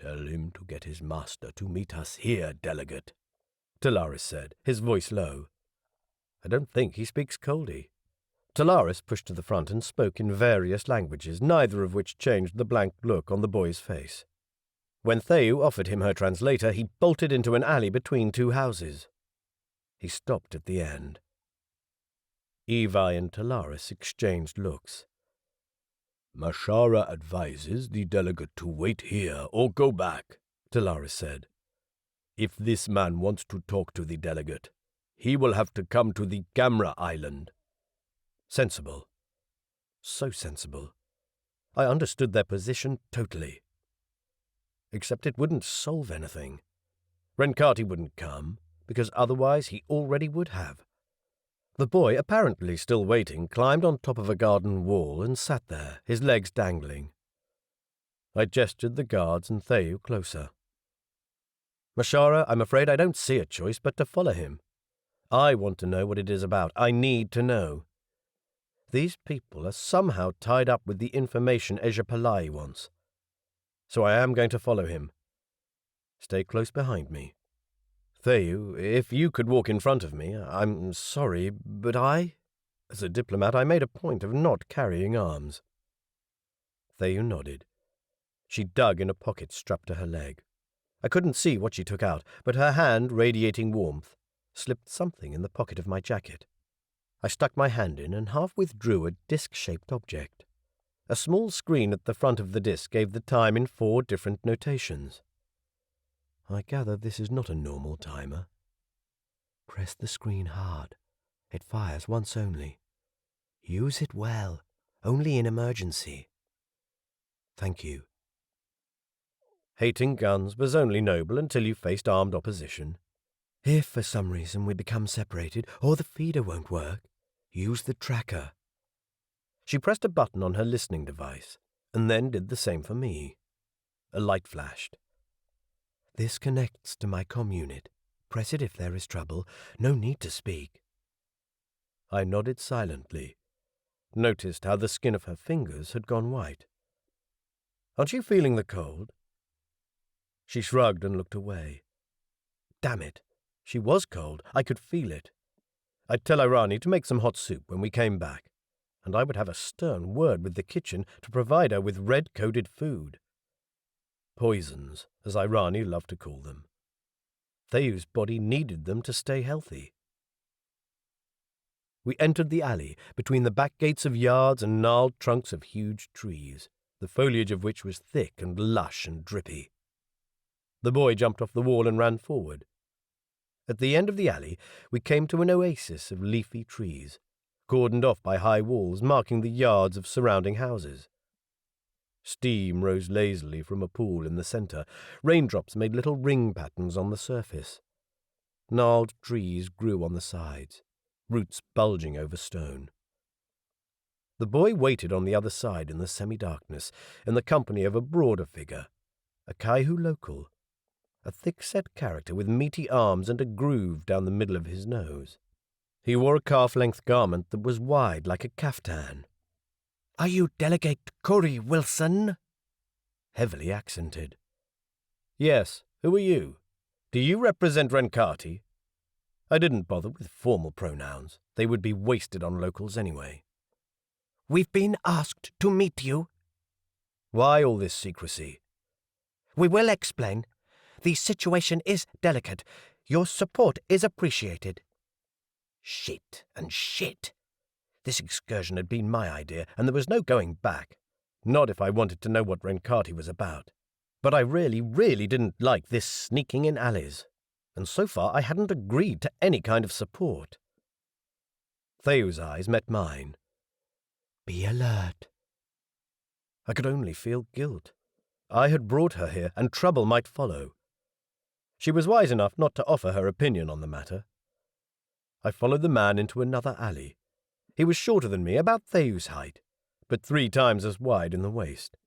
Tell him to get his master to meet us here, delegate, Talaris said, his voice low. I don't think he speaks Coldi. Talaris pushed to the front and spoke in various languages, neither of which changed the blank look on the boy's face. When Theu offered him her translator, he bolted into an alley between two houses. He stopped at the end. Evi and Talaris exchanged looks. Mashara advises the delegate to wait here or go back, Talaris said. If this man wants to talk to the delegate, he will have to come to the Gamra island. Sensible. So sensible. I understood their position totally. Except it wouldn't solve anything. Renkati wouldn't come, because otherwise he already would have. The boy, apparently still waiting, climbed on top of a garden wall and sat there, his legs dangling. I gestured the guards and Theu closer. Mashara, I'm afraid I don't see a choice but to follow him. I want to know what it is about. I need to know. These people are somehow tied up with the information Ejapalai wants. So I am going to follow him. Stay close behind me. Theu, if you could walk in front of me, I'm sorry, but as a diplomat, I made a point of not carrying arms. Theu nodded. She dug in a pocket strapped to her leg. I couldn't see what she took out, but her hand, radiating warmth, slipped something in the pocket of my jacket. I stuck my hand in and half withdrew a disc-shaped object. A small screen at the front of the disc gave the time in 4 different notations. I gather this is not a normal timer. Press the screen hard. It fires once only. Use it well, only in emergency. Thank you. Hating guns was only noble until you faced armed opposition. If for some reason we become separated or the feeder won't work, use the tracker. She pressed a button on her listening device and then did the same for me. A light flashed. This connects to my comm unit. Press it if there is trouble. No need to speak. I nodded silently, noticed how the skin of her fingers had gone white. Aren't you feeling the cold? She shrugged and looked away. Damn it. She was cold. I could feel it. I'd tell Irani to make some hot soup when we came back, and I would have a stern word with the kitchen to provide her with red-coated food. Poisons, as Irani loved to call them. Theu's body needed them to stay healthy. We entered the alley, between the back gates of yards and gnarled trunks of huge trees, the foliage of which was thick and lush and drippy. The boy jumped off the wall and ran forward. At the end of the alley, we came to an oasis of leafy trees, cordoned off by high walls marking the yards of surrounding houses. Steam rose lazily from a pool in the centre. Raindrops made little ring patterns on the surface. Gnarled trees grew on the sides, roots bulging over stone. The boy waited on the other side in the semi-darkness, in the company of a broader figure, a Kaihu local, a thick-set character with meaty arms and a groove down the middle of his nose. He wore a calf-length garment that was wide like a kaftan. "Are you Delegate Corey Wilson?" Heavily accented. "Yes, who are you? Do you represent Renkati?" I didn't bother with formal pronouns. They would be wasted on locals anyway. "We've been asked to meet you." "Why all this secrecy?" "We will explain. The situation is delicate. Your support is appreciated." Shit and shit. This excursion had been my idea, and there was no going back. Not if I wanted to know what Renkati was about. But I really didn't like this sneaking in alleys. And so far I hadn't agreed to any kind of support. Theu's eyes met mine. "Be alert." I could only feel guilt. I had brought her here, and trouble might follow. She was wise enough not to offer her opinion on the matter. I followed the man into another alley. He was shorter than me, about Theu's height, but 3 times as wide in the waist.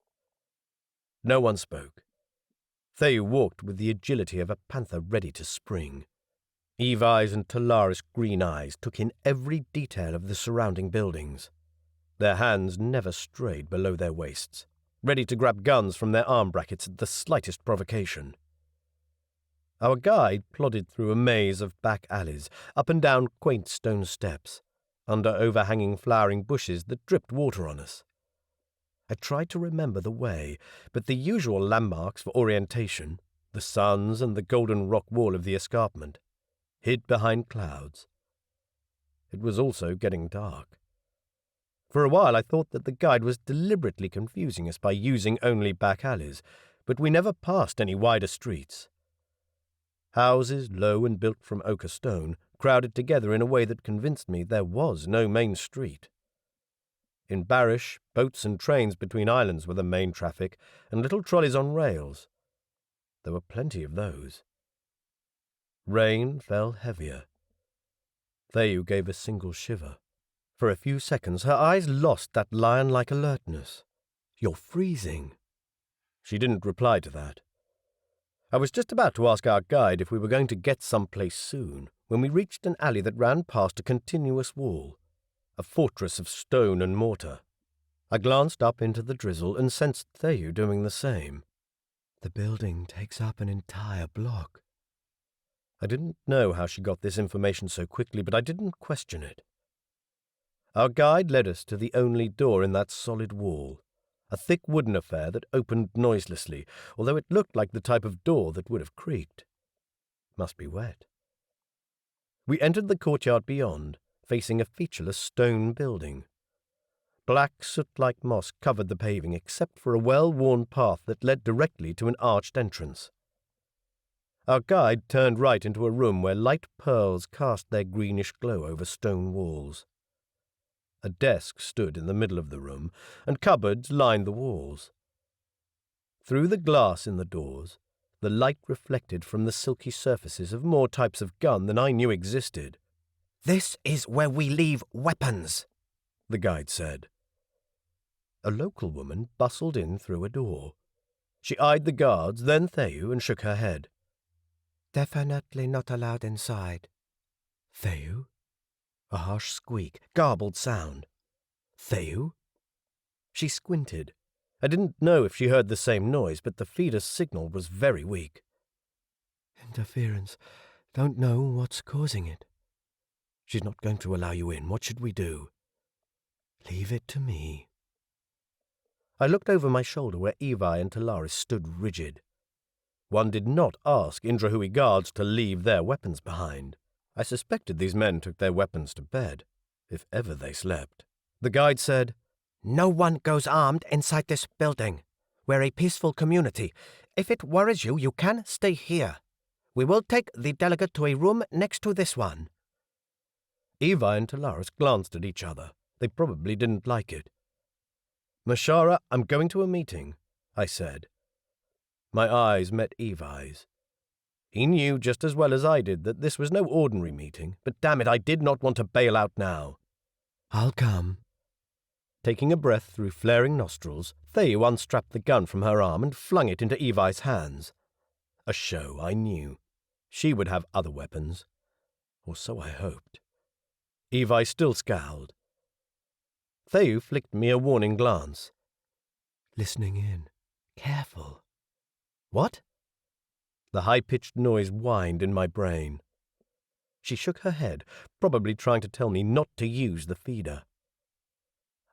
No one spoke. Theu walked with the agility of a panther ready to spring. Evi's and Talaris' green eyes took in every detail of the surrounding buildings. Their hands never strayed below their waists. ready to grab guns from their arm brackets at the slightest provocation. Our guide plodded through a maze of back alleys, up and down quaint stone steps, under overhanging flowering bushes that dripped water on us. I tried to remember the way, but the usual landmarks for orientation, the suns and the golden rock wall of the escarpment, hid behind clouds. It was also getting dark. For a while I thought that the guide was deliberately confusing us by using only back alleys, but we never passed any wider streets. Houses, low and built from ochre stone, crowded together in a way that convinced me there was no main street. In Barish, boats and trains between islands were the main traffic, and little trolleys on rails. There were plenty of those. Rain fell heavier. Theyu gave a single shiver. For a few seconds her eyes lost that lion-like alertness. "You're freezing." She didn't reply to that. I was just about to ask our guide if we were going to get someplace soon, when we reached an alley that ran past a continuous wall, a fortress of stone and mortar. I glanced up into the drizzle and sensed Theyu doing the same. "The building takes up an entire block." I didn't know how she got this information so quickly, but I didn't question it. Our guide led us to the only door in that solid wall, a thick wooden affair that opened noiselessly, although it looked like the type of door that would have creaked. Must be wet. We entered the courtyard beyond, facing a featureless stone building. Black soot-like moss covered the paving except for a well-worn path that led directly to an arched entrance. Our guide turned right into a room where light pearls cast their greenish glow over stone walls. A desk stood in the middle of the room, and cupboards lined the walls. Through the glass in the doors, the light reflected from the silky surfaces of more types of gun than I knew existed. "This is where we leave weapons," the guide said. A local woman bustled in through a door. She eyed the guards, then Theyu, and shook her head. "Definitely not allowed inside." "Theyu?" A harsh squeak, garbled sound. "Theyu?" She squinted. I didn't know if she heard the same noise, but the feeder's signal was very weak. "Interference. Don't know what's causing it." "She's not going to allow you in. What should we do?" "Leave it to me." I looked over my shoulder where Evi and Talaris stood rigid. One did not ask Indrahui guards to leave their weapons behind. I suspected these men took their weapons to bed, if ever they slept. The guide said, "No one goes armed inside this building. We're a peaceful community. If it worries you, you can stay here. We will take the delegate to a room next to this one." Evi and Talaris glanced at each other. They probably didn't like it. "Mashara, I'm going to a meeting," I said. My eyes met Evi's. He knew just as well as I did that this was no ordinary meeting, but damn it, I did not want to bail out now. "I'll come." Taking a breath through flaring nostrils, Theyu unstrapped the gun from her arm and flung it into Evi's hands. A show, I knew. She would have other weapons. Or so I hoped. Evi still scowled. Theyu flicked me a warning glance. "Listening in. Careful." "What?" The high-pitched noise whined in my brain. She shook her head, probably trying to tell me not to use the feeder.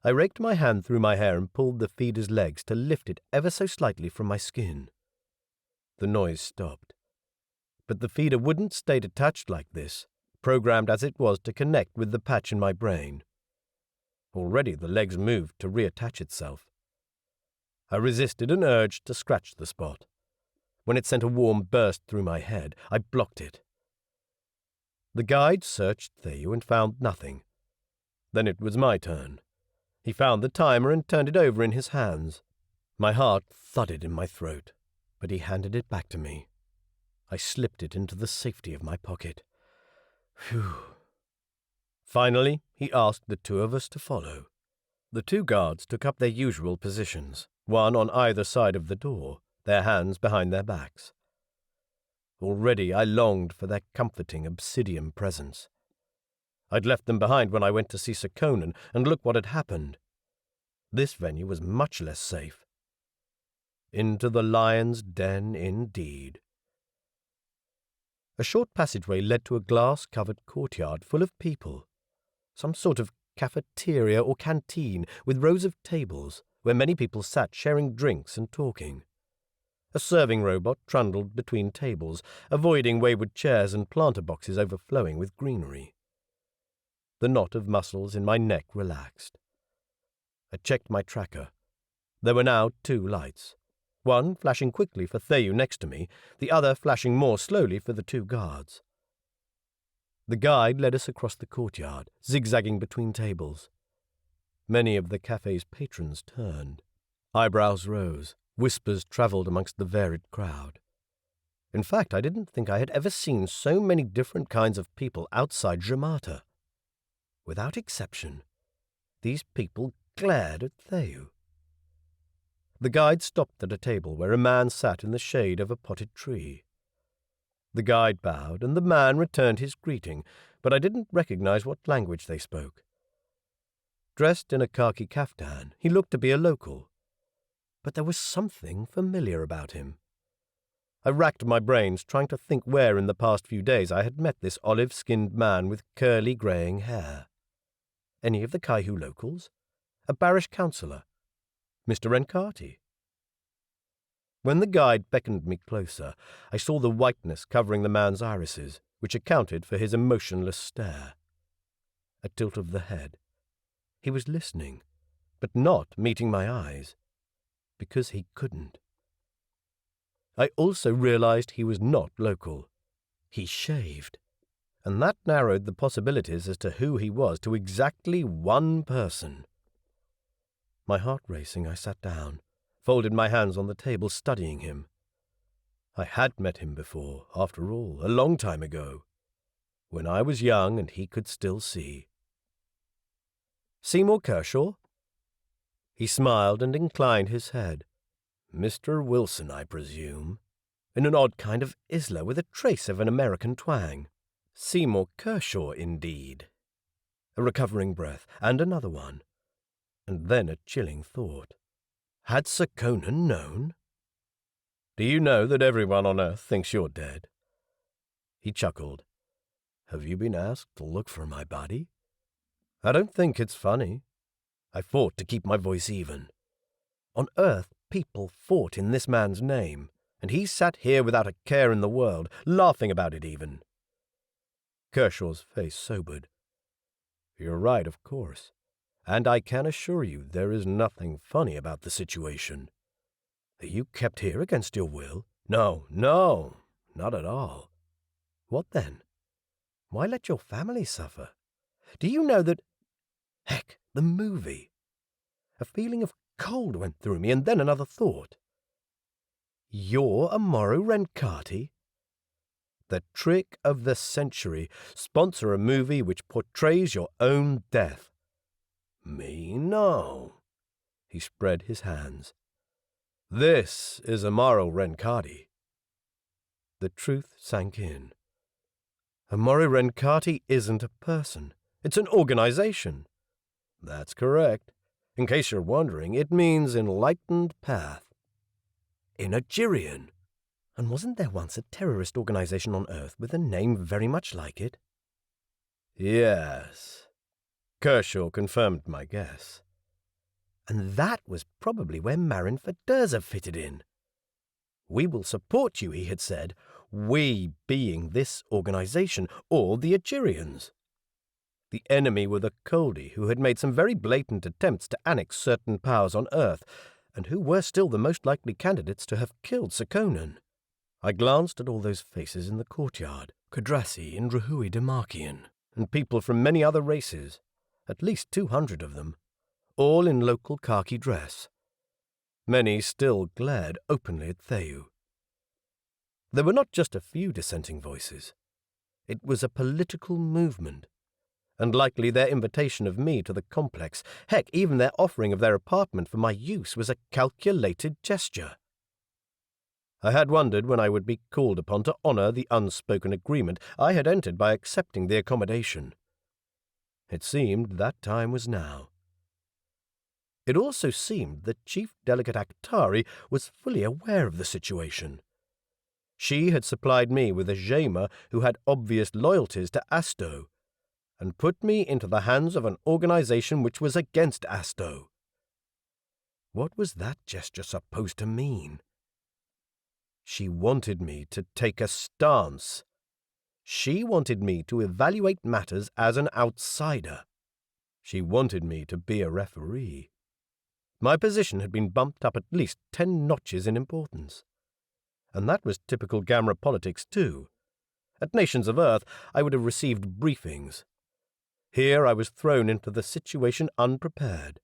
I raked my hand through my hair and pulled the feeder's legs to lift it ever so slightly from my skin. The noise stopped. But the feeder wouldn't stay detached like this, programmed as it was to connect with the patch in my brain. Already the legs moved to reattach itself. I resisted an urge to scratch the spot. When it sent a warm burst through my head, I blocked it. The guide searched Theyu and found nothing. Then it was my turn. He found the timer and turned it over in his hands. My heart thudded in my throat, but he handed it back to me. I slipped it into the safety of my pocket. Phew. Finally, he asked the two of us to follow. The two guards took up their usual positions, one on either side of the door, their hands behind their backs. Already I longed for their comforting obsidian presence. I'd left them behind when I went to see Sir Conan, and look what had happened. This venue was much less safe. Into the lion's den indeed. A short passageway led to a glass-covered courtyard full of people, some sort of cafeteria or canteen with rows of tables where many people sat sharing drinks and talking. A serving robot trundled between tables, avoiding wayward chairs and planter boxes overflowing with greenery. The knot of muscles in my neck relaxed. I checked my tracker. There were now 2 lights, one flashing quickly for Theyu next to me, the other flashing more slowly for the 2 guards. The guide led us across the courtyard, zigzagging between tables. Many of the cafe's patrons turned. Eyebrows rose, whispers travelled amongst the varied crowd. In fact, I didn't think I had ever seen so many different kinds of people outside Jamata. Without exception, these people glared at Theyu. The guide stopped at a table where a man sat in the shade of a potted tree. The guide bowed, and the man returned his greeting, but I didn't recognize what language they spoke. Dressed in a khaki kaftan, he looked to be a local, but there was something familiar about him. I racked my brains trying to think where in the past few days I had met this olive-skinned man with curly greying hair. Any of the Kaihu locals? A parish councillor? Mr. Renkati? When the guide beckoned me closer, I saw the whiteness covering the man's irises, which accounted for his emotionless stare. A tilt of the head. He was listening, but not meeting my eyes, because he couldn't. I also realized he was not local. He shaved, and that narrowed the possibilities as to who he was to exactly one person. My heart racing, I sat down, folded my hands on the table, studying him. I had met him before, after all, a long time ago, when I was young and he could still see. Seymour Kershaw? He smiled and inclined his head. Mr. Wilson, I presume, in an odd kind of Isla with a trace of an American twang. Seymour Kershaw, indeed. A recovering breath, and another one, and then a chilling thought. Had Sir Conan known? Do you know that everyone on Earth thinks you're dead? He chuckled. Have you been asked to look for my body? I don't think it's funny. I fought to keep my voice even. On Earth, people fought in this man's name, and he sat here without a care in the world, laughing about it even. Kershaw's face sobered. You're right, of course, and I can assure you there is nothing funny about the situation. Are you kept here against your will? No, not at all. What then? Why let your family suffer? Do you know that... Heck, the movie. A feeling of cold went through me, and then another thought. You're Amaro Renkati? The trick of the century. Sponsor a movie which portrays your own death. Me? No. He spread his hands. This is Amaro Renkati. The truth sank in. Amaro Renkati isn't a person. It's an organization. That's correct. In case you're wondering, it means enlightened path. In Nigerian. And wasn't there once a terrorist organization on Earth with a name very much like it? Yes. Kershaw confirmed my guess. And that was probably where Marin Federza fitted in. We will support you, he had said, we being this organization, or the Algerians. The enemy were the Coldi, who had made some very blatant attempts to annex certain powers on Earth, and who were still the most likely candidates to have killed Sir Conan. I glanced at all those faces in the courtyard, Kodrasi and Rahui Demarkian, and people from many other races, at least 200 of them, all in local khaki dress. Many still glared openly at Theyu. There were not just a few dissenting voices. It was a political movement, and likely their invitation of me to the complex, heck, even their offering of their apartment for my use was a calculated gesture. I had wondered when I would be called upon to honour the unspoken agreement I had entered by accepting the accommodation. It seemed that time was now. It also seemed that Chief Delegate Aktari was fully aware of the situation. She had supplied me with a Jaima who had obvious loyalties to Asto, and put me into the hands of an organization which was against Asto. What was that gesture supposed to mean? She wanted me to take a stance. She wanted me to evaluate matters as an outsider. She wanted me to be a referee. My position had been bumped up at least 10 notches in importance. And that was typical gamra politics too. At Nations of Earth, I would have received briefings. Here I was thrown into the situation unprepared.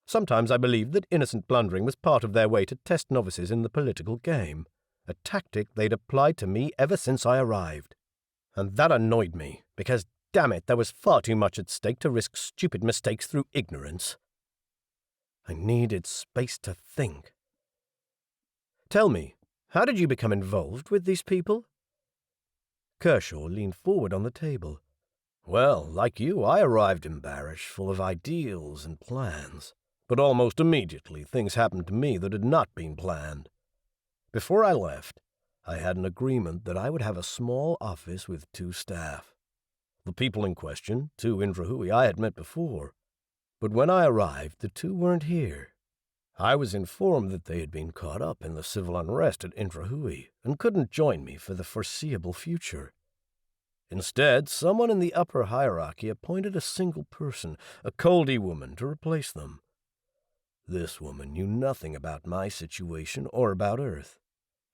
Sometimes I believed that innocent blundering was part of their way to test novices in the political game, a tactic they'd applied to me ever since I arrived. And that annoyed me, because, damn it, there was far too much at stake to risk stupid mistakes through ignorance. I needed space to think. Tell me, how did you become involved with these people? Kershaw leaned forward on the table. Well, like you, I arrived in Barish full of ideals and plans. But almost immediately things happened to me that had not been planned. Before I left, I had an agreement that I would have a small office with 2 staff. The people in question, 2 Indrahui I had met before. But when I arrived, the 2 weren't here. I was informed that they had been caught up in the civil unrest at Indrahui and couldn't join me for the foreseeable future. Instead, someone in the upper hierarchy appointed a single person, a Coldi woman, to replace them. This woman knew nothing about my situation or about Earth,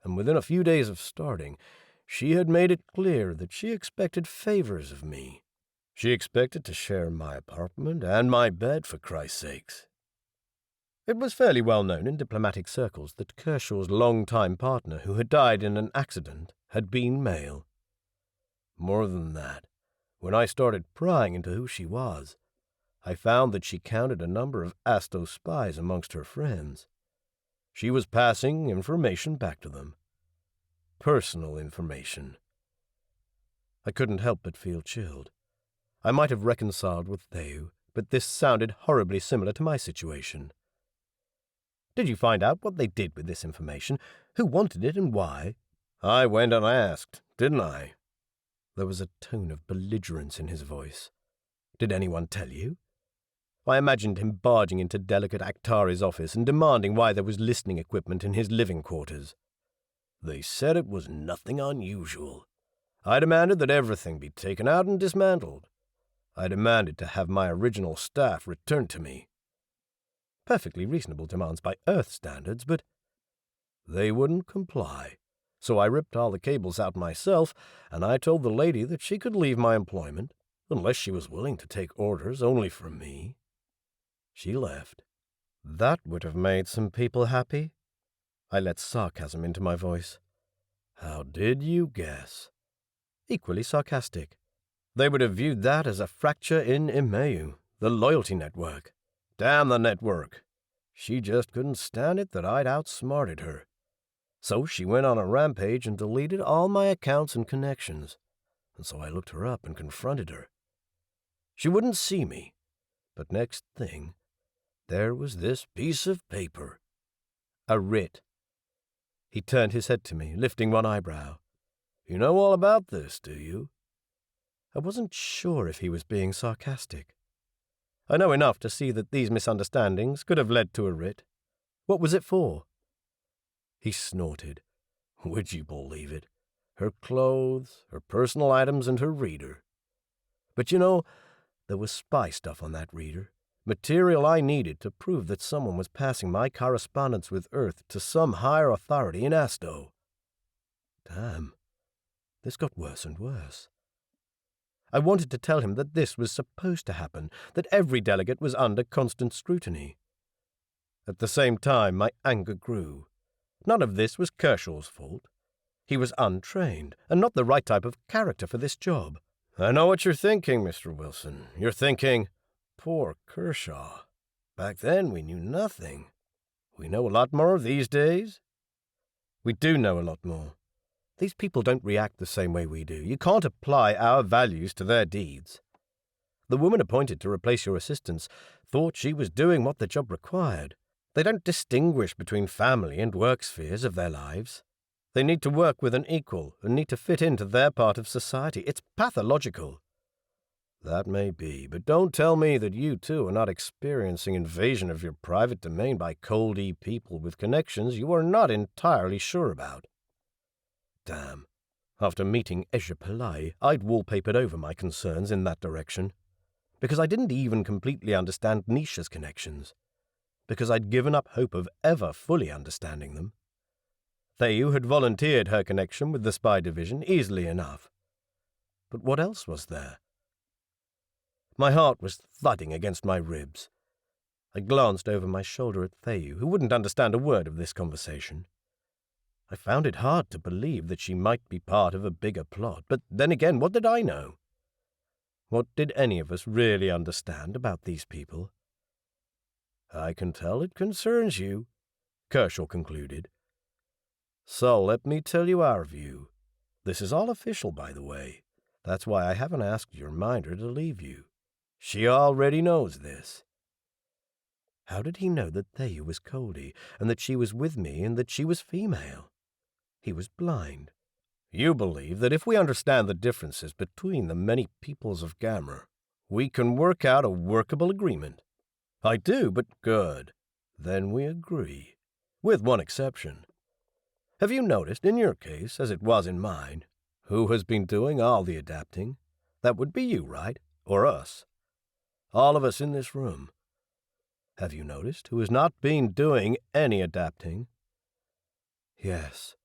and within a few days of starting, she had made it clear that she expected favors of me. She expected to share my apartment and my bed, for Christ's sakes. It was fairly well known in diplomatic circles that Kershaw's long-time partner, who had died in an accident, had been male. More than that, when I started prying into who she was, I found that she counted a number of Asto spies amongst her friends. She was passing information back to them. Personal information. I couldn't help but feel chilled. I might have reconciled with Theu, but this sounded horribly similar to my situation. Did you find out what they did with this information? Who wanted it and why? I went and asked, didn't I? There was a tone of belligerence in his voice. Did anyone tell you? I imagined him barging into Delegate Aktari's office and demanding why there was listening equipment in his living quarters. They said it was nothing unusual. I demanded that everything be taken out and dismantled. I demanded to have my original staff returned to me. Perfectly reasonable demands by Earth standards, but they wouldn't comply. So I ripped all the cables out myself, and I told the lady that she could leave my employment, unless she was willing to take orders only from me. She left. That would have made some people happy. I let sarcasm into my voice. How did you guess? Equally sarcastic. They would have viewed that as a fracture in Imeu, the loyalty network. Damn the network. She just couldn't stand it that I'd outsmarted her. So she went on a rampage and deleted all my accounts and connections, and so I looked her up and confronted her. She wouldn't see me, but next thing, there was this piece of paper. A writ. He turned his head to me, lifting one eyebrow. You know all about this, do you? I wasn't sure if he was being sarcastic. I know enough to see that these misunderstandings could have led to a writ. What was it for? He snorted. Would you believe it? Her clothes, her personal items, and her reader. But you know, there was spy stuff on that reader. Material I needed to prove that someone was passing my correspondence with Earth to some higher authority in Asto. Damn. This got worse and worse. I wanted to tell him that this was supposed to happen, that every delegate was under constant scrutiny. At the same time, my anger grew. None of this was Kershaw's fault. He was untrained, and not the right type of character for this job. I know what you're thinking, Mr. Wilson. You're thinking, poor Kershaw. Back then we knew nothing. We know a lot more these days. We do know a lot more. These people don't react the same way we do. You can't apply our values to their deeds. The woman appointed to replace your assistants thought she was doing what the job required. They don't distinguish between family and work spheres of their lives. They need to work with an equal and need to fit into their part of society. It's pathological. That may be, but don't tell me that you, too, are not experiencing invasion of your private domain by Coldi people with connections you are not entirely sure about. Damn. After meeting Esha Pillai, I'd wallpapered over my concerns in that direction. Because I didn't even completely understand Nisha's connections. Because I'd given up hope of ever fully understanding them. Theyu had volunteered her connection with the spy division easily enough. But what else was there? My heart was thudding against my ribs. I glanced over my shoulder at Theyu, who wouldn't understand a word of this conversation. I found it hard to believe that she might be part of a bigger plot, but then again, what did I know? What did any of us really understand about these people? I can tell it concerns you, Kershaw concluded. So let me tell you our view. This is all official, by the way. That's why I haven't asked your minder to leave you. She already knows this. How did he know that Theyu was Coldi, and that she was with me, and that she was female? He was blind. You believe that if we understand the differences between the many peoples of Gamra, we can work out a workable agreement. I do, but good. Then we agree. With one exception. Have you noticed, in your case, as it was in mine, who has been doing all the adapting? That would be you, right? Or us? All of us in this room. Have you noticed who has not been doing any adapting? Yes,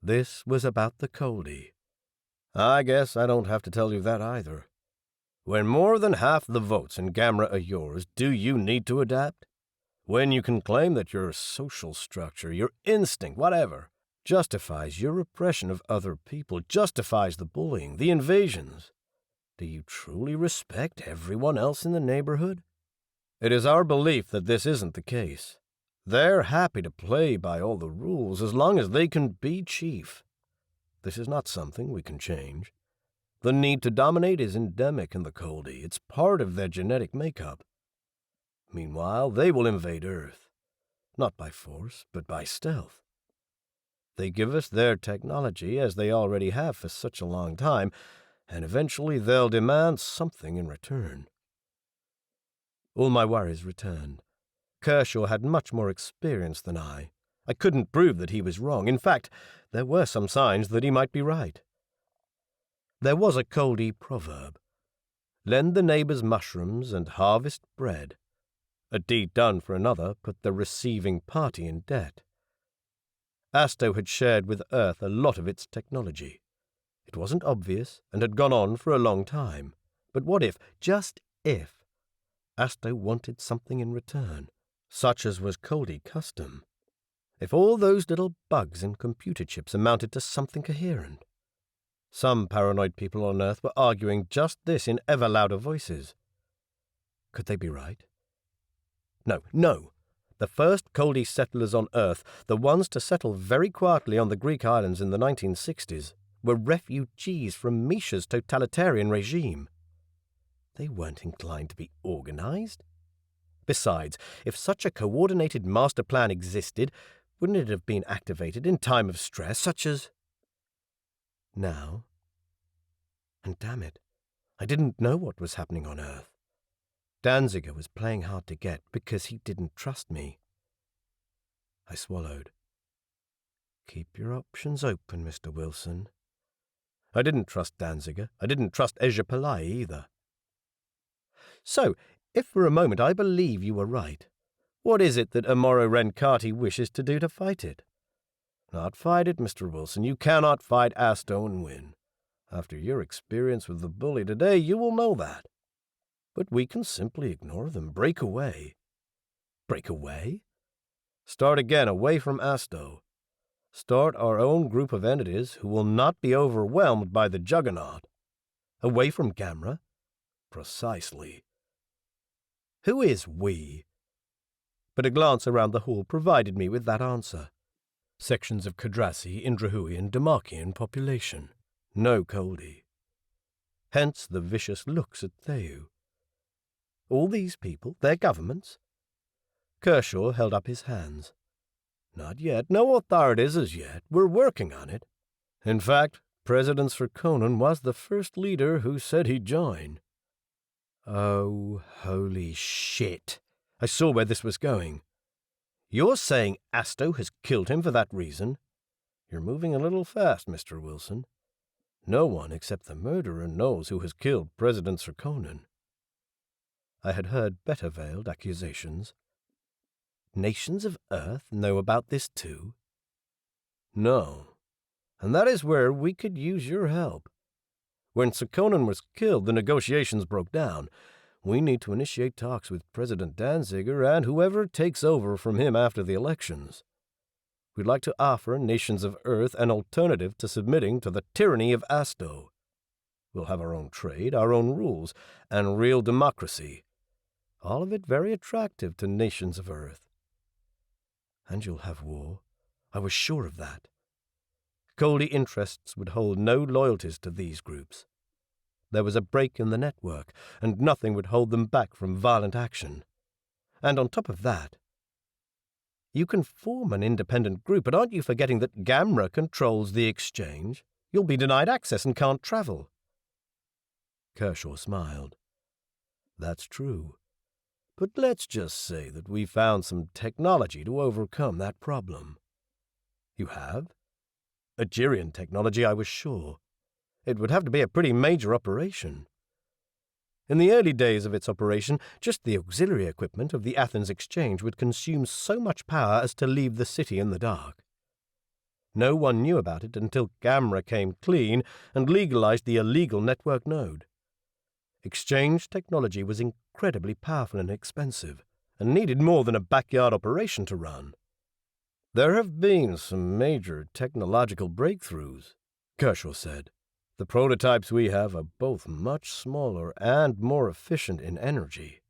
this was about the Coldi. I guess I don't have to tell you that either. When more than half the votes in Gamra are yours, do you need to adapt? When you can claim that your social structure, your instinct, whatever, justifies your oppression of other people, justifies the bullying, the invasions, do you truly respect everyone else in the neighborhood? It is our belief that this isn't the case. They're happy to play by all the rules as long as they can be chief. This is not something we can change. The need to dominate is endemic in the Coldi. It's part of their genetic makeup. Meanwhile, they will invade Earth. Not by force, but by stealth. They give us their technology, as they already have for such a long time, and eventually they'll demand something in return. All my worries returned. Kershaw had much more experience than I. I couldn't prove that he was wrong. In fact, there were some signs that he might be right. There was a Coldi proverb, lend the neighbor's mushrooms and harvest bread. A deed done for another put the receiving party in debt. Asto had shared with Earth a lot of its technology. It wasn't obvious and had gone on for a long time. But what if, just if, Asto wanted something in return, such as was Coldi custom? If all those little bugs and computer chips amounted to something coherent? Some paranoid people on Earth were arguing just this in ever louder voices. Could they be right? No. The first Coldi settlers on Earth, the ones to settle very quietly on the Greek islands in the 1960s, were refugees from Misha's totalitarian regime. They weren't inclined to be organized. Besides, if such a coordinated master plan existed, wouldn't it have been activated in time of stress, such as now? And damn it, I didn't know what was happening on Earth. Danziger was playing hard to get because he didn't trust me. I swallowed. Keep your options open, Mr. Wilson. I didn't trust Danziger. I didn't trust Esha Pillai either. So, if for a moment I believe you were right, what is it that Amoro Renkati wishes to do to fight it? Not fight it, Mr. Wilson. You cannot fight Asto and win. After your experience with the bully today, you will know that. But we can simply ignore them, break away. Break away? Start again away from Asto. Start our own group of entities who will not be overwhelmed by the juggernaut. Away from Gamra? Precisely. Who is we? But a glance around the hall provided me with that answer. Sections of Kadrasi, Indrahui, and Damakian population. No Coldi. Hence the vicious looks at Theyu. All these people, their governments? Kershaw held up his hands. Not yet. No authorities as yet. We're working on it. In fact, President Serkonnen was the first leader who said he'd join. Oh, holy shit. I saw where this was going. You're saying Asto has killed him for that reason? You're moving a little fast, Mr. Wilson. No one except the murderer knows who has killed President Serkonnen. I had heard better-veiled accusations. Nations of Earth know about this too? No. And that is where we could use your help. When Serkonnen was killed, the negotiations broke down. We need to initiate talks with President Danziger and whoever takes over from him after the elections. We'd like to offer nations of Earth an alternative to submitting to the tyranny of Asto. We'll have our own trade, our own rules, and real democracy. All of it very attractive to nations of Earth. And you'll have war. I was sure of that. Coldi interests would hold no loyalties to these groups. There was a break in the network, and nothing would hold them back from violent action. And on top of that, you can form an independent group, but aren't you forgetting that Gamra controls the exchange? You'll be denied access and can't travel. Kershaw smiled. That's true. But let's just say that we found some technology to overcome that problem. You have? Agirian technology, I was sure. It would have to be a pretty major operation. In the early days of its operation, just the auxiliary equipment of the Athens Exchange would consume so much power as to leave the city in the dark. No one knew about it until Gamra came clean and legalized the illegal network node. Exchange technology was incredibly powerful and expensive, and needed more than a backyard operation to run. There have been some major technological breakthroughs, Kershaw said. The prototypes we have are both much smaller and more efficient in energy.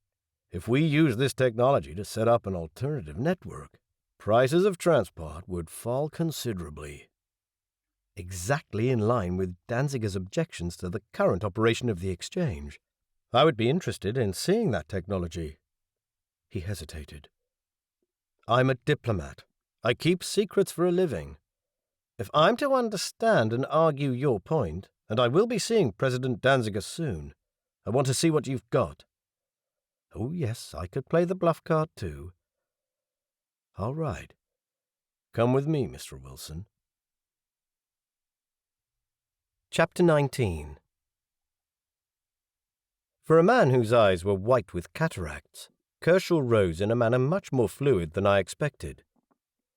If we use this technology to set up an alternative network, prices of transport would fall considerably. Exactly in line with Danziger's objections to the current operation of the exchange. I would be interested in seeing that technology. He hesitated. I'm a diplomat. I keep secrets for a living. If I'm to understand and argue your point, and I will be seeing President Danziger soon, I want to see what you've got. Oh, yes, I could play the bluff card too. All right. Come with me, Mr. Wilson. Chapter 19. For a man whose eyes were white with cataracts, Kershaw rose in a manner much more fluid than I expected.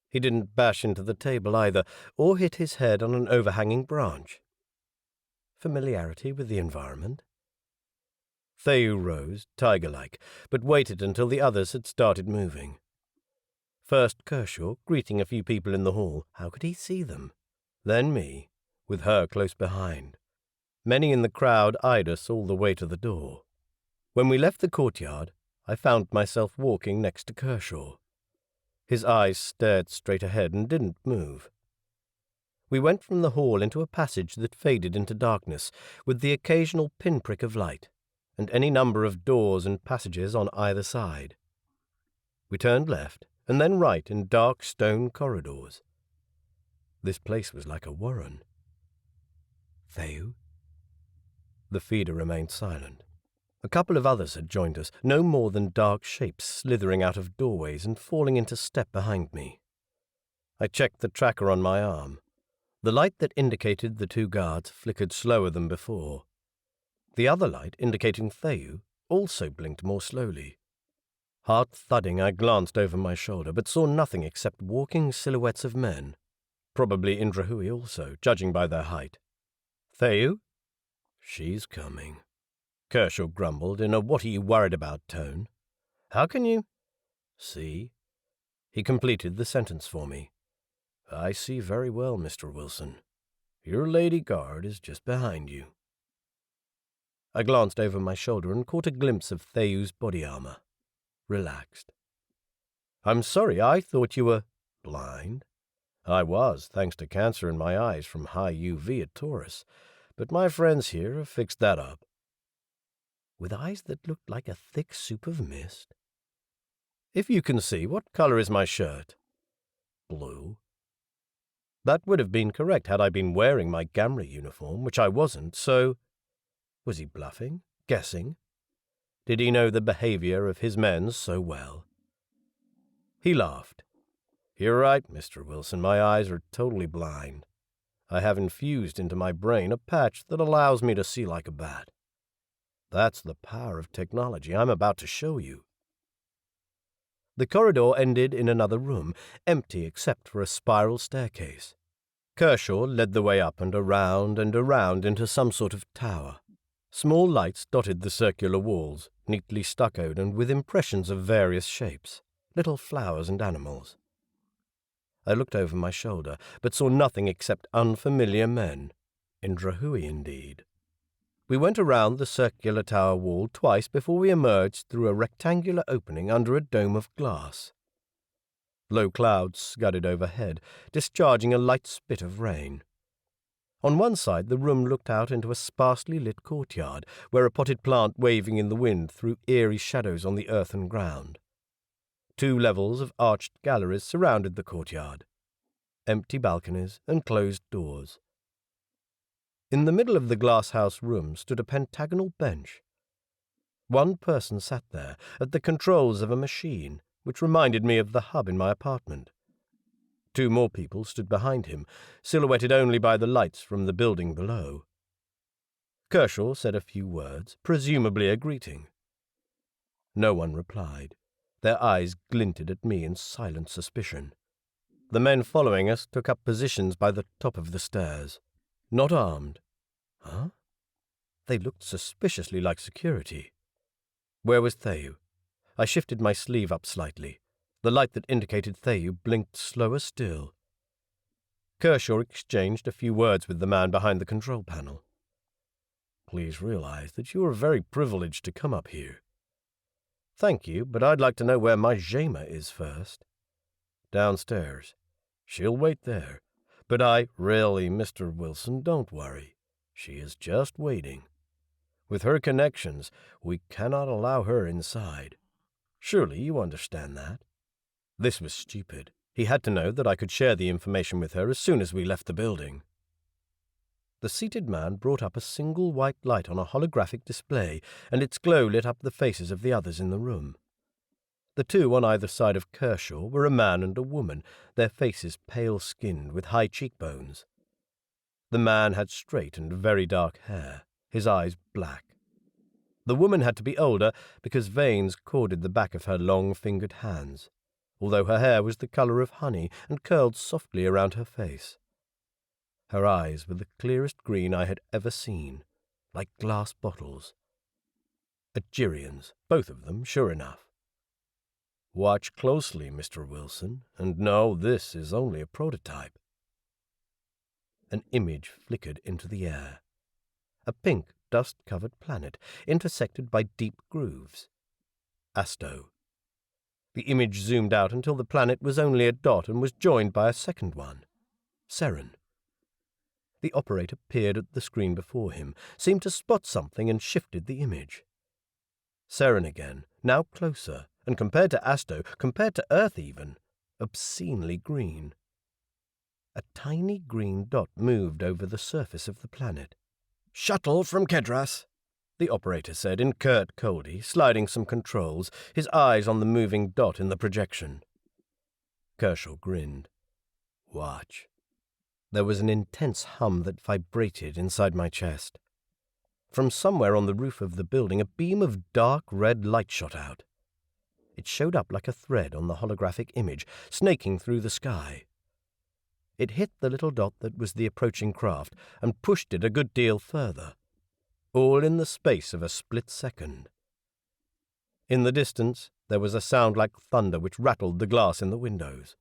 He didn't bash into the table either, or hit his head on an overhanging branch. Familiarity with the environment? Theu rose, tiger-like, but waited until the others had started moving. First Kershaw, greeting a few people in the hall. How could he see them? Then me, with her close behind. Many in the crowd eyed us all the way to the door. When we left the courtyard, I found myself walking next to Kershaw. His eyes stared straight ahead and didn't move. We went from the hall into a passage that faded into darkness, with the occasional pinprick of light, and any number of doors and passages on either side. We turned left, and then right in dark stone corridors. This place was like a warren. Theu? The feeder remained silent. A couple of others had joined us, no more than dark shapes slithering out of doorways and falling into step behind me. I checked the tracker on my arm. The light that indicated the two guards flickered slower than before. The other light, indicating Theu, also blinked more slowly. Heart thudding, I glanced over my shoulder, but saw nothing except walking silhouettes of men. Probably Indrahui also, judging by their height. Theu? She's coming. Kershaw grumbled in a what-are-you-worried-about tone. How can you? See? He completed the sentence for me. I see very well, Mr. Wilson. Your lady guard is just behind you. I glanced over my shoulder and caught a glimpse of Theu's body armor. Relaxed. I'm sorry, I thought you were blind. I was, thanks to cancer in my eyes from high UV at Taurus, but my friends here have fixed that up. with eyes that looked like a thick soup of mist. "If you can see, what colour is my shirt?" "Blue." That would have been correct had I been wearing my gamra uniform, which I wasn't, so— Was he bluffing? Guessing? Did he know the behaviour of his men so well? He laughed. "You're right, Mr. Wilson, my eyes are totally blind. I have infused into my brain a patch that allows me to see like a bat. That's the power of technology I'm about to show you." The corridor ended in another room, empty except for a spiral staircase. Kershaw led the way up and around into some sort of tower. Small lights dotted the circular walls, neatly stuccoed and with impressions of various shapes, little flowers and animals. I looked over my shoulder, but saw nothing except unfamiliar men. In Drahui, indeed. We went around the circular tower wall twice before we emerged through a rectangular opening under a dome of glass. Low clouds scudded overhead, discharging a light spit of rain. On one side the room looked out into a sparsely lit courtyard, where a potted plant waving in the wind threw eerie shadows on the earthen ground. 2 levels of arched galleries surrounded the courtyard, empty balconies and closed doors. In the middle of the glass-house room stood a pentagonal bench. One person sat there, at the controls of a machine, which reminded me of the hub in my apartment. 2 more people stood behind him, silhouetted only by the lights from the building below. Kershaw said a few words, presumably a greeting. No one replied. Their eyes glinted at me in silent suspicion. The men following us took up positions by the top of the stairs. Not armed. Huh? They looked suspiciously like security. Where was Theyu? I shifted my sleeve up slightly. The light that indicated Theyu blinked slower still. Kershaw exchanged a few words with the man behind the control panel. "Please realize that you are very privileged to come up here." "Thank you, but I'd like to know where my Jema is first." "Downstairs. She'll wait there. But really, Mr. Wilson, don't worry. She is just waiting. With her connections, we cannot allow her inside. Surely you understand that?" This was stupid. He had to know that I could share the information with her as soon as we left the building. The seated man brought up a single white light on a holographic display, and its glow lit up the faces of the others in the room. The 2 on either side of Kershaw were a man and a woman, their faces pale-skinned with high cheekbones. The man had straight and very dark hair, his eyes black. The woman had to be older because veins corded the back of her long-fingered hands, although her hair was the colour of honey and curled softly around her face. Her eyes were the clearest green I had ever seen, like glass bottles. Agirians, both of them, sure enough. "Watch closely, Mr. Wilson, and know this is only a prototype." An image flickered into the air. A pink, dust-covered planet, intersected by deep grooves. Asto. The image zoomed out until the planet was only a dot and was joined by a second one. Seren. The operator peered at the screen before him, seemed to spot something and shifted the image. Seren again, now closer, and compared to Asto, compared to Earth even, obscenely green. A tiny green dot moved over the surface of the planet. "Shuttle from Kedras," the operator said in curt Coldi, sliding some controls, his eyes on the moving dot in the projection. Kershaw grinned. "Watch." There was an intense hum that vibrated inside my chest. From somewhere on the roof of the building, a beam of dark red light shot out. It showed up like a thread on the holographic image, snaking through the sky. It hit the little dot that was the approaching craft and pushed it a good deal further, all in the space of a split second. In the distance, there was a sound like thunder which rattled the glass in the windows.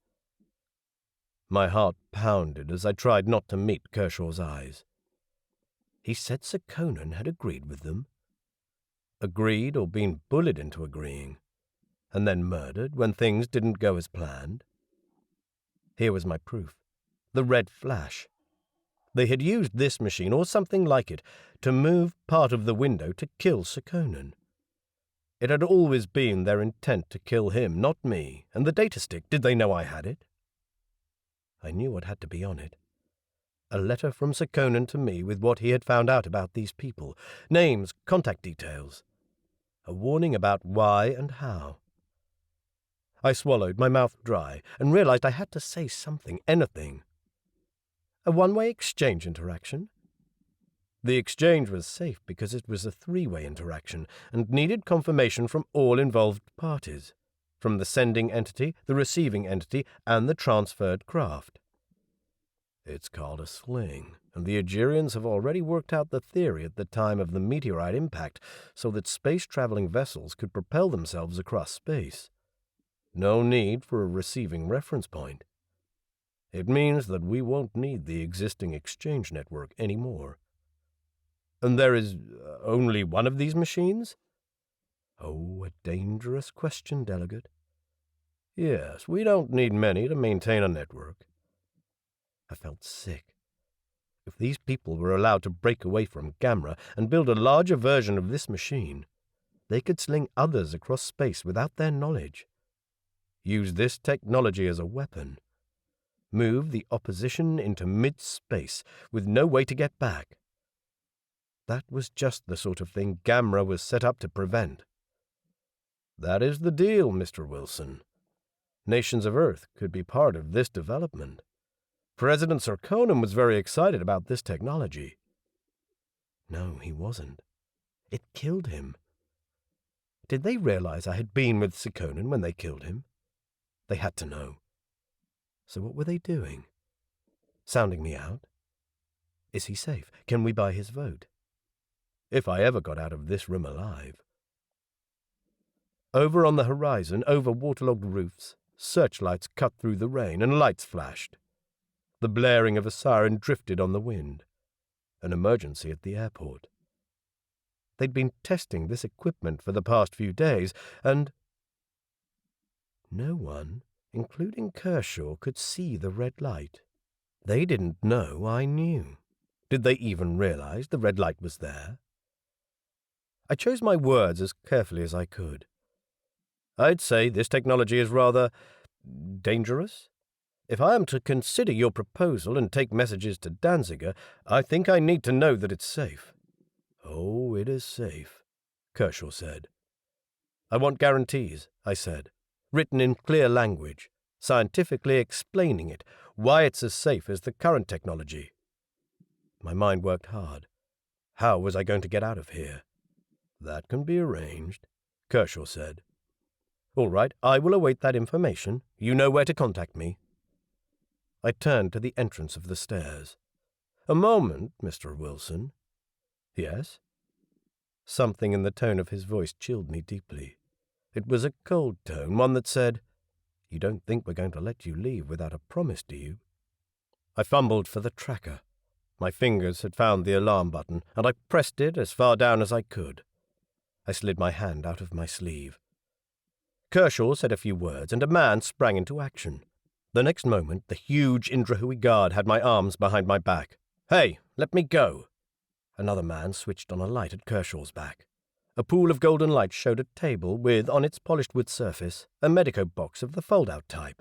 My heart pounded as I tried not to meet Kershaw's eyes. He said Sir Conan had agreed with them. Agreed or been bullied into agreeing, and then murdered when things didn't go as planned. Here was my proof. The red flash. They had used this machine, or something like it, to move part of the window to kill Sekonen. It had always been their intent to kill him, not me, and the data stick, did they know I had it? I knew what had to be on it. A letter from Sekonen to me with what he had found out about these people, names, contact details. A warning about why and how. I swallowed, my mouth dry, and realized I had to say something, anything. A one-way exchange interaction? The exchange was safe because it was a three-way interaction and needed confirmation from all involved parties, from the sending entity, the receiving entity, and the transferred craft. It's called a sling, and the Algerians have already worked out the theory at the time of the meteorite impact so that space-traveling vessels could propel themselves across space. No need for a receiving reference point. It means that we won't need the existing exchange network anymore. And there is only one of these machines? Oh, a dangerous question, Delegate. Yes, we don't need many to maintain a network. I felt sick. If these people were allowed to break away from Gamra and build a larger version of this machine, they could sling others across space without their knowledge. Use this technology as a weapon. Move the opposition into mid-space with no way to get back. That was just the sort of thing Gamra was set up to prevent. That is the deal, Mr. Wilson. Nations of Earth could be part of this development. President Sekonen was very excited about this technology. No, he wasn't. It killed him. Did they realize I had been with Sekonen when they killed him? They had to know. So what were they doing? Sounding me out? Is he safe? Can we buy his vote? If I ever got out of this room alive. Over on the horizon, over waterlogged roofs, searchlights cut through the rain and lights flashed. The blaring of a siren drifted on the wind. An emergency at the airport. They'd been testing this equipment for the past few days, and no one, including Kershaw, could see the red light. They didn't know I knew. Did they even realize the red light was there? I chose my words as carefully as I could. I'd say this technology is rather dangerous. If I am to consider your proposal and take messages to Danziger, I think I need to know that it's safe. Oh, it is safe, Kershaw said. I want guarantees, I said, written in clear language, scientifically explaining it, why it's as safe as the current technology. My mind worked hard. How was I going to get out of here? That can be arranged, Kershaw said. All right, I will await that information. You know where to contact me. I turned to the entrance of the stairs. A moment, Mr. Wilson. Yes? Something in the tone of his voice chilled me deeply. It was a cold tone, one that said, You don't think we're going to let you leave without a promise, do you? I fumbled for the tracker. My fingers had found the alarm button, and I pressed it as far down as I could. I slid my hand out of my sleeve. Kershaw said a few words, and a man sprang into action. The next moment, the huge Indrahui guard had my arms behind my back. Hey, let me go! Another man switched on a light at Kershaw's back. A pool of golden light showed a table with, on its polished wood surface, a medico box of the fold-out type.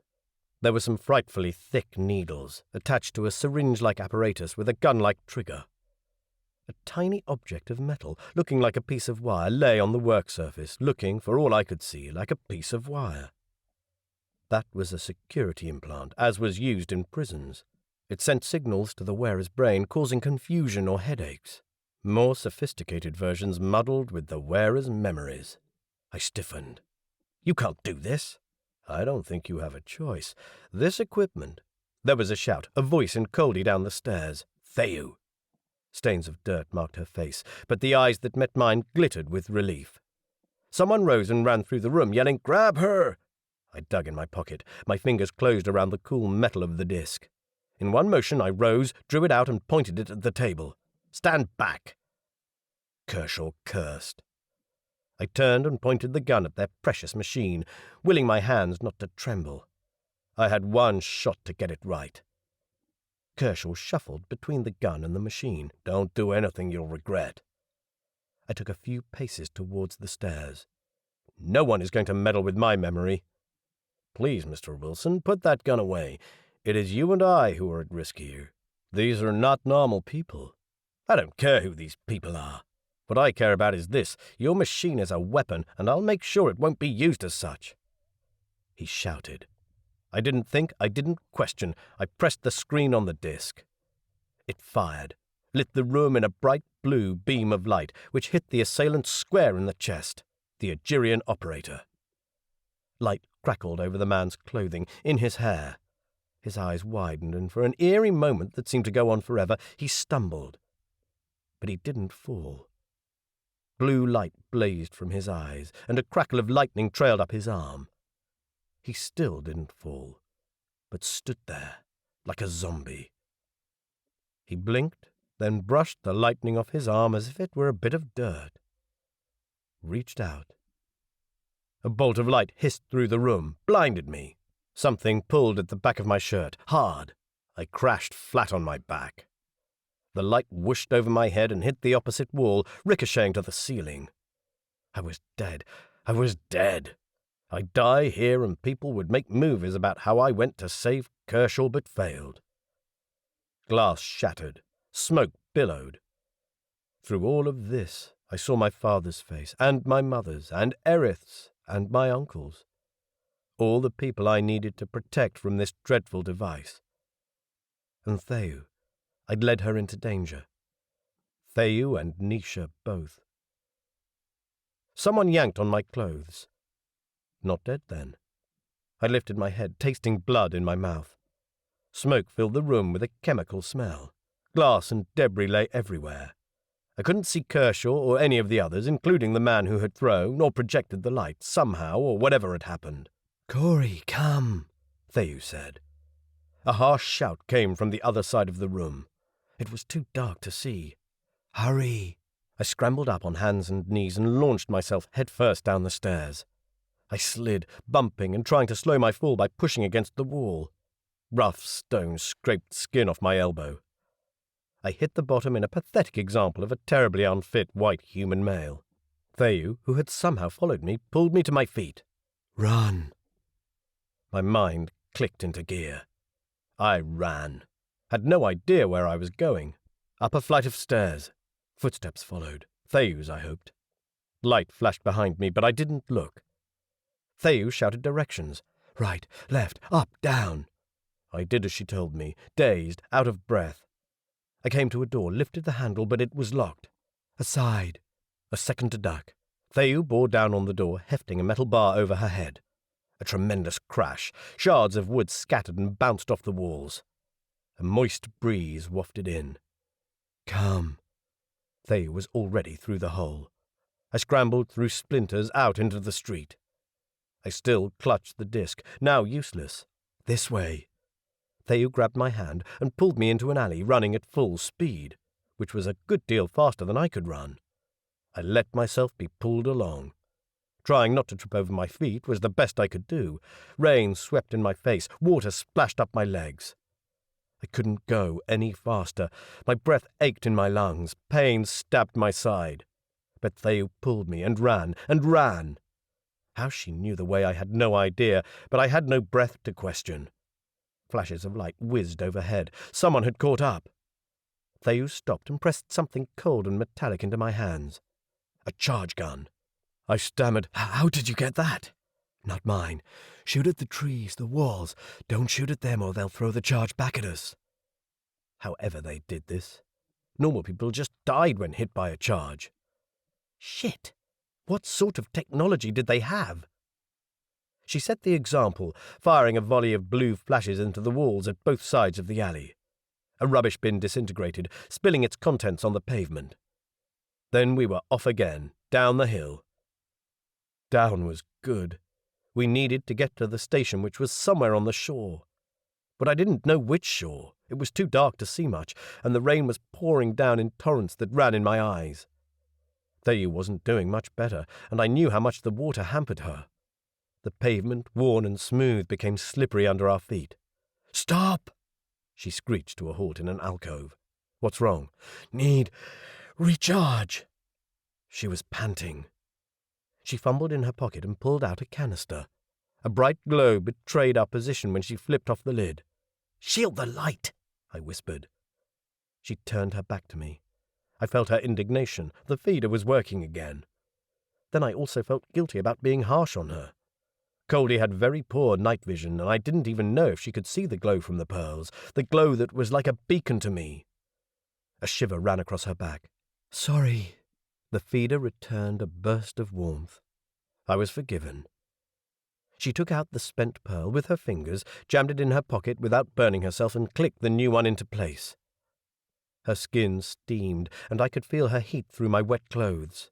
There were some frightfully thick needles, attached to a syringe-like apparatus with a gun-like trigger. A tiny object of metal, looking like a piece of wire, lay on the work surface, looking, for all I could see, like a piece of wire. That was a security implant, as was used in prisons. It sent signals to the wearer's brain, causing confusion or headaches. More sophisticated versions muddled with the wearer's memories. I stiffened. You can't do this. I don't think you have a choice. This equipment... There was a shout, a voice in Coldi down the stairs. Theyu. Stains of dirt marked her face, but the eyes that met mine glittered with relief. Someone rose and ran through the room, yelling, Grab her! I dug in my pocket. My fingers closed around the cool metal of the disc. In one motion I rose, drew it out and pointed it at the table. Stand back! Kershaw cursed. I turned and pointed the gun at their precious machine, willing my hands not to tremble. I had one shot to get it right. Kershaw shuffled between the gun and the machine. "Don't do anything you'll regret." I took a few paces towards the stairs. "No one is going to meddle with my memory." "Please, Mr. Wilson, put that gun away. It is you and I who are at risk here. These are not normal people." "I don't care who these people are. What I care about is this. Your machine is a weapon, and I'll make sure it won't be used as such." He shouted. I didn't think, I didn't question. I pressed the screen on the disc. It fired, lit the room in a bright blue beam of light, which hit the assailant square in the chest, the Algerian operator. Light crackled over the man's clothing, in his hair. His eyes widened, and for an eerie moment that seemed to go on forever, he stumbled. But he didn't fall. Blue light blazed from his eyes, and a crackle of lightning trailed up his arm. He still didn't fall, but stood there, like a zombie. He blinked, then brushed the lightning off his arm as if it were a bit of dirt. Reached out. A bolt of light hissed through the room, blinded me. Something pulled at the back of my shirt, hard. I crashed flat on my back. The light whooshed over my head and hit the opposite wall, ricocheting to the ceiling. I was dead. I was dead. I'd die here and people would make movies about how I went to save Kershaw but failed. Glass shattered. Smoke billowed. Through all of this, I saw my father's face, and my mother's, and Erith's, and my uncle's. All the people I needed to protect from this dreadful device. And Theou, I'd led her into danger. Theou and Nisha both. Someone yanked on my clothes. Not dead, then. I lifted my head, tasting blood in my mouth. Smoke filled the room with a chemical smell. Glass and debris lay everywhere. I couldn't see Kershaw or any of the others, including the man who had thrown or projected the light, somehow, or whatever had happened. "Corey, come," Theou said. A harsh shout came from the other side of the room. It was too dark to see. "Hurry." I scrambled up on hands and knees and launched myself headfirst down the stairs. I slid, bumping and trying to slow my fall by pushing against the wall. Rough stones scraped skin off my elbow. I hit the bottom in a pathetic example of a terribly unfit white human male. Theou, who had somehow followed me, pulled me to my feet. "Run." My mind clicked into gear. I ran. Had no idea where I was going. Up a flight of stairs. Footsteps followed. Theou's, I hoped. Light flashed behind me, but I didn't look. Theou shouted directions. Right, left, up, down. I did as she told me, dazed, out of breath. I came to a door, lifted the handle, but it was locked. Aside. A second to duck. Theou bore down on the door, hefting a metal bar over her head. A tremendous crash. Shards of wood scattered and bounced off the walls. A moist breeze wafted in. "Come." Theou was already through the hole. I scrambled through splinters out into the street. I still clutched the disc, now useless. "This way." Theou grabbed my hand and pulled me into an alley running at full speed, which was a good deal faster than I could run. I let myself be pulled along. Trying not to trip over my feet was the best I could do. Rain swept in my face, water splashed up my legs. I couldn't go any faster. My breath ached in my lungs. Pain stabbed my side. But Theou pulled me and ran and ran. How she knew the way I had no idea, but I had no breath to question. Flashes of light whizzed overhead. Someone had caught up. Theou stopped and pressed something cold and metallic into my hands. A charge gun. I stammered, "How did you get that?" "Not mine. Shoot at the trees, the walls. Don't shoot at them or they'll throw the charge back at us." However they did this. Normal people just died when hit by a charge. Shit! What sort of technology did they have? She set the example, firing a volley of blue flashes into the walls at both sides of the alley. A rubbish bin disintegrated, spilling its contents on the pavement. Then we were off again, down the hill. Down was good. We needed to get to the station, which was somewhere on the shore. But I didn't know which shore. It was too dark to see much, and the rain was pouring down in torrents that ran in my eyes. Theou wasn't doing much better, and I knew how much the water hampered her. The pavement, worn and smooth, became slippery under our feet. "Stop!" She screeched to a halt in an alcove. "What's wrong?" "Need recharge." She was panting. She fumbled in her pocket and pulled out a canister. A bright glow betrayed our position when she flipped off the lid. "Shield the light," I whispered. She turned her back to me. I felt her indignation. The feeder was working again. Then I also felt guilty about being harsh on her. Coldi had very poor night vision, and I didn't even know if she could see the glow from the pearls, the glow that was like a beacon to me. A shiver ran across her back. "Sorry." The feeder returned a burst of warmth. I was forgiven. She took out the spent pearl with her fingers, jammed it in her pocket without burning herself, and clicked the new one into place. Her skin steamed, and I could feel her heat through my wet clothes.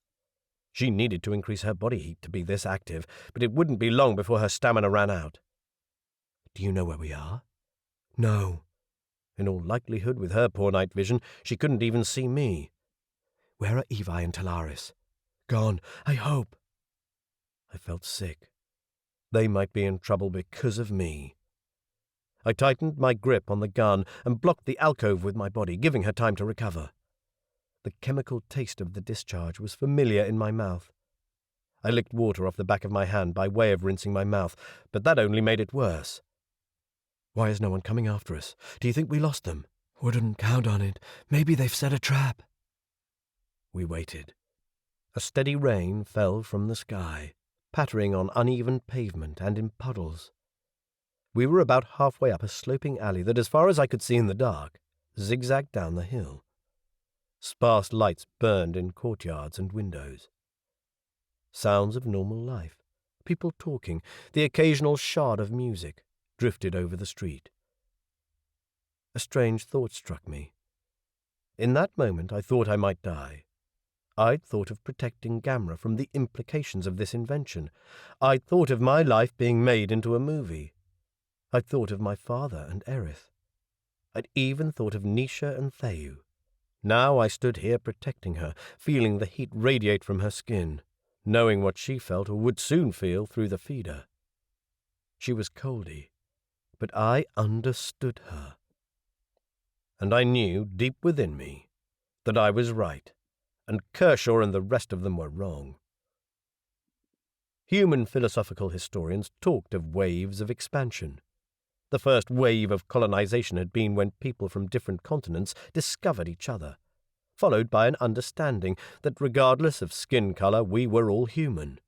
She needed to increase her body heat to be this active, but it wouldn't be long before her stamina ran out. "Do you know where we are?" "No." In all likelihood, with her poor night vision, she couldn't even see me. "Where are Evi and Talaris?" "Gone, I hope." I felt sick. They might be in trouble because of me. I tightened my grip on the gun and blocked the alcove with my body, giving her time to recover. The chemical taste of the discharge was familiar in my mouth. I licked water off the back of my hand by way of rinsing my mouth, but that only made it worse. "Why is no one coming after us? Do you think we lost them?" "Wouldn't count on it. Maybe they've set a trap." We waited. A steady rain fell from the sky, pattering on uneven pavement and in puddles. We were about halfway up a sloping alley that, as far as I could see in the dark, zigzagged down the hill. Sparse lights burned in courtyards and windows. Sounds of normal life, people talking, the occasional shard of music, drifted over the street. A strange thought struck me. In that moment I thought I might die. I'd thought of protecting Gamra from the implications of this invention. I'd thought of my life being made into a movie. I'd thought of my father and Erith. I'd even thought of Nisha and Theyu. Now I stood here protecting her, feeling the heat radiate from her skin, knowing what she felt or would soon feel through the feeder. She was Coldi, but I understood her. And I knew, deep within me, that I was right, and Kershaw and the rest of them were wrong. Human philosophical historians talked of waves of expansion. The first wave of colonization had been when people from different continents discovered each other, followed by an understanding that regardless of skin color we were all human.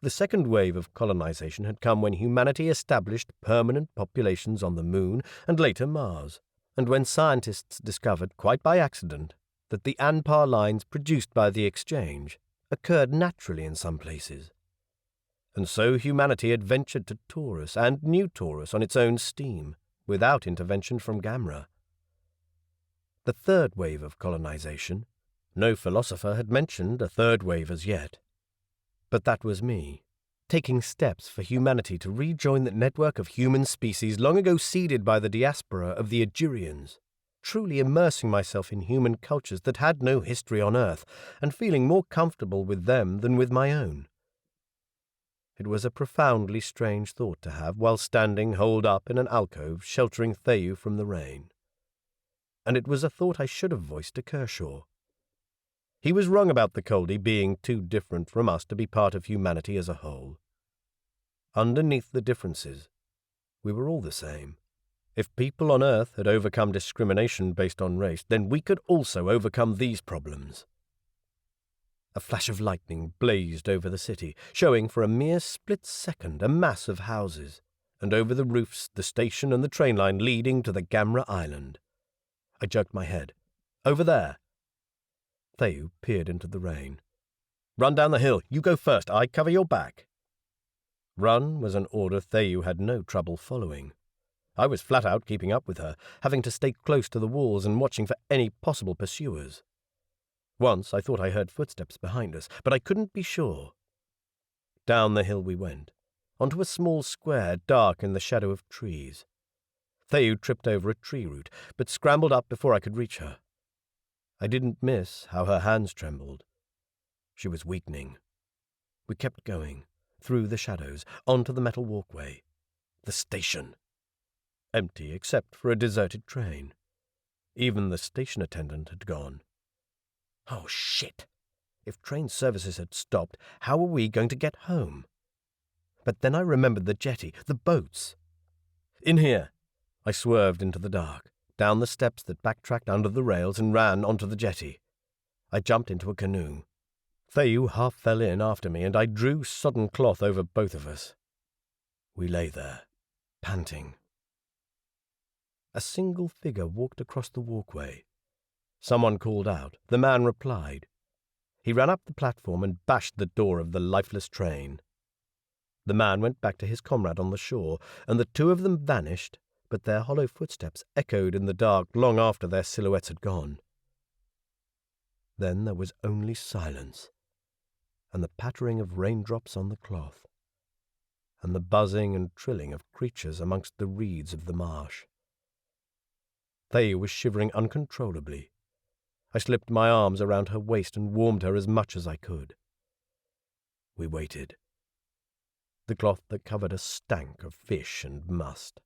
The second wave of colonization had come when humanity established permanent populations on the Moon and later Mars, and when scientists discovered, quite by accident, that the Anpar lines produced by the exchange occurred naturally in some places. And so humanity had ventured to Taurus and New Taurus on its own steam, without intervention from Gamra. The third wave of colonization, no philosopher had mentioned a third wave as yet. But that was me, taking steps for humanity to rejoin the network of human species long ago seeded by the diaspora of the Egerians, truly immersing myself in human cultures that had no history on Earth, and feeling more comfortable with them than with my own. It was a profoundly strange thought to have while standing holed up in an alcove sheltering Theyu from the rain. And it was a thought I should have voiced to Kershaw. He was wrong about the Coldi being too different from us to be part of humanity as a whole. Underneath the differences, we were all the same. If people on Earth had overcome discrimination based on race, then we could also overcome these problems. A flash of lightning blazed over the city, showing for a mere split second a mass of houses, and over the roofs the station and the train line leading to the Gamra Island. I jerked my head. "Over there." Theyu peered into the rain. "Run down the hill. You go first. I cover your back." Run was an order Theyu had no trouble following. I was flat out keeping up with her, having to stay close to the walls and watching for any possible pursuers. Once I thought I heard footsteps behind us, but I couldn't be sure. Down the hill we went, onto a small square dark in the shadow of trees. Theyu tripped over a tree root, but scrambled up before I could reach her. I didn't miss how her hands trembled. She was weakening. We kept going, through the shadows, onto the metal walkway. The station. empty except for a deserted train. Even the station attendant had gone. Oh, shit! If train services had stopped, how were we going to get home? But then I remembered the jetty, the boats. In here! I swerved into the dark, down the steps that backtracked under the rails and ran onto the jetty. I jumped into a canoe. Theyu half fell in after me, and I drew sodden cloth over both of us. We lay there, panting. A single figure walked across the walkway. Someone called out. The man replied. He ran up the platform and bashed the door of the lifeless train. The man went back to his comrade on the shore, and the two of them vanished, but their hollow footsteps echoed in the dark long after their silhouettes had gone. Then there was only silence, and the pattering of raindrops on the cloth, and the buzzing and trilling of creatures amongst the reeds of the marsh. Theyu was shivering uncontrollably. I slipped my arms around her waist and warmed her as much as I could. We waited. The cloth that covered us stank of fish and must.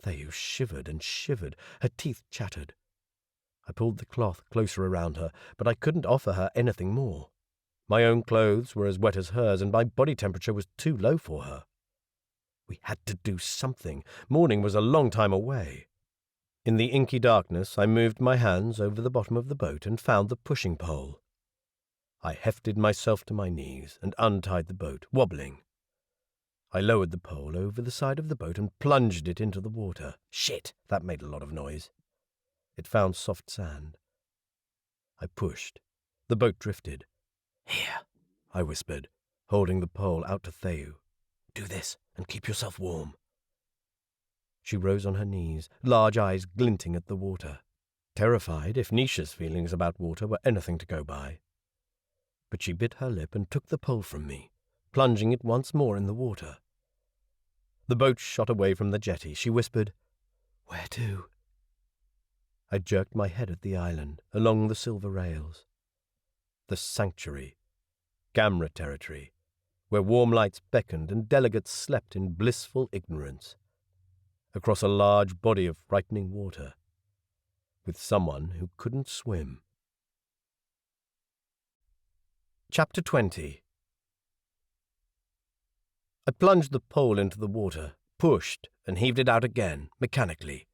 Theyu shivered and shivered. Her teeth chattered. I pulled the cloth closer around her, but I couldn't offer her anything more. My own clothes were as wet as hers, and my body temperature was too low for her. We had to do something. Morning was a long time away. In the inky darkness, I moved my hands over the bottom of the boat and found the pushing pole. I hefted myself to my knees and untied the boat, wobbling. I lowered the pole over the side of the boat and plunged it into the water. Shit! That made a lot of noise. It found soft sand. I pushed. The boat drifted. Here, I whispered, holding the pole out to Theyu. Do this and keep yourself warm. She rose on her knees, large eyes glinting at the water, terrified if Nisha's feelings about water were anything to go by. But she bit her lip and took the pole from me, plunging it once more in the water. The boat shot away from the jetty. She whispered, Where to? I jerked my head at the island, along the silver rails. The sanctuary, gamra territory, where warm lights beckoned and delegates slept in blissful ignorance, across a large body of frightening water, with someone who couldn't swim. Chapter 20. I plunged the pole into the water, pushed, and heaved it out again, mechanically.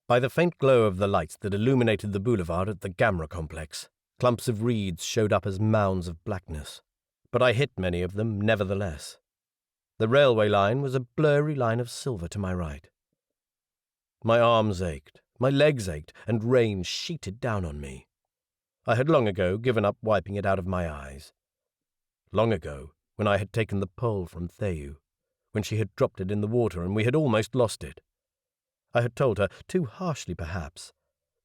By the faint glow of the lights that illuminated the boulevard at the Gamra complex, clumps of reeds showed up as mounds of blackness, but I hit many of them nevertheless. The railway line was a blurry line of silver to my right. My arms ached, my legs ached, and rain sheeted down on me. I had long ago given up wiping it out of my eyes. Long ago, when I had taken the pole from Theyu, when she had dropped it in the water and we had almost lost it. I had told her, too harshly perhaps,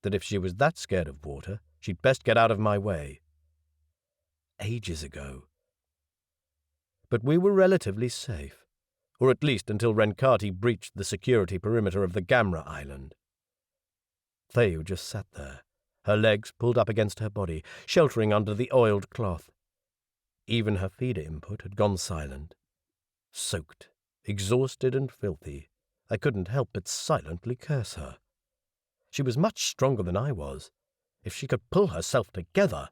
that if she was that scared of water, she'd best get out of my way. Ages ago. But we were relatively safe, or at least until Renkati breached the security perimeter of the Gamra island. Theyu just sat there, her legs pulled up against her body, sheltering under the oiled cloth. Even her feeder input had gone silent. Soaked, exhausted and filthy, I couldn't help but silently curse her. She was much stronger than I was. If she could pull herself together.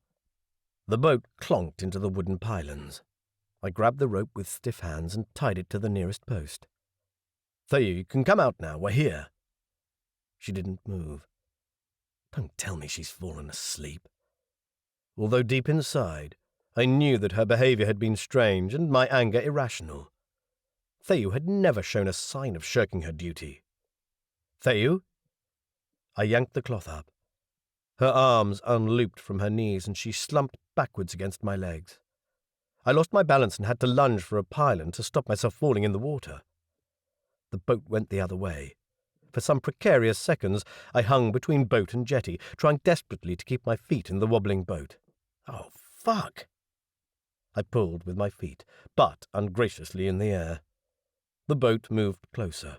The boat clonked into the wooden pylons. I grabbed the rope with stiff hands and tied it to the nearest post. Theyu, you can come out now, we're here. She didn't move. Don't tell me she's fallen asleep. Although deep inside, I knew that her behavior had been strange and my anger irrational. Theyu had never shown a sign of shirking her duty. Theyu? I yanked the cloth up. Her arms unlooped from her knees and she slumped backwards against my legs. I lost my balance and had to lunge for a pylon to stop myself falling in the water. The boat went the other way. For some precarious seconds, I hung between boat and jetty, trying desperately to keep my feet in the wobbling boat. Oh, fuck! I pulled with my feet, but ungraciously in the air. The boat moved closer.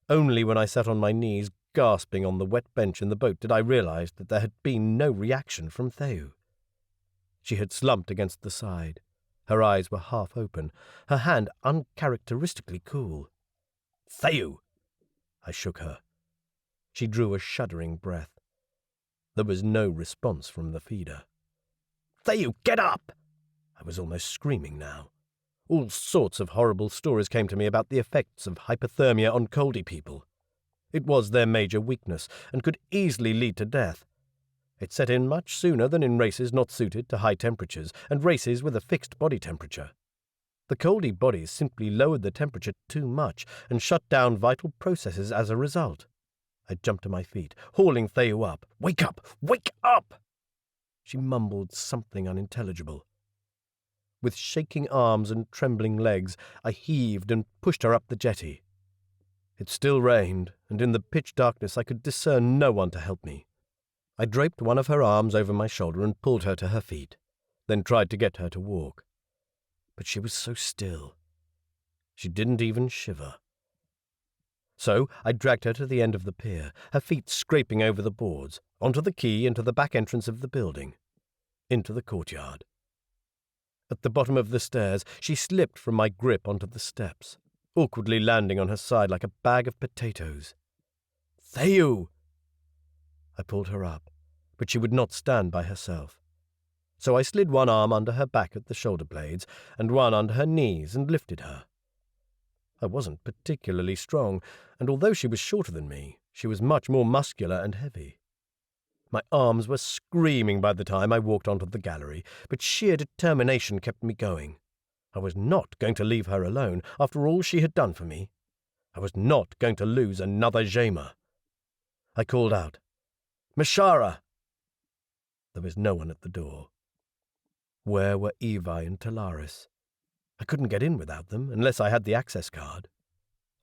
Only when I sat on my knees, gasping on the wet bench in the boat, did I realize that there had been no reaction from Theyu. She had slumped against the side. Her eyes were half open, her hand uncharacteristically cool. Theyu, I shook her. She drew a shuddering breath. There was no response from the feeder. Thayu, get up! I was almost screaming now. All sorts of horrible stories came to me about the effects of hypothermia on Coldi people. It was their major weakness and could easily lead to death. It set in much sooner than in races not suited to high temperatures and races with a fixed body temperature. The Coldi bodies simply lowered the temperature too much and shut down vital processes as a result. I jumped to my feet, hauling Thayu up. Wake up! Wake up! She mumbled something unintelligible. With shaking arms and trembling legs, I heaved and pushed her up the jetty. It still rained, and in the pitch darkness I could discern no one to help me. I draped one of her arms over my shoulder and pulled her to her feet, then tried to get her to walk. But she was so still. She didn't even shiver. So I dragged her to the end of the pier, her feet scraping over the boards, onto the quay into the back entrance of the building, into the courtyard. At the bottom of the stairs, she slipped from my grip onto the steps, awkwardly landing on her side like a bag of potatoes. Thayu! I pulled her up, but she would not stand by herself. So I slid one arm under her back at the shoulder blades and one under her knees and lifted her. I wasn't particularly strong, and although she was shorter than me, she was much more muscular and heavy. My arms were screaming by the time I walked onto the gallery, but sheer determination kept me going. I was not going to leave her alone after all she had done for me. I was not going to lose another Jaima. I called out, "Mashara!" There was no one at the door. Where were Evi and Talaris? I couldn't get in without them unless I had the access card.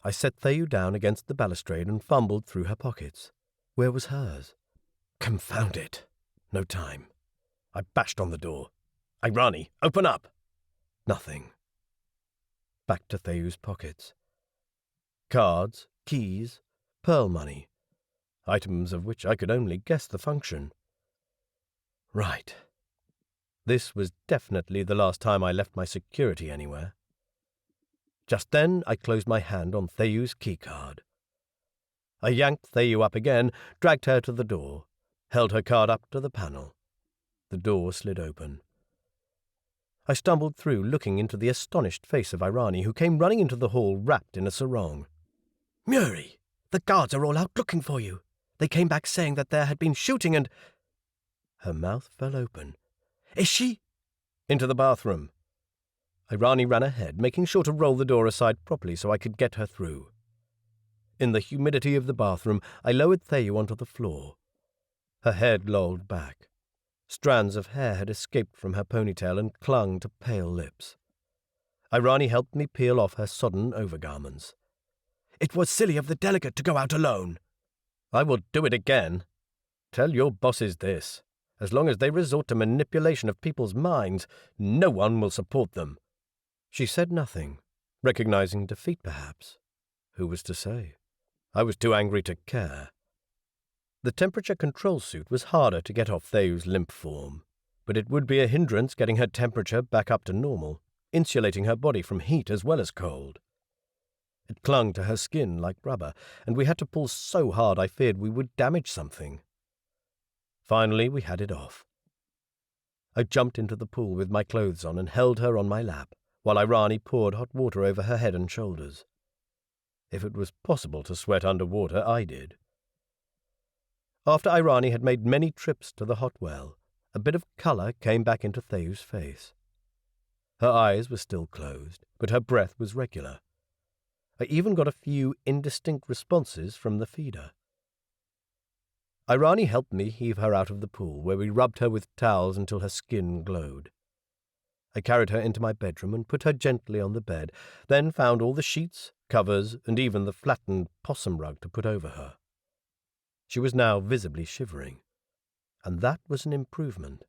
I set Thayu down against the balustrade and fumbled through her pockets. Where was hers? Confound it. No time. I bashed on the door. "Irani, open up!" Nothing. Back to Thayu's pockets. Cards, keys, pearl money, items of which I could only guess the function. Right. This was definitely the last time I left my security anywhere. Just then I closed my hand on Thayu's keycard. I yanked Thayu up again, dragged her to the door, held her card up to the panel. The door slid open. I stumbled through, looking into the astonished face of Irani, who came running into the hall wrapped in a sarong. "Muri, the guards are all out looking for you. They came back saying that there had been shooting and—" Her mouth fell open. "Is she—" "Into the bathroom." Irani ran ahead, making sure to roll the door aside properly so I could get her through. In the humidity of the bathroom, I lowered Thayu onto the floor. Her head lolled back. Strands of hair had escaped from her ponytail and clung to pale lips. Irani helped me peel off her sodden overgarments. "It was silly of the delegate to go out alone." "I will do it again. Tell your bosses this. As long as they resort to manipulation of people's minds, no one will support them." She said nothing, recognizing defeat perhaps. Who was to say? I was too angry to care. The temperature control suit was harder to get off Thayu's limp form, but it would be a hindrance getting her temperature back up to normal, insulating her body from heat as well as cold. It clung to her skin like rubber, and we had to pull so hard I feared we would damage something. Finally, we had it off. I jumped into the pool with my clothes on and held her on my lap, while Irani poured hot water over her head and shoulders. If it was possible to sweat underwater, I did. After Irani had made many trips to the hot well, a bit of colour came back into Thayu's face. Her eyes were still closed, but her breath was regular. I even got a few indistinct responses from the feeder. Irani helped me heave her out of the pool, where we rubbed her with towels until her skin glowed. I carried her into my bedroom and put her gently on the bed, then found all the sheets, covers, and even the flattened possum rug to put over her. She was now visibly shivering, and that was an improvement.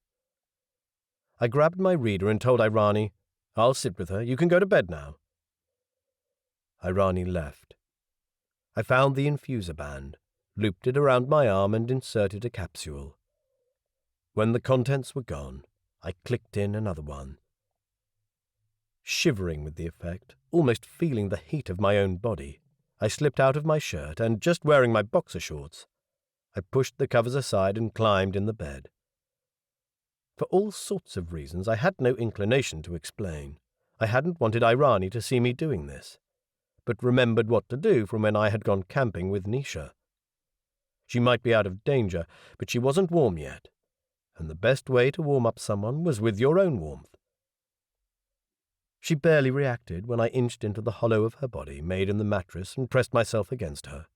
I grabbed my reader and told Irani, "I'll sit with her. You can go to bed now." Irani left. I found the infuser band, looped it around my arm and inserted a capsule. When the contents were gone, I clicked in another one. Shivering with the effect, almost feeling the heat of my own body, I slipped out of my shirt and, just wearing my boxer shorts, I pushed the covers aside and climbed in the bed. For all sorts of reasons I had no inclination to explain. I hadn't wanted Irani to see me doing this, but remembered what to do from when I had gone camping with Nisha. She might be out of danger, but she wasn't warm yet, and the best way to warm up someone was with your own warmth. She barely reacted when I inched into the hollow of her body made in the mattress and pressed myself against her,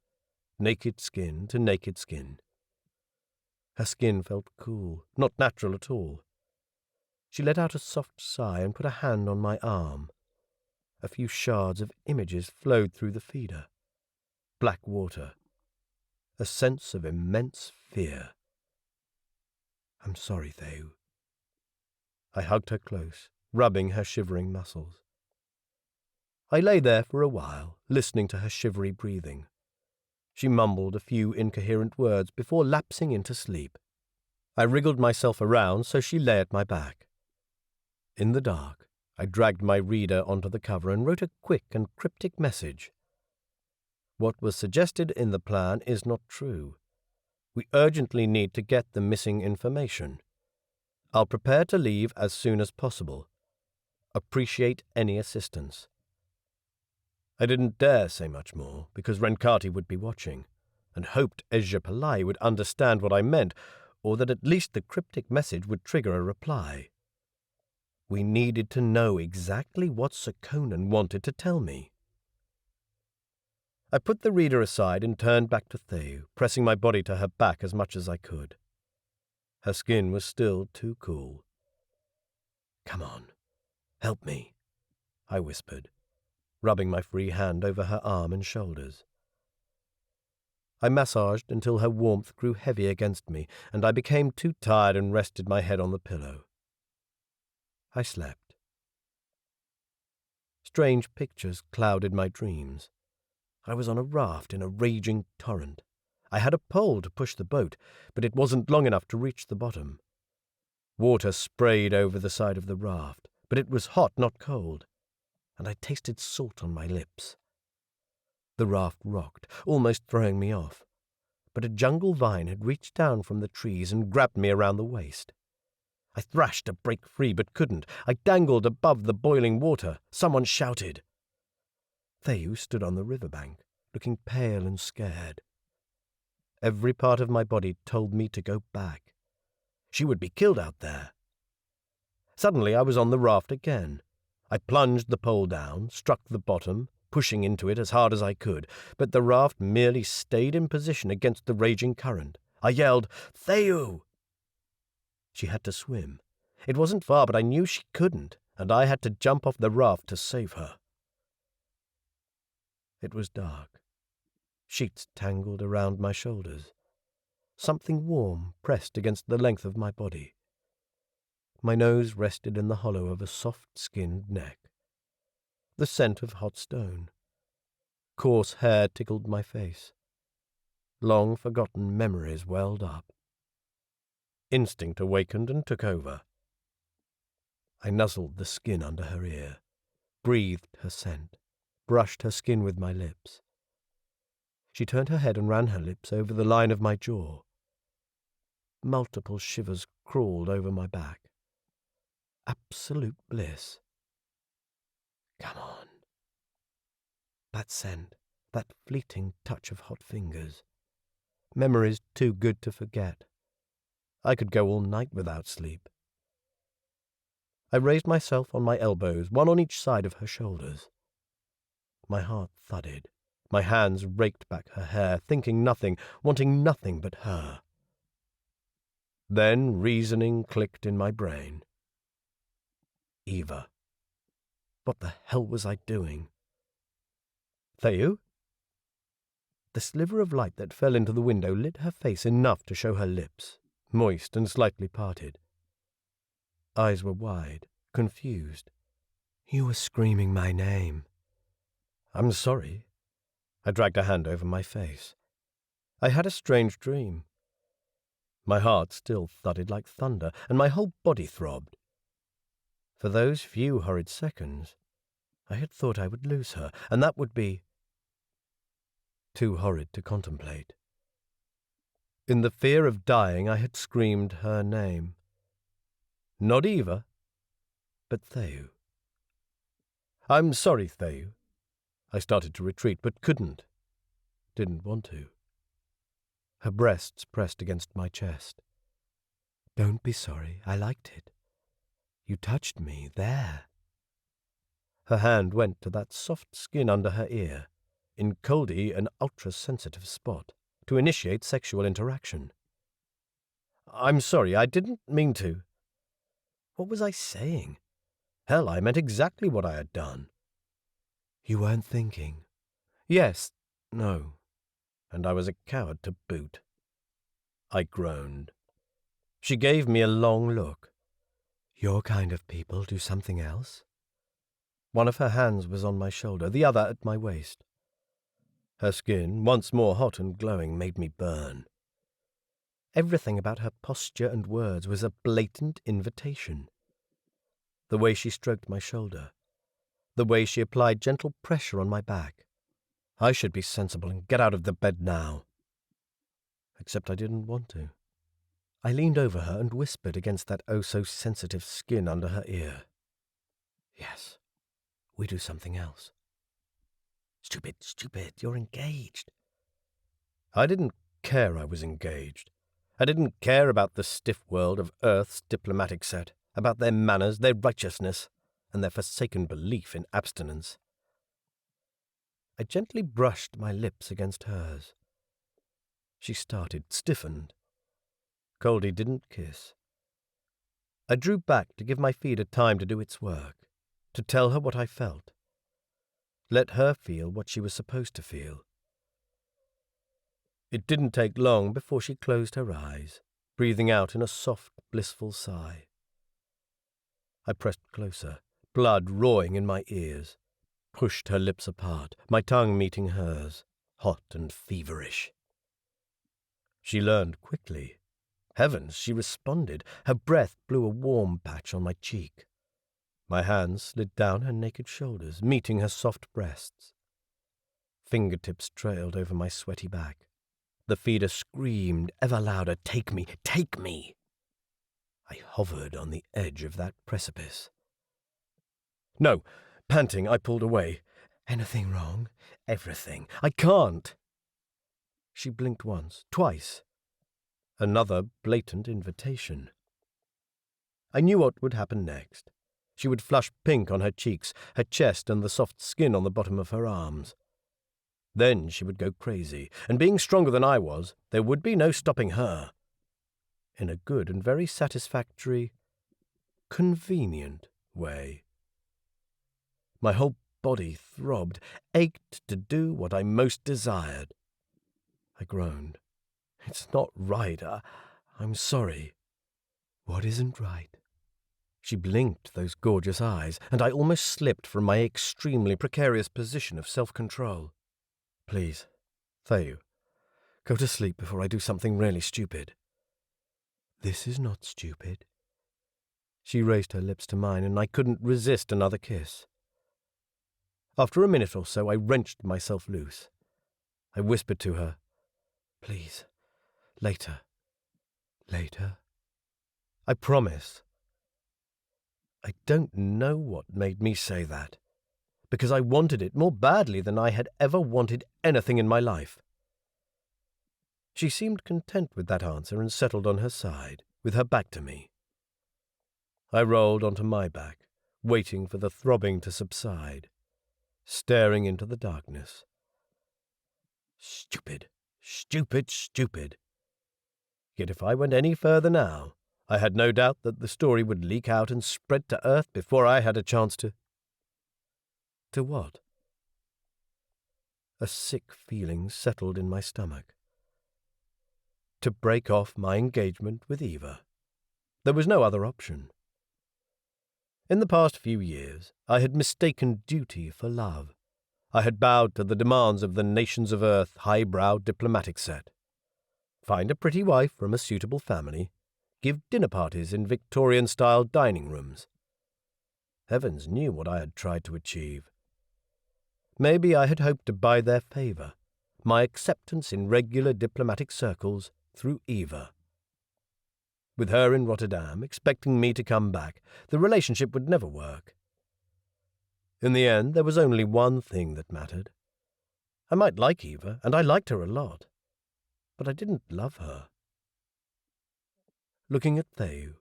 naked skin to naked skin. Her skin felt cool, not natural at all. She let out a soft sigh and put a hand on my arm. A few shards of images flowed through the feeder. Black water. A sense of immense fear. I'm sorry, Theu. I hugged her close, rubbing her shivering muscles. I lay there for a while, listening to her shivery breathing. She mumbled a few incoherent words before lapsing into sleep. I wriggled myself around so she lay at my back. In the dark, I dragged my reader onto the cover and wrote a quick and cryptic message. What was suggested in the plan is not true. We urgently need to get the missing information. I'll prepare to leave as soon as possible. Appreciate any assistance. I didn't dare say much more, because Renkati would be watching, and hoped Ejapalai would understand what I meant, or that at least the cryptic message would trigger a reply. We needed to know exactly what Sekonan wanted to tell me. I put the reader aside and turned back to Theu, pressing my body to her back as much as I could. Her skin was still too cool. "Come on, help me," I whispered, rubbing my free hand over her arm and shoulders. I massaged until her warmth grew heavy against me, and I became too tired and rested my head on the pillow. I slept. Strange pictures clouded my dreams. I was on a raft in a raging torrent. I had a pole to push the boat, but it wasn't long enough to reach the bottom. Water sprayed over the side of the raft, but it was hot, not cold, and I tasted salt on my lips. The raft rocked, almost throwing me off, but a jungle vine had reached down from the trees and grabbed me around the waist. I thrashed to break free, but couldn't. I dangled above the boiling water. Someone shouted. Theu stood on the riverbank, looking pale and scared. Every part of my body told me to go back. She would be killed out there. Suddenly I was on the raft again. I plunged the pole down, struck the bottom, pushing into it as hard as I could, but the raft merely stayed in position against the raging current. I yelled, "Theu!" She had to swim. It wasn't far, but I knew she couldn't, and I had to jump off the raft to save her. It was dark. Sheets tangled around my shoulders. Something warm pressed against the length of my body. My nose rested in the hollow of a soft-skinned neck. The scent of hot stone. Coarse hair tickled my face. Long-forgotten memories welled up. Instinct awakened and took over. I nuzzled the skin under her ear, breathed her scent, brushed her skin with my lips. She turned her head and ran her lips over the line of my jaw. Multiple shivers crawled over my back. Absolute bliss. Come on. That scent, that fleeting touch of hot fingers. Memories too good to forget. I could go all night without sleep. I raised myself on my elbows, one on each side of her shoulders. My heart thudded. My hands raked back her hair, thinking nothing, wanting nothing but her. Then reasoning clicked in my brain. Eva. What the hell was I doing? Theu? The sliver of light that fell into the window lit her face enough to show her lips, moist and slightly parted. Eyes were wide, confused. You were screaming my name. I'm sorry. I dragged a hand over my face. I had a strange dream. My heart still thudded like thunder, and my whole body throbbed. For those few horrid seconds, I had thought I would lose her, and that would be... too horrid to contemplate. In the fear of dying, I had screamed her name. Not Eva, but Theu. "I'm sorry, Theu." I started to retreat, but couldn't. Didn't want to. Her breasts pressed against my chest. "Don't be sorry. I liked it. You touched me there." Her hand went to that soft skin under her ear, in Coldi an ultra-sensitive spot, to initiate sexual interaction. "I'm sorry, I didn't mean to." What was I saying? Hell, I meant exactly what I had done. "You weren't thinking." "Yes, no." And I was a coward to boot. I groaned. She gave me a long look. "Your kind of people do something else?" One of her hands was on my shoulder, the other at my waist. Her skin, once more hot and glowing, made me burn. Everything about her posture and words was a blatant invitation. The way she stroked my shoulder, the way she applied gentle pressure on my back. I should be sensible and get out of the bed now. Except I didn't want to. I leaned over her and whispered against that oh-so-sensitive skin under her ear. "Yes, we do something else." Stupid, you're engaged." I didn't care I was engaged. I didn't care about the stiff world of Earth's diplomatic set, about their manners, their righteousness, and their forsaken belief in abstinence. I gently brushed my lips against hers. She started, stiffened. Coldi didn't kiss. I drew back to give my feeder time to do its work, to tell her what I felt. Let her feel what she was supposed to feel. It didn't take long before she closed her eyes, breathing out in a soft, blissful sigh. I pressed closer, blood roaring in my ears, pushed her lips apart, my tongue meeting hers, hot and feverish. She learned quickly. Heavens, she responded. Her breath blew a warm patch on my cheek. My hands slid down her naked shoulders, meeting her soft breasts. Fingertips trailed over my sweaty back. The feeder screamed ever louder, "Take me, take me!" I hovered on the edge of that precipice. "No!" Panting, I pulled away. "Anything wrong?" "Everything. I can't." She blinked once, twice. Another blatant invitation. I knew what would happen next. She would flush pink on her cheeks, her chest, and the soft skin on the bottom of her arms. Then she would go crazy, and being stronger than I was, there would be no stopping her. In a good and very satisfactory, convenient way. My whole body throbbed, ached to do what I most desired. I groaned. "It's not right. I'm sorry." "What isn't right?" She blinked those gorgeous eyes, and I almost slipped from my extremely precarious position of self-control. "Please, Theu, go to sleep before I do something really stupid." "This is not stupid." She raised her lips to mine, and I couldn't resist another kiss. After a minute or so, I wrenched myself loose. I whispered to her, "Please, later." "Later?" "I promise." I don't know what made me say that, because I wanted it more badly than I had ever wanted anything in my life. She seemed content with that answer and settled on her side, with her back to me. I rolled onto my back, waiting for the throbbing to subside, staring into the darkness. Stupid, stupid, stupid. Yet if I went any further now, I had no doubt that the story would leak out and spread to Earth before I had a chance to... To what? A sick feeling settled in my stomach. To break off my engagement with Eva. There was no other option. In the past few years, I had mistaken duty for love. I had bowed to the demands of the nations of Earth highbrow diplomatic set. Find a pretty wife from a suitable family, give dinner parties in Victorian-style dining rooms. Heavens knew what I had tried to achieve. Maybe I had hoped to buy their favour, my acceptance in regular diplomatic circles through Eva. With her in Rotterdam, expecting me to come back, the relationship would never work. In the end, there was only one thing that mattered. I might like Eva, and I liked her a lot, but I didn't love her. Looking at Theu,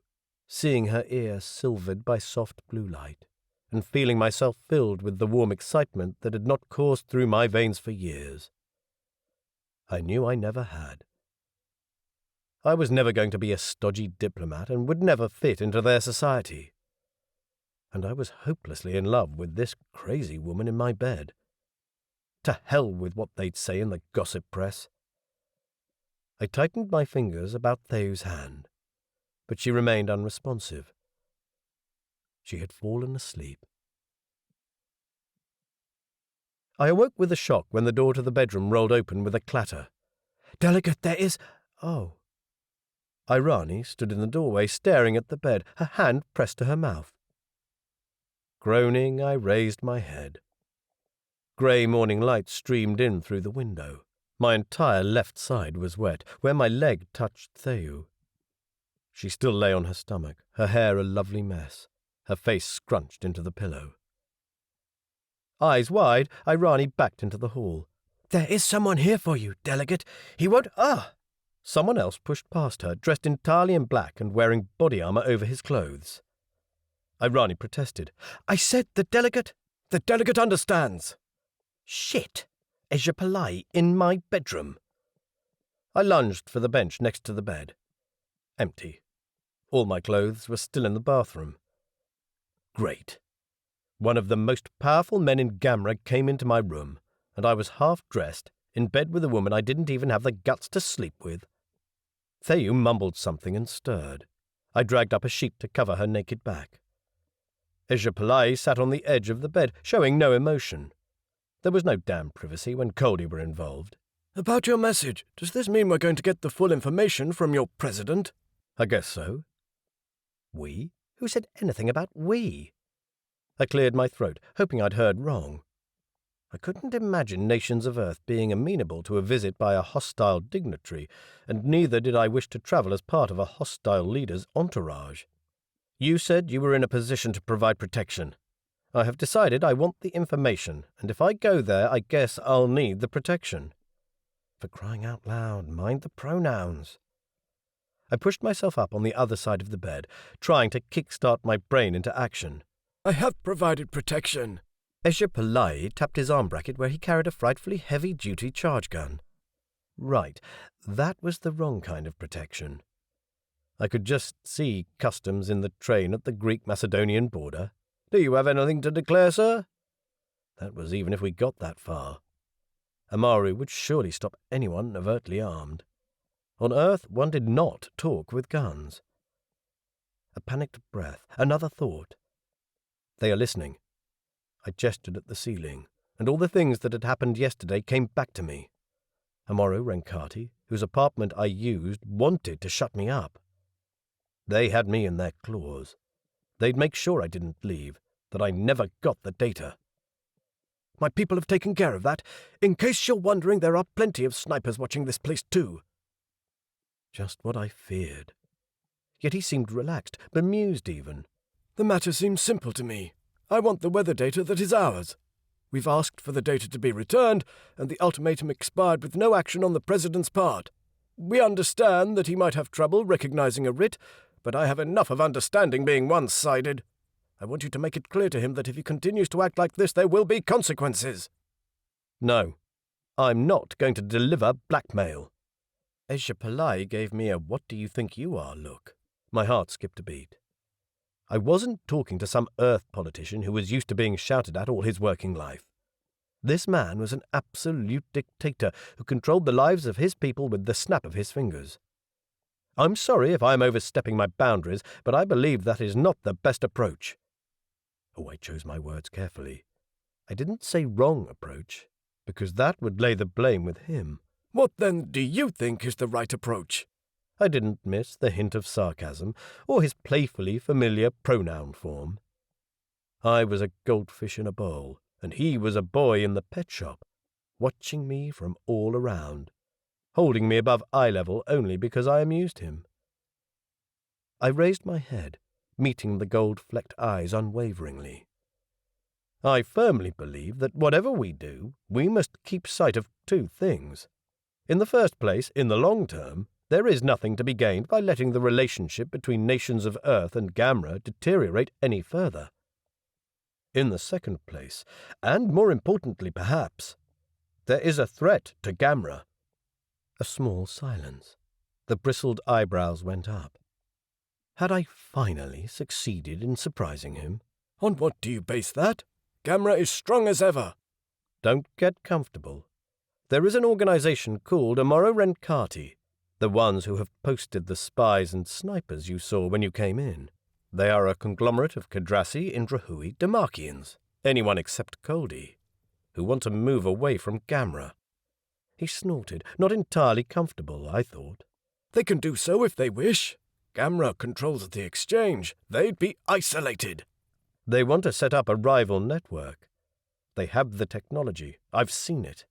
seeing her ear silvered by soft blue light, and feeling myself filled with the warm excitement that had not coursed through my veins for years, I knew I never had. I was never going to be a stodgy diplomat and would never fit into their society. And I was hopelessly in love with this crazy woman in my bed. To hell with what they'd say in the gossip press. I tightened my fingers about Theu's hand, but she remained unresponsive. She had fallen asleep. I awoke with a shock when the door to the bedroom rolled open with a clatter. "Delegate, there is—" "Oh." Irani stood in the doorway, staring at the bed, her hand pressed to her mouth. Groaning, I raised my head. Grey morning light streamed in through the window. My entire left side was wet, where my leg touched Theu. She still lay on her stomach, her hair a lovely mess, her face scrunched into the pillow. Eyes wide, Irani backed into the hall. "There is someone here for you, Delegate. He won't— Ah!" Someone else pushed past her, dressed entirely in black and wearing body armor over his clothes. Irani protested. "I said the delegate—" "The delegate understands." "Shit! Ejapalai in my bedroom." I lunged for the bench next to the bed. Empty. All my clothes were still in the bathroom. Great. One of the most powerful men in Gamra came into my room, and I was half-dressed, in bed with a woman I didn't even have the guts to sleep with. Theu mumbled something and stirred. I dragged up a sheet to cover her naked back. Ejapalai sat on the edge of the bed, showing no emotion. There was no damn privacy when Coldi were involved. "About your message, does this mean we're going to get the full information from your president?" "I guess so." "We? Who said anything about we?" I cleared my throat, hoping I'd heard wrong. I couldn't imagine nations of Earth being amenable to a visit by a hostile dignitary, and neither did I wish to travel as part of a hostile leader's entourage. "You said you were in a position to provide protection. I have decided I want the information, and if I go there, I guess I'll need the protection." For crying out loud, mind the pronouns. I pushed myself up on the other side of the bed, trying to kickstart my brain into action. "I have provided protection." Ejapalai tapped his arm bracket where he carried a frightfully heavy-duty charge gun. Right, that was the wrong kind of protection. I could just see customs in the train at the Greek-Macedonian border. "Do you have anything to declare, sir?" That was even if we got that far. Amaru would surely stop anyone overtly armed. On Earth, one did not talk with guns. A panicked breath, another thought. They are listening. I gestured at the ceiling, and all the things that had happened yesterday came back to me. Amaru Renkati, whose apartment I used, wanted to shut me up. They had me in their claws. They'd make sure I didn't leave, that I never got the data. "My people have taken care of that. In case you're wondering, there are plenty of snipers watching this place too." Just what I feared. Yet he seemed relaxed, bemused even. "The matter seems simple to me. I want the weather data that is ours. We've asked for the data to be returned, and the ultimatum expired with no action on the President's part. We understand that he might have trouble recognizing a writ, but I have enough of understanding being one-sided. I want you to make it clear to him that if he continues to act like this, there will be consequences." "No, I'm not going to deliver blackmail." Ejapalai gave me a what-do-you-think-you-are look. My heart skipped a beat. I wasn't talking to some Earth politician who was used to being shouted at all his working life. This man was an absolute dictator who controlled the lives of his people with the snap of his fingers. I'm sorry if I am overstepping my boundaries, but I believe that is not the best approach. Oh, I chose my words carefully. I didn't say wrong approach, because that would lay the blame with him. "What, then, do you think is the right approach?" I didn't miss the hint of sarcasm, or his playfully familiar pronoun form. I was a goldfish in a bowl, and he was a boy in the pet shop. watching me from all around, holding me above eye level only because I amused him. I raised my head, meeting the gold-flecked eyes unwaveringly. I firmly believe that whatever we do, we must keep sight of two things. In the first place, in the long term, there is nothing to be gained by letting the relationship between nations of Earth and Gamra deteriorate any further. In the second place, and more importantly perhaps, there is a threat to Gamra. A small silence. The bristled eyebrows went up. Had I finally succeeded in surprising him? On what do you base that? Gamra is strong as ever. Don't get comfortable. There is an organization called Amoro Renkati, the ones who have posted the spies and snipers you saw when you came in. They are a conglomerate of Kadrasi, Indrahui, Demakians, anyone except Coldi, who want to move away from Gamra. He snorted, not entirely comfortable, I thought. They can do so if they wish. Gamra controls the exchange. They'd be isolated. They want to set up a rival network. They have the technology. I've seen it.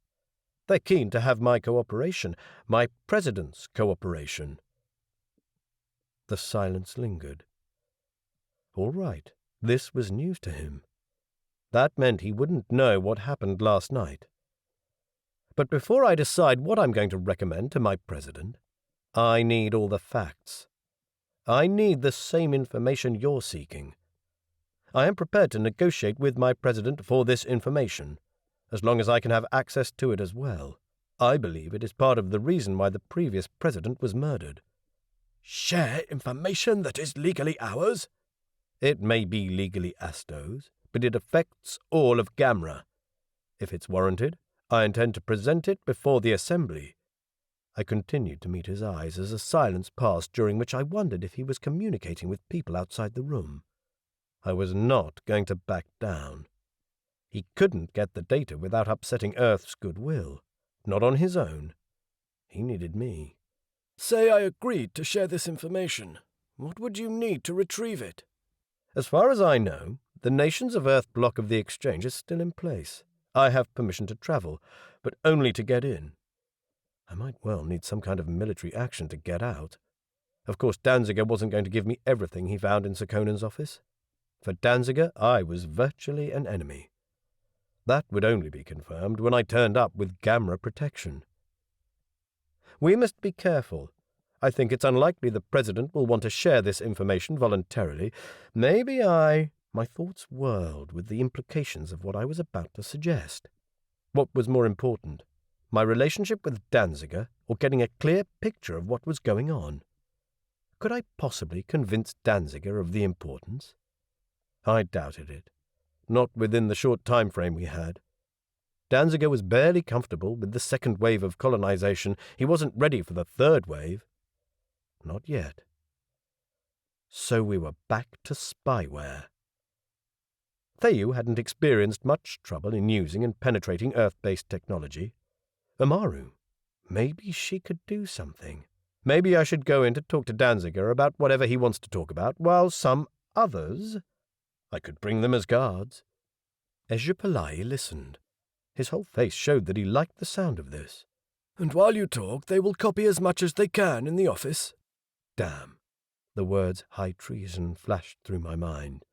They're keen to have my cooperation, my president's cooperation. The silence lingered. All right, this was news to him. That meant he wouldn't know what happened last night. But before I decide what I'm going to recommend to my president, I need all the facts. I need the same information you're seeking. I am prepared to negotiate with my president for this information, as long as I can have access to it as well. I believe it is part of the reason why the previous president was murdered. Share information that is legally ours? It may be legally Asto's, but it affects all of Gamra. If it's warranted, I intend to present it before the assembly. I continued to meet his eyes as a silence passed during which I wondered if he was communicating with people outside the room. I was not going to back down. He couldn't get the data without upsetting Earth's goodwill. Not on his own. He needed me. Say I agreed to share this information. What would you need to retrieve it? As far as I know, the Nations of Earth block of the exchange is still in place. I have permission to travel, but only to get in. I might well need some kind of military action to get out. Of course, Danziger wasn't going to give me everything he found in Sekonen's office. For Danziger, I was virtually an enemy. That would only be confirmed when I turned up with Gamra protection. We must be careful. I think it's unlikely the President will want to share this information voluntarily. Maybe My thoughts whirled with the implications of what I was about to suggest. What was more important, my relationship with Danziger or getting a clear picture of what was going on? Could I possibly convince Danziger of the importance? I doubted it. Not within the short time frame we had. Danziger was barely comfortable with the second wave of colonization. He wasn't ready for the third wave. Not yet. So we were back to spyware. Theyu hadn't experienced much trouble in using and penetrating Earth-based technology. Amaru, maybe she could do something. Maybe I should go in to talk to Danziger about whatever he wants to talk about, while some others... I could bring them as guards. Ejapalai listened. His whole face showed that he liked the sound of this. And while you talk, they will copy as much as they can in the office. Damn. The words high treason flashed through my mind.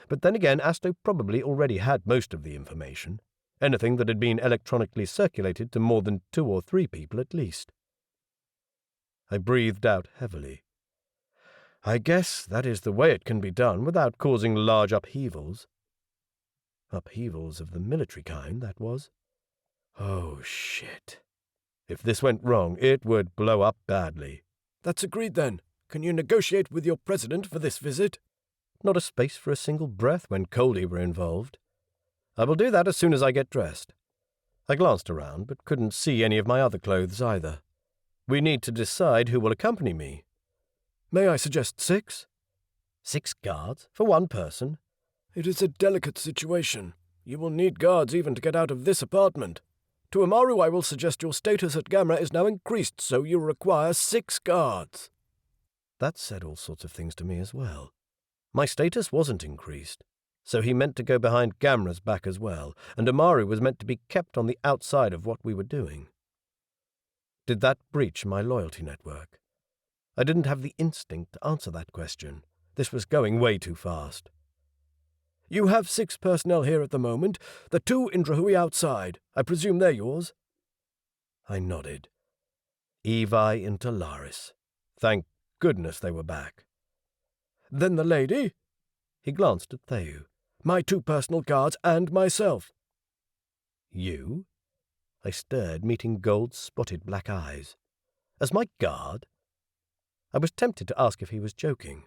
But then again, Asto probably already had most of the information, anything that had been electronically circulated to more than 2 or 3 people at least. I breathed out heavily. I guess that is the way it can be done without causing large upheavals. Upheavals of the military kind, that was. Oh, shit. If this went wrong, it would blow up badly. That's agreed then. Can you negotiate with your president for this visit? Not a space for a single breath when Coldi were involved. I will do that as soon as I get dressed. I glanced around, but couldn't see any of my other clothes either. We need to decide who will accompany me. May I suggest 6? 6 guards for one person? It is a delicate situation. You will need guards even to get out of this apartment. To Amaru, I will suggest your status at Gamra is now increased, so you require 6 guards. That said all sorts of things to me as well. My status wasn't increased. So he meant to go behind Gamra's back as well, and Amaru was meant to be kept on the outside of what we were doing. Did that breach my loyalty network? I didn't have the instinct to answer that question. This was going way too fast. You have 6 personnel here at the moment, the 2 Indrahui outside. I presume they're yours? I nodded. Evi and Talaris. Thank goodness they were back. Then the lady? He glanced at Theyu. My 2 personal guards and myself. You? I stared, meeting gold-spotted black eyes. As my guard? I was tempted to ask if he was joking,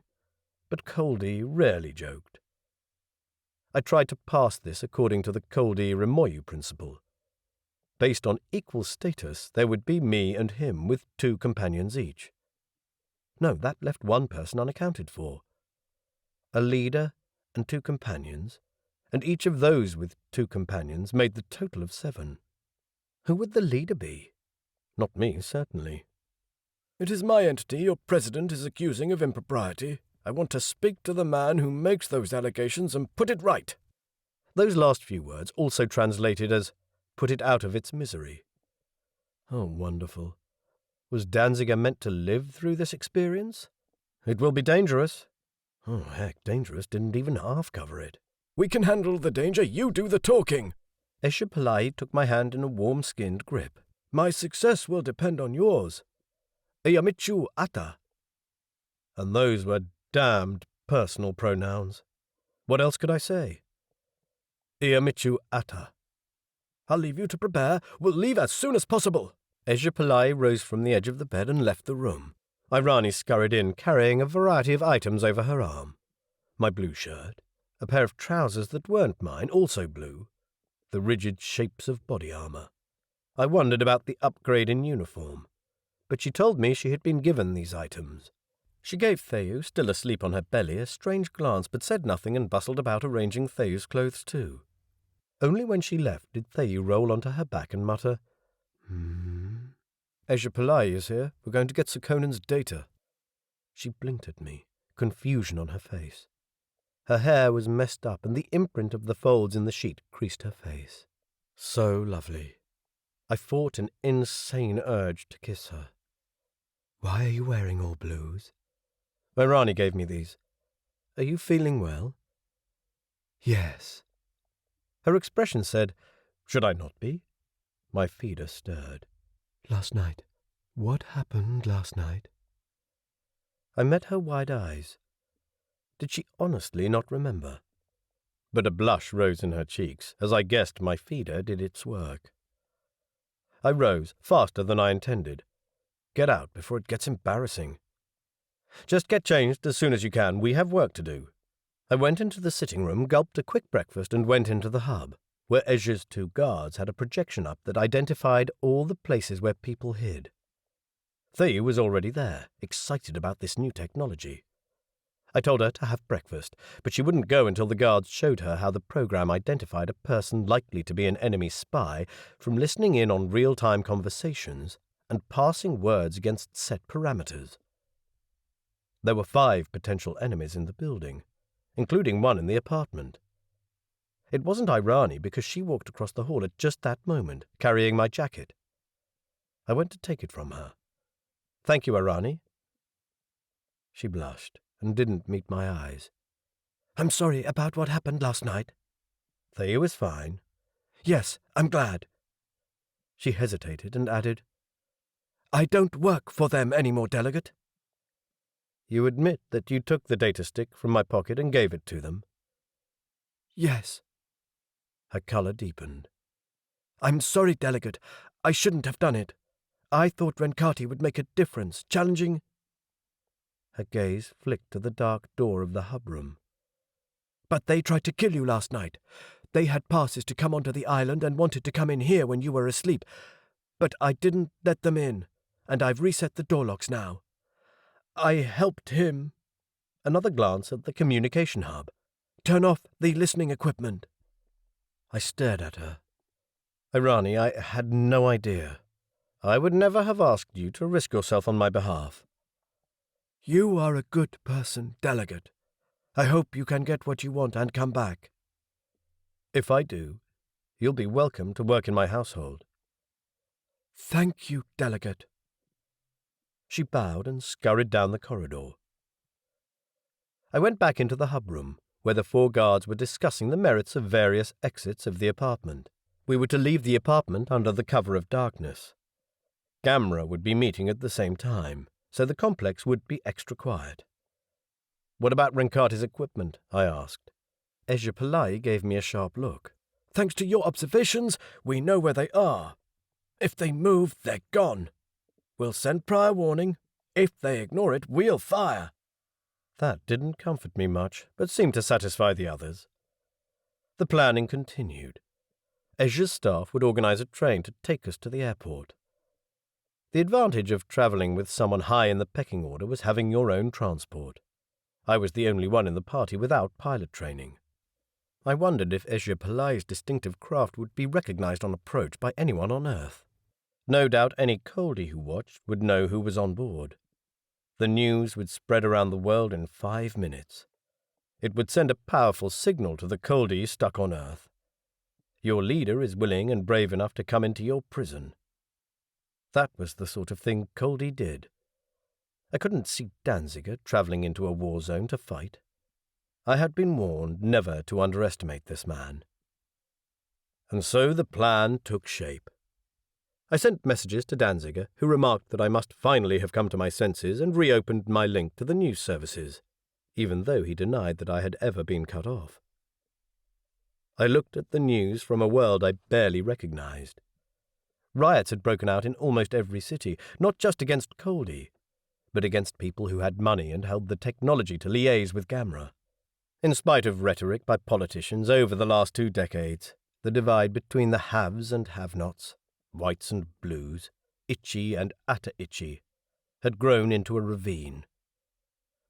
but Coldi rarely joked. I tried to pass this according to the Coldi-Remoyu principle. Based on equal status, there would be me and him with 2 companions each. No, that left 1 person unaccounted for. A leader and 2 companions, and each of those with 2 companions made the total of 7. Who would the leader be? Not me, certainly. It is my entity your president is accusing of impropriety. I want to speak to the man who makes those allegations and put it right. Those last few words also translated as, put it out of its misery. Oh, wonderful. Was Danziger meant to live through this experience? It will be dangerous. Oh, heck, dangerous didn't even half cover it. We can handle the danger, you do the talking. Esha Pillai took my hand in a warm-skinned grip. My success will depend on yours. Iyamichu ata. And those were damned personal pronouns. What else could I say? Iyamichu ata. I'll leave you to prepare. We'll leave as soon as possible. Esha Pillai rose from the edge of the bed and left the room. Irani scurried in, carrying a variety of items over her arm. My blue shirt, a pair of trousers that weren't mine, also blue, the rigid shapes of body armour. I wondered about the upgrade in uniform, but she told me she had been given these items. She gave Theyu, still asleep on her belly, a strange glance, but said nothing and bustled about arranging Theyu's clothes too. Only when she left did Theyu roll onto her back and mutter, Esha Pillai is here. We're going to get Sukonen's data. She blinked at me, confusion on her face. Her hair was messed up, and the imprint of the folds in the sheet creased her face. So lovely. I fought an insane urge to kiss her. Why are you wearing all blues? Irani gave me these. Are you feeling well? Yes. Her expression said, should I not be? My feeder stirred. Last night. What happened last night? I met her wide eyes. Did she honestly not remember? But a blush rose in her cheeks, as I guessed my feeder did its work. I rose, faster than I intended. Get out before it gets embarrassing. Just get changed as soon as you can. We have work to do. I went into the sitting room, gulped a quick breakfast, and went into the hub, where Esha's 2 guards had a projection up that identified all the places where people hid. Theyu was already there, excited about this new technology. I told her to have breakfast, but she wouldn't go until the guards showed her how the program identified a person likely to be an enemy spy from listening in on real-time conversations and passing words against set parameters. There were 5 potential enemies in the building, including one in the apartment. It wasn't Irani because she walked across the hall at just that moment, carrying my jacket. I went to take it from her. Thank you, Irani. She blushed and didn't meet my eyes. I'm sorry about what happened last night. Theyu is fine. Yes, I'm glad. She hesitated and added, I don't work for them anymore, Delegate. You admit that you took the data stick from my pocket and gave it to them? Yes. Her colour deepened. I'm sorry, Delegate. I shouldn't have done it. I thought Renkati would make a difference, challenging... Her gaze flicked to the dark door of the hub room. But they tried to kill you last night. They had passes to come onto the island and wanted to come in here when you were asleep. But I didn't let them in, and I've reset the door locks now. I helped him. Another glance at the communication hub. Turn off the listening equipment. I stared at her. Irani, I had no idea. I would never have asked you to risk yourself on my behalf. You are a good person, Delegate. I hope you can get what you want and come back. If I do, you'll be welcome to work in my household. Thank you, Delegate. She bowed and scurried down the corridor. I went back into the hub room, where the 4 guards were discussing the merits of various exits of the apartment. We were to leave the apartment under the cover of darkness. Gamra would be meeting at the same time, so the complex would be extra quiet. What about Rincati's equipment? I asked. Ejapalai gave me a sharp look. Thanks to your observations, we know where they are. If they move, they're gone. We'll send prior warning. If they ignore it, we'll fire. That didn't comfort me much, but seemed to satisfy the others. The planning continued. Ezra's staff would organize a train to take us to the airport. The advantage of travelling with someone high in the pecking order was having your own transport. I was the only one in the party without pilot training. I wondered if Ejapalai's distinctive craft would be recognized on approach by anyone on Earth. No doubt any Coldi who watched would know who was on board. The news would spread around the world in 5 minutes. It would send a powerful signal to the Coldi stuck on Earth. Your leader is willing and brave enough to come into your prison. That was the sort of thing Coldi did. I couldn't see Danziger travelling into a war zone to fight. I had been warned never to underestimate this man. And so the plan took shape. I sent messages to Danziger, who remarked that I must finally have come to my senses and reopened my link to the news services, even though he denied that I had ever been cut off. I looked at the news from a world I barely recognized. Riots had broken out in almost every city, not just against Coldi, but against people who had money and held the technology to liaise with Gamra. In spite of rhetoric by politicians over the last 2 decades, the divide between the haves and have-nots, whites and blues, Itchy and Ata-Itchy, had grown into a ravine.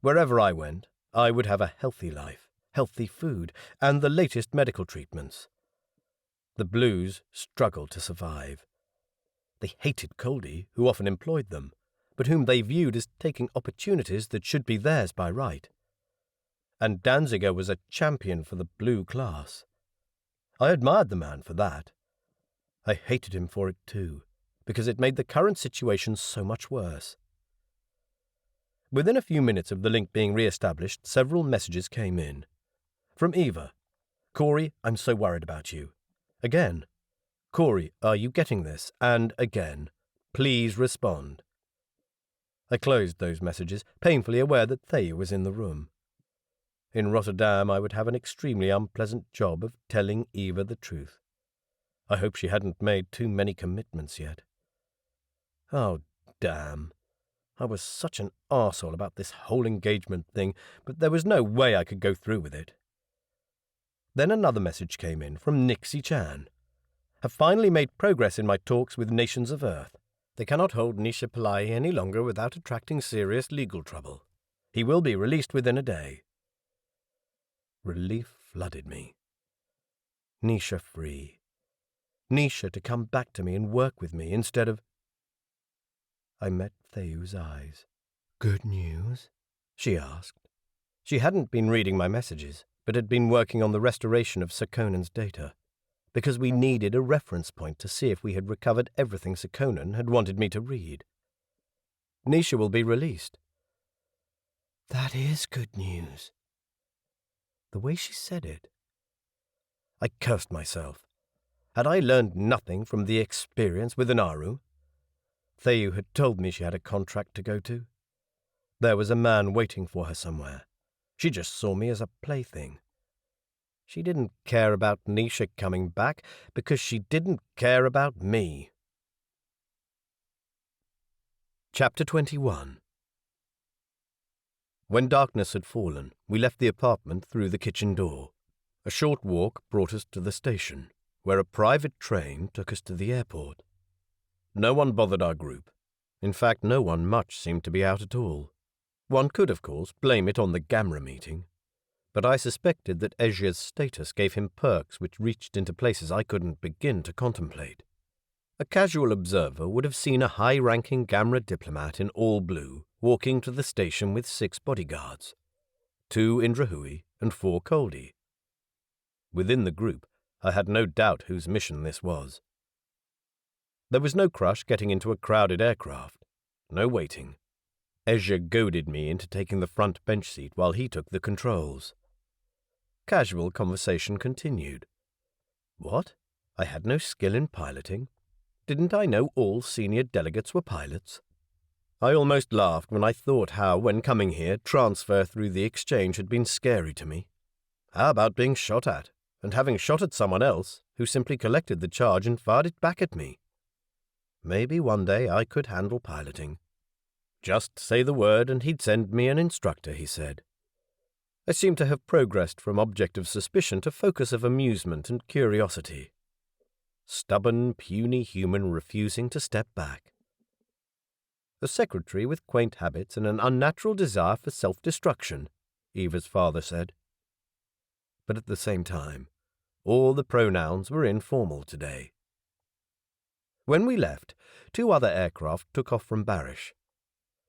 Wherever I went, I would have a healthy life, healthy food, and the latest medical treatments. The blues struggled to survive. They hated Coldi, who often employed them, but whom they viewed as taking opportunities that should be theirs by right. And Danziger was a champion for the blue class. I admired the man for that. I hated him for it too, because it made the current situation so much worse. Within a few minutes of the link being re-established, several messages came in. From Eva. Corey, I'm so worried about you. Again. Corey, are you getting this? And again. Please respond. I closed those messages, painfully aware that Thea was in the room. In Rotterdam, I would have an extremely unpleasant job of telling Eva the truth. I hope she hadn't made too many commitments yet. Oh, damn. I was such an arsehole about this whole engagement thing, but there was no way I could go through with it. Then another message came in from Nixie Chan. Have finally made progress in my talks with nations of Earth. They cannot hold Nisha Pillai any longer without attracting serious legal trouble. He will be released within a day. Relief flooded me. Nisha free. Nisha to come back to me and work with me instead of... I met Theu's eyes. Good news? She asked. She hadn't been reading my messages, but had been working on the restoration of Sir Conan's data, because we needed a reference point to see if we had recovered everything Sir Conan had wanted me to read. Nisha will be released. That is good news. The way she said it. I cursed myself. Had I learned nothing from the experience with Inaru? Theu had told me she had a contract to go to. There was a man waiting for her somewhere. She just saw me as a plaything. She didn't care about Nisha coming back because she didn't care about me. Chapter 21. When darkness had fallen, we left the apartment through the kitchen door. A short walk brought us to the station, where a private train took us to the airport. No one bothered our group. In fact, no one much seemed to be out at all. One could, of course, blame it on the Gamra meeting, but I suspected that Ezra's status gave him perks which reached into places I couldn't begin to contemplate. A casual observer would have seen a high-ranking Gamra diplomat in all blue walking to the station with 6 bodyguards. 2 Indrahui and 4 Coldi. Within the group, I had no doubt whose mission this was. There was no crush getting into a crowded aircraft, no waiting. Ezra goaded me into taking the front bench seat while he took the controls. Casual conversation continued. What? I had no skill in piloting? Didn't I know all senior delegates were pilots? I almost laughed when I thought how, when coming here, transfer through the exchange had been scary to me. How about being shot at, and having shot at someone else who simply collected the charge and fired it back at me? Maybe one day I could handle piloting. Just say the word and he'd send me an instructor, he said. I seemed to have progressed from object of suspicion to focus of amusement and curiosity. Stubborn, puny human refusing to step back. A secretary with quaint habits and an unnatural desire for self-destruction, Eva's father said. But at the same time, all the pronouns were informal today. When we left, 2 other aircraft took off from Barish.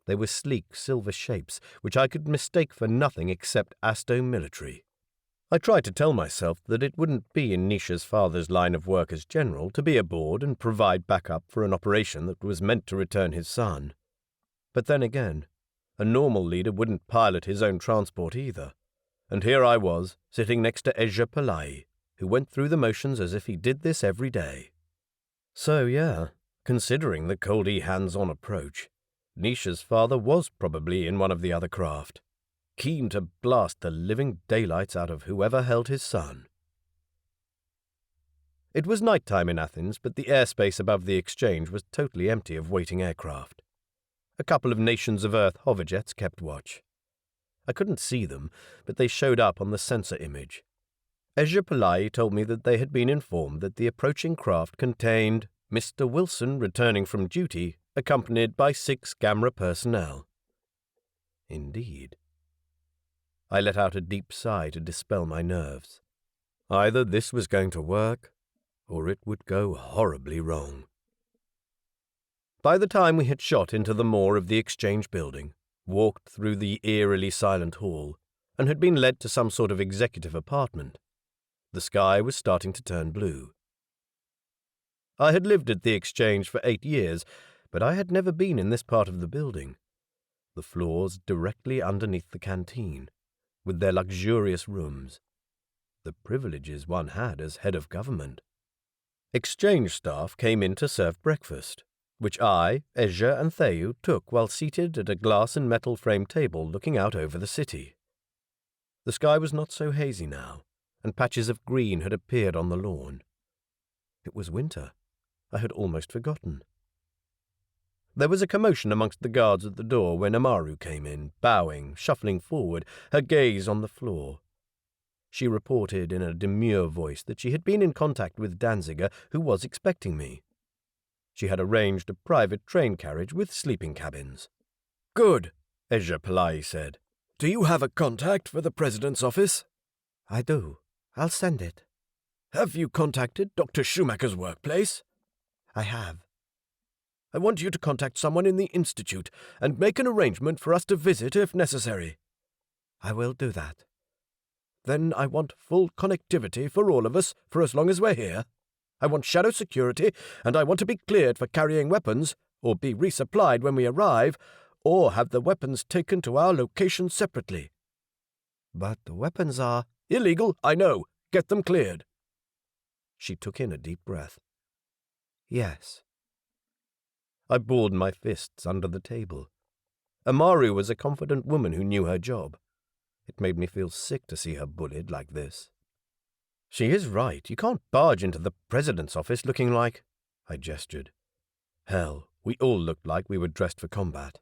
They were sleek silver shapes, which I could mistake for nothing except Asto-military. I tried to tell myself that it wouldn't be in Nisha's father's line of work as general to be aboard and provide backup for an operation that was meant to return his son. But then again, a normal leader wouldn't pilot his own transport either, and here I was, sitting next to Ezra Pillai, who went through the motions as if he did this every day. So yeah, considering the Coldi hands-on approach, Nisha's father was probably in one of the other craft, keen to blast the living daylights out of whoever held his son. It was night time in Athens, but the airspace above the exchange was totally empty of waiting aircraft. A couple of Nations of Earth hoverjets kept watch. I couldn't see them, but they showed up on the sensor image. Ezra Pillai told me that they had been informed that the approaching craft contained Mr. Wilson returning from duty, accompanied by 6 gamra personnel. Indeed. I let out a deep sigh to dispel my nerves. Either this was going to work, or it would go horribly wrong. By the time we had shot into the maw of the exchange building, walked through the eerily silent hall, and had been led to some sort of executive apartment, the sky was starting to turn blue. I had lived at the exchange for 8 years, but I had never been in this part of the building. The floors directly underneath the canteen, with their luxurious rooms. The privileges one had as head of government. Exchange staff came in to serve breakfast, which I, Ezra, and Theyu took while seated at a glass and metal framed table looking out over the city. The sky was not so hazy now, and patches of green had appeared on the lawn. It was winter. I had almost forgotten. There was a commotion amongst the guards at the door when Amaru came in, bowing, shuffling forward, her gaze on the floor. She reported in a demure voice that she had been in contact with Danziger, who was expecting me. She had arranged a private train carriage with sleeping cabins. "Good," Ezra Pillai said. "Do you have a contact for the President's office?" "I do. I'll send it." "Have you contacted Dr. Schumacher's workplace?" "I have." "I want you to contact someone in the Institute and make an arrangement for us to visit if necessary." "I will do that." "Then I want full connectivity for all of us for as long as we're here. I want shadow security, and I want to be cleared for carrying weapons, or be resupplied when we arrive, or have the weapons taken to our location separately." "But the weapons are—" "Illegal, I know. Get them cleared." She took in a deep breath. "Yes." I balled my fists under the table. Amaru was a confident woman who knew her job. It made me feel sick to see her bullied like this. "She is right. You can't barge into the President's office looking like—" I gestured. Hell, we all looked like we were dressed for combat.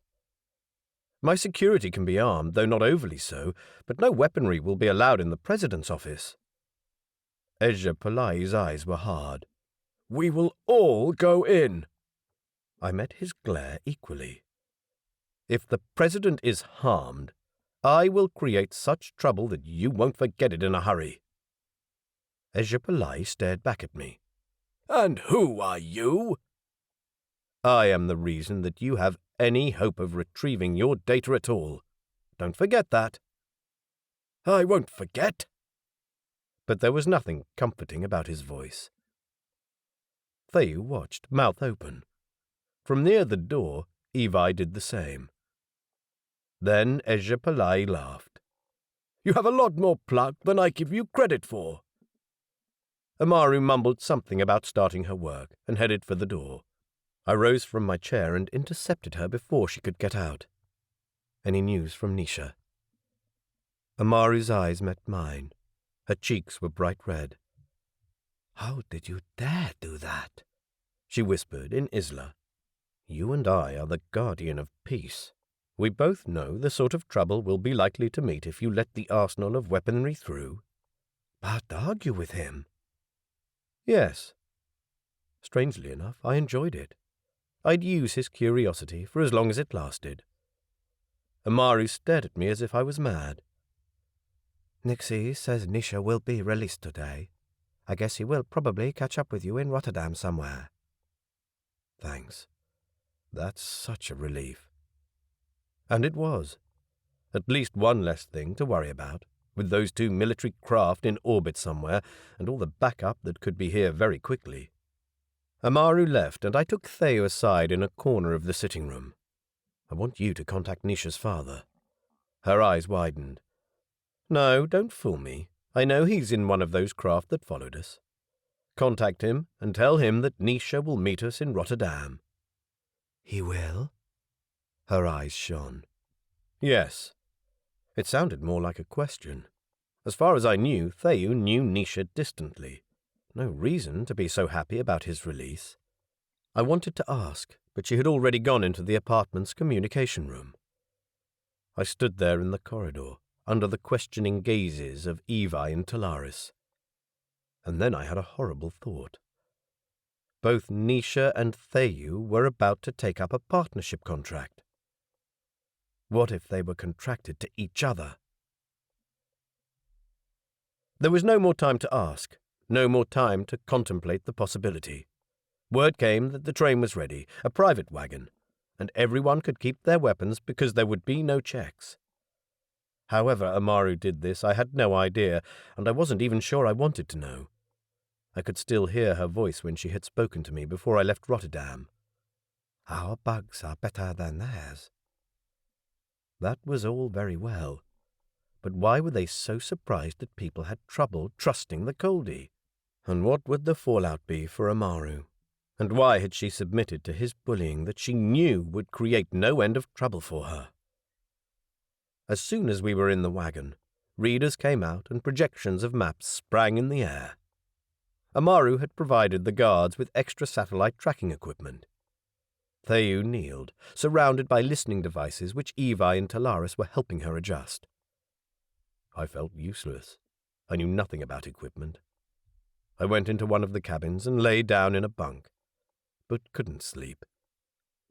"My security can be armed, though not overly so, but no weaponry will be allowed in the President's office." Ezra Pillai's eyes were hard. "We will all go in." I met his glare equally. "If the President is harmed, I will create such trouble that you won't forget it in a hurry." Ezra Pillai stared back at me. "And who are you?" "I am the reason that you have any hope of retrieving your data at all. Don't forget that." I won't forget." But there was nothing comforting about his voice. Thayu watched, mouth open. From near the door, Evi did the same. Then Ezra Pillai laughed. "You have a lot more pluck than I give you credit for." Amaru mumbled something about starting her work and headed for the door. I rose from my chair and intercepted her before she could get out. "Any news from Nisha?" Amaru's eyes met mine. Her cheeks were bright red. "How did you dare do that?" she whispered in Isla. "You and I are the guardian of peace. We both know the sort of trouble we'll be likely to meet if you let the arsenal of weaponry through." "But argue with him?" "Yes." Strangely enough, I enjoyed it. I'd use his curiosity for as long as it lasted. Amaru stared at me as if I was mad. "Nixie says Nisha will be released today. I guess he will probably catch up with you in Rotterdam somewhere." Thanks. That's such a relief. And it was. At least one less thing to worry about, with those 2 military craft in orbit somewhere and all the backup that could be here very quickly. Amaru left, and I took Thayu aside in a corner of the sitting room. "I want you to contact Nisha's father." Her eyes widened. "No, don't fool me. I know he's in one of those craft that followed us. Contact him and tell him that Nisha will meet us in Rotterdam." "He will?" Her eyes shone. "Yes." It sounded more like a question. As far as I knew, Thayu knew Nisha distantly. No reason to be so happy about his release. I wanted to ask, but she had already gone into the apartment's communication room. I stood there in the corridor, under the questioning gazes of Evi and Talaris. And then I had a horrible thought. Both Nisha and Thayu were about to take up a partnership contract. What if they were contracted to each other? There was no more time to ask, no more time to contemplate the possibility. Word came that the train was ready, a private wagon, and everyone could keep their weapons because there would be no checks. However Amaru did this, I had no idea, and I wasn't even sure I wanted to know. I could still hear her voice when she had spoken to me before I left Rotterdam. "Our bugs are better than theirs." That was all very well. But why were they so surprised that people had trouble trusting the Coldi? And what would the fallout be for Amaru? And why had she submitted to his bullying that she knew would create no end of trouble for her? As soon as we were in the wagon, readers came out and projections of maps sprang in the air. Amaru had provided the guards with extra satellite tracking equipment. Thayu kneeled, surrounded by listening devices which Evi and Talaris were helping her adjust. I felt useless. I knew nothing about equipment. I went into one of the cabins and lay down in a bunk, but couldn't sleep.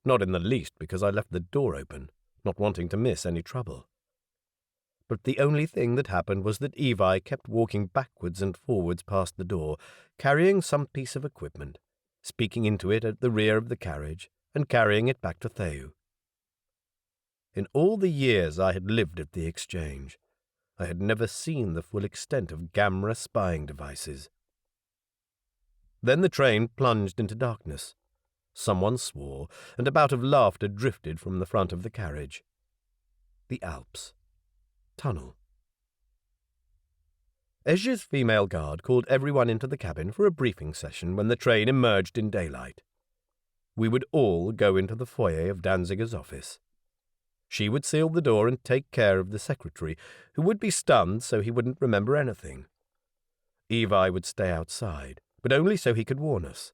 Not in the least because I left the door open, not wanting to miss any trouble. But the only thing that happened was that Evi kept walking backwards and forwards past the door, carrying some piece of equipment, speaking into it at the rear of the carriage, and carrying it back to Thayu. In all the years I had lived at the exchange, I had never seen the full extent of gamra spying devices. Then the train plunged into darkness. Someone swore, and a bout of laughter drifted from the front of the carriage. The Alps. Tunnel. Ezra's female guard called everyone into the cabin for a briefing session when the train emerged in daylight. We would all go into the foyer of Danziger's office. She would seal the door and take care of the secretary, who would be stunned so he wouldn't remember anything. Evi would stay outside, but only so he could warn us.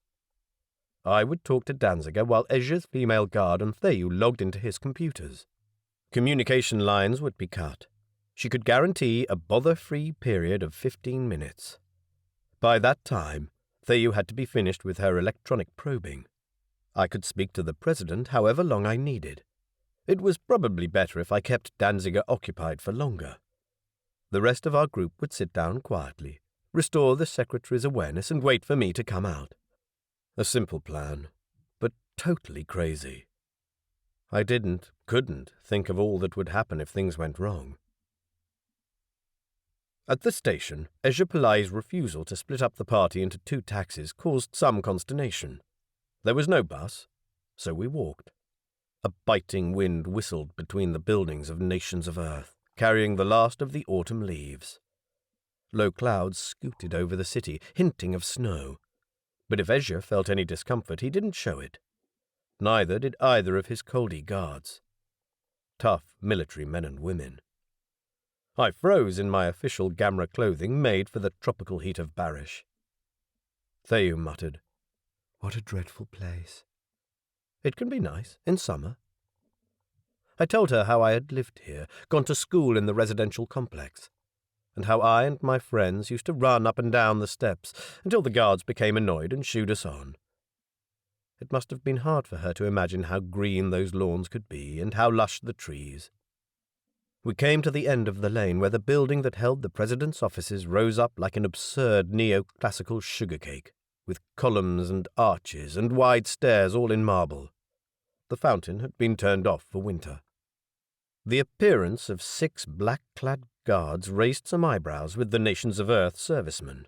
I would talk to Danziger while Ezra's female guard and Thayu logged into his computers. Communication lines would be cut. She could guarantee a bother-free period of 15 minutes. By that time, Thayu had to be finished with her electronic probing. I could speak to the president however long I needed. It was probably better if I kept Danziger occupied for longer. The rest of our group would sit down quietly, restore the secretary's awareness, and wait for me to come out. A simple plan, but totally crazy. I couldn't think of all that would happen if things went wrong. At the station, Ejapolai's refusal to split up the party into 2 taxis caused some consternation. There was no bus, so we walked. A biting wind whistled between the buildings of nations of Earth, carrying the last of the autumn leaves. Low clouds scooted over the city, hinting of snow. But if Ezra felt any discomfort, he didn't show it. Neither did either of his Coldi guards. Tough military men and women. I froze in my official gamra clothing made for the tropical heat of Barish. Theyu muttered, "What a dreadful place." "It can be nice in summer." I told her how I had lived here, gone to school in the residential complex, and how I and my friends used to run up and down the steps until the guards became annoyed and shooed us on. It must have been hard for her to imagine how green those lawns could be and how lush the trees. We came to the end of the lane where the building that held the president's offices rose up like an absurd neoclassical sugar cake, with columns and arches and wide stairs all in marble. The fountain had been turned off for winter. The appearance of 6 black-clad guards raised some eyebrows with the nations of Earth servicemen.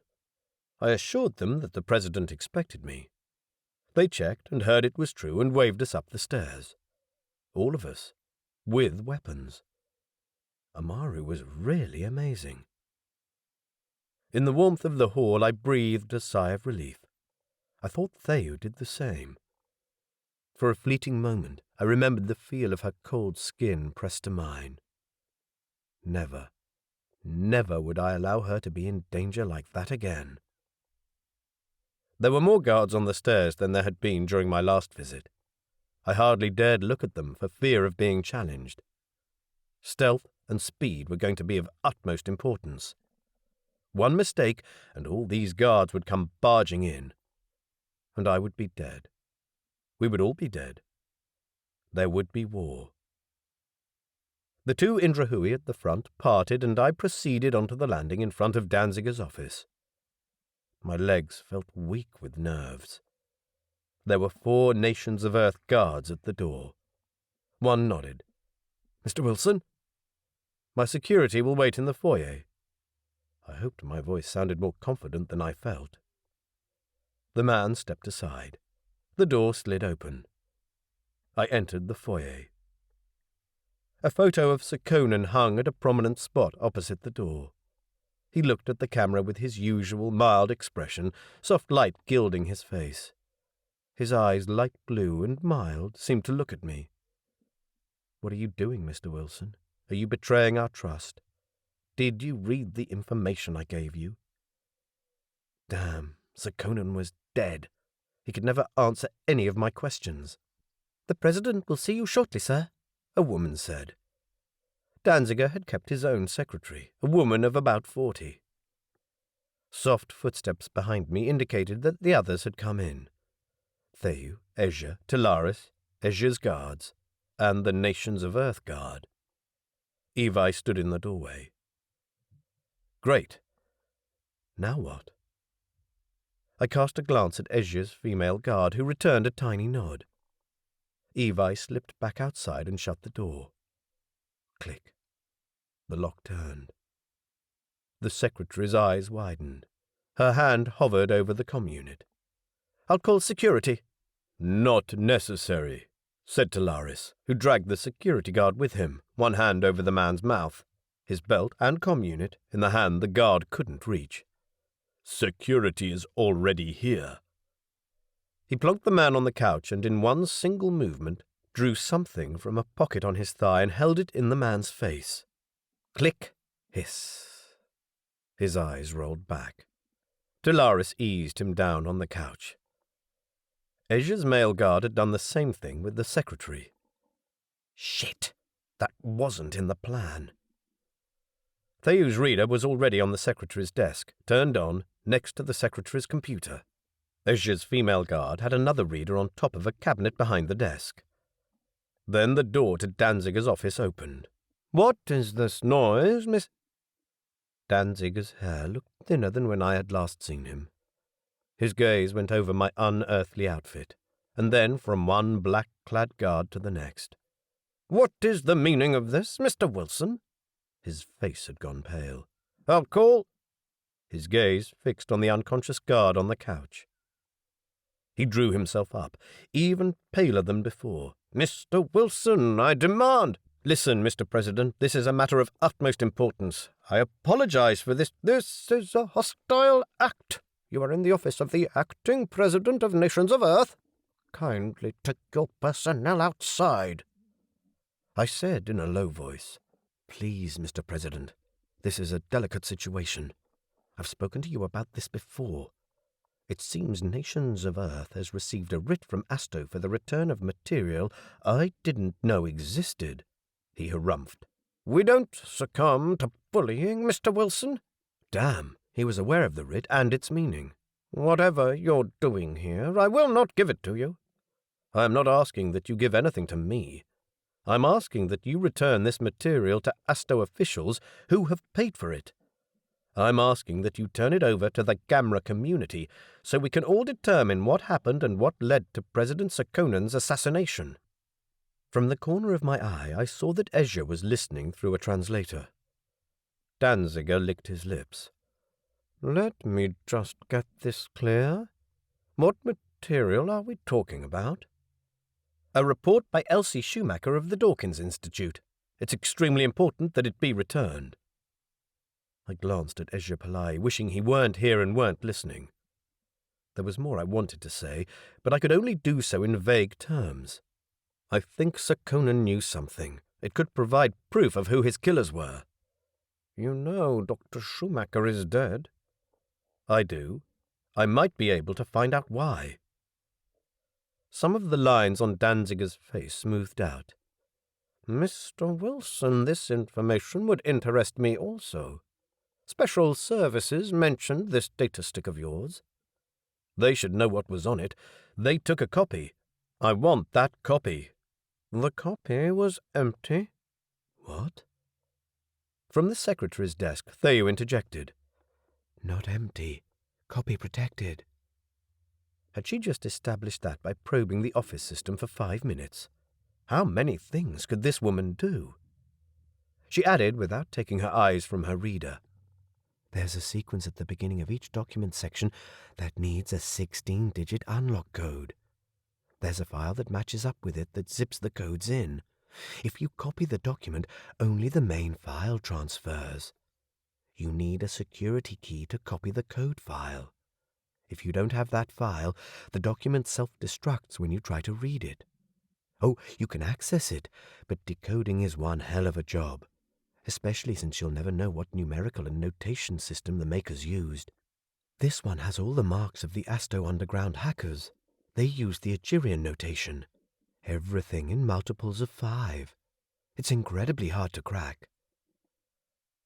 I assured them that the president expected me. They checked and heard it was true and waved us up the stairs. All of us, with weapons. Amaru was really amazing. In the warmth of the hall I breathed a sigh of relief. I thought Theyu did the same. For a fleeting moment I remembered the feel of her cold skin pressed to mine. Never, never would I allow her to be in danger like that again. There were more guards on the stairs than there had been during my last visit. I hardly dared look at them for fear of being challenged. Stealth and speed were going to be of utmost importance. One mistake, and all these guards would come barging in. And I would be dead. We would all be dead. There would be war. The 2 Indrahui at the front parted, and I proceeded onto the landing in front of Danziger's office. My legs felt weak with nerves. There were 4 Nations of Earth guards at the door. One nodded. "Mr. Wilson?" "My security will wait in the foyer." I hoped my voice sounded more confident than I felt. The man stepped aside. The door slid open. I entered the foyer. A photo of Sir Conan hung at a prominent spot opposite the door. He looked at the camera with his usual mild expression, soft light gilding his face. His eyes, light blue and mild, seemed to look at me. "What are you doing, Mr. Wilson? Are you betraying our trust? Did you read the information I gave you?" Damn, Sir Conan was dead. He could never answer any of my questions. "The president will see you shortly, sir," a woman said. Danziger had kept his own secretary, a woman of about 40. Soft footsteps behind me indicated that the others had come in. Theyu, Ezra, Talaris, Ezra's guards, and the Nations of Earth guard. Evi stood in the doorway. Great. Now what? I cast a glance at Ezra's female guard, who returned a tiny nod. Evi slipped back outside and shut the door. Click. The lock turned. The secretary's eyes widened. Her hand hovered over the comm unit. "I'll call security." "Not necessary," said Talaris, who dragged the security guard with him, one hand over the man's mouth, his belt and comm unit in the hand the guard couldn't reach. "Security is already here." He plonked the man on the couch and in one single movement drew something from a pocket on his thigh and held it in the man's face. Click, hiss. His eyes rolled back. Talaris eased him down on the couch. Asia's male guard had done the same thing with the secretary. Shit! That wasn't in the plan. Thayu's reader was already on the secretary's desk, turned on, next to the secretary's computer. Asia's female guard had another reader on top of a cabinet behind the desk. Then the door to Danziger's office opened. "What is this noise, Miss—" Danziger's hair looked thinner than when I had last seen him. His gaze went over my unearthly outfit, and then from one black-clad guard to the next. "What is the meaning of this, Mr. Wilson?" His face had gone pale. I'll call—" his gaze fixed on the unconscious guard on the couch. He drew himself up, even paler than before. "Mr. Wilson, I demand—" "Listen, Mr. President, this is a matter of utmost importance. I apologize for this. This is a hostile act. You are in the office of the acting President of Nations of Earth. Kindly take your personnel outside." I said in a low voice, "Please, Mr. President, this is a delicate situation. I've spoken to you about this before. It seems Nations of Earth has received a writ from Asto for the return of material I didn't know existed," he harumphed. "We don't succumb to bullying, Mr. Wilson." Damn, he was aware of the writ and its meaning. "Whatever you're doing here, I will not give it to you. I am not asking that you give anything to me. I'm asking that you return this material to Asto officials who have paid for it. I'm asking that you turn it over to the Gamra community so we can all determine what happened and what led to President Sekonen's assassination." From the corner of my eye, I saw that Ezra was listening through a translator. Danziger licked his lips. "Let me just get this clear. What material are we talking about?" "A report by Elsie Schumacher of the Dawkins Institute. It's extremely important that it be returned." I glanced at Ezra Pillai, wishing he weren't here and weren't listening. There was more I wanted to say, but I could only do so in vague terms. I think Sekonen knew something. It could provide proof of who his killers were. "You know Dr. Schumacher is dead." "I do. I might be able to find out why." Some of the lines on Danziger's face smoothed out. "Mr. Wilson, this information would interest me also. Special Services mentioned this data stick of yours. They should know what was on it. They took a copy. I want that copy." "The copy was empty." "What?" From the secretary's desk, Theo interjected. "Not empty. Copy protected." Had she just established that by probing the office system for 5 minutes? How many things could this woman do? She added, without taking her eyes from her reader, "There's a sequence at the beginning of each document section that needs a 16-digit unlock code. There's a file that matches up with it that zips the codes in. If you copy the document, only the main file transfers. You need a security key to copy the code file. If you don't have that file, the document self-destructs when you try to read it. Oh, you can access it, but decoding is one hell of a job, especially since you'll never know what numerical and notation system the makers used. This one has all the marks of the Asto underground hackers. They use the Agirian notation. Everything in multiples of 5. It's incredibly hard to crack."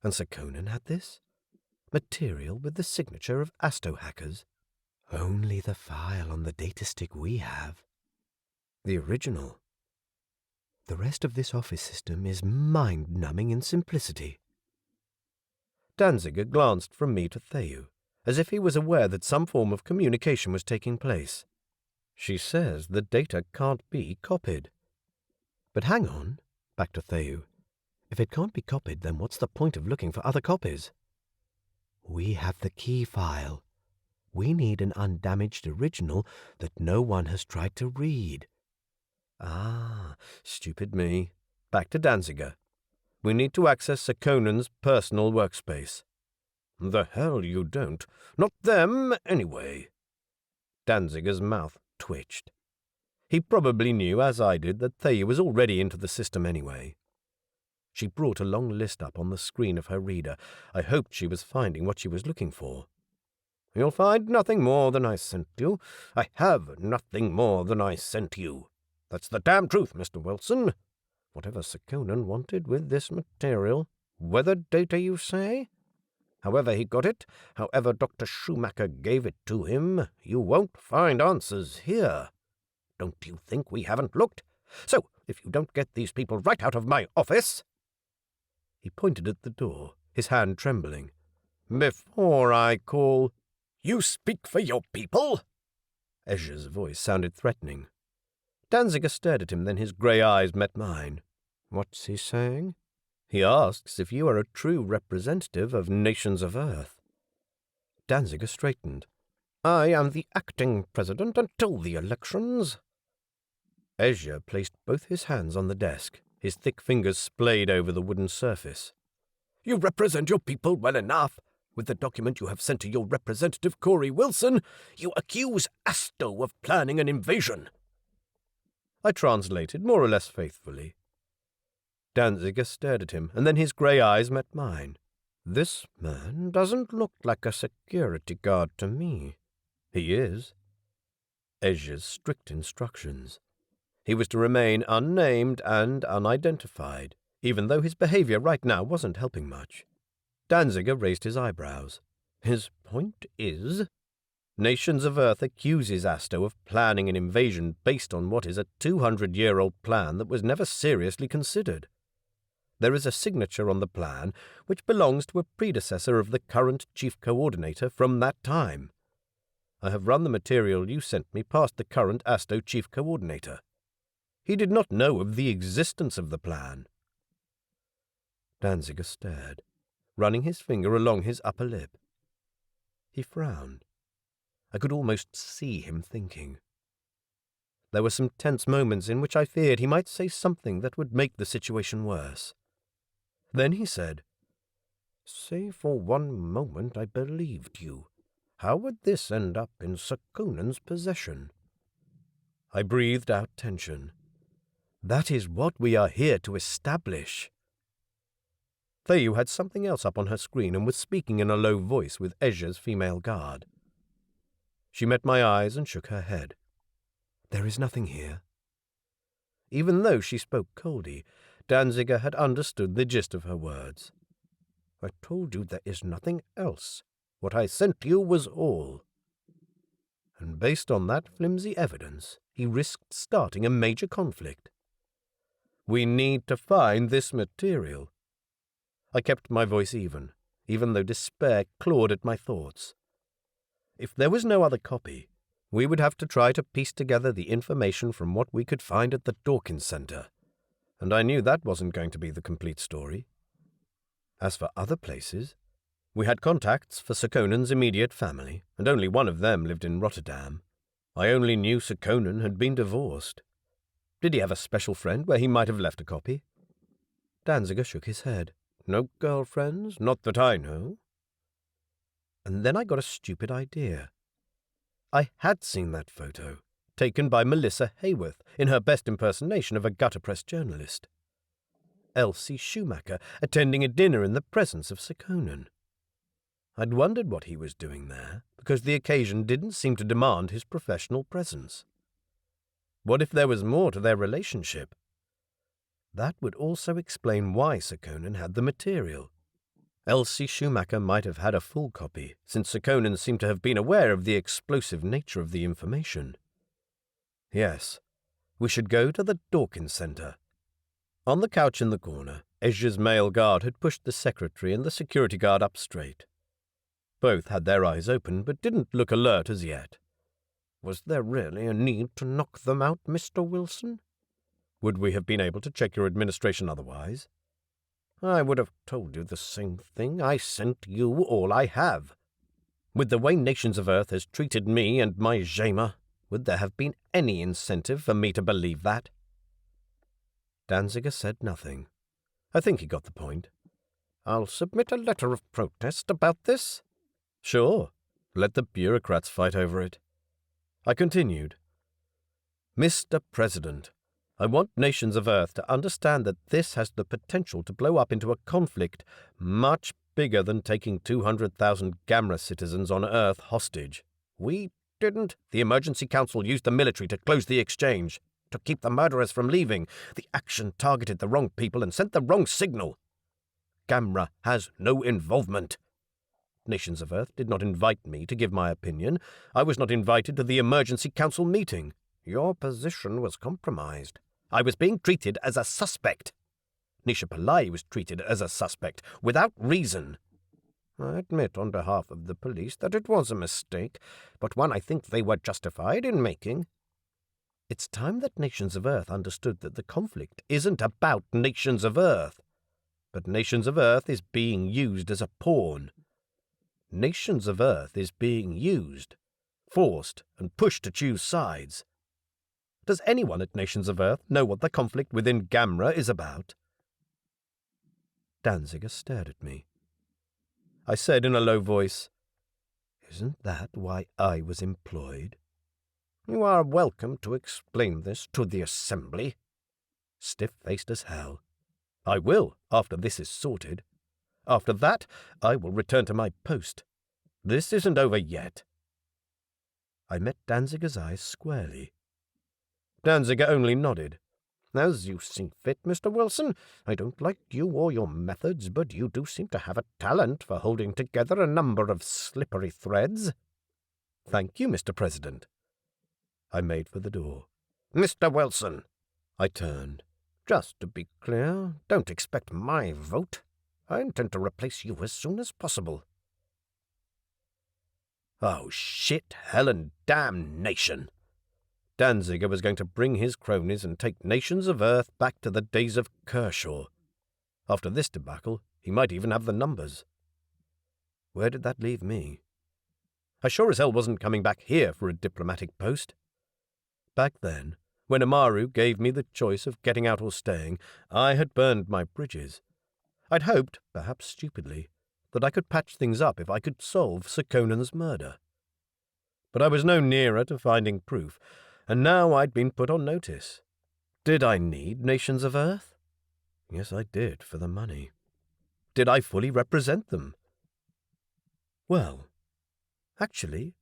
And Sekonen had this? Material with the signature of Asto hackers? Only the file on the data stick we have. The original. The rest of this office system is mind-numbing in simplicity. Danziger glanced from me to Theo, as if he was aware that some form of communication was taking place. "She says the data can't be copied." "But hang on," back to Theo. "If it can't be copied, then what's the point of looking for other copies?" "We have the key file. We need an undamaged original that no one has tried to read." "Ah, stupid me." Back to Danziger. "We need to access Sekonen's personal workspace." "The hell you don't. Not them, anyway." Danziger's mouth twitched. He probably knew, as I did, that Thea was already into the system anyway. She brought a long list up on the screen of her reader. I hoped she was finding what she was looking for. "You'll find nothing more than I sent you. I have nothing more than I sent you. That's the damn truth, Mr. Wilson. Whatever Sekonen wanted with this material, weather data, you say? However he got it, however Dr. Schumacher gave it to him, you won't find answers here. Don't you think we haven't looked? So, if you don't get these people right out of my office—" He pointed at the door, his hand trembling. "Before I call—" "You speak for your people?" Ezra's voice sounded threatening. Danziger stared at him, then his grey eyes met mine. "What's he saying?" He asks if you are a true representative of nations of Earth. Danziger straightened. I am the acting president until the elections. Ezra placed both his hands on the desk. His thick fingers splayed over the wooden surface. You represent your people well enough. With the document you have sent to your representative, Corey Wilson, you accuse Asto of planning an invasion. I translated more or less faithfully. Danziger stared at him, and then his grey eyes met mine. This man doesn't look like a security guard to me. He is. Ezra's strict instructions. He was to remain unnamed and unidentified, even though his behavior right now wasn't helping much. Danziger raised his eyebrows. His point is, Nations of Earth accuses Asto of planning an invasion based on what is a 200-year-old plan that was never seriously considered. There is a signature on the plan which belongs to a predecessor of the current chief coordinator from that time. I have run the material you sent me past the current Asto chief coordinator. He did not know of the existence of the plan. Danziger stared, running his finger along his upper lip. He frowned. I could almost see him thinking. There were some tense moments in which I feared he might say something that would make the situation worse. Then he said, Say for one moment I believed you. How would this end up in Sekonen's possession? I breathed out tension. That is what we are here to establish. Thayu had something else up on her screen and was speaking in a low voice with Ezra's female guard. She met my eyes and shook her head. There is nothing here. Even though she spoke Coldi, Danziger had understood the gist of her words. I told you there is nothing else. What I sent you was all. And based on that flimsy evidence, he risked starting a major conflict. We need to find this material. I kept my voice even though despair clawed at my thoughts. If there was no other copy, we would have to try to piece together the information from what we could find at the Dawkins Center, and I knew that wasn't going to be the complete story. As for other places, we had contacts for Sekonen's immediate family, and only one of them lived in Rotterdam. I only knew Sekonen had been divorced. Did he have a special friend where he might have left a copy? Danziger shook his head. No girlfriends, not that I know. And then I got a stupid idea. I had seen that photo, taken by Melissa Hayworth in her best impersonation of a gutter press journalist. Elsie Schumacher attending a dinner in the presence of Sekonen. I'd wondered what he was doing there, because the occasion didn't seem to demand his professional presence. What if there was more to their relationship? That would also explain why Sekonen had the material. Elsie Schumacher might have had a full copy, since Sekonen seemed to have been aware of the explosive nature of the information. Yes, we should go to the Dawkins Center. On the couch in the corner, Ezra's male guard had pushed the secretary and the security guard up straight. Both had their eyes open, but didn't look alert as yet. Was there really a need to knock them out, Mr. Wilson? Would we have been able to check your administration otherwise? I would have told you the same thing. I sent you all I have. With the way Nations of Earth has treated me and my Jaima, would there have been any incentive for me to believe that? Danziger said nothing. I think he got the point. I'll submit a letter of protest about this. Sure. Let the bureaucrats fight over it. I continued. Mr. President, I want Nations of Earth to understand that this has the potential to blow up into a conflict much bigger than taking 200,000 Gamra citizens on Earth hostage. We didn't. The Emergency Council used the military to close the exchange, to keep the murderers from leaving. The action targeted the wrong people and sent the wrong signal. Gamra has no involvement. Nations of Earth did not invite me to give my opinion. I was not invited to the Emergency Council meeting. Your position was compromised. I was being treated as a suspect. Nisha Pillai was treated as a suspect, without reason. I admit on behalf of the police that it was a mistake, but one I think they were justified in making. It's time that Nations of Earth understood that the conflict isn't about Nations of Earth, but Nations of Earth is being used as a pawn. Nations of Earth is being used, forced and pushed to choose sides. Does anyone at Nations of Earth know what the conflict within Gamra is about?" Danziger stared at me. I said in a low voice, "Isn't that why I was employed?" "You are welcome to explain this to the Assembly." Stiff-faced as hell. "I will, after this is sorted. After that, I will return to my post. This isn't over yet." I met Danziger's eyes squarely. Danziger only nodded. "As you see fit, Mr. Wilson. I don't like you or your methods, but you do seem to have a talent for holding together a number of slippery threads." "Thank you, Mr. President." I made for the door. "Mr. Wilson." I turned. "Just to be clear, don't expect my vote. I intend to replace you as soon as possible." Oh, shit, hell, and damnation! Danziger was going to bring his cronies and take Nations of Earth back to the days of Kershaw. After this debacle, he might even have the numbers. Where did that leave me? I sure as hell wasn't coming back here for a diplomatic post. Back then, when Amaru gave me the choice of getting out or staying, I had burned my bridges. I'd hoped, perhaps stupidly, that I could patch things up if I could solve Sir Conan's murder. But I was no nearer to finding proof, and now I'd been put on notice. Did I need Nations of Earth? Yes, I did, for the money. Did I fully represent them? Well, actually,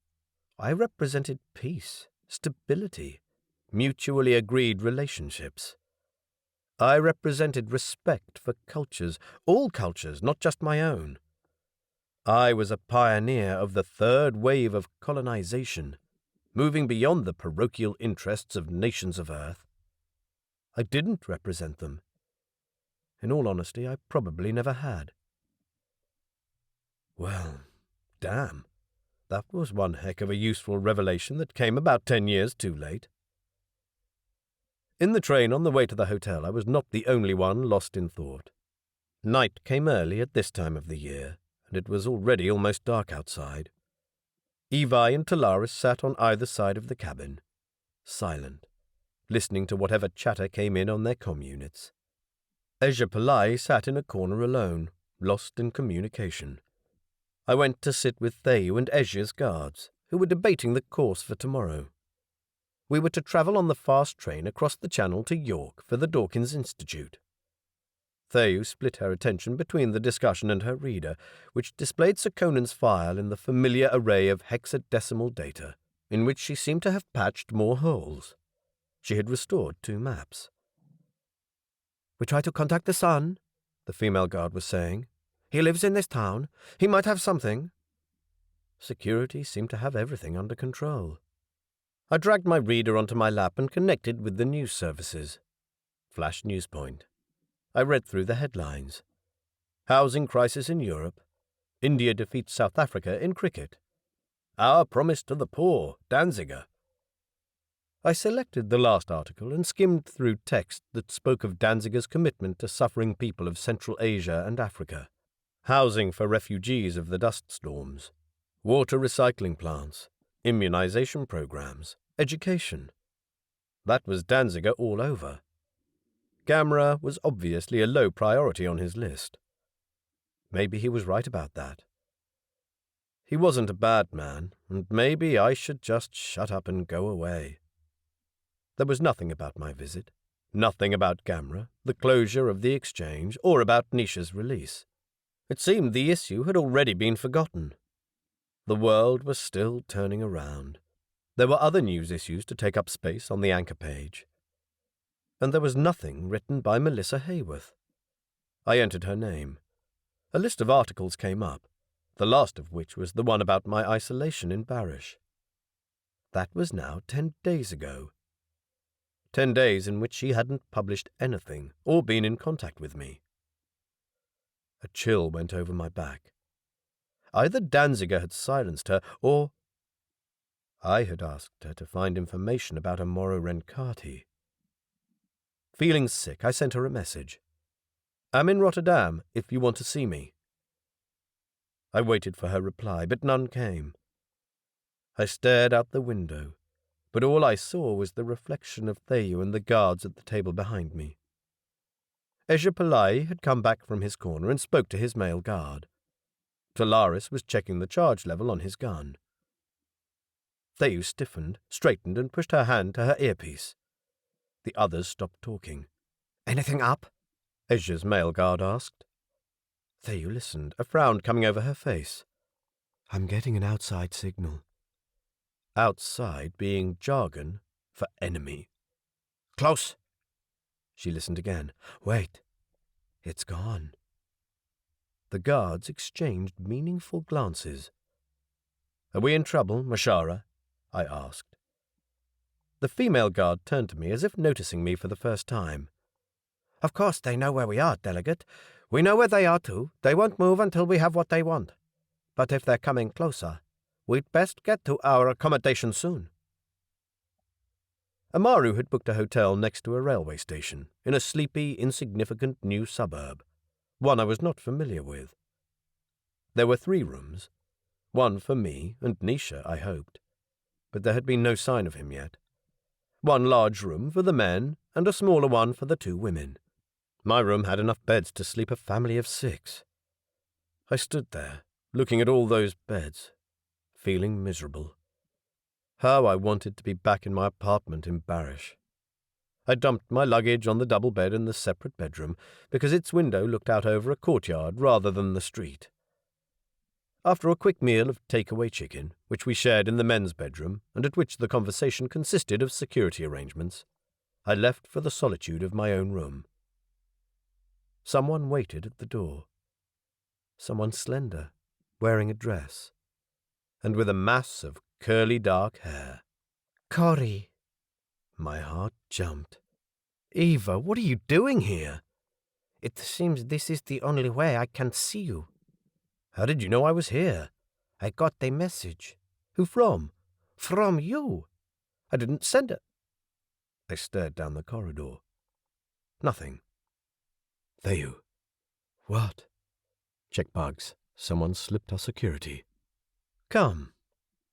I represented peace, stability, mutually agreed relationships. I represented respect for cultures, all cultures, not just my own. I was a pioneer of the third wave of colonization, moving beyond the parochial interests of Nations of Earth. I didn't represent them. In all honesty, I probably never had. Well, damn. That was one heck of a useful revelation that came about 10 years too late. In the train on the way to the hotel, I was not the only one lost in thought. Night came early at this time of the year, and it was already almost dark outside. Evi and Talaris sat on either side of the cabin, silent, listening to whatever chatter came in on their comm units. Ezra Pillai sat in a corner alone, lost in communication. I went to sit with Theyu and Ezra's guards, who were debating the course for tomorrow. We were to travel on the fast train across the channel to York for the Dawkins Institute. Theyu split her attention between the discussion and her reader, which displayed Sir Conan's file in the familiar array of hexadecimal data, in which she seemed to have patched more holes. She had restored 2 maps. "We tried to contact the son," the female guard was saying. "He lives in this town. He might have something." Security seemed to have everything under control. I dragged my reader onto my lap and connected with the news services. Flash news point. I read through the headlines. Housing crisis in Europe. India defeats South Africa in cricket. Our promise to the poor, Danziger. I selected the last article and skimmed through text that spoke of Danziger's commitment to suffering people of Central Asia and Africa. Housing for refugees of the dust storms. Water recycling plants. Immunization programs. Education. That was Danziger all over. Gamra was obviously a low priority on his list. Maybe he was right about that. He wasn't a bad man, and maybe I should just shut up and go away. There was nothing about my visit, nothing about Gamra, the closure of the exchange, or about Nisha's release. It seemed the issue had already been forgotten. The world was still turning around. There were other news issues to take up space on the anchor page. And there was nothing written by Melissa Hayworth. I entered her name. A list of articles came up, the last of which was the one about my isolation in Barish. That was now 10 days ago. 10 days in which she hadn't published anything or been in contact with me. A chill went over my back. Either Danziger had silenced her, or I had asked her to find information about Amoro Renkati. Feeling sick, I sent her a message. I'm in Rotterdam, if you want to see me. I waited for her reply, but none came. I stared out the window, but all I saw was the reflection of Theyu and the guards at the table behind me. Ejapalai had come back from his corner and spoke to his male guard. Talaris was checking the charge level on his gun. Theyu stiffened, straightened, and pushed her hand to her earpiece. The others stopped talking. "Anything up?" Eja's male guard asked. Theyu listened, a frown coming over her face. "I'm getting an outside signal." Outside being jargon for enemy. "Close." She listened again. "Wait. It's gone." The guards exchanged meaningful glances. "Are we in trouble, Mashara?" I asked. The female guard turned to me as if noticing me for the first time. "Of course they know where we are, Delegate. We know where they are too. They won't move until we have what they want. But if they're coming closer, we'd best get to our accommodation soon." Amaru had booked a hotel next to a railway station, in a sleepy, insignificant new suburb, one I was not familiar with. There were 3 rooms, one for me and Nisha, I hoped, but there had been no sign of him yet. One large room for the men and a smaller one for the 2 women. My room had enough beds to sleep a family of 6. I stood there, looking at all those beds, feeling miserable. How I wanted to be back in my apartment in Barish. I dumped my luggage on the double bed in the separate bedroom, because its window looked out over a courtyard rather than the street. After a quick meal of takeaway chicken, which we shared in the men's bedroom, and at which the conversation consisted of security arrangements, I left for the solitude of my own room. Someone waited at the door. Someone slender, wearing a dress, and with a mass of curly dark hair. "Cory!" My heart jumped. "Eva, what are you doing here?" "It seems this is the only way I can see you." "How did you know I was here?" "I got a message." "Who from?" "From you." "I didn't send it." I stared down the corridor. Nothing. "Theyu." "What?" "Check bugs. Someone slipped our security." "Come."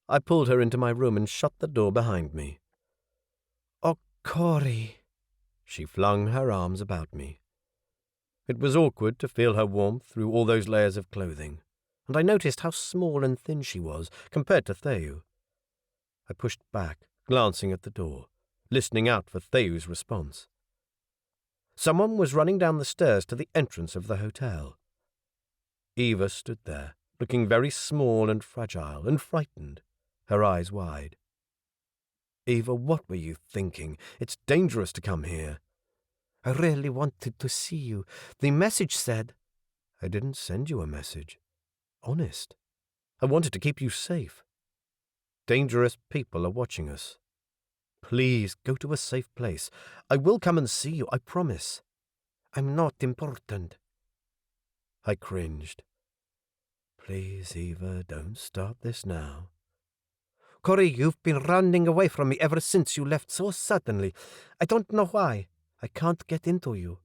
I pulled her into my room and shut the door behind me. "Oh, Cory." She flung her arms about me. It was awkward to feel her warmth through all those layers of clothing, and I noticed how small and thin she was compared to Theyu. I pushed back, glancing at the door, listening out for Theyu's response. Someone was running down the stairs to the entrance of the hotel. Eva stood there, looking very small and fragile and frightened, her eyes wide. "Eva, what were you thinking? It's dangerous to come here." "I really wanted to see you. The message said—" "I didn't send you a message. Honest. I wanted to keep you safe. Dangerous people are watching us. Please, go to a safe place. I will come and see you, I promise." "I'm not important." I cringed. "Please, Eva, don't start this now." "Cory, you've been running away from me ever since you left so suddenly. I don't know why. I can't get into you.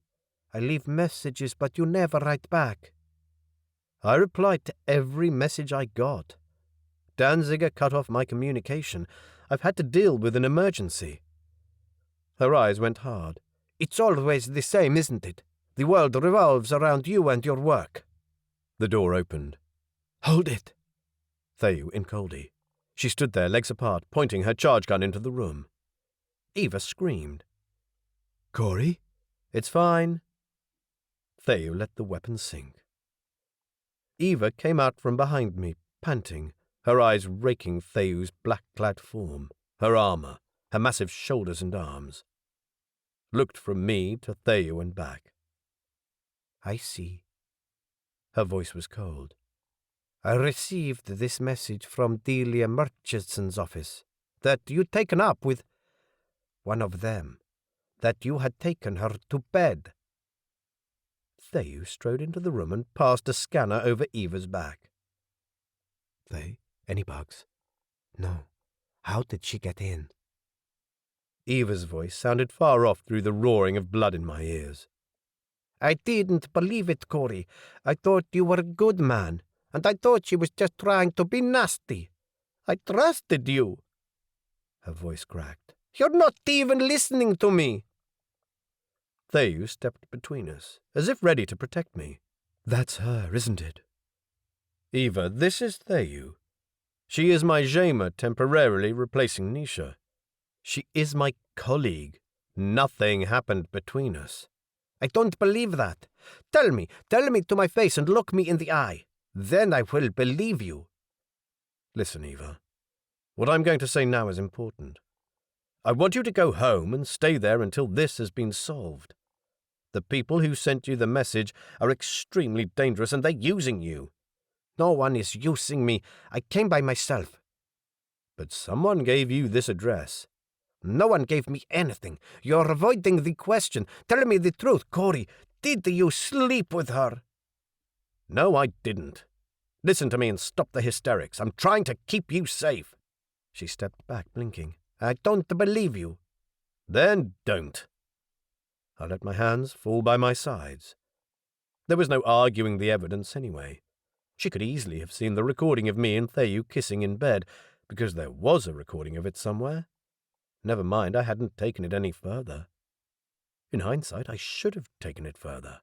I leave messages, but you never write back." "I replied to every message I got. Danziger cut off my communication. I've had to deal with an emergency." Her eyes went hard. "It's always the same, isn't it? The world revolves around you and your work." The door opened. "Hold it!" Theyu in Coldi. She stood there, legs apart, pointing her charge gun into the room. Eva screamed. "Cory?" "It's fine." Theyu let the weapon sink. Eva came out from behind me, panting, her eyes raking Theyu's black-clad form, her armor, her massive shoulders and arms. Looked from me to Theyu and back. "I see." Her voice was cold. "I received this message from Delia Murchison's office, that you'd taken up with one of them, that you had taken her to bed." Theyu strode into the room and passed a scanner over Eva's back. "Any bugs?" "No. How did she get in?" Eva's voice sounded far off through the roaring of blood in my ears. I didn't believe it, Corey. I thought you were a good man, and I thought she was just trying to be nasty. I trusted you. Her voice cracked. You're not even listening to me. Theyu stepped between us, as if ready to protect me. That's her, isn't it? Eva, this is Theyu. She is my Jaima temporarily replacing Nisha. She is my colleague. Nothing happened between us. I don't believe that. Tell me to my face and look me in the eye. Then I will believe you. Listen, Eva. What I'm going to say now is important. I want you to go home and stay there until this has been solved. The people who sent you the message are extremely dangerous and they're using you. No one is using me. I came by myself. But someone gave you this address. No one gave me anything. You're avoiding the question. Tell me the truth, Corey. Did you sleep with her? No, I didn't. Listen to me and stop the hysterics. I'm trying to keep you safe. She stepped back, blinking. I don't believe you. Then don't. I let my hands fall by my sides. There was no arguing the evidence anyway. She could easily have seen the recording of me and Theyu kissing in bed, because there was a recording of it somewhere. Never mind, I hadn't taken it any further. In hindsight, I should have taken it further.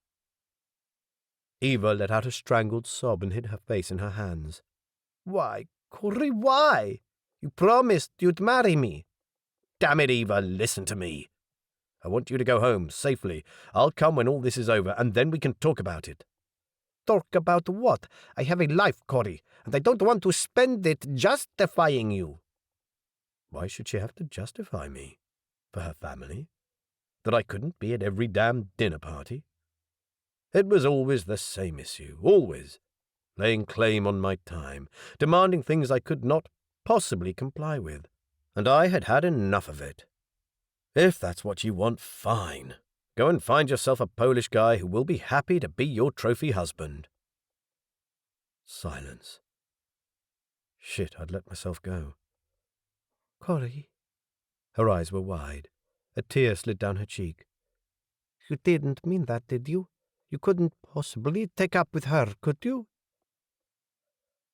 Eva let out a strangled sob and hid her face in her hands. Why, Corey, why? You promised you'd marry me. Damn it, Eva, listen to me. I want you to go home safely. I'll come when all this is over, and then we can talk about it. Talk about what? I have a life, Corey, and I don't want to spend it justifying you. Why should she have to justify me? For her family? That I couldn't be at every damn dinner party? It was always the same issue, always. Laying claim on my time, demanding things I could not possibly comply with. And I had had enough of it. If that's what you want, fine. Go and find yourself a Polish guy who will be happy to be your trophy husband. Silence. Shit, I'd let myself go. Corey. Her eyes were wide. A tear slid down her cheek. You didn't mean that, did you? You couldn't possibly take up with her, could you?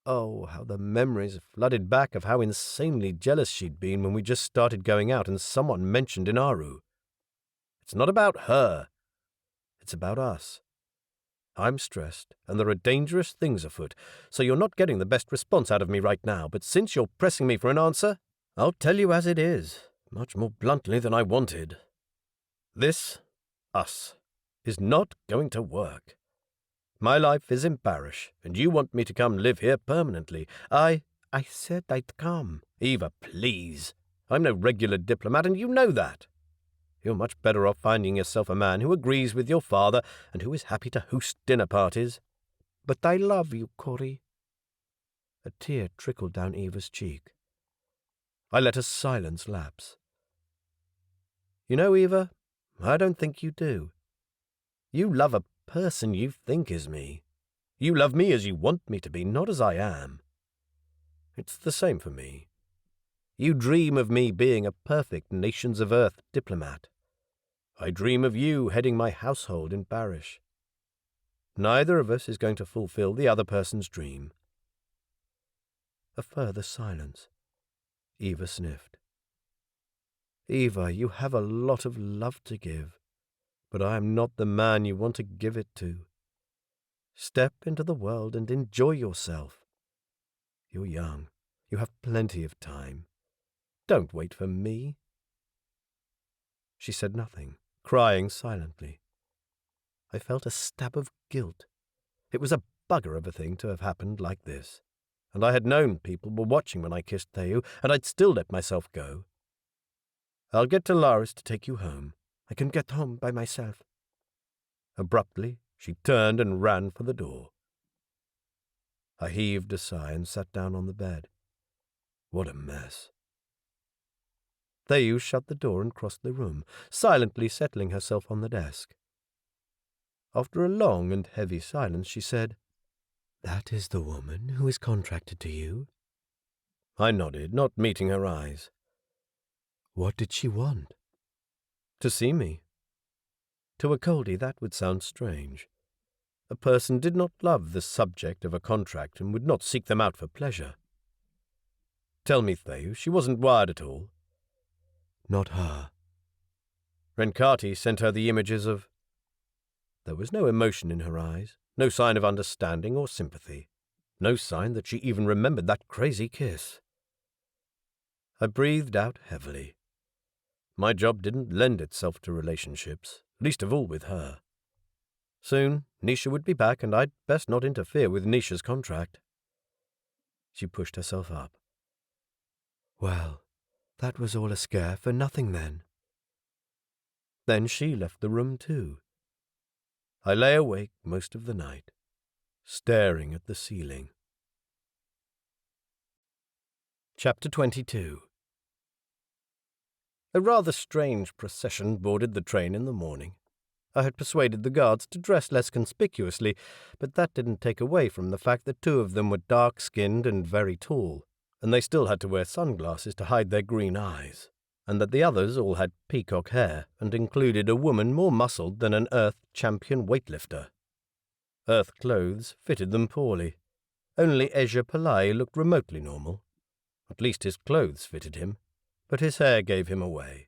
Oh, how the memories flooded back of how insanely jealous she'd been when we just started going out and someone mentioned Inaru. It's not about her. It's about us. I'm stressed, and there are dangerous things afoot, so you're not getting the best response out of me right now, but since you're pressing me for an answer, I'll tell you as it is, much more bluntly than I wanted. This, us, is not going to work. My life is in Parish, and you want me to come live here permanently. I said I'd come. Eva, please. I'm no regular diplomat, and you know that. You're much better off finding yourself a man who agrees with your father and who is happy to host dinner parties. But I love you, Corey. A tear trickled down Eva's cheek. I let a silence lapse. You know, Eva, I don't think you do. You love a person you think is me. You love me as you want me to be, not as I am. It's the same for me. You dream of me being a perfect Nations of Earth diplomat. I dream of you heading my household in Parish. Neither of us is going to fulfill the other person's dream. A further silence. Eva sniffed. Eva, you have a lot of love to give, but I am not the man you want to give it to. Step into the world and enjoy yourself. You're young. You have plenty of time. Don't wait for me. She said nothing, crying silently. I felt a stab of guilt. It was a bugger of a thing to have happened like this, and I had known people were watching when I kissed Theyu, and I'd still let myself go. I'll get to Laris to take you home. I can get home by myself. Abruptly, she turned and ran for the door. I heaved a sigh and sat down on the bed. What a mess. Theyu shut the door and crossed the room, silently settling herself on the desk. After a long and heavy silence, she said, "That is the woman who is contracted to you?" I nodded, not meeting her eyes. What did she want? To see me. To a Coldi that would sound strange. A person did not love the subject of a contract and would not seek them out for pleasure. Tell me, Theyu, she wasn't wired at all? Not her. Renkati sent her the images of... There was no emotion in her eyes, no sign of understanding or sympathy, no sign that she even remembered that crazy kiss. I breathed out heavily. My job didn't lend itself to relationships, least of all with her. Soon, Nisha would be back, and I'd best not interfere with Nisha's contract. She pushed herself up. Well, that was all a scare for nothing then. Then she left the room too. I lay awake most of the night, staring at the ceiling. Chapter 22. A rather strange procession boarded the train in the morning. I had persuaded the guards to dress less conspicuously, but that didn't take away from the fact that two of them were dark-skinned and very tall, and they still had to wear sunglasses to hide their green eyes, and that the others all had peacock hair and included a woman more muscled than an Earth champion weightlifter. Earth clothes fitted them poorly. Only Ezra Pillai looked remotely normal. At least his clothes fitted him, but his hair gave him away.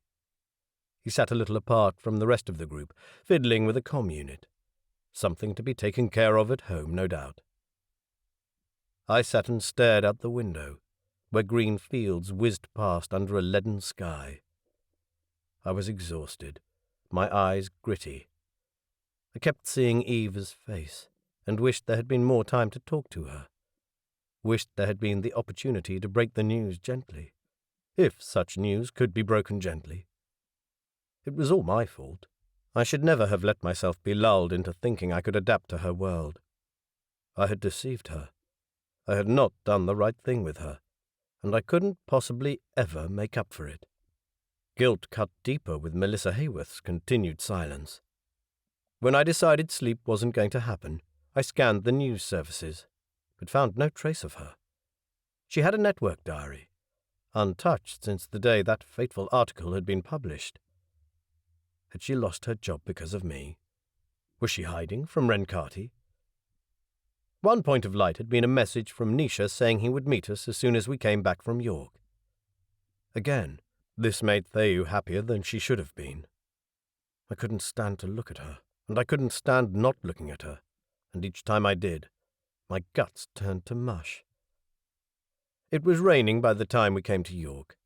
He sat a little apart from the rest of the group, fiddling with a comm unit. Something to be taken care of at home, no doubt. I sat and stared out the window, where green fields whizzed past under a leaden sky. I was exhausted, my eyes gritty. I kept seeing Eva's face, and wished there had been more time to talk to her. Wished there had been the opportunity to break the news gently, if such news could be broken gently. It was all my fault. I should never have let myself be lulled into thinking I could adapt to her world. I had deceived her. I had not done the right thing with her, and I couldn't possibly ever make up for it. Guilt cut deeper with Melissa Hayworth's continued silence. When I decided sleep wasn't going to happen, I scanned the news services, but found no trace of her. She had a network diary, untouched since the day that fateful article had been published. Had she lost her job because of me? Was she hiding from Renkati? One point of light had been a message from Nisha saying he would meet us as soon as we came back from York. Again, this made Theyu happier than she should have been. I couldn't stand to look at her, and I couldn't stand not looking at her, and each time I did, my guts turned to mush. It was raining by the time we came to York.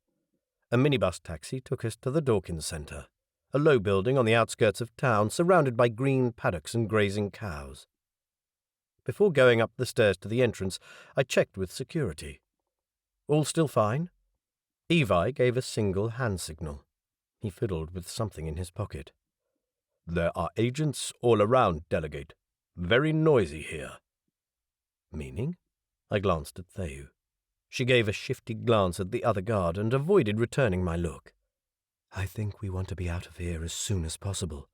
A minibus taxi took us to the Dawkins Centre, a low building on the outskirts of town surrounded by green paddocks and grazing cows. Before going up the stairs to the entrance, I checked with security. All still fine? Evi gave a single hand signal. He fiddled with something in his pocket. There are agents all around, Delegate. Very noisy here. Meaning? I glanced at Theyu. She gave a shifty glance at the other guard and avoided returning my look. I think we want to be out of here as soon as possible.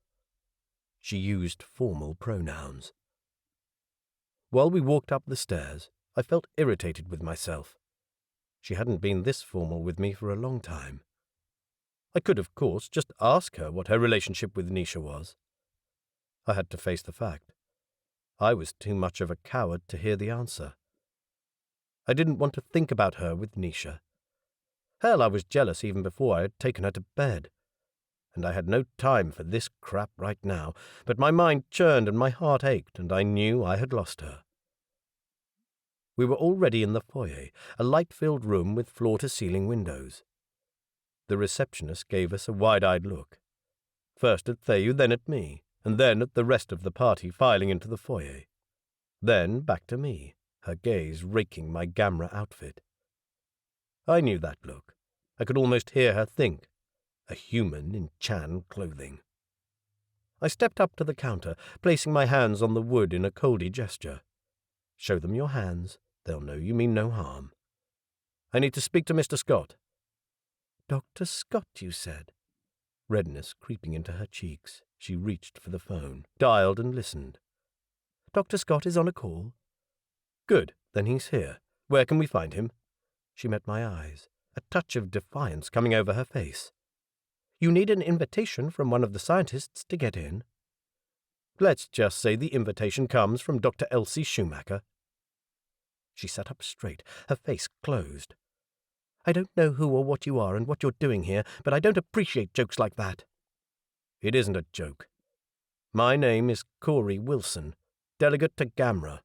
She used formal pronouns. While we walked up the stairs, I felt irritated with myself. She hadn't been this formal with me for a long time. I could, of course, just ask her what her relationship with Nisha was. I had to face the fact. I was too much of a coward to hear the answer. I didn't want to think about her with Nisha. Hell, I was jealous even before I had taken her to bed. And I had no time for this crap right now, but my mind churned and my heart ached, and I knew I had lost her. We were already in the foyer, a light-filled room with floor-to-ceiling windows. The receptionist gave us a wide-eyed look. First at Theyu, then at me, and then at the rest of the party filing into the foyer. Then back to me, her gaze raking my gamra outfit. I knew that look. I could almost hear her think. A human in Chan clothing. I stepped up to the counter, placing my hands on the wood in a Coldi gesture. Show them your hands. They'll know you mean no harm. I need to speak to Mr. Scott. Dr. Scott, you said? Redness creeping into her cheeks, she reached for the phone, dialed and listened. Dr. Scott is on a call. Good, then he's here. Where can we find him? She met my eyes, a touch of defiance coming over her face. You need an invitation from one of the scientists to get in. Let's just say the invitation comes from Dr. Elsie Schumacher. She sat up straight, her face closed. I don't know who or what you are and what you're doing here, but I don't appreciate jokes like that. It isn't a joke. My name is Corey Wilson, delegate to Gamra.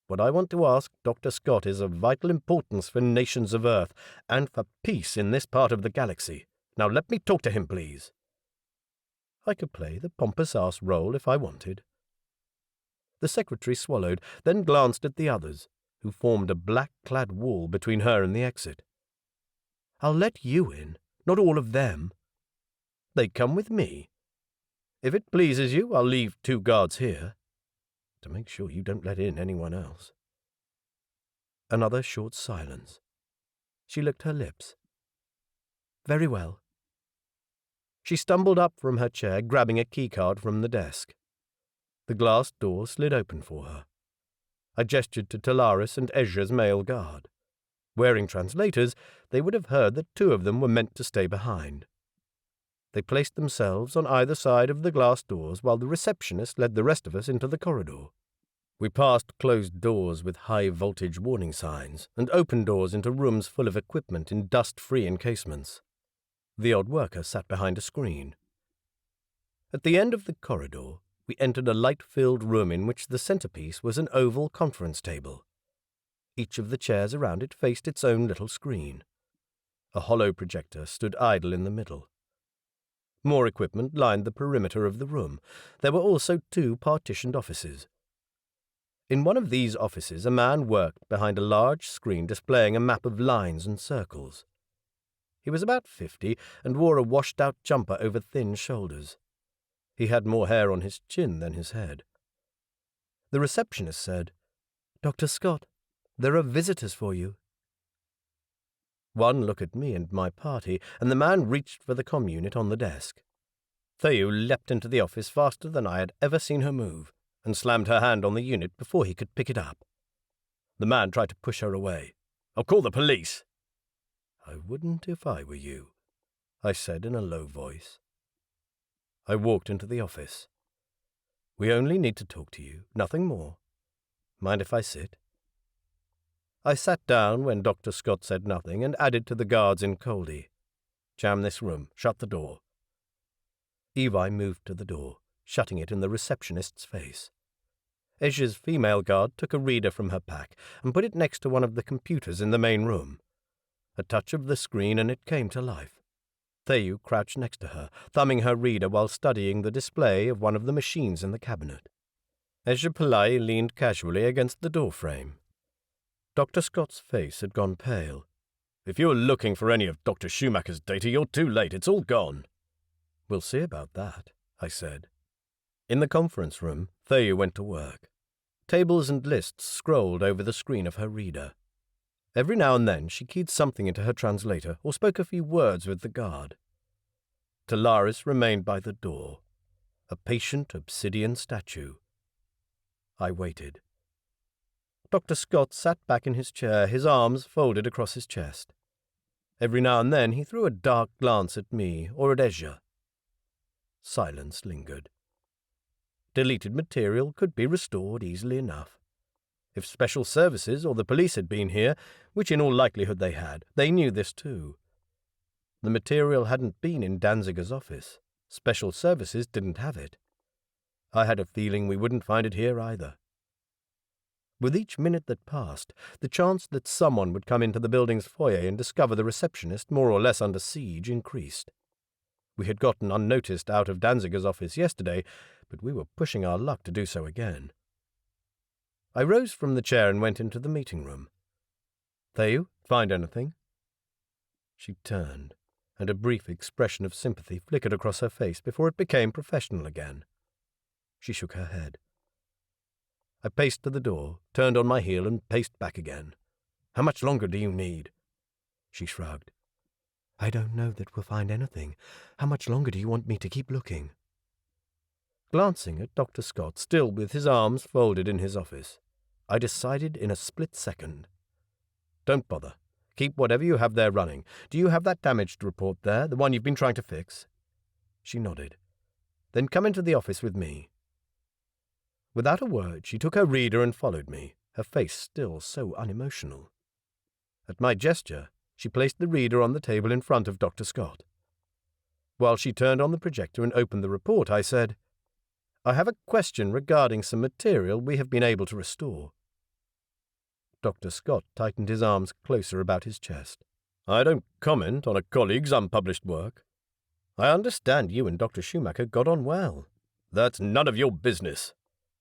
What I want to ask Dr. Scott is of vital importance for nations of Earth and for peace in this part of the galaxy. Now let me talk to him, please. I could play the pompous-ass role if I wanted. The secretary swallowed, then glanced at the others, who formed a black-clad wall between her and the exit. I'll let you in, not all of them. They come with me. If it pleases you, I'll leave 2 guards here, to make sure you don't let in anyone else. Another short silence. She licked her lips. Very well. She stumbled up from her chair, grabbing a keycard from the desk. The glass door slid open for her. I gestured to Talaris and Ezra's male guard. Wearing translators, they would have heard that 2 of them were meant to stay behind. They placed themselves on either side of the glass doors while the receptionist led the rest of us into the corridor. We passed closed doors with high-voltage warning signs and open doors into rooms full of equipment in dust-free encasements. The odd worker sat behind a screen. At the end of the corridor, we entered a light-filled room in which the centerpiece was an oval conference table. Each of the chairs around it faced its own little screen. A hollow projector stood idle in the middle. More equipment lined the perimeter of the room. There were also 2 partitioned offices. In one of these offices, a man worked behind a large screen displaying a map of lines and circles. He was about 50 and wore a washed-out jumper over thin shoulders. He had more hair on his chin than his head. The receptionist said, "Dr. Scott, there are visitors for you." One look at me and my party, and the man reached for the comm unit on the desk. Thayu leapt into the office faster than I had ever seen her move, and slammed her hand on the unit before he could pick it up. The man tried to push her away. "I'll call the police." "I wouldn't if I were you," I said in a low voice. I walked into the office. "We only need to talk to you, nothing more. Mind if I sit?" I sat down when Dr. Scott said nothing and added to the guards in Coldi. "Jam this room. Shut the door." Evi moved to the door, shutting it in the receptionist's face. Ezra's female guard took a reader from her pack and put it next to one of the computers in the main room. A touch of the screen and it came to life. Thayu crouched next to her, thumbing her reader while studying the display of one of the machines in the cabinet. Ezra Pillai leaned casually against the doorframe. Dr. Scott's face had gone pale. "If you're looking for any of Dr. Schumacher's data, you're too late. It's all gone." "We'll see about that," I said. In the conference room, Thayu went to work. Tables and lists scrolled over the screen of her reader. Every now and then she keyed something into her translator or spoke a few words with the guard. Talaris remained by the door, a patient obsidian statue. I waited. Dr. Scott sat back in his chair, his arms folded across his chest. Every now and then he threw a dark glance at me or at Ezra. Silence lingered. Deleted material could be restored easily enough. If Special Services or the police had been here, which in all likelihood they had, they knew this too. The material hadn't been in Danziger's office. Special Services didn't have it. I had a feeling we wouldn't find it here either. With each minute that passed, the chance that someone would come into the building's foyer and discover the receptionist more or less under siege increased. We had gotten unnoticed out of Danziger's office yesterday, but we were pushing our luck to do so again. I rose from the chair and went into the meeting room. "Thayu, find anything?" She turned, and a brief expression of sympathy flickered across her face before it became professional again. She shook her head. I paced to the door, turned on my heel, and paced back again. "How much longer do you need?" She shrugged. "I don't know that we'll find anything. How much longer do you want me to keep looking?" Glancing at Dr. Scott, still with his arms folded in his office, I decided in a split second. "Don't bother. Keep whatever you have there running. Do you have that damaged report there, the one you've been trying to fix?" She nodded. "Then come into the office with me." Without a word, she took her reader and followed me, her face still so unemotional. At my gesture, she placed the reader on the table in front of Dr. Scott. While she turned on the projector and opened the report, I said, "I have a question regarding some material we have been able to restore." Dr. Scott tightened his arms closer about his chest. "I don't comment on a colleague's unpublished work. I understand you and Dr. Schumacher got on well." "That's none of your business.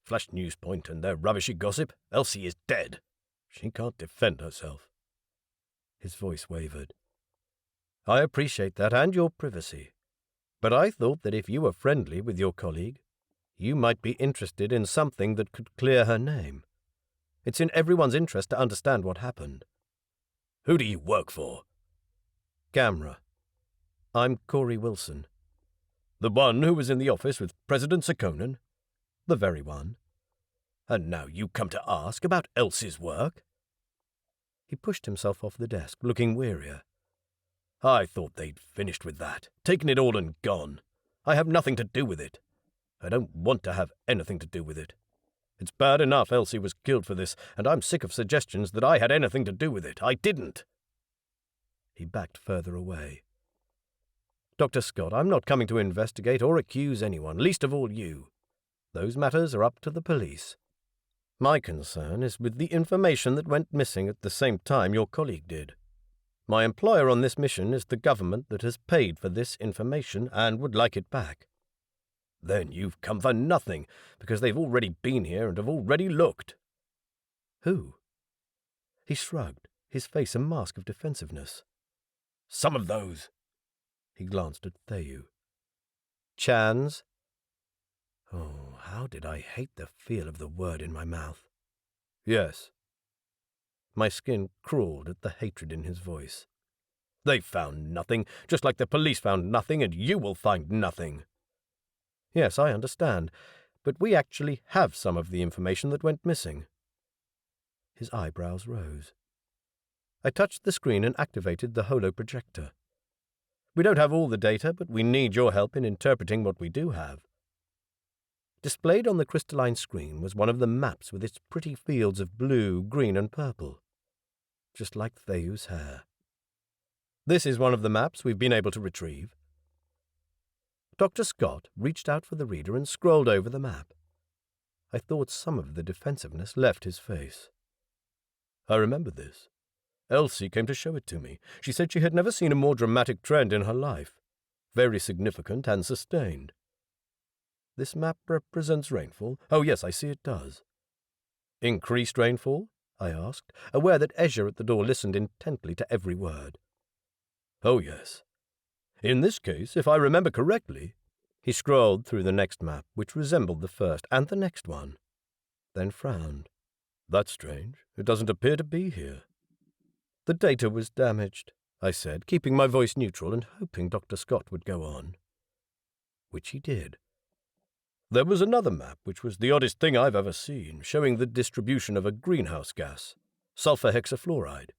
Flash Newspoint and their rubbishy gossip. Elsie is dead. She can't defend herself." His voice wavered. "I appreciate that and your privacy. But I thought that if you were friendly with your colleague, you might be interested in something that could clear her name. It's in everyone's interest to understand what happened." "Who do you work for?" "Gamra. I'm Corey Wilson." "The one who was in the office with President Sekonen?" "The very one." "And now you come to ask about Elsie's work?" He pushed himself off the desk, looking wearier. "I thought they'd finished with that, taken it all and gone. I have nothing to do with it. I don't want to have anything to do with it. It's bad enough Elsie was killed for this, and I'm sick of suggestions that I had anything to do with it. I didn't." He backed further away. "Dr. Scott, I'm not coming to investigate or accuse anyone, least of all you. Those matters are up to the police. My concern is with the information that went missing at the same time your colleague did. My employer on this mission is the government that has paid for this information and would like it back." "Then you've come for nothing, because they've already been here and have already looked." "Who?" He shrugged, his face a mask of defensiveness. "Some of those." He glanced at Theyu. "Chans?" Oh, how did I hate the feel of the word in my mouth. "Yes." My skin crawled at the hatred in his voice. "They found nothing, just like the police found nothing, and you will find nothing." "Yes, I understand, but we actually have some of the information that went missing." His eyebrows rose. I touched the screen and activated the holoprojector. "We don't have all the data, but we need your help in interpreting what we do have." Displayed on the crystalline screen was one of the maps with its pretty fields of blue, green, and purple, just like Theyu's hair. "This is one of the maps we've been able to retrieve." Dr. Scott reached out for the reader and scrolled over the map. I thought some of the defensiveness left his face. "I remember this. Elsie came to show it to me. She said she had never seen a more dramatic trend in her life. Very significant and sustained." "This map represents rainfall? Oh, yes, I see it does." "Increased rainfall?" I asked, aware that Ezra at the door listened intently to every word. "Oh, yes. In this case, if I remember correctly." He scrolled through the next map, which resembled the first, and the next one, then frowned. "That's strange. It doesn't appear to be here." "The data was damaged," I said, keeping my voice neutral and hoping Dr. Scott would go on. Which he did. "There was another map, which was the oddest thing I've ever seen, showing the distribution of a greenhouse gas, sulfur hexafluoride.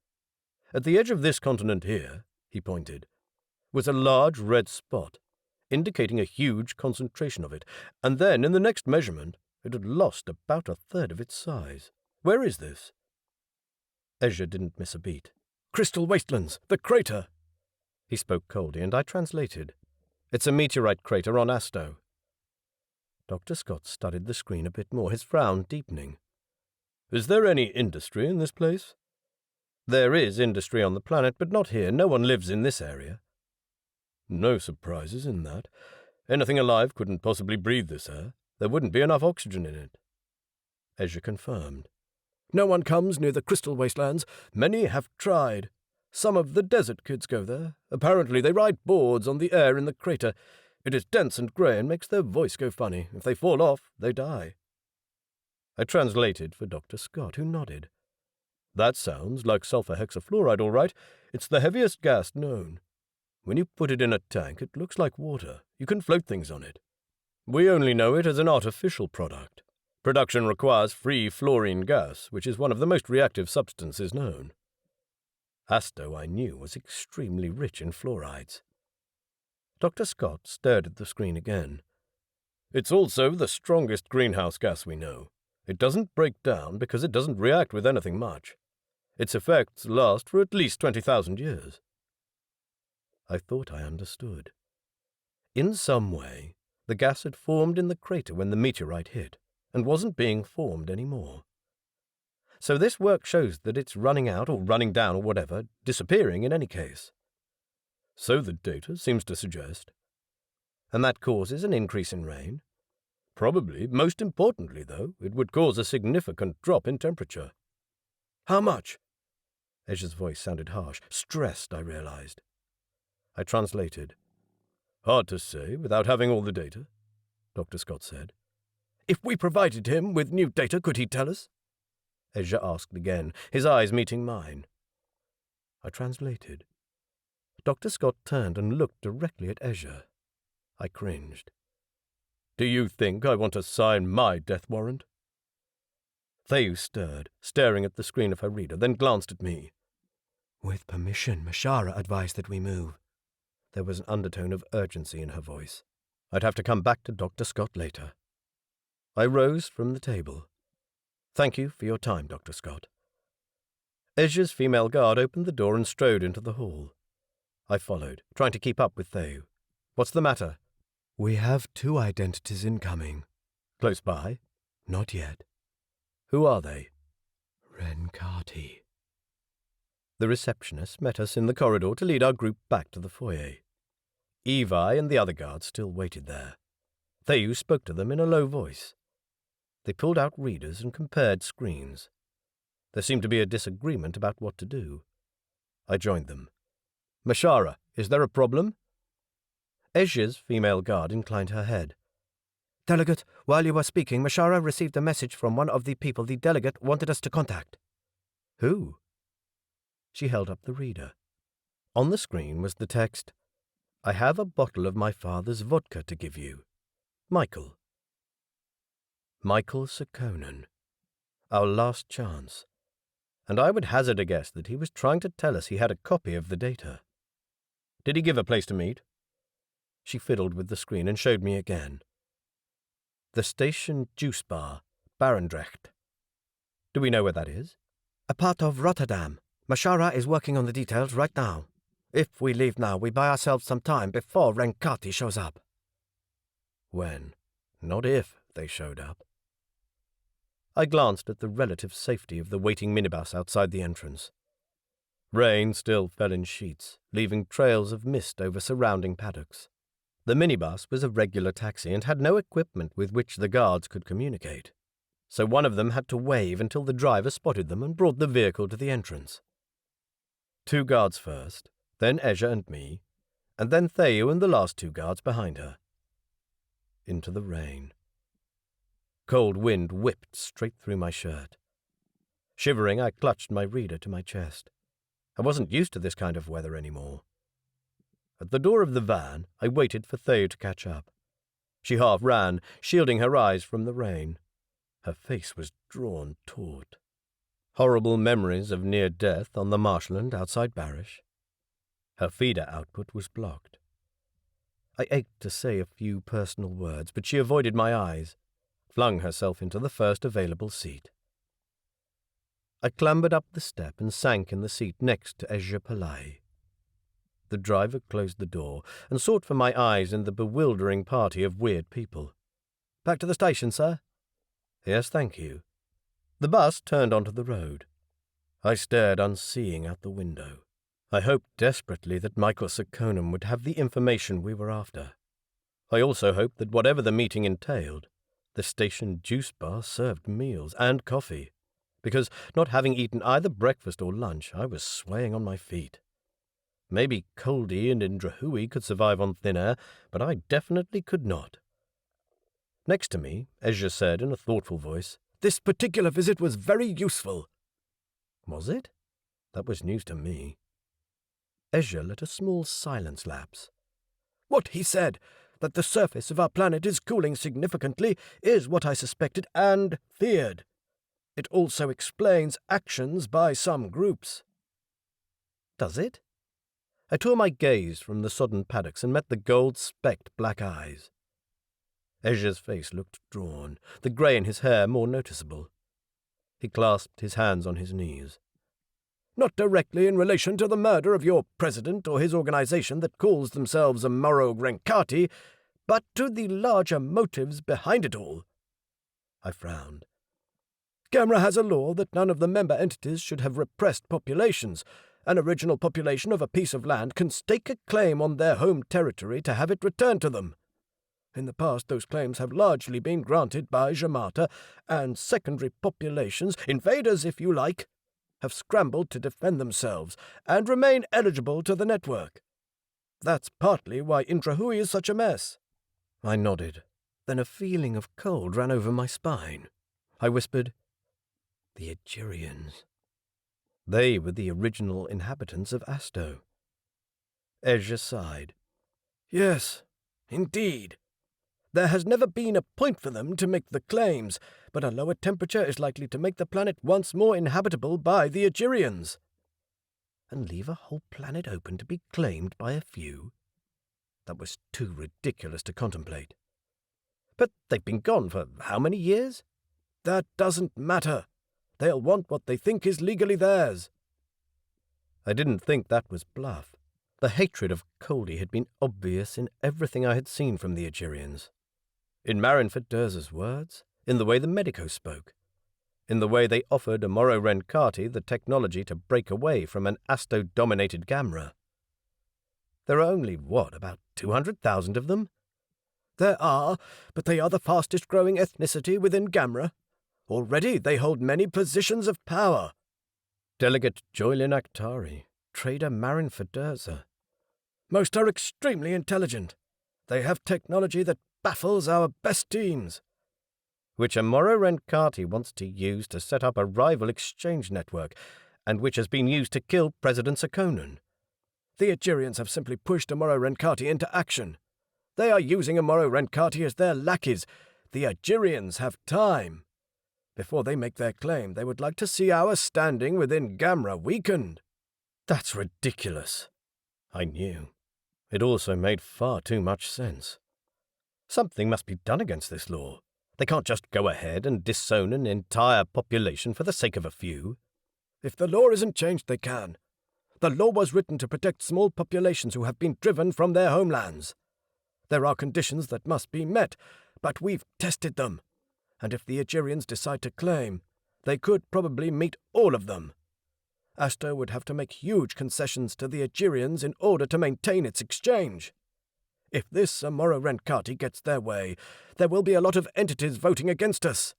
At the edge of this continent here," he pointed, "was a large red spot, indicating a huge concentration of it, and then in the next measurement it had lost about a third of its size. Where is this?" Ezra didn't miss a beat. "Crystal Wastelands, the crater." He spoke Coldi, and I translated. "It's a meteorite crater on Asto." Dr. Scott studied the screen a bit more, his frown deepening. "Is there any industry in this place?" "There is industry on the planet, but not here. No one lives in this area." "No surprises in that. Anything alive couldn't possibly breathe this air. There wouldn't be enough oxygen in it." Ezra confirmed. "No one comes near the Crystal Wastelands. Many have tried. Some of the desert kids go there. Apparently they ride boards on the air in the crater. It is dense and grey and makes their voice go funny. If they fall off, they die." I translated for Dr. Scott, who nodded. "That sounds like sulfur hexafluoride, all right. It's the heaviest gas known. When you put it in a tank, it looks like water. You can float things on it. We only know it as an artificial product. Production requires free fluorine gas, which is one of the most reactive substances known. Asto, I knew, was extremely rich in fluorides." Dr. Scott stared at the screen again. It's also the strongest greenhouse gas we know. It doesn't break down because it doesn't react with anything much. Its effects last for at least 20,000 years. I thought I understood. In some way, the gas had formed in the crater when the meteorite hit, and wasn't being formed anymore. So this work shows that it's running out or running down or whatever, disappearing in any case. So the data seems to suggest. And that causes an increase in rain. Probably, most importantly though, it would cause a significant drop in temperature. How much? Ezra's voice sounded harsh, stressed, I realized. I translated. Hard to say without having all the data, Dr. Scott said. If we provided him with new data, could he tell us? Ezra asked again, his eyes meeting mine. I translated. Dr. Scott turned and looked directly at Ezra. I cringed. Do you think I want to sign my death warrant? Theu stirred, staring at the screen of her reader, then glanced at me. With permission, Mashara advised that we move. There was an undertone of urgency in her voice. I'd have to come back to Dr. Scott later. I rose from the table. Thank you for your time, Dr. Scott. Ezra's female guard opened the door and strode into the hall. I followed, trying to keep up with Theu. What's the matter? We have 2 identities incoming. Close by? Not yet. Who are they? Renkati. The receptionist met us in the corridor to lead our group back to the foyer. Evi and the other guards still waited there. Theu spoke to them in a low voice. They pulled out readers and compared screens. There seemed to be a disagreement about what to do. I joined them. Mashara, is there a problem? Ezra's female guard inclined her head. Delegate, while you were speaking, Mashara received a message from one of the people the delegate wanted us to contact. Who? She held up the reader. On the screen was the text, I have a bottle of my father's vodka to give you. Michael. Michael Sekonen. Our last chance. And I would hazard a guess that he was trying to tell us he had a copy of the data. Did he give a place to meet? She fiddled with the screen and showed me again. The Station Juice Bar, Barendrecht. Do we know where that is? A part of Rotterdam. Mashara is working on the details right now. If we leave now, we buy ourselves some time before Renkati shows up. When, not if, they showed up. I glanced at the relative safety of the waiting minibus outside the entrance. Rain still fell in sheets, leaving trails of mist over surrounding paddocks. The minibus was a regular taxi and had no equipment with which the guards could communicate, so one of them had to wave until the driver spotted them and brought the vehicle to the entrance. 2 guards first, then Ezra and me, and then Theu and the last 2 guards behind her. Into the rain. Cold wind whipped straight through my shirt. Shivering, I clutched my reader to my chest. I wasn't used to this kind of weather anymore. At the door of the van, I waited for Theu to catch up. She half ran, shielding her eyes from the rain. Her face was drawn taut. Horrible memories of near death on the marshland outside Barish. Her feeder output was blocked. I ached to say a few personal words, but she avoided my eyes, flung herself into the first available seat. I clambered up the step and sank in the seat next to Ezra Pillai. The driver closed the door and sought for my eyes in the bewildering party of weird people. Back to the station, sir? Yes, thank you. The bus turned onto the road. I stared unseeing out the window. I hoped desperately that Michael Sekonen would have the information we were after. I also hoped that whatever the meeting entailed, the station juice bar served meals and coffee, because not having eaten either breakfast or lunch, I was swaying on my feet. Maybe Coldi and Indrahui could survive on thin air, but I definitely could not. Next to me, Ezra said in a thoughtful voice, This particular visit was very useful. Was it? That was news to me. Ezra let a small silence lapse. What he said, that the surface of our planet is cooling significantly, is what I suspected and feared. It also explains actions by some groups. Does it? I tore my gaze from the sodden paddocks and met the gold-specked black eyes. Ezra's face looked drawn, the grey in his hair more noticeable. He clasped his hands on his knees. Not directly in relation to the murder of your president or his organization that calls themselves Amaro Renkati, but to the larger motives behind it all. I frowned. Gamra has a law that none of the member entities should have repressed populations. An original population of a piece of land can stake a claim on their home territory to have it returned to them. In the past, those claims have largely been granted by Jamata, and secondary populations, invaders if you like, have scrambled to defend themselves and remain eligible to the network. That's partly why Intrahui is such a mess. I nodded. Then a feeling of cold ran over my spine. I whispered, "The Egerians." They were the original inhabitants of Asto. Ezra sighed. "Yes, indeed. There has never been a point for them to make the claims, but a lower temperature is likely to make the planet once more inhabitable by the Egerians." And leave a whole planet open to be claimed by a few? That was too ridiculous to contemplate. But they've been gone for how many years? That doesn't matter. They'll want what they think is legally theirs. I didn't think that was bluff. The hatred of Coldi had been obvious in everything I had seen from the Egerians. In Marinford Durz's words, in the way the medicos spoke, in the way they offered Amaro Renkati the technology to break away from an Asto-dominated gamra. There are only, about 200,000 of them? There are, but they are the fastest-growing ethnicity within Gamra. Already they hold many positions of power. Delegate Joylin Akhtari, Trader Marinford Durza. Most are extremely intelligent. They have technology that baffles our best teams, which Amaro Renkati wants to use to set up a rival exchange network, and which has been used to kill President Sakonan. The Egerians have simply pushed Amaro Renkati into action. They are using Amaro Renkati as their lackeys. The Egerians have time. Before they make their claim, they would like to see our standing within Gamra weakened. That's ridiculous. I knew. It also made far too much sense. Something must be done against this law. They can't just go ahead and disown an entire population for the sake of a few. If the law isn't changed, they can. The law was written to protect small populations who have been driven from their homelands. There are conditions that must be met, but we've tested them. And if the Egerians decide to claim, they could probably meet all of them. Asto would have to make huge concessions to the Egerians in order to maintain its exchange. If this Amaro Renkati gets their way, there will be a lot of entities voting against us.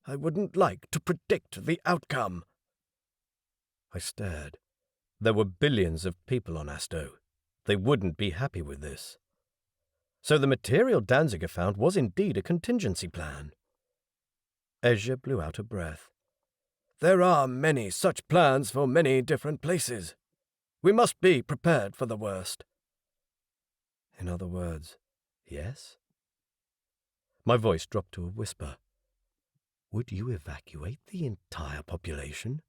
I wouldn't like to predict the outcome. I stared. There were billions of people on Asto. They wouldn't be happy with this. So the material Danziger found was indeed a contingency plan. Ezra blew out a breath. There are many such plans for many different places. We must be prepared for the worst. In other words, yes? My voice dropped to a whisper. Would you evacuate the entire population?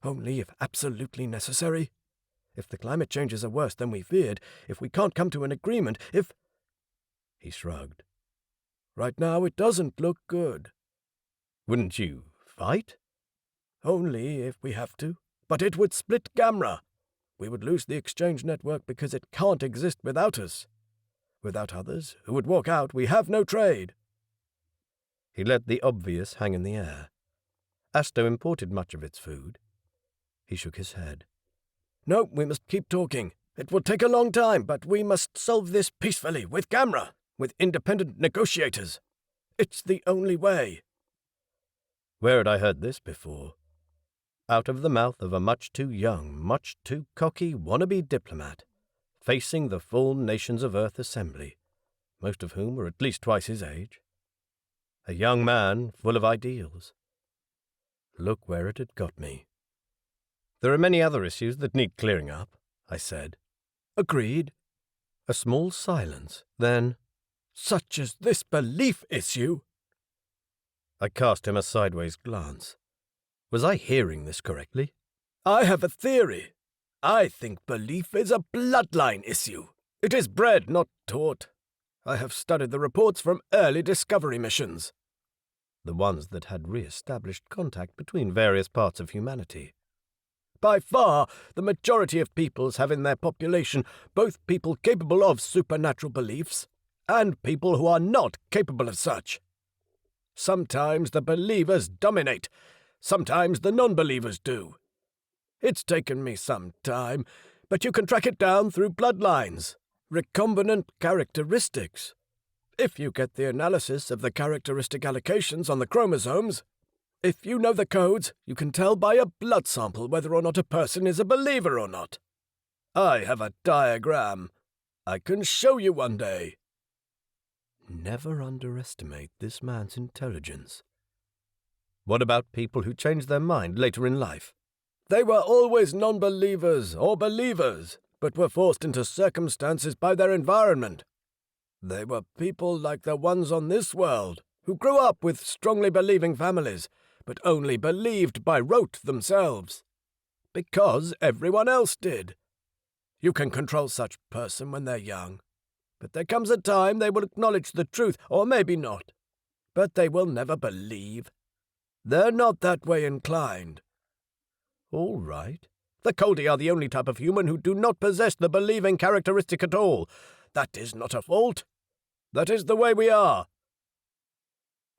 Only if absolutely necessary. If the climate changes are worse than we feared, if we can't come to an agreement, if... He shrugged. Right now it doesn't look good. Wouldn't you fight? Only if we have to. But it would split Gamra. We would lose the exchange network because it can't exist without us. Without others who would walk out, we have no trade. He let the obvious hang in the air. Asto imported much of its food. He shook his head. No, we must keep talking. It will take a long time, but we must solve this peacefully, with Gamra, with independent negotiators. It's the only way. Where had I heard this before? Out of the mouth of a much too young, much too cocky wannabe diplomat, facing the full Nations of Earth Assembly, most of whom were at least twice his age. A young man full of ideals. Look where it had got me. There are many other issues that need clearing up, I said. Agreed. A small silence, then, such as this belief issue. I cast him a sideways glance. Was I hearing this correctly? I have a theory. I think belief is a bloodline issue. It is bred, not taught. I have studied the reports from early discovery missions. The ones that had re-established contact between various parts of humanity. By far, the majority of peoples have in their population both people capable of supernatural beliefs and people who are not capable of such. Sometimes the believers dominate, sometimes the non-believers do. It's taken me some time, but you can track it down through bloodlines, recombinant characteristics. If you get the analysis of the characteristic allocations on the chromosomes, if you know the codes, you can tell by a blood sample whether or not a person is a believer or not. I have a diagram. I can show you one day. Never underestimate this man's intelligence. What about people who change their mind later in life? They were always non-believers or believers, but were forced into circumstances by their environment. They were people like the ones on this world, who grew up with strongly believing families, but only believed by rote themselves, because everyone else did. You can control such person when they're young, but there comes a time they will acknowledge the truth, or maybe not, but they will never believe. They're not that way inclined. All right. The Coldi are the only type of human who do not possess the believing characteristic at all. That is not a fault. That is the way we are.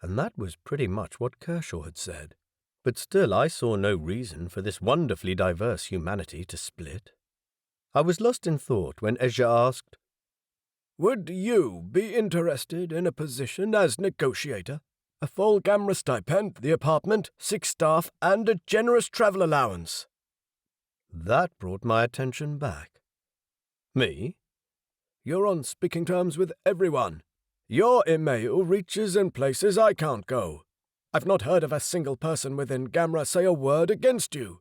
And that was pretty much what Kershaw had said. But still I saw no reason for this wonderfully diverse humanity to split. I was lost in thought when Ezra asked, "Would you be interested in a position as negotiator? A full gamra stipend, the apartment, 6 staff, and a generous travel allowance." That brought my attention back. Me? You're on speaking terms with everyone. Your email reaches in places I can't go. I've not heard of a single person within Gamra say a word against you.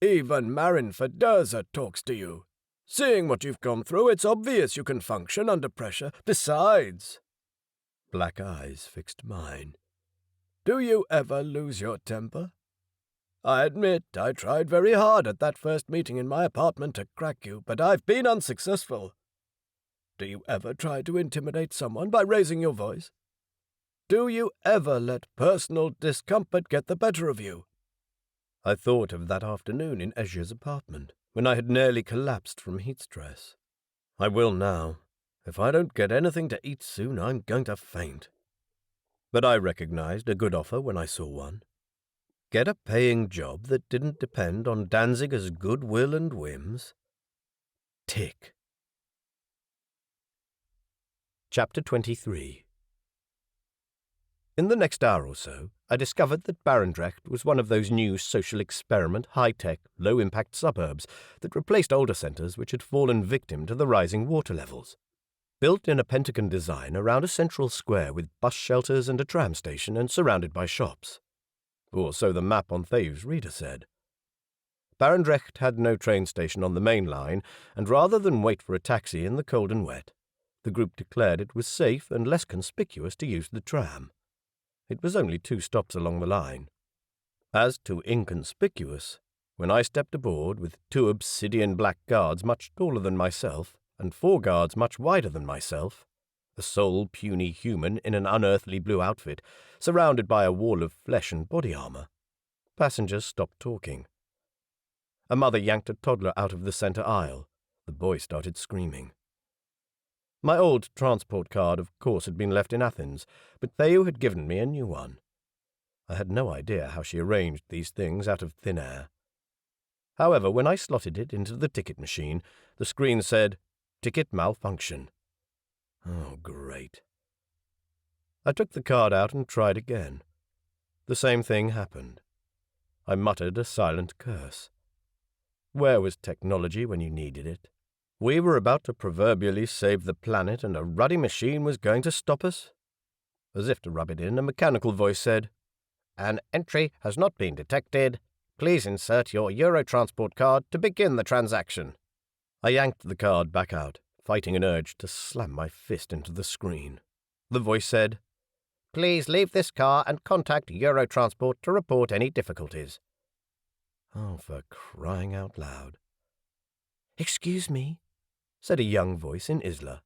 Even Marin Federza talks to you. Seeing what you've gone through, it's obvious you can function under pressure. Besides... Black eyes fixed mine. Do you ever lose your temper? I admit I tried very hard at that first meeting in my apartment to crack you, but I've been unsuccessful. Do you ever try to intimidate someone by raising your voice? Do you ever let personal discomfort get the better of you? I thought of that afternoon in Ezra's apartment, when I had nearly collapsed from heat stress. I will now. If I don't get anything to eat soon, I'm going to faint. But I recognized a good offer when I saw one. Get a paying job that didn't depend on Danziger's goodwill and whims. Tick. Chapter 23. In the next hour or so, I discovered that Barendrecht was one of those new social experiment, high-tech, low-impact suburbs that replaced older centres which had fallen victim to the rising water levels. Built in a pentagon design around a central square with bus shelters and a tram station and surrounded by shops. Or so the map on Thave's reader said. Barendrecht had no train station on the main line, and rather than wait for a taxi in the cold and wet, the group declared it was safe and less conspicuous to use the tram. It was only 2 stops along the line. As to inconspicuous, when I stepped aboard with 2 obsidian black guards much taller than myself, and 4 guards much wider than myself, a sole puny human in an unearthly blue outfit, surrounded by a wall of flesh and body armor, passengers stopped talking. A mother yanked a toddler out of the center aisle. The boy started screaming. My old transport card, of course, had been left in Athens, but Theo had given me a new one. I had no idea how she arranged these things out of thin air. However, when I slotted it into the ticket machine, the screen said, "Ticket malfunction." Oh, great. I took the card out and tried again. The same thing happened. I muttered a silent curse. Where was technology when you needed it? We were about to proverbially save the planet, and a ruddy machine was going to stop us? As if to rub it in, a mechanical voice said, "An entry has not been detected. Please insert your Eurotransport card to begin the transaction." I yanked the card back out, fighting an urge to slam my fist into the screen. The voice said, "Please leave this car and contact Eurotransport to report any difficulties." Oh, for crying out loud. "Excuse me," said a young voice in Isla.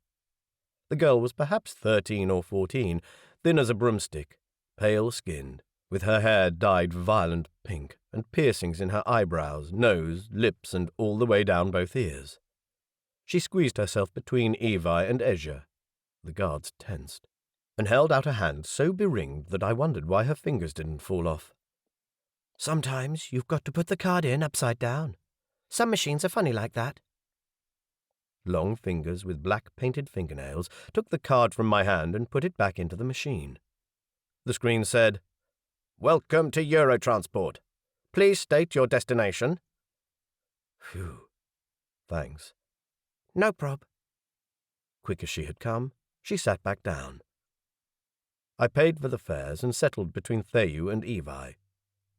The girl was perhaps 13 or 14, thin as a broomstick, pale-skinned, with her hair dyed violent pink, and piercings in her eyebrows, nose, lips, and all the way down both ears. She squeezed herself between Evi and Ezra. The guards tensed, and held out a hand so beringed that I wondered why her fingers didn't fall off. "Sometimes you've got to put the card in upside down. Some machines are funny like that." Long fingers with black painted fingernails took the card from my hand and put it back into the machine. The screen said, "Welcome to Eurotransport. Please state your destination." Phew. Thanks. "No prob." Quick as she had come, she sat back down. I paid for the fares and settled between Theyu and Evi.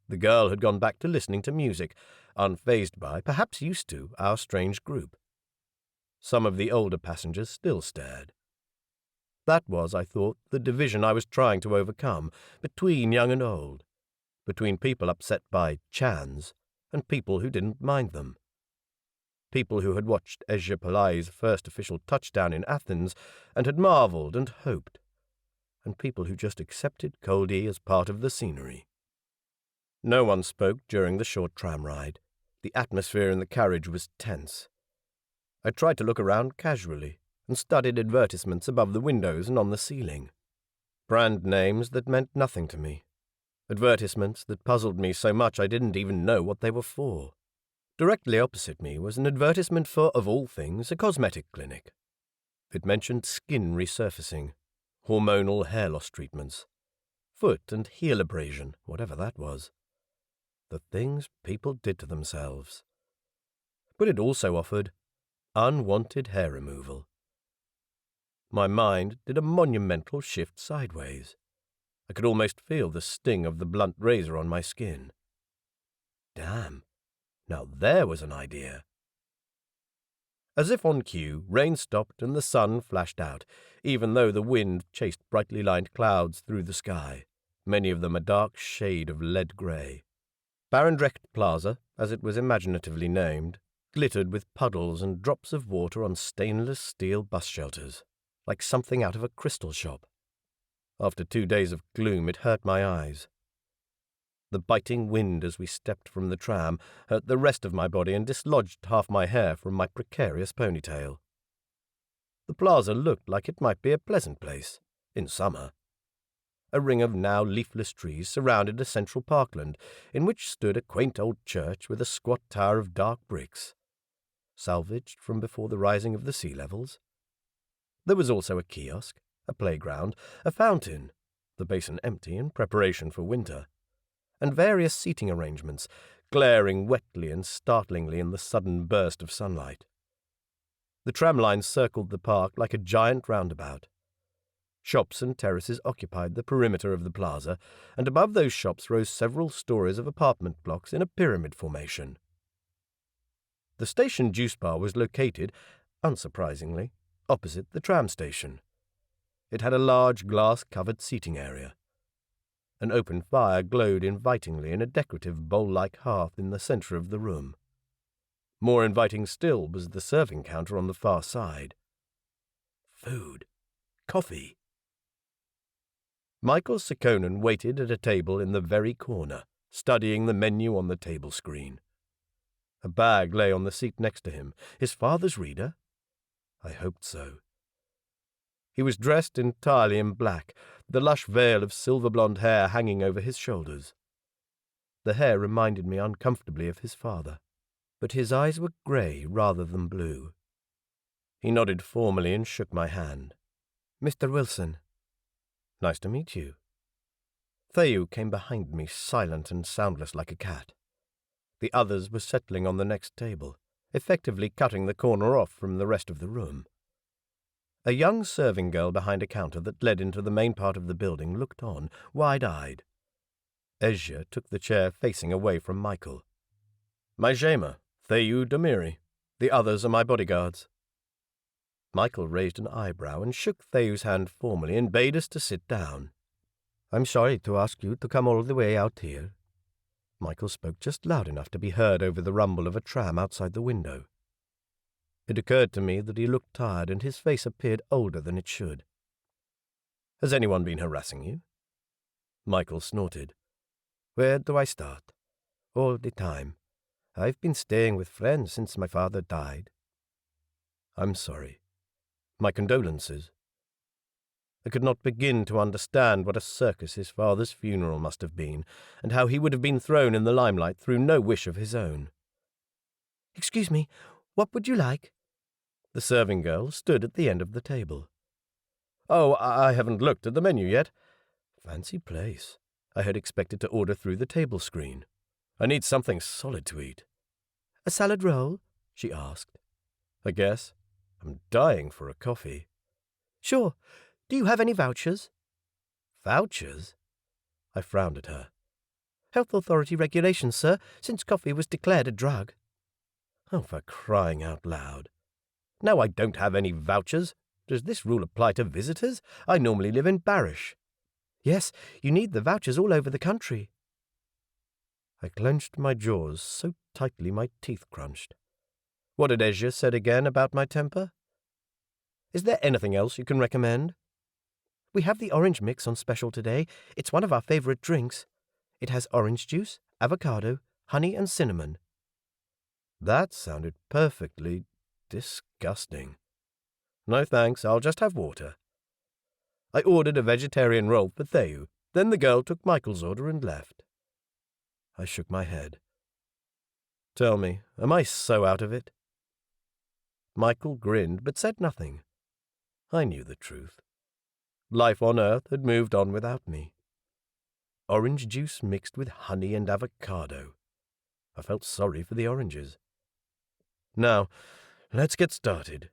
The girl had gone back to listening to music, unfazed by, perhaps used to, our strange group. Some of the older passengers still stared. That was, I thought, the division I was trying to overcome, between young and old, between people upset by chans and people who didn't mind them. People who had watched Ezra Palai's first official touchdown in Athens and had marvelled and hoped, and people who just accepted Coldi as part of the scenery. No one spoke during the short tram ride. The atmosphere in the carriage was tense. I tried to look around casually and studied advertisements above the windows and on the ceiling. Brand names that meant nothing to me. Advertisements that puzzled me so much I didn't even know what they were for. Directly opposite me was an advertisement for, of all things, a cosmetic clinic. It mentioned skin resurfacing, hormonal hair loss treatments, foot and heel abrasion, whatever that was. The things people did to themselves. But it also offered unwanted hair removal. My mind did a monumental shift sideways. I could almost feel the sting of the blunt razor on my skin. Damn, now there was an idea. As if on cue, rain stopped and the sun flashed out, even though the wind chased brightly lined clouds through the sky, many of them a dark shade of lead grey. Barendrecht Plaza, as it was imaginatively named, glittered with puddles and drops of water on stainless steel bus shelters, like something out of a crystal shop. After 2 days of gloom, it hurt my eyes. The biting wind as we stepped from the tram hurt the rest of my body and dislodged half my hair from my precarious ponytail. The plaza looked like it might be a pleasant place, in summer. A ring of now leafless trees surrounded a central parkland, in which stood a quaint old church with a squat tower of dark bricks, salvaged from before the rising of the sea levels. There was also a kiosk, a playground, a fountain, the basin empty in preparation for winter, and various seating arrangements, glaring wetly and startlingly in the sudden burst of sunlight. The tram line circled the park like a giant roundabout. Shops and terraces occupied the perimeter of the plaza, and above those shops rose several stories of apartment blocks in a pyramid formation. The station juice bar was located, unsurprisingly, opposite the tram station. It had a large glass-covered seating area. An open fire glowed invitingly in a decorative bowl-like hearth in the centre of the room. More inviting still was the serving counter on the far side. Food. Coffee. Michael Sekkonen waited at a table in the very corner, studying the menu on the table screen. A bag lay on the seat next to him. His father's reader? I hoped so. He was dressed entirely in black, the lush veil of silver-blonde hair hanging over his shoulders. The hair reminded me uncomfortably of his father, but his eyes were grey rather than blue. He nodded formally and shook my hand. "Mr. Wilson." "Nice to meet you." Theyu came behind me, silent and soundless like a cat. The others were settling on the next table, effectively cutting the corner off from the rest of the room. A young serving girl behind a counter that led into the main part of the building looked on, wide-eyed. Ezra took the chair facing away from Michael. "My Jema, Theyu Damiri. The others are my bodyguards." Michael raised an eyebrow and shook Theyu's hand formally and bade us to sit down. "I'm sorry to ask you to come all the way out here." Michael spoke just loud enough to be heard over the rumble of a tram outside the window. It occurred to me that he looked tired and his face appeared older than it should. "Has anyone been harassing you?" Michael snorted. "Where do I start? All the time. I've been staying with friends since my father died." "I'm sorry. My condolences." I could not begin to understand what a circus his father's funeral must have been, and how he would have been thrown in the limelight through no wish of his own. "Excuse me, what would you like?" The serving girl stood at the end of the table. "Oh, I haven't looked at the menu yet. Fancy place. I had expected to order through the table screen. I need something solid to eat." "A salad roll?" she asked. "I guess. I'm dying for a coffee." "Sure. Do you have any vouchers?" "Vouchers?" I frowned at her. "Health Authority regulations, sir, since coffee was declared a drug." Oh, for crying out loud. "No, I don't have any vouchers. Does this rule apply to visitors? I normally live in Barish." "Yes, you need the vouchers all over the country." I clenched my jaws so tightly my teeth crunched. What had Ezra said again about my temper? "Is there anything else you can recommend?" "We have the orange mix on special today. It's one of our favorite drinks. It has orange juice, avocado, honey, and cinnamon." That sounded perfectly disgusting. "No thanks, I'll just have water." I ordered a vegetarian roll for Theu. Then the girl took Michael's order and left. I shook my head. "Tell me, am I so out of it?" Michael grinned but said nothing. I knew the truth. Life on Earth had moved on without me. Orange juice mixed with honey and avocado. I felt sorry for the oranges. "Now, let's get started.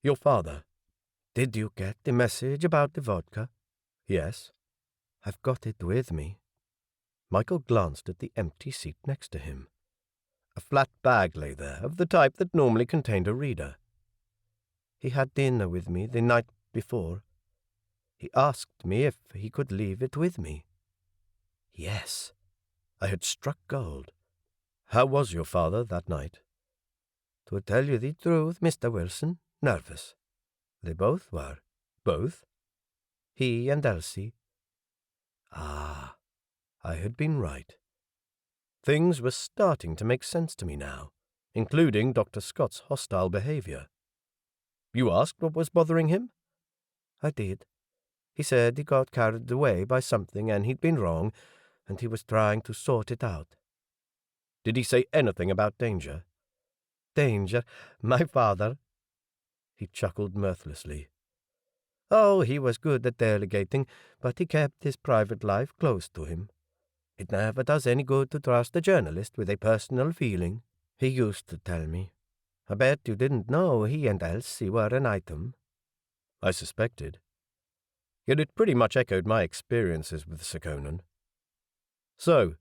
Your father." "Did you get the message about the vodka?" "Yes." "I've got it with me." Michael glanced at the empty seat next to him. A flat bag lay there, of the type that normally contained a reader. "He had dinner with me the night before. He asked me if he could leave it with me." Yes, I had struck gold. How was your father that night? "To tell you the truth, Mr. Wilson, nervous. They both were." "Both?" "He and Elsie." Ah, I had been right. Things were starting to make sense to me now, including Dr. Scott's hostile behavior. "You asked what was bothering him?" "I did. He said he got carried away by something and he'd been wrong, and he was trying to sort it out." "Did he say anything about danger?" "Danger? My father?" He chuckled mirthlessly. "Oh, he was good at delegating, but he kept his private life close to him. It never does any good to trust a journalist with a personal feeling, he used to tell me. I bet you didn't know he and Elsie were an item." I suspected. Yet it pretty much echoed my experiences with Sir Conan. "So,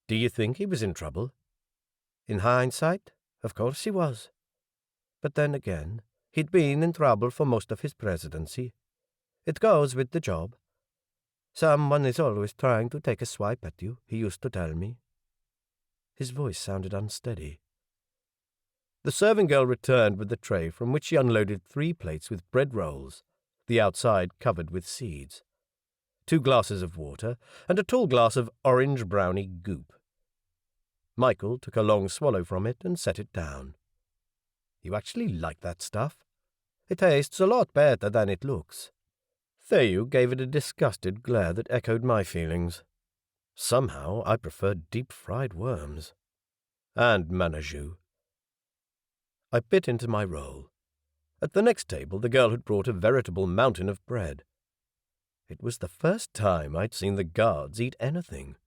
do you think he was in trouble?" "In hindsight, of course he was. But then again, he'd been in trouble for most of his presidency. It goes with the job. Someone is always trying to take a swipe at you, he used to tell me." His voice sounded unsteady. The serving girl returned with the tray from which she unloaded 3 plates with bread rolls, the outside covered with seeds, 2 glasses of water, and a tall glass of orange brownie goop. Michael took a long swallow from it and set it down. "You actually like that stuff?" "It tastes a lot better than it looks." Theu gave it a disgusted glare that echoed my feelings. Somehow I preferred deep-fried worms. And manajou. I bit into my roll. At the next table the girl had brought a veritable mountain of bread. It was the first time I'd seen the guards eat anything.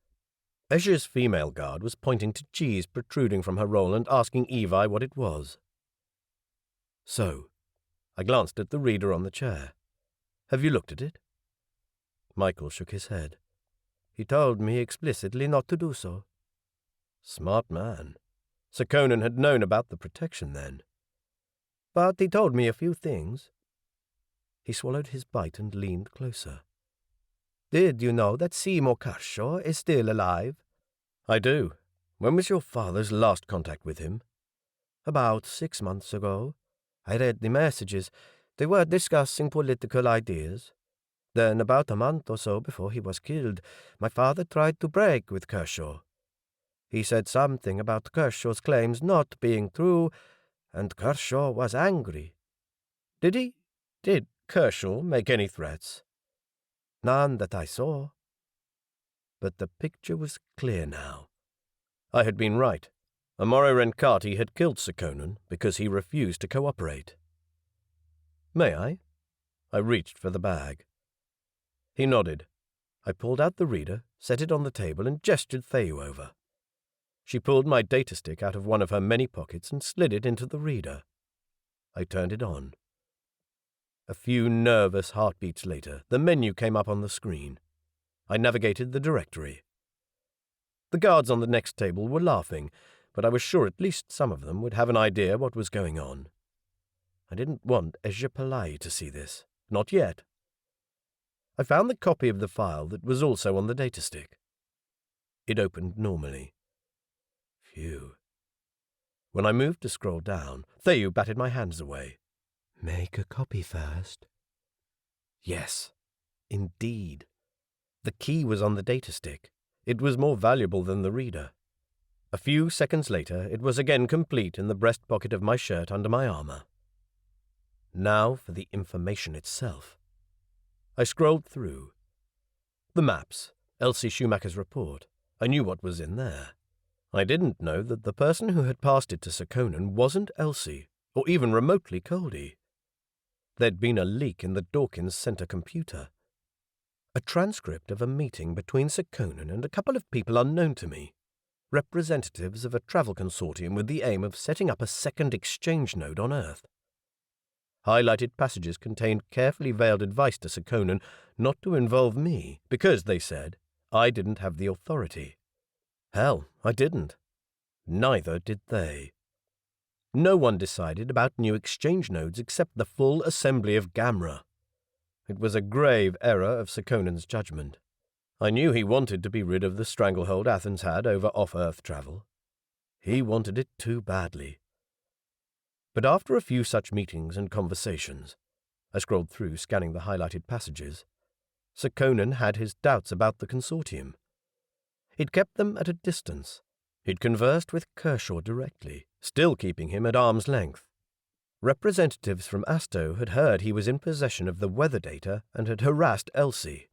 Ezra's female guard was pointing to cheese protruding from her roll and asking Evi what it was. "So," I glanced at the reader on the chair. "Have you looked at it?" Michael shook his head. "He told me explicitly not to do so." Smart man. Sir Conan had known about the protection then. "But he told me a few things." He swallowed his bite and leaned closer. "Did you know that Seymour Kershaw is still alive?" "I do. When was your father's last contact with him?" "About 6 months ago. I read the messages. They were discussing political ideas. Then, about a month or so before he was killed, my father tried to break with Kershaw. He said something about Kershaw's claims not being true, and Kershaw was angry. Did Kershaw make any threats? None that I saw. But the picture was clear now. I had been right. Amore Renkati had killed Sekonen because he refused to cooperate. May I? I reached for the bag. He nodded. I pulled out the reader, set it on the table, and gestured Theyu over. She pulled my data stick out of one of her many pockets and slid it into the reader. I turned it on. A few nervous heartbeats later, the menu came up on the screen. I navigated the directory. The guards on the next table were laughing, but I was sure at least some of them would have an idea what was going on. I didn't want Ezja Pillai to see this. Not yet. I found the copy of the file that was also on the data stick. It opened normally. Phew. When I moved to scroll down, Theyu batted my hands away. Make a copy first. Yes, indeed. The key was on the data stick. It was more valuable than the reader. A few seconds later, it was again complete in the breast pocket of my shirt under my armor. Now for the information itself. I scrolled through. The maps, Elsie Schumacher's report. I knew what was in there. I didn't know that the person who had passed it to Sekonen wasn't Elsie, or even remotely Coldi. There'd been a leak in the Dawkins Center computer. A transcript of a meeting between Sekonen and a couple of people unknown to me, representatives of a travel consortium with the aim of setting up a second exchange node on Earth. Highlighted passages contained carefully veiled advice to Sekonen not to involve me, because, they said, I didn't have the authority. Hell, I didn't. Neither did they. No one decided about new exchange nodes except the full assembly of Gamra. It was a grave error of Sekonen's judgment. I knew he wanted to be rid of the stranglehold Athens had over off-Earth travel. He wanted it too badly. But after a few such meetings and conversations, I scrolled through scanning the highlighted passages, Sekonen had his doubts about the consortium. He'd kept them at a distance. He'd conversed with Kershaw directly, still keeping him at arm's length. Representatives from Asto had heard he was in possession of the weather data and had harassed Elsie.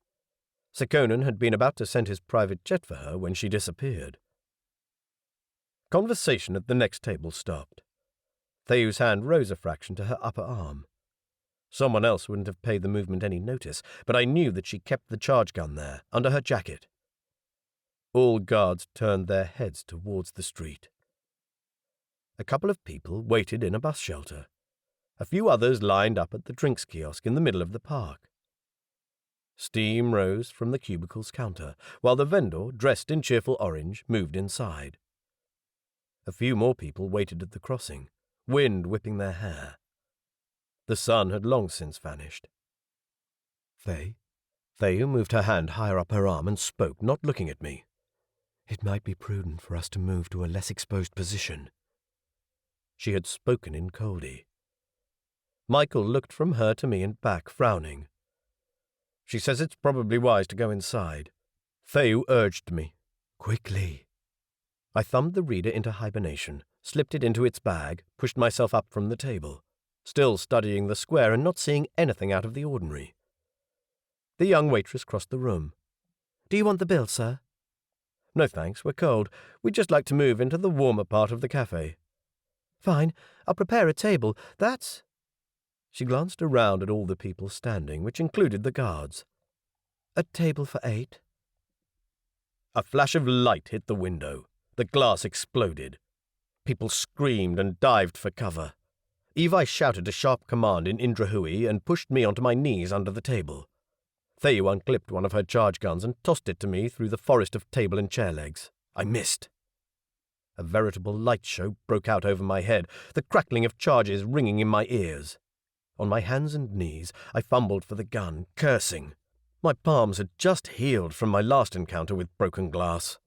Sekonen had been about to send his private jet for her when she disappeared. Conversation at the next table stopped. Theyu's hand rose a fraction to her upper arm. Someone else wouldn't have paid the movement any notice, but I knew that she kept the charge gun there, under her jacket. All guards turned their heads towards the street. A couple of people waited in a bus shelter. A few others lined up at the drinks kiosk in the middle of the park. Steam rose from the cubicle's counter, while the vendor, dressed in cheerful orange, moved inside. A few more people waited at the crossing, wind whipping their hair. The sun had long since vanished. Theyu moved her hand higher up her arm and spoke, not looking at me. It might be prudent for us to move to a less exposed position. She had spoken in Coldi. Michael looked from her to me and back, frowning. She says it's probably wise to go inside. Theyu urged me. Quickly. I thumbed the reader into hibernation, slipped it into its bag, pushed myself up from the table, still studying the square and not seeing anything out of the ordinary. The young waitress crossed the room. Do you want the bill, sir? No thanks, we're cold. We'd just like to move into the warmer part of the cafe. Fine, I'll prepare a table. That's... She glanced around at all the people standing, which included the guards. A table for 8. A flash of light hit the window. The glass exploded. People screamed and dived for cover. Evi shouted a sharp command in Indrahui and pushed me onto my knees under the table. Theyu unclipped one of her charge guns and tossed it to me through the forest of table and chair legs. I missed. A veritable light show broke out over my head, the crackling of charges ringing in my ears. On my hands and knees, I fumbled for the gun, cursing. My palms had just healed from my last encounter with broken glass.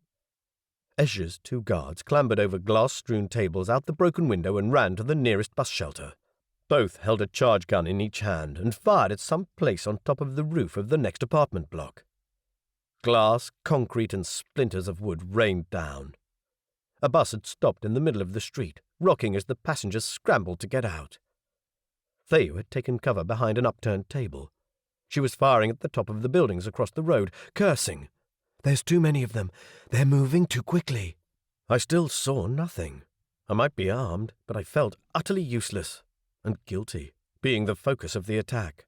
Ezja's 2 guards clambered over glass-strewn tables out the broken window and ran to the nearest bus shelter. Both held a charge gun in each hand and fired at some place on top of the roof of the next apartment block. Glass, concrete, and splinters of wood rained down. A bus had stopped in the middle of the street, rocking as the passengers scrambled to get out. Theo had taken cover behind an upturned table. She was firing at the top of the buildings across the road, cursing. "There's too many of them. They're moving too quickly." I still saw nothing. I might be armed, but I felt utterly useless and guilty, being the focus of the attack.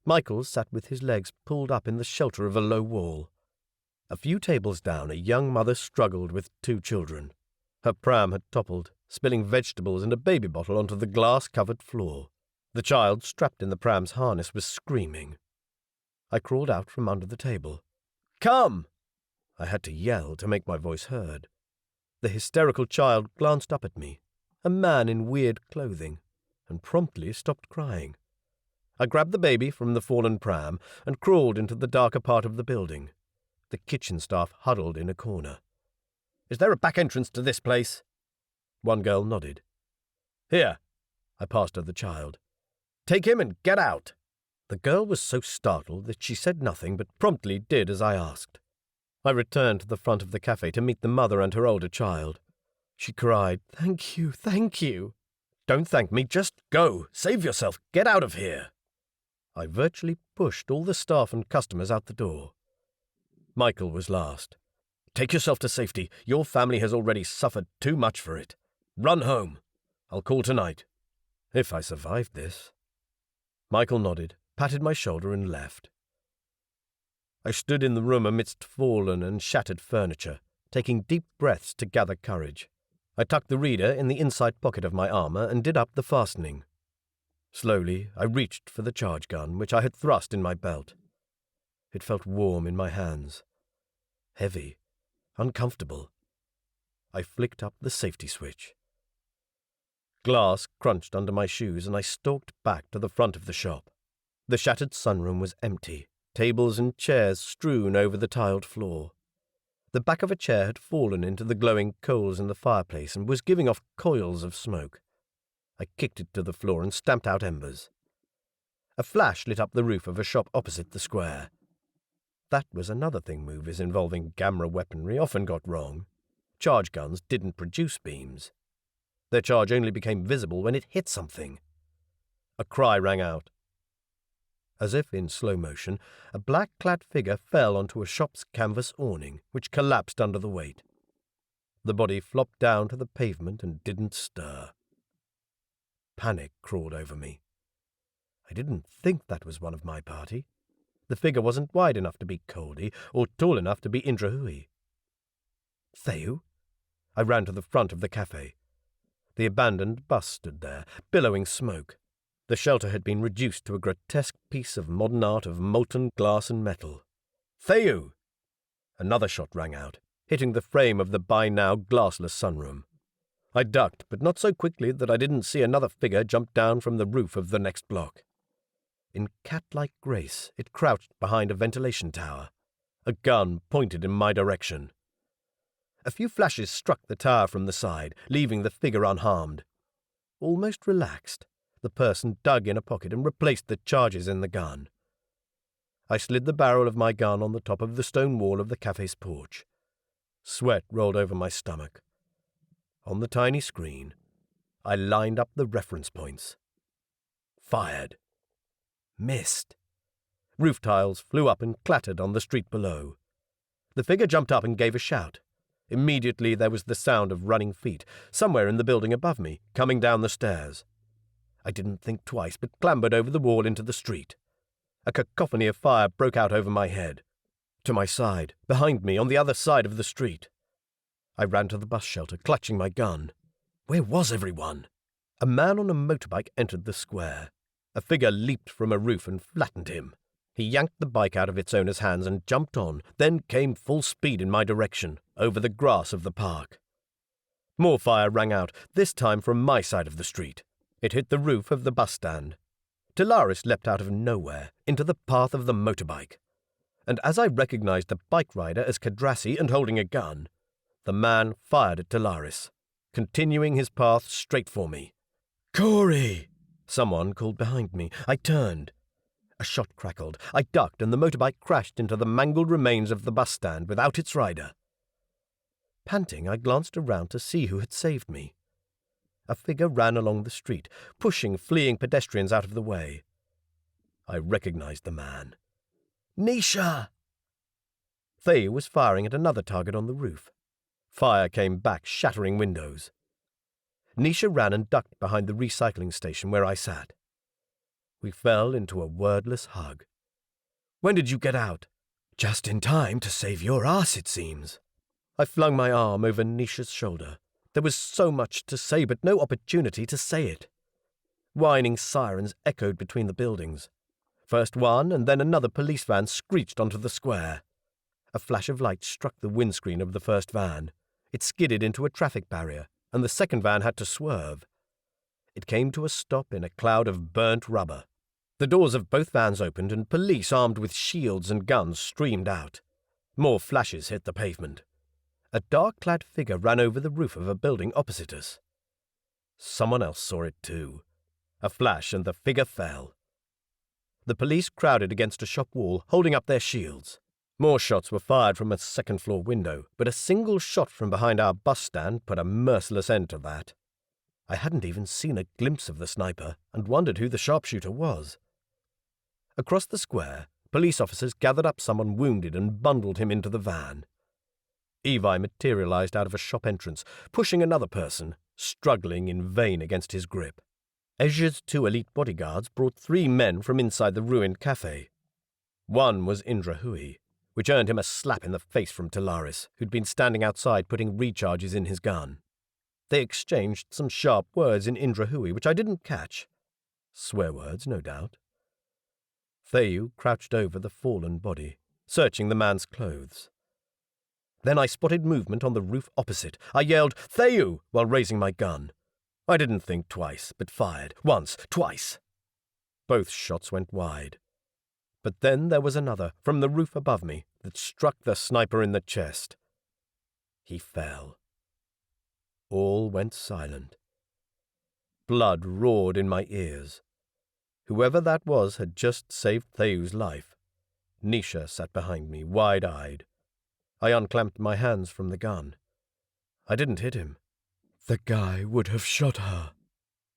Michael sat with his legs pulled up in the shelter of a low wall. A few tables down, a young mother struggled with 2 children. Her pram had toppled, spilling vegetables and a baby bottle onto the glass-covered floor. The child, strapped in the pram's harness, was screaming. I crawled out from under the table. "Come!" I had to yell to make my voice heard. The hysterical child glanced up at me, a man in weird clothing, and promptly stopped crying. I grabbed the baby from the fallen pram and crawled into the darker part of the building. The kitchen staff huddled in a corner. "Is there a back entrance to this place?" One girl nodded. "Here." I passed her the child. "Take him and get out." The girl was so startled that she said nothing but promptly did as I asked. I returned to the front of the cafe to meet the mother and her older child. She cried, "Thank you, thank you." "Don't thank me, just go. Save yourself. Get out of here." I virtually pushed all the staff and customers out the door. Michael was last. "Take yourself to safety. Your family has already suffered too much for it. Run home. I'll call tonight. If I survived this." Michael nodded, patted my shoulder and left. I stood in the room amidst fallen and shattered furniture, taking deep breaths to gather courage. I tucked the reader in the inside pocket of my armor and did up the fastening. Slowly, I reached for the charge gun, which I had thrust in my belt. It felt warm in my hands. Heavy, uncomfortable. I flicked up the safety switch. Glass crunched under my shoes, and I stalked back to the front of the shop. The shattered sunroom was empty, tables and chairs strewn over the tiled floor. The back of a chair had fallen into the glowing coals in the fireplace and was giving off coils of smoke. I kicked it to the floor and stamped out embers. A flash lit up the roof of a shop opposite the square. That was another thing movies involving gamra weaponry often got wrong. Charge guns didn't produce beams. Their charge only became visible when it hit something. A cry rang out. As if in slow motion, a black-clad figure fell onto a shop's canvas awning, which collapsed under the weight. The body flopped down to the pavement and didn't stir. Panic crawled over me. I didn't think that was one of my party. The figure wasn't wide enough to be Coldi or tall enough to be Indrahui. "Theo?" I ran to the front of the cafe. The abandoned bus stood there, billowing smoke. The shelter had been reduced to a grotesque piece of modern art of molten glass and metal. "Theo!" Another shot rang out, hitting the frame of the by-now glassless sunroom. I ducked, but not so quickly that I didn't see another figure jump down from the roof of the next block. In cat-like grace, it crouched behind a ventilation tower. A gun pointed in my direction. A few flashes struck the tower from the side, leaving the figure unharmed. Almost relaxed, the person dug in a pocket and replaced the charges in the gun. I slid the barrel of my gun on the top of the stone wall of the cafe's porch. Sweat rolled over my stomach. On the tiny screen, I lined up the reference points. Fired. Missed. Roof tiles flew up and clattered on the street below. The figure jumped up and gave a shout. Immediately there was the sound of running feet, somewhere in the building above me, coming down the stairs. I didn't think twice, but clambered over the wall into the street. A cacophony of fire broke out over my head. To my side, behind me, on the other side of the street. I ran to the bus shelter, clutching my gun. Where was everyone? A man on a motorbike entered the square. A figure leaped from a roof and flattened him. He yanked the bike out of its owner's hands and jumped on, then came full speed in my direction, over the grass of the park. More fire rang out, this time from my side of the street. It hit the roof of the bus stand. Talaris leapt out of nowhere, into the path of the motorbike. And as I recognized the bike rider as Kadrasi and holding a gun, the man fired at Talaris, continuing his path straight for me. Corey! Someone called behind me. I turned. A shot crackled. I ducked, and the motorbike crashed into the mangled remains of the bus stand without its rider. Panting, I glanced around to see who had saved me. A figure ran along the street, pushing fleeing pedestrians out of the way. I recognized the man. Nisha! Thayu was firing at another target on the roof. Fire came back, shattering windows. Nisha ran and ducked behind the recycling station where I sat. We fell into a wordless hug. When did you get out? Just in time to save your ass, it seems. I flung my arm over Nisha's shoulder. There was so much to say, but no opportunity to say it. Whining sirens echoed between the buildings. First one and then another police van screeched onto the square. A flash of light struck the windscreen of the first van. It skidded into a traffic barrier, and the second van had to swerve. It came to a stop in a cloud of burnt rubber. The doors of both vans opened, and police armed with shields and guns streamed out. More flashes hit the pavement. A dark-clad figure ran over the roof of a building opposite us. Someone else saw it too. A flash, and the figure fell. The police crowded against a shop wall, holding up their shields. More shots were fired from a second-floor window, but a single shot from behind our bus stand put a merciless end to that. I hadn't even seen a glimpse of the sniper, and wondered who the sharpshooter was. Across the square, police officers gathered up someone wounded and bundled him into the van. Evi materialized out of a shop entrance, pushing another person, struggling in vain against his grip. Ezja's 2 elite bodyguards brought 3 men from inside the ruined cafe. One was Indra Hui, which earned him a slap in the face from Talaris, who'd been standing outside putting recharges in his gun. They exchanged some sharp words in Indra Hui, which I didn't catch. Swear words, no doubt. Thayu crouched over the fallen body, searching the man's clothes. Then I spotted movement on the roof opposite. I yelled, "Thayu!" while raising my gun. I didn't think twice, but fired. Once, twice. Both shots went wide. But then there was another, from the roof above me, that struck the sniper in the chest. He fell. All went silent. Blood roared in my ears. Whoever that was had just saved Thayu's life. Nisha sat behind me, wide-eyed. I unclamped my hands from the gun. I didn't hit him. The guy would have shot her.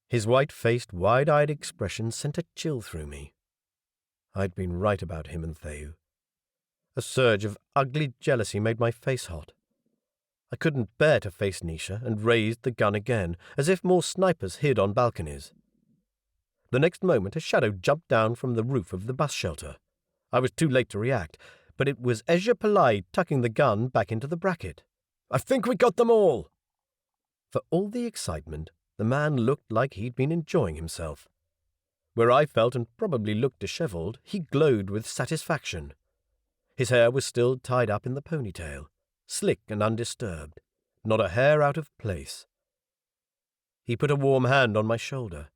His white-faced, wide-eyed expression sent a chill through me. I'd been right about him and Thayu. A surge of ugly jealousy made my face hot. I couldn't bear to face Nisha and raised the gun again, as if more snipers hid on balconies. The next moment, a shadow jumped down from the roof of the bus shelter. I was too late to react, but it was Ezja Pillai tucking the gun back into the bracket. "I think we got them all!" For all the excitement, the man looked like he'd been enjoying himself. Where I felt and probably looked dishevelled, he glowed with satisfaction. His hair was still tied up in the ponytail, slick and undisturbed, not a hair out of place. He put a warm hand on my shoulder.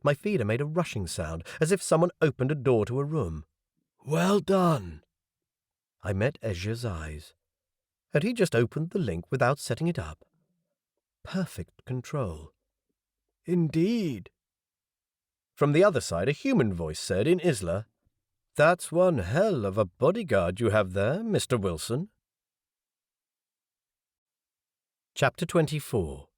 My feeder made a rushing sound, as if someone opened a door to a room. "Well done!" I met Ezja's eyes. Had he just opened the link without setting it up? Perfect control. "Indeed." From the other side, a human voice said in Isla, "That's one hell of a bodyguard you have there, Mr. Wilson." Chapter 24.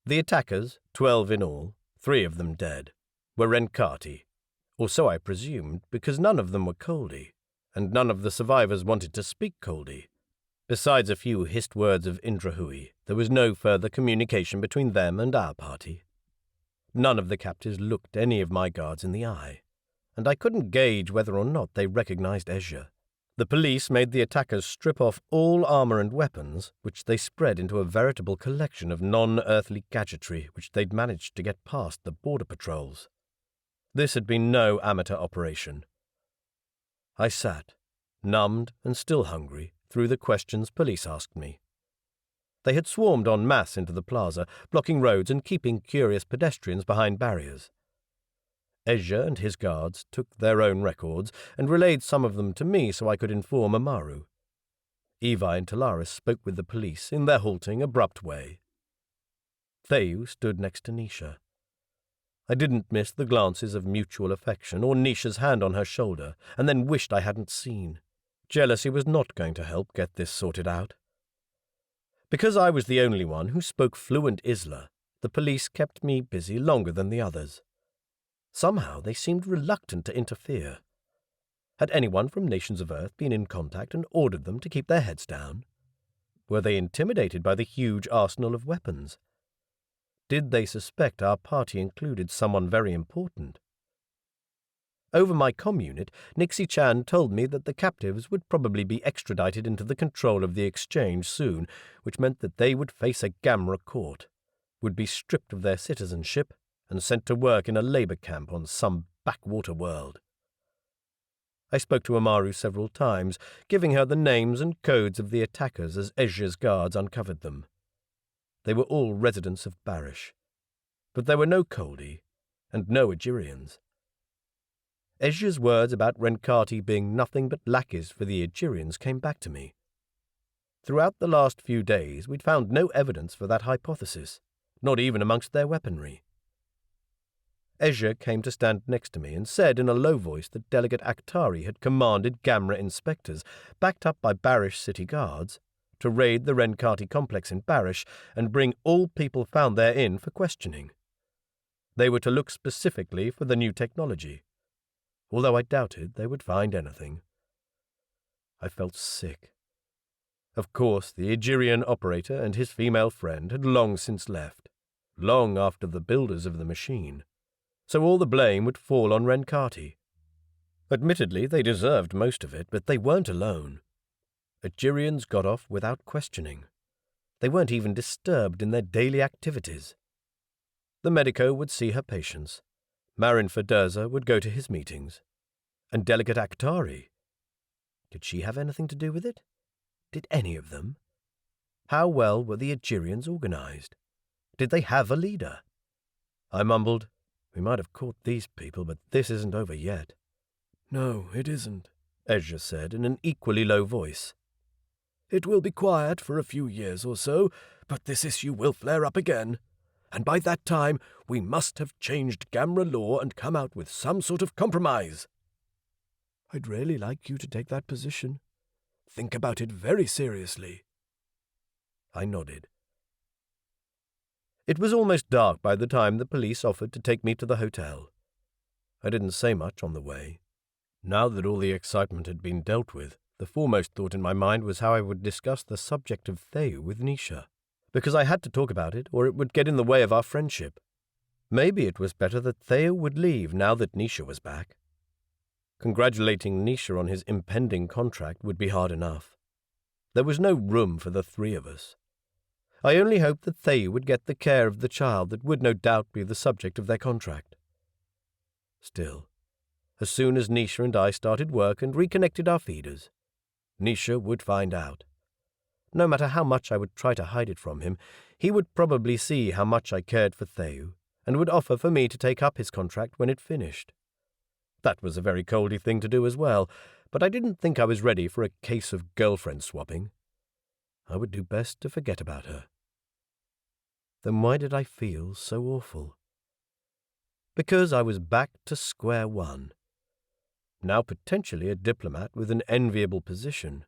The attackers, 12 in all, 3 of them dead, were Renkati, or so I presumed, because none of them were Coldi, and none of the survivors wanted to speak Coldi. Besides a few hissed words of Indra Hui, there was no further communication between them and our party. None of the captives looked any of my guards in the eye, and I couldn't gauge whether or not they recognized Ezja. The police made the attackers strip off all armor and weapons, which they spread into a veritable collection of non-earthly gadgetry which they'd managed to get past the border patrols. This had been no amateur operation. I sat, numbed and still hungry, through the questions police asked me. They had swarmed en masse into the plaza, blocking roads and keeping curious pedestrians behind barriers. Ezja and his guards took their own records and relayed some of them to me so I could inform Amaru. Evi and Talaris spoke with the police in their halting, abrupt way. Theyu stood next to Nisha. I didn't miss the glances of mutual affection or Nisha's hand on her shoulder, and then wished I hadn't seen. Jealousy was not going to help get this sorted out. Because I was the only one who spoke fluent Isla, the police kept me busy longer than the others. Somehow they seemed reluctant to interfere. Had anyone from nations of Earth been in contact and ordered them to keep their heads down? Were they intimidated by the huge arsenal of weapons? Did they suspect our party included someone very important? Over my comm-unit, Nixie-chan told me that the captives would probably be extradited into the control of the exchange soon, which meant that they would face a gamra court, would be stripped of their citizenship, and sent to work in a labor camp on some backwater world. I spoke to Amaru several times, giving her the names and codes of the attackers as Ezra's guards uncovered them. They were all residents of Barish, but there were no Coldi and no Egerians. Ezra's words about Renkati being nothing but lackeys for the Egerians came back to me. Throughout the last few days we'd found no evidence for that hypothesis, not even amongst their weaponry. Ezra came to stand next to me and said in a low voice that Delegate Akhtari had commanded Gamra inspectors, backed up by Barish city guards, to raid the Renkati complex in Barish and bring all people found therein for questioning. They were to look specifically for the new technology, although I doubted they would find anything. I felt sick. Of course, the Egerian operator and his female friend had long since left, long after the builders of the machine, so all the blame would fall on Renkati. Admittedly, they deserved most of it, but they weren't alone. Egerians got off without questioning. They weren't even disturbed in their daily activities. The medico would see her patients. Marin Federza would go to his meetings. And Delegate Akhtari? Did she have anything to do with it? Did any of them? How well were the Egerians organized? Did they have a leader? I mumbled, "We might have caught these people, but this isn't over yet." "No, it isn't," Ezra said in an equally low voice. "It will be quiet for a few years or so, but this issue will flare up again. And by that time, we must have changed Gamra law and come out with some sort of compromise." "I'd really like you to take that position. Think about it very seriously." I nodded. It was almost dark by the time the police offered to take me to the hotel. I didn't say much on the way. Now that all the excitement had been dealt with, the foremost thought in my mind was how I would discuss the subject of Theyu with Nisha, because I had to talk about it or it would get in the way of our friendship. Maybe it was better that Theyu would leave now that Nisha was back. Congratulating Nisha on his impending contract would be hard enough. There was no room for the three of us. I only hoped that Theyu would get the care of the child that would no doubt be the subject of their contract. Still, as soon as Nisha and I started work and reconnected our feeders, Nisha would find out. No matter how much I would try to hide it from him, he would probably see how much I cared for Theyu and would offer for me to take up his contract when it finished. That was a very Coldi thing to do as well, but I didn't think I was ready for a case of girlfriend swapping. I would do best to forget about her. Then why did I feel so awful? Because I was back to square one. Now potentially a diplomat with an enviable position,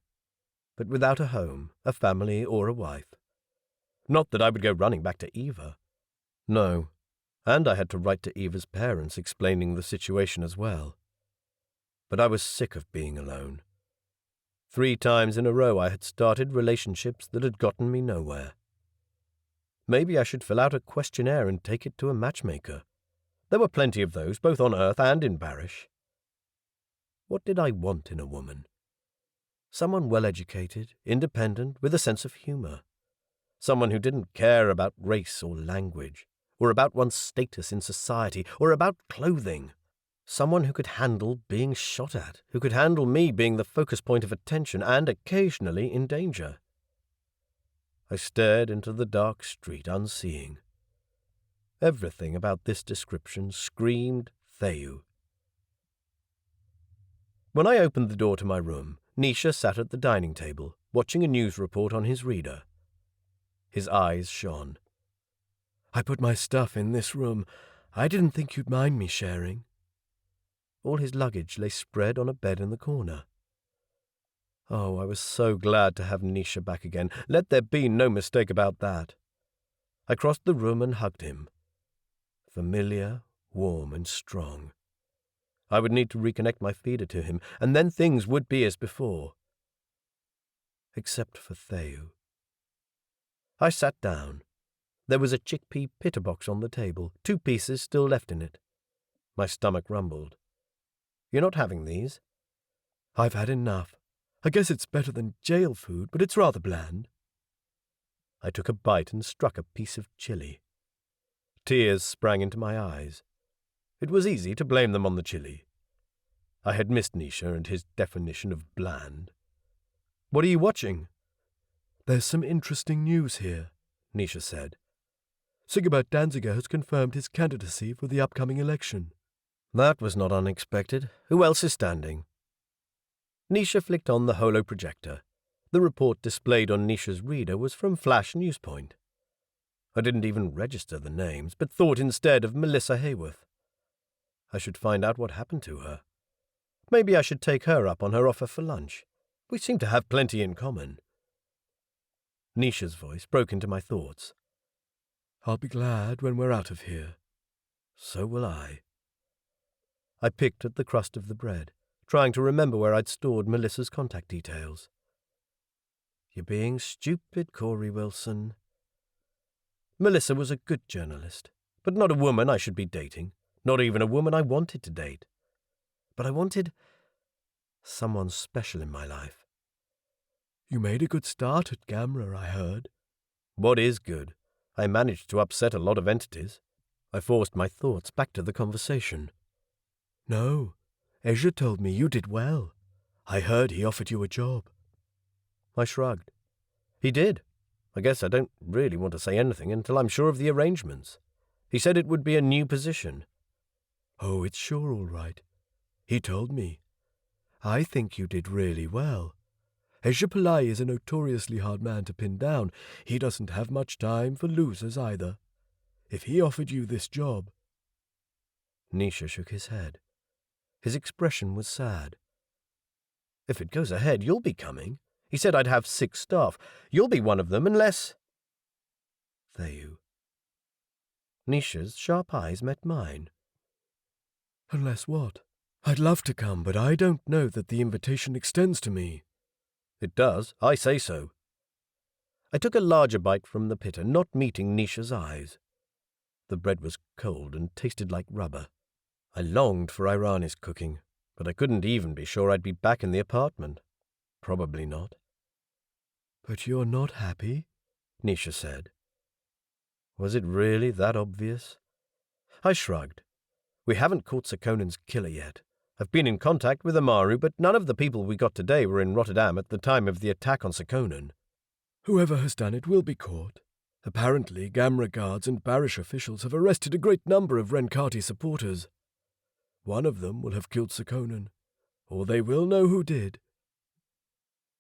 but without a home, a family, or a wife. Not that I would go running back to Eva. No, and I had to write to Eva's parents explaining the situation as well. But I was sick of being alone. 3 times in a row I had started relationships that had gotten me nowhere. Maybe I should fill out a questionnaire and take it to a matchmaker. There were plenty of those, both on Earth and in Barish. What did I want in a woman? Someone well-educated, independent, with a sense of humor. Someone who didn't care about race or language, or about one's status in society, or about clothing. Someone who could handle being shot at, who could handle me being the focus point of attention and occasionally in danger. I stared into the dark street unseeing. Everything about this description screamed Theyu. When I opened the door to my room, Nisha sat at the dining table, watching a news report on his reader. His eyes shone. I put my stuff in this room. I didn't think you'd mind me sharing." All his luggage lay spread on a bed in the corner. Oh, I was so glad to have Nisha back again. Let there be no mistake about that. I crossed the room and hugged him. Familiar, warm, and strong. I would need to reconnect my feeder to him, and then things would be as before. Except for Theou. I sat down. There was a chickpea pitta box on the table, 2 pieces still left in it. My stomach rumbled. "You're not having these?" "I've had enough. I guess it's better than jail food, but it's rather bland." I took a bite and struck a piece of chili. Tears sprang into my eyes. It was easy to blame them on the chili. I had missed Nisha and his definition of bland. "What are you watching?" "There's some interesting news here," Nisha said. "Sigibert Danziger has confirmed his candidacy for the upcoming election." That was not unexpected. Who else is standing? Nisha flicked on the holo projector. The report displayed on Nisha's reader was from Flash Newspoint. I didn't even register the names, but thought instead of Melissa Hayworth. I should find out what happened to her. Maybe I should take her up on her offer for lunch. We seem to have plenty in common. Nisha's voice broke into my thoughts. "I'll be glad when we're out of here." So will I. I picked at the crust of the bread, trying to remember where I'd stored Melissa's contact details. "You're being stupid, Corey Wilson." Melissa was a good journalist, but not a woman I should be dating, not even a woman I wanted to date. But I wanted someone special in my life. "You made a good start at Gamra, I heard." What is good? I managed to upset a lot of entities. I forced my thoughts back to the conversation. "No, Ezra told me you did well. I heard he offered you a job." I shrugged. "He did. I guess I don't really want to say anything until I'm sure of the arrangements. He said it would be a new position." "Oh, it's sure all right. He told me. I think you did really well. Ezra Pillai is a notoriously hard man to pin down. He doesn't have much time for losers either. If he offered you this job—" Nisha shook his head. His expression was sad. "If it goes ahead, you'll be coming. He said I'd have 6 staff. You'll be one of them unless—" Theou. Nisha's sharp eyes met mine. "Unless what? I'd love to come, but I don't know that the invitation extends to me." "It does. I say so." I took a larger bite from the pitta, not meeting Nisha's eyes. The bread was cold and tasted like rubber. I longed for Irani's cooking, but I couldn't even be sure I'd be back in the apartment. Probably not. "But you're not happy?" Nisha said. Was it really that obvious? I shrugged. We haven't caught Sekonen's killer yet. I've been in contact with Amaru, but none of the people we got today were in Rotterdam at the time of the attack on Sekonen. "Whoever has done it will be caught. Apparently, Gamra guards and Barish officials have arrested a great number of Renkati supporters. One of them will have killed Sekonen, or they will know who did."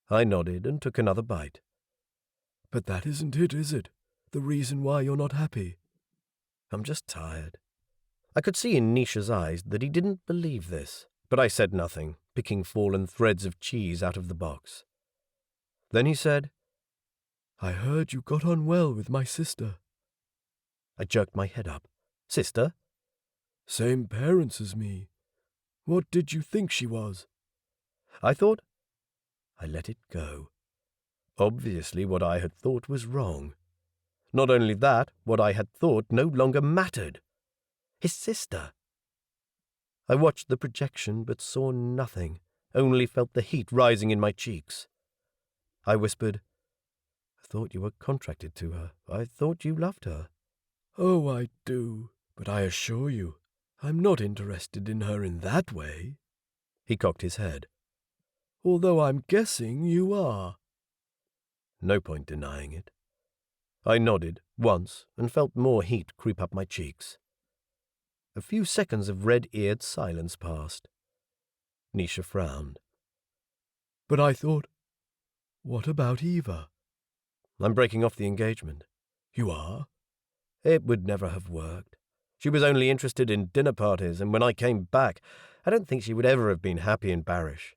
I nodded and took another bite. "But that isn't it, is it? The reason why you're not happy?" "I'm just tired." I could see in Nisha's eyes that he didn't believe this, but I said nothing, picking fallen threads of cheese out of the box. Then he said, "I heard you got on well with my sister." I jerked my head up. "Sister?" "Same parents as me. What did you think she was?" I thought. I let it go. Obviously what I had thought was wrong. Not only that, what I had thought no longer mattered. His sister. I watched the projection but saw nothing, only felt the heat rising in my cheeks. I whispered, "I thought you were contracted to her. I thought you loved her." "Oh, I do, but I assure you, I'm not interested in her in that way." He cocked his head. "Although I'm guessing you are." No point denying it. I nodded once and felt more heat creep up my cheeks. A few seconds of red-eared silence passed. Nisha frowned. "But I thought, what about Eva?" "I'm breaking off the engagement." "You are? It would never have worked. She was only interested in dinner parties, and when I came back, I don't think she would ever have been happy in Barish.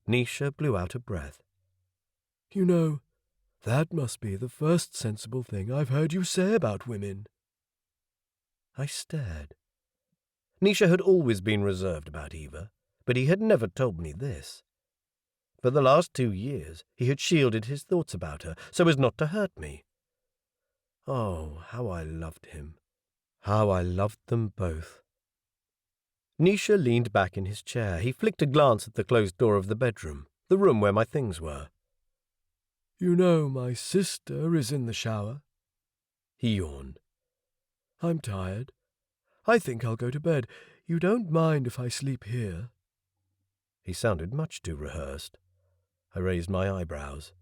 Nisha blew out a breath. You know, that must be the first sensible thing I've heard you say about women. I stared. Nisha had always been reserved about Eva, but he had never told me this. For the last 2 years he had shielded his thoughts about her so as not to hurt me. Oh, how I loved him. How I loved them both. Nisha leaned back in his chair. He flicked a glance at the closed door of the bedroom, the room where my things were. You know, my sister is in the shower. He yawned. I'm tired. I think I'll go to bed. You don't mind if I sleep here? He sounded much too rehearsed. I raised my eyebrows.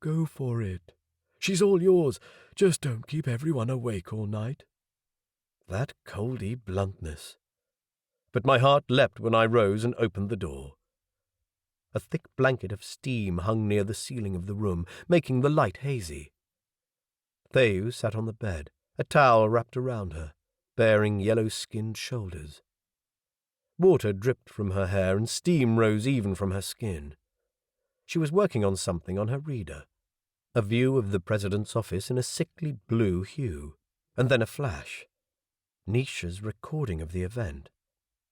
Go for it. She's all yours. Just don't keep everyone awake all night. That Coldi bluntness. But my heart leapt when I rose and opened the door. A thick blanket of steam hung near the ceiling of the room, making the light hazy. Theu sat on the bed, a towel wrapped around her, baring yellow-skinned shoulders. Water dripped from her hair and steam rose even from her skin. She was working on something on her reader. A view of the president's office in a sickly blue hue, and then a flash. Nisha's recording of the event.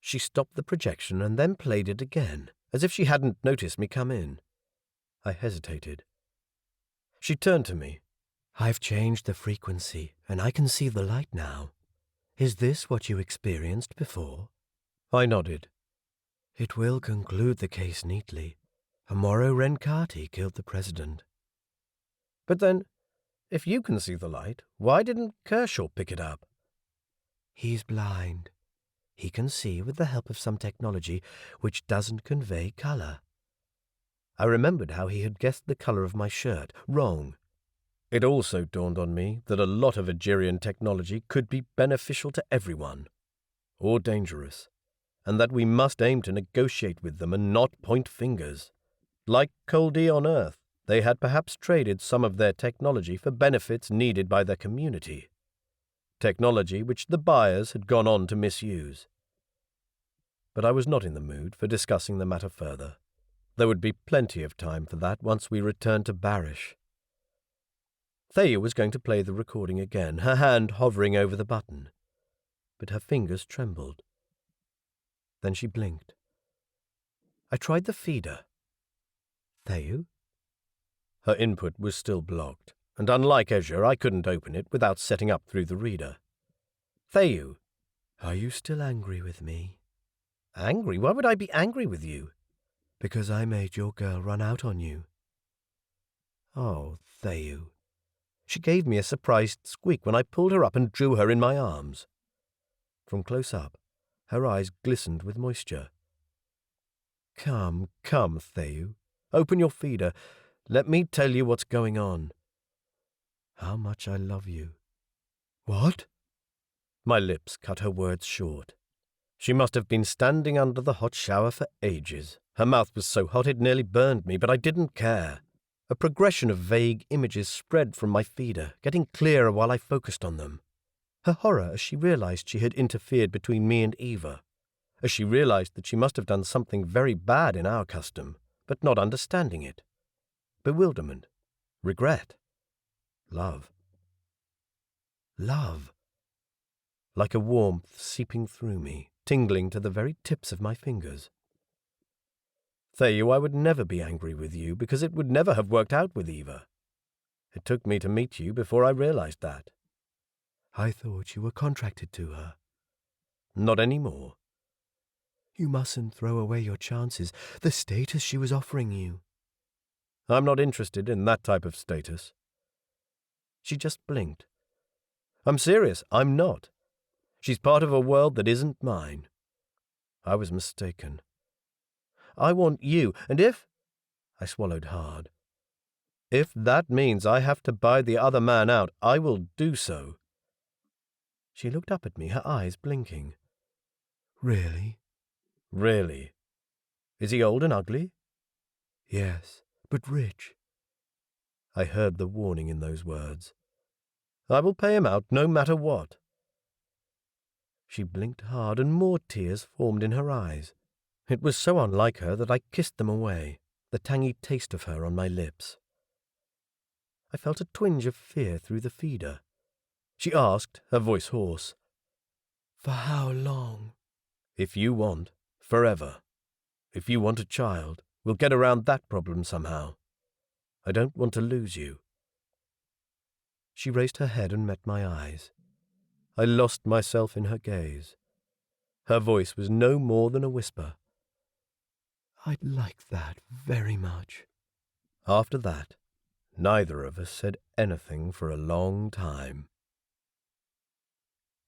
She stopped the projection and then played it again, as if she hadn't noticed me come in. I hesitated. She turned to me. I've changed the frequency, and I can see the light now. Is this what you experienced before? I nodded. It will conclude the case neatly. Amoro Renkati killed the president. But then, if you can see the light, why didn't Kershaw pick it up? He's blind. He can see with the help of some technology which doesn't convey colour. I remembered how he had guessed the colour of my shirt, wrong. It also dawned on me that a lot of Agirian technology could be beneficial to everyone, or dangerous, and that we must aim to negotiate with them and not point fingers. Like Coldi on Earth, they had perhaps traded some of their technology for benefits needed by their community. Technology which the buyers had gone on to misuse. But I was not in the mood for discussing the matter further. There would be plenty of time for that once we returned to Barish. Thea was going to play the recording again, her hand hovering over the button. But her fingers trembled. Then she blinked. I tried the feeder. Thea? Her input was still blocked, and unlike Azure, I couldn't open it without setting up through the reader. Thea, are you still angry with me? Angry? Why would I be angry with you? Because I made your girl run out on you. Oh, Thea. She gave me a surprised squeak when I pulled her up and drew her in my arms. From close up, her eyes glistened with moisture. Come, Thea. Open your feeder. Let me tell you what's going on. How much I love you. What? My lips cut her words short. She must have been standing under the hot shower for ages. Her mouth was so hot it nearly burned me, but I didn't care. A progression of vague images spread from my feeder, getting clearer while I focused on them. Her horror as she realized she had interfered between me and Eva, as she realized that she must have done something very bad in our custom, but not understanding it. Bewilderment, regret, love. Love. Like a warmth seeping through me, tingling to the very tips of my fingers. Thea, I would never be angry with you because it would never have worked out with Eva. It took me to meet you before I realized that. I thought you were contracted to her. Not anymore. You mustn't throw away your chances, the status she was offering you. I'm not interested in that type of status. She just blinked. I'm serious, I'm not. She's part of a world that isn't mine. I was mistaken. I want you, and if— I swallowed hard. If that means I have to buy the other man out, I will do so. She looked up at me, her eyes blinking. Really? Really? Is he old and ugly? Yes, but rich. I heard the warning in those words. I will pay him out no matter what." She blinked hard, and more tears formed in her eyes. It was so unlike her that I kissed them away, the tangy taste of her on my lips. I felt a twinge of fear through the feeder. She asked, her voice hoarse, For how long? "If you want, forever. If you want a child, we'll get around that problem somehow. I don't want to lose you." She raised her head and met my eyes. I lost myself in her gaze. Her voice was no more than a whisper. I'd like that very much. After that, neither of us said anything for a long time.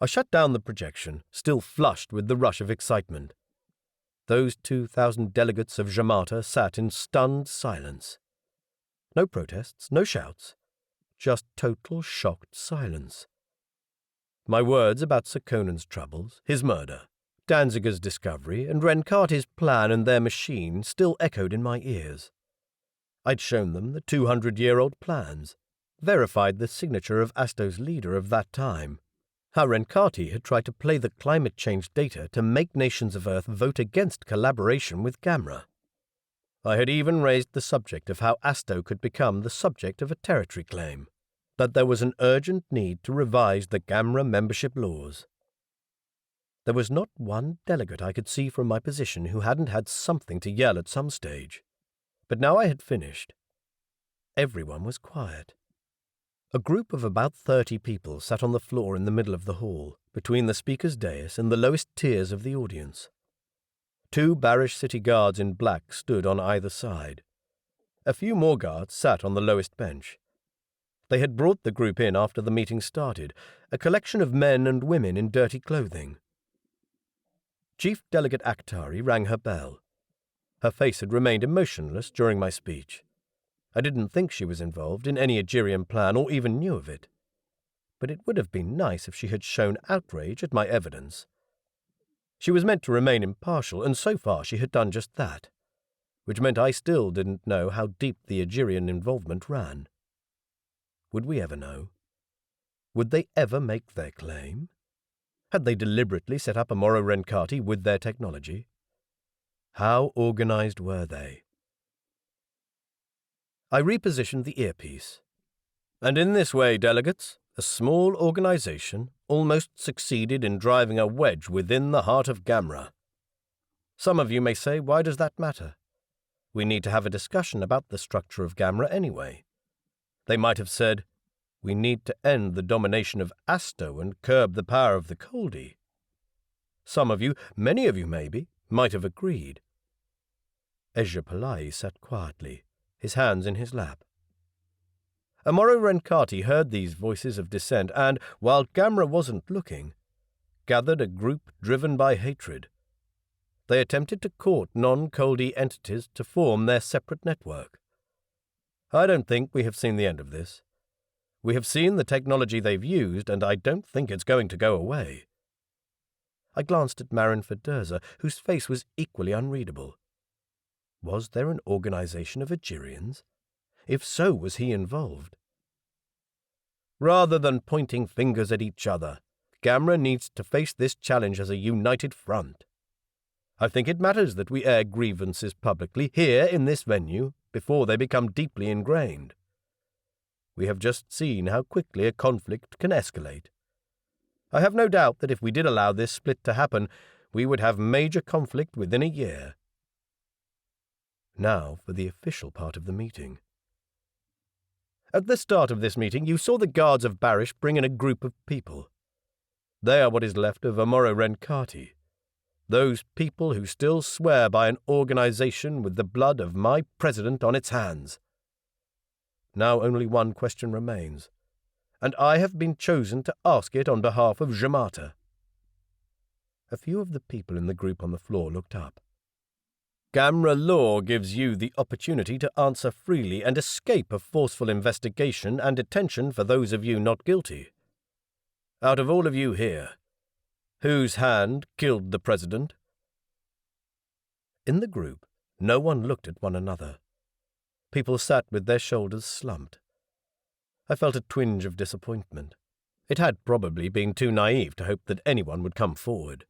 I shut down the projection, still flushed with the rush of excitement. Those 2,000 delegates of Jamata sat in stunned silence. No protests, no shouts, just total shocked silence. My words about Sir Conan's troubles, his murder, Danziger's discovery, and Rencati's plan and their machine still echoed in my ears. I'd shown them the 200-year-old plans, verified the signature of Asto's leader of that time, how Rencati had tried to play the climate change data to make nations of Earth vote against collaboration with Gamra. I had even raised the subject of how Asto could become the subject of a territory claim, that there was an urgent need to revise the Gamra membership laws. There was not one delegate I could see from my position who hadn't had something to yell at some stage. But now I had finished. Everyone was quiet. A group of about 30 people sat on the floor in the middle of the hall, between the speaker's dais and the lowest tiers of the audience. 2 Barish city guards in black stood on either side. A few more guards sat on the lowest bench. They had brought the group in after the meeting started, a collection of men and women in dirty clothing. Chief Delegate Akhtari rang her bell. Her face had remained emotionless during my speech. I didn't think she was involved in any Agirian plan or even knew of it. But it would have been nice if she had shown outrage at my evidence. She was meant to remain impartial, and so far she had done just that, which meant I still didn't know how deep the Agirian involvement ran. Would we ever know? Would they ever make their claim? Had they deliberately set up Amuro Rencati with their technology? How organized were they? I repositioned the earpiece. And in this way, delegates, a small organization almost succeeded in driving a wedge within the heart of Gamra. Some of you may say, why does that matter? We need to have a discussion about the structure of Gamra anyway. They might have said, we need to end the domination of Asto and curb the power of the Coldi. Some of you, many of you maybe, might have agreed. Ezra Pillai sat quietly, his hands in his lap. Amuro Rencati heard these voices of dissent and, while Gamra wasn't looking, gathered a group driven by hatred. They attempted to court non-Coldi entities to form their separate network. I don't think we have seen the end of this. We have seen the technology they've used, and I don't think it's going to go away. I glanced at Marin Federza, whose face was equally unreadable. Was there an organization of Agirians? If so, was he involved? Rather than pointing fingers at each other, Gamra needs to face this challenge as a united front. I think it matters that we air grievances publicly here in this venue before they become deeply ingrained. We have just seen how quickly a conflict can escalate. I have no doubt that if we did allow this split to happen, we would have major conflict within a year. Now for the official part of the meeting. At the start of this meeting, you saw the guards of Barish bring in a group of people. They are what is left of Amuro Rencati, those people who still swear by an organization with the blood of my president on its hands. Now only one question remains, and I have been chosen to ask it on behalf of Jamata. A few of the people in the group on the floor looked up. Gamra law gives you the opportunity to answer freely and escape a forceful investigation and detention for those of you not guilty. Out of all of you here, whose hand killed the president? In the group, no one looked at one another. People sat with their shoulders slumped. I felt a twinge of disappointment, It had probably been too naive to hope that anyone would come forward.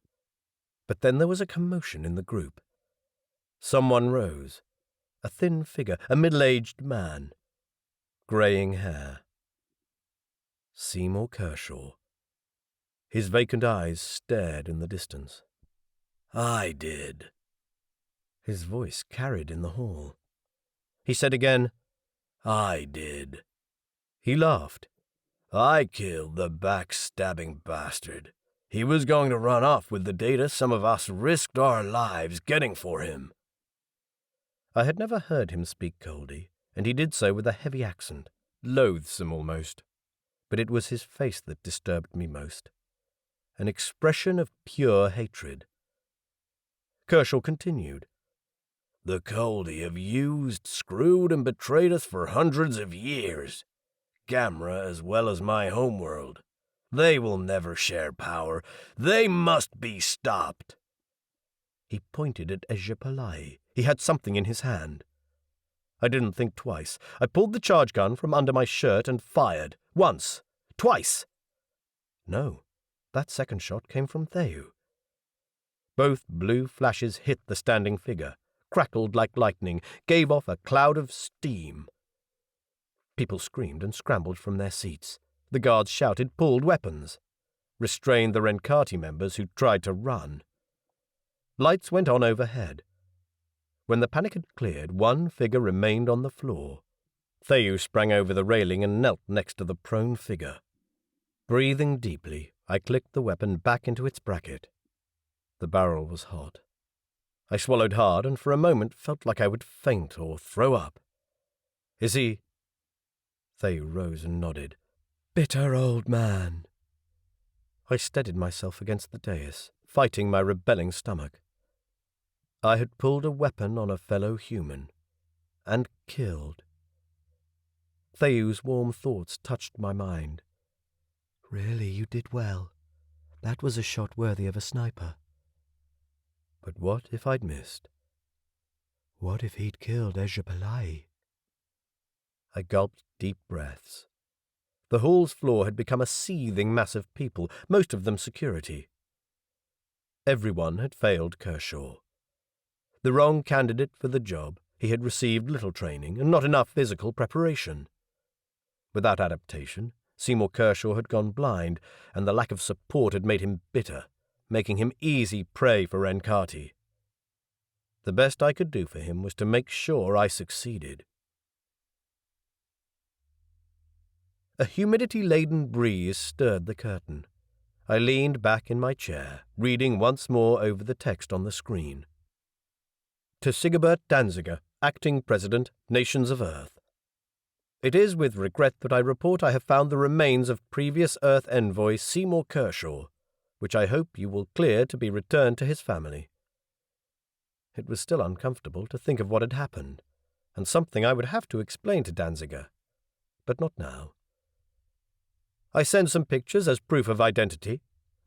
But then there was a commotion in the group. Someone rose. A thin figure, a middle-aged man. Greying hair. Seymour Kershaw. His vacant eyes stared in the distance. "I did." His voice carried in the hall. He said again, "I did." He laughed. "I killed the backstabbing bastard. He was going to run off with the data some of us risked our lives getting for him." I had never heard him speak Coldi, and he did so with a heavy accent, loathsome almost. But it was his face that disturbed me most. An expression of pure hatred. Kershaw continued. "The Coldi have used, screwed, and betrayed us for hundreds of years. Gamra as well as my homeworld. They will never share power. They must be stopped." He pointed at Ejapalai. He had something in his hand. I didn't think twice. I pulled the charge gun from under my shirt and fired. Once. Twice. No, that second shot came from Theu. Both blue flashes hit the standing figure, crackled like lightning, gave off a cloud of steam. People screamed and scrambled from their seats. The guards shouted, pulled weapons, restrained the Renkati members who tried to run. Lights went on overhead. When the panic had cleared, one figure remained on the floor. Theu sprang over the railing and knelt next to the prone figure. Breathing deeply, I clicked the weapon back into its bracket. The barrel was hot. I swallowed hard and for a moment felt like I would faint or throw up. "Is he—" Theu rose and nodded. "Bitter old man." I steadied myself against the dais, fighting my rebelling stomach. I had pulled a weapon on a fellow human, and killed. Theu's warm thoughts touched my mind. "Really, you did well. That was a shot worthy of a sniper." But what if I'd missed? What if he'd killed Ejapalai? I gulped deep breaths. The hall's floor had become a seething mass of people, most of them security. Everyone had failed Kershaw. The wrong candidate for the job, he had received little training and not enough physical preparation. Without adaptation, Seymour Kershaw had gone blind, and the lack of support had made him bitter, making him easy prey for Renkati. The best I could do for him was to make sure I succeeded. A humidity-laden breeze stirred the curtain. I leaned back in my chair, reading once more over the text on the screen. To Sigebert Danziger, Acting President, Nations of Earth. It is with regret that I report I have found the remains of previous Earth envoy Seymour Kershaw, which I hope you will clear to be returned to his family. It was still uncomfortable to think of what had happened, and something I would have to explain to Danziger, but not now. I send some pictures as proof of identity.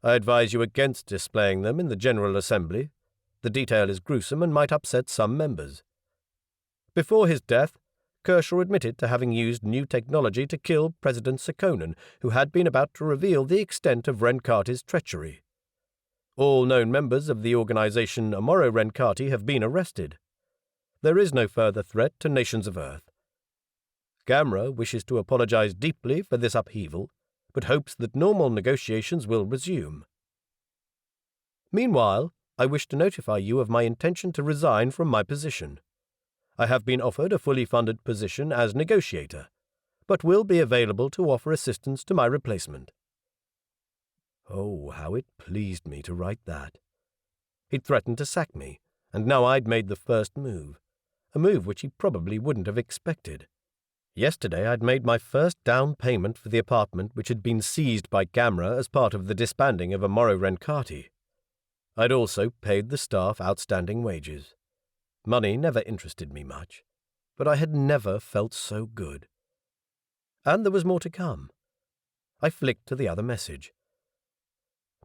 I advise you against displaying them in the General Assembly. The detail is gruesome and might upset some members. Before his death, Kershaw admitted to having used new technology to kill President Sekkonen, who had been about to reveal the extent of Renkati's treachery. All known members of the organization Amuro Renkati have been arrested. There is no further threat to Nations of Earth. Gamra wishes to apologize deeply for this upheaval, but hopes that normal negotiations will resume. Meanwhile, I wish to notify you of my intention to resign from my position. I have been offered a fully funded position as negotiator, but will be available to offer assistance to my replacement. Oh, how it pleased me to write that. He'd threatened to sack me, and now I'd made the first move, a move which he probably wouldn't have expected. Yesterday I'd made my first down payment for the apartment which had been seized by Gamra as part of the disbanding of Amuro Renkati. I'd also paid the staff outstanding wages. Money never interested me much, but I had never felt so good. And there was more to come. I flicked to the other message.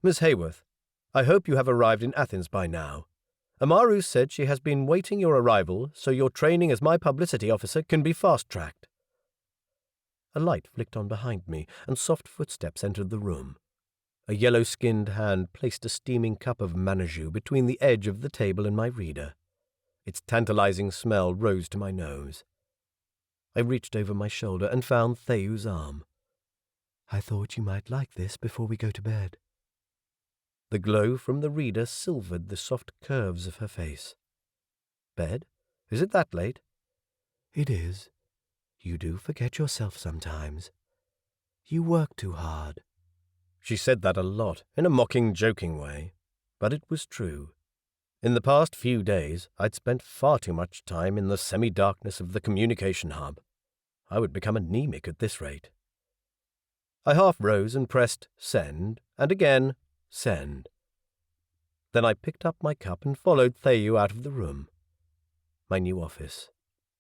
Miss Hayworth, I hope you have arrived in Athens by now. Amaru said she has been waiting your arrival so your training as my publicity officer can be fast-tracked. A light flicked on behind me, and soft footsteps entered the room. A yellow-skinned hand placed a steaming cup of manajou between the edge of the table and my reader. Its tantalizing smell rose to my nose. I reached over my shoulder and found Thayu's arm. "I thought you might like this before we go to bed." The glow from the reader silvered the soft curves of her face. "Bed? Is it that late?" "It is. You do forget yourself sometimes. You work too hard." She said that a lot, in a mocking, joking way, but it was true. In the past few days, I'd spent far too much time in the semi-darkness of the communication hub. I would become anemic at this rate. I half rose and pressed send, and again send. Then I picked up my cup and followed Thayu out of the room. My new office,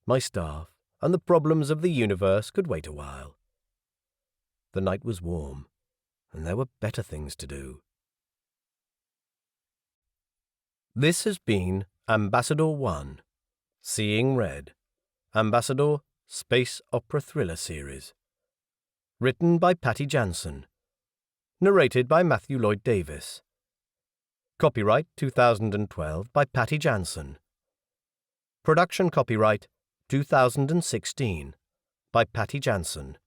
my staff, and the problems of the universe could wait a while. The night was warm, and there were better things to do. This has been Ambassador 1, Seeing Red, Ambassador Space Opera Thriller Series. Written by Patty Jansen. Narrated by Matthew Lloyd Davis. Copyright 2012 by Patty Jansen. Production copyright 2016 by Patty Jansen.